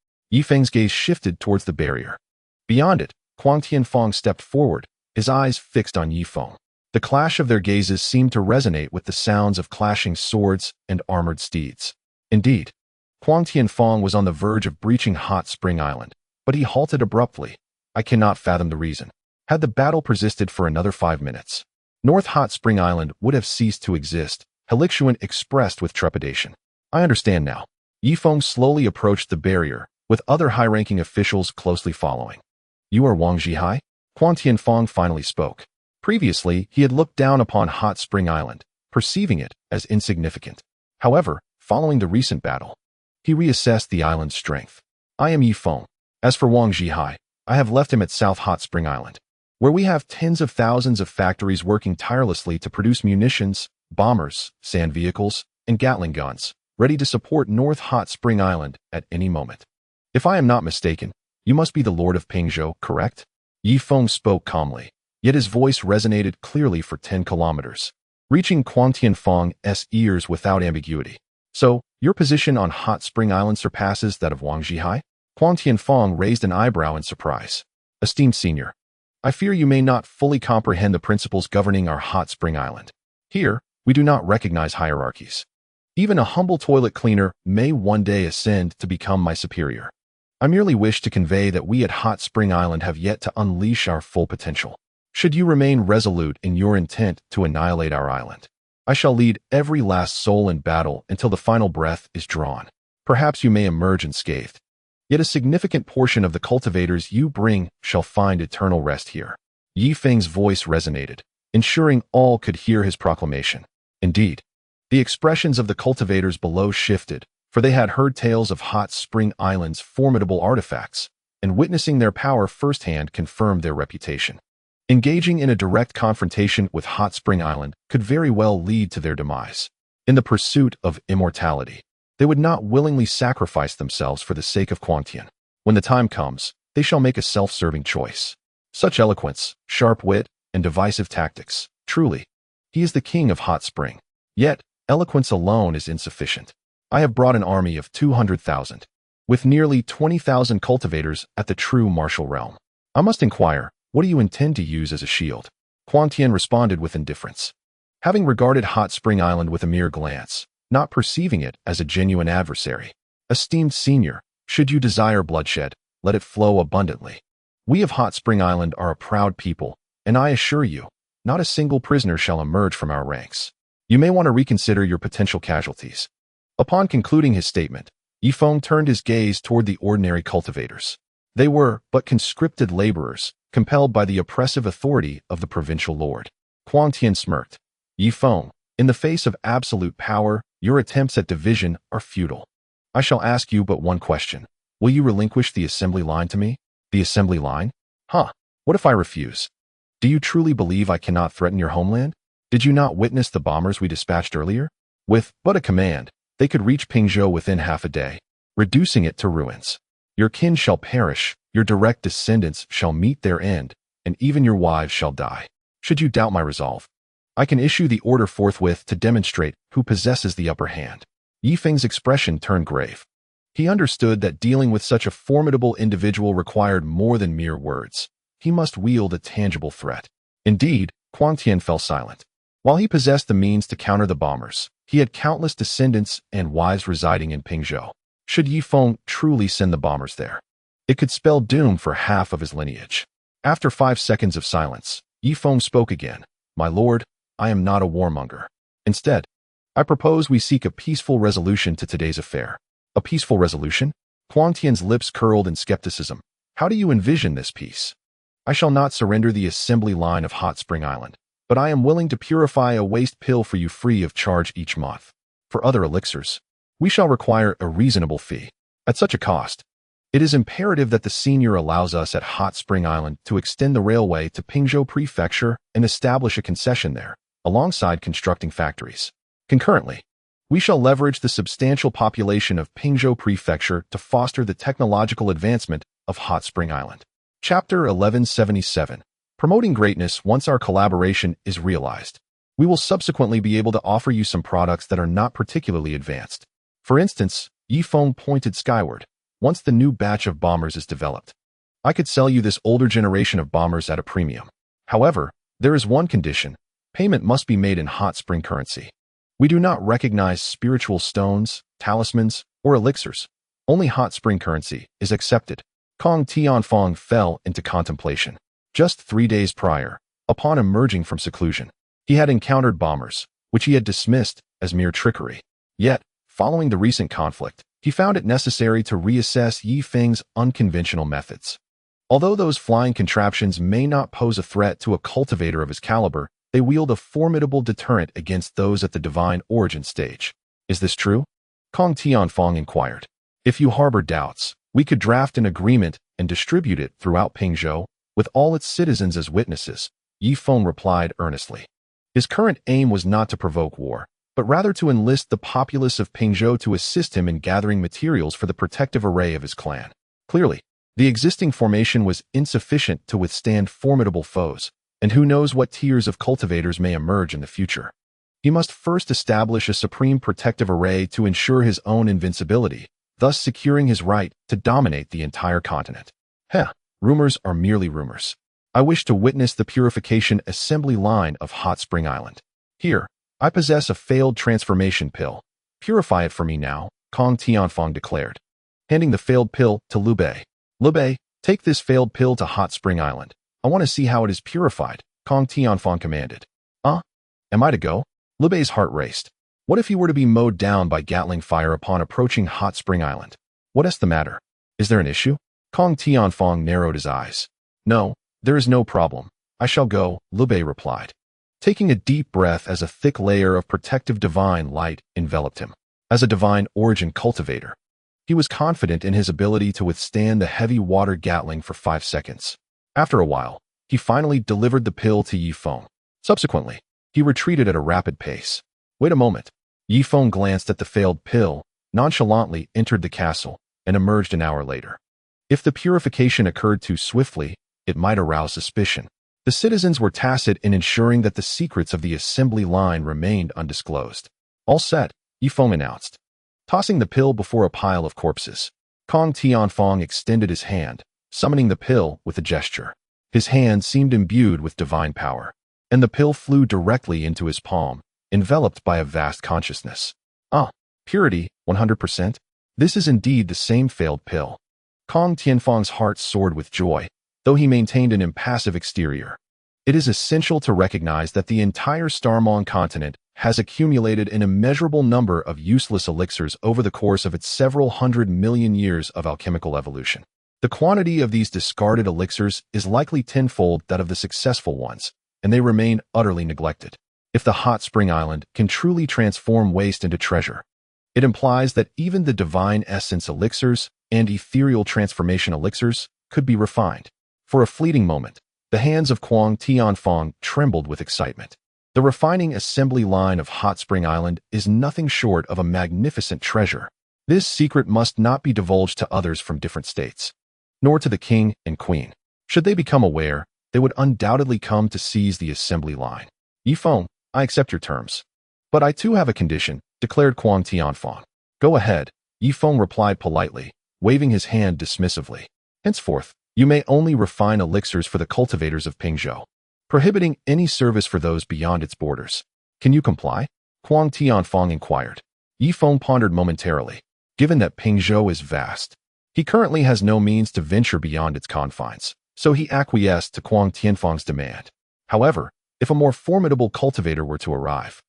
Feng's gaze shifted towards the barrier. Beyond it, Kuang Tianfang stepped forward, his eyes fixed on Feng. The clash of their gazes seemed to resonate with the sounds of clashing swords and armored steeds. Indeed, Kuang Tianfang was on the verge of breaching Hot Spring Island, but he halted abruptly. I cannot fathom the reason. Had the battle persisted for another 5 minutes, North Hot Spring Island would have ceased to exist, Helixuan expressed with trepidation. I understand now. Feng slowly approached the barrier, with other high-ranking officials closely following. You are Wang Zhihai? Kuang Tianfang finally spoke. Previously, he had looked down upon Hot Spring Island, perceiving it as insignificant. However, following the recent battle, he reassessed the island's strength. I am Feng. As for Wang Zhihai, I have left him at South Hot Spring Island, where we have tens of thousands of factories working tirelessly to produce munitions, bombers, sand vehicles, and Gatling guns, ready to support North Hot Spring Island at any moment. If I am not mistaken, you must be the Lord of Pingzhou, correct? Feng spoke calmly, yet his voice resonated clearly for 10 kilometers, reaching Kuang Tianfang's ears without ambiguity. So, your position on Hot Spring Island surpasses that of Wang Zhihai? Kuang Tianfang raised an eyebrow in surprise. Esteemed senior, I fear you may not fully comprehend the principles governing our Hot Spring Island. Here, we do not recognize hierarchies. Even a humble toilet cleaner may one day ascend to become my superior. I merely wish to convey that we at Hot Spring Island have yet to unleash our full potential. Should you remain resolute in your intent to annihilate our island, I shall lead every last soul in battle until the final breath is drawn. Perhaps you may emerge unscathed. Yet a significant portion of the cultivators you bring shall find eternal rest here. Feng's voice resonated, ensuring all could hear his proclamation. Indeed, the expressions of the cultivators below shifted, for they had heard tales of Hot Spring Island's formidable artifacts, and witnessing their power firsthand confirmed their reputation. Engaging in a direct confrontation with Hot Spring Island could very well lead to their demise. In the pursuit of immortality, they would not willingly sacrifice themselves for the sake of Quantian. When the time comes, they shall make a self-serving choice. Such eloquence, sharp wit, and divisive tactics. Truly, he is the king of Hot Spring. Yet, eloquence alone is insufficient. I have brought an army of 200,000, with nearly 20,000 cultivators at the true martial realm. I must inquire, what do you intend to use as a shield? Quantian responded with indifference. Having regarded Hot Spring Island with a mere glance, not perceiving it as a genuine adversary. Esteemed senior, should you desire bloodshed, let it flow abundantly. We of Hot Spring Island are a proud people, and I assure you, not a single prisoner shall emerge from our ranks. You may want to reconsider your potential casualties. Upon concluding his statement, Feng turned his gaze toward the ordinary cultivators. They were but conscripted laborers, compelled by the oppressive authority of the provincial lord. Kuang Tian smirked. Feng, in the face of absolute power, your attempts at division are futile. I shall ask you but one question. Will you relinquish the assembly line to me? The assembly line? What if I refuse? Do you truly believe I cannot threaten your homeland? Did you not witness the bombers we dispatched earlier? With but a command, they could reach Pingzhou within half a day, reducing it to ruins. Your kin shall perish, your direct descendants shall meet their end, and even your wives shall die. Should you doubt my resolve, I can issue the order forthwith to demonstrate who possesses the upper hand. Feng's expression turned grave. He understood that dealing with such a formidable individual required more than mere words. He must wield a tangible threat. Indeed, Kuang Tian fell silent. While he possessed the means to counter the bombers, he had countless descendants and wives residing in Pingzhou. Should Feng truly send the bombers there, it could spell doom for half of his lineage. After 5 seconds of silence, Feng spoke again. My lord, I am not a warmonger. Instead, I propose we seek a peaceful resolution to today's affair. A peaceful resolution? Kuang Tian's lips curled in skepticism. How do you envision this peace? I shall not surrender the assembly line of Hot Spring Island, but I am willing to purify a waste pill for you free of charge each month. For other elixirs, we shall require a reasonable fee. At such a cost, it is imperative that the senior allows us at Hot Spring Island to extend the railway to Pingzhou Prefecture and establish a concession there. alongside constructing factories. Concurrently, we shall leverage the substantial population of Pingzhou Prefecture to foster the technological advancement of Hot Spring Island. Chapter 1177. Promoting Greatness. Once our collaboration is realized, we will subsequently be able to offer you some products that are not particularly advanced. For instance, Yifeng pointed skyward. Once the new batch of bombers is developed, I could sell you this older generation of bombers at a premium. However, there is one condition. Payment must be made in Hot Spring currency. We do not recognize spiritual stones, talismans, or elixirs. Only Hot Spring currency is accepted. Kong Tianfang fell into contemplation. Just 3 days prior, upon emerging from seclusion, he had encountered bombers, which he had dismissed as mere trickery. Yet, following the recent conflict, he found it necessary to reassess Yi Feng's unconventional methods. Although those flying contraptions may not pose a threat to a cultivator of his caliber, they wield a formidable deterrent against those at the divine origin stage. Is this true? Kong Tianfang inquired. If you harbor doubts, we could draft an agreement and distribute it throughout Pingzhou, with all its citizens as witnesses, Yi Feng replied earnestly. His current aim was not to provoke war, but rather to enlist the populace of Pingzhou to assist him in gathering materials for the protective array of his clan. Clearly, the existing formation was insufficient to withstand formidable foes, and who knows what tiers of cultivators may emerge in the future. He must first establish a supreme protective array to ensure his own invincibility, thus securing his right to dominate the entire continent. Rumors are merely rumors. I wish to witness the purification assembly line of Hot Spring Island. Here, I possess a failed transformation pill. Purify it for me now, Kong Tianfang declared, handing the failed pill to Liu Bei. Liu Bei, take this failed pill to Hot Spring Island. I want to see how it is purified, Kong Tianfang commanded. Am I to go? Liu Bei's heart raced. What if he were to be mowed down by Gatling fire upon approaching Hot Spring Island? What is the matter? Is there an issue? Kong Tianfang narrowed his eyes. No, there is no problem. I shall go, Liu Bei replied, taking a deep breath as a thick layer of protective divine light enveloped him. As a divine origin cultivator, he was confident in his ability to withstand the heavy water Gatling for 5 seconds. After a while, he finally delivered the pill to Yifeng. Subsequently, he retreated at a rapid pace. Wait a moment. Yifeng glanced at the failed pill, nonchalantly entered the castle, and emerged an hour later. If the purification occurred too swiftly, it might arouse suspicion. The citizens were tacit in ensuring that the secrets of the assembly line remained undisclosed. All set, Yifeng announced, tossing the pill before a pile of corpses. Kong Tianfang extended his hand, summoning the pill with a gesture. His hand seemed imbued with divine power, and the pill flew directly into his palm, enveloped by a vast consciousness. Purity, 100%? This is indeed the same failed pill. Kong Tianfang's heart soared with joy, though he maintained an impassive exterior. It is essential to recognize that the entire Starmong continent has accumulated an immeasurable number of useless elixirs over the course of its several 100 million years of alchemical evolution. The quantity of these discarded elixirs is likely tenfold that of the successful ones, and they remain utterly neglected. If the Hot Spring Island can truly transform waste into treasure, it implies that even the divine essence elixirs and ethereal transformation elixirs could be refined. For a fleeting moment, the hands of Kong Tianfang trembled with excitement. The refining assembly line of Hot Spring Island is nothing short of a magnificent treasure. This secret must not be divulged to others from different states, nor to the king and queen. Should they become aware, they would undoubtedly come to seize the assembly line. Yifeng, I accept your terms. But I too have a condition, declared Kong Tianfang. Go ahead, Yifeng replied politely, waving his hand dismissively. Henceforth, you may only refine elixirs for the cultivators of Pingzhou, prohibiting any service for those beyond its borders. Can you comply? Kong Tianfang inquired. Yifeng pondered momentarily. Given that Pingzhou is vast, he currently has no means to venture beyond its confines, so he acquiesced to Kong Tianfang's demand. However, if a more formidable cultivator were to arrive,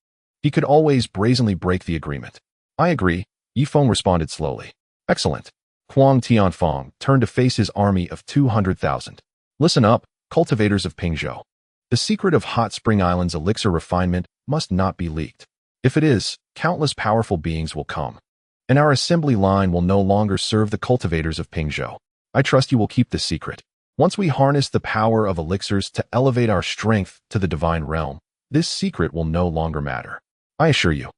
he could always brazenly break the agreement. I agree, Yifeng responded slowly. Excellent. Kong Tianfang turned to face his army of 200,000. Listen up, cultivators of Pingzhou. The secret of Hot Spring Island's elixir refinement must not be leaked. If it is, countless powerful beings will come, and our assembly line will no longer serve the cultivators of Pingzhou. I trust you will keep this secret. Once we harness the power of elixirs to elevate our strength to the divine realm, this secret will no longer matter. I assure you,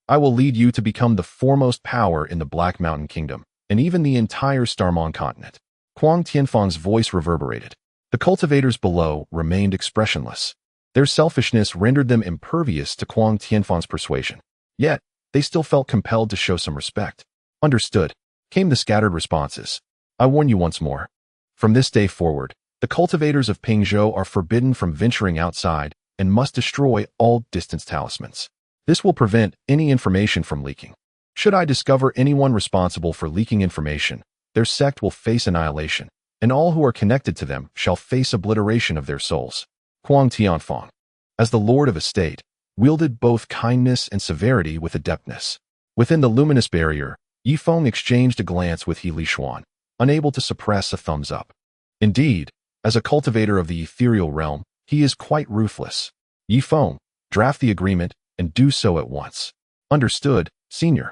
I will lead you to become the foremost power in the Black Mountain Kingdom, and even the entire Starmon continent. Kuang Tianfang's voice reverberated. The cultivators below remained expressionless. Their selfishness rendered them impervious to Kuang Tianfang's persuasion. Yet, they still felt compelled to show some respect. Understood, came the scattered responses. I warn you once more. From this day forward, the cultivators of Pingzhou are forbidden from venturing outside and must destroy all distance talismans. This will prevent any information from leaking. Should I discover anyone responsible for leaking information, their sect will face annihilation, and all who are connected to them shall face obliteration of their souls. Kuang Tianfang, as the lord of a state, wielded both kindness and severity with adeptness. Within the luminous barrier, Yifeng exchanged a glance with He Lishuan, unable to suppress a thumbs up. Indeed, as a cultivator of the ethereal realm, he is quite ruthless. Yifeng, draft the agreement and do so at once. Understood, senior.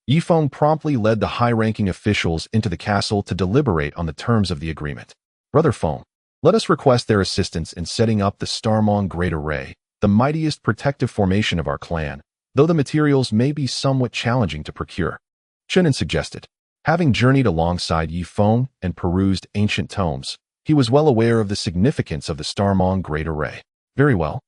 Yifeng promptly led the high-ranking officials into the castle to deliberate on the terms of the agreement. Brother Feng, let us request their assistance in setting up the Starmon Great Array, the mightiest protective formation of our clan, though the materials may be somewhat challenging to procure. Chen An suggested. Having journeyed alongside Yifeng and perused ancient tomes, he was well aware of the significance of the Starmon Great Array. Very well.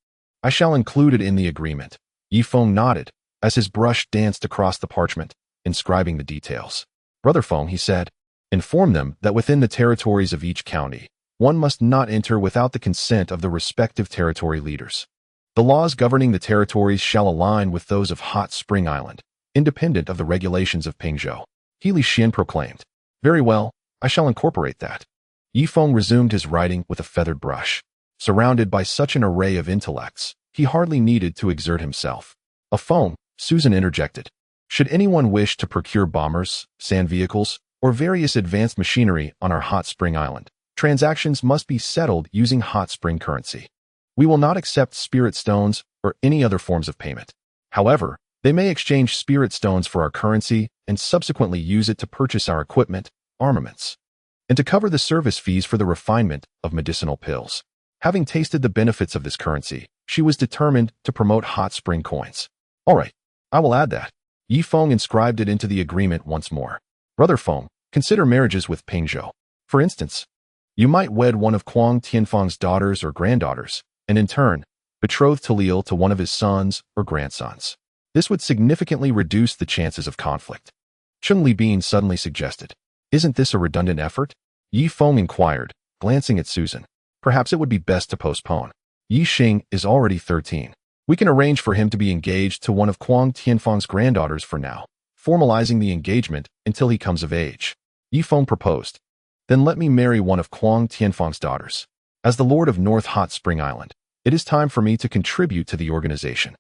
I shall include it in the agreement. Yifeng nodded, as his brush danced across the parchment, inscribing the details. Brother Feng, he said, inform them that within the territories of each county, one must not enter without the consent of the respective territory leaders. The laws governing the territories shall align with those of Hot Spring Island, independent of the regulations of Pingzhou. He Lishuan proclaimed. Very well, I shall incorporate that. Yifeng resumed his writing with a feathered brush. Surrounded by such an array of intellects, he hardly needed to exert himself. A Feng, Susan interjected. Should anyone wish to procure bombers, sand vehicles, or various advanced machinery on our Hot Spring Island, transactions must be settled using hot spring currency. We will not accept spirit stones or any other forms of payment. However, they may exchange spirit stones for our currency and subsequently use it to purchase our equipment, armaments, and to cover the service fees for the refinement of medicinal pills. Having tasted the benefits of this currency, she was determined to promote hot spring coins. All right, I will add that. Yifeng inscribed it into the agreement once more. Brother Feng, consider marriages with Pingzhou. For instance, you might wed one of Kuang Tianfang's daughters or granddaughters, and in turn, betroth Talil to one of his sons or grandsons. This would significantly reduce the chances of conflict. Chung Libin suddenly suggested. Isn't this a redundant effort? Yifeng inquired, glancing at Susan. Perhaps it would be best to postpone. Yixing is already 13. We can arrange for him to be engaged to one of Kuang Tianfang's granddaughters for now, formalizing the engagement until he comes of age. Yifeng proposed. Then let me marry one of Kuang Tianfang's daughters. As the lord of North Hot Spring Island, it is time for me to contribute to the organization.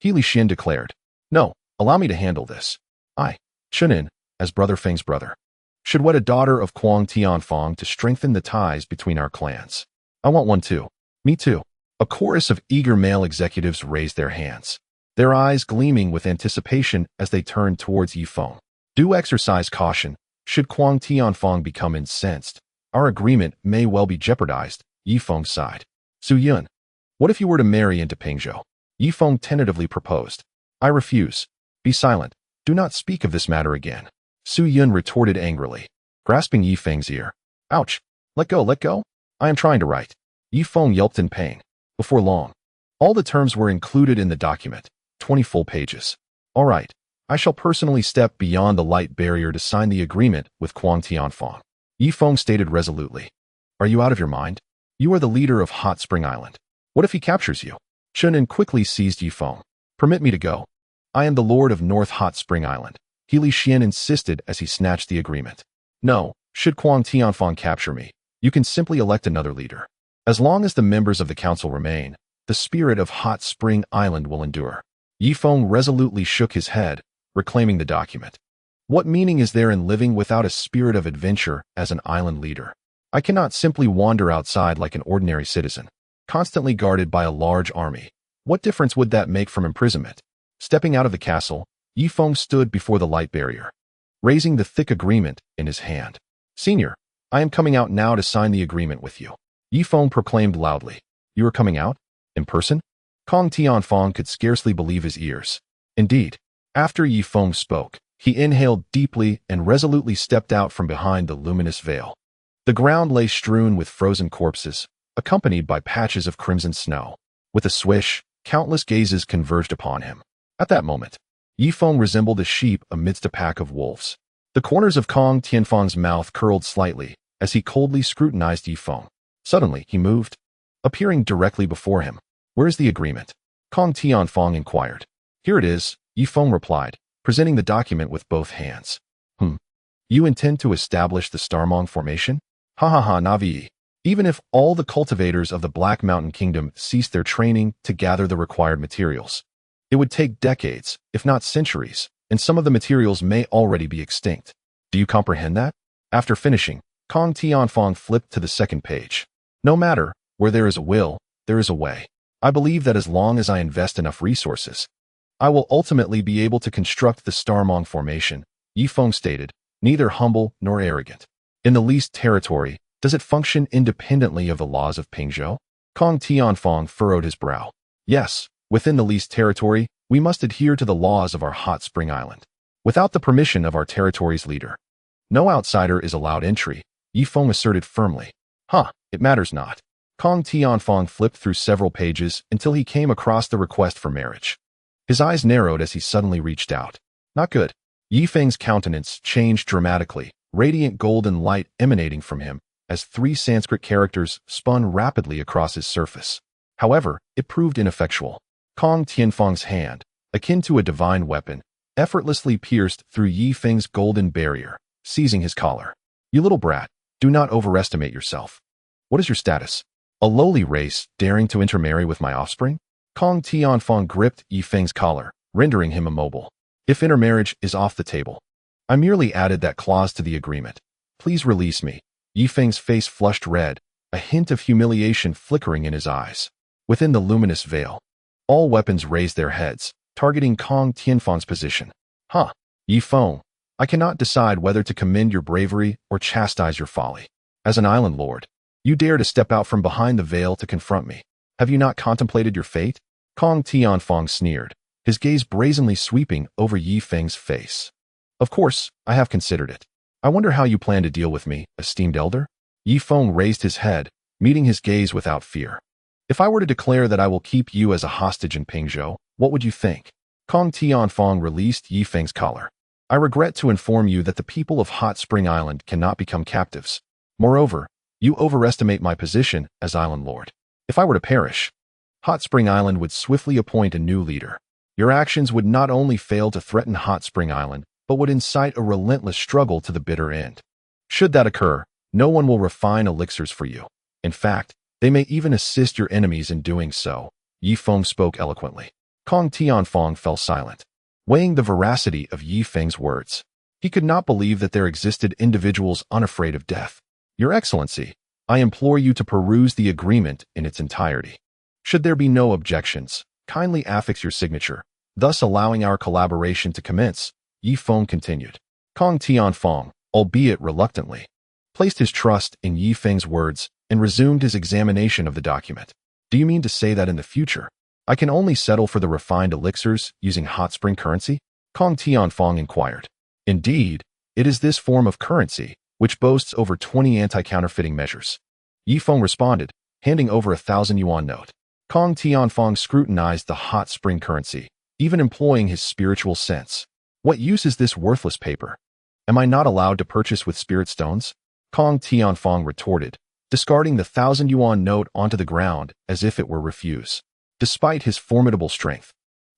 He Lishuan declared. No, allow me to handle this. I, Chen An, as Brother Feng's brother, should wed a daughter of Kuang Tianfang to strengthen the ties between our clans. I want one too. Me too. A chorus of eager male executives raised their hands, their eyes gleaming with anticipation as they turned towards Yifeng. Do exercise caution. Should Kuang Tianfang become incensed, our agreement may well be jeopardized. Yifeng sighed. Su Yun, what if you were to marry into Pingzhou? Yifeng tentatively proposed. I refuse. Be silent. Do not speak of this matter again. Su Yun retorted angrily, grasping Yifeng's ear. Ouch. Let go, let go. I am trying to write. Yifeng yelped in pain. Before long, all the terms were included in the document, 20 full pages. All right, I shall personally step beyond the light barrier to sign the agreement with Kuang Tianfang. Yifeng stated resolutely. Are you out of your mind? You are the leader of Hot Spring Island. What if he captures you? Chen An quickly seized Yifeng. Permit me to go. I am the lord of North Hot Spring Island. He Lishuan insisted as he snatched the agreement. No, should Kuang Tianfang capture me, you can simply elect another leader. As long as the members of the council remain, the spirit of Hot Spring Island will endure. Yifeng resolutely shook his head, reclaiming the document. What meaning is there in living without a spirit of adventure as an island leader? I cannot simply wander outside like an ordinary citizen, constantly guarded by a large army. What difference would that make from imprisonment? Stepping out of the castle, Yifeng stood before the light barrier, raising the thick agreement in his hand. Senior, I am coming out now to sign the agreement with you. Yifeng proclaimed loudly. You are coming out? In person? Kong Tianfang could scarcely believe his ears. Indeed, after Yi Feng spoke, he inhaled deeply and resolutely stepped out from behind the luminous veil. The ground lay strewn with frozen corpses, accompanied by patches of crimson snow. With a swish, countless gazes converged upon him. At that moment, Yi Feng resembled a sheep amidst a pack of wolves. The corners of Kong Tianfang's mouth curled slightly as he coldly scrutinized Yi Feng. Suddenly, he moved, appearing directly before him. "Where is the agreement?" Kong Tianfang inquired. "Here it is," Yi Feng replied, presenting the document with both hands. You intend to establish the Starmong formation? Ha ha ha, Navi. Even if all the cultivators of the Black Mountain Kingdom ceased their training to gather the required materials, it would take decades, if not centuries, and some of the materials may already be extinct. Do you comprehend that? After finishing, Kong Tianfang flipped to the second page. "No matter, where there is a will, there is a way. I believe that as long as I invest enough resources, I will ultimately be able to construct the Starmong formation," Yi Feng stated, neither humble nor arrogant. "In the least territory, does it function independently of the laws of Pingzhou?" Kong Tianfang furrowed his brow. "Yes, within the least territory, we must adhere to the laws of our hot spring island. Without the permission of our territory's leader, no outsider is allowed entry," Yi Feng asserted firmly. It matters not." Kong Tianfang flipped through several pages until he came across the request for marriage. His eyes narrowed as he suddenly reached out. Not good. Yi Feng's countenance changed dramatically, radiant golden light emanating from him, as 3 Sanskrit characters spun rapidly across his surface. However, it proved ineffectual. Kong Tianfang's hand, akin to a divine weapon, effortlessly pierced through Yi Feng's golden barrier, seizing his collar. "You little brat, do not overestimate yourself. What is your status? A lowly race daring to intermarry with my offspring?" Kong Tianfang gripped Yi Feng's collar, rendering him immobile. "If intermarriage is off the table, I merely added that clause to the agreement. Please release me." Yi Feng's face flushed red, a hint of humiliation flickering in his eyes. Within the luminous veil, all weapons raised their heads, targeting Kong Tianfang's position. Yi Feng, I cannot decide whether to commend your bravery or chastise your folly. As an island lord, you dare to step out from behind the veil to confront me. Have you not contemplated your fate?" Kong Tianfang sneered, his gaze brazenly sweeping over Yi Feng's face. "Of course, I have considered it. I wonder how you plan to deal with me, esteemed elder?" Yi Feng raised his head, meeting his gaze without fear. "If I were to declare that I will keep you as a hostage in Pingzhou, what would you think?" Kong Tianfang released Yi Feng's collar. "I regret to inform you that the people of Hot Spring Island cannot become captives. Moreover, you overestimate my position as island lord. If I were to perish, Hot Spring Island would swiftly appoint a new leader. Your actions would not only fail to threaten Hot Spring Island, but would incite a relentless struggle to the bitter end. Should that occur, no one will refine elixirs for you. In fact, they may even assist your enemies in doing so." Yi Feng spoke eloquently. Kong Tianfang fell silent, weighing the veracity of Yi Feng's words. He could not believe that there existed individuals unafraid of death. "Your Excellency, I implore you to peruse the agreement in its entirety. Should there be no objections, kindly affix your signature, thus allowing our collaboration to commence," Yi Feng continued. Kong Tianfang, albeit reluctantly, placed his trust in Yi Feng's words and resumed his examination of the document. "Do you mean to say that in the future, I can only settle for the refined elixirs using hot spring currency?" Kong Tianfang inquired. "Indeed, it is this form of currency which boasts over 20 anti-counterfeiting measures," Yi Feng responded, handing over a 1,000 yuan note. Kong Tianfang scrutinized the hot spring currency, even employing his spiritual sense. "What use is this worthless paper? Am I not allowed to purchase with spirit stones?" Kong Tianfang retorted, discarding the 1,000 yuan note onto the ground as if it were refuse. Despite his formidable strength,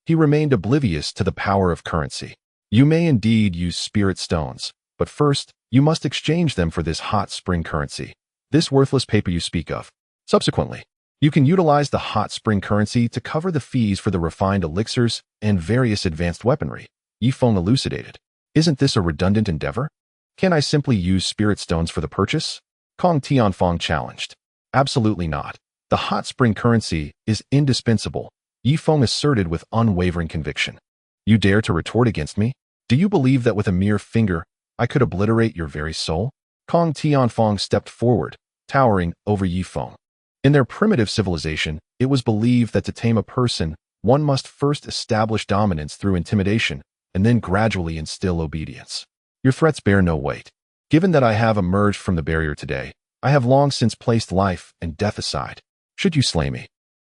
he remained oblivious to the power of currency. "You may indeed use spirit stones, but first, you must exchange them for this hot spring currency, this worthless paper you speak of. Subsequently, you can utilize the hot spring currency to cover the fees for the refined elixirs and various advanced weaponry," Yi Feng elucidated. "Isn't this a redundant endeavor? Can I simply use spirit stones for the purchase?" Kong Tianfang challenged. "Absolutely not. The hot spring currency is indispensable," Yi Feng asserted with unwavering conviction. "You dare to retort against me? Do you believe that with a mere finger, I could obliterate your very soul?" Kong Tianfang stepped forward, towering over Yi Feng. In their primitive civilization, it It was believed that to tame a person, one must first establish dominance through intimidation, and then gradually instill obedience. Your threats bear no weight. Given that I have emerged from the barrier today, I have long since placed life and death aside. Should you slay me,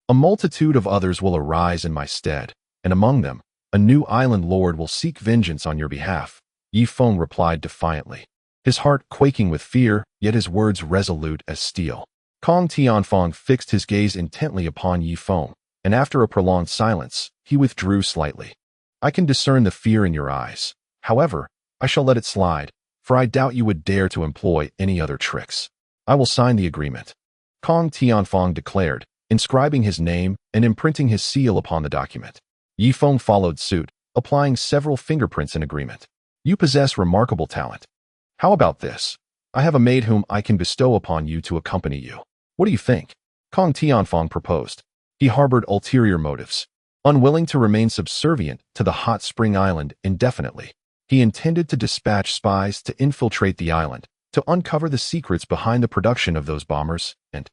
a multitude of others will arise in my stead, and among them, a new island lord will seek vengeance on your behalf. Yi Feng replied defiantly, his heart quaking with fear, yet his words resolute as steel. Kong Tianfang fixed his gaze intently upon Yi Feng, and after a prolonged silence, he withdrew slightly. I can discern the fear in your eyes. However, I shall let it slide, for I doubt you would dare to employ any other tricks. I will sign the agreement. Kong Tianfang declared, inscribing his name and imprinting his seal upon the document. Yi Feng followed suit, applying several fingerprints in agreement. You possess remarkable talent. How about this? I have a maid whom I can bestow upon you to accompany you. What do you think? Kong Tianfang proposed. He harbored ulterior motives. Unwilling to remain subservient to the hot spring island indefinitely, he intended to dispatch spies to infiltrate the island, to uncover the secrets behind the production of those bombers, and,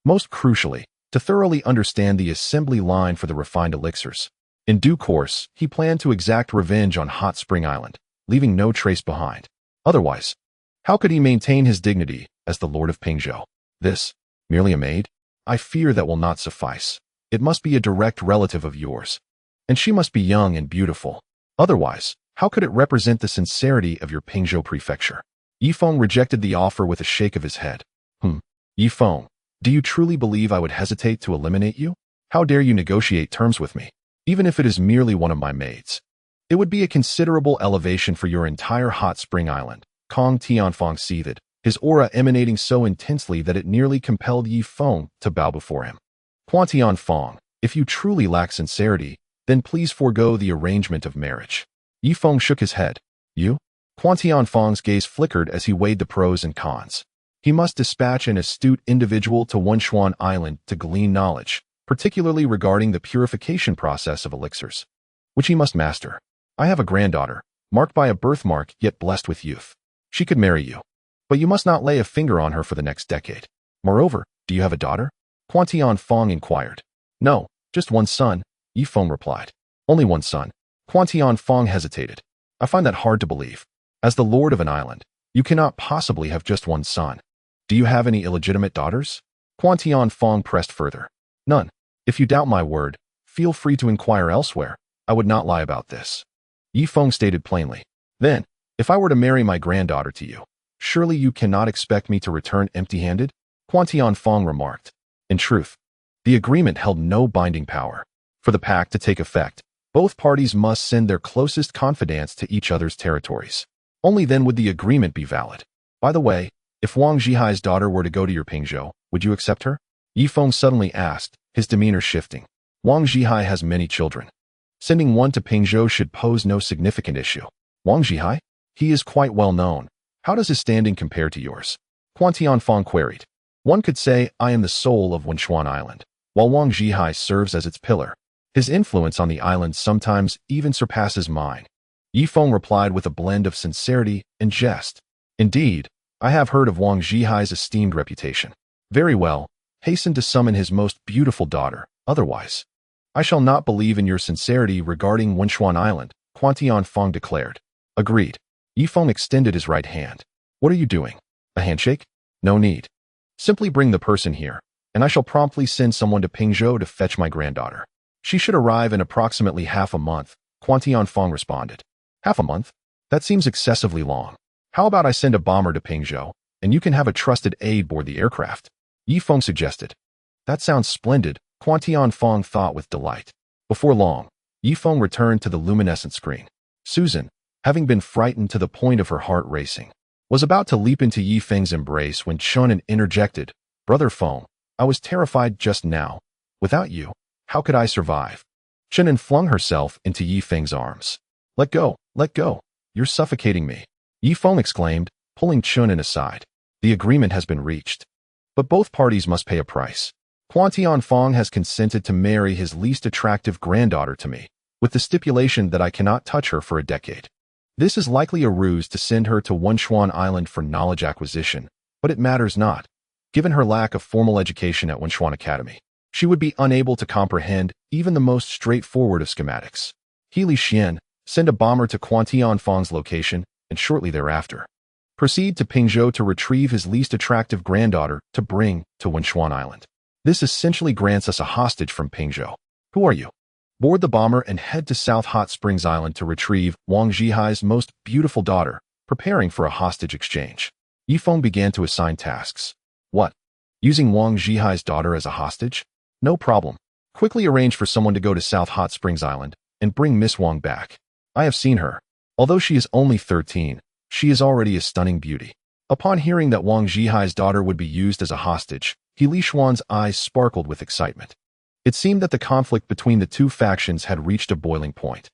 most crucially, to thoroughly understand the assembly line for the refined elixirs. In due course, he planned to exact revenge on Hot Spring Island, leaving no trace behind. Otherwise, how could he maintain his dignity as the Lord of Pingzhou? This, merely a maid? I fear that will not suffice. It must be a direct relative of yours. And she must be young and beautiful. Otherwise, how could it represent the sincerity of your Pingzhou prefecture? Yi Feng rejected the offer with a shake of his head. Yi Feng, do you truly believe I would hesitate to eliminate you? How dare you negotiate terms with me, even if it is merely one of my maids? It would be a considerable elevation for your entire Hot Spring Island. Kong Tianfang seethed, his aura emanating so intensely that it nearly compelled Yi Feng to bow before him. Quan Tianfang, if you truly lack sincerity, then please forego the arrangement of marriage. Yi Feng shook his head. You? Quan Tianfang's gaze flickered as he weighed the pros and cons. He must dispatch an astute individual to Wenshuan Island to glean knowledge, particularly regarding the purification process of elixirs, which he must master. I have a granddaughter, marked by a birthmark yet blessed with youth. She could marry you, but you must not lay a finger on her for the next decade. Moreover, do you have a daughter? Quan Tianfang inquired. No, just one son, Yi Feng replied. Only one son. Quan Tianfang hesitated. I find that hard to believe. As the lord of an island, you cannot possibly have just one son. Do you have any illegitimate daughters? Quan Tianfang pressed further. None. If you doubt my word, feel free to inquire elsewhere. I would not lie about this. Yi Feng stated plainly. Then, if I were to marry my granddaughter to you, surely you cannot expect me to return empty-handed? Quan Tianfang remarked. In truth, the agreement held no binding power. For the pact to take effect, both parties must send their closest confidants to each other's territories. Only then would the agreement be valid. By the way, if Wang Zhihai's daughter were to go to your Pingzhou, would you accept her? Yi Feng suddenly asked, his demeanor shifting. Wang Zhihai has many children. Sending one to Pingzhou should pose no significant issue. Wang Zhihai? He is quite well known. How does his standing compare to yours? Quan Tianfang queried. One could say I am the soul of Wenshuan Island, while Wang Zhihai serves as its pillar. His influence on the island sometimes even surpasses mine. Yi Feng replied with a blend of sincerity and jest. Indeed, I have heard of Wang Zhihai's esteemed reputation. Very well, hasten to summon his most beautiful daughter, otherwise I shall not believe in your sincerity regarding Wenshuan Island, Quan Tianfang declared. Agreed. Yi Feng extended his right hand. What are you doing? A handshake? No need. Simply bring the person here, and I shall promptly send someone to Pingzhou to fetch my granddaughter. She should arrive in approximately half a month, Quan Tianfang responded. Half a month? That seems excessively long. How about I send a bomber to Pingzhou, and you can have a trusted aide board the aircraft? Yi Feng suggested. That sounds splendid, Quan Tianfang thought with delight. Before long, Yi Feng returned to the luminescent screen. Susan, having been frightened to the point of her heart racing, was about to leap into Yi Feng's embrace when Chen An interjected, Brother Feng, I was terrified just now. Without you, how could I survive? Chen An flung herself into Yi Feng's arms. Let go, you're suffocating me. Yi Feng exclaimed, pulling Chen An aside. The agreement has been reached. But both parties must pay a price. Quan Tianfang has consented to marry his least attractive granddaughter to me, with the stipulation that I cannot touch her for a decade. This is likely a ruse to send her to Wenshuan Island for knowledge acquisition, but it matters not, given her lack of formal education at Wenshuan Academy. She would be unable to comprehend even the most straightforward of schematics. Healy Xian, send a bomber to Feng's location, and shortly thereafter, proceed to Pingzhou to retrieve his least attractive granddaughter to bring to Wenchuan Island. This essentially grants us a hostage from Pingzhou. Who are you? Board the bomber and head to South Hot Springs Island to retrieve Wang Zhihai's most beautiful daughter, preparing for a hostage exchange. Yifeng began to assign tasks. What? Using Wang Zhihai's daughter as a hostage? No problem. Quickly arrange for someone to go to South Hot Springs Island and bring Miss Wang back. I have seen her. Although she is only 13, she is already a stunning beauty. Upon hearing that Wang Zhihai's daughter would be used as a hostage, He Lishuan's eyes sparkled with excitement. It seemed that the conflict between the two factions had reached a boiling point.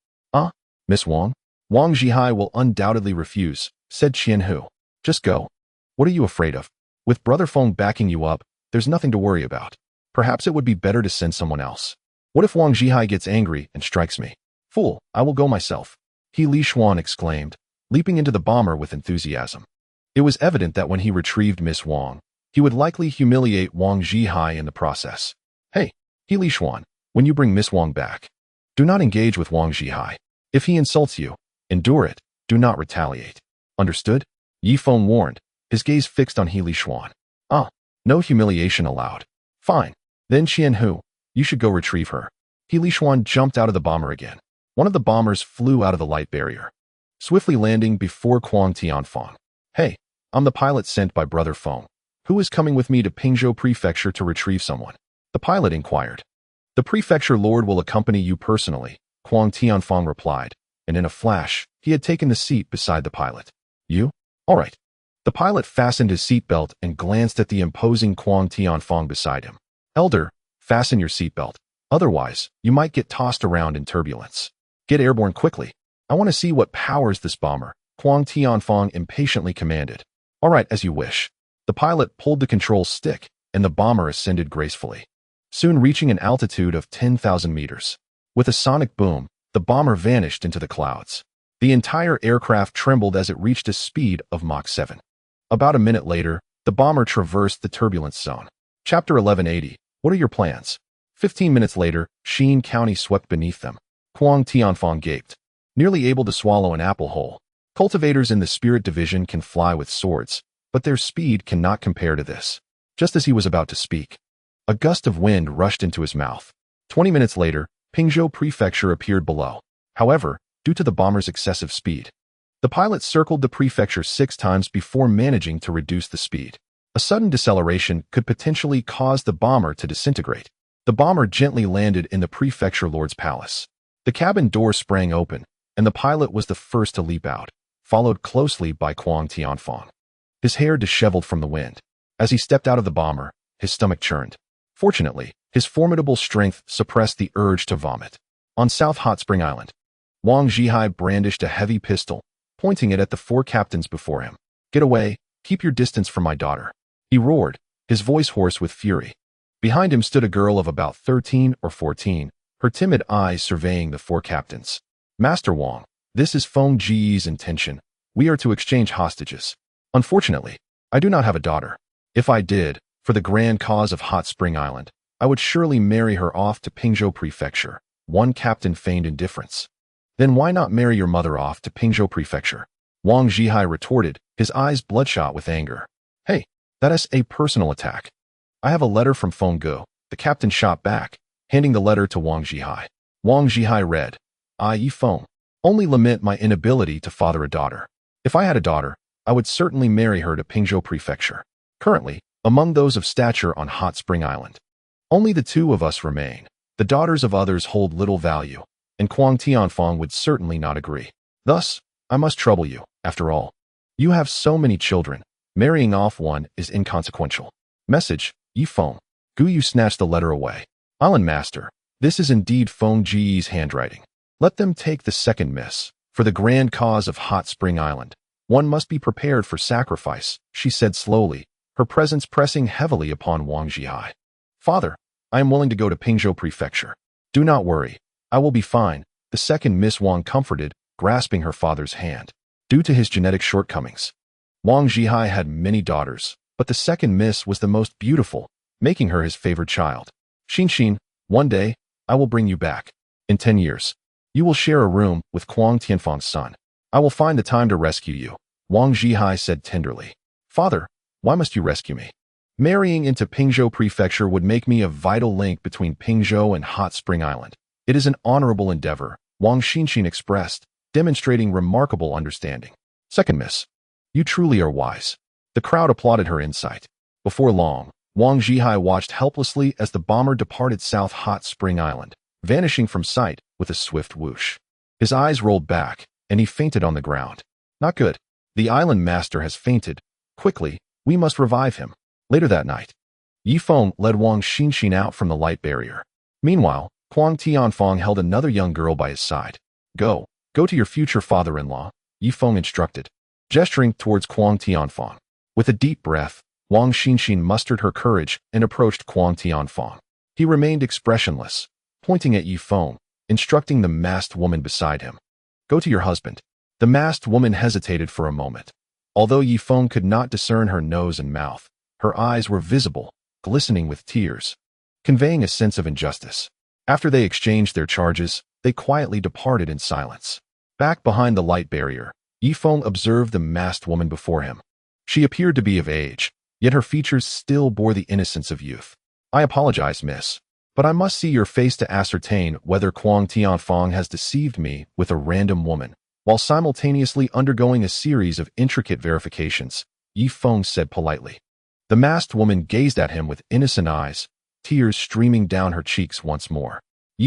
Miss Wang? Wang Zhihai will undoubtedly refuse, said Qianhu. Just go. What are you afraid of? With Brother Feng backing you up, there's nothing to worry about. Perhaps it would be better to send someone else. What if Wang Zhihai gets angry and strikes me? Fool, I will go myself. He Lishuan exclaimed, leaping into the bomber with enthusiasm. It was evident that when he retrieved Miss Wang, he would likely humiliate Wang Zhihai in the process. Hey, He Lishuan, when you bring Miss Wang back, do not engage with Wang Zhihai. If he insults you, endure it, do not retaliate. Understood? Yifeng warned, his gaze fixed on He Lishuan. No humiliation allowed. Fine. Then Qianhu, you should go retrieve her. He Lishuan jumped out of the bomber again. One of the bombers flew out of the light barrier, swiftly landing before Kuang Tianfang. Hey, I'm the pilot sent by Brother Feng. Who is coming with me to Pingzhou Prefecture to retrieve someone? The pilot inquired. The prefecture lord will accompany you personally, Kuang Tianfang replied, and in a flash, he had taken the seat beside the pilot. You? All right. The pilot fastened his seatbelt and glanced at the imposing Kuang Tianfang beside him. Elder, fasten your seatbelt. Otherwise, you might get tossed around in turbulence. Get airborne quickly. I want to see what powers this bomber, Kuang Tianfang impatiently commanded. All right, as you wish. The pilot pulled the control stick, and the bomber ascended gracefully, soon reaching an altitude of 10,000 meters. With a sonic boom, the bomber vanished into the clouds. The entire aircraft trembled as it reached a speed of Mach 7. About a minute later, the bomber traversed the turbulence zone. Chapter 1180, what are your plans? 15 minutes later, Xin County swept beneath them. Kuang Tianfang gaped, nearly able to swallow an apple whole. Cultivators in the Spirit Division can fly with swords, but their speed cannot compare to this. Just as he was about to speak, a gust of wind rushed into his mouth. 20 minutes later, Pingzhou Prefecture appeared below. However, due to the bomber's excessive speed, the pilot circled the prefecture 6 times before managing to reduce the speed. A sudden deceleration could potentially cause the bomber to disintegrate. The bomber gently landed in the prefecture lord's palace. The cabin door sprang open, and the pilot was the first to leap out, followed closely by Kuang Tianfang. His hair disheveled from the wind. As he stepped out of the bomber, his stomach churned. Fortunately, his formidable strength suppressed the urge to vomit. On South Hot Spring Island, Wang Zhihai brandished a heavy pistol, pointing it at the 4 captains before him. Get away, keep your distance from my daughter. He roared, his voice hoarse with fury. Behind him stood a girl of about 13 or 14, her timid eyes surveying the 4 captains. Master Wang, this is Feng Ji's intention. We are to exchange hostages. Unfortunately, I do not have a daughter. If I did, for the grand cause of Hot Spring Island, I would surely marry her off to Pingzhou Prefecture. One captain feigned indifference. Then why not marry your mother off to Pingzhou Prefecture? Wang Zhihai retorted, his eyes bloodshot with anger. Hey, that is a personal attack. I have a letter from Feng Gu. The captain shot back, handing the letter to Wang Zhihai. Wang Zhihai read, I.e. Feng, only lament my inability to father a daughter. If I had a daughter, I would certainly marry her to Pingzhou Prefecture. Currently, among those of stature on Hot Spring Island, only the 2 of us remain. The daughters of others hold little value, and Kuang Tianfang would certainly not agree. Thus, I must trouble you. After all, you have so many children. Marrying off one is inconsequential. Message, Yifeng. Gu Yu snatched the letter away. Island Master, this is indeed Feng Ji's handwriting. Let them take the second miss. For the grand cause of Hot Spring Island, one must be prepared for sacrifice, she said slowly, her presence pressing heavily upon Wang Zhihai. Father, I am willing to go to Pingzhou Prefecture. Do not worry. I will be fine, the second Miss Wang comforted, grasping her father's hand. Due to his genetic shortcomings, Wang Zhihai had many daughters, but the second Miss was the most beautiful, making her his favored child. Xin, one day, I will bring you back. In 10 years, you will share a room with Kuang Tianfang's son. I will find the time to rescue you, Wang Zhihai said tenderly. Father, why must you rescue me? Marrying into Pingzhou Prefecture would make me a vital link between Pingzhou and Hot Spring Island. It is an honorable endeavor, Wang Xin expressed, demonstrating remarkable understanding. Second miss, you truly are wise. The crowd applauded her insight. Before long, Wang Zhihai watched helplessly as the bomber departed South Hot Spring Island, vanishing from sight with a swift whoosh. His eyes rolled back, and he fainted on the ground. Not good. The island master has fainted. Quickly, we must revive him. Later that night, Feng led Wang Xin out from the light barrier. Meanwhile, Kuang Tianfang held another young girl by his side. Go to your future father-in-law, Feng instructed, gesturing towards Kuang Tianfang. With a deep breath, Wang Xin mustered her courage and approached Kuang Tianfang. He remained expressionless, pointing at Feng, instructing the masked woman beside him. Go to your husband. The masked woman hesitated for a moment. Although Feng could not discern her nose and mouth, her eyes were visible, glistening with tears, conveying a sense of injustice. After they exchanged their charges, they quietly departed in silence. Back behind the light barrier, Feng observed the masked woman before him. She appeared to be of age, yet her features still bore the innocence of youth. I apologize, miss, but I must see your face to ascertain whether Kuang Tianfang has deceived me with a random woman. While simultaneously undergoing a series of intricate verifications, Feng said politely. The masked woman gazed at him with innocent eyes, tears streaming down her cheeks once more.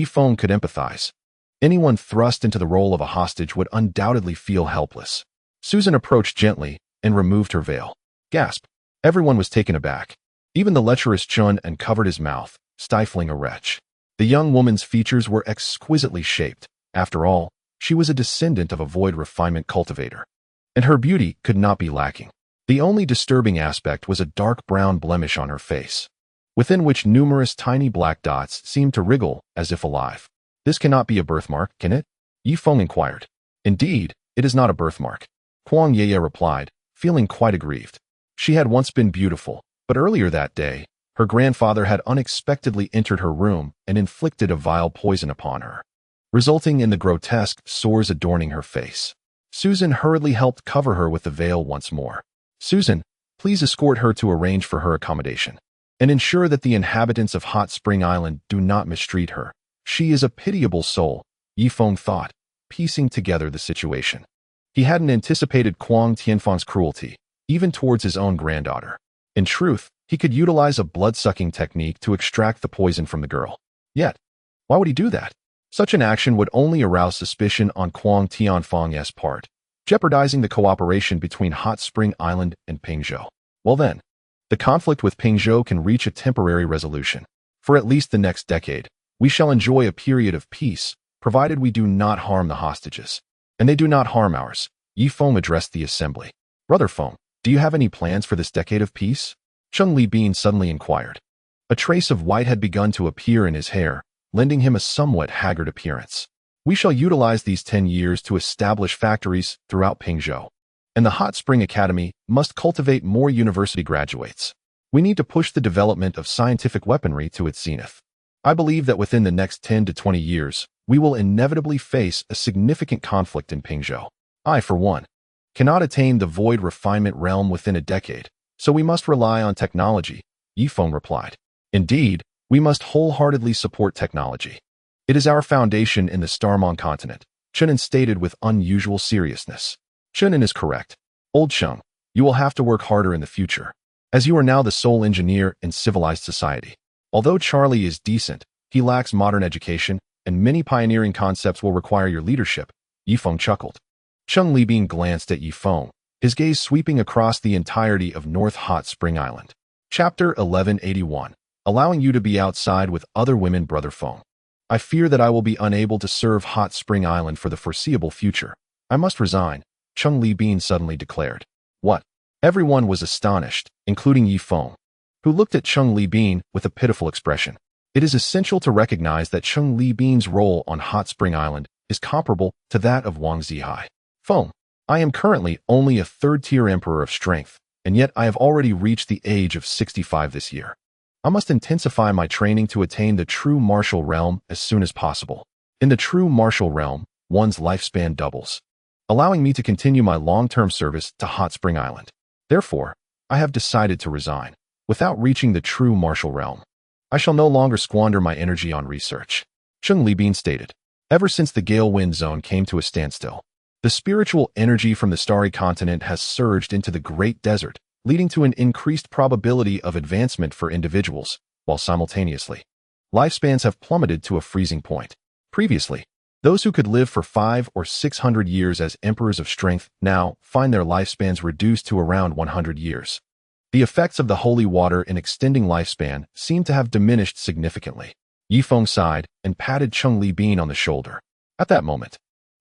Feng could empathize. Anyone thrust into the role of a hostage would undoubtedly feel helpless. Susan approached gently and removed her veil. Gasp. Everyone was taken aback. Even the lecherous Chen An covered his mouth, stifling a retch. The young woman's features were exquisitely shaped. After all, she was a descendant of a void refinement cultivator, and her beauty could not be lacking. The only disturbing aspect was a dark brown blemish on her face, within which numerous tiny black dots seemed to wriggle as if alive. This cannot be a birthmark, can it? Feng inquired. Indeed, it is not a birthmark, Kuang Yeye replied, feeling quite aggrieved. She had once been beautiful, but earlier that day, her grandfather had unexpectedly entered her room and inflicted a vile poison upon her, resulting in the grotesque sores adorning her face. Susan hurriedly helped cover her with the veil once more. Susan, please escort her to arrange for her accommodation, and ensure that the inhabitants of Hot Spring Island do not mistreat her. She is a pitiable soul, Feng thought, piecing together the situation. He hadn't anticipated Kuang Tianfang's cruelty, even towards his own granddaughter. In truth, he could utilize a blood-sucking technique to extract the poison from the girl. Yet, why would he do that? Such an action would only arouse suspicion on Kuang Tianfang's part, jeopardizing the cooperation between Hot Spring Island and Pingzhou. Well then, the conflict with Pingzhou can reach a temporary resolution. For at least the next decade, we shall enjoy a period of peace, provided we do not harm the hostages. And they do not harm ours. Feng addressed the assembly. Brother Feng, do you have any plans for this decade of peace? Chen Libin suddenly inquired. A trace of white had begun to appear in his hair, lending him a somewhat haggard appearance. We shall utilize these 10 years to establish factories throughout Pingzhou, and the Hot Spring Academy must cultivate more university graduates. We need to push the development of scientific weaponry to its zenith. I believe that within the next 10 to 20 years, we will inevitably face a significant conflict in Pingzhou. I, for one, cannot attain the void refinement realm within a decade, so we must rely on technology, Feng replied. Indeed, we must wholeheartedly support technology. It is our foundation in the Starmong continent, Chen An stated with unusual seriousness. Chen An is correct. Old Sheng, you will have to work harder in the future, as you are now the sole engineer in civilized society. Although Charlie is decent, he lacks modern education, and many pioneering concepts will require your leadership, Feng chuckled. Chen Libin glanced at Feng, his gaze sweeping across the entirety of North Hot Spring Island. Chapter 1181. Allowing you to be outside with other women, Brother Feng. I fear that I will be unable to serve Hot Spring Island for the foreseeable future. I must resign, Chen Libin suddenly declared. What? Everyone was astonished, including Feng, who looked at Chen Libin with a pitiful expression. It is essential to recognize that Chen Libin's role on Hot Spring Island is comparable to that of Wang Zhihai. Feng, I am currently only a third-tier emperor of strength, and yet I have already reached the age of 65 this year. I must intensify my training to attain the true martial realm as soon as possible. In the true martial realm, one's lifespan doubles, allowing me to continue my long-term service to Hot Spring Island. Therefore, I have decided to resign. Without reaching the true martial realm, I shall no longer squander my energy on research. Chen An stated. Ever since the Gale Wind Zone came to a standstill, the spiritual energy from the starry continent has surged into the Great Desert, leading to an increased probability of advancement for individuals, while simultaneously, lifespans have plummeted to a freezing point. Previously, those who could live for 500 or 600 years as emperors of strength now find their lifespans reduced to around 100 years. The effects of the holy water in extending lifespan seem to have diminished significantly. Feng sighed and patted Chen An on the shoulder. At that moment,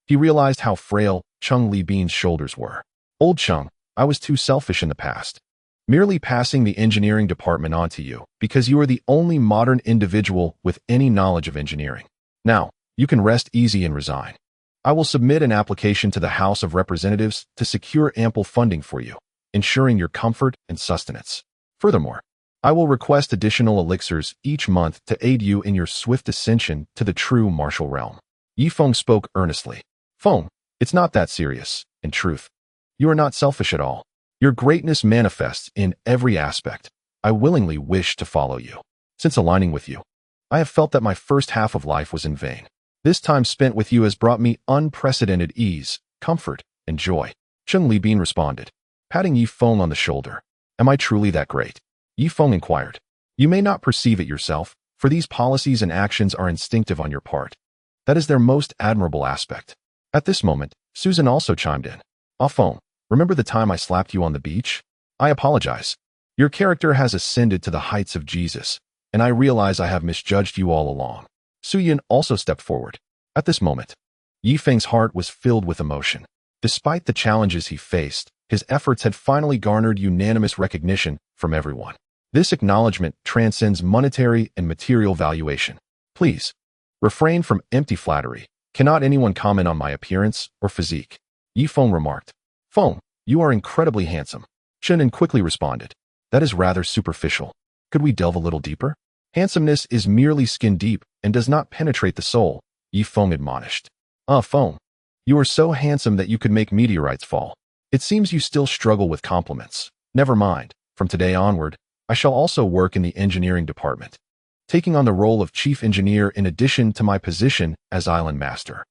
he realized how frail Chen An's shoulders were. Old Chen, I was too selfish in the past, merely passing the engineering department on to you because you are the only modern individual with any knowledge of engineering. Now, you can rest easy and resign. I will submit an application to the House of Representatives to secure ample funding for you, ensuring your comfort and sustenance. Furthermore, I will request additional elixirs each month to aid you in your swift ascension to the true martial realm. Feng spoke earnestly. Feng, it's not that serious. In truth, you are not selfish at all. Your greatness manifests in every aspect. I willingly wish to follow you. Since aligning with you, I have felt that my first half of life was in vain. This time spent with you has brought me unprecedented ease, comfort, and joy. Chen An responded, patting Feng on the shoulder. Am I truly that great? Feng inquired. You may not perceive it yourself, for these policies and actions are instinctive on your part. That is their most admirable aspect. At this moment, Susan also chimed in. Ah, Feng, remember the time I slapped you on the beach? I apologize. Your character has ascended to the heights of Jesus, and I realize I have misjudged you all along. Suyin also stepped forward. At this moment, Feng's heart was filled with emotion. Despite the challenges he faced, his efforts had finally garnered unanimous recognition from everyone. This acknowledgement transcends monetary and material valuation. Please, refrain from empty flattery. Cannot anyone comment on my appearance or physique? Feng remarked. Feng, you are incredibly handsome. Chen An quickly responded. That is rather superficial. Could we delve a little deeper? Handsomeness is merely skin deep and does not penetrate the soul, Feng admonished. Ah, Feng, you are so handsome that you could make meteorites fall. It seems you still struggle with compliments. Never mind. From today onward, I shall also work in the engineering department, taking on the role of chief engineer in addition to my position as island master.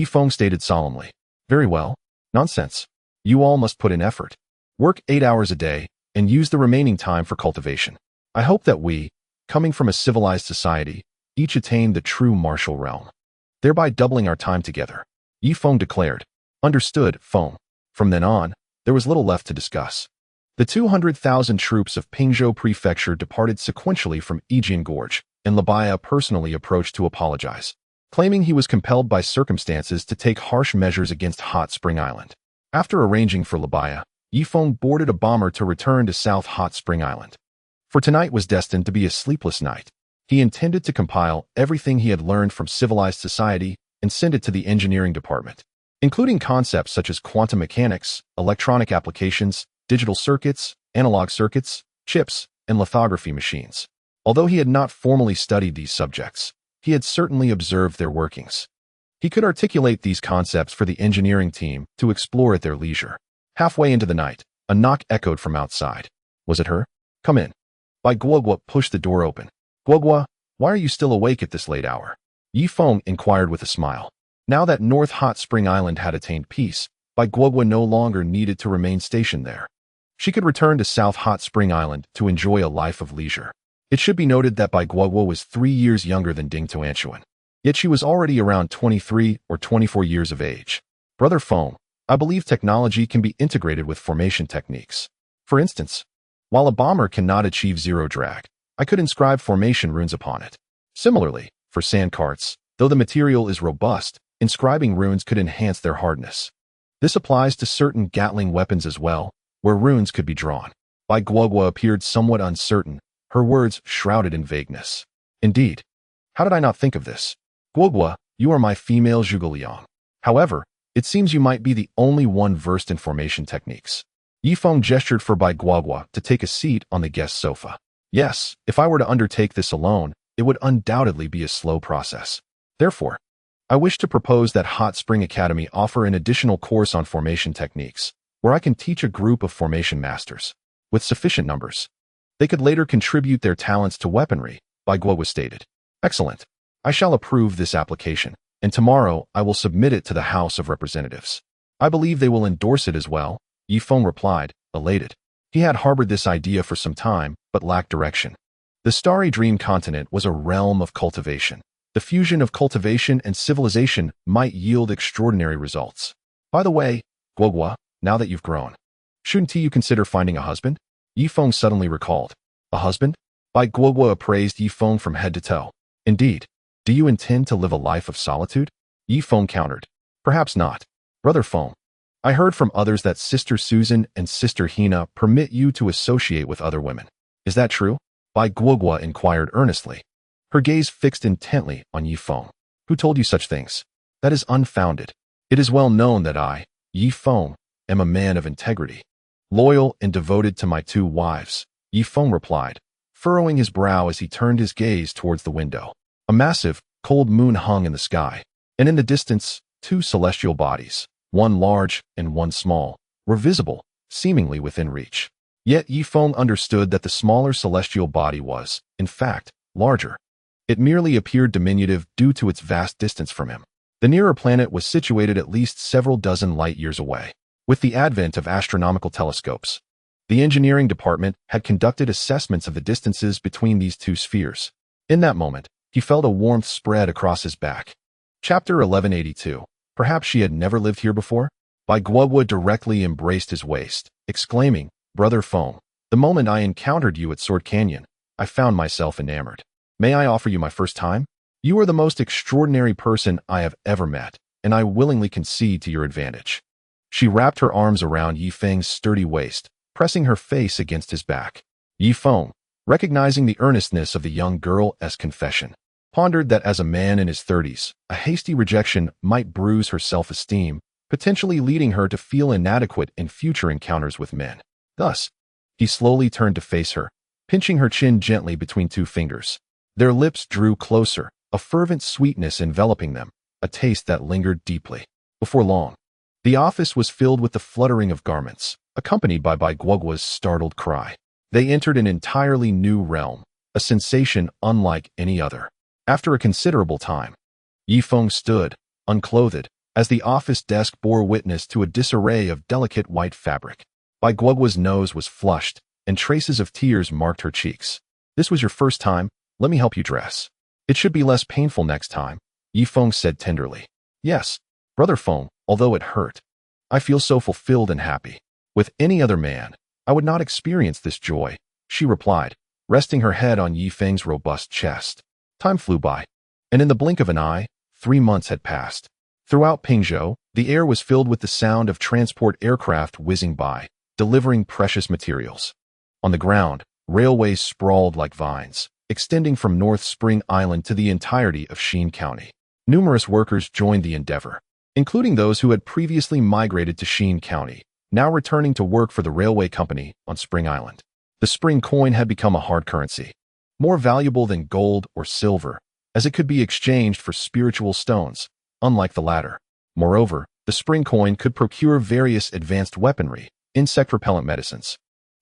Feng stated solemnly. Very well. Nonsense. You all must put in effort. Work 8 hours a day and use the remaining time for cultivation. I hope that we, coming from a civilized society, each attain the true martial realm, thereby doubling our time together. Feng declared. Understood, Feng. From then on, there was little left to discuss. The 200,000 troops of Pingzhou Prefecture departed sequentially from Yijian Gorge, and Labaya personally approached to apologize, claiming he was compelled by circumstances to take harsh measures against Hot Spring Island. After arranging for Labaya, Feng boarded a bomber to return to South Hot Spring Island. For tonight was destined to be a sleepless night. He intended to compile everything he had learned from civilized society and send it to the engineering department, including concepts such as quantum mechanics, electronic applications, digital circuits, analog circuits, chips, and lithography machines. Although he had not formally studied these subjects, he had certainly observed their workings. He could articulate these concepts for the engineering team to explore at their leisure. Halfway into the night, a knock echoed from outside. Was it her? Come in. Bai Guogua pushed the door open. Guogua, why are you still awake at this late hour? Feng inquired with a smile. Now that North Hot Spring Island had attained peace, Bai Guogua no longer needed to remain stationed there. She could return to South Hot Spring Island to enjoy a life of leisure. It should be noted that Bai Guogua was 3 years younger than Ding Tuanchuan, yet she was already around 23 or 24 years of age. Brother Feng, I believe technology can be integrated with formation techniques. For instance, while a bomber cannot achieve zero drag, I could inscribe formation runes upon it. Similarly, for sand carts, though the material is robust, inscribing runes could enhance their hardness. This applies to certain Gatling weapons as well, where runes could be drawn. Bai Guogua appeared somewhat uncertain, her words shrouded in vagueness. Indeed. How did I not think of this? Guogua, you are my female Zhuge Liang. However, it seems you might be the only one versed in formation techniques. Feng gestured for Bai Guogua to take a seat on the guest sofa. Yes, if I were to undertake this alone, it would undoubtedly be a slow process. Therefore, I wish to propose that Hot Spring Academy offer an additional course on formation techniques, where I can teach a group of formation masters. With sufficient numbers, they could later contribute their talents to weaponry, Bai Guo was stated. Excellent. I shall approve this application, and tomorrow I will submit it to the House of Representatives. I believe they will endorse it as well, Yi Feng replied, elated. He had harbored this idea for some time, but lacked direction. The Starry Dream continent was a realm of cultivation. The fusion of cultivation and civilization might yield extraordinary results. By the way, Guogua, now that you've grown, shouldn't you consider finding a husband? Yi Feng suddenly recalled. A husband? Bai Guogua appraised Yi Feng from head to toe. Indeed. Do you intend to live a life of solitude? Yi Feng countered. Perhaps not. Brother Feng, I heard from others that Sister Susan and Sister Hina permit you to associate with other women. Is that true? Bai Guogua inquired earnestly, her gaze fixed intently on Yi Feng. Who told you such things? That is unfounded. It is well known that I, Yi Feng, am a man of integrity, loyal and devoted to my 2 wives, Yi Feng replied, furrowing his brow as he turned his gaze towards the window. A massive, cold moon hung in the sky, and in the distance, 2 celestial bodies, one large and one small, were visible, seemingly within reach. Yet Yi Feng understood that the smaller celestial body was, in fact, larger. It merely appeared diminutive due to its vast distance from him. The nearer planet was situated at least several dozen light-years away. With the advent of astronomical telescopes, the engineering department had conducted assessments of the distances between these 2 spheres. In that moment, he felt a warmth spread across his back. Chapter 1182. Perhaps she had never lived here before? Bai Guogua directly embraced his waist, exclaiming, Brother Feng, the moment I encountered you at Sword Canyon, I found myself enamored. May I offer you my first time? You are the most extraordinary person I have ever met, and I willingly concede to your advantage. She wrapped her arms around Yi Feng's sturdy waist, pressing her face against his back. Yi Feng, recognizing the earnestness of the young girl's confession, pondered that as a man in his 30s, a hasty rejection might bruise her self-esteem, potentially leading her to feel inadequate in future encounters with men. Thus, he slowly turned to face her, pinching her chin gently between 2 fingers. Their lips drew closer, a fervent sweetness enveloping them, a taste that lingered deeply. Before long, the office was filled with the fluttering of garments, accompanied by Bai Guogua's startled cry. They entered an entirely new realm, a sensation unlike any other. After a considerable time, Yi Feng stood, unclothed, as the office desk bore witness to a disarray of delicate white fabric. Bai Guogua's nose was flushed, and traces of tears marked her cheeks. This was your first time? Let me help you dress. It should be less painful next time, Yi Feng said tenderly. Yes, Brother Feng, although it hurt. I feel so fulfilled and happy. With any other man, I would not experience this joy, she replied, resting her head on Yi Feng's robust chest. Time flew by, and in the blink of an eye, 3 months had passed. Throughout Pingzhou, the air was filled with the sound of transport aircraft whizzing by, delivering precious materials. On the ground, railways sprawled like vines, extending from North Spring Island to the entirety of Xin County. Numerous workers joined the endeavor, including those who had previously migrated to Xin County, now returning to work for the railway company on Spring Island. The spring coin had become a hard currency, more valuable than gold or silver, as it could be exchanged for spiritual stones, unlike the latter. Moreover, the spring coin could procure various advanced weaponry, insect-repellent medicines,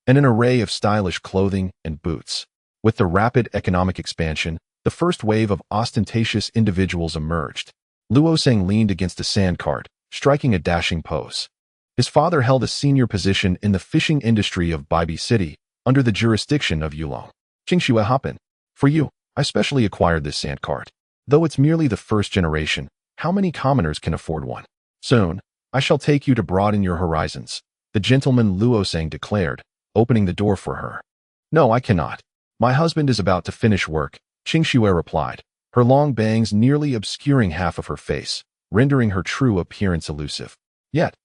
and an array of stylish clothing and boots. With the rapid economic expansion, the first wave of ostentatious individuals emerged. Luosang leaned against a sandcart, striking a dashing pose. His father held a senior position in the fishing industry of Baibi City, under the jurisdiction of Yulong. Qingxue Happen. For you, I specially acquired this sandcart. Though it's merely the first generation, how many commoners can afford one? Soon, I shall take you to broaden your horizons, the gentleman Luosang declared, opening the door for her. No, I cannot. My husband is about to finish work, Qingxue replied, her long bangs nearly obscuring half of her face, rendering her true appearance elusive. Yet,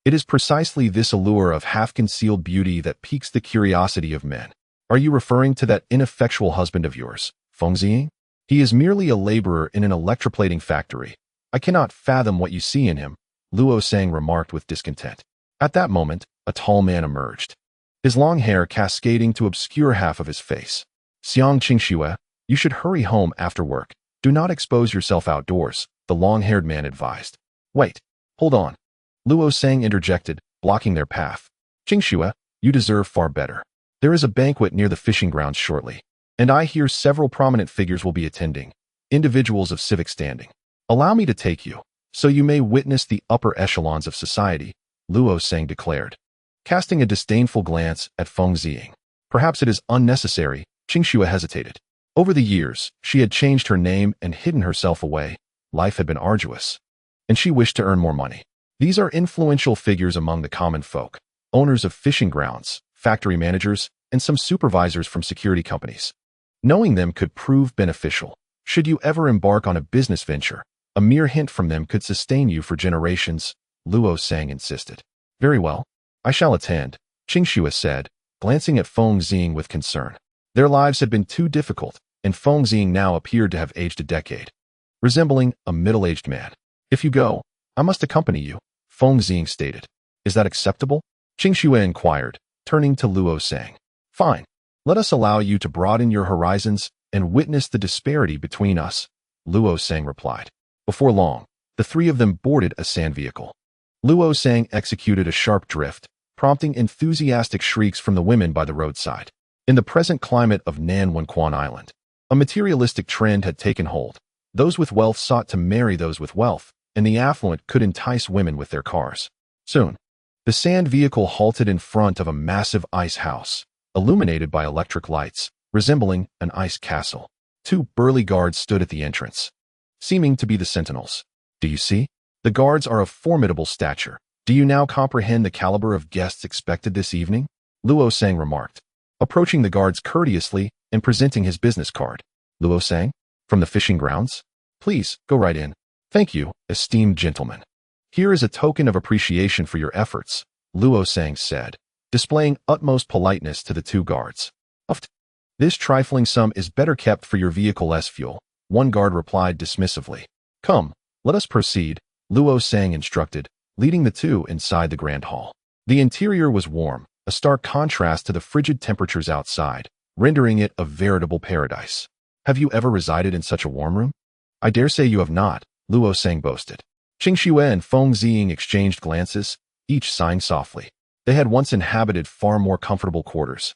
it is precisely this allure of half-concealed beauty that piques the curiosity of men. Are you referring to that ineffectual husband of yours, Feng Ziying? He is merely a laborer in an electroplating factory. I cannot fathom what you see in him, Luosang remarked with discontent. At that moment, a tall man emerged, his long hair cascading to obscure half of his face. Xiang Qingxue, you should hurry home after work. Do not expose yourself outdoors, the long-haired man advised. Wait, hold on. Luo Sang interjected, blocking their path. Qingxue, you deserve far better. There is a banquet near the fishing grounds shortly, and I hear several prominent figures will be attending, individuals of civic standing. Allow me to take you, so you may witness the upper echelons of society, Luo Sang declared, casting a disdainful glance at Feng Ziying. Perhaps it is unnecessary, Qingxue hesitated. Over the years, she had changed her name and hidden herself away. Life had been arduous, and she wished to earn more money. These are influential figures among the common folk, owners of fishing grounds, factory managers, and some supervisors from security companies. Knowing them could prove beneficial. Should you ever embark on a business venture, a mere hint from them could sustain you for generations, Luo Sang insisted. Very well, I shall attend, Qingxue said, glancing at Feng Ziying with concern. Their lives had been too difficult, and Feng Ziying now appeared to have aged a decade, resembling a middle-aged man. If you go, I must accompany you, Feng Ziying stated. Is that acceptable? Qingxue inquired, turning to Luo Sang. Fine. Let us allow you to broaden your horizons and witness the disparity between us, Luo Sang replied. Before long, the three of them boarded a sand vehicle. Luo Sang executed a sharp drift, prompting enthusiastic shrieks from the women by the roadside. In the present climate of Nanwanquan Island, a materialistic trend had taken hold. Those with wealth sought to marry those with wealth, and the affluent could entice women with their cars. Soon, the sand vehicle halted in front of a massive ice house, illuminated by electric lights, resembling an ice castle. Two burly guards stood at the entrance, seeming to be the sentinels. Do you see? The guards are of formidable stature. Do you now comprehend the caliber of guests expected this evening? Luo Sang remarked, approaching the guards courteously and presenting his business card. Luo Sang? From the fishing grounds? Please, go right in. Thank you, esteemed gentlemen. Here is a token of appreciation for your efforts, Luo Sang said, displaying utmost politeness to the two guards. This trifling sum is better kept for your vehicle-less fuel, one guard replied dismissively. Come, let us proceed, Luo Sang instructed, leading the two inside the grand hall. The interior was warm, a stark contrast to the frigid temperatures outside, rendering it a veritable paradise. Have you ever resided in such a warm room? I dare say you have not, Luo Sang boasted. Qingxue and Feng Ziying exchanged glances, each sighing softly. They had once inhabited far more comfortable quarters,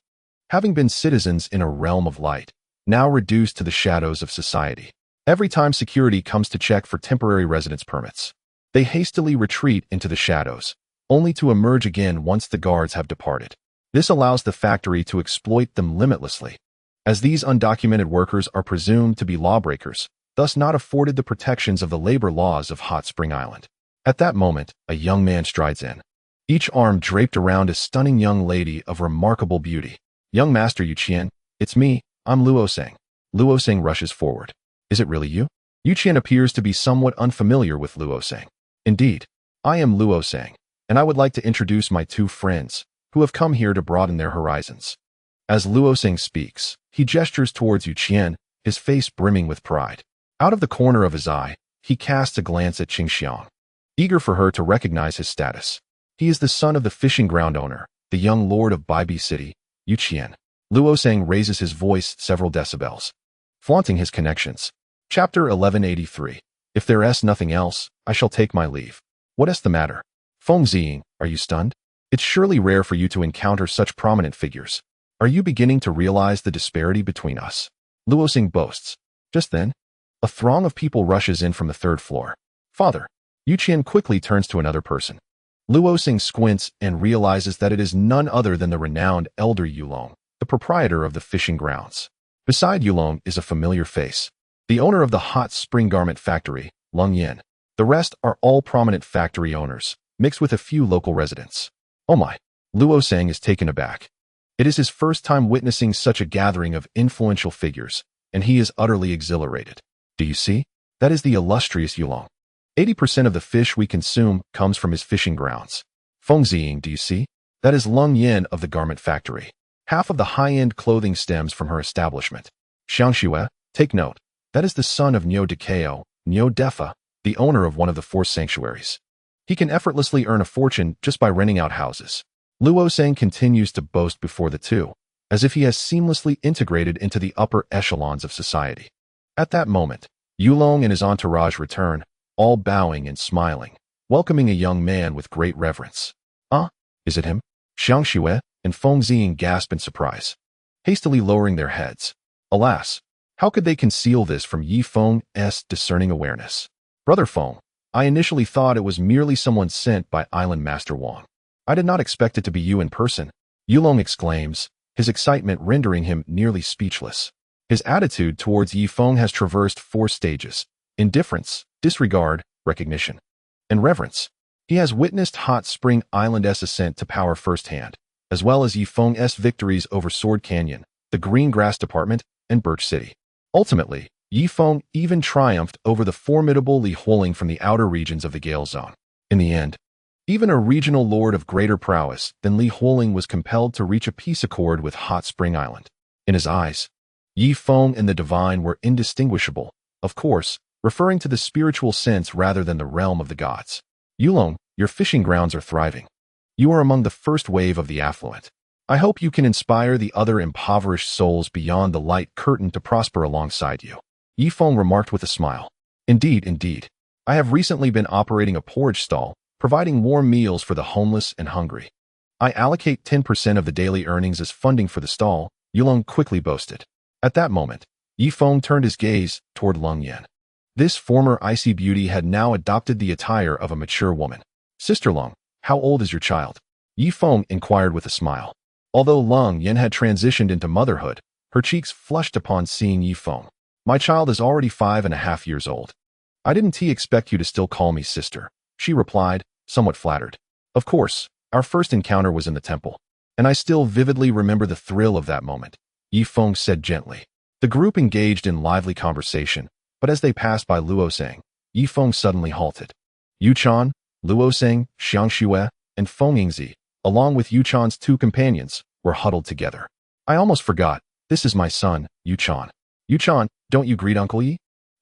having been citizens in a realm of light, now reduced to the shadows of society. Every time security comes to check for temporary residence permits, they hastily retreat into the shadows, only to emerge again once the guards have departed. This allows the factory to exploit them limitlessly, as these undocumented workers are presumed to be lawbreakers, thus not afforded the protections of the labor laws of Hot Spring Island. At that moment, a young man strides in, each arm draped around a stunning young lady of remarkable beauty. Young Master Yu Qian, it's me, I'm Luo Sang. Luo Sang rushes forward. Is it really you? Yu Qian appears to be somewhat unfamiliar with Luo Sang. Indeed, I am Luo Sang, and I would like to introduce my two friends, who have come here to broaden their horizons. As Luo Sang speaks, he gestures towards Yu Qian, his face brimming with pride. Out of the corner of his eye, he casts a glance at Qingxiang, eager for her to recognize his status. He is the son of the fishing ground owner, the young lord of Baibi City, Yu Qian. Luo Sang raises his voice several decibels, flaunting his connections. Chapter 1183. If there is nothing else, I shall take my leave. What is the matter? Feng Ziying, are you stunned? It's surely rare for you to encounter such prominent figures. Are you beginning to realize the disparity between us? Luo Sang boasts. Just then, a throng of people rushes in from the third floor. Father. Yu Qian quickly turns to another person. Luo Sang squints and realizes that it is none other than the renowned elder Yulong, the proprietor of the fishing grounds. Beside Yulong is a familiar face, the owner of the hot spring garment factory, Lung Yin. The rest are all prominent factory owners, mixed with a few local residents. Oh my! Luo Sang is taken aback. It is his first time witnessing such a gathering of influential figures, and he is utterly exhilarated. Do you see? That is the illustrious Yulong. 80% of the fish we consume comes from his fishing grounds. Feng Ziying, do you see? That is Lung Yin of the garment factory. Half of the high-end clothing stems from her establishment. Xiangxue, take note. That is the son of Niu Dekao, Niu Defa, the owner of one of the forest sanctuaries. He can effortlessly earn a fortune just by renting out houses. Luo Sang continues to boast before the two, as if he has seamlessly integrated into the upper echelons of society. At that moment, Yulong and his entourage return, all bowing and smiling, welcoming a young man with great reverence. Ah, is it him? Xiang Xue and Feng Ziying gasp in surprise, hastily lowering their heads. Alas, how could they conceal this from Yi Feng's discerning awareness? Brother Feng, I initially thought it was merely someone sent by Island Master Wang. I did not expect it to be you in person, Yulong exclaims, his excitement rendering him nearly speechless. His attitude towards Yi Feng has traversed 4 stages: indifference, disregard, recognition, and reverence. He has witnessed Hot Spring Island's ascent to power firsthand, as well as Yi Feng's victories over Sword Canyon, the Green Grass Department, and Birch City. Ultimately, Yi Feng even triumphed over the formidable Li Huoling from the outer regions of the Gale Zone. In the end, even a regional lord of greater prowess than Li Huoling was compelled to reach a peace accord with Hot Spring Island. In his eyes, Yi Feng and the divine were indistinguishable, of course, referring to the spiritual sense rather than the realm of the gods. Yulong, your fishing grounds are thriving. You are among the first wave of the affluent. I hope you can inspire the other impoverished souls beyond the light curtain to prosper alongside you. Yi Feng remarked with a smile. Indeed. I have recently been operating a porridge stall, providing warm meals for the homeless and hungry. I allocate 10% of the daily earnings as funding for the stall, Yulong quickly boasted. At that moment, Yi Feng turned his gaze toward Lung Yan. This former icy beauty had now adopted the attire of a mature woman. Sister Lung, how old is your child? Yi Feng inquired with a smile. Although Lung Yan had transitioned into motherhood, her cheeks flushed upon seeing Yi Feng. My child is already 5.5 years old. I didn't expect you to still call me sister, she replied, somewhat flattered. Of course, our first encounter was in the temple, and I still vividly remember the thrill of that moment, Yi Feng said gently. The group engaged in lively conversation, but as they passed by Luoseng, Yi Feng suddenly halted. Yuchan, Luoseng, Xiang Xue, and Feng Yingzi, along with Yuchan's 2 companions, were huddled together. I almost forgot, this is my son, Yuchan. Yuchan, don't you greet Uncle Yi?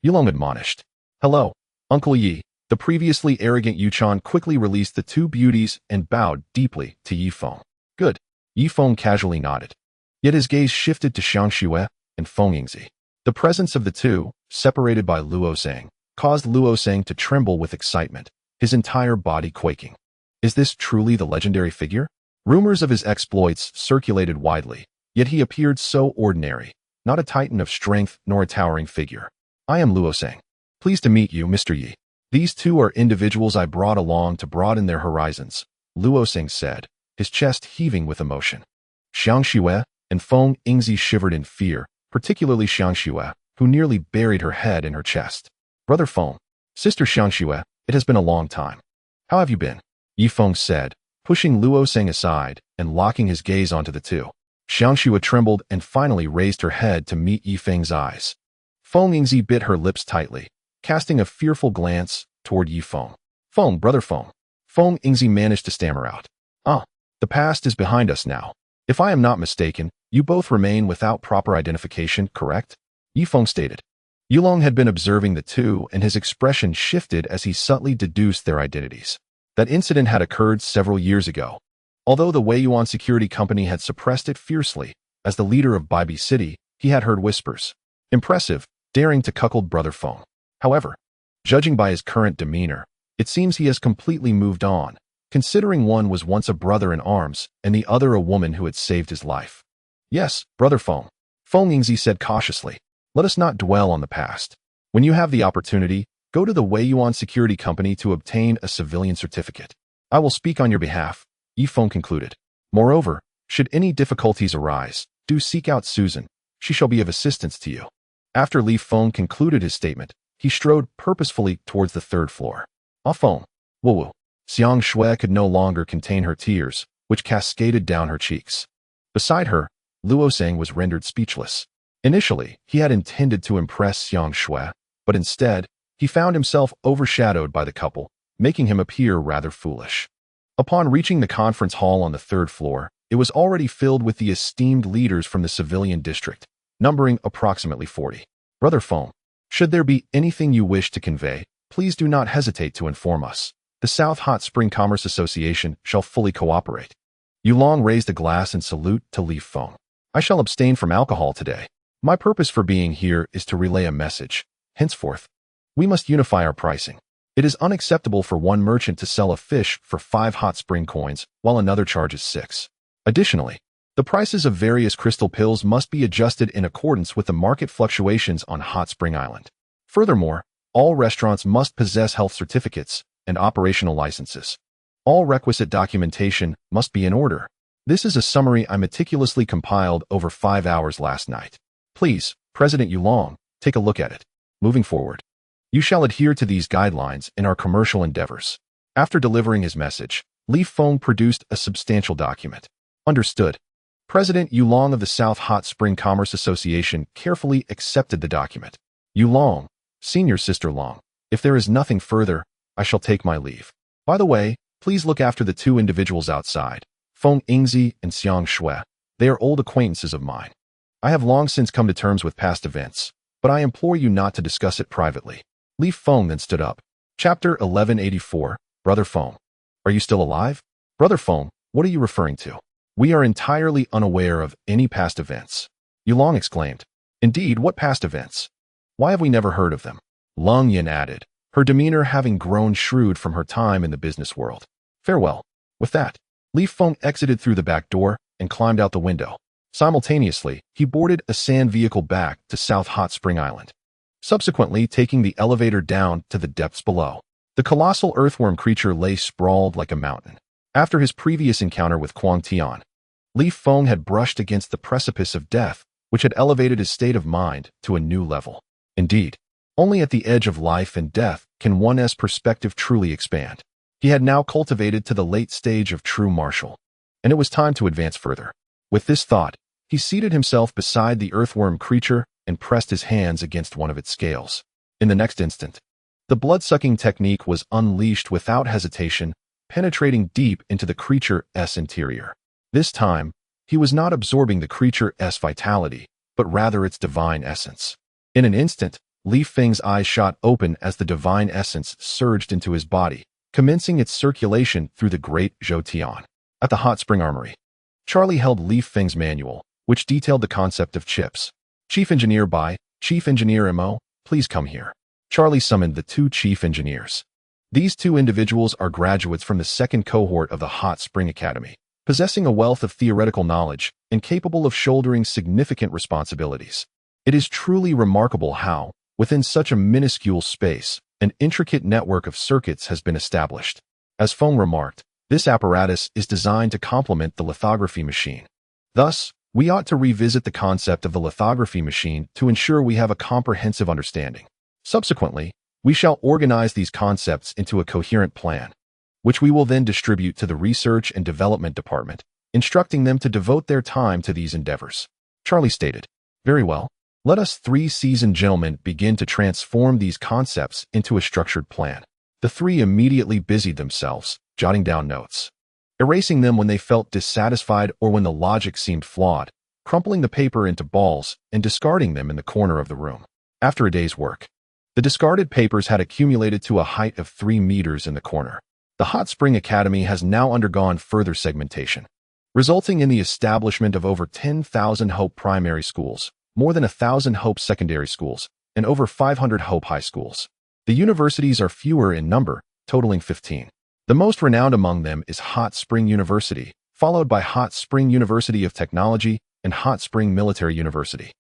Yulong admonished. Hello, Uncle Yi. The previously arrogant Yuchan quickly released the 2 beauties and bowed deeply to Yi Feng. Good. Yi Feng casually nodded. Yet his gaze shifted to Xiang Xue and Feng Yingzi. The presence of the 2, separated by Luoseng, caused Luoseng to tremble with excitement, his entire body quaking. Is this truly the legendary figure? Rumors of his exploits circulated widely, yet he appeared so ordinary, not a titan of strength nor a towering figure. I am Luoseng. Pleased to meet you, Mr. Yi. These 2 are individuals I brought along to broaden their horizons, Luoseng said, his chest heaving with emotion. Xiang Xue and Feng Yingzi shivered in fear, particularly Xiang Xue, who nearly buried her head in her chest. Brother Feng, Sister Xiang Xue, it has been a long time. How have you been? Yi Feng said, pushing Luoseng aside and locking his gaze onto the 2. Xiang Xue trembled and finally raised her head to meet Yi Feng's eyes. Feng Yingzi bit her lips tightly, casting a fearful glance toward Yi Feng. Feng, Brother Feng. Feng Yingzi managed to stammer out. The past is behind us now. If I am not mistaken, you both remain without proper identification, correct? Yi Feng stated. Yulong had been observing the 2 and his expression shifted as he subtly deduced their identities. That incident had occurred several years ago. Although the Wei Yuan Security Company had suppressed it fiercely, as the leader of Baibi City, he had heard whispers. Impressive, daring to cuckold Brother Feng. However, judging by his current demeanor, it seems he has completely moved on, considering one was once a brother in arms and the other a woman who had saved his life. Yes, Brother Feng. Feng Yingzi said cautiously. Let us not dwell on the past. When you have the opportunity, go to the Wei Yuan Security Company to obtain a civilian certificate. I will speak on your behalf, Yi Feng concluded. Moreover, should any difficulties arise, do seek out Susan. She shall be of assistance to you. After Li Feng concluded his statement, he strode purposefully towards the 3rd floor. Ah Feng, woo-woo. Xiang Xue could no longer contain her tears, which cascaded down her cheeks. Beside her, Luoseng was rendered speechless. Initially, he had intended to impress Xiang Xue, but instead, he found himself overshadowed by the couple, making him appear rather foolish. Upon reaching the conference hall on the 3rd floor, it was already filled with the esteemed leaders from the civilian district, numbering approximately 40. Brother Feng, should there be anything you wish to convey, please do not hesitate to inform us. The South Hot Spring Commerce Association shall fully cooperate. Yulong raised a glass in salute to Li Feng. I shall abstain from alcohol today. My purpose for being here is to relay a message. Henceforth, we must unify our pricing. It is unacceptable for one merchant to sell a fish for 5 hot spring coins, while another charges 6. Additionally, the prices of various crystal pills must be adjusted in accordance with the market fluctuations on Hot Spring Island. Furthermore, all restaurants must possess health certificates and operational licenses. All requisite documentation must be in order. This is a summary I meticulously compiled over 5 hours last night. Please, President Yulong, take a look at it. Moving forward, you shall adhere to these guidelines in our commercial endeavors. After delivering his message, Feng produced a substantial document. Understood. President Yulong of the South Hot Spring Commerce Association carefully accepted the document. Yulong, Senior Sister Long, if there is nothing further, I shall take my leave. By the way, please look after the 2 individuals outside, Feng Ingzi and Xiang Shui. They are old acquaintances of mine. I have long since come to terms with past events, but I implore you not to discuss it privately. Feng then stood up. Chapter 1184, Brother Feng. Are you still alive? Brother Feng, what are you referring to? We are entirely unaware of any past events. Yulong exclaimed. Indeed, what past events? Why have we never heard of them? Lung Yin added, her demeanor having grown shrewd from her time in the business world. Farewell. With that, Feng exited through the back door and climbed out the window. Simultaneously, he boarded a sand vehicle back to South Hot Spring Island, subsequently taking the elevator down to the depths below. The colossal earthworm creature lay sprawled like a mountain. After his previous encounter with Kuang Tian, Feng had brushed against the precipice of death, which had elevated his state of mind to a new level. Indeed, only at the edge of life and death can one's perspective truly expand. He had now cultivated to the late stage of true martial, and it was time to advance further. With this thought, he seated himself beside the earthworm creature and pressed his hands against one of its scales. In the next instant, the blood-sucking technique was unleashed without hesitation, penetrating deep into the creature's interior. This time, he was not absorbing the creature's vitality, but rather its divine essence. In an instant, Feng's eyes shot open as the divine essence surged into his body, commencing its circulation through the great Zhoutian. At the hot spring armory, Charlie held Feng's manual, which detailed the concept of chips. Chief Engineer Bai, Chief Engineer Mo, please come here. Charlie summoned the 2 chief engineers. These 2 individuals are graduates from the 2nd cohort of the Hot Spring Academy, possessing a wealth of theoretical knowledge and capable of shouldering significant responsibilities. It is truly remarkable how, within such a minuscule space, an intricate network of circuits has been established. As Feng remarked, this apparatus is designed to complement the lithography machine. Thus, we ought to revisit the concept of the lithography machine to ensure we have a comprehensive understanding. Subsequently, we shall organize these concepts into a coherent plan, which we will then distribute to the Research and Development Department, instructing them to devote their time to these endeavors. Charlie stated, Very well, let us 3 seasoned gentlemen begin to transform these concepts into a structured plan. The 3 immediately busied themselves, jotting down notes, erasing them when they felt dissatisfied or when the logic seemed flawed, crumpling the paper into balls and discarding them in the corner of the room. After a day's work, the discarded papers had accumulated to a height of 3 meters in the corner. The Hot Spring Academy has now undergone further segmentation, resulting in the establishment of over 10,000 Hope primary schools, more than 1,000 Hope secondary schools, and over 500 Hope high schools. The universities are fewer in number, totaling 15. The most renowned among them is Hot Spring University, followed by Hot Spring University of Technology and Hot Spring Military University.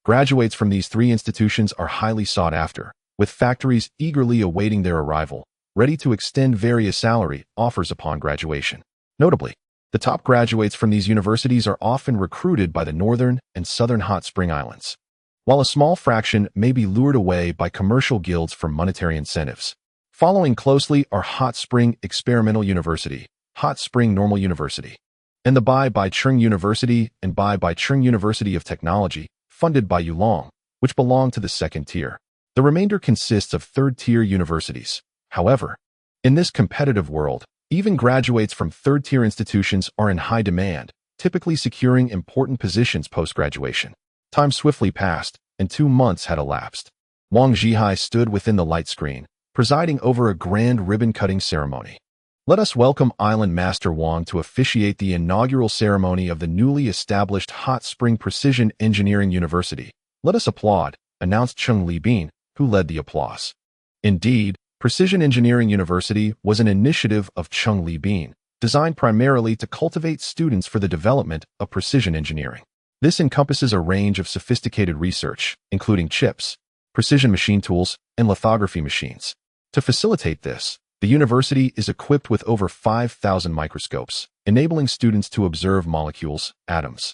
Graduates from these 3 institutions are highly sought after, with factories eagerly awaiting their arrival, ready to extend various salary offers upon graduation. Notably, the top graduates from these universities are often recruited by the northern and southern Hot Spring Islands, while a small fraction may be lured away by commercial guilds for monetary incentives. Following closely are Hot Spring Experimental University, Hot Spring Normal University, and the Bai Chung University and Bai Chung University of Technology, funded by Yulong, which belong to the 2nd tier. The remainder consists of 3rd-tier universities. However, in this competitive world, even graduates from 3rd-tier institutions are in high demand, typically securing important positions post-graduation. Time swiftly passed, and 2 months had elapsed. Wang Zhihai stood within the light screen, presiding over a grand ribbon-cutting ceremony. Let us welcome Island Master Wang to officiate the inaugural ceremony of the newly established Hot Spring Precision Engineering University. Let us applaud, announced Chen An, who led the applause. Indeed, Precision Engineering University was an initiative of Chen An, designed primarily to cultivate students for the development of precision engineering. This encompasses a range of sophisticated research, including chips, precision machine tools, and lithography machines. To facilitate this, the university is equipped with over 5,000 microscopes, enabling students to observe molecules, atoms,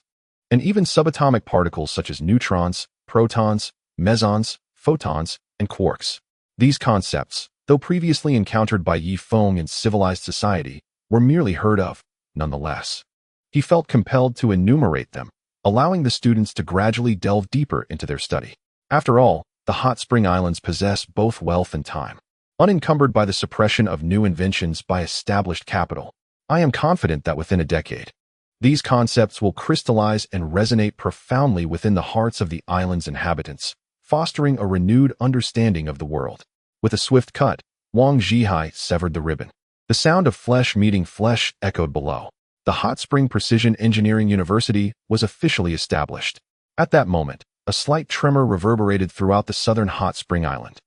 and even subatomic particles such as neutrons, protons, mesons, photons, and quarks. These concepts, though previously encountered by Feng in civilized society, were merely heard of, nonetheless. He felt compelled to enumerate them, allowing the students to gradually delve deeper into their study. After all, the Hot Spring Islands possess both wealth and time. Unencumbered by the suppression of new inventions by established capital, I am confident that within a decade, these concepts will crystallize and resonate profoundly within the hearts of the island's inhabitants, fostering a renewed understanding of the world. With a swift cut, Wang Zhihai severed the ribbon. The sound of flesh meeting flesh echoed below. The Hot Spring Precision Engineering University was officially established. At that moment, a slight tremor reverberated throughout the southern Hot Spring Island.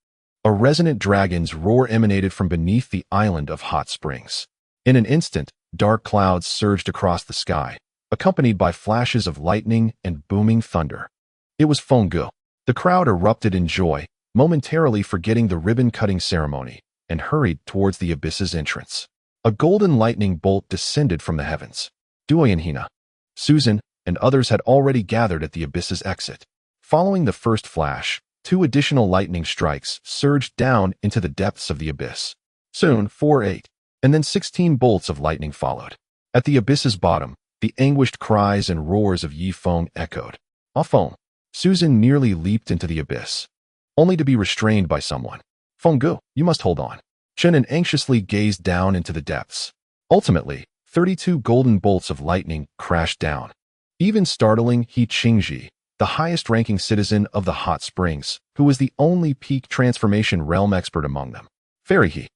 A resonant dragon's roar emanated from beneath the island of Hot Springs. In an instant, dark clouds surged across the sky, accompanied by flashes of lightning and booming thunder. It was Feng. The crowd erupted in joy, momentarily forgetting the ribbon-cutting ceremony, and hurried towards the abyss's entrance. A golden lightning bolt descended from the heavens. Hina, Susan, and others had already gathered at the abyss's exit. Following the first flash, 2 additional lightning strikes surged down into the depths of the abyss. Soon, 8, and then 16 bolts of lightning followed. At the abyss's bottom, the anguished cries and roars of Feng echoed. Feng, Susan nearly leaped into the abyss, only to be restrained by someone. Feng, you must hold on. Chen An anxiously gazed down into the depths. Ultimately, 32 golden bolts of lightning crashed down. Even startling He Qingji, the highest-ranking citizen of the Hot Springs, who was the only peak transformation realm expert among them. Fairy He,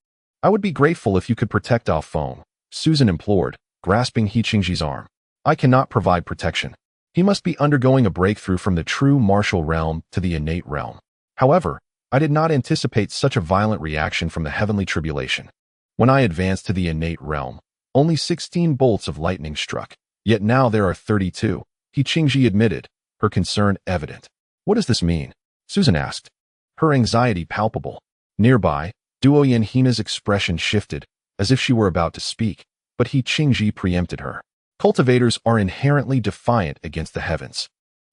I would be grateful if you could protect Feng, Susan implored, grasping He Qingji's arm. I cannot provide protection. He must be undergoing a breakthrough from the true martial realm to the innate realm. However, I did not anticipate such a violent reaction from the heavenly tribulation. When I advanced to the innate realm, only 16 bolts of lightning struck, yet now there are 32, He Qingji admitted, her concern evident. What does this mean? Susan asked, her anxiety palpable. Nearby, Hina's expression shifted, as if she were about to speak, but He Qingji preempted her. Cultivators are inherently defiant against the heavens.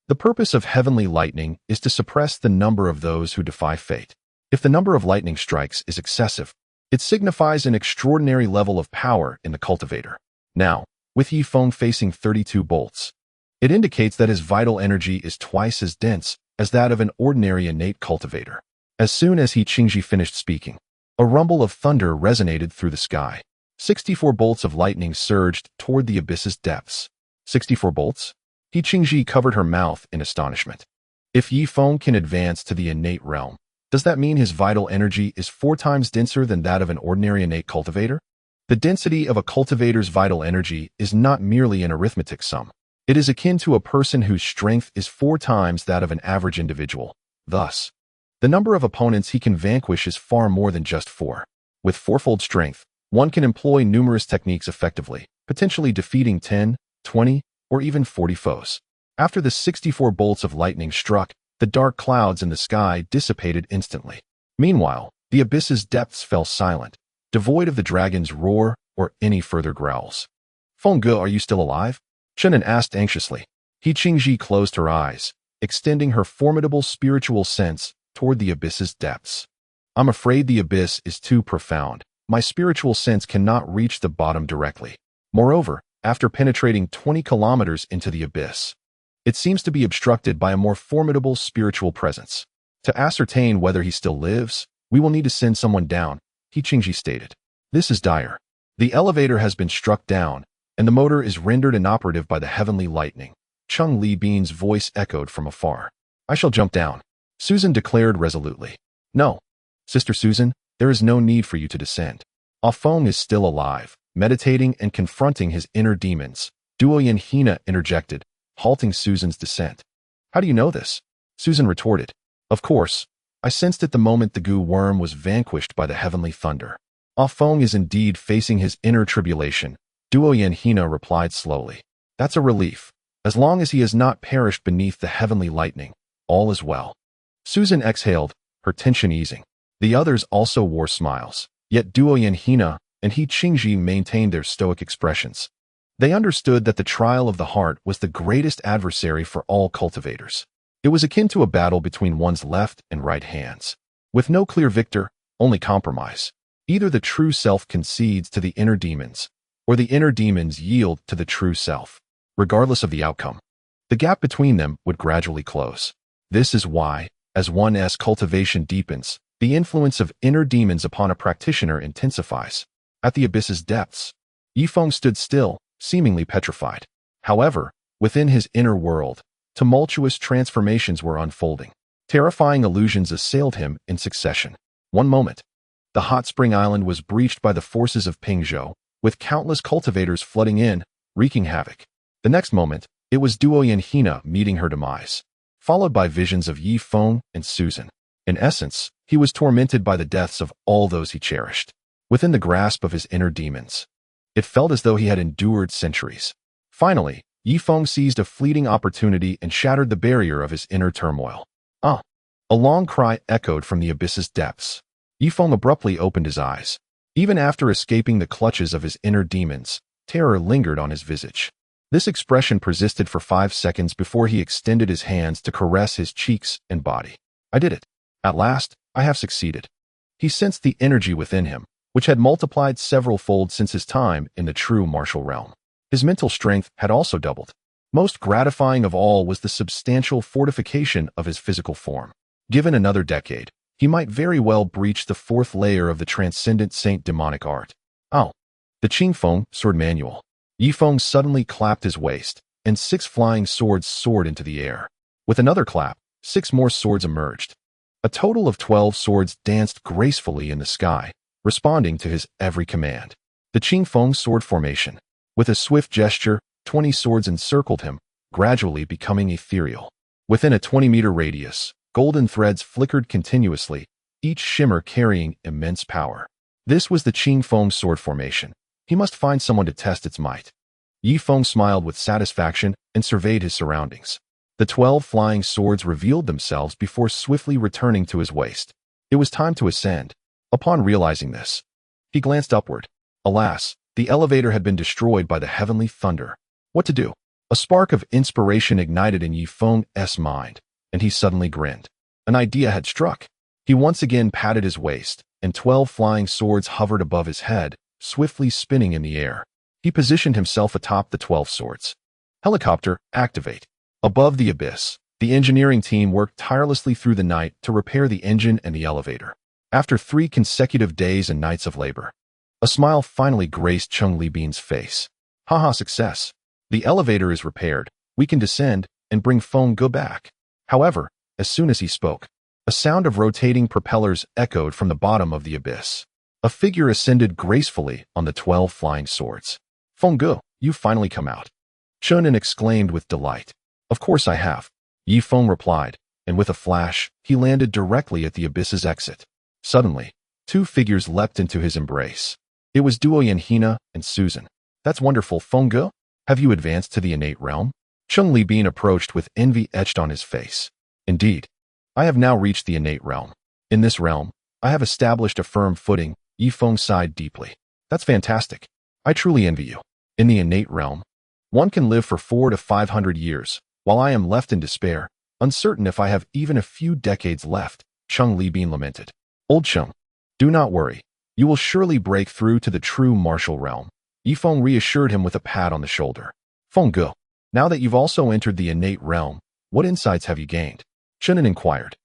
The purpose of heavenly lightning is to suppress the number of those who defy fate. If the number of lightning strikes is excessive, it signifies an extraordinary level of power in the cultivator. Now, with Feng facing 32 bolts, it indicates that his vital energy is twice as dense as that of an ordinary innate cultivator. As soon as He Qingji finished speaking, a rumble of thunder resonated through the sky. 64 bolts of lightning surged toward the abyss's depths. 64 bolts? He Qingji covered her mouth in astonishment. If Feng can advance to the innate realm, does that mean his vital energy is 4 times denser than that of an ordinary innate cultivator? The density of a cultivator's vital energy is not merely an arithmetic sum. It is akin to a person whose strength is 4 times that of an average individual. Thus, the number of opponents he can vanquish is far more than just 4. With 4-fold strength, one can employ numerous techniques effectively, potentially defeating 10, 20, or even 40 foes. After the 64 bolts of lightning struck, the dark clouds in the sky dissipated instantly. Meanwhile, the abyss's depths fell silent, devoid of the dragon's roar or any further growls. Feng, are you still alive? Chen An asked anxiously. He Qingji closed her eyes, extending her formidable spiritual sense toward the abyss's depths. I'm afraid the abyss is too profound. My spiritual sense cannot reach the bottom directly. Moreover, after penetrating 20 kilometers into the abyss, it seems to be obstructed by a more formidable spiritual presence. To ascertain whether he still lives, we will need to send someone down, He Qingji stated. This is dire. The elevator has been struck down, and the motor is rendered inoperative by the heavenly lightning. Chen An's voice echoed from afar. I shall jump down, Susan declared resolutely. No, Sister Susan, there is no need for you to descend. Feng is still alive, meditating and confronting his inner demons. Duoyan Hina interjected, halting Susan's descent. How do you know this? Susan retorted. Of course. I sensed it the moment the goo worm was vanquished by the heavenly thunder. Feng is indeed facing his inner tribulation, Duoyan Hina replied slowly. That's a relief. As long as he has not perished beneath the heavenly lightning, all is well. Susan exhaled, her tension easing. The others also wore smiles, yet Duoyan Hina and He Qingji maintained their stoic expressions. They understood that the trial of the heart was the greatest adversary for all cultivators. It was akin to a battle between one's left and right hands. With no clear victor, only compromise. Either the true self concedes to the inner demons, or the inner demons yield to the true self. Regardless of the outcome, the gap between them would gradually close. This is why, as one's cultivation deepens, the influence of inner demons upon a practitioner intensifies. At the abyss's depths, Yifeng stood still, seemingly petrified. However, within his inner world, tumultuous transformations were unfolding. Terrifying illusions assailed him in succession. One moment, the hot spring island was breached by the forces of Pingzhou, with countless cultivators flooding in, wreaking havoc. The next moment, it was Duoyan Hina meeting her demise, followed by visions of Yi Feng and Susan. In essence, he was tormented by the deaths of all those he cherished. Within the grasp of his inner demons, it felt as though he had endured centuries. Finally, Yi Feng seized a fleeting opportunity and shattered the barrier of his inner turmoil. Ah! A long cry echoed from the abyss's depths. Yi Feng abruptly opened his eyes. Even after escaping the clutches of his inner demons, terror lingered on his visage. This expression persisted for 5 seconds before he extended his hands to caress his cheeks and body. I did it. At last, I have succeeded. He sensed the energy within him, which had multiplied several-fold since his time in the true martial realm. His mental strength had also doubled. Most gratifying of all was the substantial fortification of his physical form. Given another decade, he might very well breach the 4th layer of the transcendent saint demonic art. Oh! The Qingfeng sword manual. Yifeng suddenly clapped his waist, and 6 flying swords soared into the air. With another clap, 6 more swords emerged. A total of 12 swords danced gracefully in the sky, responding to his every command. The Qingfeng sword formation. With a swift gesture, 20 swords encircled him, gradually becoming ethereal. Within a 20-meter radius, golden threads flickered continuously, each shimmer carrying immense power. This was the Qingfeng sword formation. He must find someone to test its might. Yi Feng smiled with satisfaction and surveyed his surroundings. The 12 flying swords revealed themselves before swiftly returning to his waist. It was time to ascend. Upon realizing this, he glanced upward. Alas, the elevator had been destroyed by the heavenly thunder. What to do? A spark of inspiration ignited in Yi Feng's mind, and he suddenly grinned. An idea had struck. He once again patted his waist, and 12 flying swords hovered above his head, swiftly spinning in the air. He positioned himself atop the 12 swords. Helicopter, activate. Above the abyss, the engineering team worked tirelessly through the night to repair the engine and the elevator. After 3 consecutive days and nights of labor, a smile finally graced Cheng Libin's face. Haha, success. The elevator is repaired. We can descend and bring Feng back. However, as soon as he spoke, a sound of rotating propellers echoed from the bottom of the abyss. A figure ascended gracefully on the 12 flying swords. Feng, you finally come out. Chen An exclaimed with delight. Of course I have. Yi Feng replied, and with a flash, he landed directly at the abyss's exit. Suddenly, 2 figures leapt into his embrace. It was Duoyan Hina and Susan. That's wonderful, Feng. Have you advanced to the innate realm? Cheng Libin approached with envy etched on his face. Indeed, I have now reached the innate realm. In this realm, I have established a firm footing. Yi Feng sighed deeply. That's fantastic. I truly envy you. In the innate realm, one can live for 400 to 500 years, while I am left in despair, uncertain if I have even a few decades left, Cheng Libin lamented. Old Cheng, do not worry. You will surely break through to the true martial realm. Yi Feng reassured him with a pat on the shoulder. Feng, now that you've also entered the innate realm, what insights have you gained? Chen An inquired.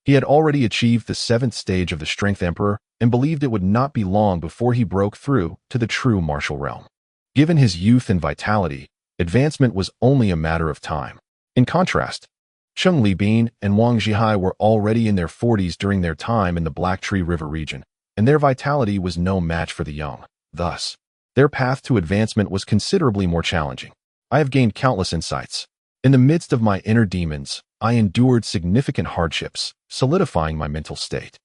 He had already achieved the 7th stage of the Strength Emperor and believed it would not be long before he broke through to the true martial realm. Given his youth and vitality, advancement was only a matter of time. In contrast, Cheng Libin and Wang Zhihai were already in their 40s during their time in the Black Tree River region. and their vitality was no match for the young. Thus, their path to advancement was considerably more challenging. I have gained countless insights. In the midst of my inner demons, I endured significant hardships, solidifying my mental state.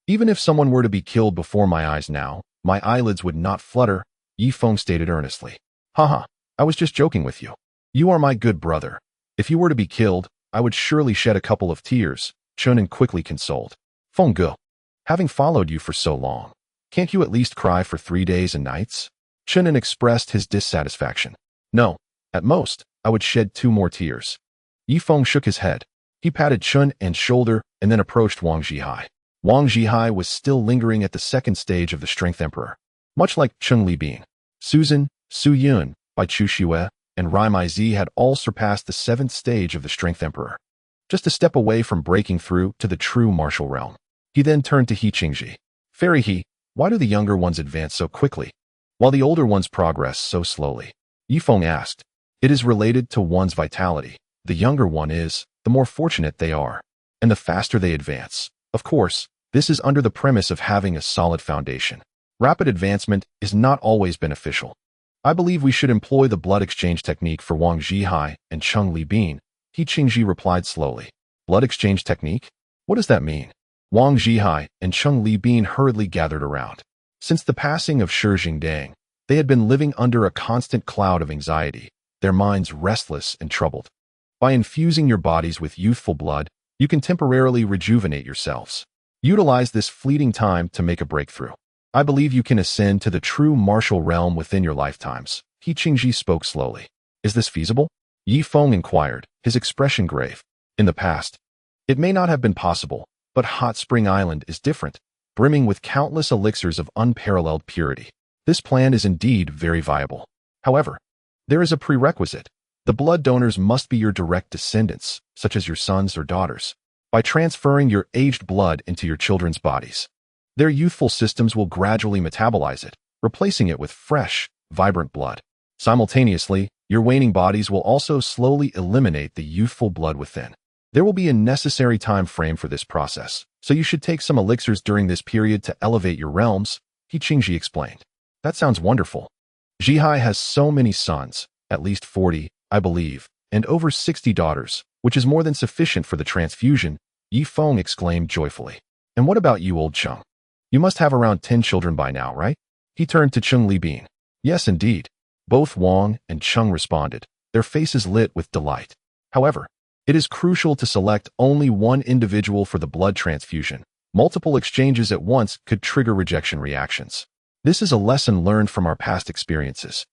Even if someone were to be killed before my eyes now, my eyelids would not flutter, Feng stated earnestly. Haha, I was just joking with you. You are my good brother. If you were to be killed, I would surely shed a couple of tears, Chen An quickly consoled. Feng, having followed you for so long, can't you at least cry for 3 days and nights? Chen An expressed his dissatisfaction. No, at most, I would shed 2 more tears. Feng shook his head. He patted Chen An's shoulder and then approached Wang Zhihai. Wang Zhihai was still lingering at the second stage of the Strength Emperor. Much like Chen Libing, Susan, Su Yun, Bai Chu Xue, and Rai Maizi had all surpassed the 7th stage of the Strength Emperor, just a step away from breaking through to the true martial realm. He then turned to He Qingji. Fairy He, why do the younger ones advance so quickly, while the older ones progress so slowly? Feng asked. It is related to one's vitality. The younger one is, the more fortunate they are, and the faster they advance. Of course, this is under the premise of having a solid foundation. Rapid advancement is not always beneficial. I believe we should employ the blood exchange technique for Wang Zhihai and Chen Libing, He Qingji replied slowly. Blood exchange technique? What does that mean? Wang Zhihai and Chen Libing hurriedly gathered around. Since the passing of Shi Jingdang, they had been living under a constant cloud of anxiety, their minds restless and troubled. By infusing your bodies with youthful blood, you can temporarily rejuvenate yourselves. Utilize this fleeting time to make a breakthrough. I believe you can ascend to the true martial realm within your lifetimes. He Qingji spoke slowly. Is this feasible? Feng inquired, his expression grave. In the past, it may not have been possible, but Hot Spring Island is different, brimming with countless elixirs of unparalleled purity. This plan is indeed very viable. However, there is a prerequisite. The blood donors must be your direct descendants, such as your sons or daughters. By transferring your aged blood into your children's bodies, their youthful systems will gradually metabolize it, replacing it with fresh, vibrant blood. Simultaneously, your waning bodies will also slowly eliminate the youthful blood within. There will be a necessary time frame for this process, so you should take some elixirs during this period to elevate your realms, He Qingji explained. That sounds wonderful. Zhihai has so many sons, at least 40, I believe, and over 60 daughters, which is more than sufficient for the transfusion, Feng exclaimed joyfully. And what about you, old Cheng? You must have around 10 children by now, right? He turned to Chen Libing. Yes, indeed. Both Wang and Cheng responded, their faces lit with delight. However, it is crucial to select only one individual for the blood transfusion. Multiple exchanges at once could trigger rejection reactions. This is a lesson learned from our past experiences.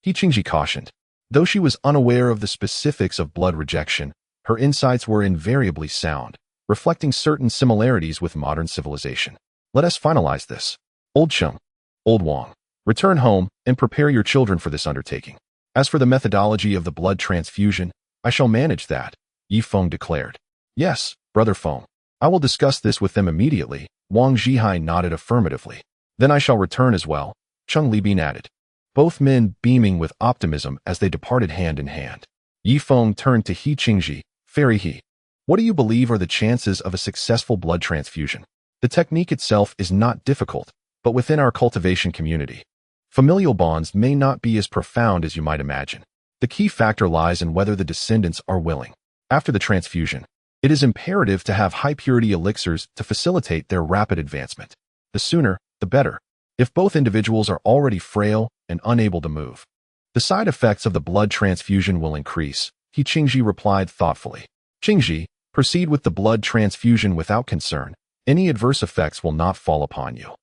He Qingji cautioned. Though she was unaware of the specifics of blood rejection, her insights were invariably sound, reflecting certain similarities with modern civilization. Let us finalize this. Old Cheng, Old Wang, return home and prepare your children for this undertaking. As for the methodology of the blood transfusion, I shall manage that, Feng declared. Yes, Brother Feng. I will discuss this with them immediately. Wang Zhihai nodded affirmatively. Then I shall return as well, Chen Libing added. Both men beaming with optimism as they departed hand in hand. Feng turned to He Qingji. Fairy He, what do you believe are the chances of a successful blood transfusion? The technique itself is not difficult, but within our cultivation community, familial bonds may not be as profound as you might imagine. The key factor lies in whether the descendants are willing. After the transfusion, it is imperative to have high-purity elixirs to facilitate their rapid advancement. The sooner, the better. If both individuals are already frail and unable to move, the side effects of the blood transfusion will increase, He Qingji replied thoughtfully. Qingji, proceed with the blood transfusion without concern. Any adverse effects will not fall upon you.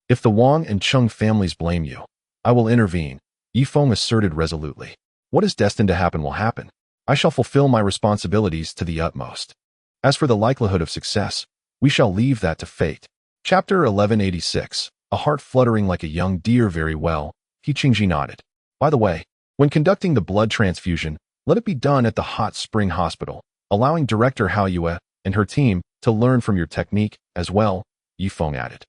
If the Wang and Cheng families blame you, I will intervene, Feng asserted resolutely. What is destined to happen will happen. I shall fulfill my responsibilities to the utmost. As for the likelihood of success, we shall leave that to fate. Chapter 1186. A heart fluttering like a young deer. Very well, He Qingji nodded. By the way, when conducting the blood transfusion, let it be done at the Hot Spring Hospital, allowing Director Hao Yue and her team to learn from your technique as well, Feng added.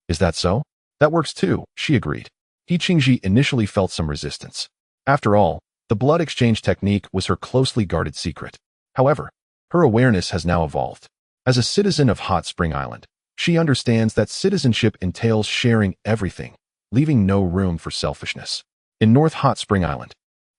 Is that so? That works too, she agreed. He Qingji initially felt some resistance. After all, the blood exchange technique was her closely guarded secret. However, her awareness has now evolved. As a citizen of Hot Spring Island, She understands that citizenship entails sharing everything, leaving no room for selfishness. In North Hot Spring Island,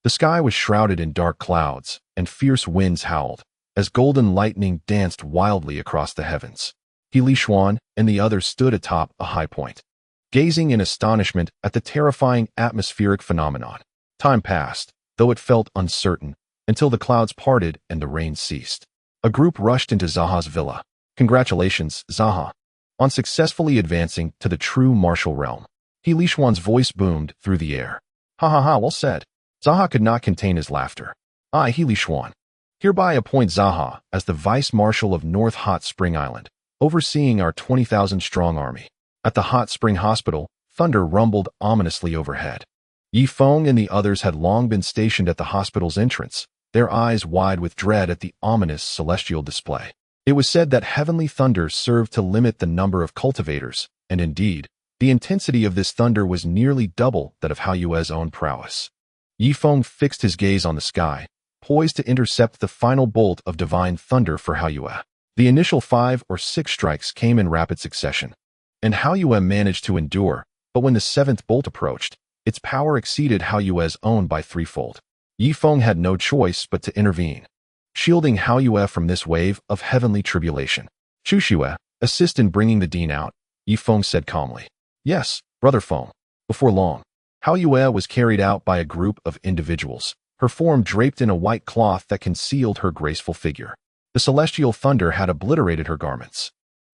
the sky was shrouded in dark clouds, and fierce winds howled, as golden lightning danced wildly across the heavens. He Li Xuan and the others stood atop a high point, gazing in astonishment at the terrifying atmospheric phenomenon. Time passed, though it felt uncertain, until the clouds parted and the rain ceased. A group rushed into Zaha's villa. Congratulations, Zaha, on successfully advancing to the true martial realm. He Li Xuan's voice boomed through the air. Ha ha ha, well said. Zaha could not contain his laughter. I, He Li Xuan, hereby appoint Zaha as the Vice Marshal of North Hot Spring Island, overseeing our 20,000-strong army. At the Hot Spring Hospital, thunder rumbled ominously overhead. Yi Feng and the others had long been stationed at the hospital's entrance, their eyes wide with dread at the ominous celestial display. It was said that heavenly thunder served to limit the number of cultivators, and indeed, the intensity of this thunder was nearly double that of Hao Yue's own prowess. Yi Feng fixed his gaze on the sky, poised to intercept the final bolt of divine thunder for Hao Yue. The initial 5 or 6 strikes came in rapid succession, and Hao Yue managed to endure, but when the 7th bolt approached, its power exceeded Hao Yue's own by threefold. Yi Feng had no choice but to intervene, shielding Hao Yue from this wave of heavenly tribulation. Chu Xue, assist in bringing the dean out, Yi Feng said calmly. Yes, Brother Feng. Before long, Hao Yue was carried out by a group of individuals, her form draped in a white cloth that concealed her graceful figure. The celestial thunder had obliterated her garments,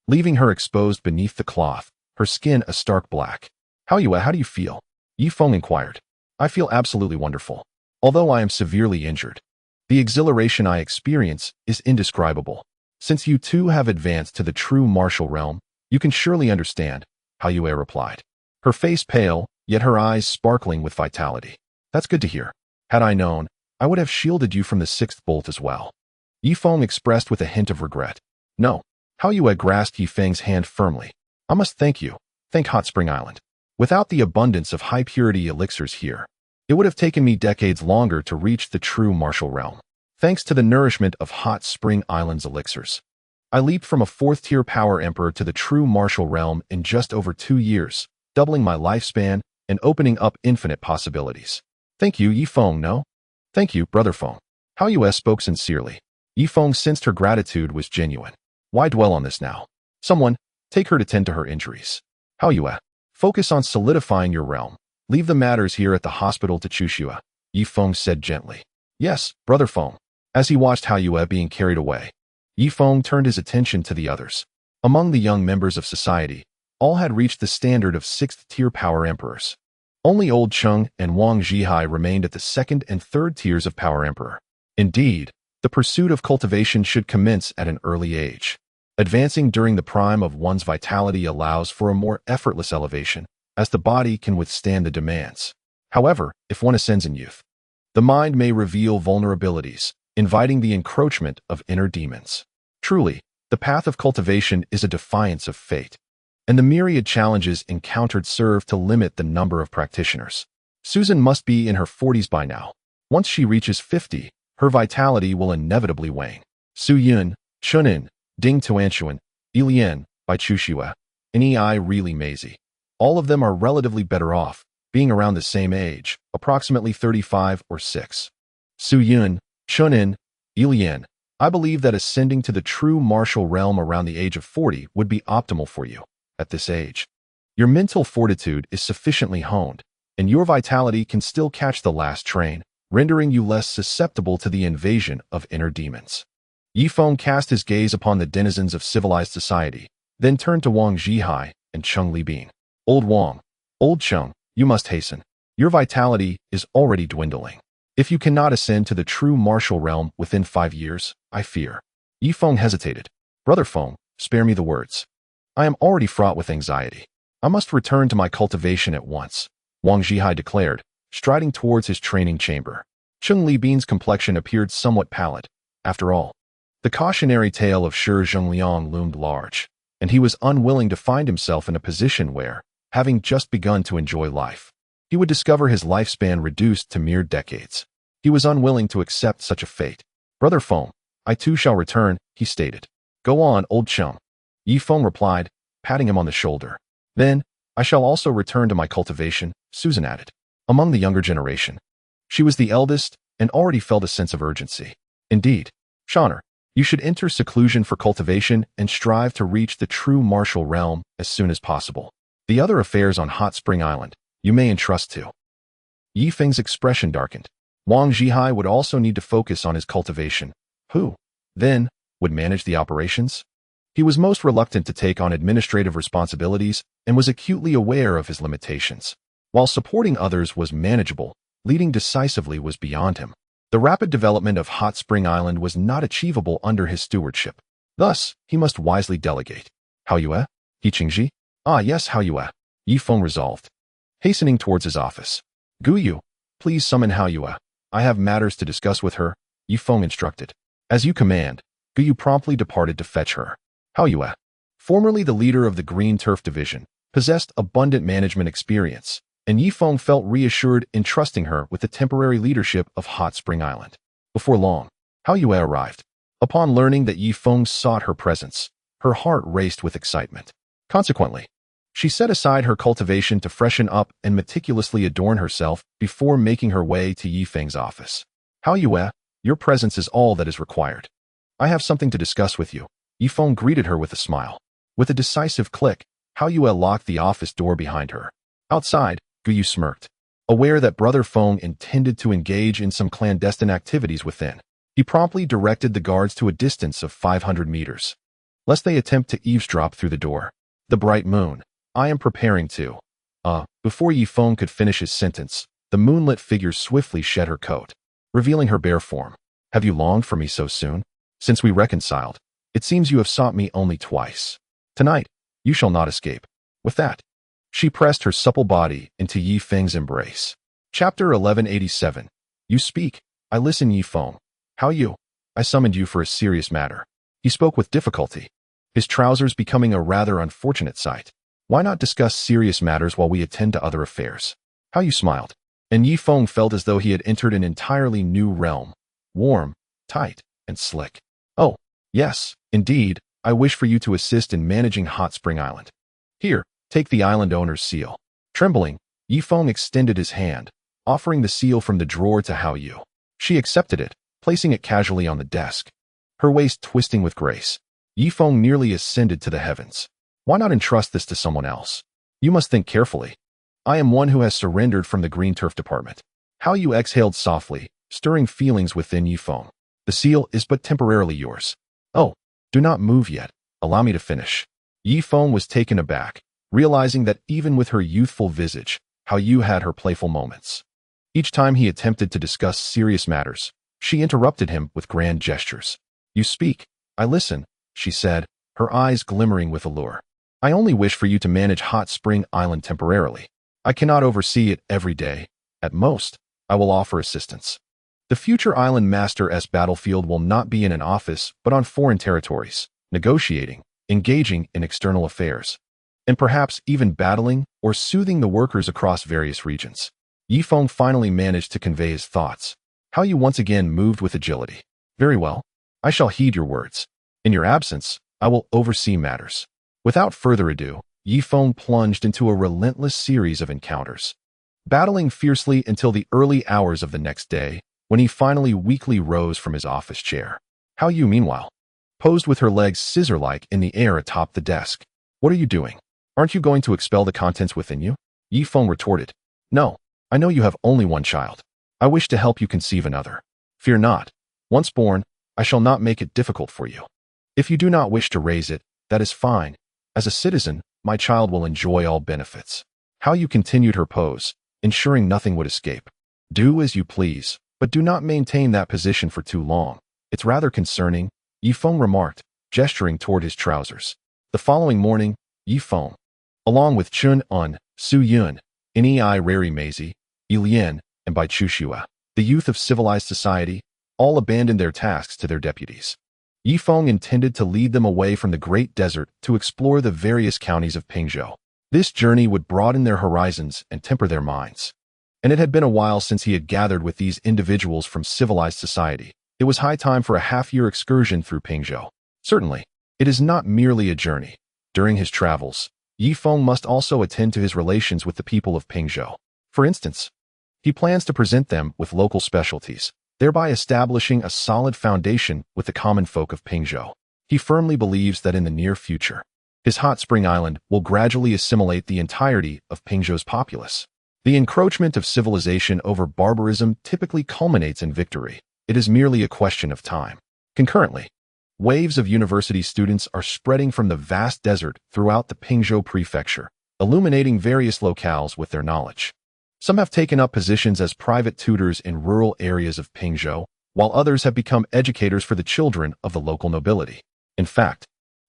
leaving her exposed beneath the cloth, her skin a stark black. Hao Yue, how do you feel? Yi Feng inquired. I feel absolutely wonderful. Although I am severely injured, the exhilaration I experience is indescribable. Since you two have advanced to the true martial realm, you can surely understand, Hao Yue replied, her face pale, yet her eyes sparkling with vitality. That's good to hear. Had I known, I would have shielded you from the 6th bolt as well. Yi Feng expressed with a hint of regret. No. Hao Yue grasped Yi Feng's hand firmly. I must thank you. Thank Hot Spring Island. Without the abundance of high-purity elixirs here, it would have taken me decades longer to reach the true martial realm. Thanks to the nourishment of Hot Spring Island's elixirs, I leaped from a 4th-tier power emperor to the true martial realm in just over 2 years, doubling my lifespan and opening up infinite possibilities. Thank you, Yi Feng, no? Thank you, Brother Feng. Hao Yue spoke sincerely. Yi Feng sensed her gratitude was genuine. Why dwell on this now? Someone, take her to tend to her injuries. Hao Yue, focus on solidifying your realm. Leave the matters here at the hospital to Chu Xue, Yi Feng said gently. Yes, Brother Feng. As he watched Hao Yue being carried away, Yi Feng turned his attention to the others. Among the young members of society, all had reached the standard of 6th-tier power emperors. Only Old Cheng and Wang Zhihai remained at the 2nd and 3rd tiers of power emperor. Indeed, the pursuit of cultivation should commence at an early age. Advancing during the prime of one's vitality allows for a more effortless elevation, as the body can withstand the demands. However, if one ascends in youth, the mind may reveal vulnerabilities, inviting the encroachment of inner demons. Truly, the path of cultivation is a defiance of fate, and the myriad challenges encountered serve to limit the number of practitioners. Susan must be in her 40s by now. Once she reaches 50, her vitality will inevitably wane. Su Yun, Chen An, Ding Tuanshuan, Lian, by Chu Xue, and Ei really Maisie. All of them are relatively better off, being around the same age, approximately 35 or 6. Su Yun, Chen An, Lian, I believe that ascending to the true martial realm around the age of 40 would be optimal for you. At this age, your mental fortitude is sufficiently honed, and your vitality can still catch the last train, rendering you less susceptible to the invasion of inner demons. Yi Feng cast his gaze upon the denizens of civilized society, then turned to Wang Zhihai and Cheng Libin. Old Wang, Old Cheng, you must hasten. Your vitality is already dwindling. If you cannot ascend to the true martial realm within 5 years, I fear. Yi Feng hesitated. Brother Feng, spare me the words. I am already fraught with anxiety. I must return to my cultivation at once, Wang Zhihai declared, striding towards his training chamber. Cheng Libin's complexion appeared somewhat pallid. After all, the cautionary tale of Shi Zhengliang loomed large, and he was unwilling to find himself in a position where, having just begun to enjoy life, he would discover his lifespan reduced to mere decades. He was unwilling to accept such a fate. Brother Feng, I too shall return, he stated. Go on, Old Cheng. Yi Feng replied, patting him on the shoulder. Then, I shall also return to my cultivation, Susan added. Among the younger generation, she was the eldest and already felt a sense of urgency. Indeed, Shaner, you should enter seclusion for cultivation and strive to reach the true martial realm as soon as possible. The other affairs on Hot Spring Island, you may entrust to. Yi Feng's expression darkened. Wang Zhihai would also need to focus on his cultivation. Who, then, would manage the operations? He was most reluctant to take on administrative responsibilities and was acutely aware of his limitations. While supporting others was manageable, leading decisively was beyond him. The rapid development of Hot Spring Island was not achievable under his stewardship. Thus, he must wisely delegate. Hao Yue? He Qingji? Ah yes, Hao Yue. Yi Feng resolved. Hastening towards his office. Gu Yu, please summon Hao Yue. I have matters to discuss with her, Yi Feng instructed. As you command, Gu Yu promptly departed to fetch her. Hao Yue, formerly the leader of the Green Turf Division, possessed abundant management experience, and Yi Feng felt reassured in trusting her with the temporary leadership of Hot Spring Island. Before long, Hao Yue arrived. Upon learning that Yi Feng sought her presence, her heart raced with excitement. Consequently, she set aside her cultivation to freshen up and meticulously adorn herself before making her way to Yi Feng's office. Hao Yue, your presence is all that is required. I have something to discuss with you. Yi Feng greeted her with a smile. With a decisive click, Hao Yue locked the office door behind her. Outside, Gu Yu smirked, aware that Brother Feng intended to engage in some clandestine activities within. He promptly directed the guards to a distance of 500 meters, lest they attempt to eavesdrop through the door. The bright moon. I am preparing to. Before Yi Feng could finish his sentence, the moonlit figure swiftly shed her coat, revealing her bare form. Have you longed for me so soon? Since we reconciled, it seems you have sought me only twice. Tonight, you shall not escape. With that, she pressed her supple body into Yi Feng's embrace. Chapter 1187. You speak. I listen, Yi Feng. How you? I summoned you for a serious matter. He spoke with difficulty, his trousers becoming a rather unfortunate sight. Why not discuss serious matters while we attend to other affairs? How you smiled. And Yi Feng felt as though he had entered an entirely new realm. Warm, tight, and slick. Oh, yes, indeed, I wish for you to assist in managing Hot Spring Island. Here, take the island owner's seal. Trembling, Yi Feng extended his hand, offering the seal from the drawer to Hao Yu. She accepted it, placing it casually on the desk. Her waist twisting with grace, Yi Feng nearly ascended to the heavens. Why not entrust this to someone else? You must think carefully. I am one who has surrendered from the Green Turf Department. Hao Yu exhaled softly, stirring feelings within Yi Feng. The seal is but temporarily yours. Oh, do not move yet. Allow me to finish. Yi Feng was taken aback, realizing that even with her youthful visage, Hao Yu had her playful moments. Each time he attempted to discuss serious matters, she interrupted him with grand gestures. You speak. I listen, she said, her eyes glimmering with allure. I only wish for you to manage Hot Spring Island temporarily. I cannot oversee it every day. At most, I will offer assistance. The future Island Master's battlefield will not be in an office, but on foreign territories, negotiating, engaging in external affairs, and perhaps even battling or soothing the workers across various regions. Yi Feng finally managed to convey his thoughts. Hao Yu once again moved with agility. Very well. I shall heed your words. In your absence, I will oversee matters. Without further ado, Yi Feng plunged into a relentless series of encounters, battling fiercely until the early hours of the next day, when he finally weakly rose from his office chair. Hao Yu, meanwhile, posed with her legs scissor-like in the air atop the desk. What are you doing? Aren't you going to expel the contents within you? Yi Feng retorted. No, I know you have only one child. I wish to help you conceive another. Fear not. Once born, I shall not make it difficult for you. If you do not wish to raise it, that is fine. As a citizen, my child will enjoy all benefits. Hao Yu continued her pose, ensuring nothing would escape. Do as you please, but do not maintain that position for too long. It's rather concerning, Yi Feng remarked, gesturing toward his trousers. The following morning, Yi Feng, along with Chen An, Su Yun, Nei Rari Maisie, Lian, and Bai Chushua, the youth of civilized society, all abandoned their tasks to their deputies. Yi Feng intended to lead them away from the Great Desert to explore the various counties of Pingzhou. This journey would broaden their horizons and temper their minds. And it had been a while since he had gathered with these individuals from civilized society. It was high time for a half-year excursion through Pingzhou. Certainly, it is not merely a journey, During his travels, Feng must also attend to his relations with the people of Pingzhou. For instance, he plans to present them with local specialties, thereby establishing a solid foundation with the common folk of Pingzhou. He firmly believes that in the near future, his hot spring island will gradually assimilate the entirety of Pingzhou's populace. The encroachment of civilization over barbarism typically culminates in victory. It is merely a question of time. Concurrently, waves of university students are spreading from the vast desert throughout the Pingzhou prefecture, illuminating various locales with their knowledge. Some have taken up positions as private tutors in rural areas of Pingzhou, while others have become educators for the children of the local nobility. In fact,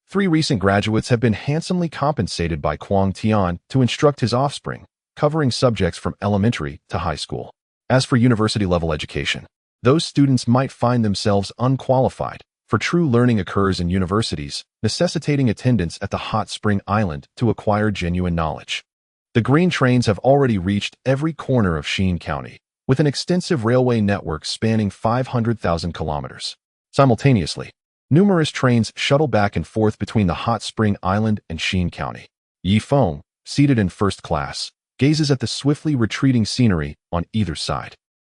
3 recent graduates have been handsomely compensated by Kuang Tian to instruct his offspring, covering subjects from elementary to high school. As for university-level education, those students might find themselves unqualified, for true learning occurs in universities, necessitating attendance at the hot spring island to acquire genuine knowledge. The green trains have already reached every corner of Chen County, with an extensive railway network spanning 500,000 kilometers. Simultaneously, numerous trains shuttle back and forth between the hot spring island and Chen County. Feng, seated in first class, gazes at the swiftly retreating scenery on either side.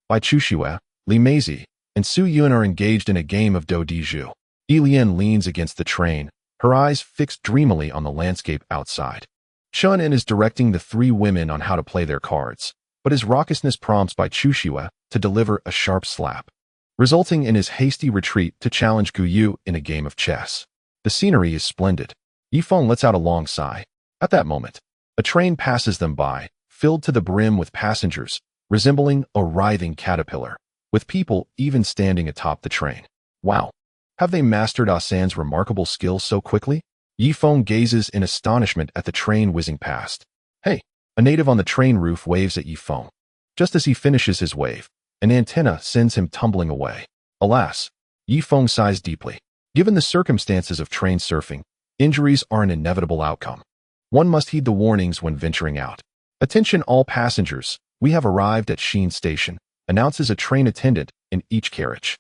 Bai Chuxue, Li Meizi, and Su Yun are engaged in a game of do di zhu. Lian leans against the train, her eyes fixed dreamily on the landscape outside. Chen An is directing the 3 women on how to play their cards, but his raucousness prompts Bai Chuxue to deliver a sharp slap, resulting in his hasty retreat to challenge Gu Yu in a game of chess. The scenery is splendid. Feng lets out a long sigh. At that moment, a train passes them by, filled to the brim with passengers, resembling a writhing caterpillar, with people even standing atop the train. Wow! Have they mastered Asan's remarkable skills so quickly? Feng gazes in astonishment at the train whizzing past. Hey! A native on the train roof waves at Feng. Just as he finishes his wave, an antenna sends him tumbling away. Alas! Feng sighs deeply. Given the circumstances of train surfing, injuries are an inevitable outcome. One must heed the warnings when venturing out. Attention all passengers, we have arrived at Chen Station, announces a train attendant in each carriage.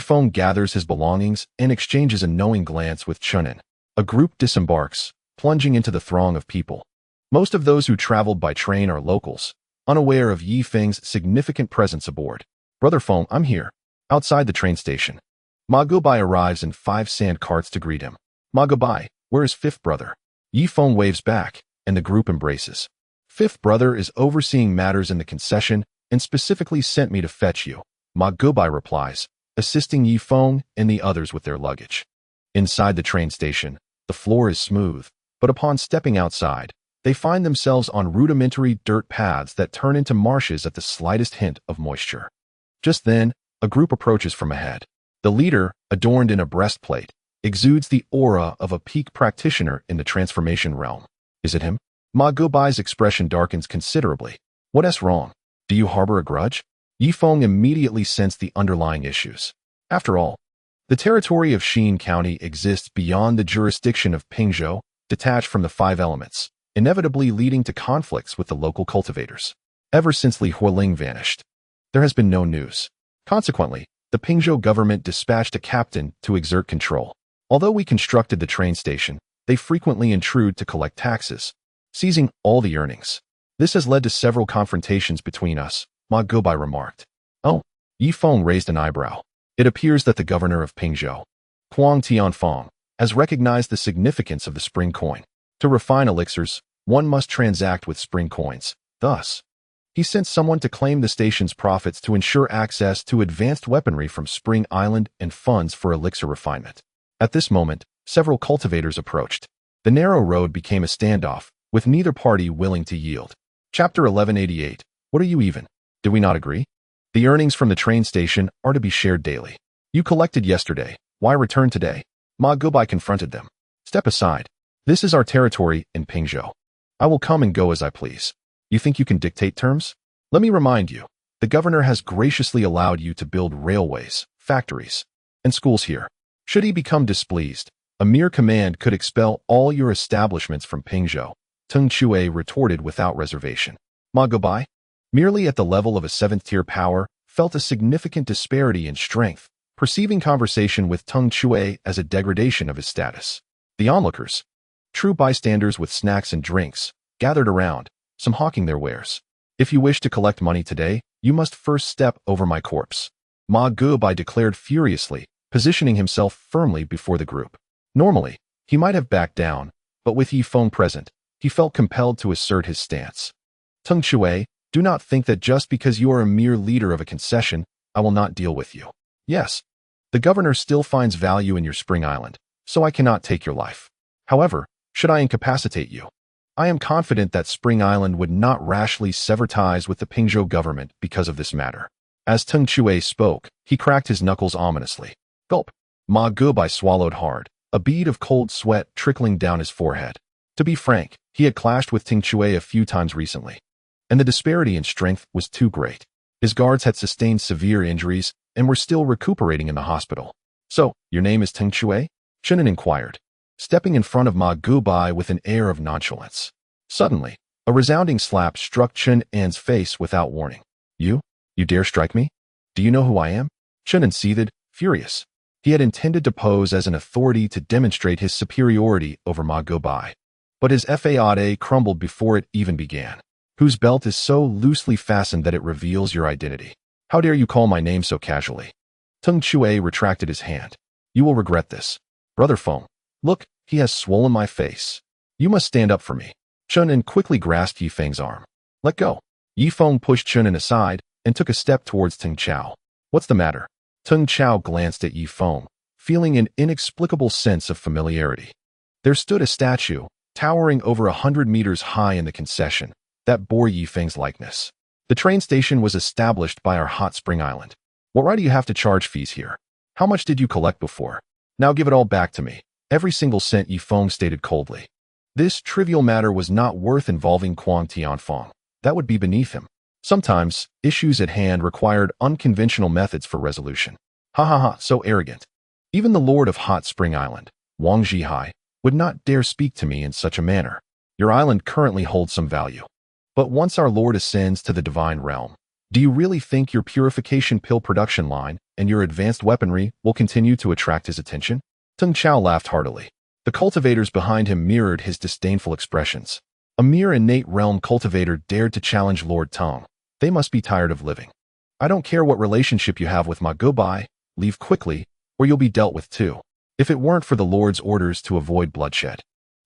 Feng gathers his belongings and exchanges a knowing glance with Chen An. A group disembarks, plunging into the throng of people. Most of those who traveled by train are locals, unaware of Feng's significant presence aboard. Brother Feng, I'm here. Outside the train station. Ma Gubai arrives in 5 sand carts to greet him. Ma Gubai, where is 5th brother? Feng waves back, and the group embraces. 5th brother is overseeing matters in the concession and specifically sent me to fetch you. Ma Gubai replies, assisting Feng and the others with their luggage. Inside the train station, the floor is smooth, but upon stepping outside, they find themselves on rudimentary dirt paths that turn into marshes at the slightest hint of moisture. Just then, a group approaches from ahead. The leader, adorned in a breastplate, exudes the aura of a peak practitioner in the transformation realm. Is it him? Ma Gubai's expression darkens considerably. What's wrong? Do you harbor a grudge? Feng immediately sensed the underlying issues. After all, the territory of Chen County exists beyond the jurisdiction of Pingzhou, detached from the 5 elements, inevitably leading to conflicts with the local cultivators. Ever since Li Hualing vanished, there has been no news. Consequently, the Pingzhou government dispatched a captain to exert control. Although we constructed the train station, they frequently intrude to collect taxes, seizing all the earnings. This has led to several confrontations between us, Ma Gubai remarked. Oh, Feng raised an eyebrow. It appears that the governor of Pingzhou, Kuang Tianfeng, has recognized the significance of the spring coin. To refine elixirs, one must transact with spring coins. Thus, he sent someone to claim the station's profits to ensure access to advanced weaponry from Spring Island and funds for elixir refinement. At this moment, several cultivators approached. The narrow road became a standoff, with neither party willing to yield. Chapter 1188. What are you even? Did we not agree? The earnings from the train station are to be shared daily. You collected yesterday. Why return today? Ma Gubai confronted them. Step aside. This is our territory in Pingzhou. I will come and go as I please. You think you can dictate terms? Let me remind you, the governor has graciously allowed you to build railways, factories, and schools here. Should he become displeased, a mere command could expel all your establishments from Pingzhou. Tung Chue retorted without reservation. Ma Gubai, merely at the level of a 7th-tier power, felt a significant disparity in strength, perceiving conversation with Tung Chue as a degradation of his status. The onlookers, True bystanders with snacks and drinks gathered around, some hawking their wares. If you wish to collect money today, you must first step over my corpse. Ma Guobai declared furiously, positioning himself firmly before the group. Normally, he might have backed down, but with Yi Feng present, he felt compelled to assert his stance. Teng Shui, do not think that just because you are a mere leader of a concession, I will not deal with you. Yes, the governor still finds value in your Spring Island, so I cannot take your life. However, should I incapacitate you, I am confident that Spring Island would not rashly sever ties with the Pingzhou government because of this matter. As Teng Shui spoke, he cracked his knuckles ominously. Gulp. Ma Guobai swallowed hard, a bead of cold sweat trickling down his forehead. To be frank, he had clashed with Teng Shui a few times recently, and the disparity in strength was too great. His guards had sustained severe injuries and were still recuperating in the hospital. So, your name is Teng Shui? Chen An inquired, stepping in front of Ma Guobai with an air of nonchalance. Suddenly, a resounding slap struck Chen An's face without warning. You dare strike me? Do you know who I am? Chen An seethed, furious. He had intended to pose as an authority to demonstrate his superiority over Ma Guobai, but his faade crumbled before it even began. Whose belt is so loosely fastened that it reveals your identity? How dare you call my name so casually? Teng Shui retracted his hand. You will regret this. Brother Feng, look, he has swollen my face. You must stand up for me. Chen An quickly grasped Yi Feng's arm. Let go. Yi Feng pushed Chen An aside and took a step towards Teng Chao. What's the matter? Teng Chao glanced at Yi Feng, feeling an inexplicable sense of familiarity. There stood a statue, towering over 100 meters high in the concession, that bore Yi Feng's likeness. The train station was established by our hot spring island. What right do you have to charge fees here? How much did you collect before? Now give it all back to me. Every single cent, Yi Feng stated coldly. This trivial matter was not worth involving Kuang Tianfeng. That would be beneath him. Sometimes, issues at hand required unconventional methods for resolution. Ha ha ha, so arrogant. Even the Lord of Hot Spring Island, Wang Zhihai, would not dare speak to me in such a manner. Your island currently holds some value. But once our Lord ascends to the divine realm, do you really think your purification pill production line and your advanced weaponry will continue to attract his attention? Teng Chao laughed heartily. The cultivators behind him mirrored his disdainful expressions. A mere innate realm cultivator dared to challenge Lord Tong. They must be tired of living. I don't care what relationship you have with Ma Guobai, leave quickly, or you'll be dealt with too. If it weren't for the Lord's orders to avoid bloodshed.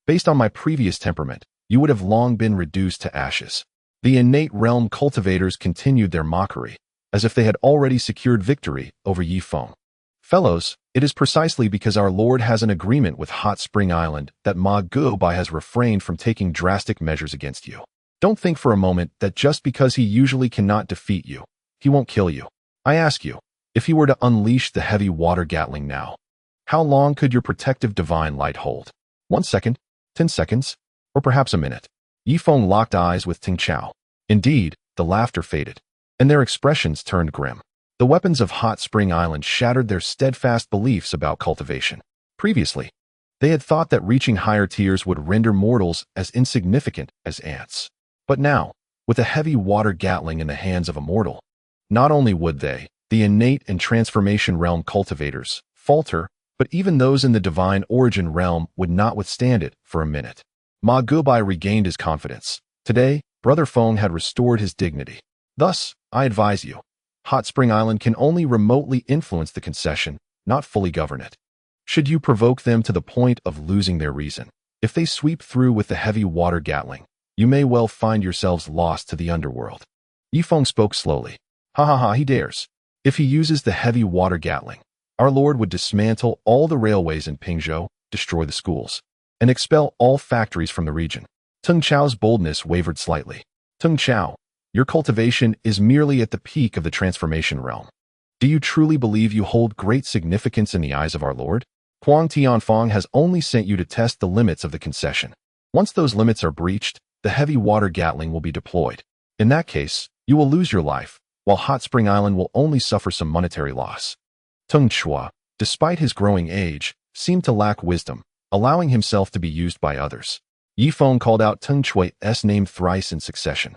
Based on my previous temperament, you would have long been reduced to ashes. The innate realm cultivators continued their mockery, as if they had already secured victory over Yi Feng. Fellows, it is precisely because our Lord has an agreement with Hot Spring Island that Ma Guobai has refrained from taking drastic measures against you. Don't think for a moment that just because he usually cannot defeat you, he won't kill you. I ask you, if he were to unleash the heavy water gatling now, how long could your protective divine light hold? 1 second, 10 seconds, or perhaps a minute? Yi Feng locked eyes with Teng Chao. Indeed, the laughter faded, and their expressions turned grim. The weapons of Hot Spring Island shattered their steadfast beliefs about cultivation. Previously, they had thought that reaching higher tiers would render mortals as insignificant as ants. But now, with a heavy water gatling in the hands of a mortal, not only would they, the innate and transformation realm cultivators, falter, but even those in the divine origin realm would not withstand it for a minute. Ma Guobai regained his confidence. Today, Brother Feng had restored his dignity. Thus, I advise you, Hot Spring Island can only remotely influence the concession, not fully govern it. Should you provoke them to the point of losing their reason, if they sweep through with the heavy water gatling, you may well find yourselves lost to the underworld. Yi Feng spoke slowly. Ha ha ha, he dares. If he uses the heavy water gatling, our Lord would dismantle all the railways in Pingzhou, destroy the schools, and expel all factories from the region. Teng Chao's boldness wavered slightly. Teng Chao, your cultivation is merely at the peak of the transformation realm. Do you truly believe you hold great significance in the eyes of our Lord? Kuang Tianfeng has only sent you to test the limits of the concession. Once those limits are breached, the heavy water gatling will be deployed. In that case, you will lose your life, while Hot Spring Island will only suffer some monetary loss. Teng Chua, despite his growing age, seemed to lack wisdom, allowing himself to be used by others. Yi Feng called out Teng Chua's name thrice in succession.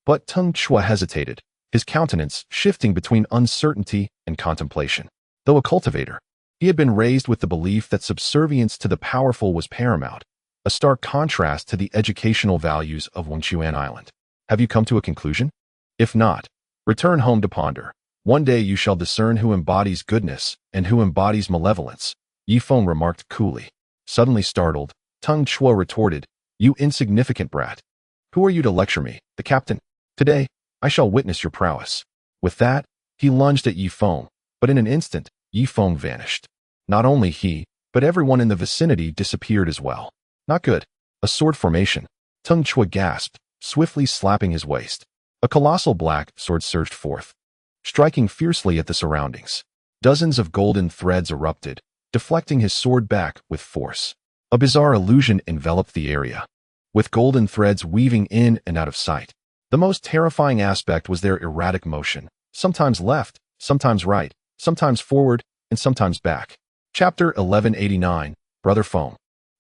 But Teng Chua hesitated, his countenance shifting between uncertainty and contemplation. Though a cultivator, he had been raised with the belief that subservience to the powerful was paramount, a stark contrast to the educational values of Chen An Island. Have you come to a conclusion? If not, return home to ponder. One day you shall discern who embodies goodness and who embodies malevolence, Feng remarked coolly. Suddenly startled, Tung Chua retorted, "You insignificant brat. Who are you to lecture me, the captain? Today, I shall witness your prowess." With that, he lunged at Feng, but in an instant, Feng vanished. Not only he, but everyone in the vicinity disappeared as well. Not good. A sword formation. Tung Chua gasped, swiftly slapping his waist. A colossal black sword surged forth, striking fiercely at the surroundings. Dozens of golden threads erupted, deflecting his sword back with force. A bizarre illusion enveloped the area, with golden threads weaving in and out of sight. The most terrifying aspect was their erratic motion, sometimes left, sometimes right, sometimes forward, and sometimes back. Chapter 1189, Brother Feng.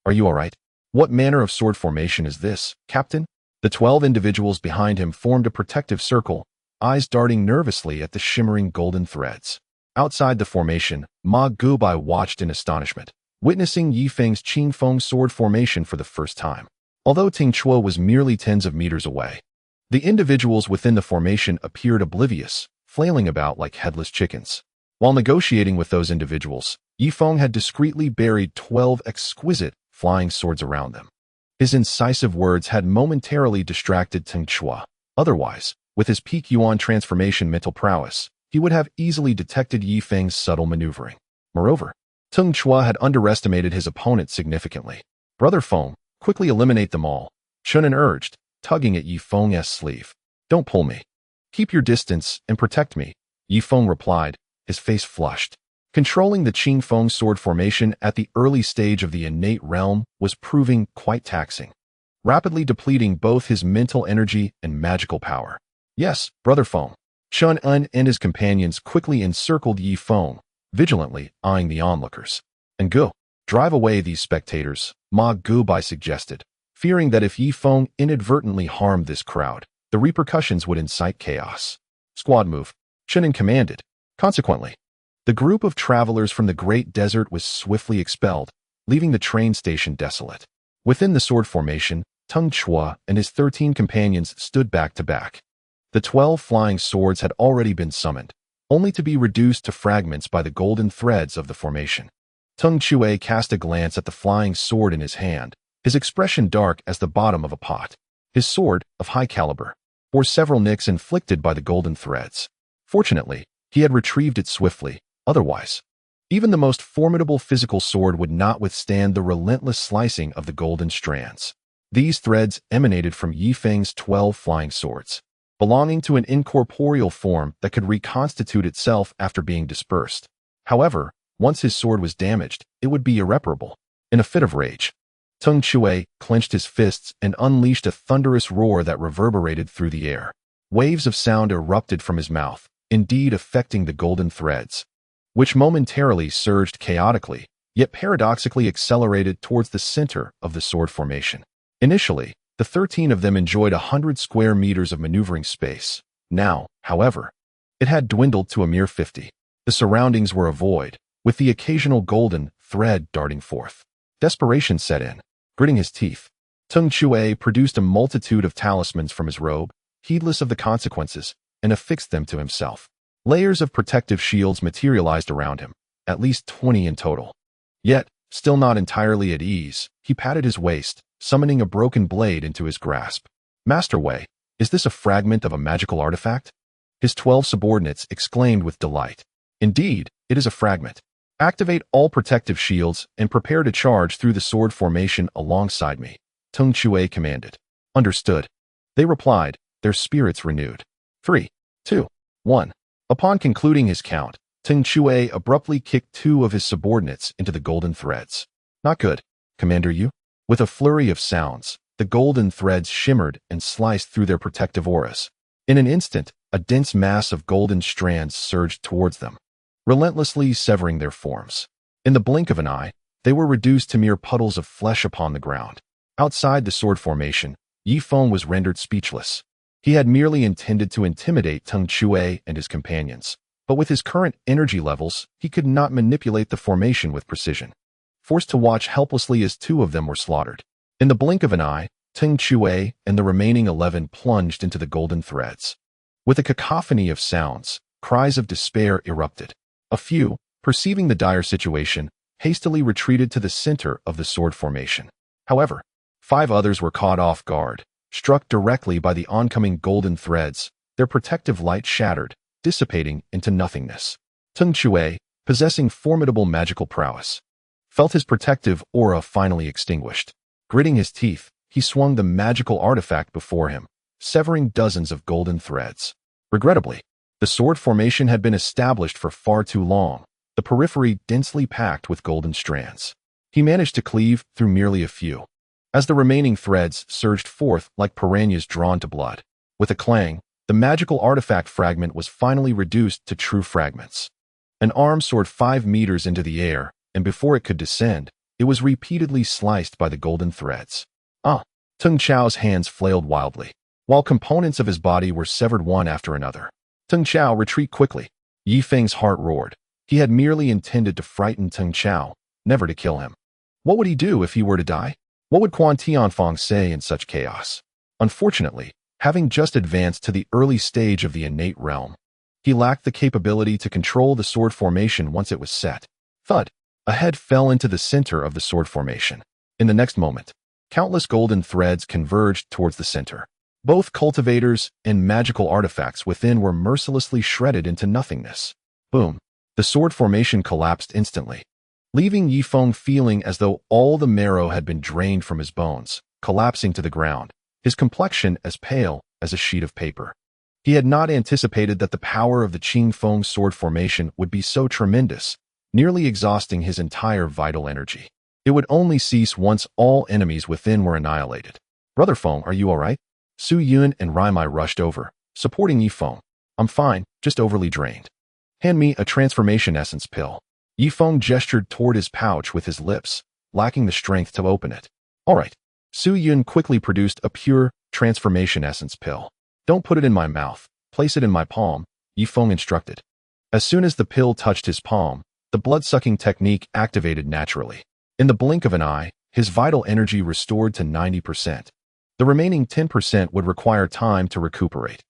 Are you all right? What manner of sword formation is this, Captain? The 12 individuals behind him formed a protective circle, eyes darting nervously at the shimmering golden threads. Outside the formation, Ma Gubai watched in astonishment, witnessing Feng's Qing Feng sword formation for the first time. Although Ting Chua was merely tens of meters away, the individuals within the formation appeared oblivious, flailing about like headless chickens. While negotiating with those individuals, Feng had discreetly buried 12 exquisite flying swords around them. His incisive words had momentarily distracted Ting Chua. Otherwise, with his peak Yuan transformation mental prowess, he would have easily detected Feng's subtle maneuvering. Moreover, Tung Chua had underestimated his opponent significantly. Brother Feng, quickly eliminate them all, Chen An urged, tugging at Feng's sleeve. Don't pull me. Keep your distance and protect me, Feng replied, his face flushed. Controlling the Qing Feng sword formation at the early stage of the innate realm was proving quite taxing, rapidly depleting both his mental energy and magical power. Yes, Brother Feng. Chen An and his companions quickly encircled Feng, vigilantly eyeing the onlookers. And go, drive away these spectators, Ma Gubai suggested, fearing that if Feng inadvertently harmed this crowd, the repercussions would incite chaos. Squad move, Chen An commanded. Consequently, the group of travelers from the Great Desert was swiftly expelled, leaving the train station desolate. Within the sword formation, Tung Chua and his 13 companions stood back to back. The 12 flying swords had already been summoned, only to be reduced to fragments by the golden threads of the formation. Tung Chua cast a glance at the flying sword in his hand, his expression dark as the bottom of a pot. His sword, of high caliber, bore several nicks inflicted by the golden threads. Fortunately, he had retrieved it swiftly. Otherwise, even the most formidable physical sword would not withstand the relentless slicing of the golden strands. These threads emanated from Feng's 12 flying swords, belonging to an incorporeal form that could reconstitute itself after being dispersed. However, once his sword was damaged, it would be irreparable. In a fit of rage, Tung Chua clenched his fists and unleashed a thunderous roar that reverberated through the air. Waves of sound erupted from his mouth, indeed affecting the golden threads, which momentarily surged chaotically, yet paradoxically accelerated towards the center of the sword formation. Initially, the 13 of them enjoyed 100 square meters of maneuvering space. Now, however, it had dwindled to a mere 50. The surroundings were a void, with the occasional golden thread darting forth. Desperation set in. Gritting his teeth, Tung Chua produced a multitude of talismans from his robe, heedless of the consequences, and affixed them to himself. Layers of protective shields materialized around him, at least 20 in total. Yet, still not entirely at ease, he patted his waist, summoning a broken blade into his grasp. Master Wei, is this a fragment of a magical artifact? His 12 subordinates exclaimed with delight. Indeed, it is a fragment. Activate all protective shields and prepare to charge through the sword formation alongside me, Tung Chua commanded. Understood. They replied, their spirits renewed. 3, 2, 1. Upon concluding his count, Tung Chua abruptly kicked 2 of his subordinates into the golden threads. Not good, Commander Yu. With a flurry of sounds, the golden threads shimmered and sliced through their protective auras. In an instant, a dense mass of golden strands surged towards them, relentlessly severing their forms. In the blink of an eye, they were reduced to mere puddles of flesh upon the ground. Outside the sword formation, Feng was rendered speechless. He had merely intended to intimidate Tung Chua and his companions, but with his current energy levels, he could not manipulate the formation with precision. Forced to watch helplessly as 2 of them were slaughtered, In the blink of an eye, Teng Chue and the remaining 11 plunged into the golden threads. With a cacophony of sounds, cries of despair erupted. A few, perceiving the dire situation, hastily retreated to the center of the sword formation. However, 5 others were caught off guard, struck directly by the oncoming golden threads, their protective light shattered, dissipating into nothingness. Teng Chue, possessing formidable magical prowess, felt his protective aura finally extinguished. Gritting his teeth, he swung the magical artifact before him, severing dozens of golden threads. Regrettably, the sword formation had been established for far too long, the periphery densely packed with golden strands. He managed to cleave through merely a few, as the remaining threads surged forth like piranhas drawn to blood. With a clang, the magical artifact fragment was finally reduced to true fragments. An arm soared 5 meters into the air, and before it could descend, it was repeatedly sliced by the golden threads. Teng Chao's hands flailed wildly, while components of his body were severed one after another. Teng Chao, retreat quickly. Yi Feng's heart roared. He had merely intended to frighten Teng Chao, never to kill him. What would he do if he were to die? What would Quan Tianfang say in such chaos? Unfortunately, having just advanced to the early stage of the innate realm, he lacked the capability to control the sword formation once it was set. Thud! A head fell into the center of the sword formation. In the next moment, countless golden threads converged towards the center. Both cultivators and magical artifacts within were mercilessly shredded into nothingness. Boom! The sword formation collapsed instantly, leaving Yi Feng feeling as though all the marrow had been drained from his bones, collapsing to the ground, his complexion as pale as a sheet of paper. He had not anticipated that the power of the Qing Feng sword formation would be so tremendous, nearly exhausting his entire vital energy. It would only cease once all enemies within were annihilated. Brother Feng, are you all right? Su Yun and Raimai rushed over, supporting Yi Feng. I'm fine, just overly drained. Hand me a transformation essence pill. Yi Feng gestured toward his pouch with his lips, lacking the strength to open it. All right. Su Yun quickly produced a pure transformation essence pill. Don't put it in my mouth, place it in my palm, Yi Feng instructed. As soon as the pill touched his palm, the blood-sucking technique activated naturally. In the blink of an eye, his vital energy restored to 90%. The remaining 10% would require time to recuperate.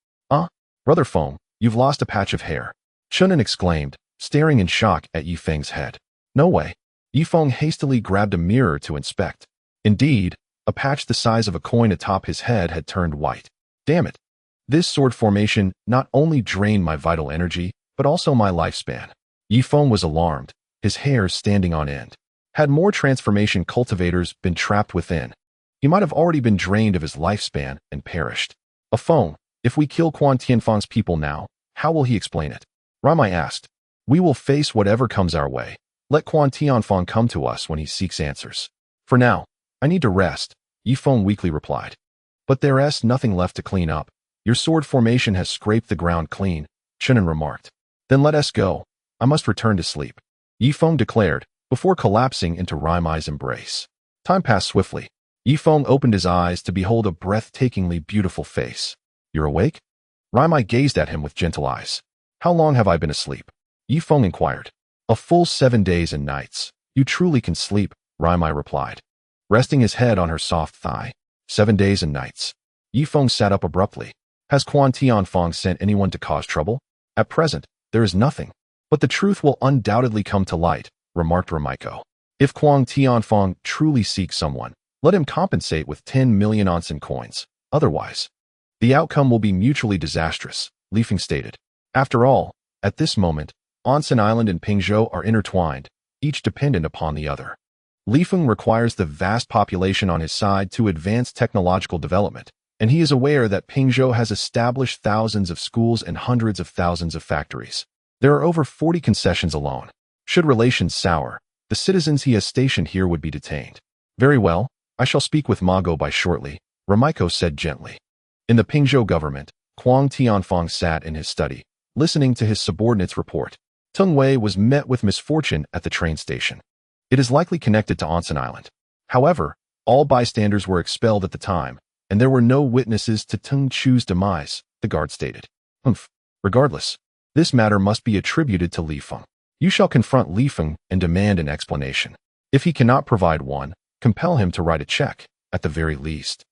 Brother Feng, you've lost a patch of hair. Chen An exclaimed, staring in shock at Yi Feng's head. No way. Yi Feng hastily grabbed a mirror to inspect. Indeed, a patch the size of a coin atop his head had turned white. Damn it. This sword formation not only drained my vital energy, but also my lifespan. Yi Feng was alarmed, his hair standing on end. Had more transformation cultivators been trapped within, he might have already been drained of his lifespan and perished. Feng, if we kill Quan Tianfang's people now, how will he explain it? Raimai asked. We will face whatever comes our way. Let Quan Tianfang come to us when he seeks answers. For now, I need to rest, Yi Feng weakly replied. But there's nothing left to clean up. Your sword formation has scraped the ground clean, Chen An remarked. Then let us go. I must return to sleep, Yi Feng declared, before collapsing into Raimai's embrace. Time passed swiftly. Yi Feng opened his eyes to behold a breathtakingly beautiful face. You're awake? Raimai gazed at him with gentle eyes. How long have I been asleep? Yi Feng inquired. A full 7 days and nights. You truly can sleep, Raimai replied, resting his head on her soft thigh. 7 days and nights. Yi Feng sat up abruptly. Has Quan Tianfang sent anyone to cause trouble? At present, there is nothing. But the truth will undoubtedly come to light, remarked Ramaiko. If Quan Tianfang truly seeks someone, let him compensate with 10 million onsen coins. Otherwise, the outcome will be mutually disastrous, Li Feng stated. After all, at this moment, Onsen Island and Pingzhou are intertwined, each dependent upon the other. Li Feng requires the vast population on his side to advance technological development, and he is aware that Pingzhou has established thousands of schools and hundreds of thousands of factories. There are over 40 concessions alone. Should relations sour, the citizens he has stationed here would be detained. Very well, I shall speak with Ma Goubai shortly, Ramaiko said gently. In the Pingzhou government, Quan Tianfang sat in his study, listening to his subordinate's report. Teng Wei was met with misfortune at the train station. It is likely connected to Onsen Island. However, all bystanders were expelled at the time, and there were no witnesses to Teng Chu's demise, the guard stated. Regardless, this matter must be attributed to Li Feng. You shall confront Li Feng and demand an explanation. If he cannot provide one, compel him to write a check. at the very least.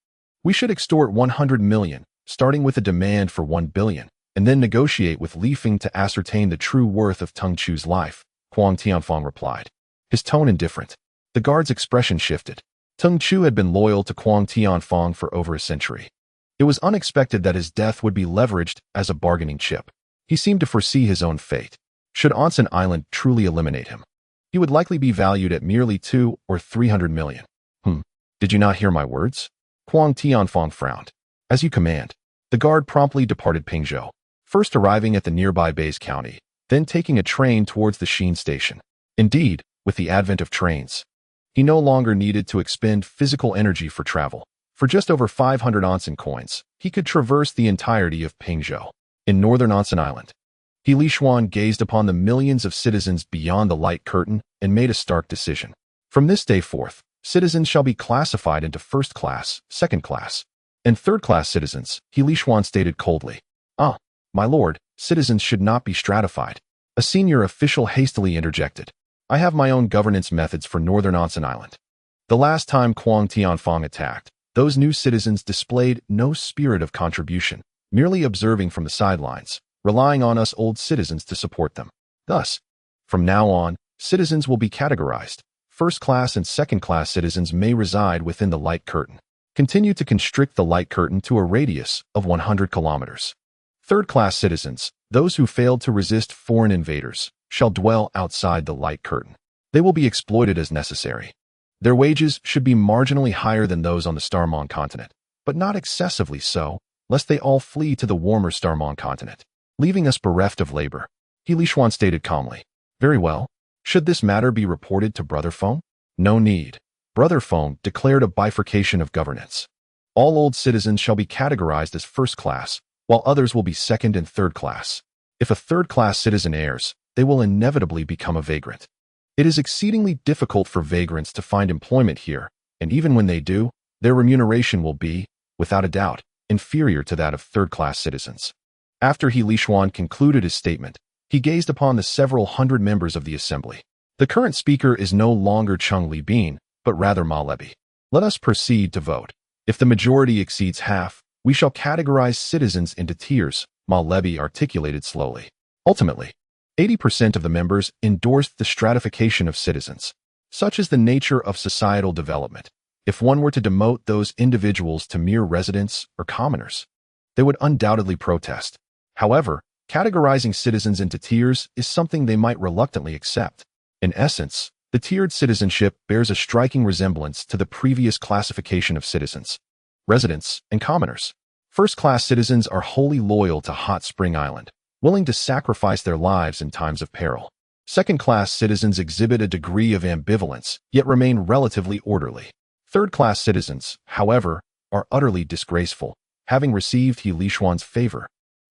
We should extort 100 million, starting with a demand for 1 billion, and then negotiate with Li Feng to ascertain the true worth of Teng Chu's life, Huang Tianfang replied. His tone indifferent. The guard's expression shifted. Teng Chu had been loyal to Huang Tianfang for over a century. It was unexpected that his death would be leveraged as a bargaining chip. He seemed to foresee his own fate. Should Onsen Island truly eliminate him, he would likely be valued at merely 200 or 300 million. Did you not hear my words? Huang Tianfang frowned. As you command. The guard promptly departed Pingzhou, first arriving at the nearby Baise County, then taking a train towards the Xin station. Indeed, with the advent of trains, he no longer needed to expend physical energy for travel. For just over 500 onsen coins, he could traverse the entirety of Pingzhou. In northern Onsen Island, He Li Xuan gazed upon the millions of citizens beyond the light curtain and made a stark decision. From this day forth, citizens shall be classified into first class, second class, and third class citizens, He Li Xuan stated coldly. My lord, citizens should not be stratified. A senior official hastily interjected. I have my own governance methods for northern Onsen Island. The last time Huang Tianfang attacked, those new citizens displayed no spirit of contribution, merely observing from the sidelines, relying on us old citizens to support them. Thus, from now on, citizens will be categorized. First-class and second-class citizens may reside within the light curtain. Continue to constrict the light curtain to a radius of 100 kilometers. Third-class citizens, those who failed to resist foreign invaders, shall dwell outside the light curtain. They will be exploited as necessary. Their wages should be marginally higher than those on the Starmon continent, but not excessively so, lest they all flee to the warmer Starmon continent, leaving us bereft of labor. He Li Xuan stated calmly. Very well. Should this matter be reported to Brother Feng? No need. Brother Feng declared a bifurcation of governance. All old citizens shall be categorized as first class, while others will be second and third class. If a third-class citizen errs, they will inevitably become a vagrant. It is exceedingly difficult for vagrants to find employment here, and even when they do, their remuneration will be, without a doubt, inferior to that of third-class citizens. After He Li Xuan concluded his statement, he gazed upon the several hundred members of the assembly. The current speaker is no longer Chung Li Bin, but rather Ma Lebi. Let us proceed to vote. If the majority exceeds half, we shall categorize citizens into tiers, Ma Lebi articulated slowly. Ultimately, 80% of the members endorsed the stratification of citizens. Such is the nature of societal development. If one were to demote those individuals to mere residents or commoners, they would undoubtedly protest. However, categorizing citizens into tiers is something they might reluctantly accept. In essence, the tiered citizenship bears a striking resemblance to the previous classification of citizens, residents, and commoners. First-class citizens are wholly loyal to Hot Spring Island, willing to sacrifice their lives in times of peril. Second-class citizens exhibit a degree of ambivalence, yet remain relatively orderly. Third-class citizens, however, are utterly disgraceful, having received He Li Xuan's favor.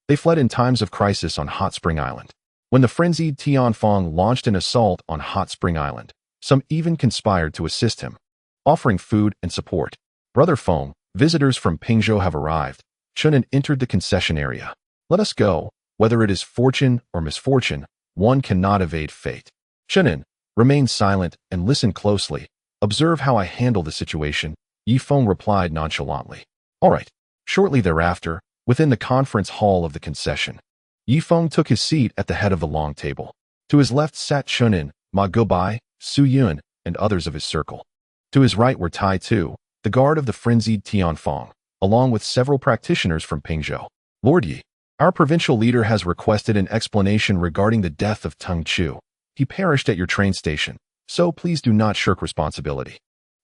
They fled in times of crisis on Hot Spring Island. When the frenzied Tianfang launched an assault on Hot Spring Island, some even conspired to assist him, offering food and support. Brother Feng, visitors from Pingzhou have arrived. Chen An entered the concession area. Let us go. Whether it is fortune or misfortune, one cannot evade fate. Chen An, remain silent and listen closely. Observe how I handle the situation, Yi Feng replied nonchalantly. All right. Shortly thereafter, within the conference hall of the concession, Yi Feng took his seat at the head of the long table. To his left sat Chen An, Ma Gubai, Su Yun, and others of his circle. To his right were Tai Tu, the guard of the frenzied Tianfang, along with several practitioners from Pingzhou. Lord Yi, our provincial leader has requested an explanation regarding the death of Teng Chu. He perished at your train station, so please do not shirk responsibility.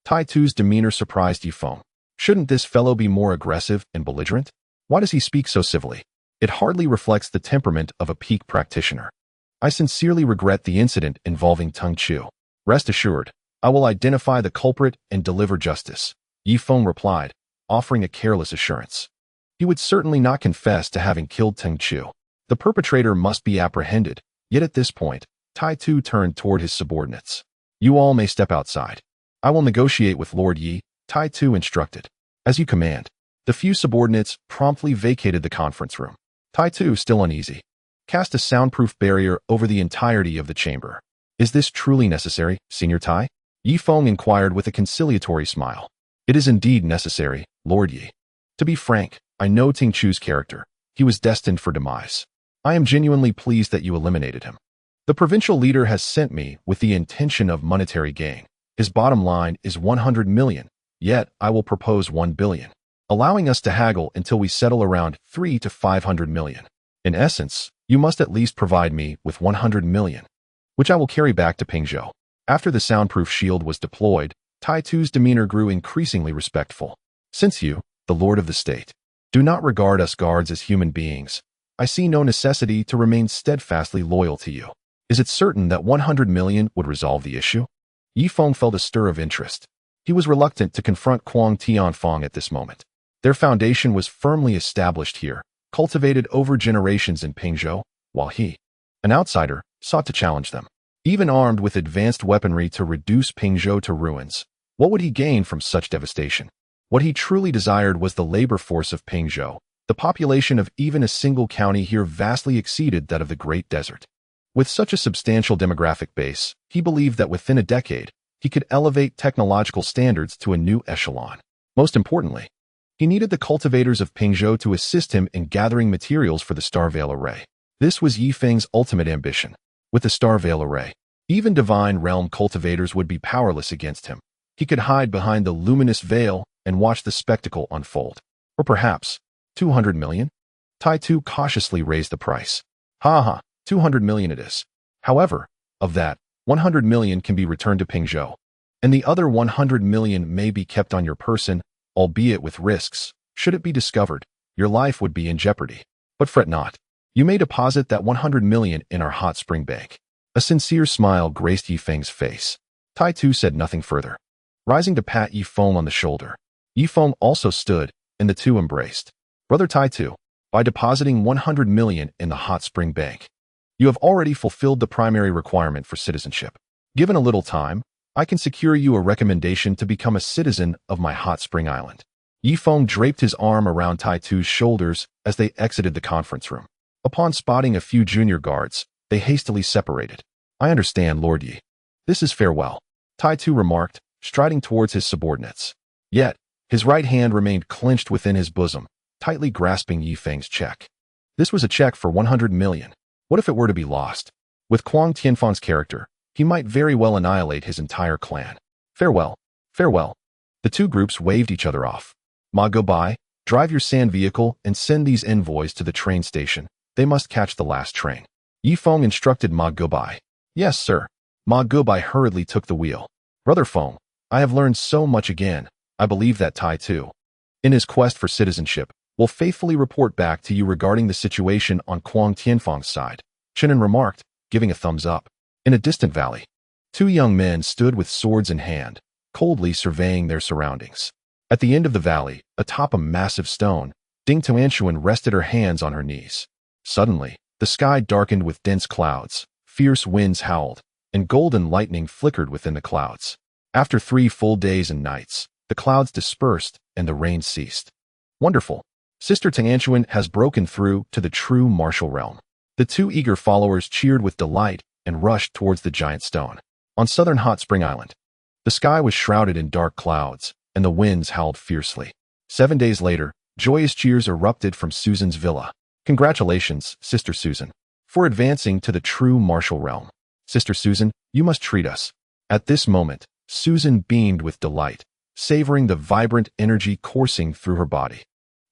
Tai Tu's demeanor surprised Yi Feng. Shouldn't this fellow be more aggressive and belligerent? Why does he speak so civilly? It hardly reflects the temperament of a peak practitioner. I sincerely regret the incident involving Teng Chu. Rest assured, I will identify the culprit and deliver justice, Yi Feng replied, offering a careless assurance. He would certainly not confess to having killed Teng Chu. The perpetrator must be apprehended, yet at this point, Tai Tu turned toward his subordinates. You all may step outside. I will negotiate with Lord Yi, Tai Tu instructed. As you command. The few subordinates promptly vacated the conference room. Tai Tu, still uneasy, cast a soundproof barrier over the entirety of the chamber. Is this truly necessary, Senior Tai? Yi Feng inquired with a conciliatory smile. It is indeed necessary, Lord Yi. To be frank, I know Ting Chu's character. He was destined for demise. I am genuinely pleased that you eliminated him. The provincial leader has sent me with the intention of monetary gain. His bottom line is 100 million, yet I will propose 1 billion, allowing us to haggle until we settle around 3 to 500 million. In essence, you must at least provide me with 100 million, which I will carry back to Pingzhou. After the soundproof shield was deployed, Tai Tu's demeanor grew increasingly respectful. Since you, the Lord of the State, do not regard us guards as human beings, I see no necessity to remain steadfastly loyal to you. Is it certain that 100 million would resolve the issue? Yi Feng felt a stir of interest. He was reluctant to confront Kuang Tianfang at this moment. Their foundation was firmly established here, cultivated over generations in Pingzhou, while he, an outsider, sought to challenge them. Even armed with advanced weaponry to reduce Pingzhou to ruins, what would he gain from such devastation? What he truly desired was the labor force of Pingzhou. The population of even a single county here vastly exceeded that of the Great Desert. With such a substantial demographic base, he believed that within a decade, he could elevate technological standards to a new echelon. Most importantly, he needed the cultivators of Pingzhou to assist him in gathering materials for the Star Veil Array. This was Yi Feng's ultimate ambition. With the Star Veil Array, even divine realm cultivators would be powerless against him. He could hide behind the luminous veil and watch the spectacle unfold. Or perhaps 200 million? Tai Tu cautiously raised the price. Ha, 200 million it is. However, of that, 100 million can be returned to Pingzhou, and the other 100 million may be kept on your person, albeit with risks. Should it be discovered, your life would be in jeopardy. But fret not. You may deposit that 100 million in our hot spring bank. A sincere smile graced Yi Feng's face. Tai Tu said nothing further. Rising to pat Yi Feng on the shoulder, Yi Feng also stood, and the two embraced. Brother Tai Tu, by depositing 100 million in the hot spring bank, you have already fulfilled the primary requirement for citizenship. Given a little time, I can secure you a recommendation to become a citizen of my hot spring island. Yi Feng draped his arm around Tai Tu's shoulders as they exited the conference room. Upon spotting a few junior guards, they hastily separated. I understand, Lord Yi. This is farewell, Tai Tu remarked, striding towards his subordinates. Yet, his right hand remained clenched within his bosom, tightly grasping Yi Feng's check. This was a check for 100 million. What if it were to be lost? With Kuang Tianfang's character, he might very well annihilate his entire clan. Farewell, farewell. The two groups waved each other off. Ma Gobai, drive your sand vehicle and send these envoys to the train station. They must catch the last train. Yi Feng instructed Ma Gobai. Yes, sir. Ma Gobai hurriedly took the wheel. Brother Feng, I have learned so much again. I believe that Tai Tu, in his quest for citizenship, will faithfully report back to you regarding the situation on Kuang Tianfang's side, Chen An remarked, giving a thumbs up. In a distant valley, two young men stood with swords in hand, coldly surveying their surroundings. At the end of the valley, atop a massive stone, Ding Tuanshuan rested her hands on her knees. Suddenly, the sky darkened with dense clouds, fierce winds howled, and golden lightning flickered within the clouds. After 3 full days and nights, the clouds dispersed and the rain ceased. Wonderful! Sister Tuanshuan has broken through to the true martial realm. The two eager followers cheered with delight and rushed towards the giant stone. On southern Hot Spring Island, the sky was shrouded in dark clouds, and the winds howled fiercely. 7 days later, joyous cheers erupted from Susan's villa. Congratulations, Sister Susan, for advancing to the true martial realm. Sister Susan, you must treat us. At this moment, Susan beamed with delight, savoring the vibrant energy coursing through her body.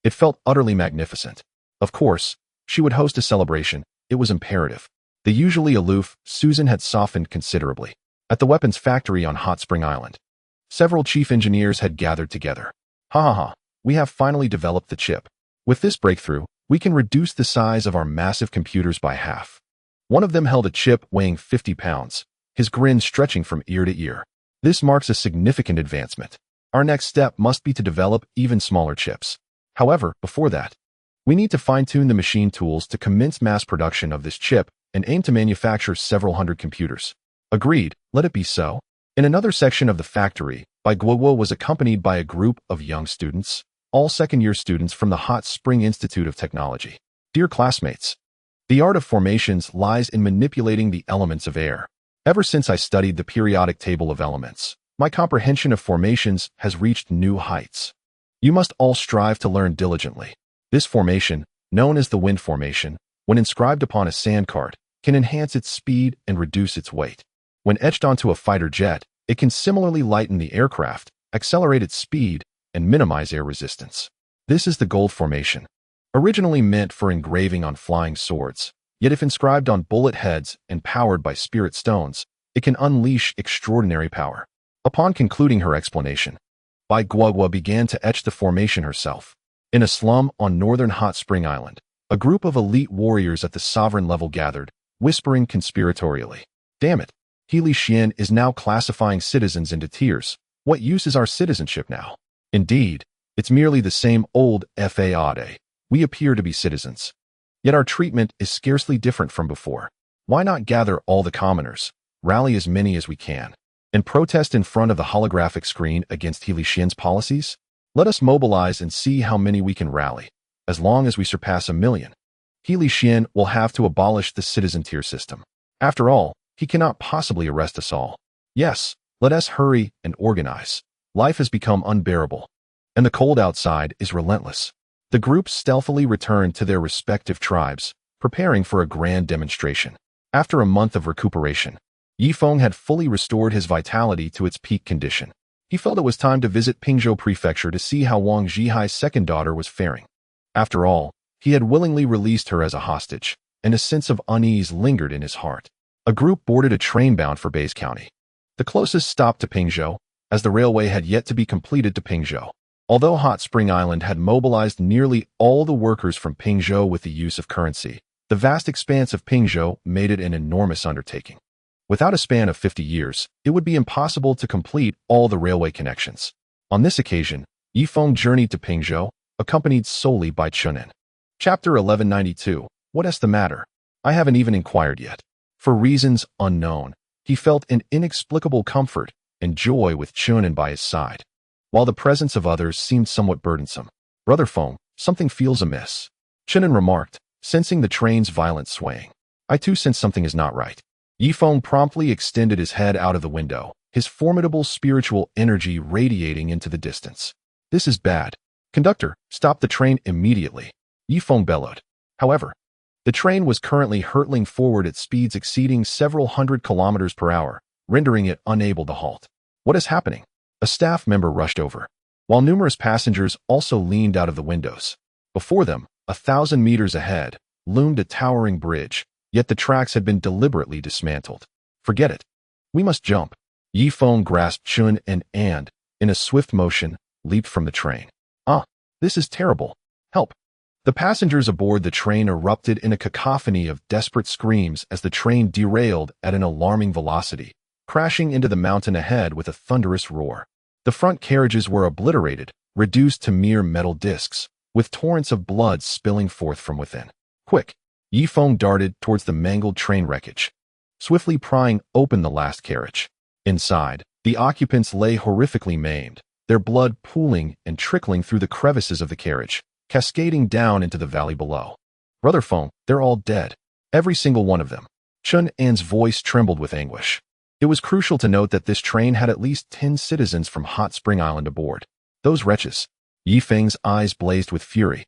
It felt utterly magnificent. Of course, she would host a celebration. It was imperative. The usually aloof Susan had softened considerably. At the weapons factory on Hot Spring Island, several chief engineers had gathered together. We have finally developed the chip. With this breakthrough, we can reduce the size of our massive computers by half. One of them held a chip weighing 50 pounds, his grin stretching from ear to ear. This marks a significant advancement. Our next step must be to develop even smaller chips. However, before that, we need to fine-tune the machine tools to commence mass production of this chip and aim to manufacture several hundred computers. Agreed, let it be so. In another section of the factory, Bai Guoguo was accompanied by a group of young students, all second-year students from the Hot Spring Institute of Technology. Dear classmates, the art of formations lies in manipulating the elements of air. Ever since I studied the periodic table of elements, My comprehension of formations has reached new heights. You must all strive to learn diligently. This formation, known as the wind formation, when inscribed upon a sandcart, can enhance its speed and reduce its weight. When etched onto a fighter jet, it can similarly lighten the aircraft, accelerate its speed, and minimize air resistance. This is the gold formation, originally meant for engraving on flying swords, yet if inscribed on bullet heads and powered by spirit stones, it can unleash extraordinary power. Upon concluding her explanation, Bai Guogua began to etch the formation herself. In a slum on northern Hot Spring Island, a group of elite warriors at the sovereign level gathered, whispering conspiratorially. Damn it, Healy Xian is now classifying citizens into tiers. What use is our citizenship now? Indeed, it's merely the same old FAAD. We appear to be citizens. Yet our treatment is scarcely different from before. Why not gather all the commoners, rally as many as we can, and protest in front of the holographic screen against Healy Xian's policies? Let us mobilize and see how many we can rally. As long as we surpass 1 million, Healy Xian will have to abolish the citizen tier system. After all, he cannot possibly arrest us all. Yes, let us hurry and organize. Life has become unbearable, and the cold outside is relentless. The groups stealthily returned to their respective tribes, preparing for a grand demonstration. After a month of recuperation, Feng had fully restored his vitality to its peak condition. He felt it was time to visit Pingzhou Prefecture to see how Wang Zhihai's second daughter was faring. After all, he had willingly released her as a hostage, and a sense of unease lingered in his heart. A group boarded a train bound for Baise County, the closest stop to Pingzhou, as the railway had yet to be completed to Pingzhou. Although Hot Spring Island had mobilized nearly all the workers from Pingzhou with the use of currency, the vast expanse of Pingzhou made it an enormous undertaking. Without a span of 50 years, it would be impossible to complete all the railway connections. On this occasion, Feng journeyed to Pingzhou, accompanied solely by Chen An. Chapter 1192. What is the matter? I haven't even inquired yet. For reasons unknown, he felt an inexplicable comfort and joy with Chen An by his side, while the presence of others seemed somewhat burdensome. Brother Feng, something feels amiss, Chen An remarked, sensing the train's violent swaying. I too sense something is not right. Feng promptly extended his head out of the window, his formidable spiritual energy radiating into the distance. This is bad. Conductor, stop the train immediately, Feng bellowed. However, the train was currently hurtling forward at speeds exceeding several hundred kilometers per hour, rendering it unable to halt. What is happening? A staff member rushed over, while numerous passengers also leaned out of the windows. Before them, 1,000 meters ahead, loomed a towering bridge, yet the tracks had been deliberately dismantled. Forget it. We must jump. Feng grasped Chen and, in a swift motion, leaped from the train. This is terrible. Help. The passengers aboard the train erupted in a cacophony of desperate screams as the train derailed at an alarming velocity, crashing into the mountain ahead with a thunderous roar. The front carriages were obliterated, reduced to mere metal discs, with torrents of blood spilling forth from within. Quick! Feng darted towards the mangled train wreckage, swiftly prying open the last carriage. Inside, the occupants lay horrifically maimed, their blood pooling and trickling through the crevices of the carriage, cascading down into the valley below. Brother Feng, they're all dead. Every single one of them. Chen An's voice trembled with anguish. It was crucial to note that this train had at least 10 citizens from Hot Spring Island aboard. Those wretches. Feng's eyes blazed with fury.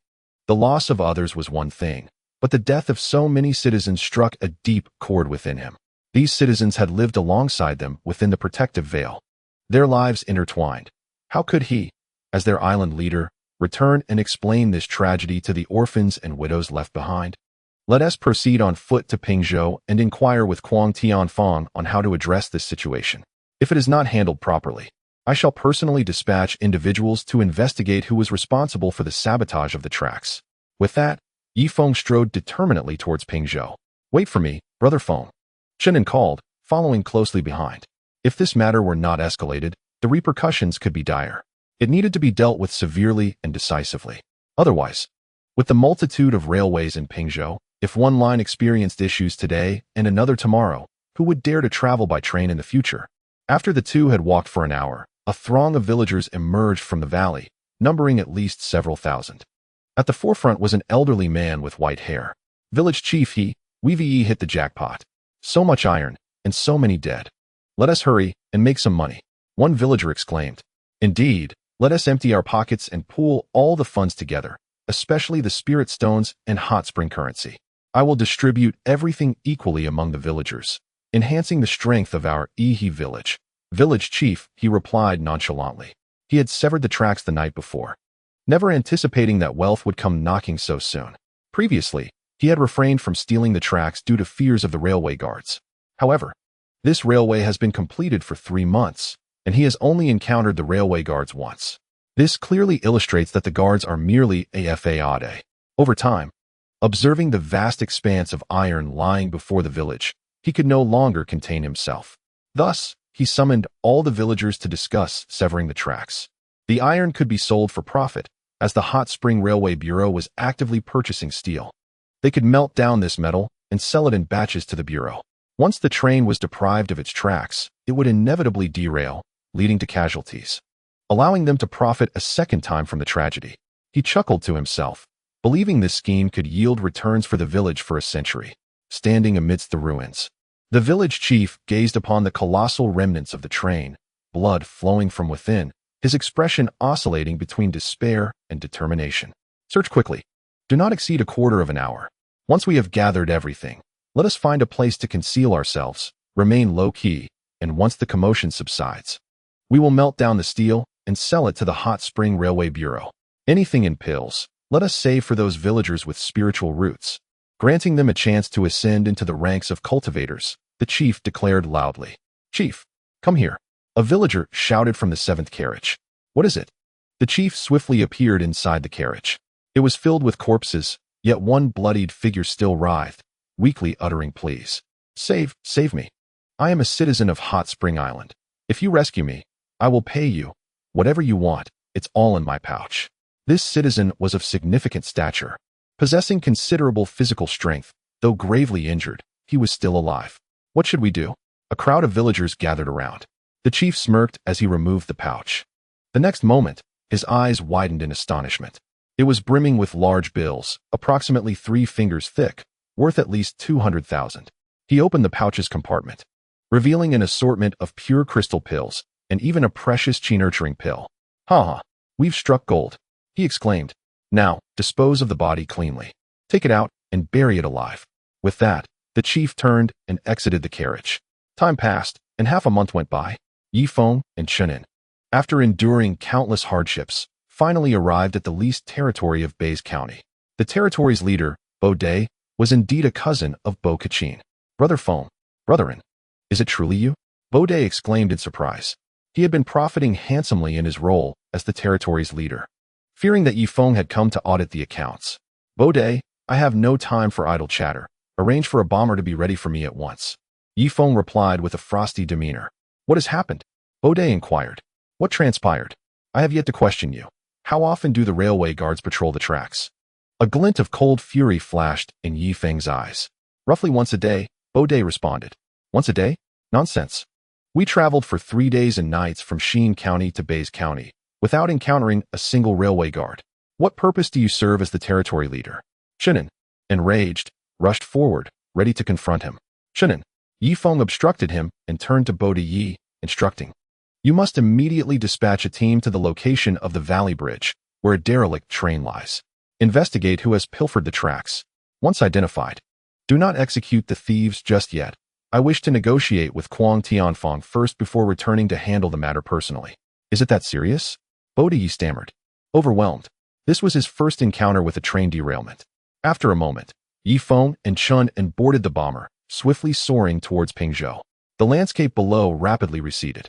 The loss of others was one thing, but the death of so many citizens struck a deep chord within him. These citizens had lived alongside them within the protective veil, their lives intertwined. How could he, as their island leader, return and explain this tragedy to the orphans and widows left behind? Let us proceed on foot to Pingzhou and inquire with Kuang Tianfang on how to address this situation. If it is not handled properly, I shall personally dispatch individuals to investigate who was responsible for the sabotage of the tracks. With that, Feng strode determinedly towards Pingzhou. Wait for me, Brother Feng, Chen An called, following closely behind. If this matter were not escalated, the repercussions could be dire. It needed to be dealt with severely and decisively. Otherwise, with the multitude of railways in Pingzhou, if one line experienced issues today and another tomorrow, who would dare to travel by train in the future? After the two had walked for an hour, a throng of villagers emerged from the valley, numbering at least several thousand. At the forefront was an elderly man with white hair. Village chief We've hit the jackpot. So much iron, and so many dead. Let us hurry and make some money. One villager exclaimed. Indeed, let us empty our pockets and pool all the funds together, especially the spirit stones and hot spring currency. I will distribute everything equally among the villagers, enhancing the strength of our Ehe village. Village chief, he replied nonchalantly. He had severed the tracks the night before, never anticipating that wealth would come knocking so soon. Previously, he had refrained from stealing the tracks due to fears of the railway guards. However, this railway has been completed for 3 months, and he has only encountered the railway guards once. This clearly illustrates that the guards are merely AFAAD. Over time, observing the vast expanse of iron lying before the village, he could no longer contain himself. Thus, he summoned all the villagers to discuss severing the tracks. The iron could be sold for profit, as the Hot Spring Railway Bureau was actively purchasing steel. They could melt down this metal and sell it in batches to the Bureau. Once the train was deprived of its tracks, it would inevitably derail, leading to casualties, allowing them to profit a second time from the tragedy. He chuckled to himself, believing this scheme could yield returns for the village for a century. Standing amidst the ruins, the village chief gazed upon the colossal remnants of the train, blood flowing from within, his expression oscillating between despair and determination. Search quickly. Do not exceed a quarter of an hour. Once we have gathered everything, let us find a place to conceal ourselves, remain low-key, and once the commotion subsides, we will melt down the steel and sell it to the Hot Spring Railway Bureau. Anything in pills, let us save for those villagers with spiritual roots, granting them a chance to ascend into the ranks of cultivators, the chief declared loudly. Chief, come here. A villager shouted from the 7th carriage. What is it? The chief swiftly appeared inside the carriage. It was filled with corpses, yet one bloodied figure still writhed, weakly uttering pleas. Save me. I am a citizen of Hot Spring Island. If you rescue me, I will pay you. Whatever you want, it's all in my pouch. This citizen was of significant stature. Possessing considerable physical strength, though gravely injured, he was still alive. What should we do? A crowd of villagers gathered around. The chief smirked as he removed the pouch. The next moment, his eyes widened in astonishment. It was brimming with large bills, approximately 3 fingers thick, worth at least 200,000. He opened the pouch's compartment, revealing an assortment of pure crystal pills, and even a precious chi-nurturing pill. Ha! We've struck gold, he exclaimed. Now, dispose of the body cleanly. Take it out and bury it alive. With that, the chief turned and exited the carriage. Time passed, and half a month went by. Feng and Chen An, after enduring countless hardships, finally arrived at the leased territory of Bays County. The territory's leader, Bo Day, was indeed a cousin of Bo Kachin. Brother Feng, Brotherin, is it truly you? Bo Day exclaimed in surprise. He had been profiting handsomely in his role as the territory's leader. Fearing that Feng had come to audit the accounts. Bo Day, I have no time for idle chatter. Arrange for a bomber to be ready for me at once. Feng replied with a frosty demeanor. What has happened? Bo Day inquired. What transpired? I have yet to question you. How often do the railway guards patrol the tracks? A glint of cold fury flashed in Feng's eyes. Roughly once a day, Bo Day responded. Once a day? Nonsense. We traveled for 3 days and nights from Sheen County to Bays County, without encountering a single railway guard. What purpose do you serve as the territory leader? Chen An, enraged, rushed forward, ready to confront him. Chen An, Feng obstructed him and turned to Bo Day, instructing. You must immediately dispatch a team to the location of the Valley Bridge, where a derelict train lies. Investigate who has pilfered the tracks. Once identified, do not execute the thieves just yet. I wish to negotiate with Quang Tianfang first before returning to handle the matter personally. Is it that serious? Bo Day stammered. Overwhelmed. This was his first encounter with a train derailment. After a moment, Feng and Chen An boarded the bomber, swiftly soaring towards Pingzhou. The landscape below rapidly receded.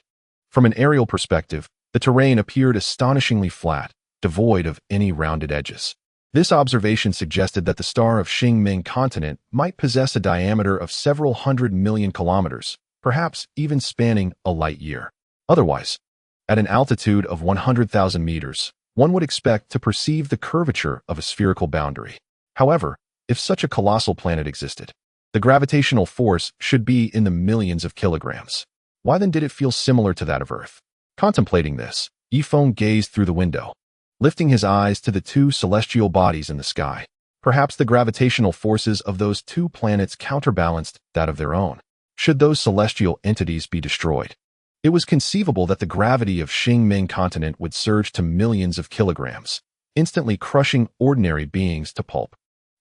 From an aerial perspective, the terrain appeared astonishingly flat, devoid of any rounded edges. This observation suggested that the star of Xingming continent might possess a diameter of several 100 million kilometers, perhaps even spanning a light year. Otherwise, at an altitude of 100,000 meters, one would expect to perceive the curvature of a spherical boundary. However, if such a colossal planet existed, the gravitational force should be in the millions of kilograms. Why then did it feel similar to that of Earth? Contemplating this, Feng gazed through the window, lifting his eyes to the 2 celestial bodies in the sky. Perhaps the gravitational forces of those 2 planets counterbalanced that of their own. Should those celestial entities be destroyed, It was conceivable that the gravity of Xingming continent would surge to millions of kilograms, instantly crushing ordinary beings to pulp.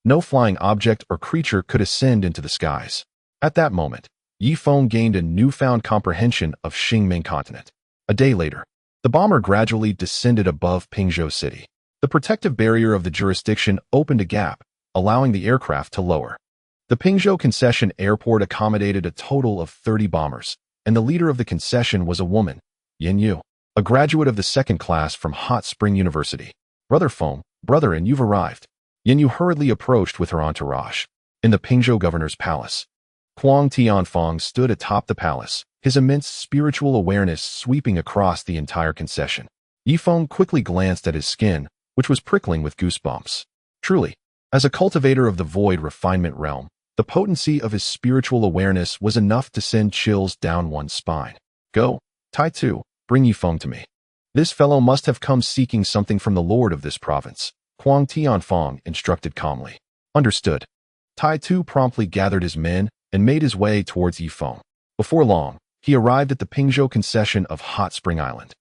No flying object or creature could ascend into the skies. At that moment, Yi Feng gained a newfound comprehension of Xingming continent. A day later, the bomber gradually descended above Pingzhou City. The protective barrier of the jurisdiction opened a gap, allowing the aircraft to lower. The Pingzhou concession airport accommodated a total of 30 bombers, and the leader of the concession was a woman, Yin Yu, a graduate of the second class from Hot Spring University. Brother Feng, brother, and you've arrived. Yin Yu hurriedly approached with her entourage. In the Pingzhou governor's palace, Huang Tianfang stood atop the palace, his immense spiritual awareness sweeping across the entire concession. Yi Feng quickly glanced at his skin, which was prickling with goosebumps. Truly, as a cultivator of the void refinement realm, the potency of his spiritual awareness was enough to send chills down one's spine. Go, Tai Tu, bring Yi Feng to me. This fellow must have come seeking something from the lord of this province, Huang Tianfang instructed calmly. Understood. Tai Tu promptly gathered his men and made his way towards Yi Feng. Before long, he arrived at the Pingzhou concession of Hot Spring Island.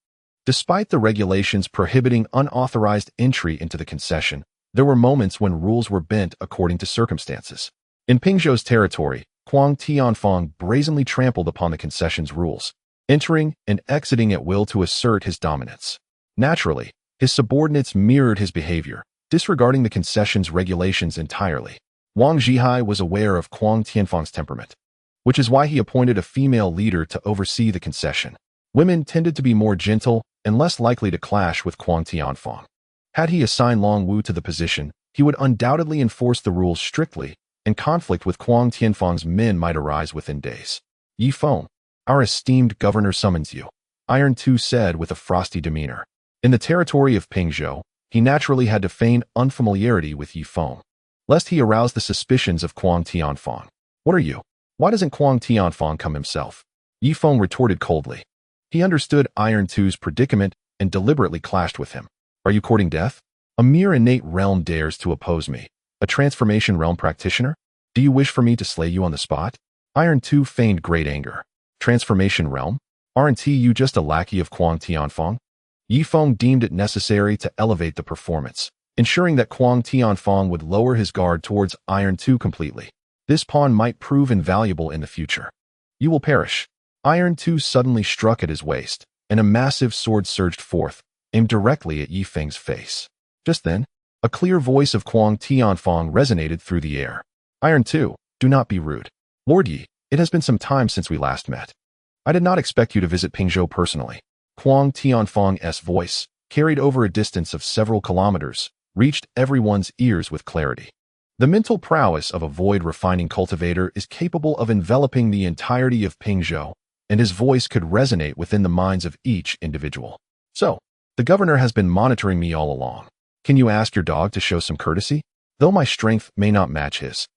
Despite the regulations prohibiting unauthorized entry into the concession, there were moments when rules were bent according to circumstances. In Pingzhou's territory, Huang Tianfang brazenly trampled upon the concession's rules, entering and exiting at will to assert his dominance. Naturally, his subordinates mirrored his behavior, disregarding the concession's regulations entirely. Wang Zhihai was aware of Huang Tianfang's temperament, which is why he appointed a female leader to oversee the concession. Women tended to be more gentle and less likely to clash with Huang Tianfang. Had he assigned Long Wu to the position, he would undoubtedly enforce the rules strictly, and conflict with Huang Tianfang's men might arise within days. Yi Feng, our esteemed governor summons you, Iron Two said with a frosty demeanor. In the territory of Pingzhou, he naturally had to feign unfamiliarity with Yi Feng, lest he arouse the suspicions of Huang Tianfang. What are you? Why doesn't Huang Tianfang come himself? Yi Feng retorted coldly. He understood Iron Two's predicament and deliberately clashed with him. Are you courting death? A mere innate realm dares to oppose me. A transformation realm practitioner? Do you wish for me to slay you on the spot? Iron Two feigned great anger. Transformation realm? Aren't you just a lackey of Huang Tianfang? Yi Feng deemed it necessary to elevate the performance, ensuring that Huang Tianfang would lower his guard towards Iron Two completely. This pawn might prove invaluable in the future. You will perish. Iron Two suddenly struck at his waist, and a massive sword surged forth, aimed directly at Yi Feng's face. Just then, a clear voice of Huang Tianfang resonated through the air. Iron Two, do not be rude. Lord Yi, it has been some time since we last met. I did not expect you to visit Pingzhou personally. Huang Tianfang's voice, carried over a distance of several kilometers, reached everyone's ears with clarity. The mental prowess of a void refining cultivator is capable of enveloping the entirety of Pingzhou, and his voice could resonate within the minds of each individual. So, the governor has been monitoring me all along. Can you ask your dog to show some courtesy? Though my strength may not match his,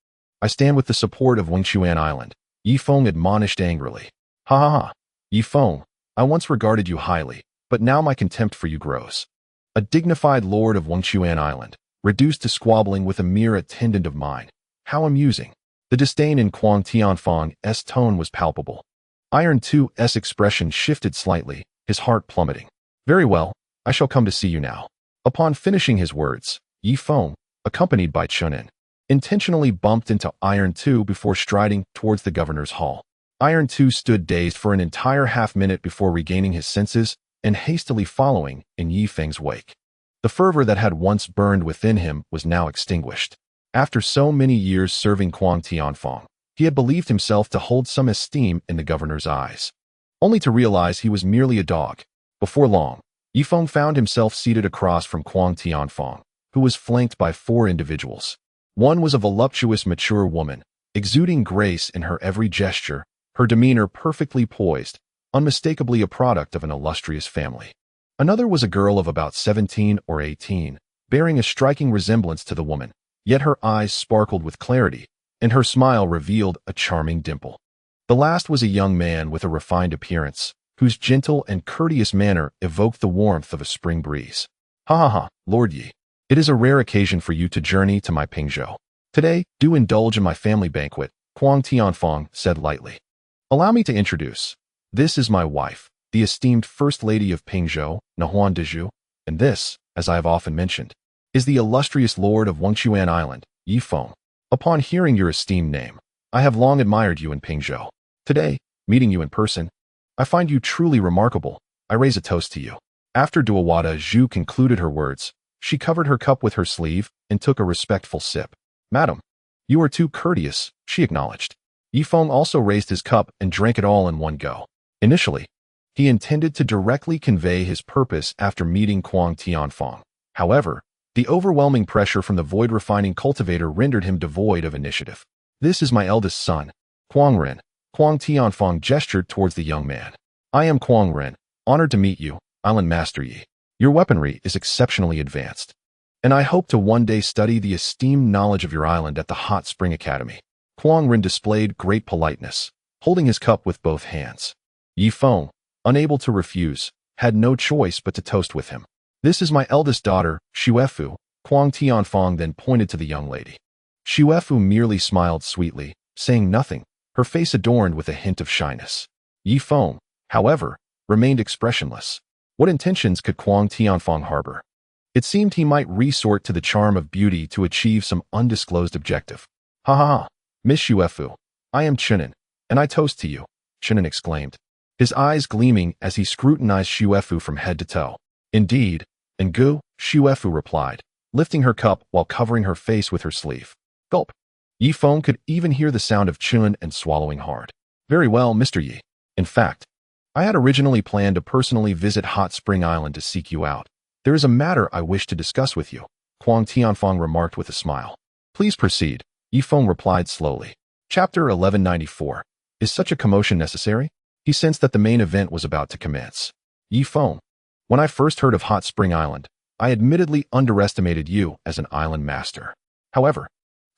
I stand with the support of Wengchuan Island, Yi Feng admonished angrily. Ha ha ha. Yi Feng, I once regarded you highly, but now my contempt for you grows. A dignified lord of Wengchuan Island, reduced to squabbling with a mere attendant of mine. How amusing. The disdain in Huang Tianfang's tone was palpable. Iron Two's expression shifted slightly, his heart plummeting. Very well, I shall come to see you now. Upon finishing his words, Yi Feng, accompanied by Chen An, intentionally bumped into Iron Two before striding towards the governor's hall. Iron Two stood dazed for an entire half-minute before regaining his senses and hastily following in Yi Feng's wake. The fervor that had once burned within him was now extinguished. After so many years serving Huang Tianfang, he had believed himself to hold some esteem in the governor's eyes, only to realize he was merely a dog. Before long, Yi Feng found himself seated across from Huang Tianfang, who was flanked by 4 individuals. One was a voluptuous, mature woman, exuding grace in her every gesture, her demeanor perfectly poised, unmistakably a product of an illustrious family. Another was a girl of about 17 or 18, bearing a striking resemblance to the woman, yet her eyes sparkled with clarity, and her smile revealed a charming dimple. The last was a young man with a refined appearance, whose gentle and courteous manner evoked the warmth of a spring breeze. Ha ha ha, Lord Yi. It is a rare occasion for you to journey to my Pingzhou. Today, do indulge in my family banquet, Huang Tianfang said lightly. Allow me to introduce. This is my wife, the esteemed First Lady of Pingzhou, Nahuan Dezhu, and this, as I have often mentioned, is the illustrious Lord of Wengchuan Island, Yi Feng. Upon hearing your esteemed name, I have long admired you in Pingzhou. Today, meeting you in person, I find you truly remarkable. I raise a toast to you." After Duawada Zhu concluded her words, she covered her cup with her sleeve and took a respectful sip. "Madam, you are too courteous," she acknowledged. Yi Feng also raised his cup and drank it all in one go. Initially, he intended to directly convey his purpose after meeting Kuang Tianfang. However, the overwhelming pressure from the void-refining cultivator rendered him devoid of initiative. "This is my eldest son, Kuang Ren." Kuang Tianfang gestured towards the young man. "I am Kuang Ren, honored to meet you, Island Master Yi. Your weaponry is exceptionally advanced, and I hope to one day study the esteemed knowledge of your island at the Hot Spring Academy." Kuang Ren displayed great politeness, holding his cup with both hands. Yi Feng, unable to refuse, had no choice but to toast with him. "This is my eldest daughter, Xuefu." Kuang Tianfang then pointed to the young lady. Xuefu merely smiled sweetly, saying nothing, her face adorned with a hint of shyness. Yi Feng, however, remained expressionless. What intentions could Kuang Tianfang harbor? It seemed he might resort to the charm of beauty to achieve some undisclosed objective. "Ha ha ha, Miss Xuefu, I am Chen An, and I toast to you," Chen An exclaimed, his eyes gleaming as he scrutinized Xuefu from head to toe. "Indeed, and Gu," Xuefu replied, lifting her cup while covering her face with her sleeve. Gulp. Yi Feng could even hear the sound of chewing and swallowing hard. "Very well, Mr. Yi. In fact, I had originally planned to personally visit Hot Spring Island to seek you out. There is a matter I wish to discuss with you," Kuang Tianfang remarked with a smile. "Please proceed," Yi Feng replied slowly. Chapter 1194. Is such a commotion necessary? He sensed that the main event was about to commence. "Yi Feng, when I first heard of Hot Spring Island, I admittedly underestimated you as an island master. However,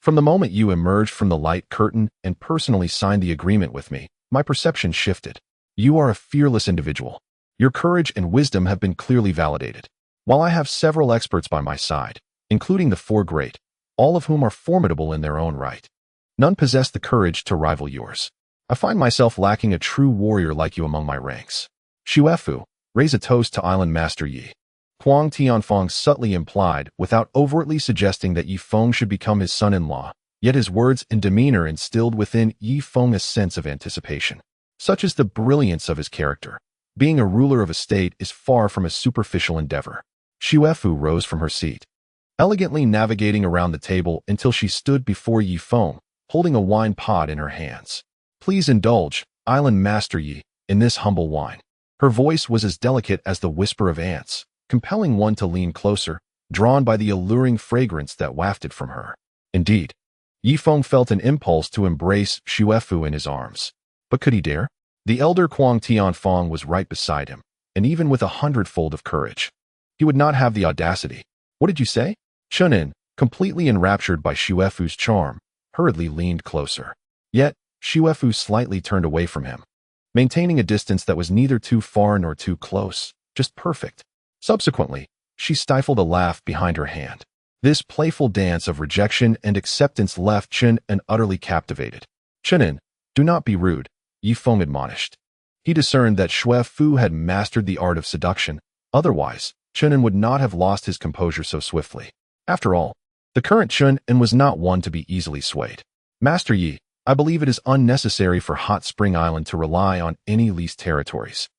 from the moment you emerged from the light curtain and personally signed the agreement with me, my perception shifted. You are a fearless individual. Your courage and wisdom have been clearly validated. While I have several experts by my side, including the Four Great, all of whom are formidable in their own right, none possess the courage to rival yours. I find myself lacking a true warrior like you among my ranks. Xuefu, raise a toast to Island Master Yi." Kuang Tianfang subtly implied, without overtly suggesting that Yi Feng should become his son-in-law, yet his words and demeanor instilled within Yi Feng a sense of anticipation. Such is the brilliance of his character. Being a ruler of a state is far from a superficial endeavor. Xuefu rose from her seat, elegantly navigating around the table until she stood before Yi Feng, holding a wine pot in her hands. "Please indulge, Island Master Yi, in this humble wine." Her voice was as delicate as the whisper of ants, compelling one to lean closer, drawn by the alluring fragrance that wafted from her. Indeed, Yi Feng felt an impulse to embrace Xuefu in his arms. But could he dare? The elder Kuang Tianfang was right beside him, and even with 100-fold of courage, he would not have the audacity. "What did you say?" Chen An, completely enraptured by Xuefu's charm, hurriedly leaned closer. Yet, Xuefu slightly turned away from him, maintaining a distance that was neither too far nor too close, just perfect. Subsequently, she stifled a laugh behind her hand. This playful dance of rejection and acceptance left Chen An utterly captivated. "Chen An, do not be rude," Yi Feng admonished. He discerned that Xuefu had mastered the art of seduction. Otherwise, Chen An would not have lost his composure so swiftly. After all, the current Chen An was not one to be easily swayed. "Master Yi, I believe it is unnecessary for Hot Spring Island to rely on any leased territories.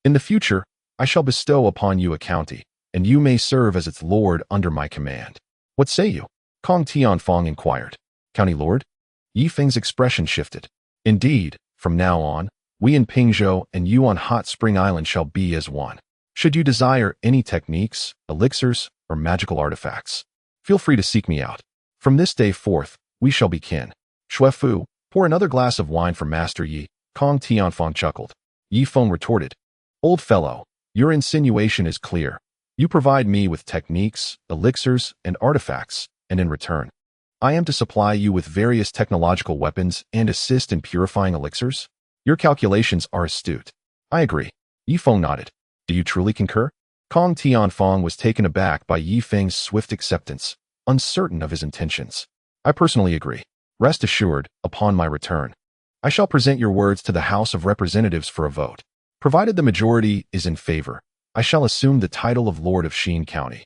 In the future, I shall bestow upon you a county, and you may serve as its lord under my command." "What say you?" Kuang Tianfang inquired. "County lord?" Yi Feng's expression shifted. "Indeed, from now on, we in Pingzhou and you on Hot Spring Island shall be as one. Should you desire any techniques, elixirs, or magical artifacts, feel free to seek me out. From this day forth, we shall be kin." "Xuefu, pour another glass of wine for Master Yi," Kuang Tianfang chuckled. Yi Feng retorted, "Old fellow, your insinuation is clear. You provide me with techniques, elixirs, and artifacts, and in return, I am to supply you with various technological weapons and assist in purifying elixirs? Your calculations are astute." "I agree." Yi Feng nodded. "Do you truly concur?" Kuang Tianfang was taken aback by Yi Feng's swift acceptance, uncertain of his intentions. "I personally agree. Rest assured, upon my return, I shall present your words to the House of Representatives for a vote. Provided the majority is in favor, I shall assume the title of Lord of Xin County,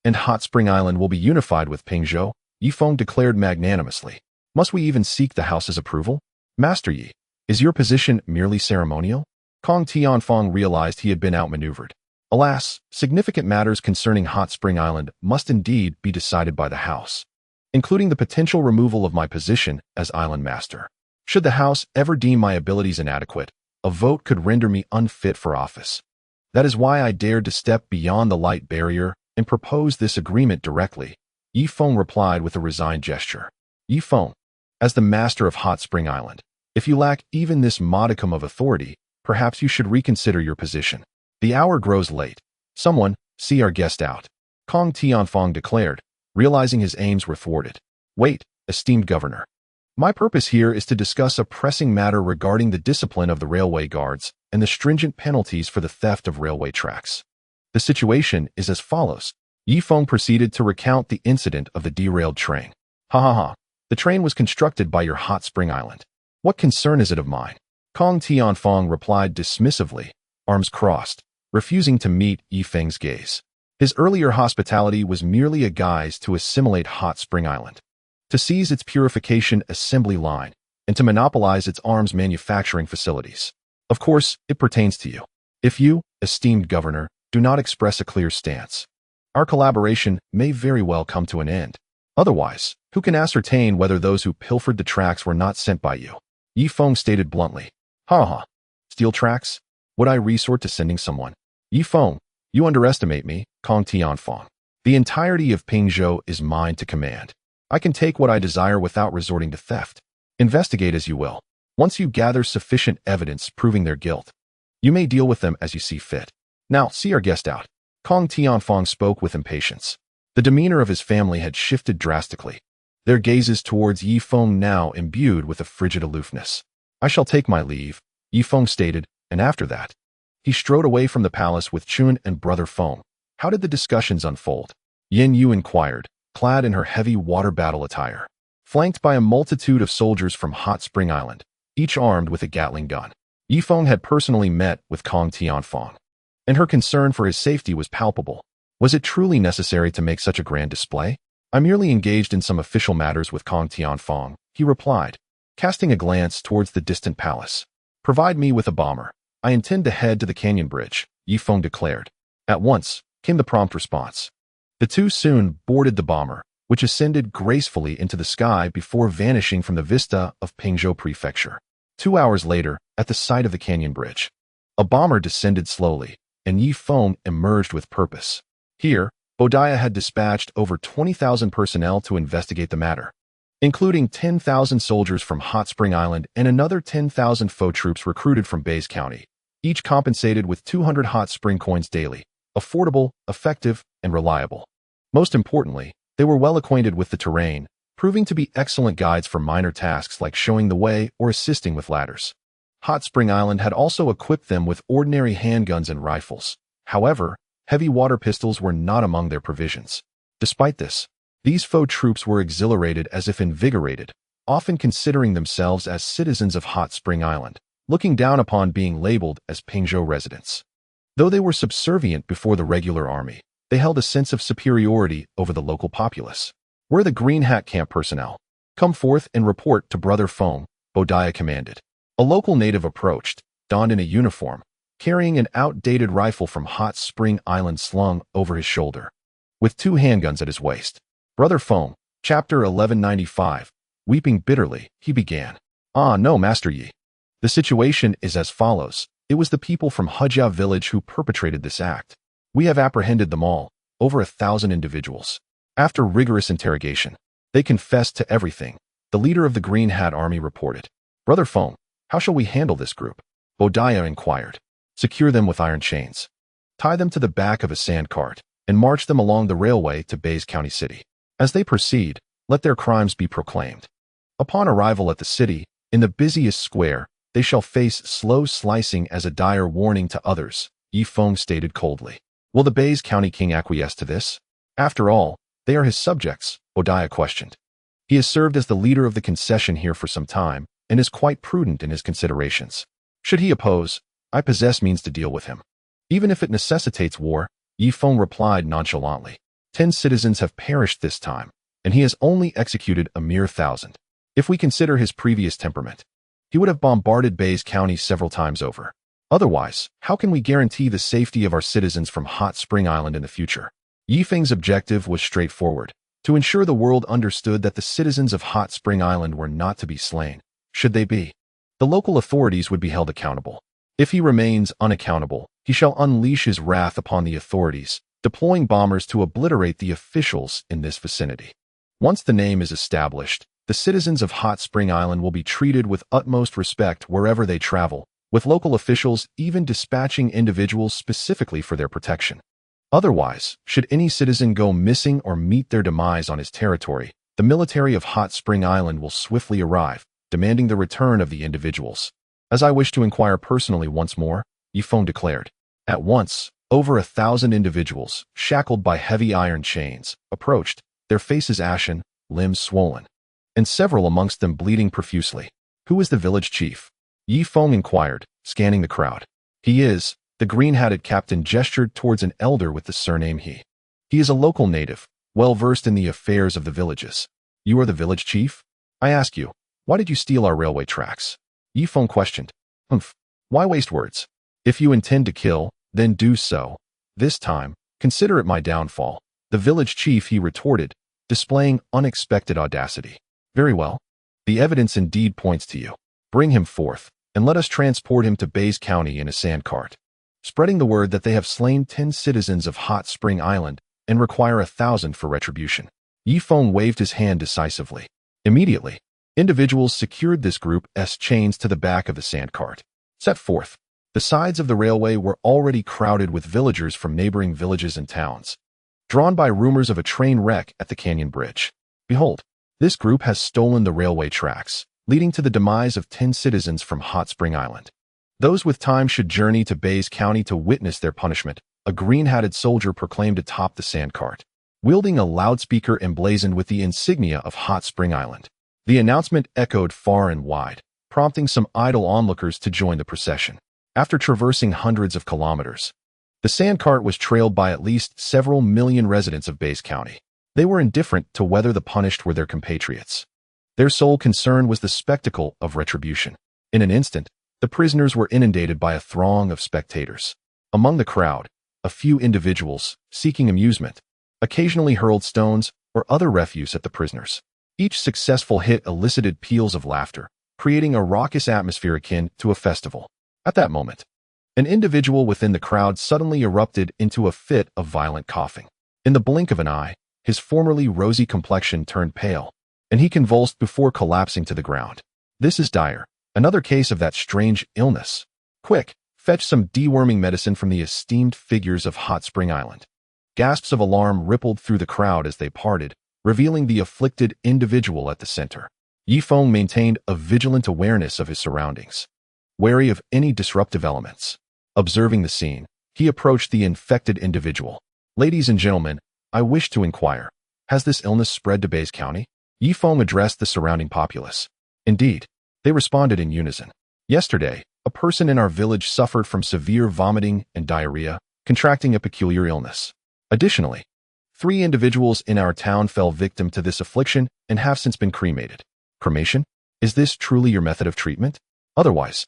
and Hot Spring Island will be unified with Pingzhou, Yi Feng declared magnanimously. Must we even seek the house's approval? Master Yi, is your position merely ceremonial? Kong Tianfang realized he had been outmaneuvered. Alas, significant matters concerning Hot Spring Island must indeed be decided by the house, including the potential removal of my position as island master. Should the house ever deem my abilities inadequate, a vote could render me unfit for office. That is why I dared to step beyond the light barrier and propose this agreement directly. Yi Feng replied with a resigned gesture. Yi Feng, as the master of Hot Spring Island, if you lack even this modicum of authority, perhaps you should reconsider your position. The hour grows late. Someone, see our guest out. Kong Tianfang declared, realizing his aims were thwarted. Wait, esteemed governor. My purpose here is to discuss a pressing matter regarding the discipline of the railway guards and the stringent penalties for the theft of railway tracks. The situation is as follows. Yi Feng proceeded to recount the incident of the derailed train. Ha ha ha. The train was constructed by your Hot Spring Island. What concern is it of mine? Kong Tianfang replied dismissively, arms crossed, refusing to meet Yi Feng's gaze. His earlier hospitality was merely a guise to assimilate Hot Spring Island, to seize its purification assembly line, and to monopolize its arms manufacturing facilities. Of course, it pertains to you. If you, esteemed governor, do not express a clear stance, our collaboration may very well come to an end. Otherwise, who can ascertain whether those who pilfered the tracks were not sent by you? Yi Feng stated bluntly. Ha ha. Steal tracks? Would I resort to sending someone? Yi Feng, you underestimate me, Kong Tianfang. The entirety of Pingzhou is mine to command. I can take what I desire without resorting to theft. Investigate as you will. Once you gather sufficient evidence proving their guilt, you may deal with them as you see fit. Now, see our guest out. Kong Tianfang spoke with impatience. The demeanor of his family had shifted drastically, their gazes towards Yi Feng now imbued with a frigid aloofness. I shall take my leave, Yi Feng stated, and after that, he strode away from the palace with Chen and brother Feng. How did the discussions unfold? Yin Yu inquired, clad in her heavy water battle attire, flanked by a multitude of soldiers from Hot Spring Island, each armed with a Gatling gun. Yi Feng had personally met with Kong Tianfang, and her concern for his safety was palpable. Was it truly necessary to make such a grand display? I merely engaged in some official matters with Kong Tianfang, he replied, casting a glance towards the distant palace. Provide me with a bomber. I intend to head to the canyon bridge, Yi Feng declared. At once came the prompt response. The two soon boarded the bomber, which ascended gracefully into the sky before vanishing from the vista of Pingzhou Prefecture. 2 hours later, at the site of the canyon bridge, a bomber descended slowly, and Yi Feng emerged with purpose. Here, Bodiah had dispatched over 20,000 personnel to investigate the matter, including 10,000 soldiers from Hot Spring Island and another 10,000 foe troops recruited from Bays County, each compensated with 200 hot spring coins daily, affordable, effective, and reliable. Most importantly, they were well acquainted with the terrain, proving to be excellent guides for minor tasks like showing the way or assisting with ladders. Hot Spring Island had also equipped them with ordinary handguns and rifles. However, heavy water pistols were not among their provisions. Despite this, these foe troops were exhilarated as if invigorated, often considering themselves as citizens of Hot Spring Island, looking down upon being labeled as Pingzhou residents. Though they were subservient before the regular army, they held a sense of superiority over the local populace. Where the Green Hat Camp personnel? Come forth and report to Brother Feng, Bodiah commanded. A local native approached, donned in a uniform, carrying an outdated rifle from Hot Spring Island slung over his shoulder, with 2 handguns at his waist. Brother Feng, Chapter 1195, weeping bitterly, he began. Ah, no, Master Yi. The situation is as follows. It was the people from Hejia village who perpetrated this act. We have apprehended them all, over 1,000 individuals. After rigorous interrogation, they confessed to everything, the leader of the Green Hat Army reported. Brother Feng, how shall we handle this group? Bodiah inquired. Secure them with iron chains. Tie them to the back of a sand cart, and march them along the railway to Bays County City. As they proceed, let their crimes be proclaimed. Upon arrival at the city, in the busiest square, they shall face slow slicing as a dire warning to others, Yi Feng stated coldly. Will the Bays County king acquiesce to this? After all, they are his subjects, Bodiah questioned. He has served as the leader of the concession here for some time, and is quite prudent in his considerations. Should he oppose, I possess means to deal with him. Even if it necessitates war, Feng replied nonchalantly. 10 citizens have perished this time, and he has only executed a mere 1,000. If we consider his previous temperament, he would have bombarded Bays County several times over. Otherwise, how can we guarantee the safety of our citizens from Hot Spring Island in the future? Feng's objective was straightforward: to ensure the world understood that the citizens of Hot Spring Island were not to be slain. Should they be, the local authorities would be held accountable. If he remains unaccountable, he shall unleash his wrath upon the authorities, deploying bombers to obliterate the officials in this vicinity. Once the name is established, the citizens of Hot Spring Island will be treated with utmost respect wherever they travel, with local officials even dispatching individuals specifically for their protection. Otherwise, should any citizen go missing or meet their demise on his territory, the military of Hot Spring Island will swiftly arrive, demanding the return of the individuals. As I wish to inquire personally once more, Feng declared. At once, over 1,000 individuals, shackled by heavy iron chains, approached, their faces ashen, limbs swollen, and several amongst them bleeding profusely. Who is the village chief? Feng inquired, scanning the crowd. He is, the green-hatted captain gestured towards an elder with the surname He. He is a local native, well-versed in the affairs of the villages. You are the village chief? I ask you, why did you steal our railway tracks? Feng questioned. Why waste words? If you intend to kill, then do so. This time, consider it my downfall. The village chief, he retorted, displaying unexpected audacity. Very well. The evidence indeed points to you. Bring him forth, and let us transport him to Bays County in a sandcart, spreading the word that they have slain 10 citizens of Hot Spring Island and require 1,000 for retribution. Feng waved his hand decisively. Immediately, individuals secured this group's chains to the back of the sandcart. Set forth. The sides of the railway were already crowded with villagers from neighboring villages and towns, drawn by rumors of a train wreck at the canyon bridge. Behold, this group has stolen the railway tracks, leading to the demise of 10 citizens from Hot Spring Island. Those with time should journey to Bays County to witness their punishment, a green-hatted soldier proclaimed atop the sandcart, wielding a loudspeaker emblazoned with the insignia of Hot Spring Island. The announcement echoed far and wide, prompting some idle onlookers to join the procession. After traversing hundreds of kilometers, the sandcart was trailed by at least several million residents of Bays County. They were indifferent to whether the punished were their compatriots. Their sole concern was the spectacle of retribution. In an instant, the prisoners were inundated by a throng of spectators. Among the crowd, a few individuals, seeking amusement, occasionally hurled stones or other refuse at the prisoners. Each successful hit elicited peals of laughter, creating a raucous atmosphere akin to a festival. At that moment, an individual within the crowd suddenly erupted into a fit of violent coughing. In the blink of an eye, his formerly rosy complexion turned pale, and he convulsed before collapsing to the ground. This is dire. Another case of that strange illness. Quick, fetch some deworming medicine from the esteemed figures of Hot Spring Island. Gasps of alarm rippled through the crowd as they parted, revealing the afflicted individual at the center. Feng maintained a vigilant awareness of his surroundings, wary of any disruptive elements. Observing the scene, he approached the infected individual. Ladies and gentlemen, I wish to inquire, has this illness spread to Bays County? Feng addressed the surrounding populace. Indeed, they responded in unison. Yesterday, a person in our village suffered from severe vomiting and diarrhea, contracting a peculiar illness. Additionally, 3 individuals in our town fell victim to this affliction and have since been cremated. Cremation? Is this truly your method of treatment? Otherwise,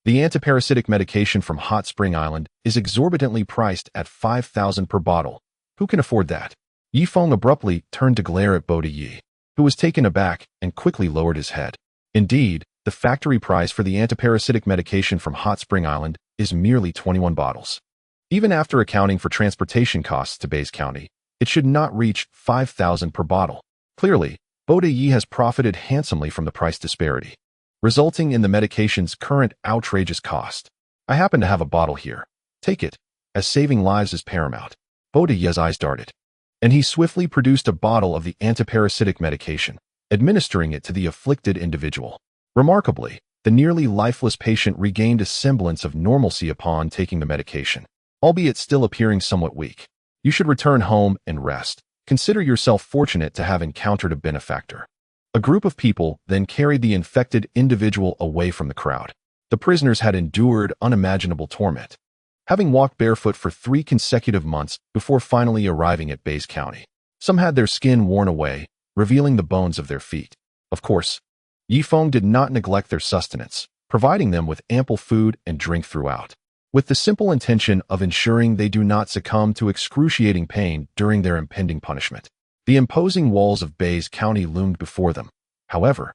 the antiparasitic medication from Hot Spring Island is exorbitantly priced at 5,000 per bottle. Who can afford that? Feng abruptly turned to glare at Bo Yi, who was taken aback and quickly lowered his head. Indeed, the factory price for the antiparasitic medication from Hot Spring Island is merely 21 bottles. Even after accounting for transportation costs to Bays County, it should not reach 5,000 per bottle. Clearly, Bo Yi has profited handsomely from the price disparity, resulting in the medication's current outrageous cost. I happen to have a bottle here. Take it, as saving lives is paramount. Bo Yi's eyes darted, and he swiftly produced a bottle of the antiparasitic medication, administering it to the afflicted individual. Remarkably, the nearly lifeless patient regained a semblance of normalcy upon taking the medication, albeit still appearing somewhat weak. You should return home and rest. Consider yourself fortunate to have encountered a benefactor. A group of people then carried the infected individual away from the crowd. The prisoners had endured unimaginable torment, having walked barefoot for 3 consecutive months before finally arriving at Bays County. Some had their skin worn away, revealing the bones of their feet. Of course, Feng did not neglect their sustenance, providing them with ample food and drink throughout, with the simple intention of ensuring they do not succumb to excruciating pain during their impending punishment. The imposing walls of Bays County loomed before them. However,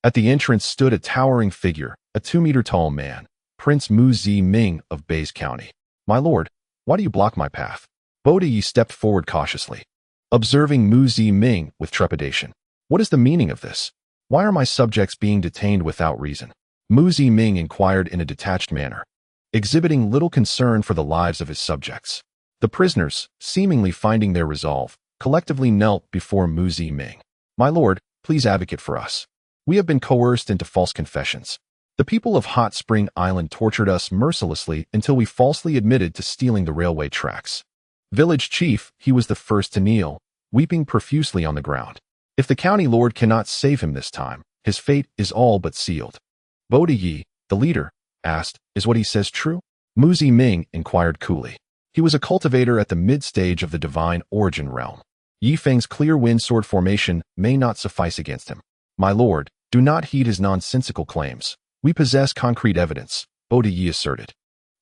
at the entrance stood a towering figure, a 2-meter-tall man, Prince Mu Zi-ming of Bays County. "My lord, why do you block my path?" Bo Yi stepped forward cautiously, observing Mu Zi-ming with trepidation. "What is the meaning of this? Why are my subjects being detained without reason?" Mu Zi-ming inquired in a detached manner, exhibiting little concern for the lives of his subjects. The prisoners, seemingly finding their resolve, collectively knelt before Mu Zi-ming. "My lord, please advocate for us. We have been coerced into false confessions. The people of Hot Spring Island tortured us mercilessly until we falsely admitted to stealing the railway tracks." Village chief, he was the first to kneel, weeping profusely on the ground. If the county lord cannot save him this time, his fate is all but sealed. Bo Yi, the leader, asked, "Is what he says true?" Mu Zi-ming inquired coolly. He was a cultivator at the mid-stage of the divine origin realm. Feng's clear wind sword formation may not suffice against him. "My lord, do not heed his nonsensical claims. We possess concrete evidence," Bo Yi asserted.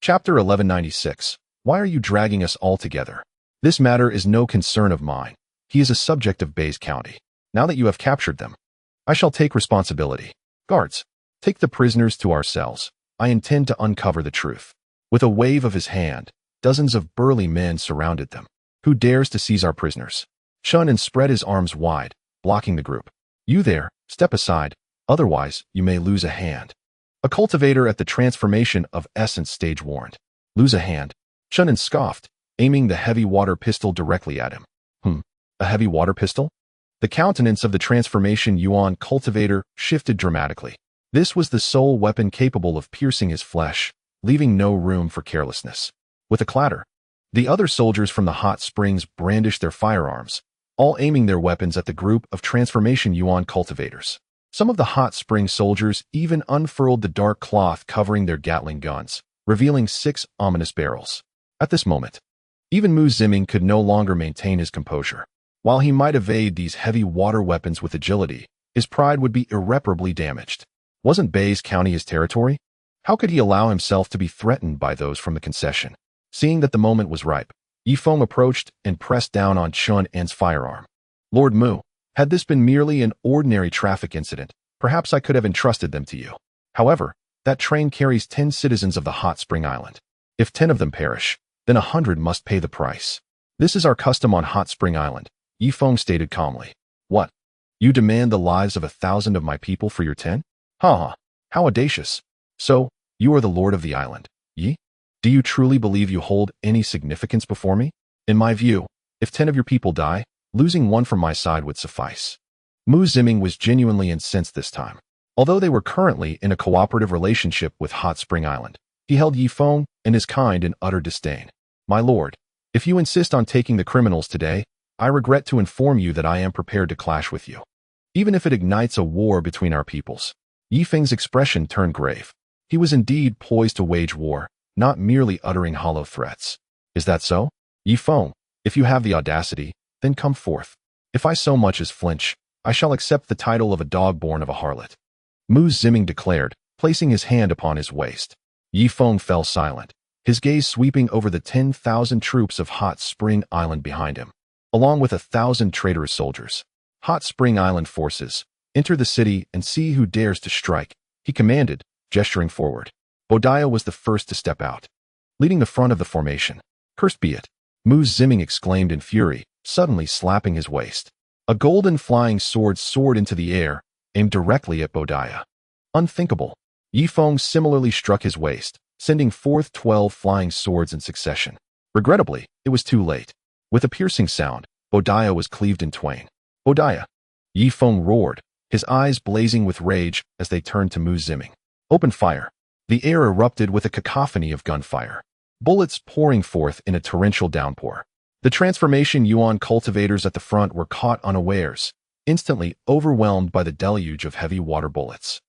Chapter 1196. Why are you dragging us all together? This matter is no concern of mine. He is a subject of Bays County. Now that you have captured them, I shall take responsibility. Guards, take the prisoners to our cells. I intend to uncover the truth. With a wave of his hand, dozens of burly men surrounded them. Who dares to seize our prisoners? Chen An spread his arms wide, blocking the group. "You there, step aside, otherwise you may lose a hand." A cultivator at the transformation of essence stage warned. "Lose a hand?" Chen An scoffed, aiming the heavy water pistol directly at him. A heavy water pistol? The countenance of the transformation Yuan cultivator shifted dramatically. This was the sole weapon capable of piercing his flesh, leaving no room for carelessness. With a clatter, the other soldiers from the hot springs brandished their firearms, all aiming their weapons at the group of transformation Yuan cultivators. Some of the hot spring soldiers even unfurled the dark cloth covering their Gatling guns, revealing 6 ominous barrels. At this moment, even Mu Zi-ming could no longer maintain his composure. While he might evade these heavy water weapons with agility, his pride would be irreparably damaged. Wasn't Bays County his territory? How could he allow himself to be threatened by those from the concession? Seeing that the moment was ripe, Feng approached and pressed down on Chen An's firearm. "Lord Mu, had this been merely an ordinary traffic incident, perhaps I could have entrusted them to you. However, that train carries 10 citizens of the Hot Spring Island. If 10 of them perish, then 100 must pay the price. This is our custom on Hot Spring Island," Feng stated calmly. "What? You demand the lives of 1,000 of my people for your 10? Ha! How audacious. So, you are the lord of the island, Yi? Do you truly believe you hold any significance before me? In my view, if 10 of your people die, losing 1 from my side would suffice." Mu Zi-ming was genuinely incensed this time. Although they were currently in a cooperative relationship with Hot Spring Island, he held Feng and his kind in utter disdain. "My lord, if you insist on taking the criminals today, I regret to inform you that I am prepared to clash with you, even if it ignites a war between our peoples." Feng's expression turned grave. He was indeed poised to wage war, not merely uttering hollow threats. "Is that so? Feng, if you have the audacity, then come forth. If I so much as flinch, I shall accept the title of a dog born of a harlot," Mu Zi-ming declared, placing his hand upon his waist. Feng fell silent, his gaze sweeping over the 10,000 troops of Hot Spring Island behind him, along with 1,000 traitorous soldiers. "Hot Spring Island forces, enter the city and see who dares to strike," he commanded, gesturing forward. Bodiah was the first to step out, leading the front of the formation. "Cursed be it," Mu Zi-ming exclaimed in fury, suddenly slapping his waist. A golden flying sword soared into the air, aimed directly at Bodiah. Unthinkable. Feng similarly struck his waist, sending forth 12 flying swords in succession. Regrettably, it was too late. With a piercing sound, Bodiah was cleaved in twain. "Bodiah!" Feng roared, his eyes blazing with rage as they turned to Mu Zi-ming. "Open fire." The air erupted with a cacophony of gunfire, bullets pouring forth in a torrential downpour. The transformation Yuan cultivators at the front were caught unawares, instantly overwhelmed by the deluge of heavy water bullets,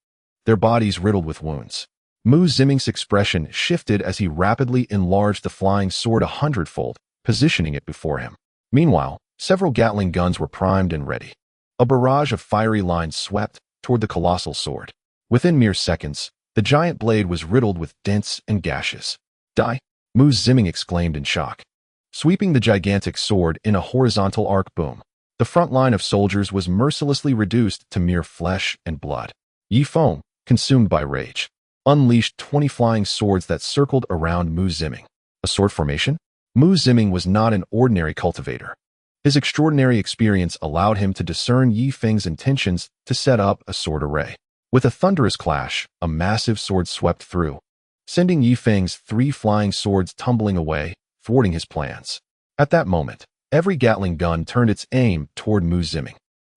their bodies riddled with wounds. Mu Ziming's expression shifted as he rapidly enlarged the flying sword 100-fold, positioning it before him. Meanwhile, several Gatling guns were primed and ready. A barrage of fiery lines swept toward the colossal sword. Within mere seconds, the giant blade was riddled with dents and gashes. Die! Mu Ziming exclaimed in shock. Sweeping the gigantic sword in a horizontal arc boom, the front line of soldiers was mercilessly reduced to mere flesh and blood. Yi Feng, consumed by rage, unleashed 20 flying swords that circled around Mu Ziming. A sword formation? Mu Ziming was not an ordinary cultivator. His extraordinary experience allowed him to discern Yi Feng's intentions to set up a sword array. With a thunderous clash, a massive sword swept through, sending Yi Feng's 3 flying swords tumbling away, thwarting his plans. At that moment, every Gatling gun turned its aim toward Mu Ziming.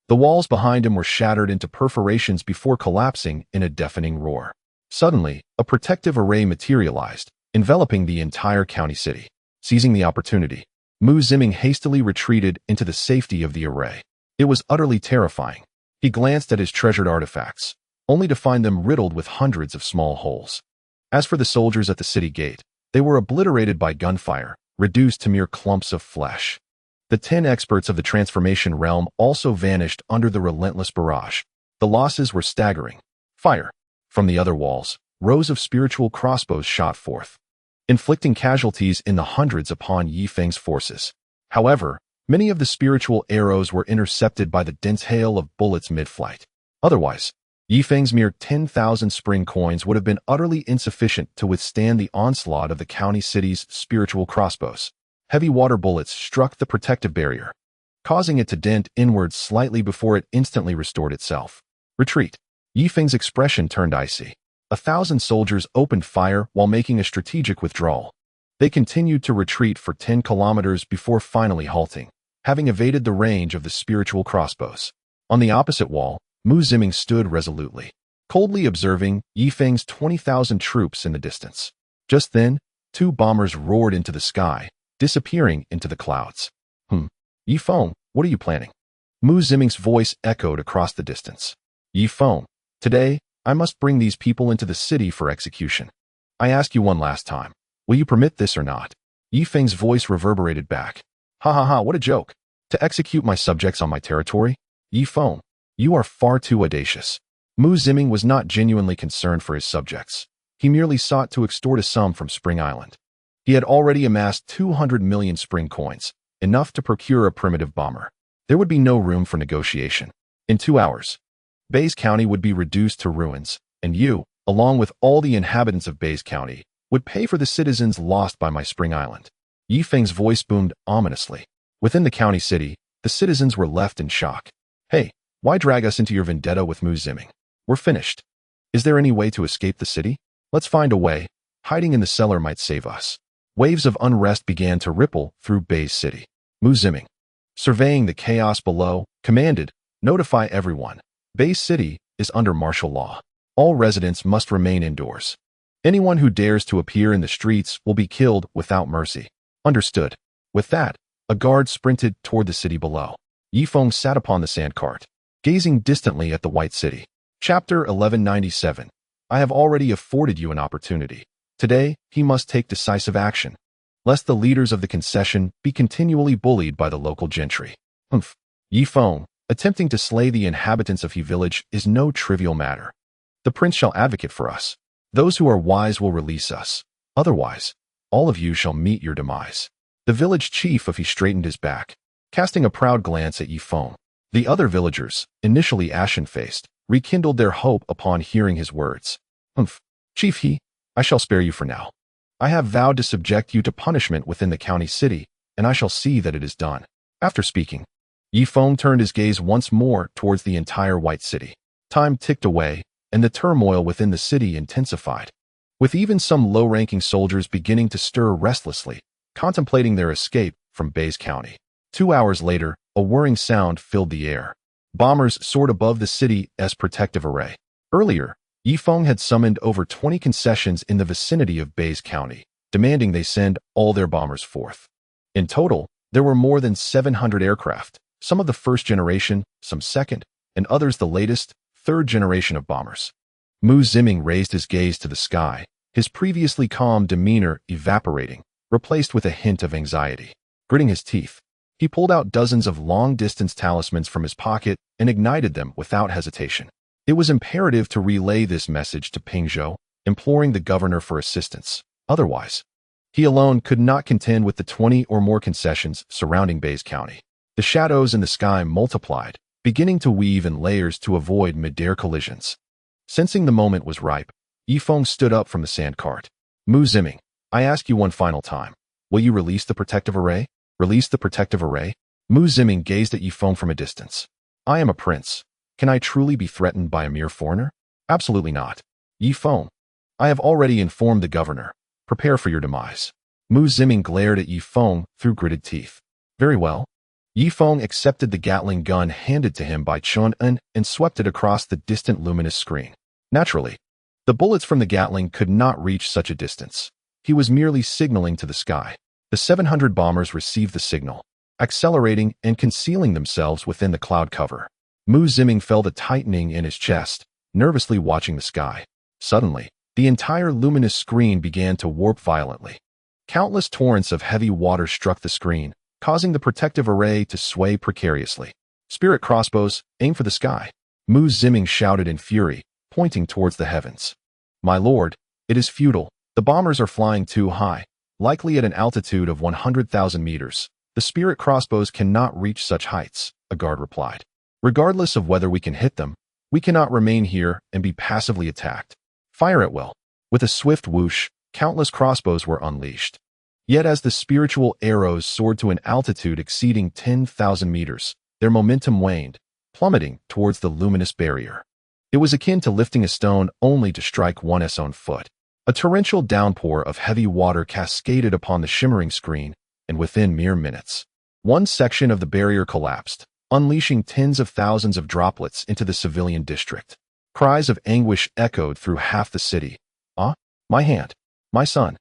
The walls behind him were shattered into perforations before collapsing in a deafening roar. Suddenly, a protective array materialized, enveloping the entire county city. Seizing the opportunity, Mu Ziming hastily retreated into the safety of the array. It was utterly terrifying. He glanced at his treasured artifacts, only to find them riddled with hundreds of small holes. As for the soldiers at the city gate, they were obliterated by gunfire, reduced to mere clumps of flesh. The 10 experts of the transformation realm also vanished under the relentless barrage. The losses were staggering. Fire! From the other walls, rows of spiritual crossbows shot forth, inflicting casualties in the hundreds upon Yi Feng's forces. However, many of the spiritual arrows were intercepted by the dense hail of bullets mid-flight. Otherwise, Yi Feng's mere 10,000 spring coins would have been utterly insufficient to withstand the onslaught of the county city's spiritual crossbows. Heavy water bullets struck the protective barrier, causing it to dent inwards slightly before it instantly restored itself. Retreat. Yi Feng's expression turned icy. 1,000 soldiers opened fire while making a strategic withdrawal. They continued to retreat for 10 kilometers before finally halting, having evaded the range of the spiritual crossbows. On the opposite wall, Mu Ziming stood resolutely, coldly observing Yi Feng's 20,000 troops in the distance. Just then, 2 bombers roared into the sky, disappearing into the clouds. Yi Feng, what are you planning? Mu Ziming's voice echoed across the distance. Yi Feng, today, I must bring these people into the city for execution. I ask you one last time, will you permit this or not? Yi Feng's voice reverberated back. Ha ha ha, what a joke. To execute my subjects on my territory? Yi Feng, you are far too audacious. Mu Ziming was not genuinely concerned for his subjects. He merely sought to extort a sum from Spring Island. He had already amassed 200 million spring coins, enough to procure a primitive bomber. There would be no room for negotiation. In 2 hours, Bays County would be reduced to ruins, and you, along with all the inhabitants of Bays County, would pay for the citizens lost by my Spring Island. Yi Feng's voice boomed ominously. Within the county city, the citizens were left in shock. Hey, why drag us into your vendetta with Mu Ziming? We're finished. Is there any way to escape the city? Let's find a way. Hiding in the cellar might save us. Waves of unrest began to ripple through Bays City. Mu Ziming, surveying the chaos below, commanded, notify everyone. Bays City is under martial law. All residents must remain indoors. Anyone who dares to appear in the streets will be killed without mercy. Understood. With that, a guard sprinted toward the city below. Yi Feng sat upon the sandcart, gazing distantly at the White City. Chapter 1197. I have already afforded you an opportunity. Today, he must take decisive action, lest the leaders of the concession be continually bullied by the local gentry. Yi Feng, attempting to slay the inhabitants of He Village is no trivial matter. The prince shall advocate for us. Those who are wise will release us. Otherwise, all of you shall meet your demise. The village chief of He straightened his back, casting a proud glance at Yi Feng. The other villagers, initially ashen-faced, rekindled their hope upon hearing his words. Chief He, I shall spare you for now. I have vowed to subject you to punishment within the county city, and I shall see that it is done. After speaking, Yi Feng turned his gaze once more towards the entire White City. Time ticked away, and the turmoil within the city intensified, with even some low-ranking soldiers beginning to stir restlessly, contemplating their escape from Bays County. 2 hours later, a whirring sound filled the air. Bombers soared above the city as protective array. Earlier, Yi Feng had summoned over 20 concessions in the vicinity of Bays County, demanding they send all their bombers forth. In total, there were more than 700 aircraft, some of the first generation, some second, and others the latest, third generation of bombers. Mu Ziming raised his gaze to the sky, his previously calm demeanor evaporating, replaced with a hint of anxiety. Gritting his teeth, he pulled out dozens of long-distance talismans from his pocket and ignited them without hesitation. It was imperative to relay this message to Pingzhou, imploring the governor for assistance. Otherwise, he alone could not contend with the 20 or more concessions surrounding Bays County. The shadows in the sky multiplied, beginning to weave in layers to avoid mid-air collisions. Sensing the moment was ripe, Feng stood up from the sand cart. Mu Ziming, I ask you one final time. Will you release the protective array? Release the protective array? Mu Ziming gazed at Feng from a distance. I am a prince. Can I truly be threatened by a mere foreigner? Absolutely not. Feng, I have already informed the governor. Prepare for your demise. Mu Ziming glared at Feng through gritted teeth. Very well. Feng accepted the Gatling gun handed to him by Chen An and swept it across the distant luminous screen. Naturally, the bullets from the Gatling could not reach such a distance. He was merely signaling to the sky. The 700 bombers received the signal, accelerating and concealing themselves within the cloud cover. Mu Ziming felt a tightening in his chest, nervously watching the sky. Suddenly, the entire luminous screen began to warp violently. Countless torrents of heavy water struck the screen, causing the protective array to sway precariously. Spirit crossbows, aim for the sky. Mu Ziming shouted in fury, pointing towards the heavens. My lord, it is futile. The bombers are flying too high, likely at an altitude of 100,000 meters. The spirit crossbows cannot reach such heights, a guard replied. Regardless of whether we can hit them, we cannot remain here and be passively attacked. Fire at will. With a swift whoosh, countless crossbows were unleashed. Yet as the spiritual arrows soared to an altitude exceeding 10,000 meters, their momentum waned, plummeting towards the luminous barrier. It was akin to lifting a stone only to strike one's own foot. A torrential downpour of heavy water cascaded upon the shimmering screen, and within mere minutes, one section of the barrier collapsed, unleashing tens of thousands of droplets into the civilian district. Cries of anguish echoed through half the city. Ah, my hand, my son.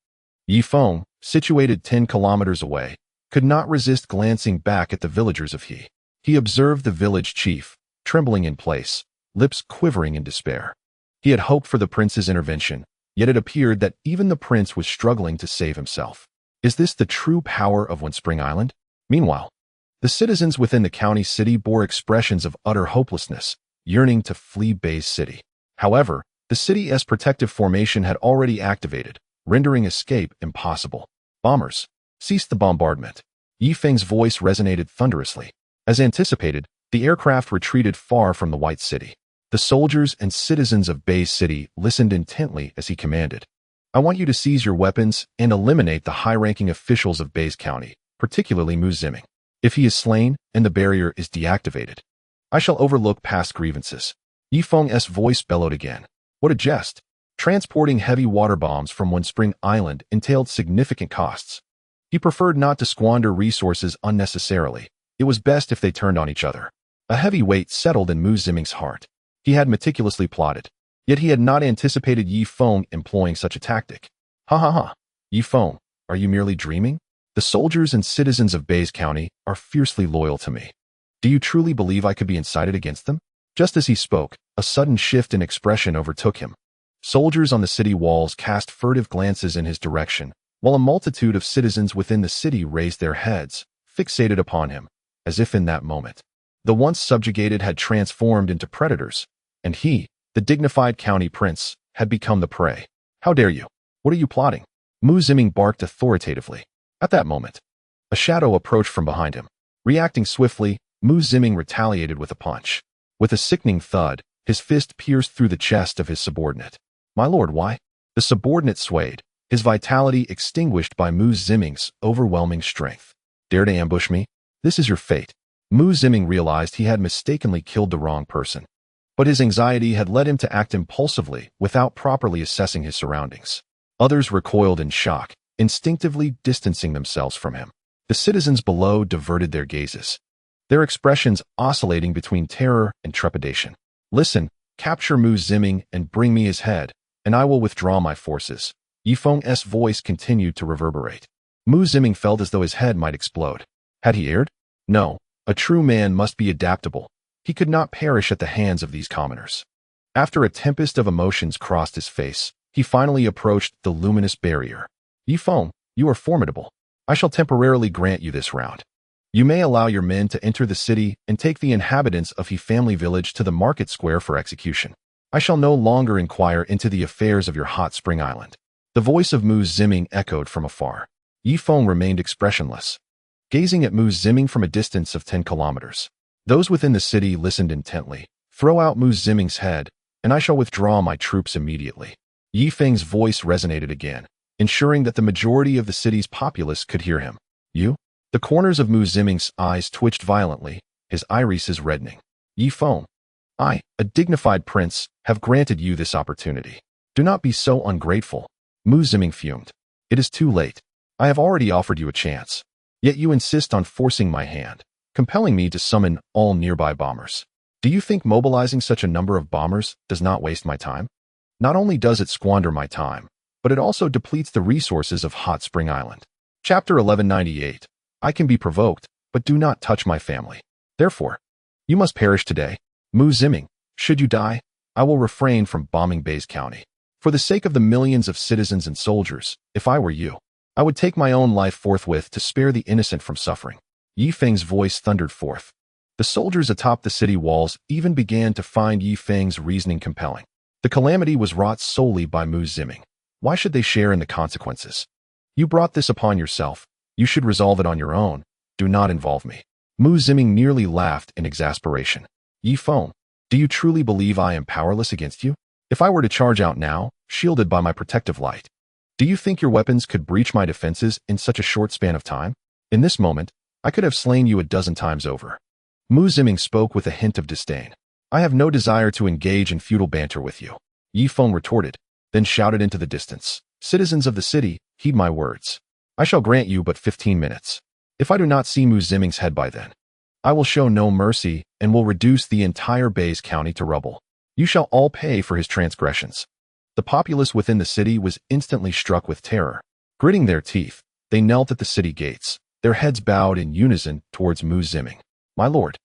Feng, situated 10 kilometers away, could not resist glancing back at the villagers of He. He observed the village chief, trembling in place, lips quivering in despair. He had hoped for the prince's intervention, yet it appeared that even the prince was struggling to save himself. Is this the true power of One Spring Island? Meanwhile, the citizens within the county city bore expressions of utter hopelessness, yearning to flee Bay's city. However, the city's protective formation had already activated, rendering escape impossible. Bombers, cease the bombardment. Feng's voice resonated thunderously. As anticipated, the aircraft retreated far from the White City. The soldiers and citizens of Bay's city listened intently as he commanded. I want you to seize your weapons and eliminate the high-ranking officials of Bays County, particularly Mu Ziming. If he is slain and the barrier is deactivated, I shall overlook past grievances. Feng's voice bellowed again. What a jest! Transporting heavy water bombs from One Spring Island entailed significant costs. He preferred not to squander resources unnecessarily. It was best if they turned on each other. A heavy weight settled in Mu Ziming's heart. He had meticulously plotted, yet he had not anticipated Feng employing such a tactic. Ha ha ha. Feng, are you merely dreaming? The soldiers and citizens of Bays County are fiercely loyal to me. Do you truly believe I could be incited against them? Just as he spoke, a sudden shift in expression overtook him. Soldiers on the city walls cast furtive glances in his direction, while a multitude of citizens within the city raised their heads, fixated upon him, as if in that moment, the once subjugated had transformed into predators, and he, the dignified county prince, had become the prey. How dare you? What are you plotting? Mu Ziming barked authoritatively. At that moment, a shadow approached from behind him. Reacting swiftly, Mu Ziming retaliated with a punch. With a sickening thud, his fist pierced through the chest of his subordinate. My lord, why? The subordinate swayed, his vitality extinguished by Mu Ziming's overwhelming strength. Dare to ambush me? This is your fate. Mu Ziming realized he had mistakenly killed the wrong person. But his anxiety had led him to act impulsively without properly assessing his surroundings. Others recoiled in shock, instinctively distancing themselves from him. The citizens below diverted their gazes, their expressions oscillating between terror and trepidation. Listen, capture Mu Ziming and bring me his head, and I will withdraw my forces. Feng's voice continued to reverberate. Mu Ziming felt as though his head might explode. Had he erred? No, a true man must be adaptable. He could not perish at the hands of these commoners. After a tempest of emotions crossed his face, he finally approached the luminous barrier. Feng, you are formidable. I shall temporarily grant you this round. You may allow your men to enter the city and take the inhabitants of He family village to the market square for execution. I shall no longer inquire into the affairs of your hot spring island. The voice of Mu Ziming echoed from afar. Feng remained expressionless, gazing at Mu Ziming from a distance of 10 kilometers. Those within the city listened intently. Throw out Mu Ziming's head, and I shall withdraw my troops immediately. Feng's voice resonated again, ensuring that the majority of the city's populace could hear him. You? The corners of Mu Ziming's eyes twitched violently, his irises reddening. Feng, I, a dignified prince, have granted you this opportunity. Do not be so ungrateful. Mu Ziming fumed. It is too late. I have already offered you a chance. Yet you insist on forcing my hand, compelling me to summon all nearby bombers. Do you think mobilizing such a number of bombers does not waste my time? Not only does it squander my time, but it also depletes the resources of Hot Spring Island. Chapter 1198. I can be provoked, but do not touch my family. Therefore, you must perish today. Mu Ziming, should you die, I will refrain from bombing Bays County. For the sake of the millions of citizens and soldiers, if I were you, I would take my own life forthwith to spare the innocent from suffering. Feng's voice thundered forth. The soldiers atop the city walls even began to find Feng's reasoning compelling. The calamity was wrought solely by Mu Ziming. Why should they share in the consequences? You brought this upon yourself. You should resolve it on your own. Do not involve me. Mu Ziming nearly laughed in exasperation. Feng, do you truly believe I am powerless against you? If I were to charge out now, shielded by my protective light, do you think your weapons could breach my defenses in such a short span of time? In this moment, I could have slain you a dozen times over. Mu Ziming spoke with a hint of disdain. I have no desire to engage in futile banter with you. Feng retorted, then shouted into the distance. Citizens of the city, heed my words. I shall grant you but 15 minutes. If I do not see Mu Ziming's head by then, I will show no mercy and will reduce the entire Bays County to rubble. You shall all pay for his transgressions. The populace within the city was instantly struck with terror. Gritting their teeth, they knelt at the city gates, their heads bowed in unison towards Mu Ziming. My lord,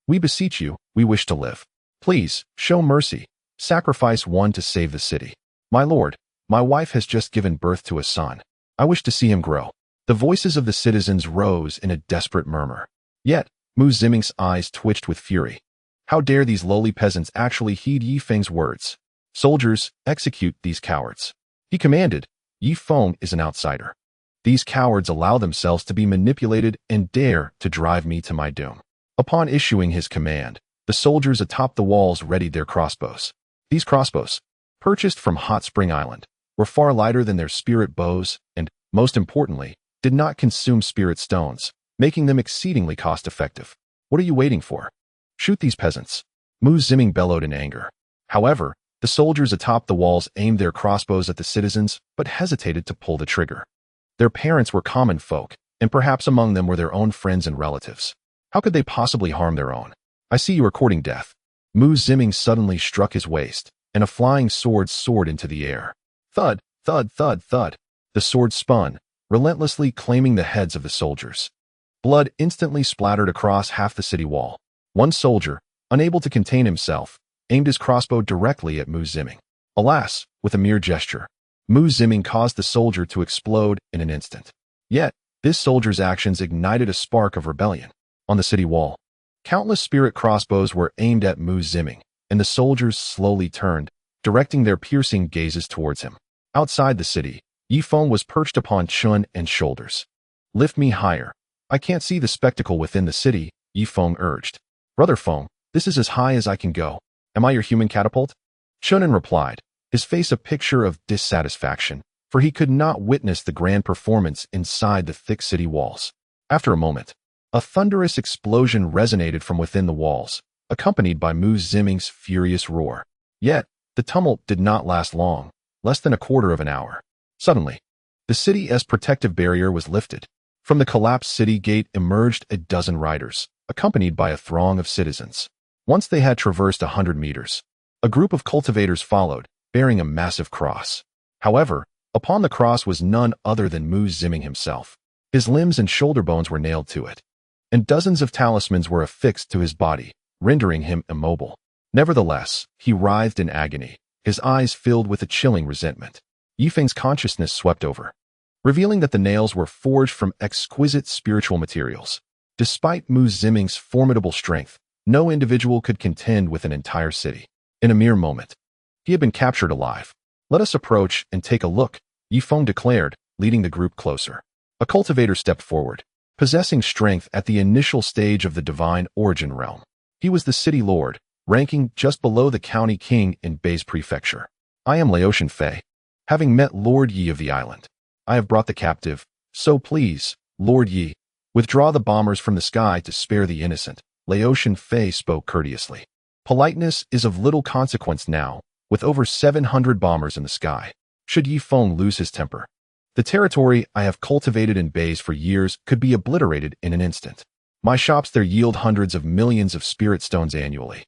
we beseech you, we wish to live. Please, show mercy. Sacrifice one to save the city. My lord, my wife has just given birth to a son. I wish to see him grow. The voices of the citizens rose in a desperate murmur. Yet, Mu Ziming's eyes twitched with fury. How dare these lowly peasants actually heed Feng's words? Soldiers, execute these cowards. He commanded. Feng is an outsider. These cowards allow themselves to be manipulated and dare to drive me to my doom. Upon issuing his command, the soldiers atop the walls readied their crossbows. These crossbows, purchased from Hot Spring Island, were far lighter than their spirit bows and, most importantly, did not consume spirit stones, making them exceedingly cost-effective. What are you waiting for? Shoot these peasants. Mu Ziming bellowed in anger. However, the soldiers atop the walls aimed their crossbows at the citizens, but hesitated to pull the trigger. Their parents were common folk, and perhaps among them were their own friends and relatives. How could they possibly harm their own? I see you are courting death. Mu Ziming suddenly struck his waist, and a flying sword soared into the air. Thud, thud, thud, thud. The sword spun, relentlessly claiming the heads of the soldiers. Blood instantly splattered across half the city wall. One soldier, unable to contain himself, aimed his crossbow directly at Mu Ziming. Alas, with a mere gesture, Mu Ziming caused the soldier to explode in an instant. Yet, this soldier's actions ignited a spark of rebellion. On the city wall, countless spirit crossbows were aimed at Mu Ziming, and the soldiers slowly turned, directing their piercing gazes towards him. Outside the city, Feng was perched upon Chen An's shoulders. Lift me higher. I can't see the spectacle within the city, Feng urged. Brother Feng, this is as high as I can go. Am I your human catapult? Chen An replied, his face a picture of dissatisfaction, for he could not witness the grand performance inside the thick city walls. After a moment, a thunderous explosion resonated from within the walls, accompanied by Mu Ziming's furious roar. Yet, the tumult did not last long, less than a quarter of an hour. Suddenly, the city's protective barrier was lifted. From the collapsed city gate emerged a dozen riders, accompanied by a throng of citizens. Once they had traversed 100 meters, a group of cultivators followed, bearing a massive cross. However, upon the cross was none other than Mu Ziming himself. His limbs and shoulder bones were nailed to it, and dozens of talismans were affixed to his body, rendering him immobile. Nevertheless, he writhed in agony, his eyes filled with a chilling resentment. Yifeng's consciousness swept over, revealing that the nails were forged from exquisite spiritual materials. Despite Mu Ziming's formidable strength, no individual could contend with an entire city. In a mere moment, he had been captured alive. "Let us approach and take a look," Yifeng declared, leading the group closer. A cultivator stepped forward, possessing strength at the initial stage of the divine origin realm. He was the city lord, ranking just below the county king in Bei's prefecture. "I am Laotian Fei. Having met Lord Yi of the island, I have brought the captive, so please, Lord Yi, withdraw the bombers from the sky to spare the innocent." Laotian Fei spoke courteously. Politeness is of little consequence now, with over 700 bombers in the sky. Should Yifeng lose his temper, the territory I have cultivated in Beis for years could be obliterated in an instant. My shops there yield hundreds of millions of spirit stones annually.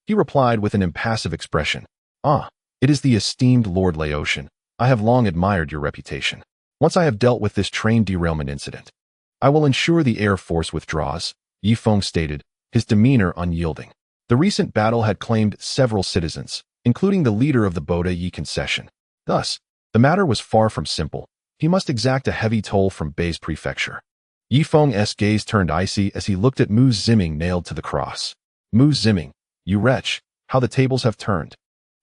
He replied with an impassive expression. "Ah, it is the esteemed Lord Laotian. I have long admired your reputation. Once I have dealt with this train derailment incident, I will ensure the Air Force withdraws," Yifeng stated, his demeanor unyielding. The recent battle had claimed several citizens, including the leader of the Boda Yi concession. Thus, the matter was far from simple. He must exact a heavy toll from Bei's prefecture. Yifeng's gaze turned icy as he looked at Mu Ziming nailed to the cross. "Mu Ziming, you wretch, how the tables have turned.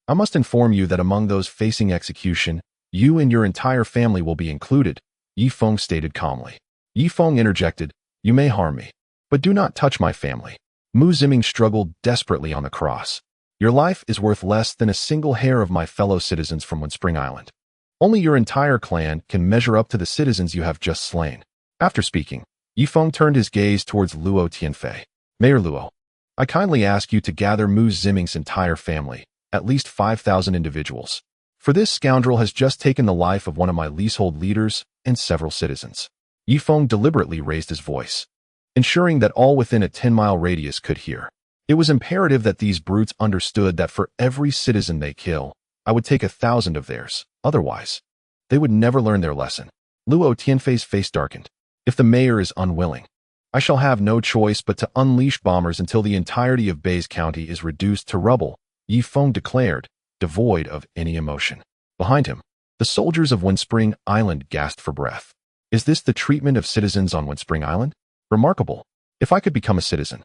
I must inform you that among those facing execution, you and your entire family will be included," Yifeng stated calmly. Yifeng interjected, "You may harm me, but do not touch my family." Mu Ziming struggled desperately on the cross. "Your life is worth less than a single hair of my fellow citizens from Spring Island. Only your entire clan can measure up to the citizens you have just slain." After speaking, Yifeng turned his gaze towards Luo Tianfei. "Mayor Luo, I kindly ask you to gather Mu Ziming's entire family, at least 5,000 individuals. For this scoundrel has just taken the life of one of my leasehold leaders and several citizens." Yifeng deliberately raised his voice, ensuring that all within a 10-mile radius could hear. It was imperative that these brutes understood that for every citizen they kill, I would take 1,000 of theirs. Otherwise, they would never learn their lesson. Luo Tianfei's face darkened. "If the mayor is unwilling, I shall have no choice but to unleash bombers until the entirety of Bei's county is reduced to rubble," Yifeng declared, devoid of any emotion. Behind him, the soldiers of Windspring Island gasped for breath. "Is this the treatment of citizens on Windspring Island? Remarkable. If I could become a citizen,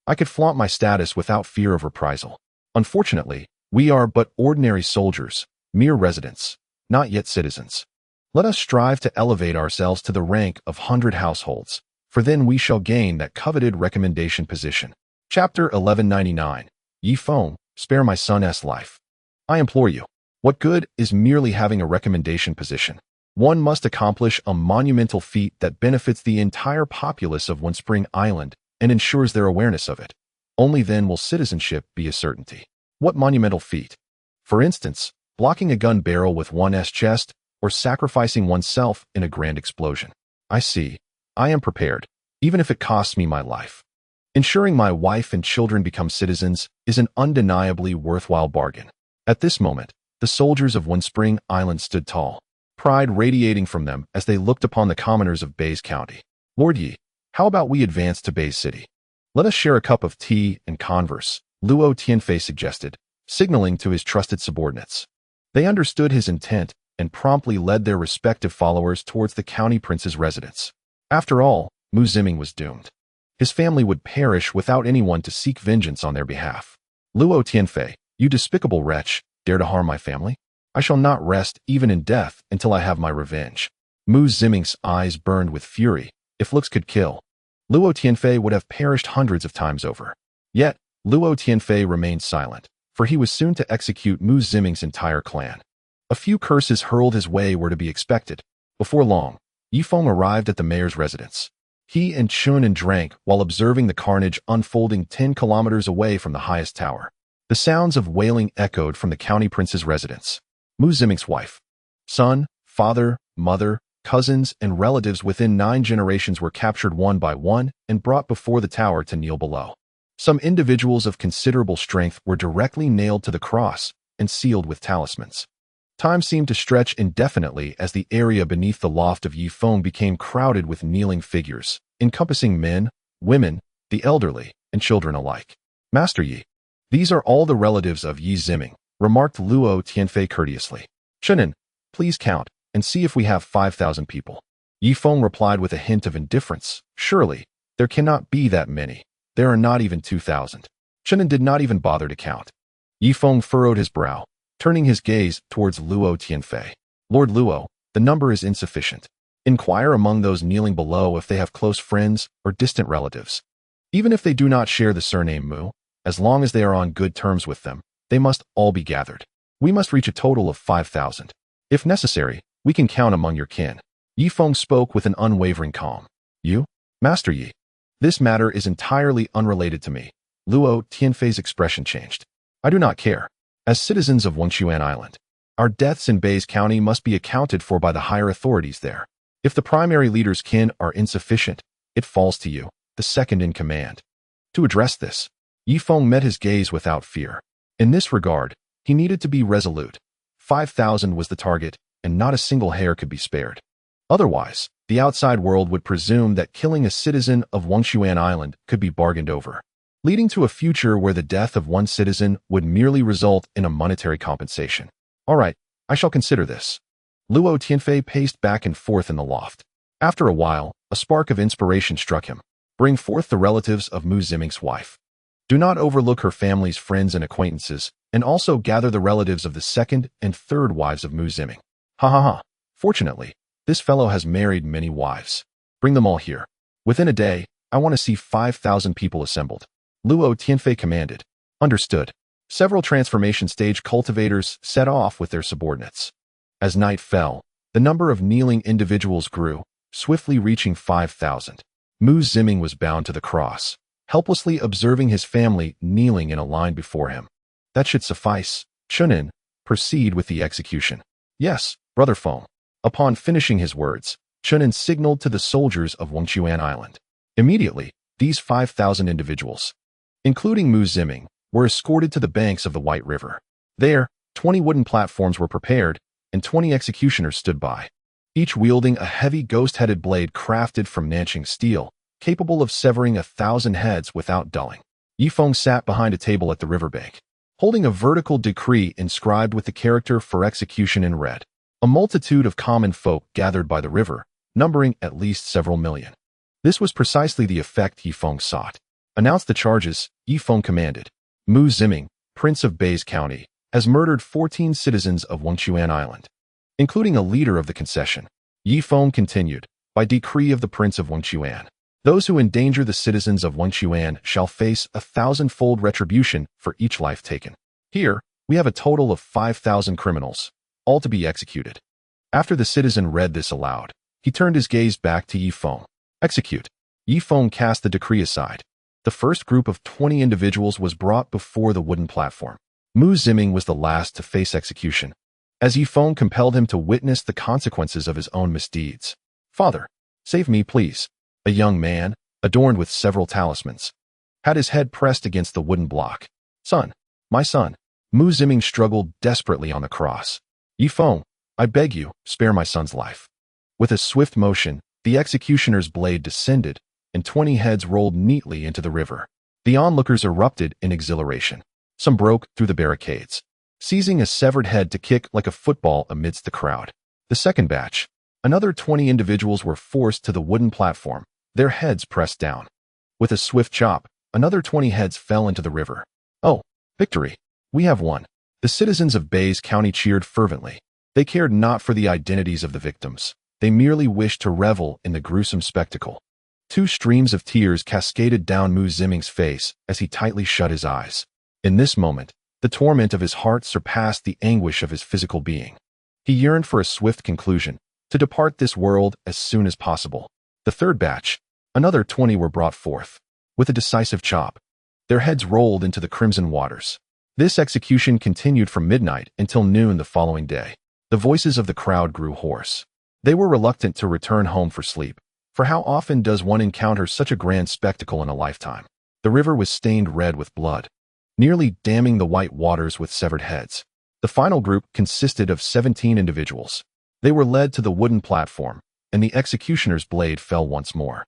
I could flaunt my status without fear of reprisal. Unfortunately, we are but ordinary soldiers, mere residents, not yet citizens. Let us strive to elevate ourselves to the rank of 100 households, for then we shall gain that coveted recommendation position." Chapter 1199. Yifeng, spare my son's life. I implore you. What good is merely having a recommendation position? One must accomplish a monumental feat that benefits the entire populace of Windspring Island and ensures their awareness of it. Only then will citizenship be a certainty. What monumental feat? For instance, blocking a gun barrel with one's chest, or sacrificing oneself in a grand explosion. I see. I am prepared, even if it costs me my life. Ensuring my wife and children become citizens is an undeniably worthwhile bargain. At this moment, the soldiers of Windspring Island stood tall, pride radiating from them as they looked upon the commoners of Bei's county. "Lord Yi, how about we advance to Bei's city? Let us share a cup of tea and converse," Luo Tianfei suggested, signaling to his trusted subordinates. They understood his intent and promptly led their respective followers towards the county prince's residence. After all, Mu Ziming was doomed. His family would perish without anyone to seek vengeance on their behalf. "Luo Tianfei, you despicable wretch, dare to harm my family? I shall not rest even in death until I have my revenge." Mu Ziming's eyes burned with fury. If looks could kill, Luo Tianfei would have perished hundreds of times over. Yet, Luo Tianfei remained silent, for he was soon to execute Mu Ziming's entire clan. A few curses hurled his way were to be expected. Before long, Yifeng arrived at the mayor's residence. He and Chen An drank while observing the carnage unfolding 10 kilometers away from the highest tower. The sounds of wailing echoed from the county prince's residence. Mu Ziming's wife, son, father, mother, cousins, and relatives within 9 generations were captured one by one and brought before the tower to kneel below. Some individuals of considerable strength were directly nailed to the cross and sealed with talismans. Time seemed to stretch indefinitely as the area beneath the loft of Yifeng became crowded with kneeling figures, encompassing men, women, the elderly, and children alike. "Master Yi, These are all the relatives of Yi Ziming, remarked Luo Tianfei courteously. Chen An, please count and see if we have 5,000 people. Yi Feng replied with a hint of indifference. Surely, there cannot be that many. There are not even 2,000. Chen An did not even bother to count. Yi Feng furrowed his brow, turning his gaze towards Luo Tianfei. Lord Luo, the number is insufficient. Inquire among those kneeling below if they have close friends or distant relatives. Even if they do not share the surname Mu, as long as they are on good terms with them, they must all be gathered. We must reach a total of 5,000. If necessary, we can count among your kin. Yi Feng spoke with an unwavering calm. You, Master Yi? This matter is entirely unrelated to me. Luo Tianfei's expression changed. I do not care. As citizens of Wengquan Island, our deaths in Bays County must be accounted for by the higher authorities there. If the primary leader's kin are insufficient, it falls to you, the second in command. To address this, Yi Feng met his gaze without fear. In this regard, he needed to be resolute. 5,000 was the target, and not a single hair could be spared. Otherwise, the outside world would presume that killing a citizen of Wengquan Island could be bargained over, leading to a future where the death of one citizen would merely result in a monetary compensation. All right, I shall consider this. Luo Tianfei paced back and forth in the loft. After a while, a spark of inspiration struck him. Bring forth the relatives of Mu Ziming's wife. Do not overlook her family's friends and acquaintances, and also gather the relatives of the second and third wives of Mu Ziming. Ha ha ha. Fortunately, this fellow has married many wives. Bring them all here. Within a day, I want to see 5,000 people assembled. Luo Tianfei commanded. Understood. Several transformation stage cultivators set off with their subordinates. As night fell, the number of kneeling individuals grew, swiftly reaching 5,000. Mu Ziming was bound to the cross, helplessly observing his family kneeling in a line before him. That should suffice. Chen An, proceed with the execution. Yes, Brother Feng. Upon finishing his words, Chen An signaled to the soldiers of Wengquan Island. Immediately, these 5,000 individuals, including Mu Ziming, were escorted to the banks of the White River. There, 20 wooden platforms were prepared, and 20 executioners stood by, each wielding a heavy ghost-headed blade crafted from Nanching steel, capable of severing 1,000 heads without dulling. Yi Feng sat behind a table at the riverbank, holding a vertical decree inscribed with the character for execution in red. A multitude of common folk gathered by the river, numbering at least several million. This was precisely the effect Yi Feng sought. Announce the charges, Yi Feng commanded. Mu Ziming, Prince of Bays County, has murdered 14 citizens of Wengquan Island, including a leader of the concession. Yi Feng continued, by decree of the Prince of Wengquan, those who endanger the citizens of Wengquan shall face 1,000-fold retribution for each life taken. Here, we have a total of 5,000 criminals, all to be executed. After the citizen read this aloud, he turned his gaze back to Yi Feng. Execute. Yi Feng cast the decree aside. The first group of 20 individuals was brought before the wooden platform. Mu Ziming was the last to face execution, as Yi Feng compelled him to witness the consequences of his own misdeeds. Father, save me, please. A young man, adorned with several talismans, had his head pressed against the wooden block. Son, my son. Mu Ziming struggled desperately on the cross. Yi Feng, I beg you, spare my son's life. With a swift motion, the executioner's blade descended, and 20 heads rolled neatly into the river. The onlookers erupted in exhilaration. Some broke through the barricades, seizing a severed head to kick like a football amidst the crowd. The second batch, another 20 individuals were forced to the wooden platform, their heads pressed down. With a swift chop, another 20 heads fell into the river. Oh, victory! We have won. The citizens of Bays County cheered fervently. They cared not for the identities of the victims. They merely wished to revel in the gruesome spectacle. 2 streams of tears cascaded down Mu Ziming's face as he tightly shut his eyes. In this moment, the torment of his heart surpassed the anguish of his physical being. He yearned for a swift conclusion, to depart this world as soon as possible. The third batch, another 20 were brought forth. With a decisive chop, their heads rolled into the crimson waters. This execution continued from midnight until noon the following day. The voices of the crowd grew hoarse. They were reluctant to return home for sleep, for how often does one encounter such a grand spectacle in a lifetime? The river was stained red with blood, nearly damming the white waters with severed heads. The final group consisted of 17 individuals. They were led to the wooden platform, and the executioner's blade fell once more.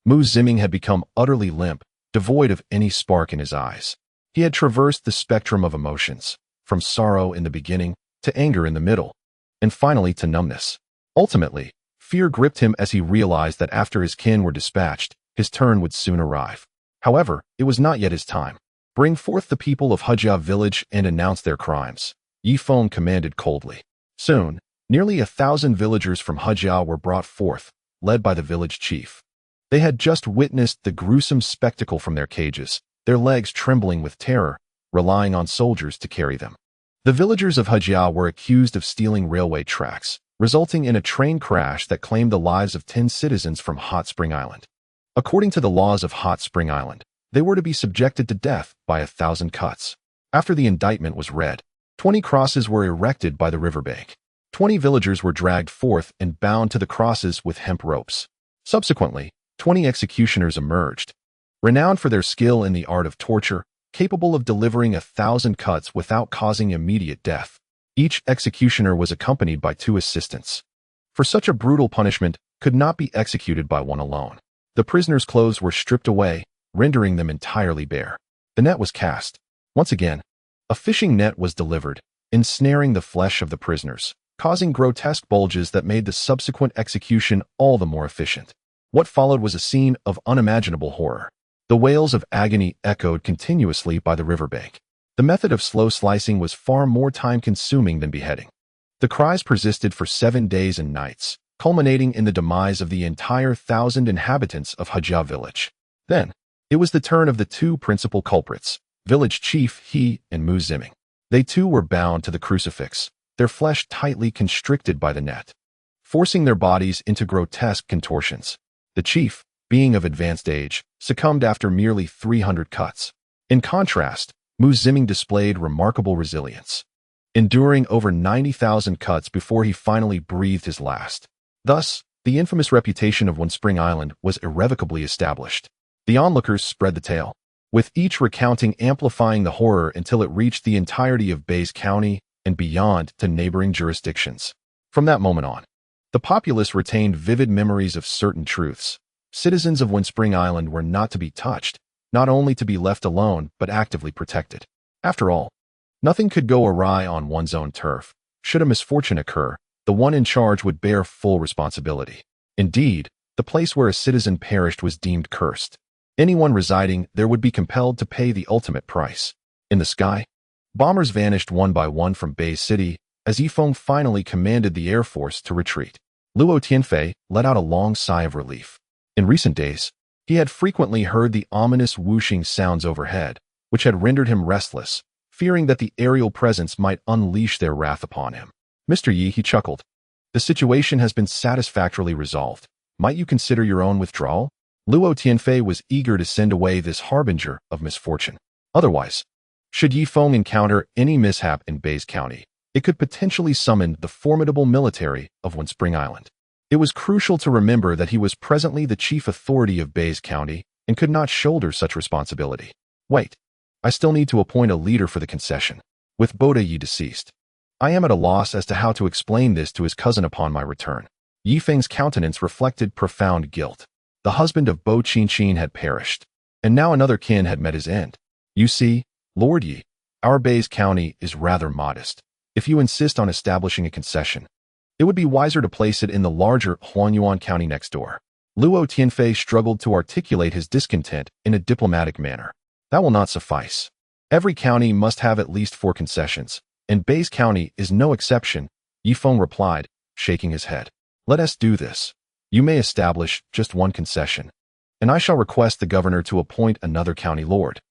Mu Ziming had become utterly limp, devoid of any spark in his eyes. He had traversed the spectrum of emotions, from sorrow in the beginning to anger in the middle, and finally to numbness. Ultimately, fear gripped him as he realized that after his kin were dispatched, his turn would soon arrive. However, it was not yet his time. Bring forth the people of Hejia village and announce their crimes, Yi Feng commanded coldly. Soon, nearly 1,000 villagers from Hejia were brought forth, led by the village chief. They had just witnessed the gruesome spectacle from their cages, their legs trembling with terror, relying on soldiers to carry them. The villagers of Hejia were accused of stealing railway tracks, resulting in a train crash that claimed the lives of 10 citizens from Hot Spring Island. According to the laws of Hot Spring Island, they were to be subjected to death by 1,000 cuts. After the indictment was read, 20 crosses were erected by the riverbank. 20 villagers were dragged forth and bound to the crosses with hemp ropes. Subsequently, 20 executioners emerged, renowned for their skill in the art of torture, capable of delivering 1,000 cuts without causing immediate death. Each executioner was accompanied by 2 assistants. For such a brutal punishment could not be executed by one alone. The prisoners' clothes were stripped away, rendering them entirely bare. The net was cast. Once again, a fishing net was delivered, ensnaring the flesh of the prisoners, causing grotesque bulges that made the subsequent execution all the more efficient. What followed was a scene of unimaginable horror. The wails of agony echoed continuously by the riverbank. The method of slow slicing was far more time-consuming than beheading. The cries persisted for 7 days and nights, culminating in the demise of the entire 1,000 inhabitants of Hejia village. Then, it was the turn of the 2 principal culprits, village chief He and Mu Ziming. They too were bound to the crucifix, their flesh tightly constricted by the net, forcing their bodies into grotesque contortions. The chief, being of advanced age, succumbed after merely 300 cuts. In contrast, Mu Ziming displayed remarkable resilience, enduring over 90,000 cuts before he finally breathed his last. Thus, the infamous reputation of One Spring Island was irrevocably established. The onlookers spread the tale, with each recounting amplifying the horror until it reached the entirety of Bays County and beyond to neighboring jurisdictions. From that moment on, the populace retained vivid memories of certain truths. Citizens of One Spring Island were not to be touched, not only to be left alone, but actively protected. After all, nothing could go awry on one's own turf. Should a misfortune occur, the one in charge would bear full responsibility. Indeed, the place where a citizen perished was deemed cursed. Anyone residing there would be compelled to pay the ultimate price. In the sky, bombers vanished one by one from Bay City as Yi Feng finally commanded the Air Force to retreat. Luo Tianfei let out a long sigh of relief. In recent days, he had frequently heard the ominous whooshing sounds overhead, which had rendered him restless, fearing that the aerial presence might unleash their wrath upon him. Mr. Yi, he chuckled. The situation has been satisfactorily resolved. Might you consider your own withdrawal? Luo Tianfei was eager to send away this harbinger of misfortune. Otherwise, should Yi Feng encounter any mishap in Bays County, it could potentially summon the formidable military of One Spring Island. It was crucial to remember that he was presently the chief authority of Bays County and could not shoulder such responsibility. Wait, I still need to appoint a leader for the concession. With Boda Yi deceased, I am at a loss as to how to explain this to his cousin upon my return. Yi Feng's countenance reflected profound guilt. The husband of Bo Qin had perished, and now another kin had met his end. You see, Lord Yi, our Bays County is rather modest. If you insist on establishing a concession, it would be wiser to place it in the larger Huanyuan County next door. Luo Tianfei struggled to articulate his discontent in a diplomatic manner. That will not suffice. Every county must have at least 4 concessions, and Bays County is no exception, Yi Feng replied, shaking his head. Let us do this. You may establish just 1 concession, and I shall request the governor to appoint another county lord.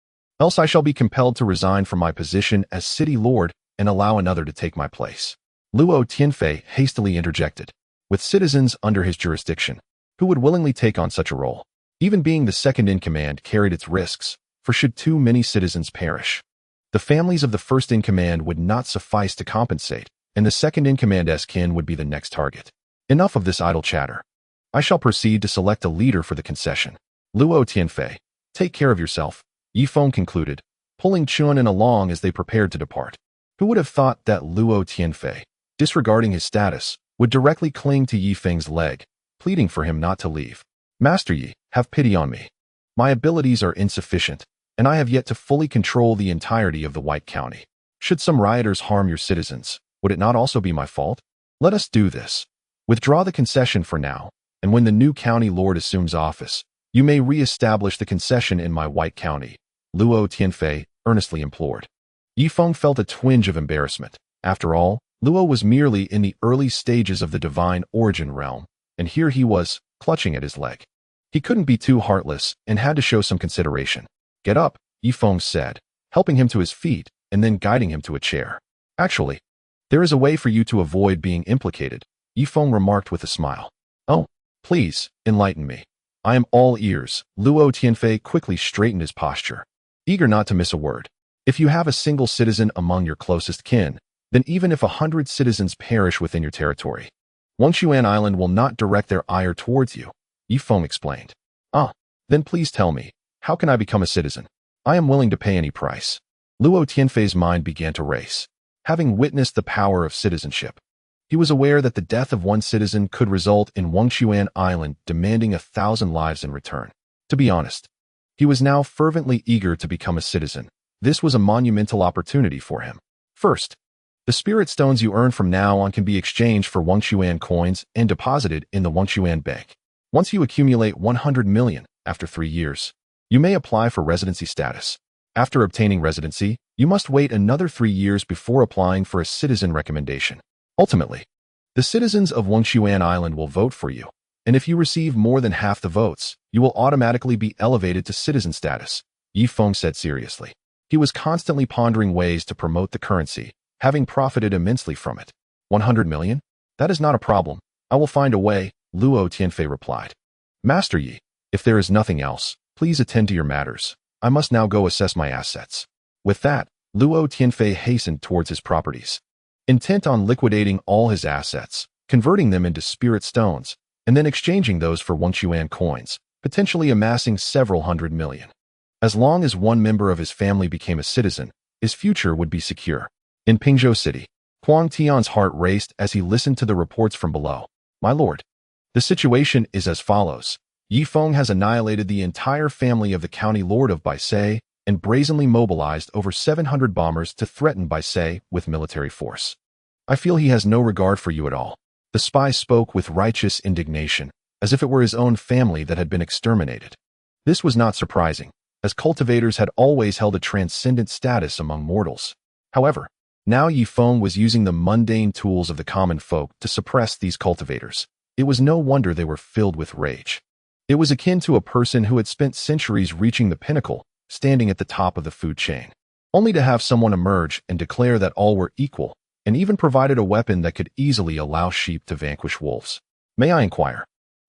Else I shall be compelled to resign from my position as city lord and allow another to take my place. Luo Tianfei hastily interjected. With citizens under his jurisdiction, who would willingly take on such a role? Even being the second in command carried its risks, for should too many citizens perish, the families of the first in command would not suffice to compensate, and the second in command's kin would be the next target. Enough of this idle chatter. I shall proceed to select a leader for the concession. Luo Tianfei, take care of yourself, Yi Feng concluded, pulling Chen An along as they prepared to depart. Who would have thought that Luo Tianfei, disregarding his status, would directly cling to Yi Feng's leg, pleading for him not to leave. Master Yi, have pity on me. My abilities are insufficient. and I have yet to fully control the entirety of the White County. Should some rioters harm your citizens, would it not also be my fault? Let us do this. Withdraw the concession for now, and when the new county lord assumes office, you may re-establish the concession in my White County, Luo Tianfei earnestly implored. Yi Feng felt a twinge of embarrassment. After all, Luo was merely in the early stages of the divine origin realm, and here he was, clutching at his leg. He couldn't be too heartless and had to show some consideration. Get up, Yi Feng said, helping him to his feet and then guiding him to a chair. Actually, there is a way for you to avoid being implicated, Yi Feng remarked with a smile. Oh, please, enlighten me. I am all ears. Luo Tianfei quickly straightened his posture, eager not to miss a word. If you have a single citizen among your closest kin, then even if 100 citizens perish within your territory, Wangshuan Island will not direct their ire towards you, Yi Feng explained. Ah, then please tell me, how can I become a citizen? I am willing to pay any price. Luo Tianfei's mind began to race. Having witnessed the power of citizenship, he was aware that the death of one citizen could result in Wangshuan Island demanding 1,000 lives in return. To be honest, he was now fervently eager to become a citizen. This was a monumental opportunity for him. First, the spirit stones you earn from now on can be exchanged for Wangshuan coins and deposited in the Wangshuan Bank. Once you accumulate 100 million after 3 years, you may apply for residency status. After obtaining residency, you must wait another 3 years before applying for a citizen recommendation. Ultimately, the citizens of Wangshuan Island will vote for you, and if you receive more than half the votes, you will automatically be elevated to citizen status, Yi Feng said seriously. He was constantly pondering ways to promote the currency, having profited immensely from it. 100 million? That is not a problem. I will find a way, Luo Tianfei replied. Master Yi, if there is nothing else, please attend to your matters. I must now go assess my assets. With that, Luo Tianfei hastened towards his properties, intent on liquidating all his assets, converting them into spirit stones, and then exchanging those for Wangshuan coins, potentially amassing several hundred million. As long as one member of his family became a citizen, his future would be secure. In Pingzhou City, Huang Tian's heart raced as he listened to the reports from below. My lord, the situation is as follows. Yi Feng has annihilated the entire family of the county lord of Baisei and brazenly mobilized over 700 bombers to threaten Baisei with military force. I feel he has no regard for you at all. The spy spoke with righteous indignation, as if it were his own family that had been exterminated. This was not surprising, as cultivators had always held a transcendent status among mortals. However, now Yi Feng was using the mundane tools of the common folk to suppress these cultivators. It was no wonder they were filled with rage. It was akin to a person who had spent centuries reaching the pinnacle, standing at the top of the food chain, only to have someone emerge and declare that all were equal, and even provided a weapon that could easily allow sheep to vanquish wolves. May I inquire,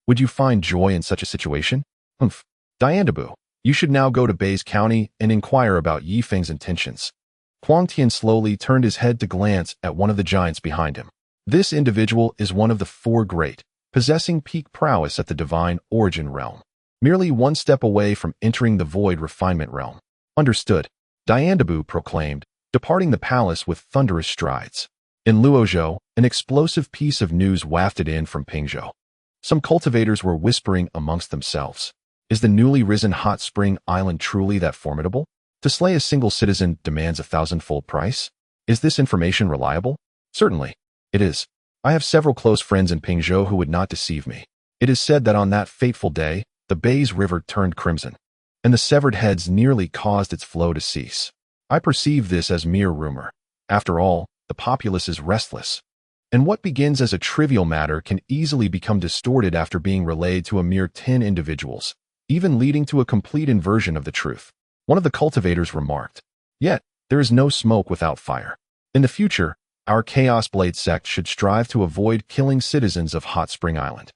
would you find joy in such a situation? Humph. Diandabu, you should now go to Baise County and inquire about Yi Feng's intentions. Huang Tian slowly turned his head to glance at one of the giants behind him. This individual is one of the 4 great, possessing peak prowess at the divine origin realm, merely one step away from entering the void refinement realm. Understood, Diandabu proclaimed, departing the palace with thunderous strides. In Luozhou, an explosive piece of news wafted in from Pingzhou. Some cultivators were whispering amongst themselves. Is the newly risen hot spring island truly that formidable? To slay a single citizen demands 1,000-fold price? Is this information reliable? Certainly, it is. I have several close friends in Pingzhou who would not deceive me. It is said that on that fateful day, the Baise River turned crimson, and the severed heads nearly caused its flow to cease. I perceive this as mere rumor. After all, the populace is restless, and what begins as a trivial matter can easily become distorted after being relayed to a mere 10 individuals, even leading to a complete inversion of the truth. One of the cultivators remarked. Yet, there is no smoke without fire. In the future, our Chaos Blade sect should strive to avoid killing citizens of Hot Spring Island.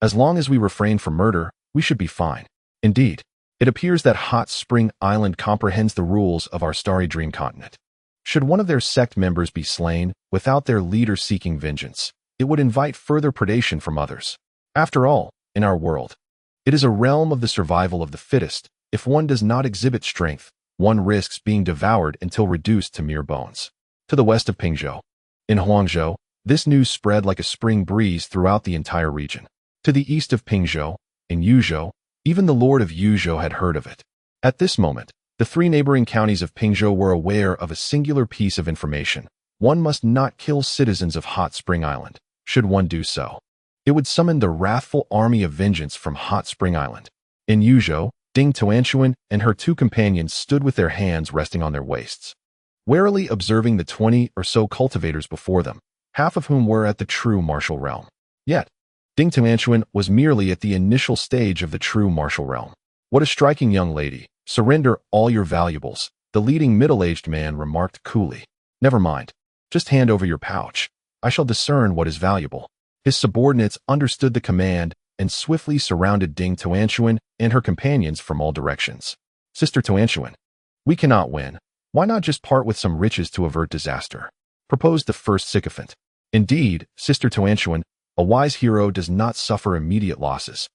As long as we refrain from murder, we should be fine. Indeed, it appears that Hot Spring Island comprehends the rules of our starry dream continent. Should one of their sect members be slain, without their leader seeking vengeance, it would invite further predation from others. After all, in our world, it is a realm of the survival of the fittest. If one does not exhibit strength, one risks being devoured until reduced to mere bones. To the west of Pingzhou, in Huangzhou, this news spread like a spring breeze throughout the entire region. To the east of Pingzhou, in Yuzhou, even the lord of Yuzhou had heard of it. At this moment, The three neighboring counties of Pingzhou were aware of a singular piece of information. One must not kill citizens of Hot Spring Island. Should one do so, it would summon the wrathful army of vengeance from Hot Spring Island. In Yuzhou, Ding Tuanchuan and her two companions stood with their hands resting on their waists, warily observing the 20 or so cultivators before them, half of whom were at the true martial realm. Yet, Ding Tuanchuan was merely at the initial stage of the true martial realm. What a striking young lady! Surrender all your valuables, the leading middle-aged man remarked coolly. Never mind. Just hand over your pouch. I shall discern what is valuable. His subordinates understood the command and swiftly surrounded Ding Tuanchuan and her companions from all directions. Sister Tuanchuan, we cannot win. Why not just part with some riches to avert disaster? Proposed the first sycophant. Indeed, Sister Tuanchuan, a wise hero does not suffer immediate losses.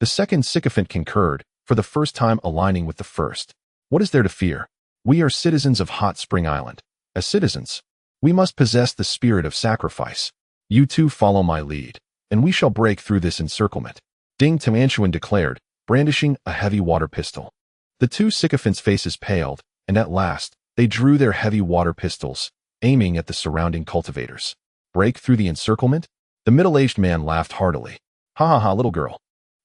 The second sycophant concurred, for the first time aligning with the first. What is there to fear? We are citizens of Hot Spring Island. As citizens, we must possess the spirit of sacrifice. You two follow my lead, and we shall break through this encirclement, Ding Tuanchuan declared, brandishing a heavy water pistol. The two sycophants' faces paled, and at last, they drew their heavy water pistols, aiming at the surrounding cultivators. Break through the encirclement? The middle-aged man laughed heartily. Ha ha ha, little girl.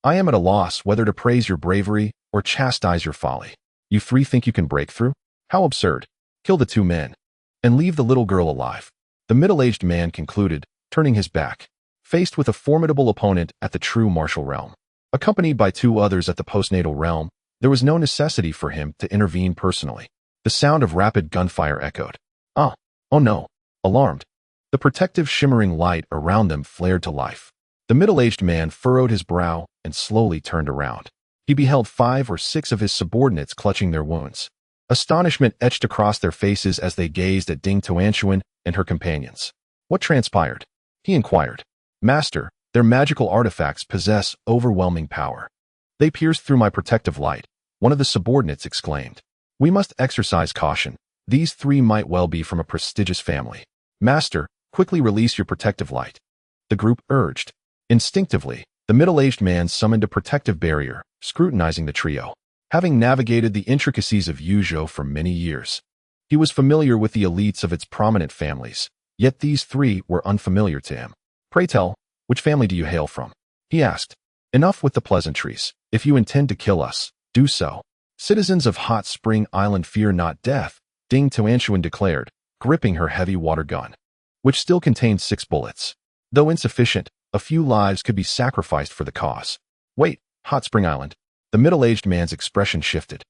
I am at a loss whether to praise your bravery or chastise your folly. You three think you can break through? How absurd. Kill the two men, and leave the little girl alive, the middle-aged man concluded, turning his back. Faced with a formidable opponent at the true martial realm, accompanied by two others at the postnatal realm, there was no necessity for him to intervene personally. The sound of rapid gunfire echoed. Ah! Oh no! Alarmed, the protective shimmering light around them flared to life. The middle-aged man furrowed his brow and slowly turned around. He beheld 5 or 6 of his subordinates clutching their wounds. Astonishment etched across their faces as they gazed at Ding Tuanchuan and her companions. What transpired? He inquired. Master, their magical artifacts possess overwhelming power. They pierced through my protective light, one of the subordinates exclaimed. We must exercise caution. These 3 might well be from a prestigious family. Master, quickly release your protective light, the group urged. Instinctively, the middle-aged man summoned a protective barrier, scrutinizing the trio. Having navigated the intricacies of Yuzhou for many years, he was familiar with the elites of its prominent families, yet these 3 were unfamiliar to him. Pray tell, which family do you hail from? He asked. Enough with the pleasantries. If you intend to kill us, do so. Citizens of Hot Spring Island fear not death, Ding Tuanchuan declared, gripping her heavy water gun, which still contained 6 bullets. Though insufficient, a few lives could be sacrificed for the cause. Wait, Hot Spring Island. The middle-aged man's expression shifted,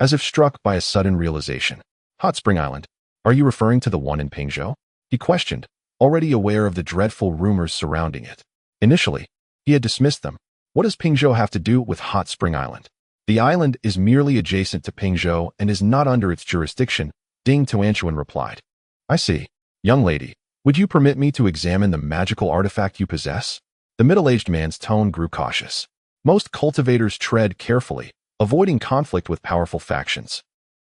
as if struck by a sudden realization. Hot Spring Island? Are you referring to the one in Pingzhou? He questioned, already aware of the dreadful rumors surrounding it. Initially, he had dismissed them. What does Pingzhou have to do with Hot Spring Island? The island is merely adjacent to Pingzhou and is not under its jurisdiction, Ding Tuanchuan replied. I see. Young lady, would you permit me to examine the magical artifact you possess? The middle-aged man's tone grew cautious. Most cultivators tread carefully, avoiding conflict with powerful factions.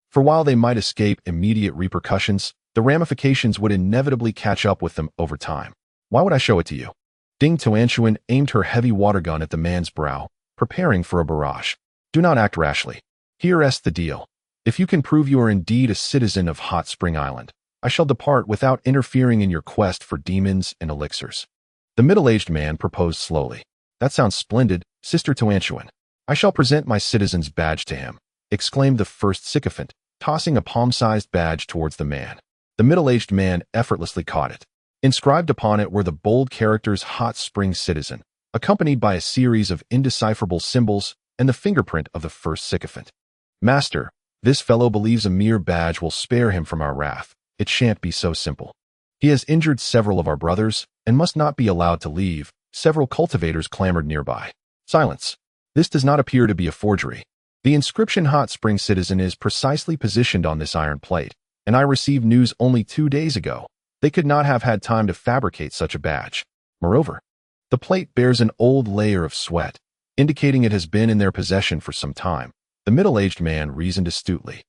For while they might escape immediate repercussions, the ramifications would inevitably catch up with them over time. Why would I show it to you? Ding Tuanchuan aimed her heavy water gun at the man's brow, preparing for a barrage. Do not act rashly. Here rests the deal. If you can prove you are indeed a citizen of Hot Spring Island, I shall depart without interfering in your quest for demons and elixirs. The middle-aged man proposed slowly. That sounds splendid, Sister Tuanchuan. I shall present my citizen's badge to him, exclaimed the first sycophant, tossing a palm-sized badge towards the man. The middle-aged man effortlessly caught it. Inscribed upon it were the bold characters Hot Spring Citizen, accompanied by a series of indecipherable symbols and the fingerprint of the first sycophant. Master, this fellow believes a mere badge will spare him from our wrath. It shan't be so simple. He has injured several of our brothers and must not be allowed to leave. Several cultivators clamored nearby. Silence. This does not appear to be a forgery. The inscription Hot Spring Citizen is precisely positioned on this iron plate, and I received news only 2 days ago. They could not have had time to fabricate such a badge. Moreover, the plate bears an old layer of sweat, indicating it has been in their possession for some time. The middle-aged man reasoned astutely,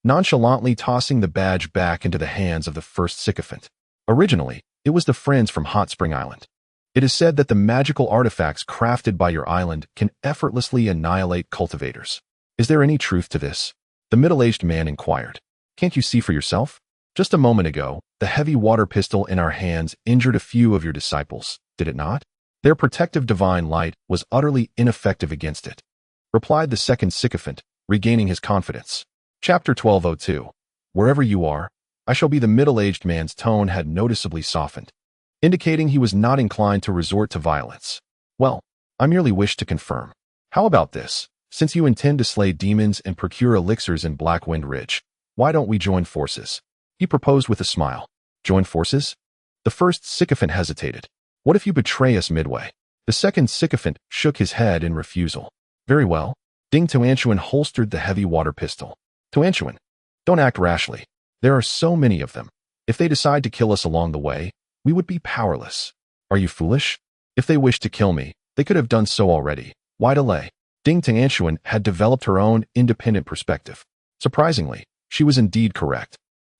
nonchalantly tossing the badge back into the hands of the first sycophant. Originally, it was the friends from Hot Spring Island. It is said that the magical artifacts crafted by your island can effortlessly annihilate cultivators. Is there any truth to this? The middle-aged man inquired. Can't you see for yourself? Just a moment ago, the heavy water pistol in our hands injured a few of your disciples, did it not? Their protective divine light was utterly ineffective against it, replied the second sycophant, regaining his confidence. Chapter 1202. Wherever you are, I shall be. The middle-aged man's tone had noticeably softened, indicating he was not inclined to resort to violence. Well, I merely wish to confirm. How about this? Since you intend to slay demons and procure elixirs in Blackwind Ridge, why don't we join forces? He proposed with a smile. Join forces? The first sycophant hesitated. What if you betray us midway? The second sycophant shook his head in refusal. Very well. Ding Tuanchuan holstered the heavy water pistol. Tuanchuan, don't act rashly. There are so many of them. If they decide to kill us along the way, we would be powerless. Are you foolish? If they wished to kill me, they could have done so already. Why delay? Ding Tuanchuan had developed her own independent perspective. Surprisingly, she was indeed correct.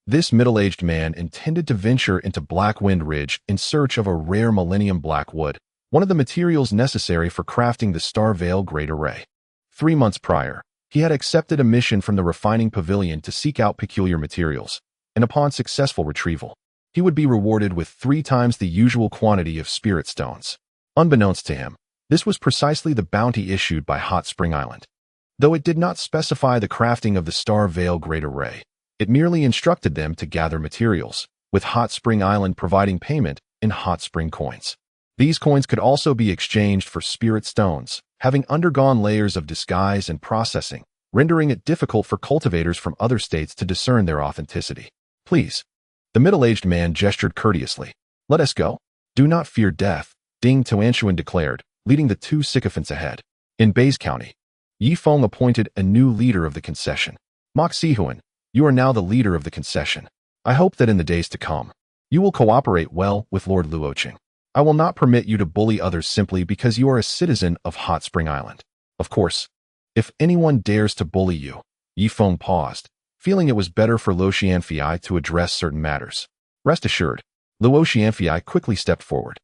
This middle-aged man intended to venture into Blackwind Ridge in search of a rare Millennium Black wood, one of the materials necessary for crafting the Star Veil Great Array. 3 months prior, he had accepted a mission from the refining pavilion to seek out peculiar materials, and upon successful retrieval, he would be rewarded with 3 times the usual quantity of spirit stones. Unbeknownst to him, this was precisely the bounty issued by Hot Spring Island. Though it did not specify the crafting of the Star Veil Great Array, it merely instructed them to gather materials, with Hot Spring Island providing payment in Hot Spring coins. These coins could also be exchanged for spirit stones, having undergone layers of disguise and processing, rendering it difficult for cultivators from other states to discern their authenticity. Please. The middle-aged man gestured courteously. Let us go. Do not fear death, Ding Tuanchuan declared, leading the 2 sycophants ahead. In Bays County, Yi Feng appointed a new leader of the concession. Mok Sihuan, you are now the leader of the concession. I hope that in the days to come, you will cooperate well with Lord Luoqing. I will not permit you to bully others simply because you are a citizen of Hot Spring Island. Of course, if anyone dares to bully you, Yi Feng paused, feeling it was better for Luo Xianfei to address certain matters. Rest assured, Luo Xianfei quickly stepped forward.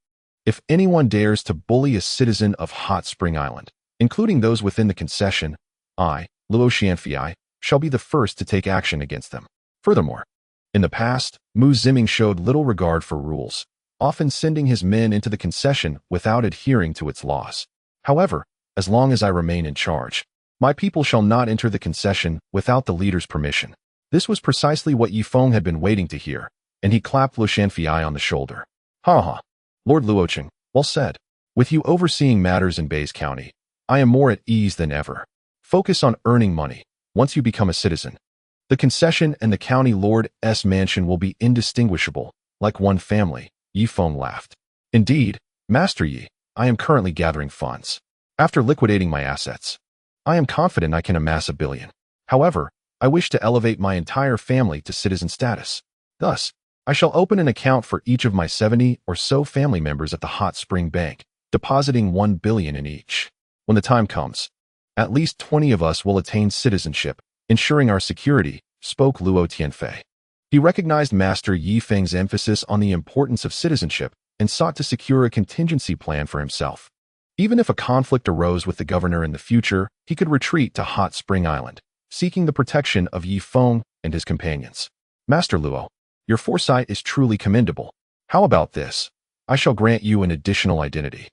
If anyone dares to bully a citizen of Hot Spring Island, including those within the concession, I, Luo Xianfei, shall be the first to take action against them. Furthermore, in the past, Mu Ziming showed little regard for rules, often sending his men into the concession without adhering to its laws. However, as long as I remain in charge, my people shall not enter the concession without the leader's permission. This was precisely what Yi Feng had been waiting to hear, and he clapped Luo Xianfei on the shoulder. Ha ha. Lord Luoqing, well said. With you overseeing matters in Bays County, I am more at ease than ever. Focus on earning money. Once you become a citizen, the concession and the county lord's mansion will be indistinguishable, like one family. Yi Feng laughed. Indeed, Master Yi, I am currently gathering funds. After liquidating my assets, I am confident I can amass 1 billion. However, I wish to elevate my entire family to citizen status. Thus, I shall open an account for each of my 70 or so family members at the Hot Spring Bank, depositing 1 billion in each. When the time comes, at least 20 of us will attain citizenship, ensuring our security, spoke Luo Tianfei. He recognized Master Yi Feng's emphasis on the importance of citizenship and sought to secure a contingency plan for himself. Even if a conflict arose with the governor in the future, he could retreat to Hot Spring Island, seeking the protection of Yi Feng and his companions. Master Luo, your foresight is truly commendable. How about this? I shall grant you an additional identity,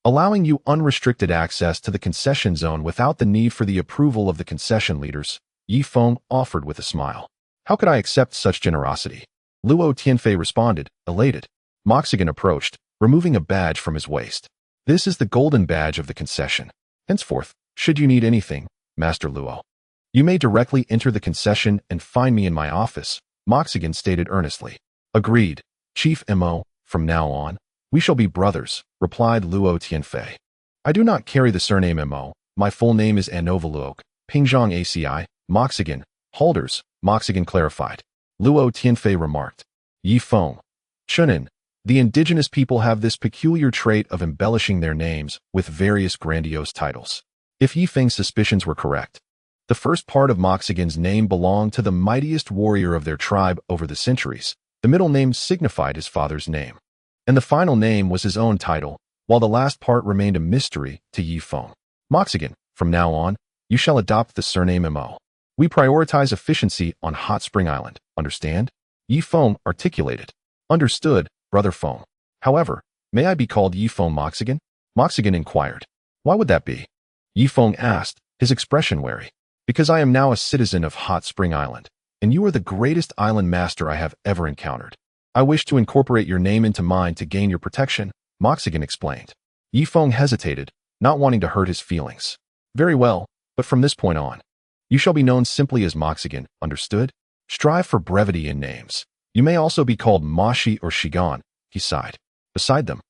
allowing you unrestricted access to the concession zone without the need for the approval of the concession leaders, Yi Feng offered with a smile. How could I accept such generosity? Luo Tianfei responded, elated. Moxigan approached, removing a badge from his waist. This is the golden badge of the concession. Henceforth, should you need anything, Master Luo, you may directly enter the concession and find me in my office, Moxigan stated earnestly. Agreed, Chief Mo, from now on, we shall be brothers, replied Luo Tianfei. I do not carry the surname Mo, my full name is Anovaluok, Pingzhong ACI, Moxigan, Holders, Moxigan clarified. Luo Tianfei remarked. Yi Feng, Chen An, the indigenous people have this peculiar trait of embellishing their names with various grandiose titles. If Yi Feng's suspicions were correct, the first part of Moxigan's name belonged to the mightiest warrior of their tribe over the centuries. The middle name signified his father's name, and the final name was his own title, while the last part remained a mystery to Yi Feng. Moxigan, from now on, you shall adopt the surname Mo. We prioritize efficiency on Hot Spring Island, understand? Yi Feng articulated. Understood, Brother Feng. However, may I be called Yi Feng Moxigan? Moxigan inquired. Why would that be? Yi Feng asked, his expression wary. Because I am now a citizen of Hot Spring Island, and you are the greatest island master I have ever encountered. I wish to incorporate your name into mine to gain your protection, Moxigan explained. Yi Feng hesitated, not wanting to hurt his feelings. Very well, but from this point on, you shall be known simply as Moxigan, understood? Strive for brevity in names. You may also be called Moshi or Shigan, he sighed. Beside them,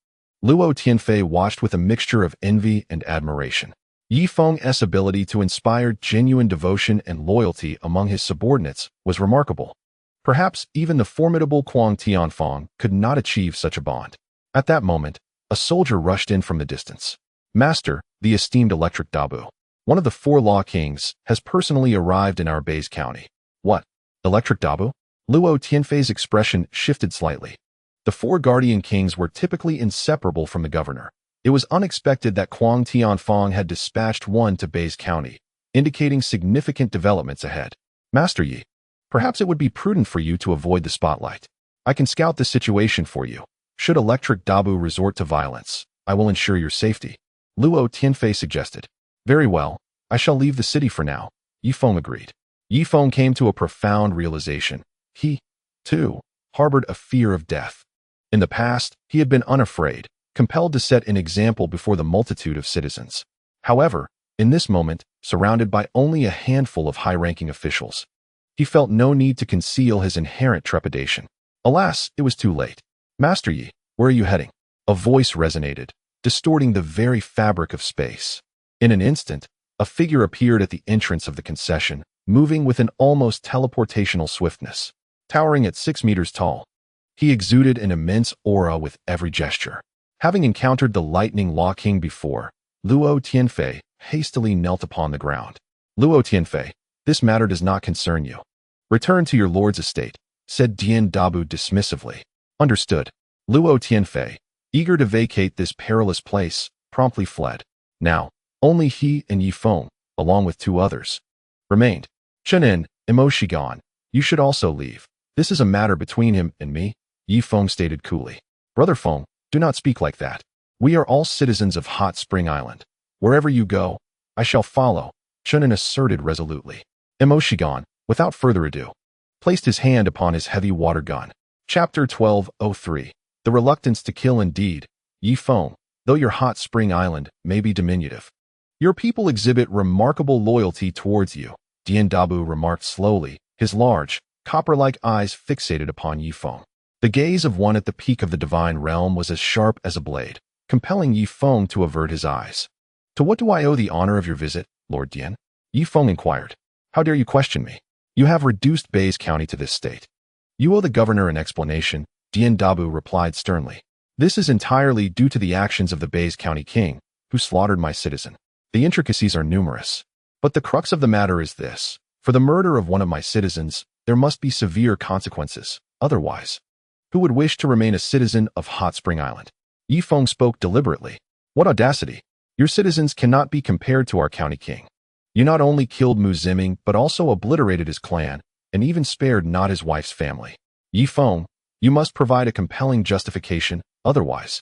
Luo Tianfei watched with a mixture of envy and admiration. Yi Feng's ability to inspire genuine devotion and loyalty among his subordinates was remarkable. Perhaps even the formidable Kuang Tianfeng could not achieve such a bond. At that moment, a soldier rushed in from the distance. Master, the esteemed Electric Dabu, one of the 4 law kings, has personally arrived in our Bays County. What? Electric Dabu? Luo Tianfei's expression shifted slightly. The 4 guardian kings were typically inseparable from the governor. It was unexpected that Kuang Tianfeng had dispatched one to Bays County, indicating significant developments ahead. Master Yi, perhaps it would be prudent for you to avoid the spotlight. I can scout the situation for you. Should Electric Dabu resort to violence, I will ensure your safety. Luo Tianfei suggested. Very well, I shall leave the city for now, Yi Feng agreed. Yi Feng came to a profound realization. He, too, harbored a fear of death. In the past, he had been unafraid, compelled to set an example before the multitude of citizens. However, in this moment, surrounded by only a handful of high-ranking officials, he felt no need to conceal his inherent trepidation. Alas, it was too late. Master Yi, where are you heading? A voice resonated, distorting the very fabric of space. In an instant, a figure appeared at the entrance of the concession, moving with an almost teleportational swiftness. Towering at 6 meters tall, he exuded an immense aura with every gesture. Having encountered the Lightning Law King before, Luo Tianfei hastily knelt upon the ground. Luo Tianfei, this matter does not concern you. Return to your lord's estate, said Dian Dabu dismissively. Understood. Luo Tianfei, eager to vacate this perilous place, promptly fled. Now, only he and Yi Feng, along with 2 others, remained. Chen An, Shigan, you should also leave. This is a matter between him and me, Yi Feng stated coolly. Brother Feng, do not speak like that. We are all citizens of Hot Spring Island. Wherever you go, I shall follow, Chen An asserted resolutely. Shigan, without further ado, placed his hand upon his heavy water gun. Chapter 1203. The Reluctance to Kill. Indeed, Yi Feng, though your Hot Spring Island may be diminutive, your people exhibit remarkable loyalty towards you, Dian Dabu remarked slowly, his large, copper-like eyes fixated upon Yi Feng. The gaze of one at the peak of the divine realm was as sharp as a blade, compelling Yi Feng to avert his eyes. To what do I owe the honor of your visit, Lord Dian? Yi Feng inquired. How dare you question me? You have reduced Bays County to this state. You owe the governor an explanation, Dian Dabu replied sternly. This is entirely due to the actions of the Bays County king, who slaughtered my citizen. The intricacies are numerous, but the crux of the matter is this. For the murder of one of my citizens, there must be severe consequences. Otherwise, who would wish to remain a citizen of Hot Spring Island? Yi Feng spoke deliberately. What audacity! Your citizens cannot be compared to our county king. You not only killed Mu Ziming, but also obliterated his clan, and even spared not his wife's family. Yi Feng, you must provide a compelling justification, otherwise,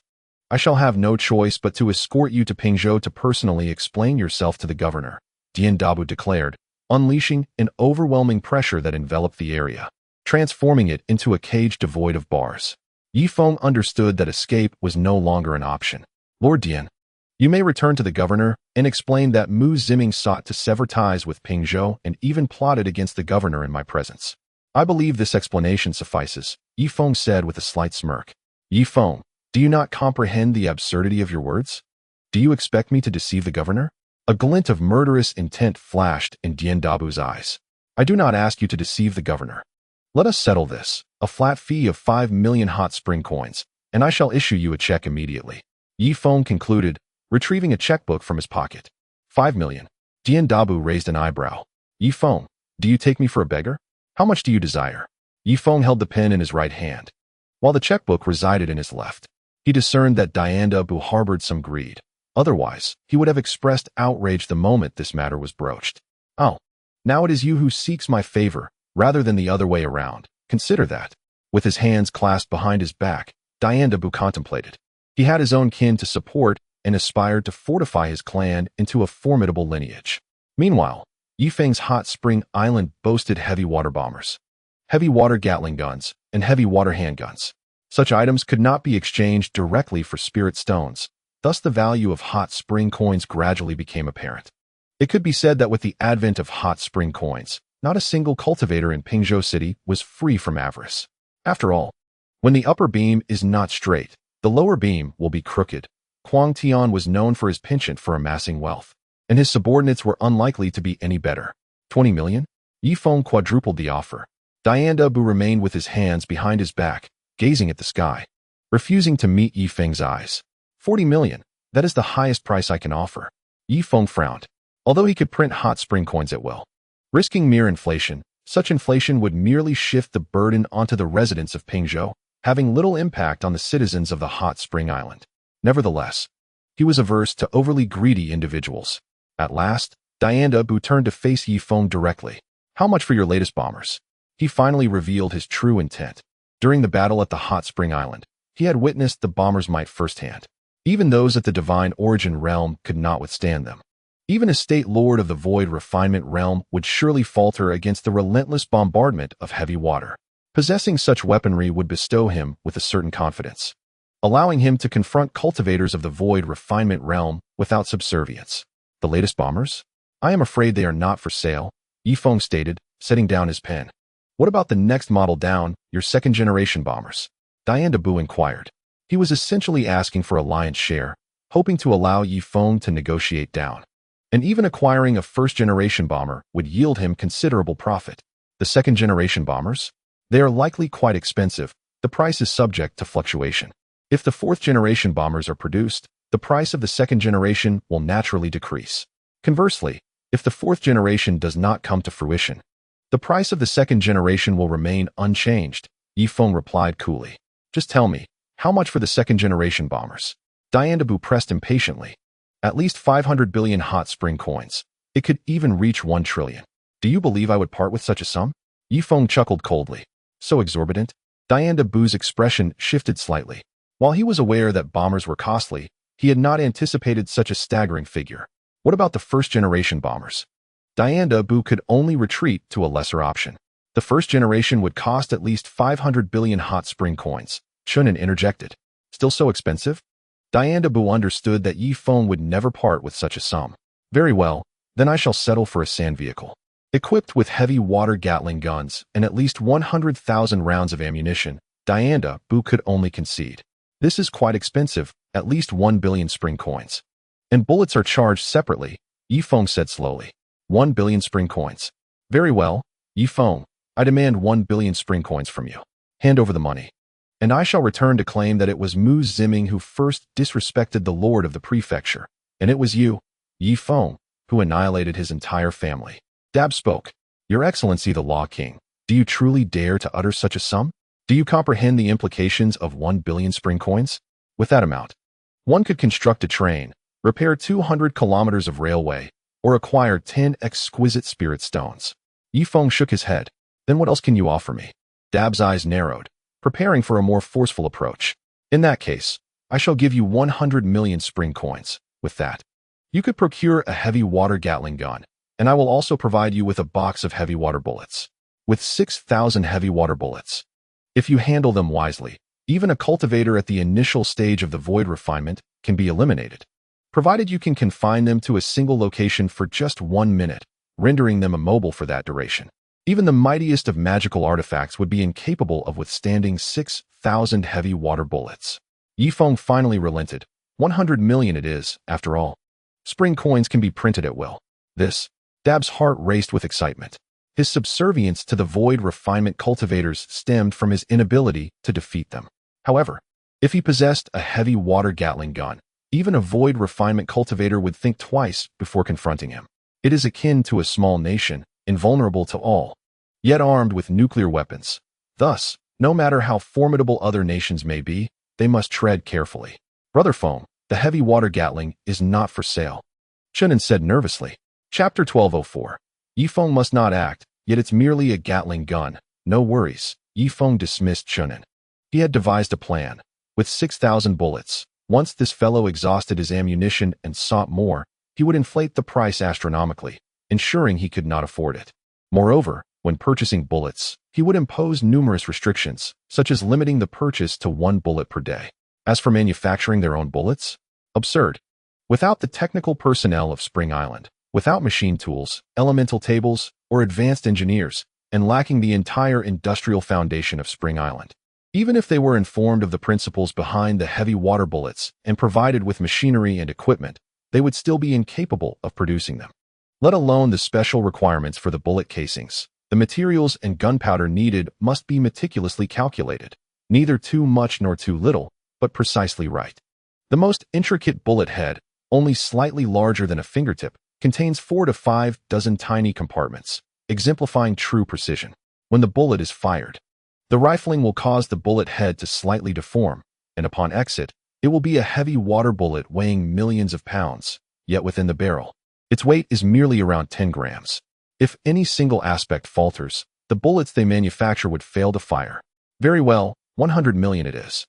I shall have no choice but to escort you to Pingzhou to personally explain yourself to the governor, Dian Dabu declared, unleashing an overwhelming pressure that enveloped the area, transforming it into a cage devoid of bars. Yi Feng understood that escape was no longer an option. Lord Dian, you may return to the governor and explain that Mu Ziming sought to sever ties with Pingzhou and even plotted against the governor in my presence. I believe this explanation suffices, Yi Feng said with a slight smirk. Yi Feng, do you not comprehend the absurdity of your words? Do you expect me to deceive the governor? A glint of murderous intent flashed in Dian Dabu's eyes. I do not ask you to deceive the governor. Let us settle this, a flat fee of 5 million hot spring coins, and I shall issue you a check immediately. Yi Feng concluded, retrieving a checkbook from his pocket. 5 million. Dian Dabu raised an eyebrow. Yi Feng, do you take me for a beggar? How much do you desire? Yi Feng held the pen in his right hand, while the checkbook resided in his left. He discerned that Dian Dabu harbored some greed. Otherwise, he would have expressed outrage the moment this matter was broached. Oh, Now it is you who seeks my favor, rather than the other way around. Consider that. With his hands clasped behind his back, Diandabu contemplated. He had his own kin to support and aspired to fortify his clan into a formidable lineage. Meanwhile, Yifeng's hot spring island boasted heavy water bombers, heavy water Gatling guns, and heavy water handguns. Such items could not be exchanged directly for spirit stones, thus the value of hot spring coins gradually became apparent. It could be said that with the advent of hot spring coins, not a single cultivator in Pingzhou City was free from avarice. After all, when the upper beam is not straight, the lower beam will be crooked. Huang Tian was known for his penchant for amassing wealth, and his subordinates were unlikely to be any better. 20 million? Yifeng quadrupled the offer. Diandabu remained with his hands behind his back, gazing at the sky, refusing to meet Yifeng's eyes. 40 million, that is the highest price I can offer. Yifeng frowned. Although he could print hot spring coins at will, risking mere inflation, such inflation would merely shift the burden onto the residents of Pingzhou, having little impact on the citizens of the hot spring island. Nevertheless, he was averse to overly greedy individuals. At last, Diandabu turned to face Yifeng directly. How much for your latest bombers? He finally revealed his true intent. During the battle at the hot spring island, he had witnessed the bombers' might firsthand. Even those at the divine origin realm could not withstand them. Even a state lord of the void refinement realm would surely falter against the relentless bombardment of heavy water. Possessing such weaponry would bestow him with a certain confidence, allowing him to confront cultivators of the void refinement realm without subservience. The latest bombers? I am afraid they are not for sale, Yifeng stated, setting down his pen. What about the next model down, your second-generation bombers? Diandabu inquired. He was essentially asking for a lion's share, hoping to allow Yifeng to negotiate down. And even acquiring a first-generation bomber would yield him considerable profit. The second-generation bombers? They are likely quite expensive. The price is subject to fluctuation. If the fourth-generation bombers are produced, the price of the second generation will naturally decrease. Conversely, if the fourth generation does not come to fruition, the price of the second generation will remain unchanged, Yifeng replied coolly. Just tell me, how much for the second-generation bombers? Diandabu pressed impatiently. At least 500 billion hot spring coins. It could even reach 1 trillion. Do you believe I would part with such a sum? Yifeng chuckled coldly. So exorbitant? Diandabu's expression shifted slightly. While he was aware that bombers were costly, he had not anticipated such a staggering figure. What about the first-generation bombers? Diandabu could only retreat to a lesser option. The first generation would cost at least 500 billion hot spring coins, Chen An interjected. Still so expensive? Diandabu understood that Yifeng would never part with such a sum. Very well, then I shall settle for a sand vehicle. Equipped with heavy water Gatling guns and at least 100,000 rounds of ammunition, Diandabu could only concede. This is quite expensive, at least 1 billion spring coins. And bullets are charged separately, Yifeng said slowly. 1 billion spring coins. Very well, Yifeng, I demand 1 billion spring coins from you. Hand over the money. And I shall return to claim that it was Mu Ziming who first disrespected the lord of the prefecture, and it was you, Yifeng, who annihilated his entire family. Dab spoke. Your Excellency the Law King, do you truly dare to utter such a sum? Do you comprehend the implications of 1 billion spring coins? With that amount, one could construct a train, repair 200 kilometers of railway, or acquire 10 exquisite spirit stones. Yifeng shook his head. Then what else can you offer me? Dab's eyes narrowed, preparing for a more forceful approach. In that case, I shall give you 100 million spring coins. With that, you could procure a heavy water Gatling gun, and I will also provide you with a box of heavy water bullets. With 6,000 heavy water bullets. If you handle them wisely, even a cultivator at the initial stage of the void refinement can be eliminated, provided you can confine them to a single location for just 1 minute, rendering them immobile for that duration. Even the mightiest of magical artifacts would be incapable of withstanding 6,000 heavy water bullets. Yifeng finally relented. 100 million it is, after all. Spring coins can be printed at will. Dab's heart raced with excitement. His subservience to the void refinement cultivators stemmed from his inability to defeat them. However, if he possessed a heavy water Gatling gun, even a void refinement cultivator would think twice before confronting him. It is akin to a small nation, invulnerable to all, yet armed with nuclear weapons. Thus, no matter how formidable other nations may be, they must tread carefully. Brother Feng, the heavy water Gatling is not for sale, Chen An said nervously. Chapter 1204. Feng must not act, yet it's merely a Gatling gun. No worries. Feng dismissed Chen An. He had devised a plan. With 6,000 bullets, once this fellow exhausted his ammunition and sought more, he would inflate the price astronomically, ensuring he could not afford it. Moreover, when purchasing bullets, he would impose numerous restrictions, such as limiting the purchase to 1 bullet per day. As for manufacturing their own bullets, absurd. Without the technical personnel of Spring Island, without machine tools, elemental tables, or advanced engineers, and lacking the entire industrial foundation of Spring Island. Even if they were informed of the principles behind the heavy water bullets and provided with machinery and equipment, they would still be incapable of producing them. Let alone the special requirements for the bullet casings. The materials and gunpowder needed must be meticulously calculated, neither too much nor too little, but precisely right. The most intricate bullet head, only slightly larger than a fingertip, contains 4 to 5 dozen tiny compartments, exemplifying true precision. When the bullet is fired, the rifling will cause the bullet head to slightly deform, and upon exit, it will be a heavy water bullet weighing millions of pounds, yet within the barrel. Its weight is merely around 10 grams. If any single aspect falters, the bullets they manufacture would fail to fire. Very well, 100 million it is.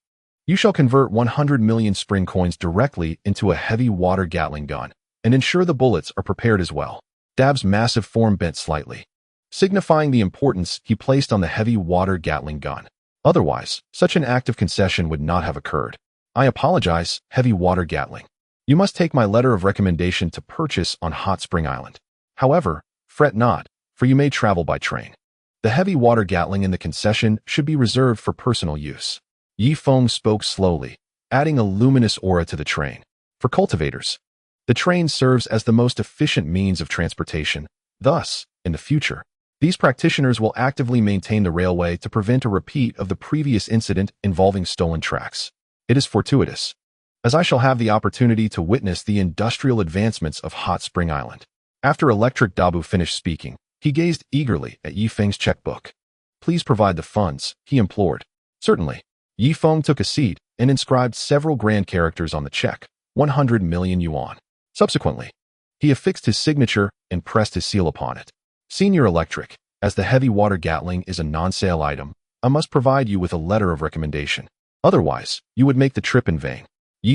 You shall convert 100 million spring coins directly into a heavy water Gatling gun, and ensure the bullets are prepared as well. Dab's massive form bent slightly, signifying the importance he placed on the heavy water Gatling gun. Otherwise, such an act of concession would not have occurred. I apologize, heavy water Gatling. You must take my letter of recommendation to purchase on Hot Spring Island. However, fret not, for you may travel by train. The heavy water Gatling in the concession should be reserved for personal use. Feng spoke slowly, adding a luminous aura to the train. For cultivators, the train serves as the most efficient means of transportation. Thus, in the future, these practitioners will actively maintain the railway to prevent a repeat of the previous incident involving stolen tracks. It is fortuitous, as I shall have the opportunity to witness the industrial advancements of Hot Spring Island. After Electric Dabu finished speaking, he gazed eagerly at Feng's checkbook. Please provide the funds, he implored. Certainly. Feng took a seat and inscribed several grand characters on the check, 100 million yuan. Subsequently, he affixed his signature and pressed his seal upon it. Senior Electric, as the heavy water Gatling is a non-sale item, I must provide you with a letter of recommendation. Otherwise, you would make the trip in vain.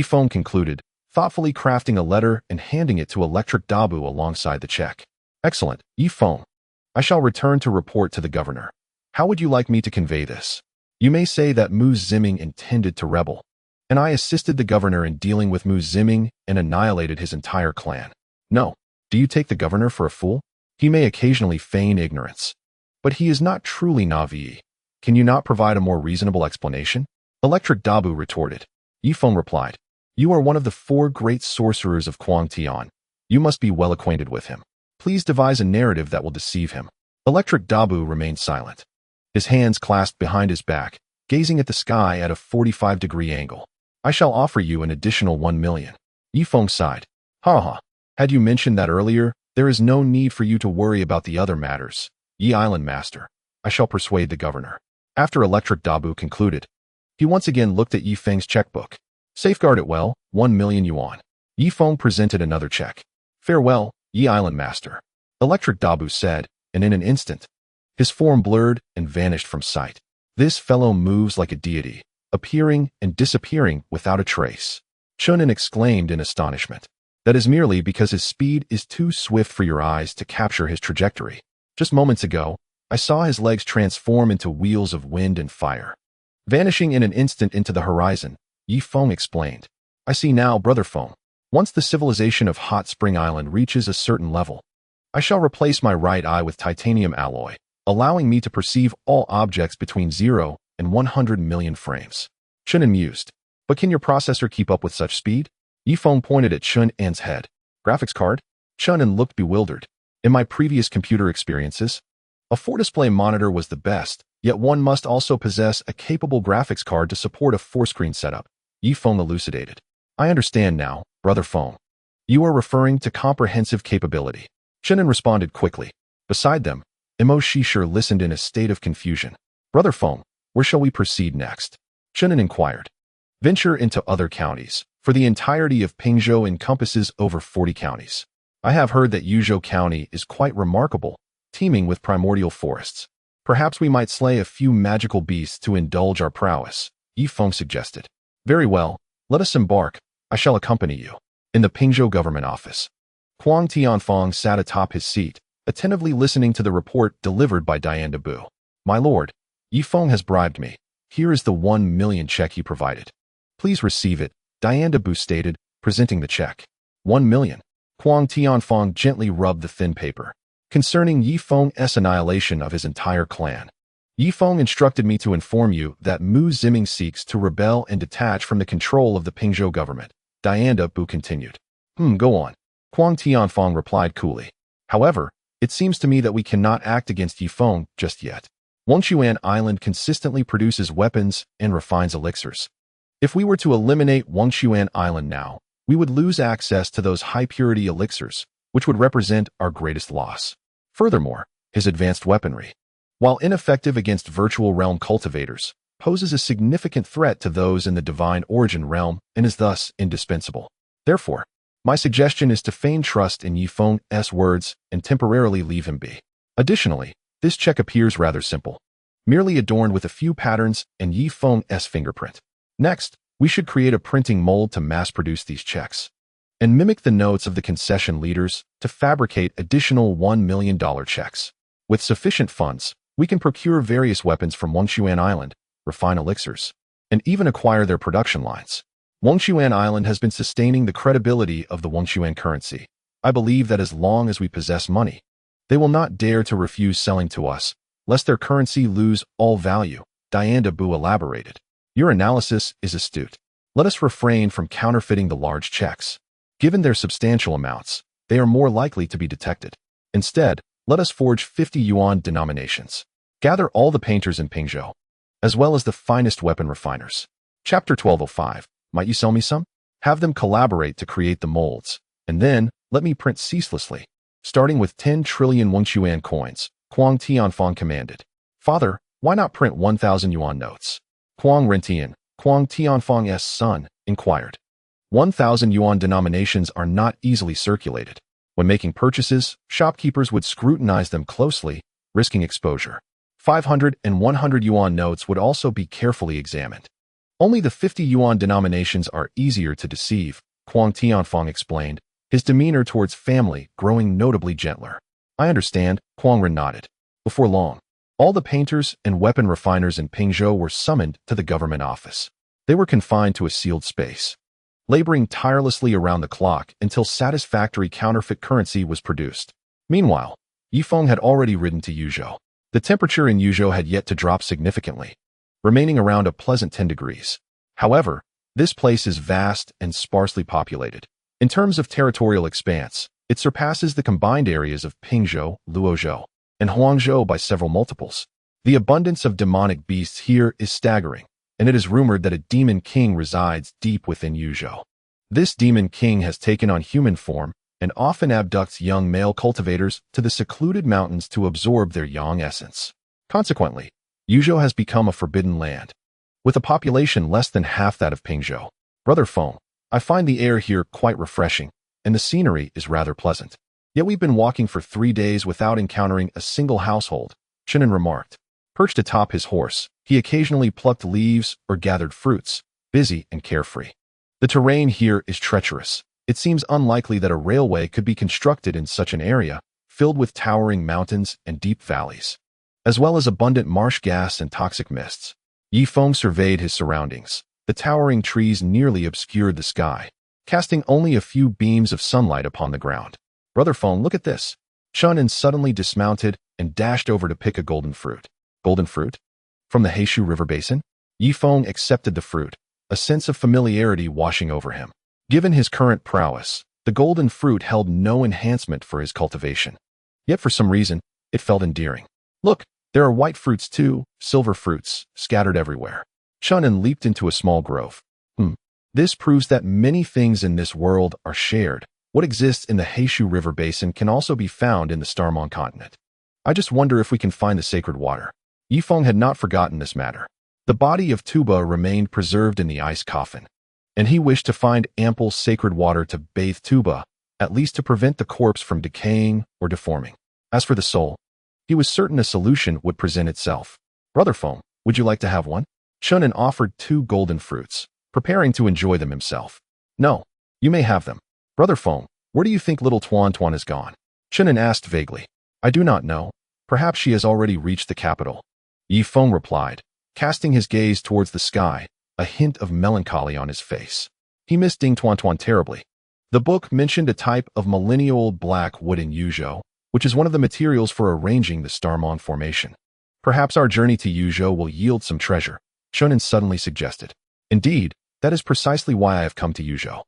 Feng concluded, thoughtfully crafting a letter and handing it to Electric Dabu alongside the check. Excellent, Feng. I shall return to report to the governor. How would you like me to convey this? You may say that Mu Ziming intended to rebel, and I assisted the governor in dealing with Mu Ziming and annihilated his entire clan. No. Do you take the governor for a fool? He may occasionally feign ignorance, but he is not truly naive. Can you not provide a more reasonable explanation? Electric Dabu retorted. Feng replied, You are one of the 4 great sorcerers of Quangtian. You must be well acquainted with him. Please devise a narrative that will deceive him. Electric Dabu remained silent, his hands clasped behind his back, gazing at the sky at a 45-degree angle. I shall offer you an additional 1 million. Feng sighed. Ha ha. Had you mentioned that earlier, there is no need for you to worry about the other matters. Island Master. I shall persuade the governor. After Electric Dabu concluded, he once again looked at Feng's checkbook. Safeguard it well, 1 million yuan. Feng presented another check. Farewell, Island Master. Electric Dabu said, and in an instant, his form blurred and vanished from sight. This fellow moves like a deity, appearing and disappearing without a trace. Chen An exclaimed in astonishment. That is merely because his speed is too swift for your eyes to capture his trajectory. Just moments ago, I saw his legs transform into wheels of wind and fire, vanishing in an instant into the horizon. Feng explained. I see now, Brother Feng. Once the civilization of Hot Spring Island reaches a certain level, I shall replace my right eye with titanium alloy, allowing me to perceive all objects between 0 and 100 million frames. Chen An mused. But can your processor keep up with such speed? Feng pointed at Chen An's head. Graphics card? Chen An looked bewildered. In my previous computer experiences, a 4-display monitor was the best, yet one must also possess a capable graphics card to support a 4-screen setup. Feng elucidated. I understand now, Brother Feng. You are referring to comprehensive capability. Chen An responded quickly. Beside them, Imo Shishir listened in a state of confusion. Brother Feng, where shall we proceed next? Chen An inquired. Venture into other counties, for the entirety of Pingzhou encompasses over 40 counties. I have heard that Yuzhou County is quite remarkable, teeming with primordial forests. Perhaps we might slay a few magical beasts to indulge our prowess, Yi Feng suggested. Very well, let us embark. I shall accompany you. In the Pingzhou government office, Huang Tianfeng sat atop his seat, attentively listening to the report delivered by Diane de Bu. My lord, Yi Feng has bribed me. Here is the 1 million check he provided. Please receive it, Diane de Bu stated, presenting the check. 1 million. Huang Tianfeng gently rubbed the thin paper. Concerning Yi Feng's annihilation of his entire clan. Yi Feng instructed me to inform you that Mu Ziming seeks to rebel and detach from the control of the Pingzhou government. Diane de Bu continued. Go on. Huang Tianfeng replied coolly. However, it seems to me that we cannot act against Yi Feng just yet. Wangchuan Island consistently produces weapons and refines elixirs. If we were to eliminate Wangchuan Island now, we would lose access to those high-purity elixirs, which would represent our greatest loss. Furthermore, his advanced weaponry, while ineffective against virtual realm cultivators, poses a significant threat to those in the divine origin realm and is thus indispensable. Therefore, my suggestion is to feign trust in Yi Feng's words and temporarily leave him be. Additionally, this check appears rather simple, merely adorned with a few patterns and Yi Feng's fingerprint. Next, we should create a printing mold to mass-produce these checks and mimic the notes of the concession leaders to fabricate additional $1 million checks. With sufficient funds, we can procure various weapons from Wangchuan Island, refine elixirs, and even acquire their production lines. Wangchuan Island has been sustaining the credibility of the Wangchuan currency. I believe that as long as we possess money, they will not dare to refuse selling to us, lest their currency lose all value, Diane de Bu elaborated. Your analysis is astute. Let us refrain from counterfeiting the large checks. Given their substantial amounts, they are more likely to be detected. Instead, let us forge 50 yuan denominations. Gather all the painters in Pingzhou, as well as the finest weapon refiners. Chapter 1205. Might you sell me some? Have them collaborate to create the molds, and then let me print ceaselessly. Starting with 10 trillion Wangchuan coins, Huang Tianfeng commanded. Father, why not print 1,000 yuan notes? Huang Rentian, Huang Tianfeng's son, inquired. 1,000 yuan denominations are not easily circulated. When making purchases, shopkeepers would scrutinize them closely, risking exposure. 500 and 100 yuan notes would also be carefully examined. Only the 50 yuan denominations are easier to deceive, Huang Tianfeng explained, his demeanor towards family growing notably gentler. I understand, Huang Ren nodded. Before long, all the painters and weapon refiners in Pingzhou were summoned to the government office. They were confined to a sealed space, laboring tirelessly around the clock until satisfactory counterfeit currency was produced. Meanwhile, Yi Feng had already ridden to Yuzhou. The temperature in Yuzhou had yet to drop significantly, remaining around a pleasant 10 degrees. However, this place is vast and sparsely populated. In terms of territorial expanse, it surpasses the combined areas of Pingzhou, Luozhou, and Huangzhou by several multiples. The abundance of demonic beasts here is staggering, and it is rumored that a demon king resides deep within Yuzhou. This demon king has taken on human form and often abducts young male cultivators to the secluded mountains to absorb their yang essence. Consequently, Yuzhou has become a forbidden land, with a population less than half that of Pingzhou. Brother Feng, I find the air here quite refreshing, and the scenery is rather pleasant. Yet we've been walking for 3 days without encountering a single household, Chen An remarked. Perched atop his horse, he occasionally plucked leaves or gathered fruits, busy and carefree. The terrain here is treacherous. It seems unlikely that a railway could be constructed in such an area, filled with towering mountains and deep valleys, as well as abundant marsh gas and toxic mists. Yi Feng surveyed his surroundings. The towering trees nearly obscured the sky, casting only a few beams of sunlight upon the ground. Brother Feng, look at this. Chen An suddenly dismounted and dashed over to pick a golden fruit. Golden fruit? From the Heishu River Basin? Yi Feng accepted the fruit, a sense of familiarity washing over him. Given his current prowess, the golden fruit held no enhancement for his cultivation. Yet for some reason, it felt endearing. Look, there are white fruits too, silver fruits, scattered everywhere. Chen An leaped into a small grove. This proves that many things in this world are shared. What exists in the Heishu River Basin can also be found in the Starmon continent. I just wonder if we can find the sacred water. Yi Feng had not forgotten this matter. The body of Tuba remained preserved in the ice coffin, and he wished to find ample sacred water to bathe Tuba, at least to prevent the corpse from decaying or deforming. As for the soul, He was certain a solution would present itself. Brother Feng, would you like to have one? Chen An offered 2 golden fruits, preparing to enjoy them himself. No, you may have them. Brother Feng, where do you think little Tuan has gone? Chen An asked vaguely. I do not know. Perhaps she has already reached the capital. Yi Feng replied, casting his gaze towards the sky, a hint of melancholy on his face. He missed Ding Tuan terribly. The book mentioned a type of millennial-old black wood in Yuzhou, which is one of the materials for arranging the Starmon formation. Perhaps our journey to Yuzhou will yield some treasure, Chen An suddenly suggested. Indeed, that is precisely why I have come to Yuzhou.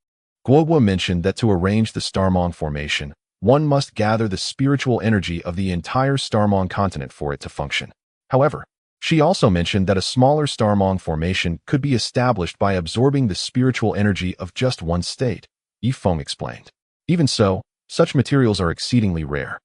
Guogua mentioned that to arrange the Starmon formation, one must gather the spiritual energy of the entire Starmon continent for it to function. However, she also mentioned that a smaller Starmon formation could be established by absorbing the spiritual energy of just one state, Yi Feng explained. Even so, such materials are exceedingly rare.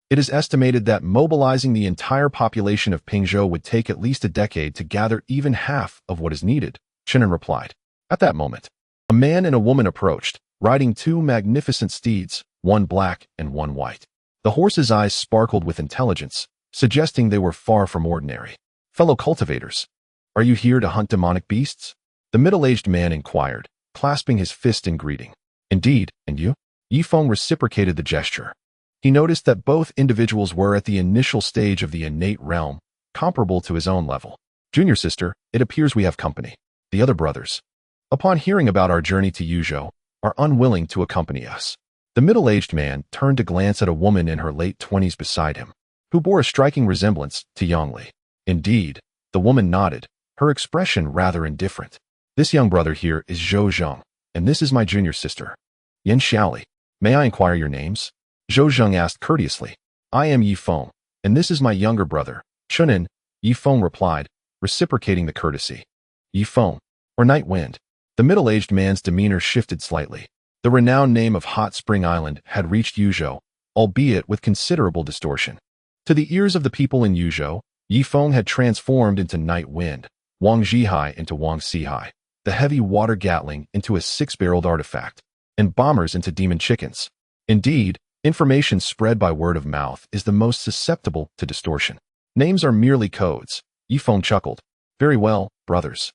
It is estimated that mobilizing the entire population of Pingzhou would take at least a decade to gather even half of what is needed, Chen An replied. At that moment, a man and a woman approached, riding 2 magnificent steeds, one black and one white. The horses' eyes sparkled with intelligence, suggesting they were far from ordinary. Fellow cultivators, are you here to hunt demonic beasts? The middle-aged man inquired, clasping his fist in greeting. Indeed, and you? Yi Feng reciprocated the gesture. He noticed that both individuals were at the initial stage of the innate realm, comparable to his own level. Junior sister, it appears we have company. The other brothers, upon hearing about our journey to Yuzhou, are unwilling to accompany us. The middle-aged man turned to glance at a woman in her late 20s beside him, who bore a striking resemblance to Yongli. Indeed, the woman nodded, her expression rather indifferent. This young brother here is Zhou Zheng, and this is my junior sister, Yan Xiaoli. May I inquire your names? Zhou Zheng asked courteously. I am Yi Feng, and this is my younger brother, Chen An, Yi Feng replied, reciprocating the courtesy. Yi Feng, or Night Wind. The middle-aged man's demeanor shifted slightly. The renowned name of Hot Spring Island had reached Yuzhou, albeit with considerable distortion. To the ears of the people in Yuzhou, Yi Feng had transformed into Night Wind, Wang Zhihai into Wang Sihai, the heavy water Gatling into a 6-barreled artifact, and bombers into demon chickens. Indeed, information spread by word of mouth is the most susceptible to distortion. Names are merely codes. Yi Feng chuckled. Very well, brothers.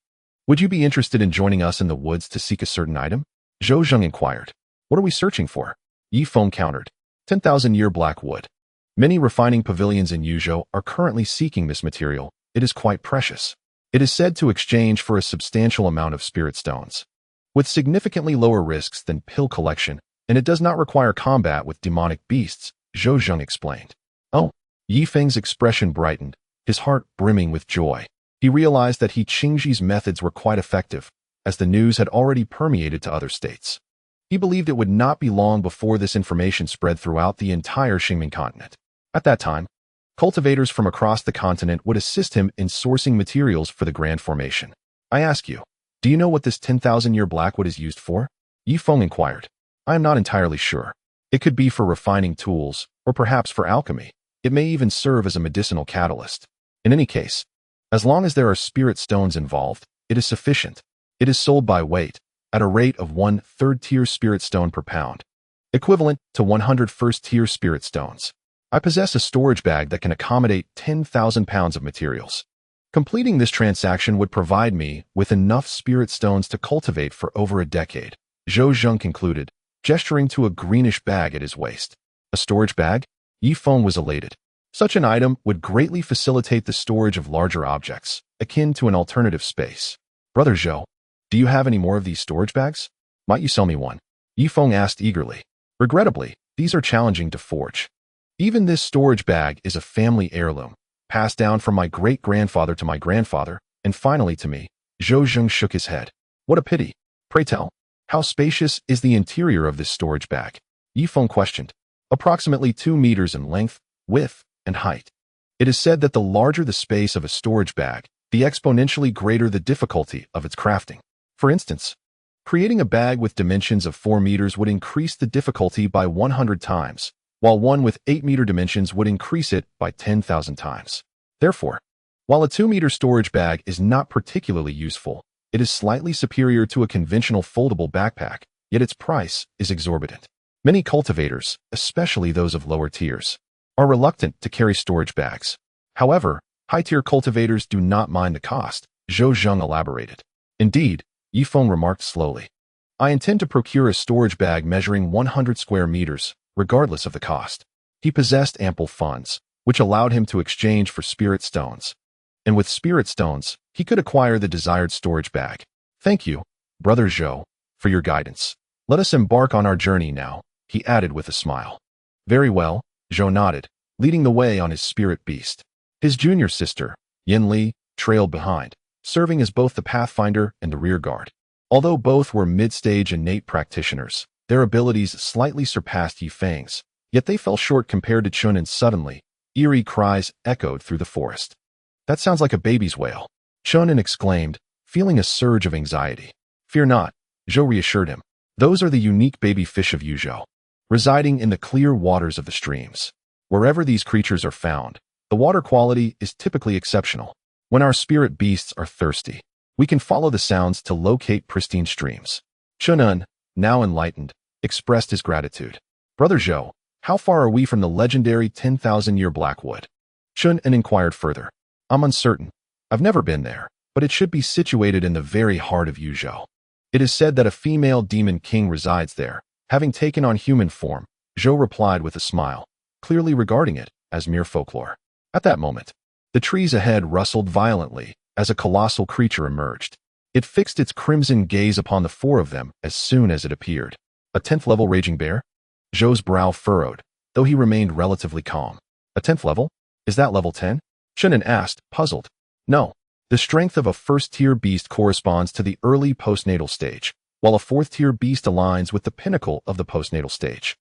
Would you be interested in joining us in the woods to seek a certain item? Zhou Zheng inquired. What are we searching for? Yi Feng countered. 10,000-year black wood. Many refining pavilions in Yuzhou are currently seeking this material. It is quite precious. It is said to exchange for a substantial amount of spirit stones, with significantly lower risks than pill collection, and it does not require combat with demonic beasts, Zhou Zheng explained. Oh, Yi Feng's expression brightened, his heart brimming with joy. He realized that He Qingji's methods were quite effective, as the news had already permeated to other states. He believed it would not be long before this information spread throughout the entire Xingming continent. At that time, cultivators from across the continent would assist him in sourcing materials for the grand formation. I ask you, do you know what this 10,000-year blackwood is used for? Yi Feng inquired. I am not entirely sure. It could be for refining tools, or perhaps for alchemy. It may even serve as a medicinal catalyst. In any case, as long as there are spirit stones involved, it is sufficient. It is sold by weight, at a rate of 1 third-tier spirit stone per pound, equivalent to 100 first-tier spirit stones. I possess a storage bag that can accommodate 10,000 pounds of materials. Completing this transaction would provide me with enough spirit stones to cultivate for over a decade, Zhou Zheng concluded, gesturing to a greenish bag at his waist. A storage bag? Yi Feng was elated. Such an item would greatly facilitate the storage of larger objects, akin to an alternative space. Brother Zhou, do you have any more of these storage bags? Might you sell me one? Yi Feng asked eagerly. Regrettably, these are challenging to forge. Even this storage bag is a family heirloom, passed down from my great-grandfather to my grandfather, and finally to me. Zhou Zheng shook his head. What a pity. Pray tell, how spacious is the interior of this storage bag? Yi Feng questioned. Approximately 2 meters in length, width, and height. It is said that the larger the space of a storage bag, the exponentially greater the difficulty of its crafting. For instance, creating a bag with dimensions of 4 meters would increase the difficulty by 100 times, while one with 8-meter dimensions would increase it by 10,000 times. Therefore, while a 2-meter storage bag is not particularly useful, it is slightly superior to a conventional foldable backpack, yet its price is exorbitant. Many cultivators, especially those of lower tiers, are reluctant to carry storage bags. However, high-tier cultivators do not mind the cost, Zhou Zheng elaborated. Indeed, Yifeng remarked slowly. I intend to procure a storage bag measuring 100 square meters, regardless of the cost. He possessed ample funds, which allowed him to exchange for spirit stones. And with spirit stones, he could acquire the desired storage bag. Thank you, Brother Zhou, for your guidance. Let us embark on our journey now, he added with a smile. Very well, Zhou nodded, leading the way on his spirit beast. His junior sister, Yin Li, trailed behind, serving as both the pathfinder and the rear guard. Although both were mid-stage innate practitioners, their abilities slightly surpassed Yifeng's, yet they fell short compared to Chen An. Suddenly, eerie cries echoed through the forest. That sounds like a baby's wail, Chen An exclaimed, feeling a surge of anxiety. Fear not, Zhou reassured him. Those are the unique baby fish of Yuzhou, residing in the clear waters of the streams. Wherever these creatures are found, the water quality is typically exceptional. When our spirit beasts are thirsty, we can follow the sounds to locate pristine streams. Chen An, now enlightened, expressed his gratitude. Brother Zhou, how far are we from the legendary 10,000-year Blackwood? Chen An inquired further. I'm uncertain. I've never been there, but it should be situated in the very heart of Yuzhou. It is said that a female demon king resides there, having taken on human form, Zhou replied with a smile, clearly regarding it as mere folklore. At that moment, the trees ahead rustled violently as a colossal creature emerged. It fixed its crimson gaze upon the four of them as soon as it appeared. A 10th-level raging bear? Zhou's brow furrowed, though he remained relatively calm. A 10th level? Is that level 10? Chen An asked, puzzled. No. The strength of a first-tier beast corresponds to the early postnatal stage, while a 4th-tier beast aligns with the pinnacle of the postnatal stage.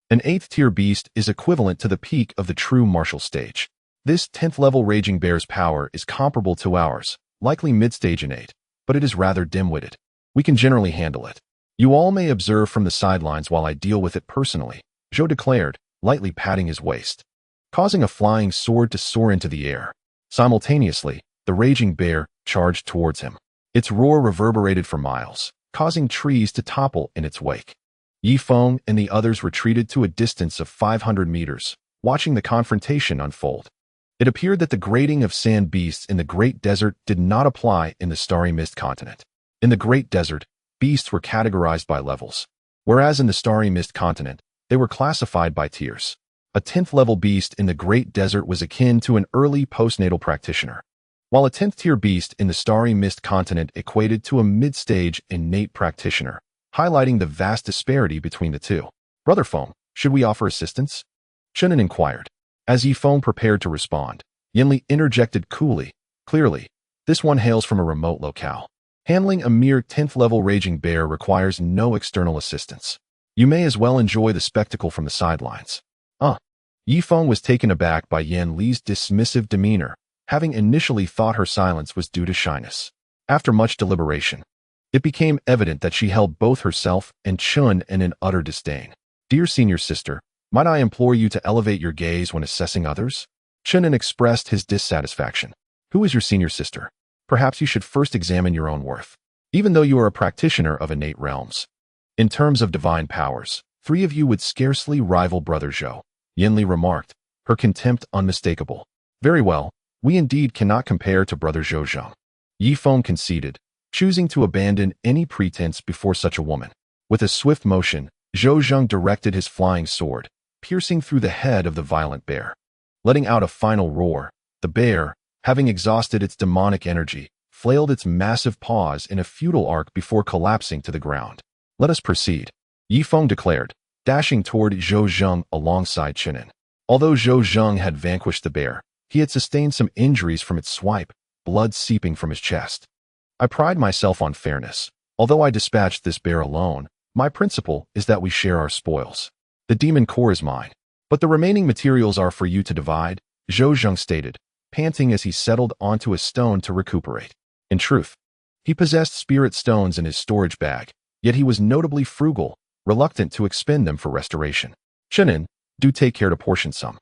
An 8th-tier beast is equivalent to the peak of the true martial stage. This 10th-level raging bear's power is comparable to ours, likely mid-stage innate, but it is rather dim-witted. We can generally handle it. You all may observe from the sidelines while I deal with it personally, Zhou declared, lightly patting his waist, causing a flying sword to soar into the air. Simultaneously, the raging bear charged towards him. Its roar reverberated for miles, causing trees to topple in its wake. Yifeng and the others retreated to a distance of 500 meters, watching the confrontation unfold. It appeared that the grading of sand beasts in the Great Desert did not apply in the Starry Mist continent. In the Great Desert, beasts were categorized by levels, whereas in the Starry Mist continent, they were classified by tiers. A 10th-level beast in the Great Desert was akin to an early postnatal practitioner, while a 10th-tier beast in the Starry Mist continent equated to a mid-stage innate practitioner, highlighting the vast disparity between the two. Brother Feng, should we offer assistance? Chen An inquired. As Yifeng prepared to respond, Yinli interjected coolly, clearly, this one hails from a remote locale. Handling a mere 10th-level raging bear requires no external assistance. You may as well enjoy the spectacle from the sidelines. Yifeng was taken aback by Yan Li's dismissive demeanor, having initially thought her silence was due to shyness. After much deliberation, it became evident that she held both herself and Chen in an utter disdain. Dear senior sister, might I implore you to elevate your gaze when assessing others? Chen An expressed his dissatisfaction. Who is your senior sister? Perhaps you should first examine your own worth. Even though you are a practitioner of innate realms, in terms of divine powers, 3 of you would scarcely rival Brother Zhou, Yinli remarked, her contempt unmistakable. Very well, we indeed cannot compare to Brother Zhou Zheng. Yifeng conceded, choosing to abandon any pretense before such a woman. With a swift motion, Zhou Zheng directed his flying sword, piercing through the head of the violent bear. Letting out a final roar, the bear, having exhausted its demonic energy, flailed its massive paws in a futile arc before collapsing to the ground. Let us proceed, Yifeng declared, dashing toward Zhou Zheng alongside Chen An. Although Zhou Zheng had vanquished the bear, he had sustained some injuries from its swipe, blood seeping from his chest. I pride myself on fairness. Although I dispatched this bear alone, my principle is that we share our spoils. The demon core is mine, but the remaining materials are for you to divide, Zhou Zheng stated, panting as he settled onto a stone to recuperate. In truth, he possessed spirit stones in his storage bag, yet he was notably frugal, reluctant to expend them for restoration. Chen An, do take care to portion some,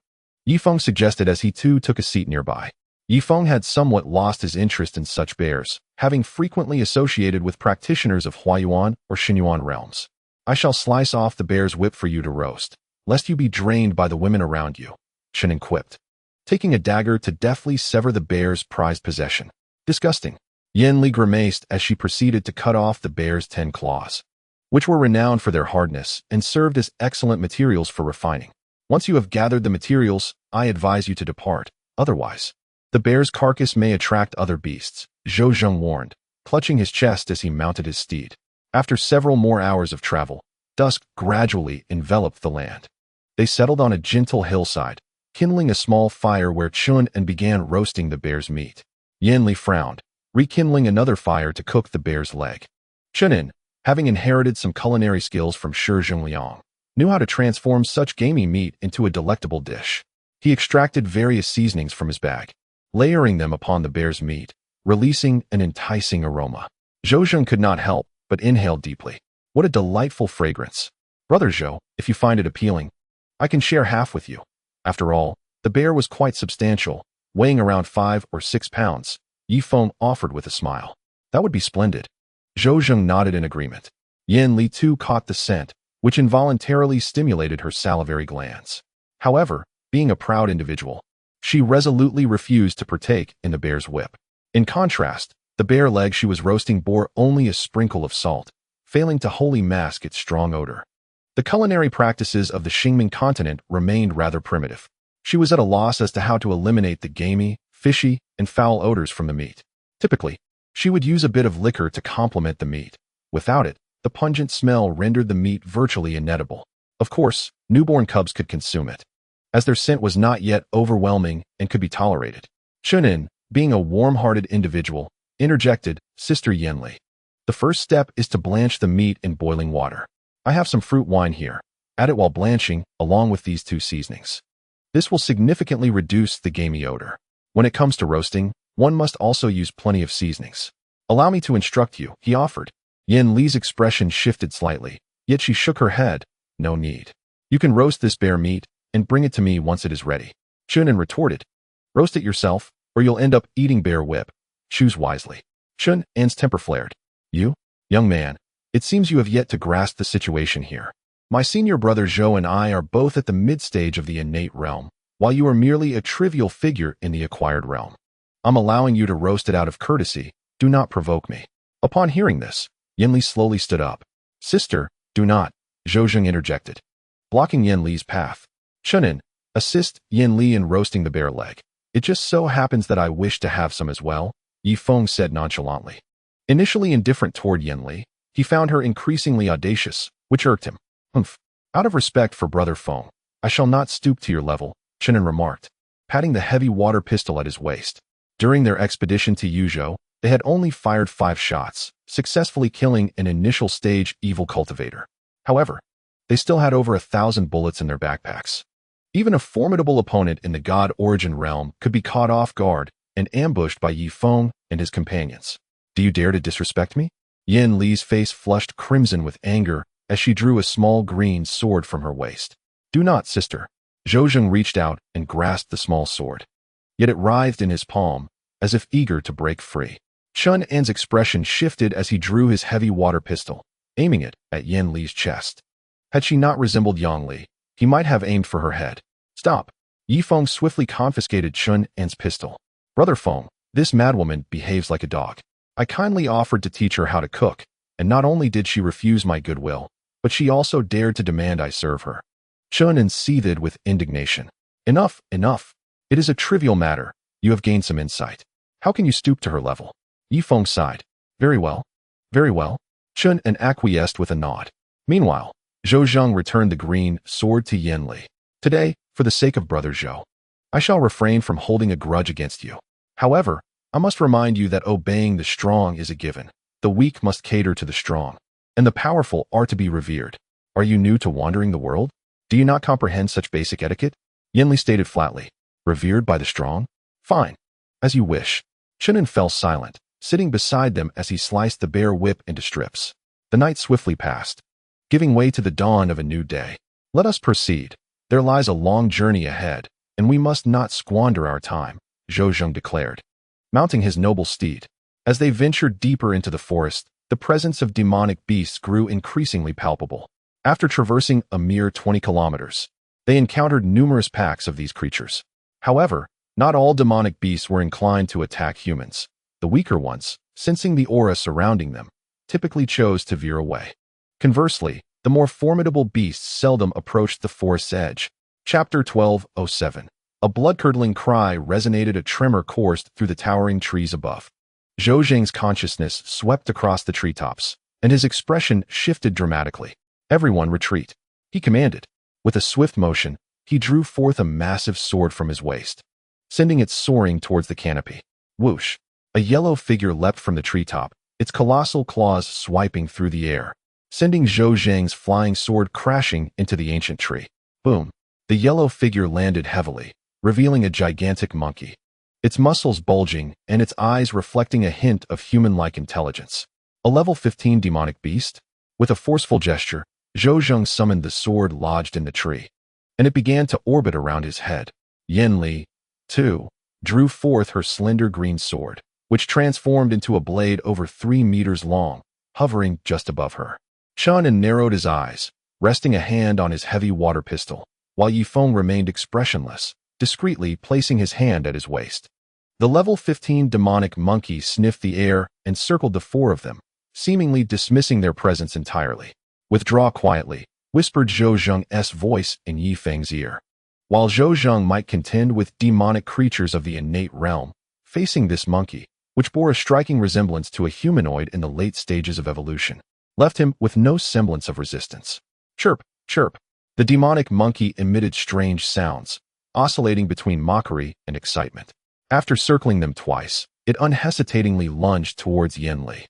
Yifeng suggested as he too took a seat nearby. Yifeng had somewhat lost his interest in such bears, having frequently associated with practitioners of Huayuan or Xinyuan realms. I shall slice off the bear's whip for you to roast, lest you be drained by the women around you, Chen An quipped, taking a dagger to deftly sever the bear's prized possession. Disgusting. Yanli grimaced as she proceeded to cut off the bear's 10 claws, which were renowned for their hardness and served as excellent materials for refining. Once you have gathered the materials, I advise you to depart. Otherwise, the bear's carcass may attract other beasts, Zhou Zheng warned, clutching his chest as he mounted his steed. After several more hours of travel, dusk gradually enveloped the land. They settled on a gentle hillside, kindling a small fire where Chen An began roasting the bear's meat. Yanli frowned, rekindling another fire to cook the bear's leg. Chen An, having inherited some culinary skills from Shi Zhengliang, knew how to transform such gamey meat into a delectable dish. He extracted various seasonings from his bag, layering them upon the bear's meat, releasing an enticing aroma. Zhou Zheng could not help but inhaled deeply. What a delightful fragrance. Brother Zhou, if you find it appealing, I can share half with you. After all, the bear was quite substantial, weighing around 5 or 6 pounds. Yi Feng offered with a smile. That would be splendid. Zhou Zheng nodded in agreement. Yanli too caught the scent, which involuntarily stimulated her salivary glands. However, being a proud individual, she resolutely refused to partake in the bear's whip. In contrast, the bear leg she was roasting bore only a sprinkle of salt, failing to wholly mask its strong odor. The culinary practices of the Xingming continent remained rather primitive. She was at a loss as to how to eliminate the gamey, fishy, and foul odors from the meat. Typically, she would use a bit of liquor to complement the meat. Without it, the pungent smell rendered the meat virtually inedible. Of course, newborn cubs could consume it, as their scent was not yet overwhelming and could be tolerated. Chen An, being a warm-hearted individual, interjected, Sister Yanli. The first step is to blanch the meat in boiling water. I have some fruit wine here. Add it while blanching, along with these 2 seasonings. This will significantly reduce the gamey odor. When it comes to roasting, one must also use plenty of seasonings. Allow me to instruct you, he offered. Yan Li's expression shifted slightly, yet she shook her head. No need. You can roast this bear meat and bring it to me once it is ready. Chen An retorted. Roast it yourself, or you'll end up eating bear whip. Choose wisely. Chen An's temper flared. You, young man, it seems you have yet to grasp the situation here. My senior brother Zhou and I are both at the mid-stage of the innate realm, while you are merely a trivial figure in the acquired realm. I'm allowing you to roast it out of courtesy. Do not provoke me. Upon hearing this, Yanli slowly stood up. Sister, do not, Zhou Zheng interjected, blocking Yanli's path. Chen An, assist Yanli in roasting the bear leg. It just so happens that I wish to have some as well, Yi Feng said nonchalantly. Initially indifferent toward Yanli, he found her increasingly audacious, which irked him. Humph. Out of respect for Brother Feng, I shall not stoop to your level, Chen An remarked, patting the heavy water pistol at his waist. During their expedition to Yuzhou, they had only fired 5 shots, successfully killing an initial stage evil cultivator. However, they still had over 1,000 bullets in their backpacks. Even a formidable opponent in the God Origin realm could be caught off guard and ambushed by Yi Feng and his companions. Do you dare to disrespect me? Yan Li's face flushed crimson with anger as she drew a small green sword from her waist. Do not, sister. Zhou Zheng reached out and grasped the small sword. Yet it writhed in his palm, as if eager to break free. Chen An's expression shifted as he drew his heavy water pistol, aiming it at Yan Li's chest. Had she not resembled Yang Li, he might have aimed for her head. Stop. Yi Feng swiftly confiscated Chen An's pistol. Brother Feng, this madwoman behaves like a dog. I kindly offered to teach her how to cook, and not only did she refuse my goodwill, but she also dared to demand I serve her. Chen An seethed with indignation. Enough, enough. It is a trivial matter. You have gained some insight. How can you stoop to her level? Yi Feng sighed. Very well. Very well. Chen An acquiesced with a nod. Meanwhile, Zhou Zheng returned the green sword to Yanli. Today, for the sake of Brother Zhou, I shall refrain from holding a grudge against you. However, I must remind you that obeying the strong is a given. The weak must cater to the strong, and the powerful are to be revered. Are you new to wandering the world? Do you not comprehend such basic etiquette? Yanli stated flatly. Revered by the strong? Fine. As you wish. Chen An fell silent, sitting beside them as he sliced the bear whip into strips. The night swiftly passed, giving way to the dawn of a new day. Let us proceed. There lies a long journey ahead, and we must not squander our time, Zhou Zheng declared, mounting his noble steed. As they ventured deeper into the forest, the presence of demonic beasts grew increasingly palpable. After traversing a mere 20 kilometers, They encountered numerous packs of these creatures. However, not all demonic beasts were inclined to attack humans. The weaker ones, sensing the aura surrounding them, typically chose to veer away. Conversely, the more formidable beasts seldom approached the forest's edge. Chapter 12:07. A blood-curdling cry resonated, a tremor coursed through the towering trees above. Zhou Zheng's consciousness swept across the treetops, and his expression shifted dramatically. Everyone retreat, he commanded. With a swift motion, he drew forth a massive sword from his waist, sending it soaring towards the canopy. Whoosh! A yellow figure leapt from the treetop, its colossal claws swiping through the air, sending Zhou Zheng's flying sword crashing into the ancient tree. Boom! The yellow figure landed heavily, revealing a gigantic monkey, its muscles bulging and its eyes reflecting a hint of human-like intelligence. A level 15 demonic beast? With a forceful gesture, Zhou Zheng summoned the sword lodged in the tree, and it began to orbit around his head. Yanli, too, drew forth her slender green sword, which transformed into a blade over 3 meters long, hovering just above her. Chen An narrowed his eyes, resting a hand on his heavy water pistol, while Feng remained expressionless, discreetly placing his hand at his waist. The level 15 demonic monkey sniffed the air and circled the 4 of them, seemingly dismissing their presence entirely. Withdraw quietly, whispered Zhou Zheng's voice in Feng's ear. While Zhou Zheng might contend with demonic creatures of the innate realm, facing this monkey, which bore a striking resemblance to a humanoid in the late stages of evolution, left him with no semblance of resistance. Chirp, chirp. The demonic monkey emitted strange sounds, oscillating between mockery and excitement. After circling them twice, it unhesitatingly lunged towards Yanli.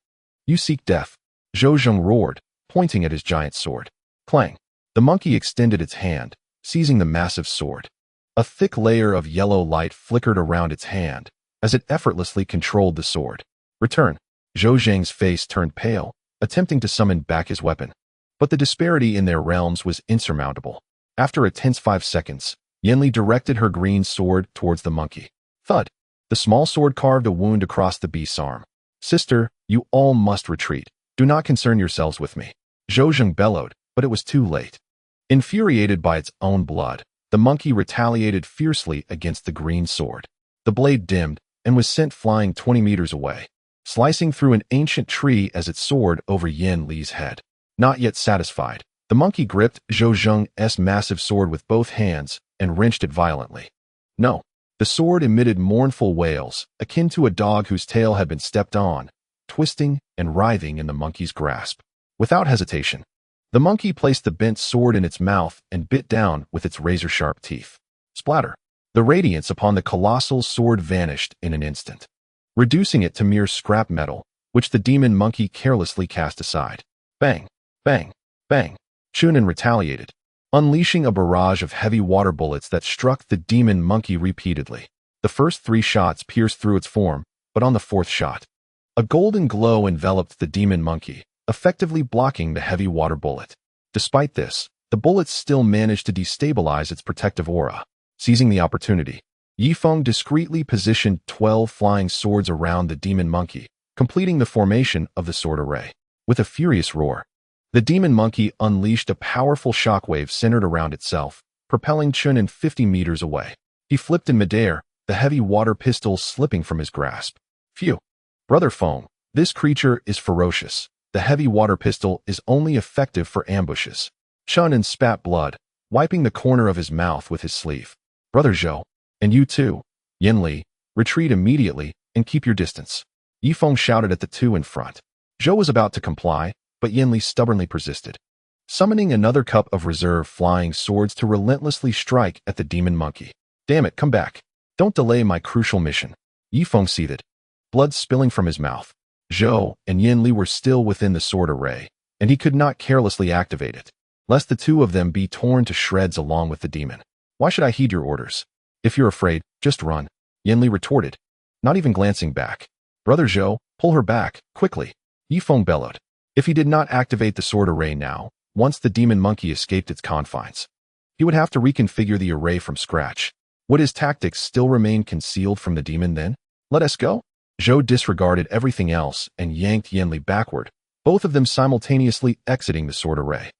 You seek death, Zhou Zheng roared, pointing at his giant sword. Clang! The monkey extended its hand, seizing the massive sword. A thick layer of yellow light flickered around its hand as it effortlessly controlled the sword. Return! Zhou Zheng's face turned pale, attempting to summon back his weapon. But the disparity in their realms was insurmountable. After a tense 5 seconds, Yanli directed her green sword towards the monkey. Thud! The small sword carved a wound across the beast's arm. Sister, you all must retreat. Do not concern yourselves with me. Zhou Zheng bellowed, but it was too late. Infuriated by its own blood, the monkey retaliated fiercely against the green sword. The blade dimmed and was sent flying 20 meters away, slicing through an ancient tree as it soared over Yanli's head. Not yet satisfied, the monkey gripped Zhou Zheng's massive sword with both hands and wrenched it violently. No. The sword emitted mournful wails, akin to a dog whose tail had been stepped on, twisting and writhing in the monkey's grasp. Without hesitation, the monkey placed the bent sword in its mouth and bit down with its razor-sharp teeth. Splatter! The radiance upon the colossal sword vanished in an instant, reducing it to mere scrap metal, which the demon monkey carelessly cast aside. Bang! Bang! Bang! Chen An retaliated, unleashing a barrage of heavy water bullets that struck the demon monkey repeatedly. The first 3 shots pierced through its form, but on the 4th shot, a golden glow enveloped the demon monkey, effectively blocking the heavy water bullet. Despite this, the bullets still managed to destabilize its protective aura. Seizing the opportunity, Feng discreetly positioned 12 flying swords around the demon monkey, completing the formation of the sword array. With a furious roar, the demon monkey unleashed a powerful shockwave centered around itself, propelling Chen An 50 meters away. He flipped in midair, the heavy water pistol slipping from his grasp. Phew! Brother Feng, this creature is ferocious. The heavy water pistol is only effective for ambushes. Chen An spat blood, wiping the corner of his mouth with his sleeve. Brother Zhou, and you too, Yanli, retreat immediately and keep your distance. Feng shouted at the 2 in front. Zhou was about to comply, but Yanli stubbornly persisted, summoning another cup of reserve flying swords to relentlessly strike at the demon monkey. Damn it, come back. Don't delay my crucial mission. Feng seethed, blood spilling from his mouth. Zhou and Yanli were still within the sword array, and he could not carelessly activate it, lest the 2 of them be torn to shreds along with the demon. Why should I heed your orders? If you're afraid, just run, Yanli retorted, not even glancing back. Brother Zhou, pull her back, quickly, Feng bellowed. If he did not activate the sword array now, once the demon monkey escaped its confines, he would have to reconfigure the array from scratch. Would his tactics still remain concealed from the demon then? Let us go? Zhou disregarded everything else and yanked Yanli backward, both of them simultaneously exiting the sword array.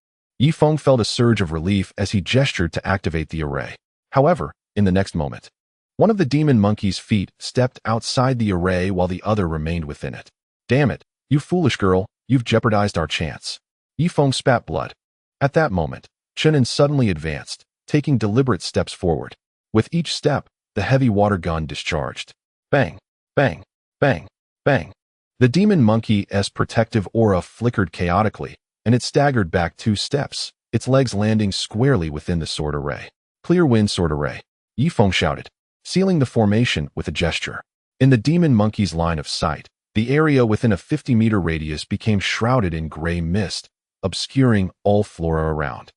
Yi Feng felt a surge of relief as he gestured to activate the array. However, in the next moment, one of the demon monkey's feet stepped outside the array while the other remained within it. Damn it, you foolish girl, you've jeopardized our chance. Yi Feng spat blood. At that moment, Chen An suddenly advanced, taking deliberate steps forward. With each step, the heavy water gun discharged. Bang, bang, bang, bang. The demon monkey's protective aura flickered chaotically, and it staggered back 2 steps, its legs landing squarely within the sword array. Clear wind sword array, Yi Feng shouted, sealing the formation with a gesture. In the demon monkey's line of sight, the area within a 50-meter radius became shrouded in gray mist, obscuring all flora around.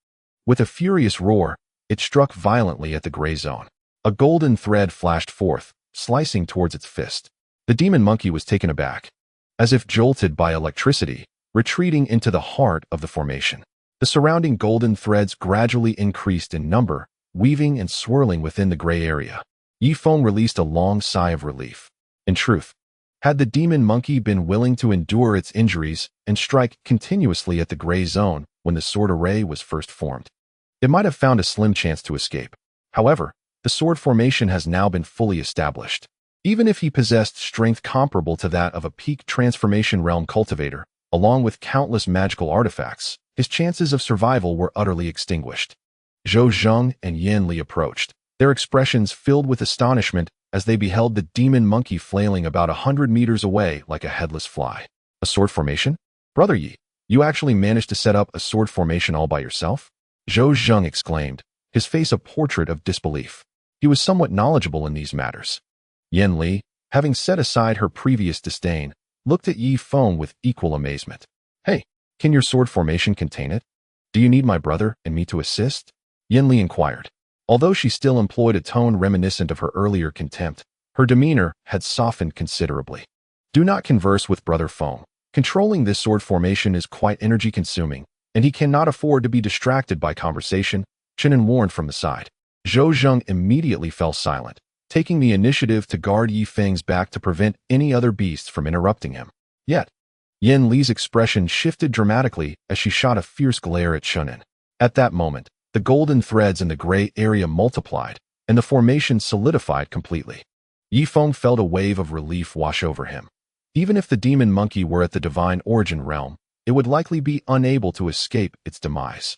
With a furious roar, it struck violently at the gray zone. A golden thread flashed forth, slicing towards its fist. The demon monkey was taken aback. As if jolted by electricity, retreating into the heart of the formation. The surrounding golden threads gradually increased in number, weaving and swirling within the gray area. Yi Feng released a long sigh of relief. In truth, had the demon monkey been willing to endure its injuries and strike continuously at the gray zone when the sword array was first formed, it might have found a slim chance to escape. However, the sword formation has now been fully established. Even if he possessed strength comparable to that of a peak transformation realm cultivator, along with countless magical artifacts, his chances of survival were utterly extinguished. Zhou Zheng and Yan Li approached, their expressions filled with astonishment as they beheld the demon monkey flailing about 100 meters away like a headless fly. A sword formation? Brother Yi, you actually managed to set up a sword formation all by yourself? Zhou Zheng exclaimed, his face a portrait of disbelief. He was somewhat knowledgeable in these matters. Yan Li, having set aside her previous disdain, looked at Yi Feng with equal amazement. Hey, can your sword formation contain it? Do you need my brother and me to assist? Yan Li inquired. Although she still employed a tone reminiscent of her earlier contempt, her demeanor had softened considerably. Do not converse with Brother Feng. Controlling this sword formation is quite energy-consuming, and he cannot afford to be distracted by conversation, Chen An warned from the side. Zhou Zheng immediately fell silent, taking the initiative to guard Yi Feng's back to prevent any other beasts from interrupting him. Yet, Yan Li's expression shifted dramatically as she shot a fierce glare at Chen An. At that moment, the golden threads in the gray area multiplied, and the formation solidified completely. Yi Feng felt a wave of relief wash over him. Even if the demon monkey were at the divine origin realm, it would likely be unable to escape its demise.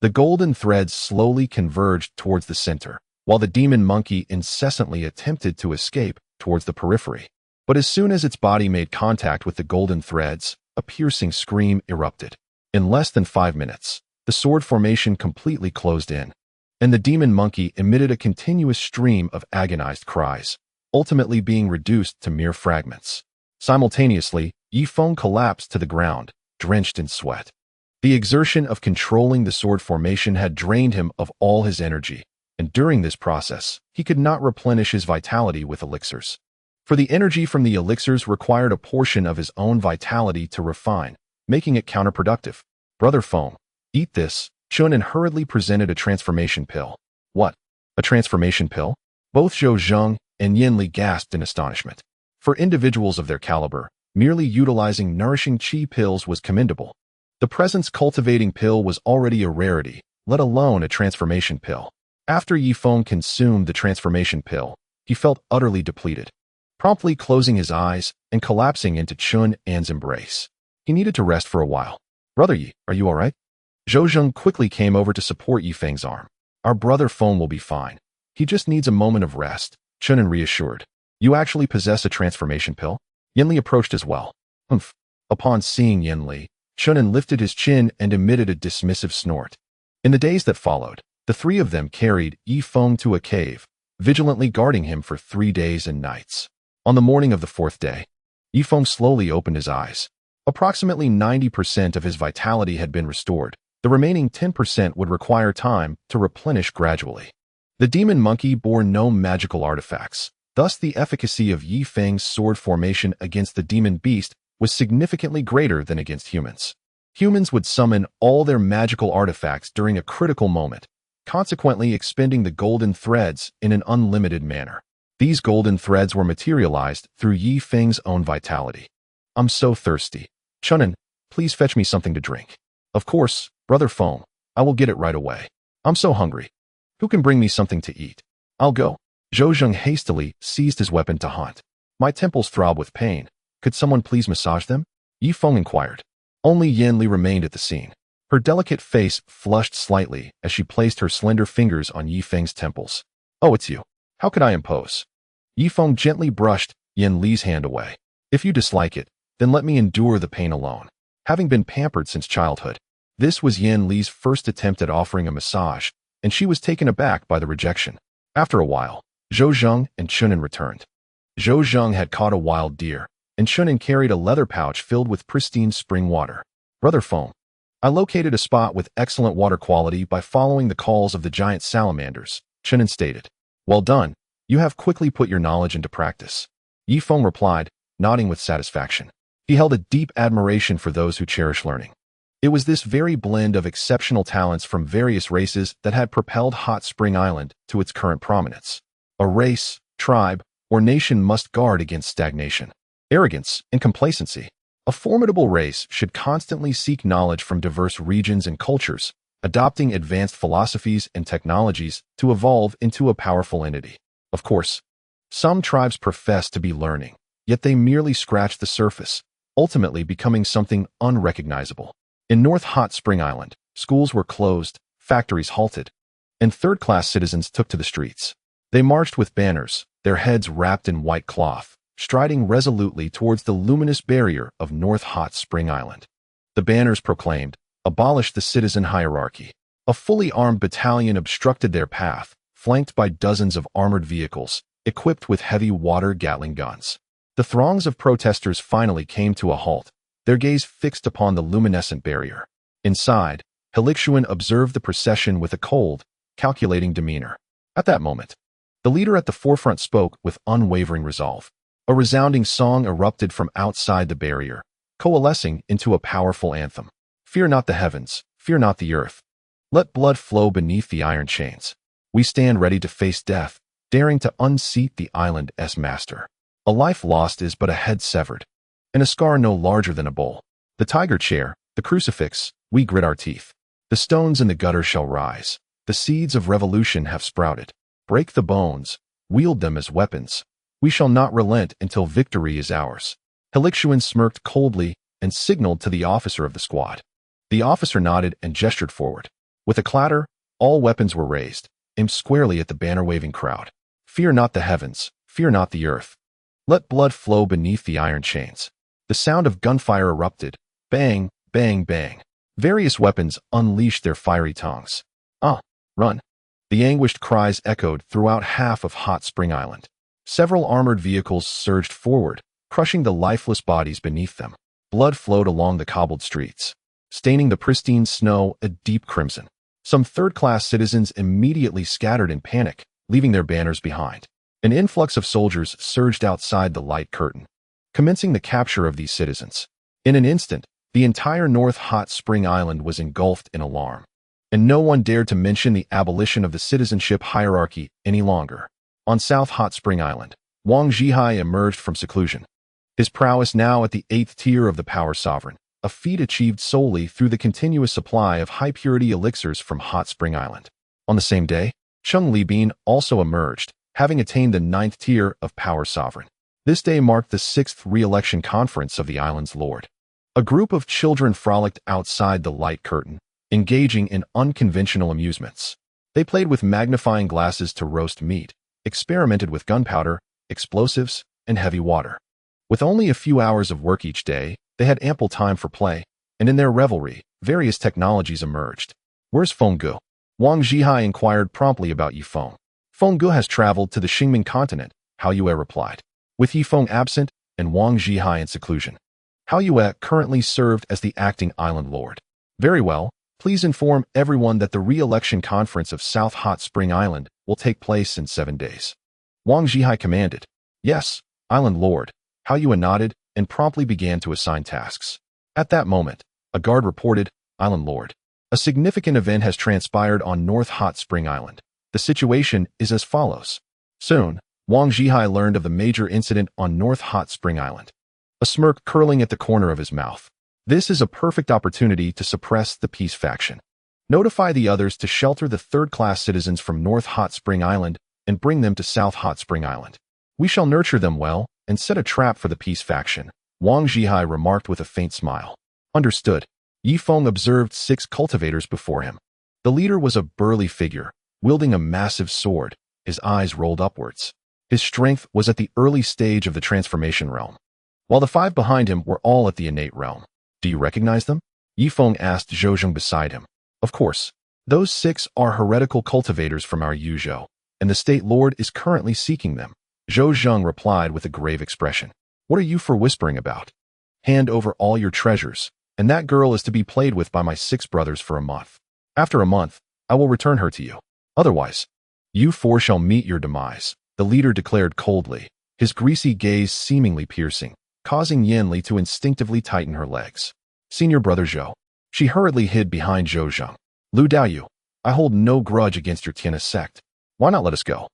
The golden threads slowly converged towards the center, while the demon monkey incessantly attempted to escape towards the periphery. But as soon as its body made contact with the golden threads, a piercing scream erupted. In less than 5 minutes, the sword formation completely closed in, and the demon monkey emitted a continuous stream of agonized cries, ultimately being reduced to mere fragments. Simultaneously, Yi Feng collapsed to the ground, drenched in sweat. The exertion of controlling the sword formation had drained him of all his energy, and during this process, he could not replenish his vitality with elixirs. For the energy from the elixirs required a portion of his own vitality to refine, making it counterproductive. Brother Feng, eat this. Chen An hurriedly presented a transformation pill. What? A transformation pill? Both Zhou Zheng and Yan Li gasped in astonishment. For individuals of their caliber, merely utilizing nourishing qi pills was commendable. The presence-cultivating pill was already a rarity, let alone a transformation pill. After Yi Feng consumed the transformation pill, he felt utterly depleted, promptly closing his eyes and collapsing into Chen An's embrace. He needed to rest for a while. Brother Yi, are you all right? Zhou Zheng quickly came over to support Yi Feng's arm. Our brother Feng will be fine. He just needs a moment of rest, Chen An reassured. You actually possess a transformation pill? Yan Li approached as well. Humph. Upon seeing Yan Li, Chen An lifted his chin and emitted a dismissive snort. In the days that followed, the three of them carried Yi Feng to a cave, vigilantly guarding him for 3 days and nights. On the morning of the 4th day, Yi Feng slowly opened his eyes. Approximately 90% of his vitality had been restored. The remaining 10% would require time to replenish gradually. The demon monkey bore no magical artifacts. Thus, the efficacy of Yi Feng's sword formation against the demon beast was significantly greater than against humans. Humans would summon all their magical artifacts during a critical moment, consequently expending the golden threads in an unlimited manner. These golden threads were materialized through Yi Feng's own vitality. I'm so thirsty. Chen An, please fetch me something to drink. Of course, Brother Feng, I will get it right away. I'm so hungry. Who can bring me something to eat? I'll go. Zhou Zheng hastily seized his weapon to hunt. My temples throb with pain. Could someone please massage them? Yi Feng inquired. Only Yan Li remained at the scene. Her delicate face flushed slightly as she placed her slender fingers on Yi Feng's temples. Oh, it's you. How could I impose? Yi Feng gently brushed Yan Li's hand away. If you dislike it, then let me endure the pain alone. Having been pampered since childhood, this was Yan Li's first attempt at offering a massage, and she was taken aback by the rejection. After a while, Zhou Zheng and Chen An returned. Zhou Zheng had caught a wild deer, and Chen An carried a leather pouch filled with pristine spring water. Brother Feng, I located a spot with excellent water quality by following the calls of the giant salamanders, Chen An stated. Well done. You have quickly put your knowledge into practice. Yi Feng replied, nodding with satisfaction. He held a deep admiration for those who cherish learning. It was this very blend of exceptional talents from various races that had propelled Hot Spring Island to its current prominence. A race, tribe, or nation must guard against stagnation, arrogance, and complacency. A formidable race should constantly seek knowledge from diverse regions and cultures, adopting advanced philosophies and technologies to evolve into a powerful entity. Of course, some tribes profess to be learning, yet they merely scratch the surface, ultimately becoming something unrecognizable. In North Hot Spring Island, schools were closed, factories halted, and third-class citizens took to the streets. They marched with banners, their heads wrapped in white cloth, striding resolutely towards the luminous barrier of North Hot Spring Island. The banners proclaimed, "Abolish the citizen hierarchy." A fully armed battalion obstructed their path, flanked by dozens of armored vehicles, equipped with heavy water Gatling guns. The throngs of protesters finally came to a halt, their gaze fixed upon the luminescent barrier. Inside, Helixuan observed the procession with a cold, calculating demeanor. At that moment, the leader at the forefront spoke with unwavering resolve. A resounding song erupted from outside the barrier, coalescing into a powerful anthem. Fear not the heavens, fear not the earth. Let blood flow beneath the iron chains. We stand ready to face death, daring to unseat the island's master. A life lost is but a head severed, and a scar no larger than a bowl. The tiger chair, the crucifix, we grit our teeth. The stones in the gutter shall rise. The seeds of revolution have sprouted. Break the bones, wield them as weapons. We shall not relent until victory is ours. Helixuan smirked coldly and signaled to the officer of the squad. The officer nodded and gestured forward. With a clatter, all weapons were raised, aimed squarely at the banner-waving crowd. Fear not the heavens, fear not the earth. Let blood flow beneath the iron chains. The sound of gunfire erupted. Bang, bang, bang. Various weapons unleashed their fiery tongues. Run. The anguished cries echoed throughout half of Hot Spring Island. Several armored vehicles surged forward, crushing the lifeless bodies beneath them. Blood flowed along the cobbled streets, staining the pristine snow a deep crimson. Some third-class citizens immediately scattered in panic, leaving their banners behind. An influx of soldiers surged outside the light curtain, commencing the capture of these citizens. In an instant, the entire North Hot Spring Island was engulfed in alarm, and no one dared to mention the abolition of the citizenship hierarchy any longer. On South Hot Spring Island, Wang Zhihai emerged from seclusion, his prowess now at the 8th tier of the Power Sovereign, a feat achieved solely through the continuous supply of high-purity elixirs from Hot Spring Island. On the same day, Chung Libin also emerged, having attained the 9th tier of Power Sovereign. This day marked the 6th re-election conference of the island's lord. A group of children frolicked outside the light curtain, engaging in unconventional amusements. They played with magnifying glasses to roast meat, experimented with gunpowder, explosives, and heavy water. With only a few hours of work each day, they had ample time for play, and in their revelry, various technologies emerged. Where's Feng Gu? Wang Zhihai inquired promptly about Yifeng. Feng Gu has traveled to the Xingming continent, Hao Yue replied. With Yifeng absent and Wang Zhihai in seclusion, Hao Yue currently served as the acting island lord. Very well, please inform everyone that the re-election conference of South Hot Spring Island will take place in 7 days. Wang Zhihai commanded. Yes, Island Lord. Hao Yue nodded and promptly began to assign tasks. At that moment, a guard reported, Island Lord. A significant event has transpired on North Hot Spring Island. The situation is as follows. Soon, Wang Zhihai learned of the major incident on North Hot Spring Island. A smirk curling at the corner of his mouth. This is a perfect opportunity to suppress the peace faction. Notify the others to shelter the third-class citizens from North Hot Spring Island and bring them to South Hot Spring Island. We shall nurture them well and set a trap for the peace faction, Wang Zhihai remarked with a faint smile. Understood. Yi Feng observed 6 cultivators before him. The leader was a burly figure, wielding a massive sword, his eyes rolled upwards. His strength was at the early stage of the transformation realm, while the 5 behind him were all at the innate realm. Do you recognize them? Yi Feng asked Zhou beside him. Of course. Those 6 are heretical cultivators from our Yuzhou, and the State Lord is currently seeking them. Zhou replied with a grave expression. What are you for whispering about? Hand over all your treasures, and that girl is to be played with by my 6 brothers for a month. After a month, I will return her to you. Otherwise, you 4 shall meet your demise, the leader declared coldly, his greasy gaze seemingly piercing, causing Yanli to instinctively tighten her legs. Senior brother Zhou. She hurriedly hid behind Zhou. Lu Daoyu, I hold no grudge against your Tiana sect. Why not let us go?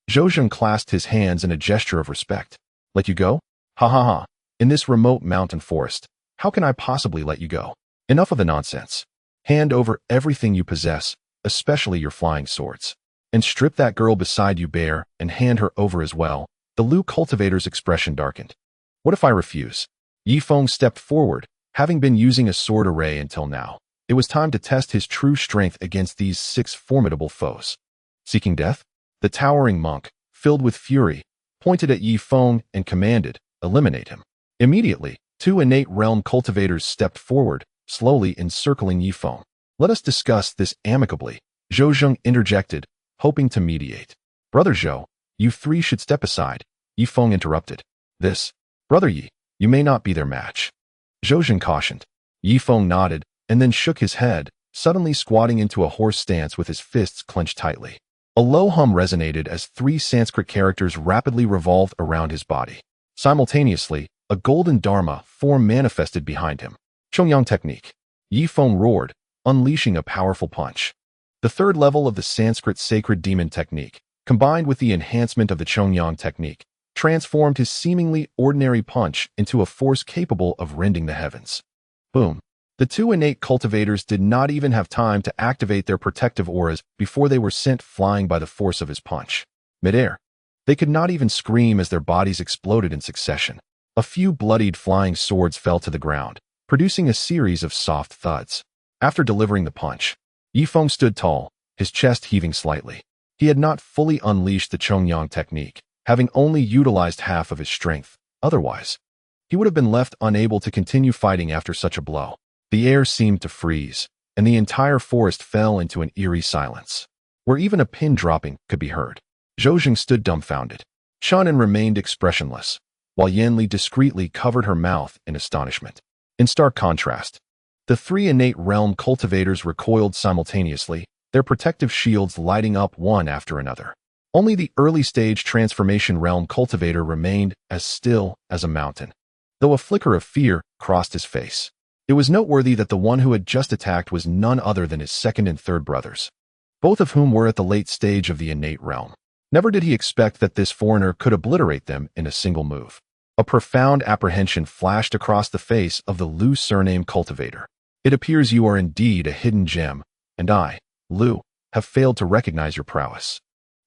Zhou clasped his hands in a gesture of respect. Let you go? Ha ha ha. In this remote mountain forest, how can I possibly let you go? Enough of the nonsense. Hand over everything you possess, especially your flying swords. And strip that girl beside you bare and hand her over as well. The Lu cultivator's expression darkened. What if I refuse? Yi Feng stepped forward, having been using a sword array until now. It was time to test his true strength against these 6 formidable foes. Seeking death? The towering monk, filled with fury, pointed at Yi Feng and commanded, eliminate him. Immediately, 2 innate realm cultivators stepped forward, slowly encircling Yi Feng. Let us discuss this amicably, Zhou interjected, hoping to mediate. Brother Zhou, you 3 should step aside, Yi Feng interrupted. This, Brother Yi, you may not be their match. Zhou cautioned. Yi Feng nodded, and then shook his head, suddenly squatting into a horse stance with his fists clenched tightly. A low hum resonated as 3 Sanskrit characters rapidly revolved around his body. Simultaneously, a golden dharma form manifested behind him. Chongyang technique. Yi Feng roared, unleashing a powerful punch. The 3rd level of the Sanskrit sacred demon technique, combined with the enhancement of the Chongyang technique, transformed his seemingly ordinary punch into a force capable of rending the heavens. Boom. The 2 innate cultivators did not even have time to activate their protective auras before they were sent flying by the force of his punch. Midair. They could not even scream as their bodies exploded in succession. A few bloodied flying swords fell to the ground, producing a series of soft thuds. After delivering the punch, Yi Feng stood tall, his chest heaving slightly. He had not fully unleashed the Chongyang technique, having only utilized half of his strength. Otherwise, he would have been left unable to continue fighting after such a blow. The air seemed to freeze, and the entire forest fell into an eerie silence, where even a pin dropping could be heard. Zhou stood dumbfounded. Chen An remained expressionless, while Yanli discreetly covered her mouth in astonishment. In stark contrast, the 3 innate realm cultivators recoiled simultaneously, their protective shields lighting up one after another. Only the early-stage transformation realm cultivator remained as still as a mountain, though a flicker of fear crossed his face. It was noteworthy that the one who had just attacked was none other than his 2nd and 3rd brothers, both of whom were at the late stage of the innate realm. Never did he expect that this foreigner could obliterate them in a single move. A profound apprehension flashed across the face of the Lu surname cultivator. It appears you are indeed a hidden gem, and I, Lu, have failed to recognize your prowess.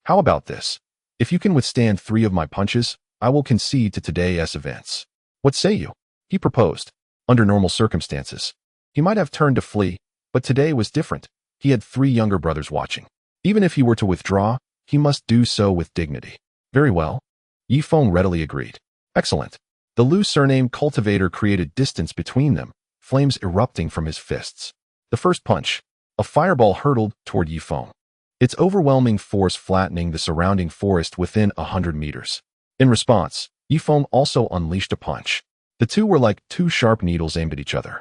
How about this? If you can withstand 3 of my punches, I will concede to today's events. What say you? He proposed. Under normal circumstances, he might have turned to flee, but today was different. He had 3 younger brothers watching. Even if he were to withdraw, he must do so with dignity. Very well. Yi Feng readily agreed. Excellent. The Lu surname cultivator created distance between them, flames erupting from his fists. The first punch, a fireball hurtled toward Yi Feng, its overwhelming force flattening the surrounding forest within 100 meters. In response, Yi Feng also unleashed a punch. The 2 were like 2 sharp needles aimed at each other,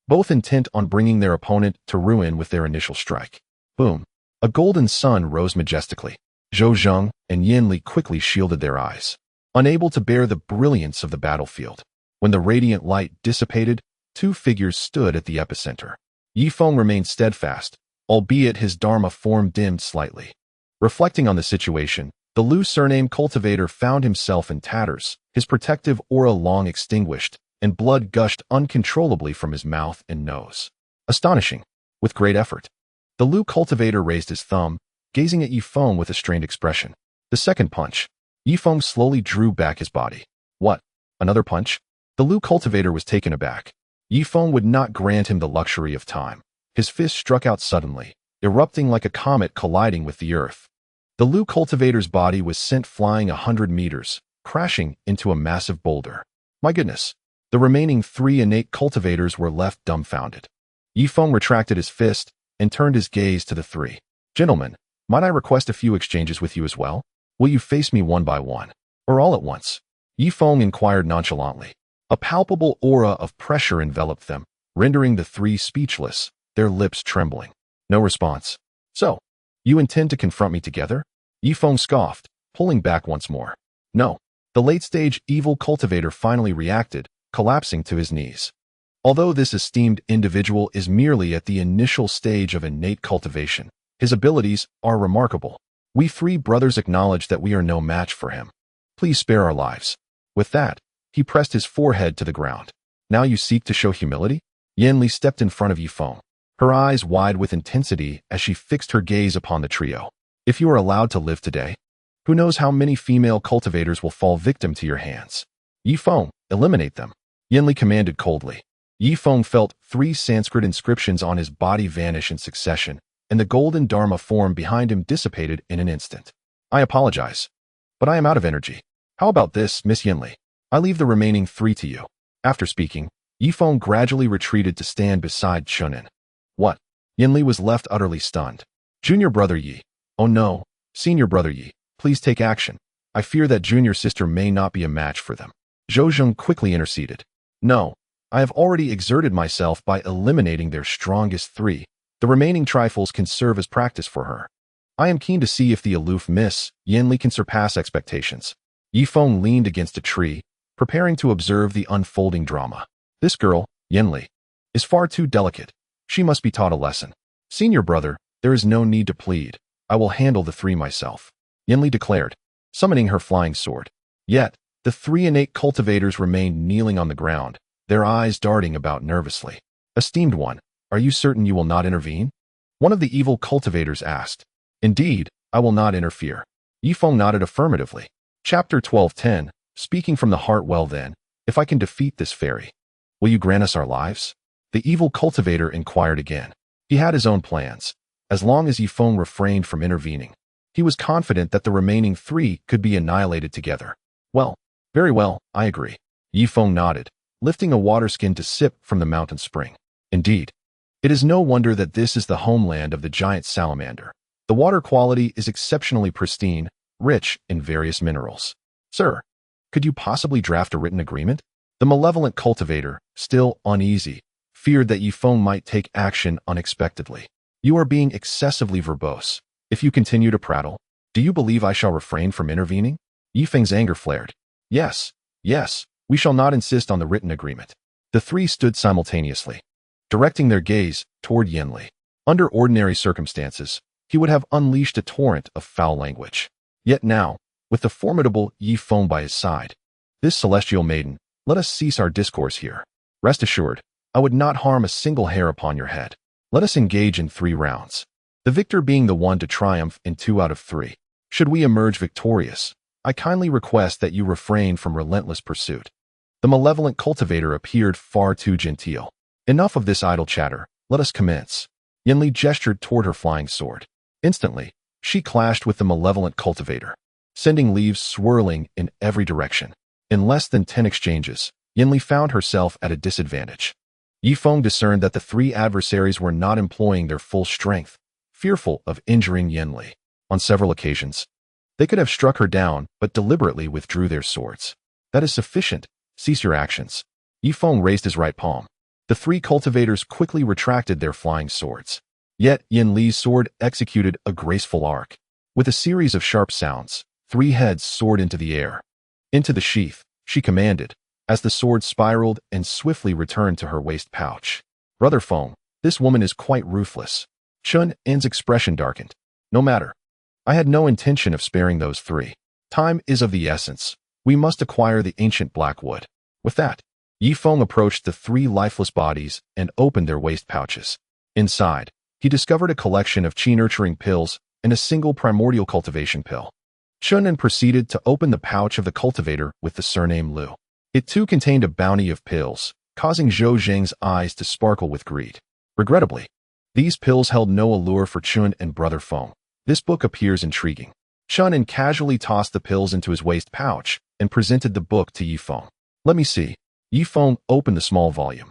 both intent on bringing their opponent to ruin with their initial strike. Boom. A golden sun rose majestically. Zhou and Yanli quickly shielded their eyes, unable to bear the brilliance of the battlefield. When the radiant light dissipated, 2 figures stood at the epicenter. Yi Feng remained steadfast, albeit his dharma form dimmed slightly. Reflecting on the situation, the Lu surname cultivator found himself in tatters, his protective aura long extinguished, and blood gushed uncontrollably from his mouth and nose. Astonishing. With great effort, The Lu cultivator raised his thumb, gazing at Yi Feng with a strained expression. The second punch. Yi Feng slowly drew back his body. What? Another punch? The Lu cultivator was taken aback. Yi Feng would not grant him the luxury of time. His fist struck out suddenly, erupting like a comet colliding with the earth. The Lu cultivator's body was sent flying 100 meters, crashing into a massive boulder. My goodness. The remaining 3 innate cultivators were left dumbfounded. Yi Feng retracted his fist and turned his gaze to the 3. Gentlemen, might I request a few exchanges with you as well? Will you face me one by one, or all at once? Yi Feng inquired nonchalantly. A palpable aura of pressure enveloped them, rendering the 3 speechless, their lips trembling. No response. So, you intend to confront me together? Yi Feng scoffed, pulling back once more. No. The late-stage evil cultivator finally reacted, collapsing to his knees. Although this esteemed individual is merely at the initial stage of innate cultivation, his abilities are remarkable. We 3 brothers acknowledge that we are no match for him. Please spare our lives. With that, he pressed his forehead to the ground. Now you seek to show humility? Yanli stepped in front of Yi Feng, her eyes wide with intensity as she fixed her gaze upon the trio. If you are allowed to live today, who knows how many female cultivators will fall victim to your hands? Yi Feng, eliminate them. Yanli commanded coldly. Yi Feng felt 3 Sanskrit inscriptions on his body vanish in succession, and the golden Dharma form behind him dissipated in an instant. I apologize, but I am out of energy. How about this, Miss Yanli? I leave the remaining 3 to you. After speaking, Yi Feng gradually retreated to stand beside Chen An. What? Yanli was left utterly stunned. Junior brother Yi. Oh no, senior brother Yi. Please take action. I fear that junior sister may not be a match for them. Zhou Zheng quickly interceded. No, I have already exerted myself by eliminating their strongest 3. The remaining trifles can serve as practice for her. I am keen to see if the aloof Miss Yanli can surpass expectations. Yi Feng leaned against a tree, preparing to observe the unfolding drama. This girl, Yanli, is far too delicate. She must be taught a lesson. Senior brother, there is no need to plead. I will handle the 3 myself. Yanli declared, summoning her flying sword. Yet, the 3 innate cultivators remained kneeling on the ground, their eyes darting about nervously. Esteemed one, are you certain you will not intervene? One of the evil cultivators asked. Indeed, I will not interfere. Yi Feng nodded affirmatively. Chapter 12:10, speaking from the heart. Well then, if I can defeat this fairy, will you grant us our lives? The evil cultivator inquired again. He had his own plans. As long as Yi Feng refrained from intervening, he was confident that the remaining 3 could be annihilated together. Well, very well, I agree. Yi Feng nodded, lifting a water skin to sip from the mountain spring. Indeed, it is no wonder that this is the homeland of the giant salamander. The water quality is exceptionally pristine, rich in various minerals. Sir, could you possibly draft a written agreement? The malevolent cultivator, still uneasy, feared that Yi Feng might take action unexpectedly. You are being excessively verbose. If you continue to prattle, do you believe I shall refrain from intervening? Yi Feng's anger flared. Yes, we shall not insist on the written agreement. The 3 stood simultaneously, directing their gaze toward Yanli. Under ordinary circumstances, he would have unleashed a torrent of foul language. Yet now, with the formidable Yi Feng by his side, this celestial maiden, let us cease our discourse here. Rest assured, I would not harm a single hair upon your head. Let us engage in 3 rounds. The victor being the one to triumph in 2 out of 3. Should we emerge victorious, I kindly request that you refrain from relentless pursuit. The malevolent cultivator appeared far too genteel. Enough of this idle chatter, let us commence. Yanli gestured toward her flying sword. Instantly, she clashed with the malevolent cultivator, sending leaves swirling in every direction. In less than 10 exchanges, Yanli found herself at a disadvantage. Yi Feng discerned that the 3 adversaries were not employing their full strength, fearful of injuring Yanli. On several occasions, they could have struck her down, but deliberately withdrew their swords. That is sufficient. Cease your actions. Yi Feng raised his right palm. The 3 cultivators quickly retracted their flying swords. Yet Yanli's sword executed a graceful arc. With a series of sharp sounds, 3 heads soared into the air. Into the sheath, she commanded, as the sword spiraled and swiftly returned to her waist pouch. Brother Feng, this woman is quite ruthless. Chen An's expression darkened. No matter. I had no intention of sparing those 3. Time is of the essence. We must acquire the ancient black wood. With that, Yi Feng approached the 3 lifeless bodies and opened their waist pouches. Inside, he discovered a collection of chi-nurturing pills and a single primordial cultivation pill. Chen An proceeded to open the pouch of the cultivator with the surname Liu. It too contained a bounty of pills, causing Zhou Zheng's eyes to sparkle with greed. Regrettably, these pills held no allure for Chen and brother Feng. This book appears intriguing. Chen An casually tossed the pills into his waist pouch and presented the book to Yi Feng. Let me see. Yi Feng opened the small volume.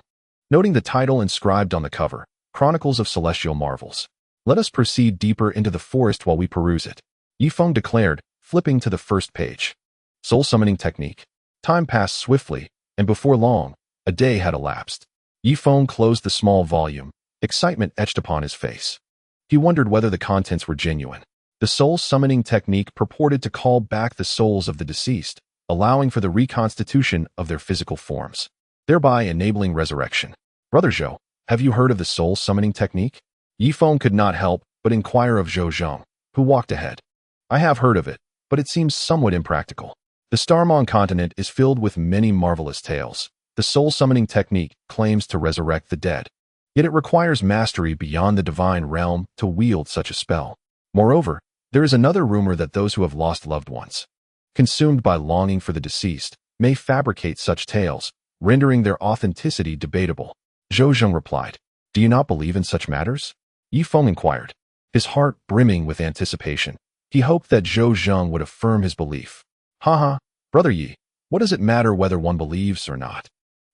Noting the title inscribed on the cover, Chronicles of Celestial Marvels. Let us proceed deeper into the forest while we peruse it, Yi Feng declared, flipping to the first page. Soul Summoning Technique. Time passed swiftly, and before long, a day had elapsed. Yi Feng closed the small volume, excitement etched upon his face. He wondered whether the contents were genuine. The soul summoning technique purported to call back the souls of the deceased, allowing for the reconstitution of their physical forms, thereby enabling resurrection. Brother Zhou, have you heard of the soul summoning technique? Yi Feng could not help but inquire of Zhou Zheng, who walked ahead. I have heard of it, but it seems somewhat impractical. The Starmon continent is filled with many marvelous tales. The soul summoning technique claims to resurrect the dead, yet it requires mastery beyond the divine realm to wield such a spell. Moreover, there is another rumor that those who have lost loved ones, consumed by longing for the deceased, may fabricate such tales, rendering their authenticity debatable. Zhou Zheng replied, Do you not believe in such matters? Yi Feng inquired, his heart brimming with anticipation. He hoped that Zhou Zheng would affirm his belief. Haha, Brother Yi, what does it matter whether one believes or not?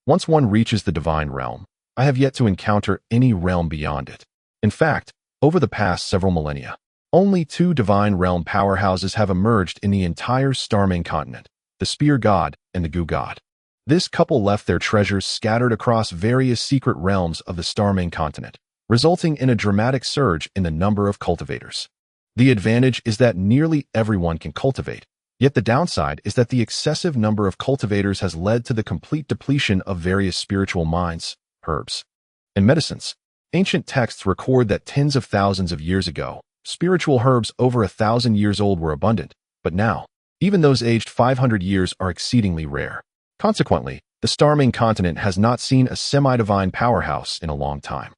Once one reaches the divine realm, I have yet to encounter any realm beyond it. In fact, over the past several millennia, only two divine realm powerhouses have emerged in the entire Starmon continent, the Spear God and the Goo God. This couple left their treasures scattered across various secret realms of the Starmon continent, resulting in a dramatic surge in the number of cultivators. The advantage is that nearly everyone can cultivate, yet the downside is that the excessive number of cultivators has led to the complete depletion of various spiritual mines, herbs, and medicines. Ancient texts record that tens of thousands of years ago, spiritual herbs over 1,000 years old were abundant, but now, even those aged 500 years are exceedingly rare. Consequently, the Starmon continent has not seen a semi-divine powerhouse in a long time.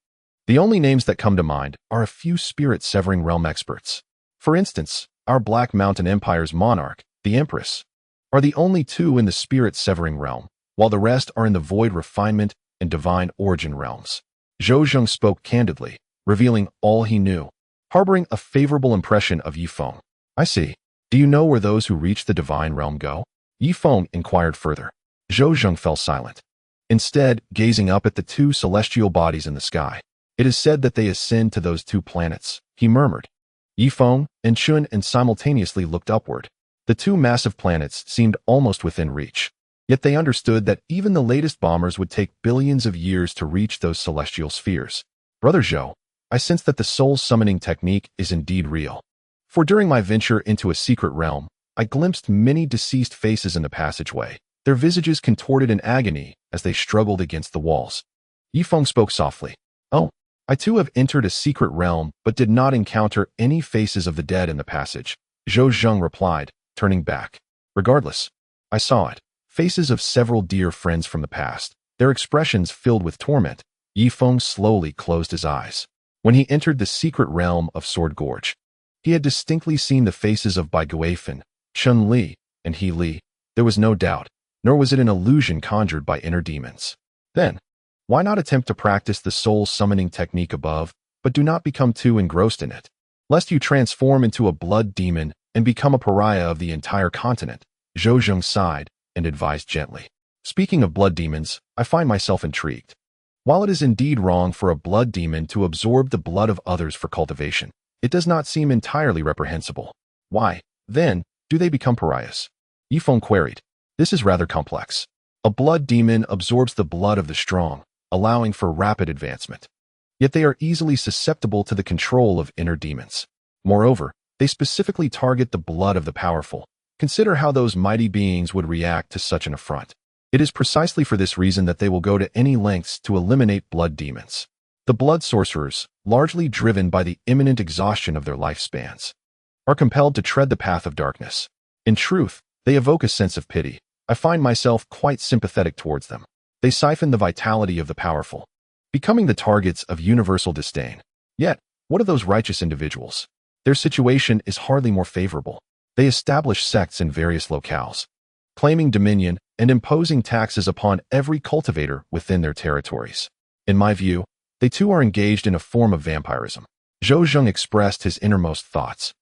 The only names that come to mind are a few spirit-severing realm experts. For instance, our Black Mountain Empire's monarch, the Empress, are the only two in the spirit-severing realm, while the rest are in the void refinement and divine origin realms. Zhou Zheng spoke candidly, revealing all he knew, harboring a favorable impression of Yi Feng. I see. Do you know where those who reach the divine realm go? Yi Feng inquired further. Zhou Zheng fell silent, instead gazing up at the two celestial bodies in the sky. It is said that they ascend to those two planets, he murmured. Yi Feng and Chen An simultaneously looked upward. The two massive planets seemed almost within reach, yet they understood that even the latest bombers would take billions of years to reach those celestial spheres. Brother Zhou, I sense that the soul summoning technique is indeed real. For during my venture into a secret realm, I glimpsed many deceased faces in the passageway, their visages contorted in agony as they struggled against the walls. Yi Feng spoke softly. Oh, I too have entered a secret realm but did not encounter any faces of the dead in the passage, Zhou Zheng replied, turning back. Regardless, I saw it. Faces of several dear friends from the past, their expressions filled with torment. Yi Feng slowly closed his eyes. When he entered the secret realm of Sword Gorge, he had distinctly seen the faces of Bai Guifan, Chun Li, and He Li. There was no doubt, nor was it an illusion conjured by inner demons. Then, why not attempt to practice the soul summoning technique above, but do not become too engrossed in it, lest you transform into a blood demon and become a pariah of the entire continent? Zhou Zheng sighed and advised gently. Speaking of blood demons, I find myself intrigued. While it is indeed wrong for a blood demon to absorb the blood of others for cultivation, it does not seem entirely reprehensible. Why, then, do they become pariahs? Yi Feng queried. This is rather complex. A blood demon absorbs the blood of the strong, allowing for rapid advancement. Yet they are easily susceptible to the control of inner demons. Moreover, they specifically target the blood of the powerful. Consider how those mighty beings would react to such an affront. It is precisely for this reason that they will go to any lengths to eliminate blood demons. The blood sorcerers, largely driven by the imminent exhaustion of their lifespans, are compelled to tread the path of darkness. In truth, they evoke a sense of pity. I find myself quite sympathetic towards them. They siphon the vitality of the powerful, becoming the targets of universal disdain. Yet, What of those righteous individuals? Their situation is hardly more favorable. They establish sects in various locales, claiming dominion and imposing taxes upon every cultivator within their territories. In my view, they too are engaged in a form of vampirism. Zhou Zheng expressed his innermost thoughts.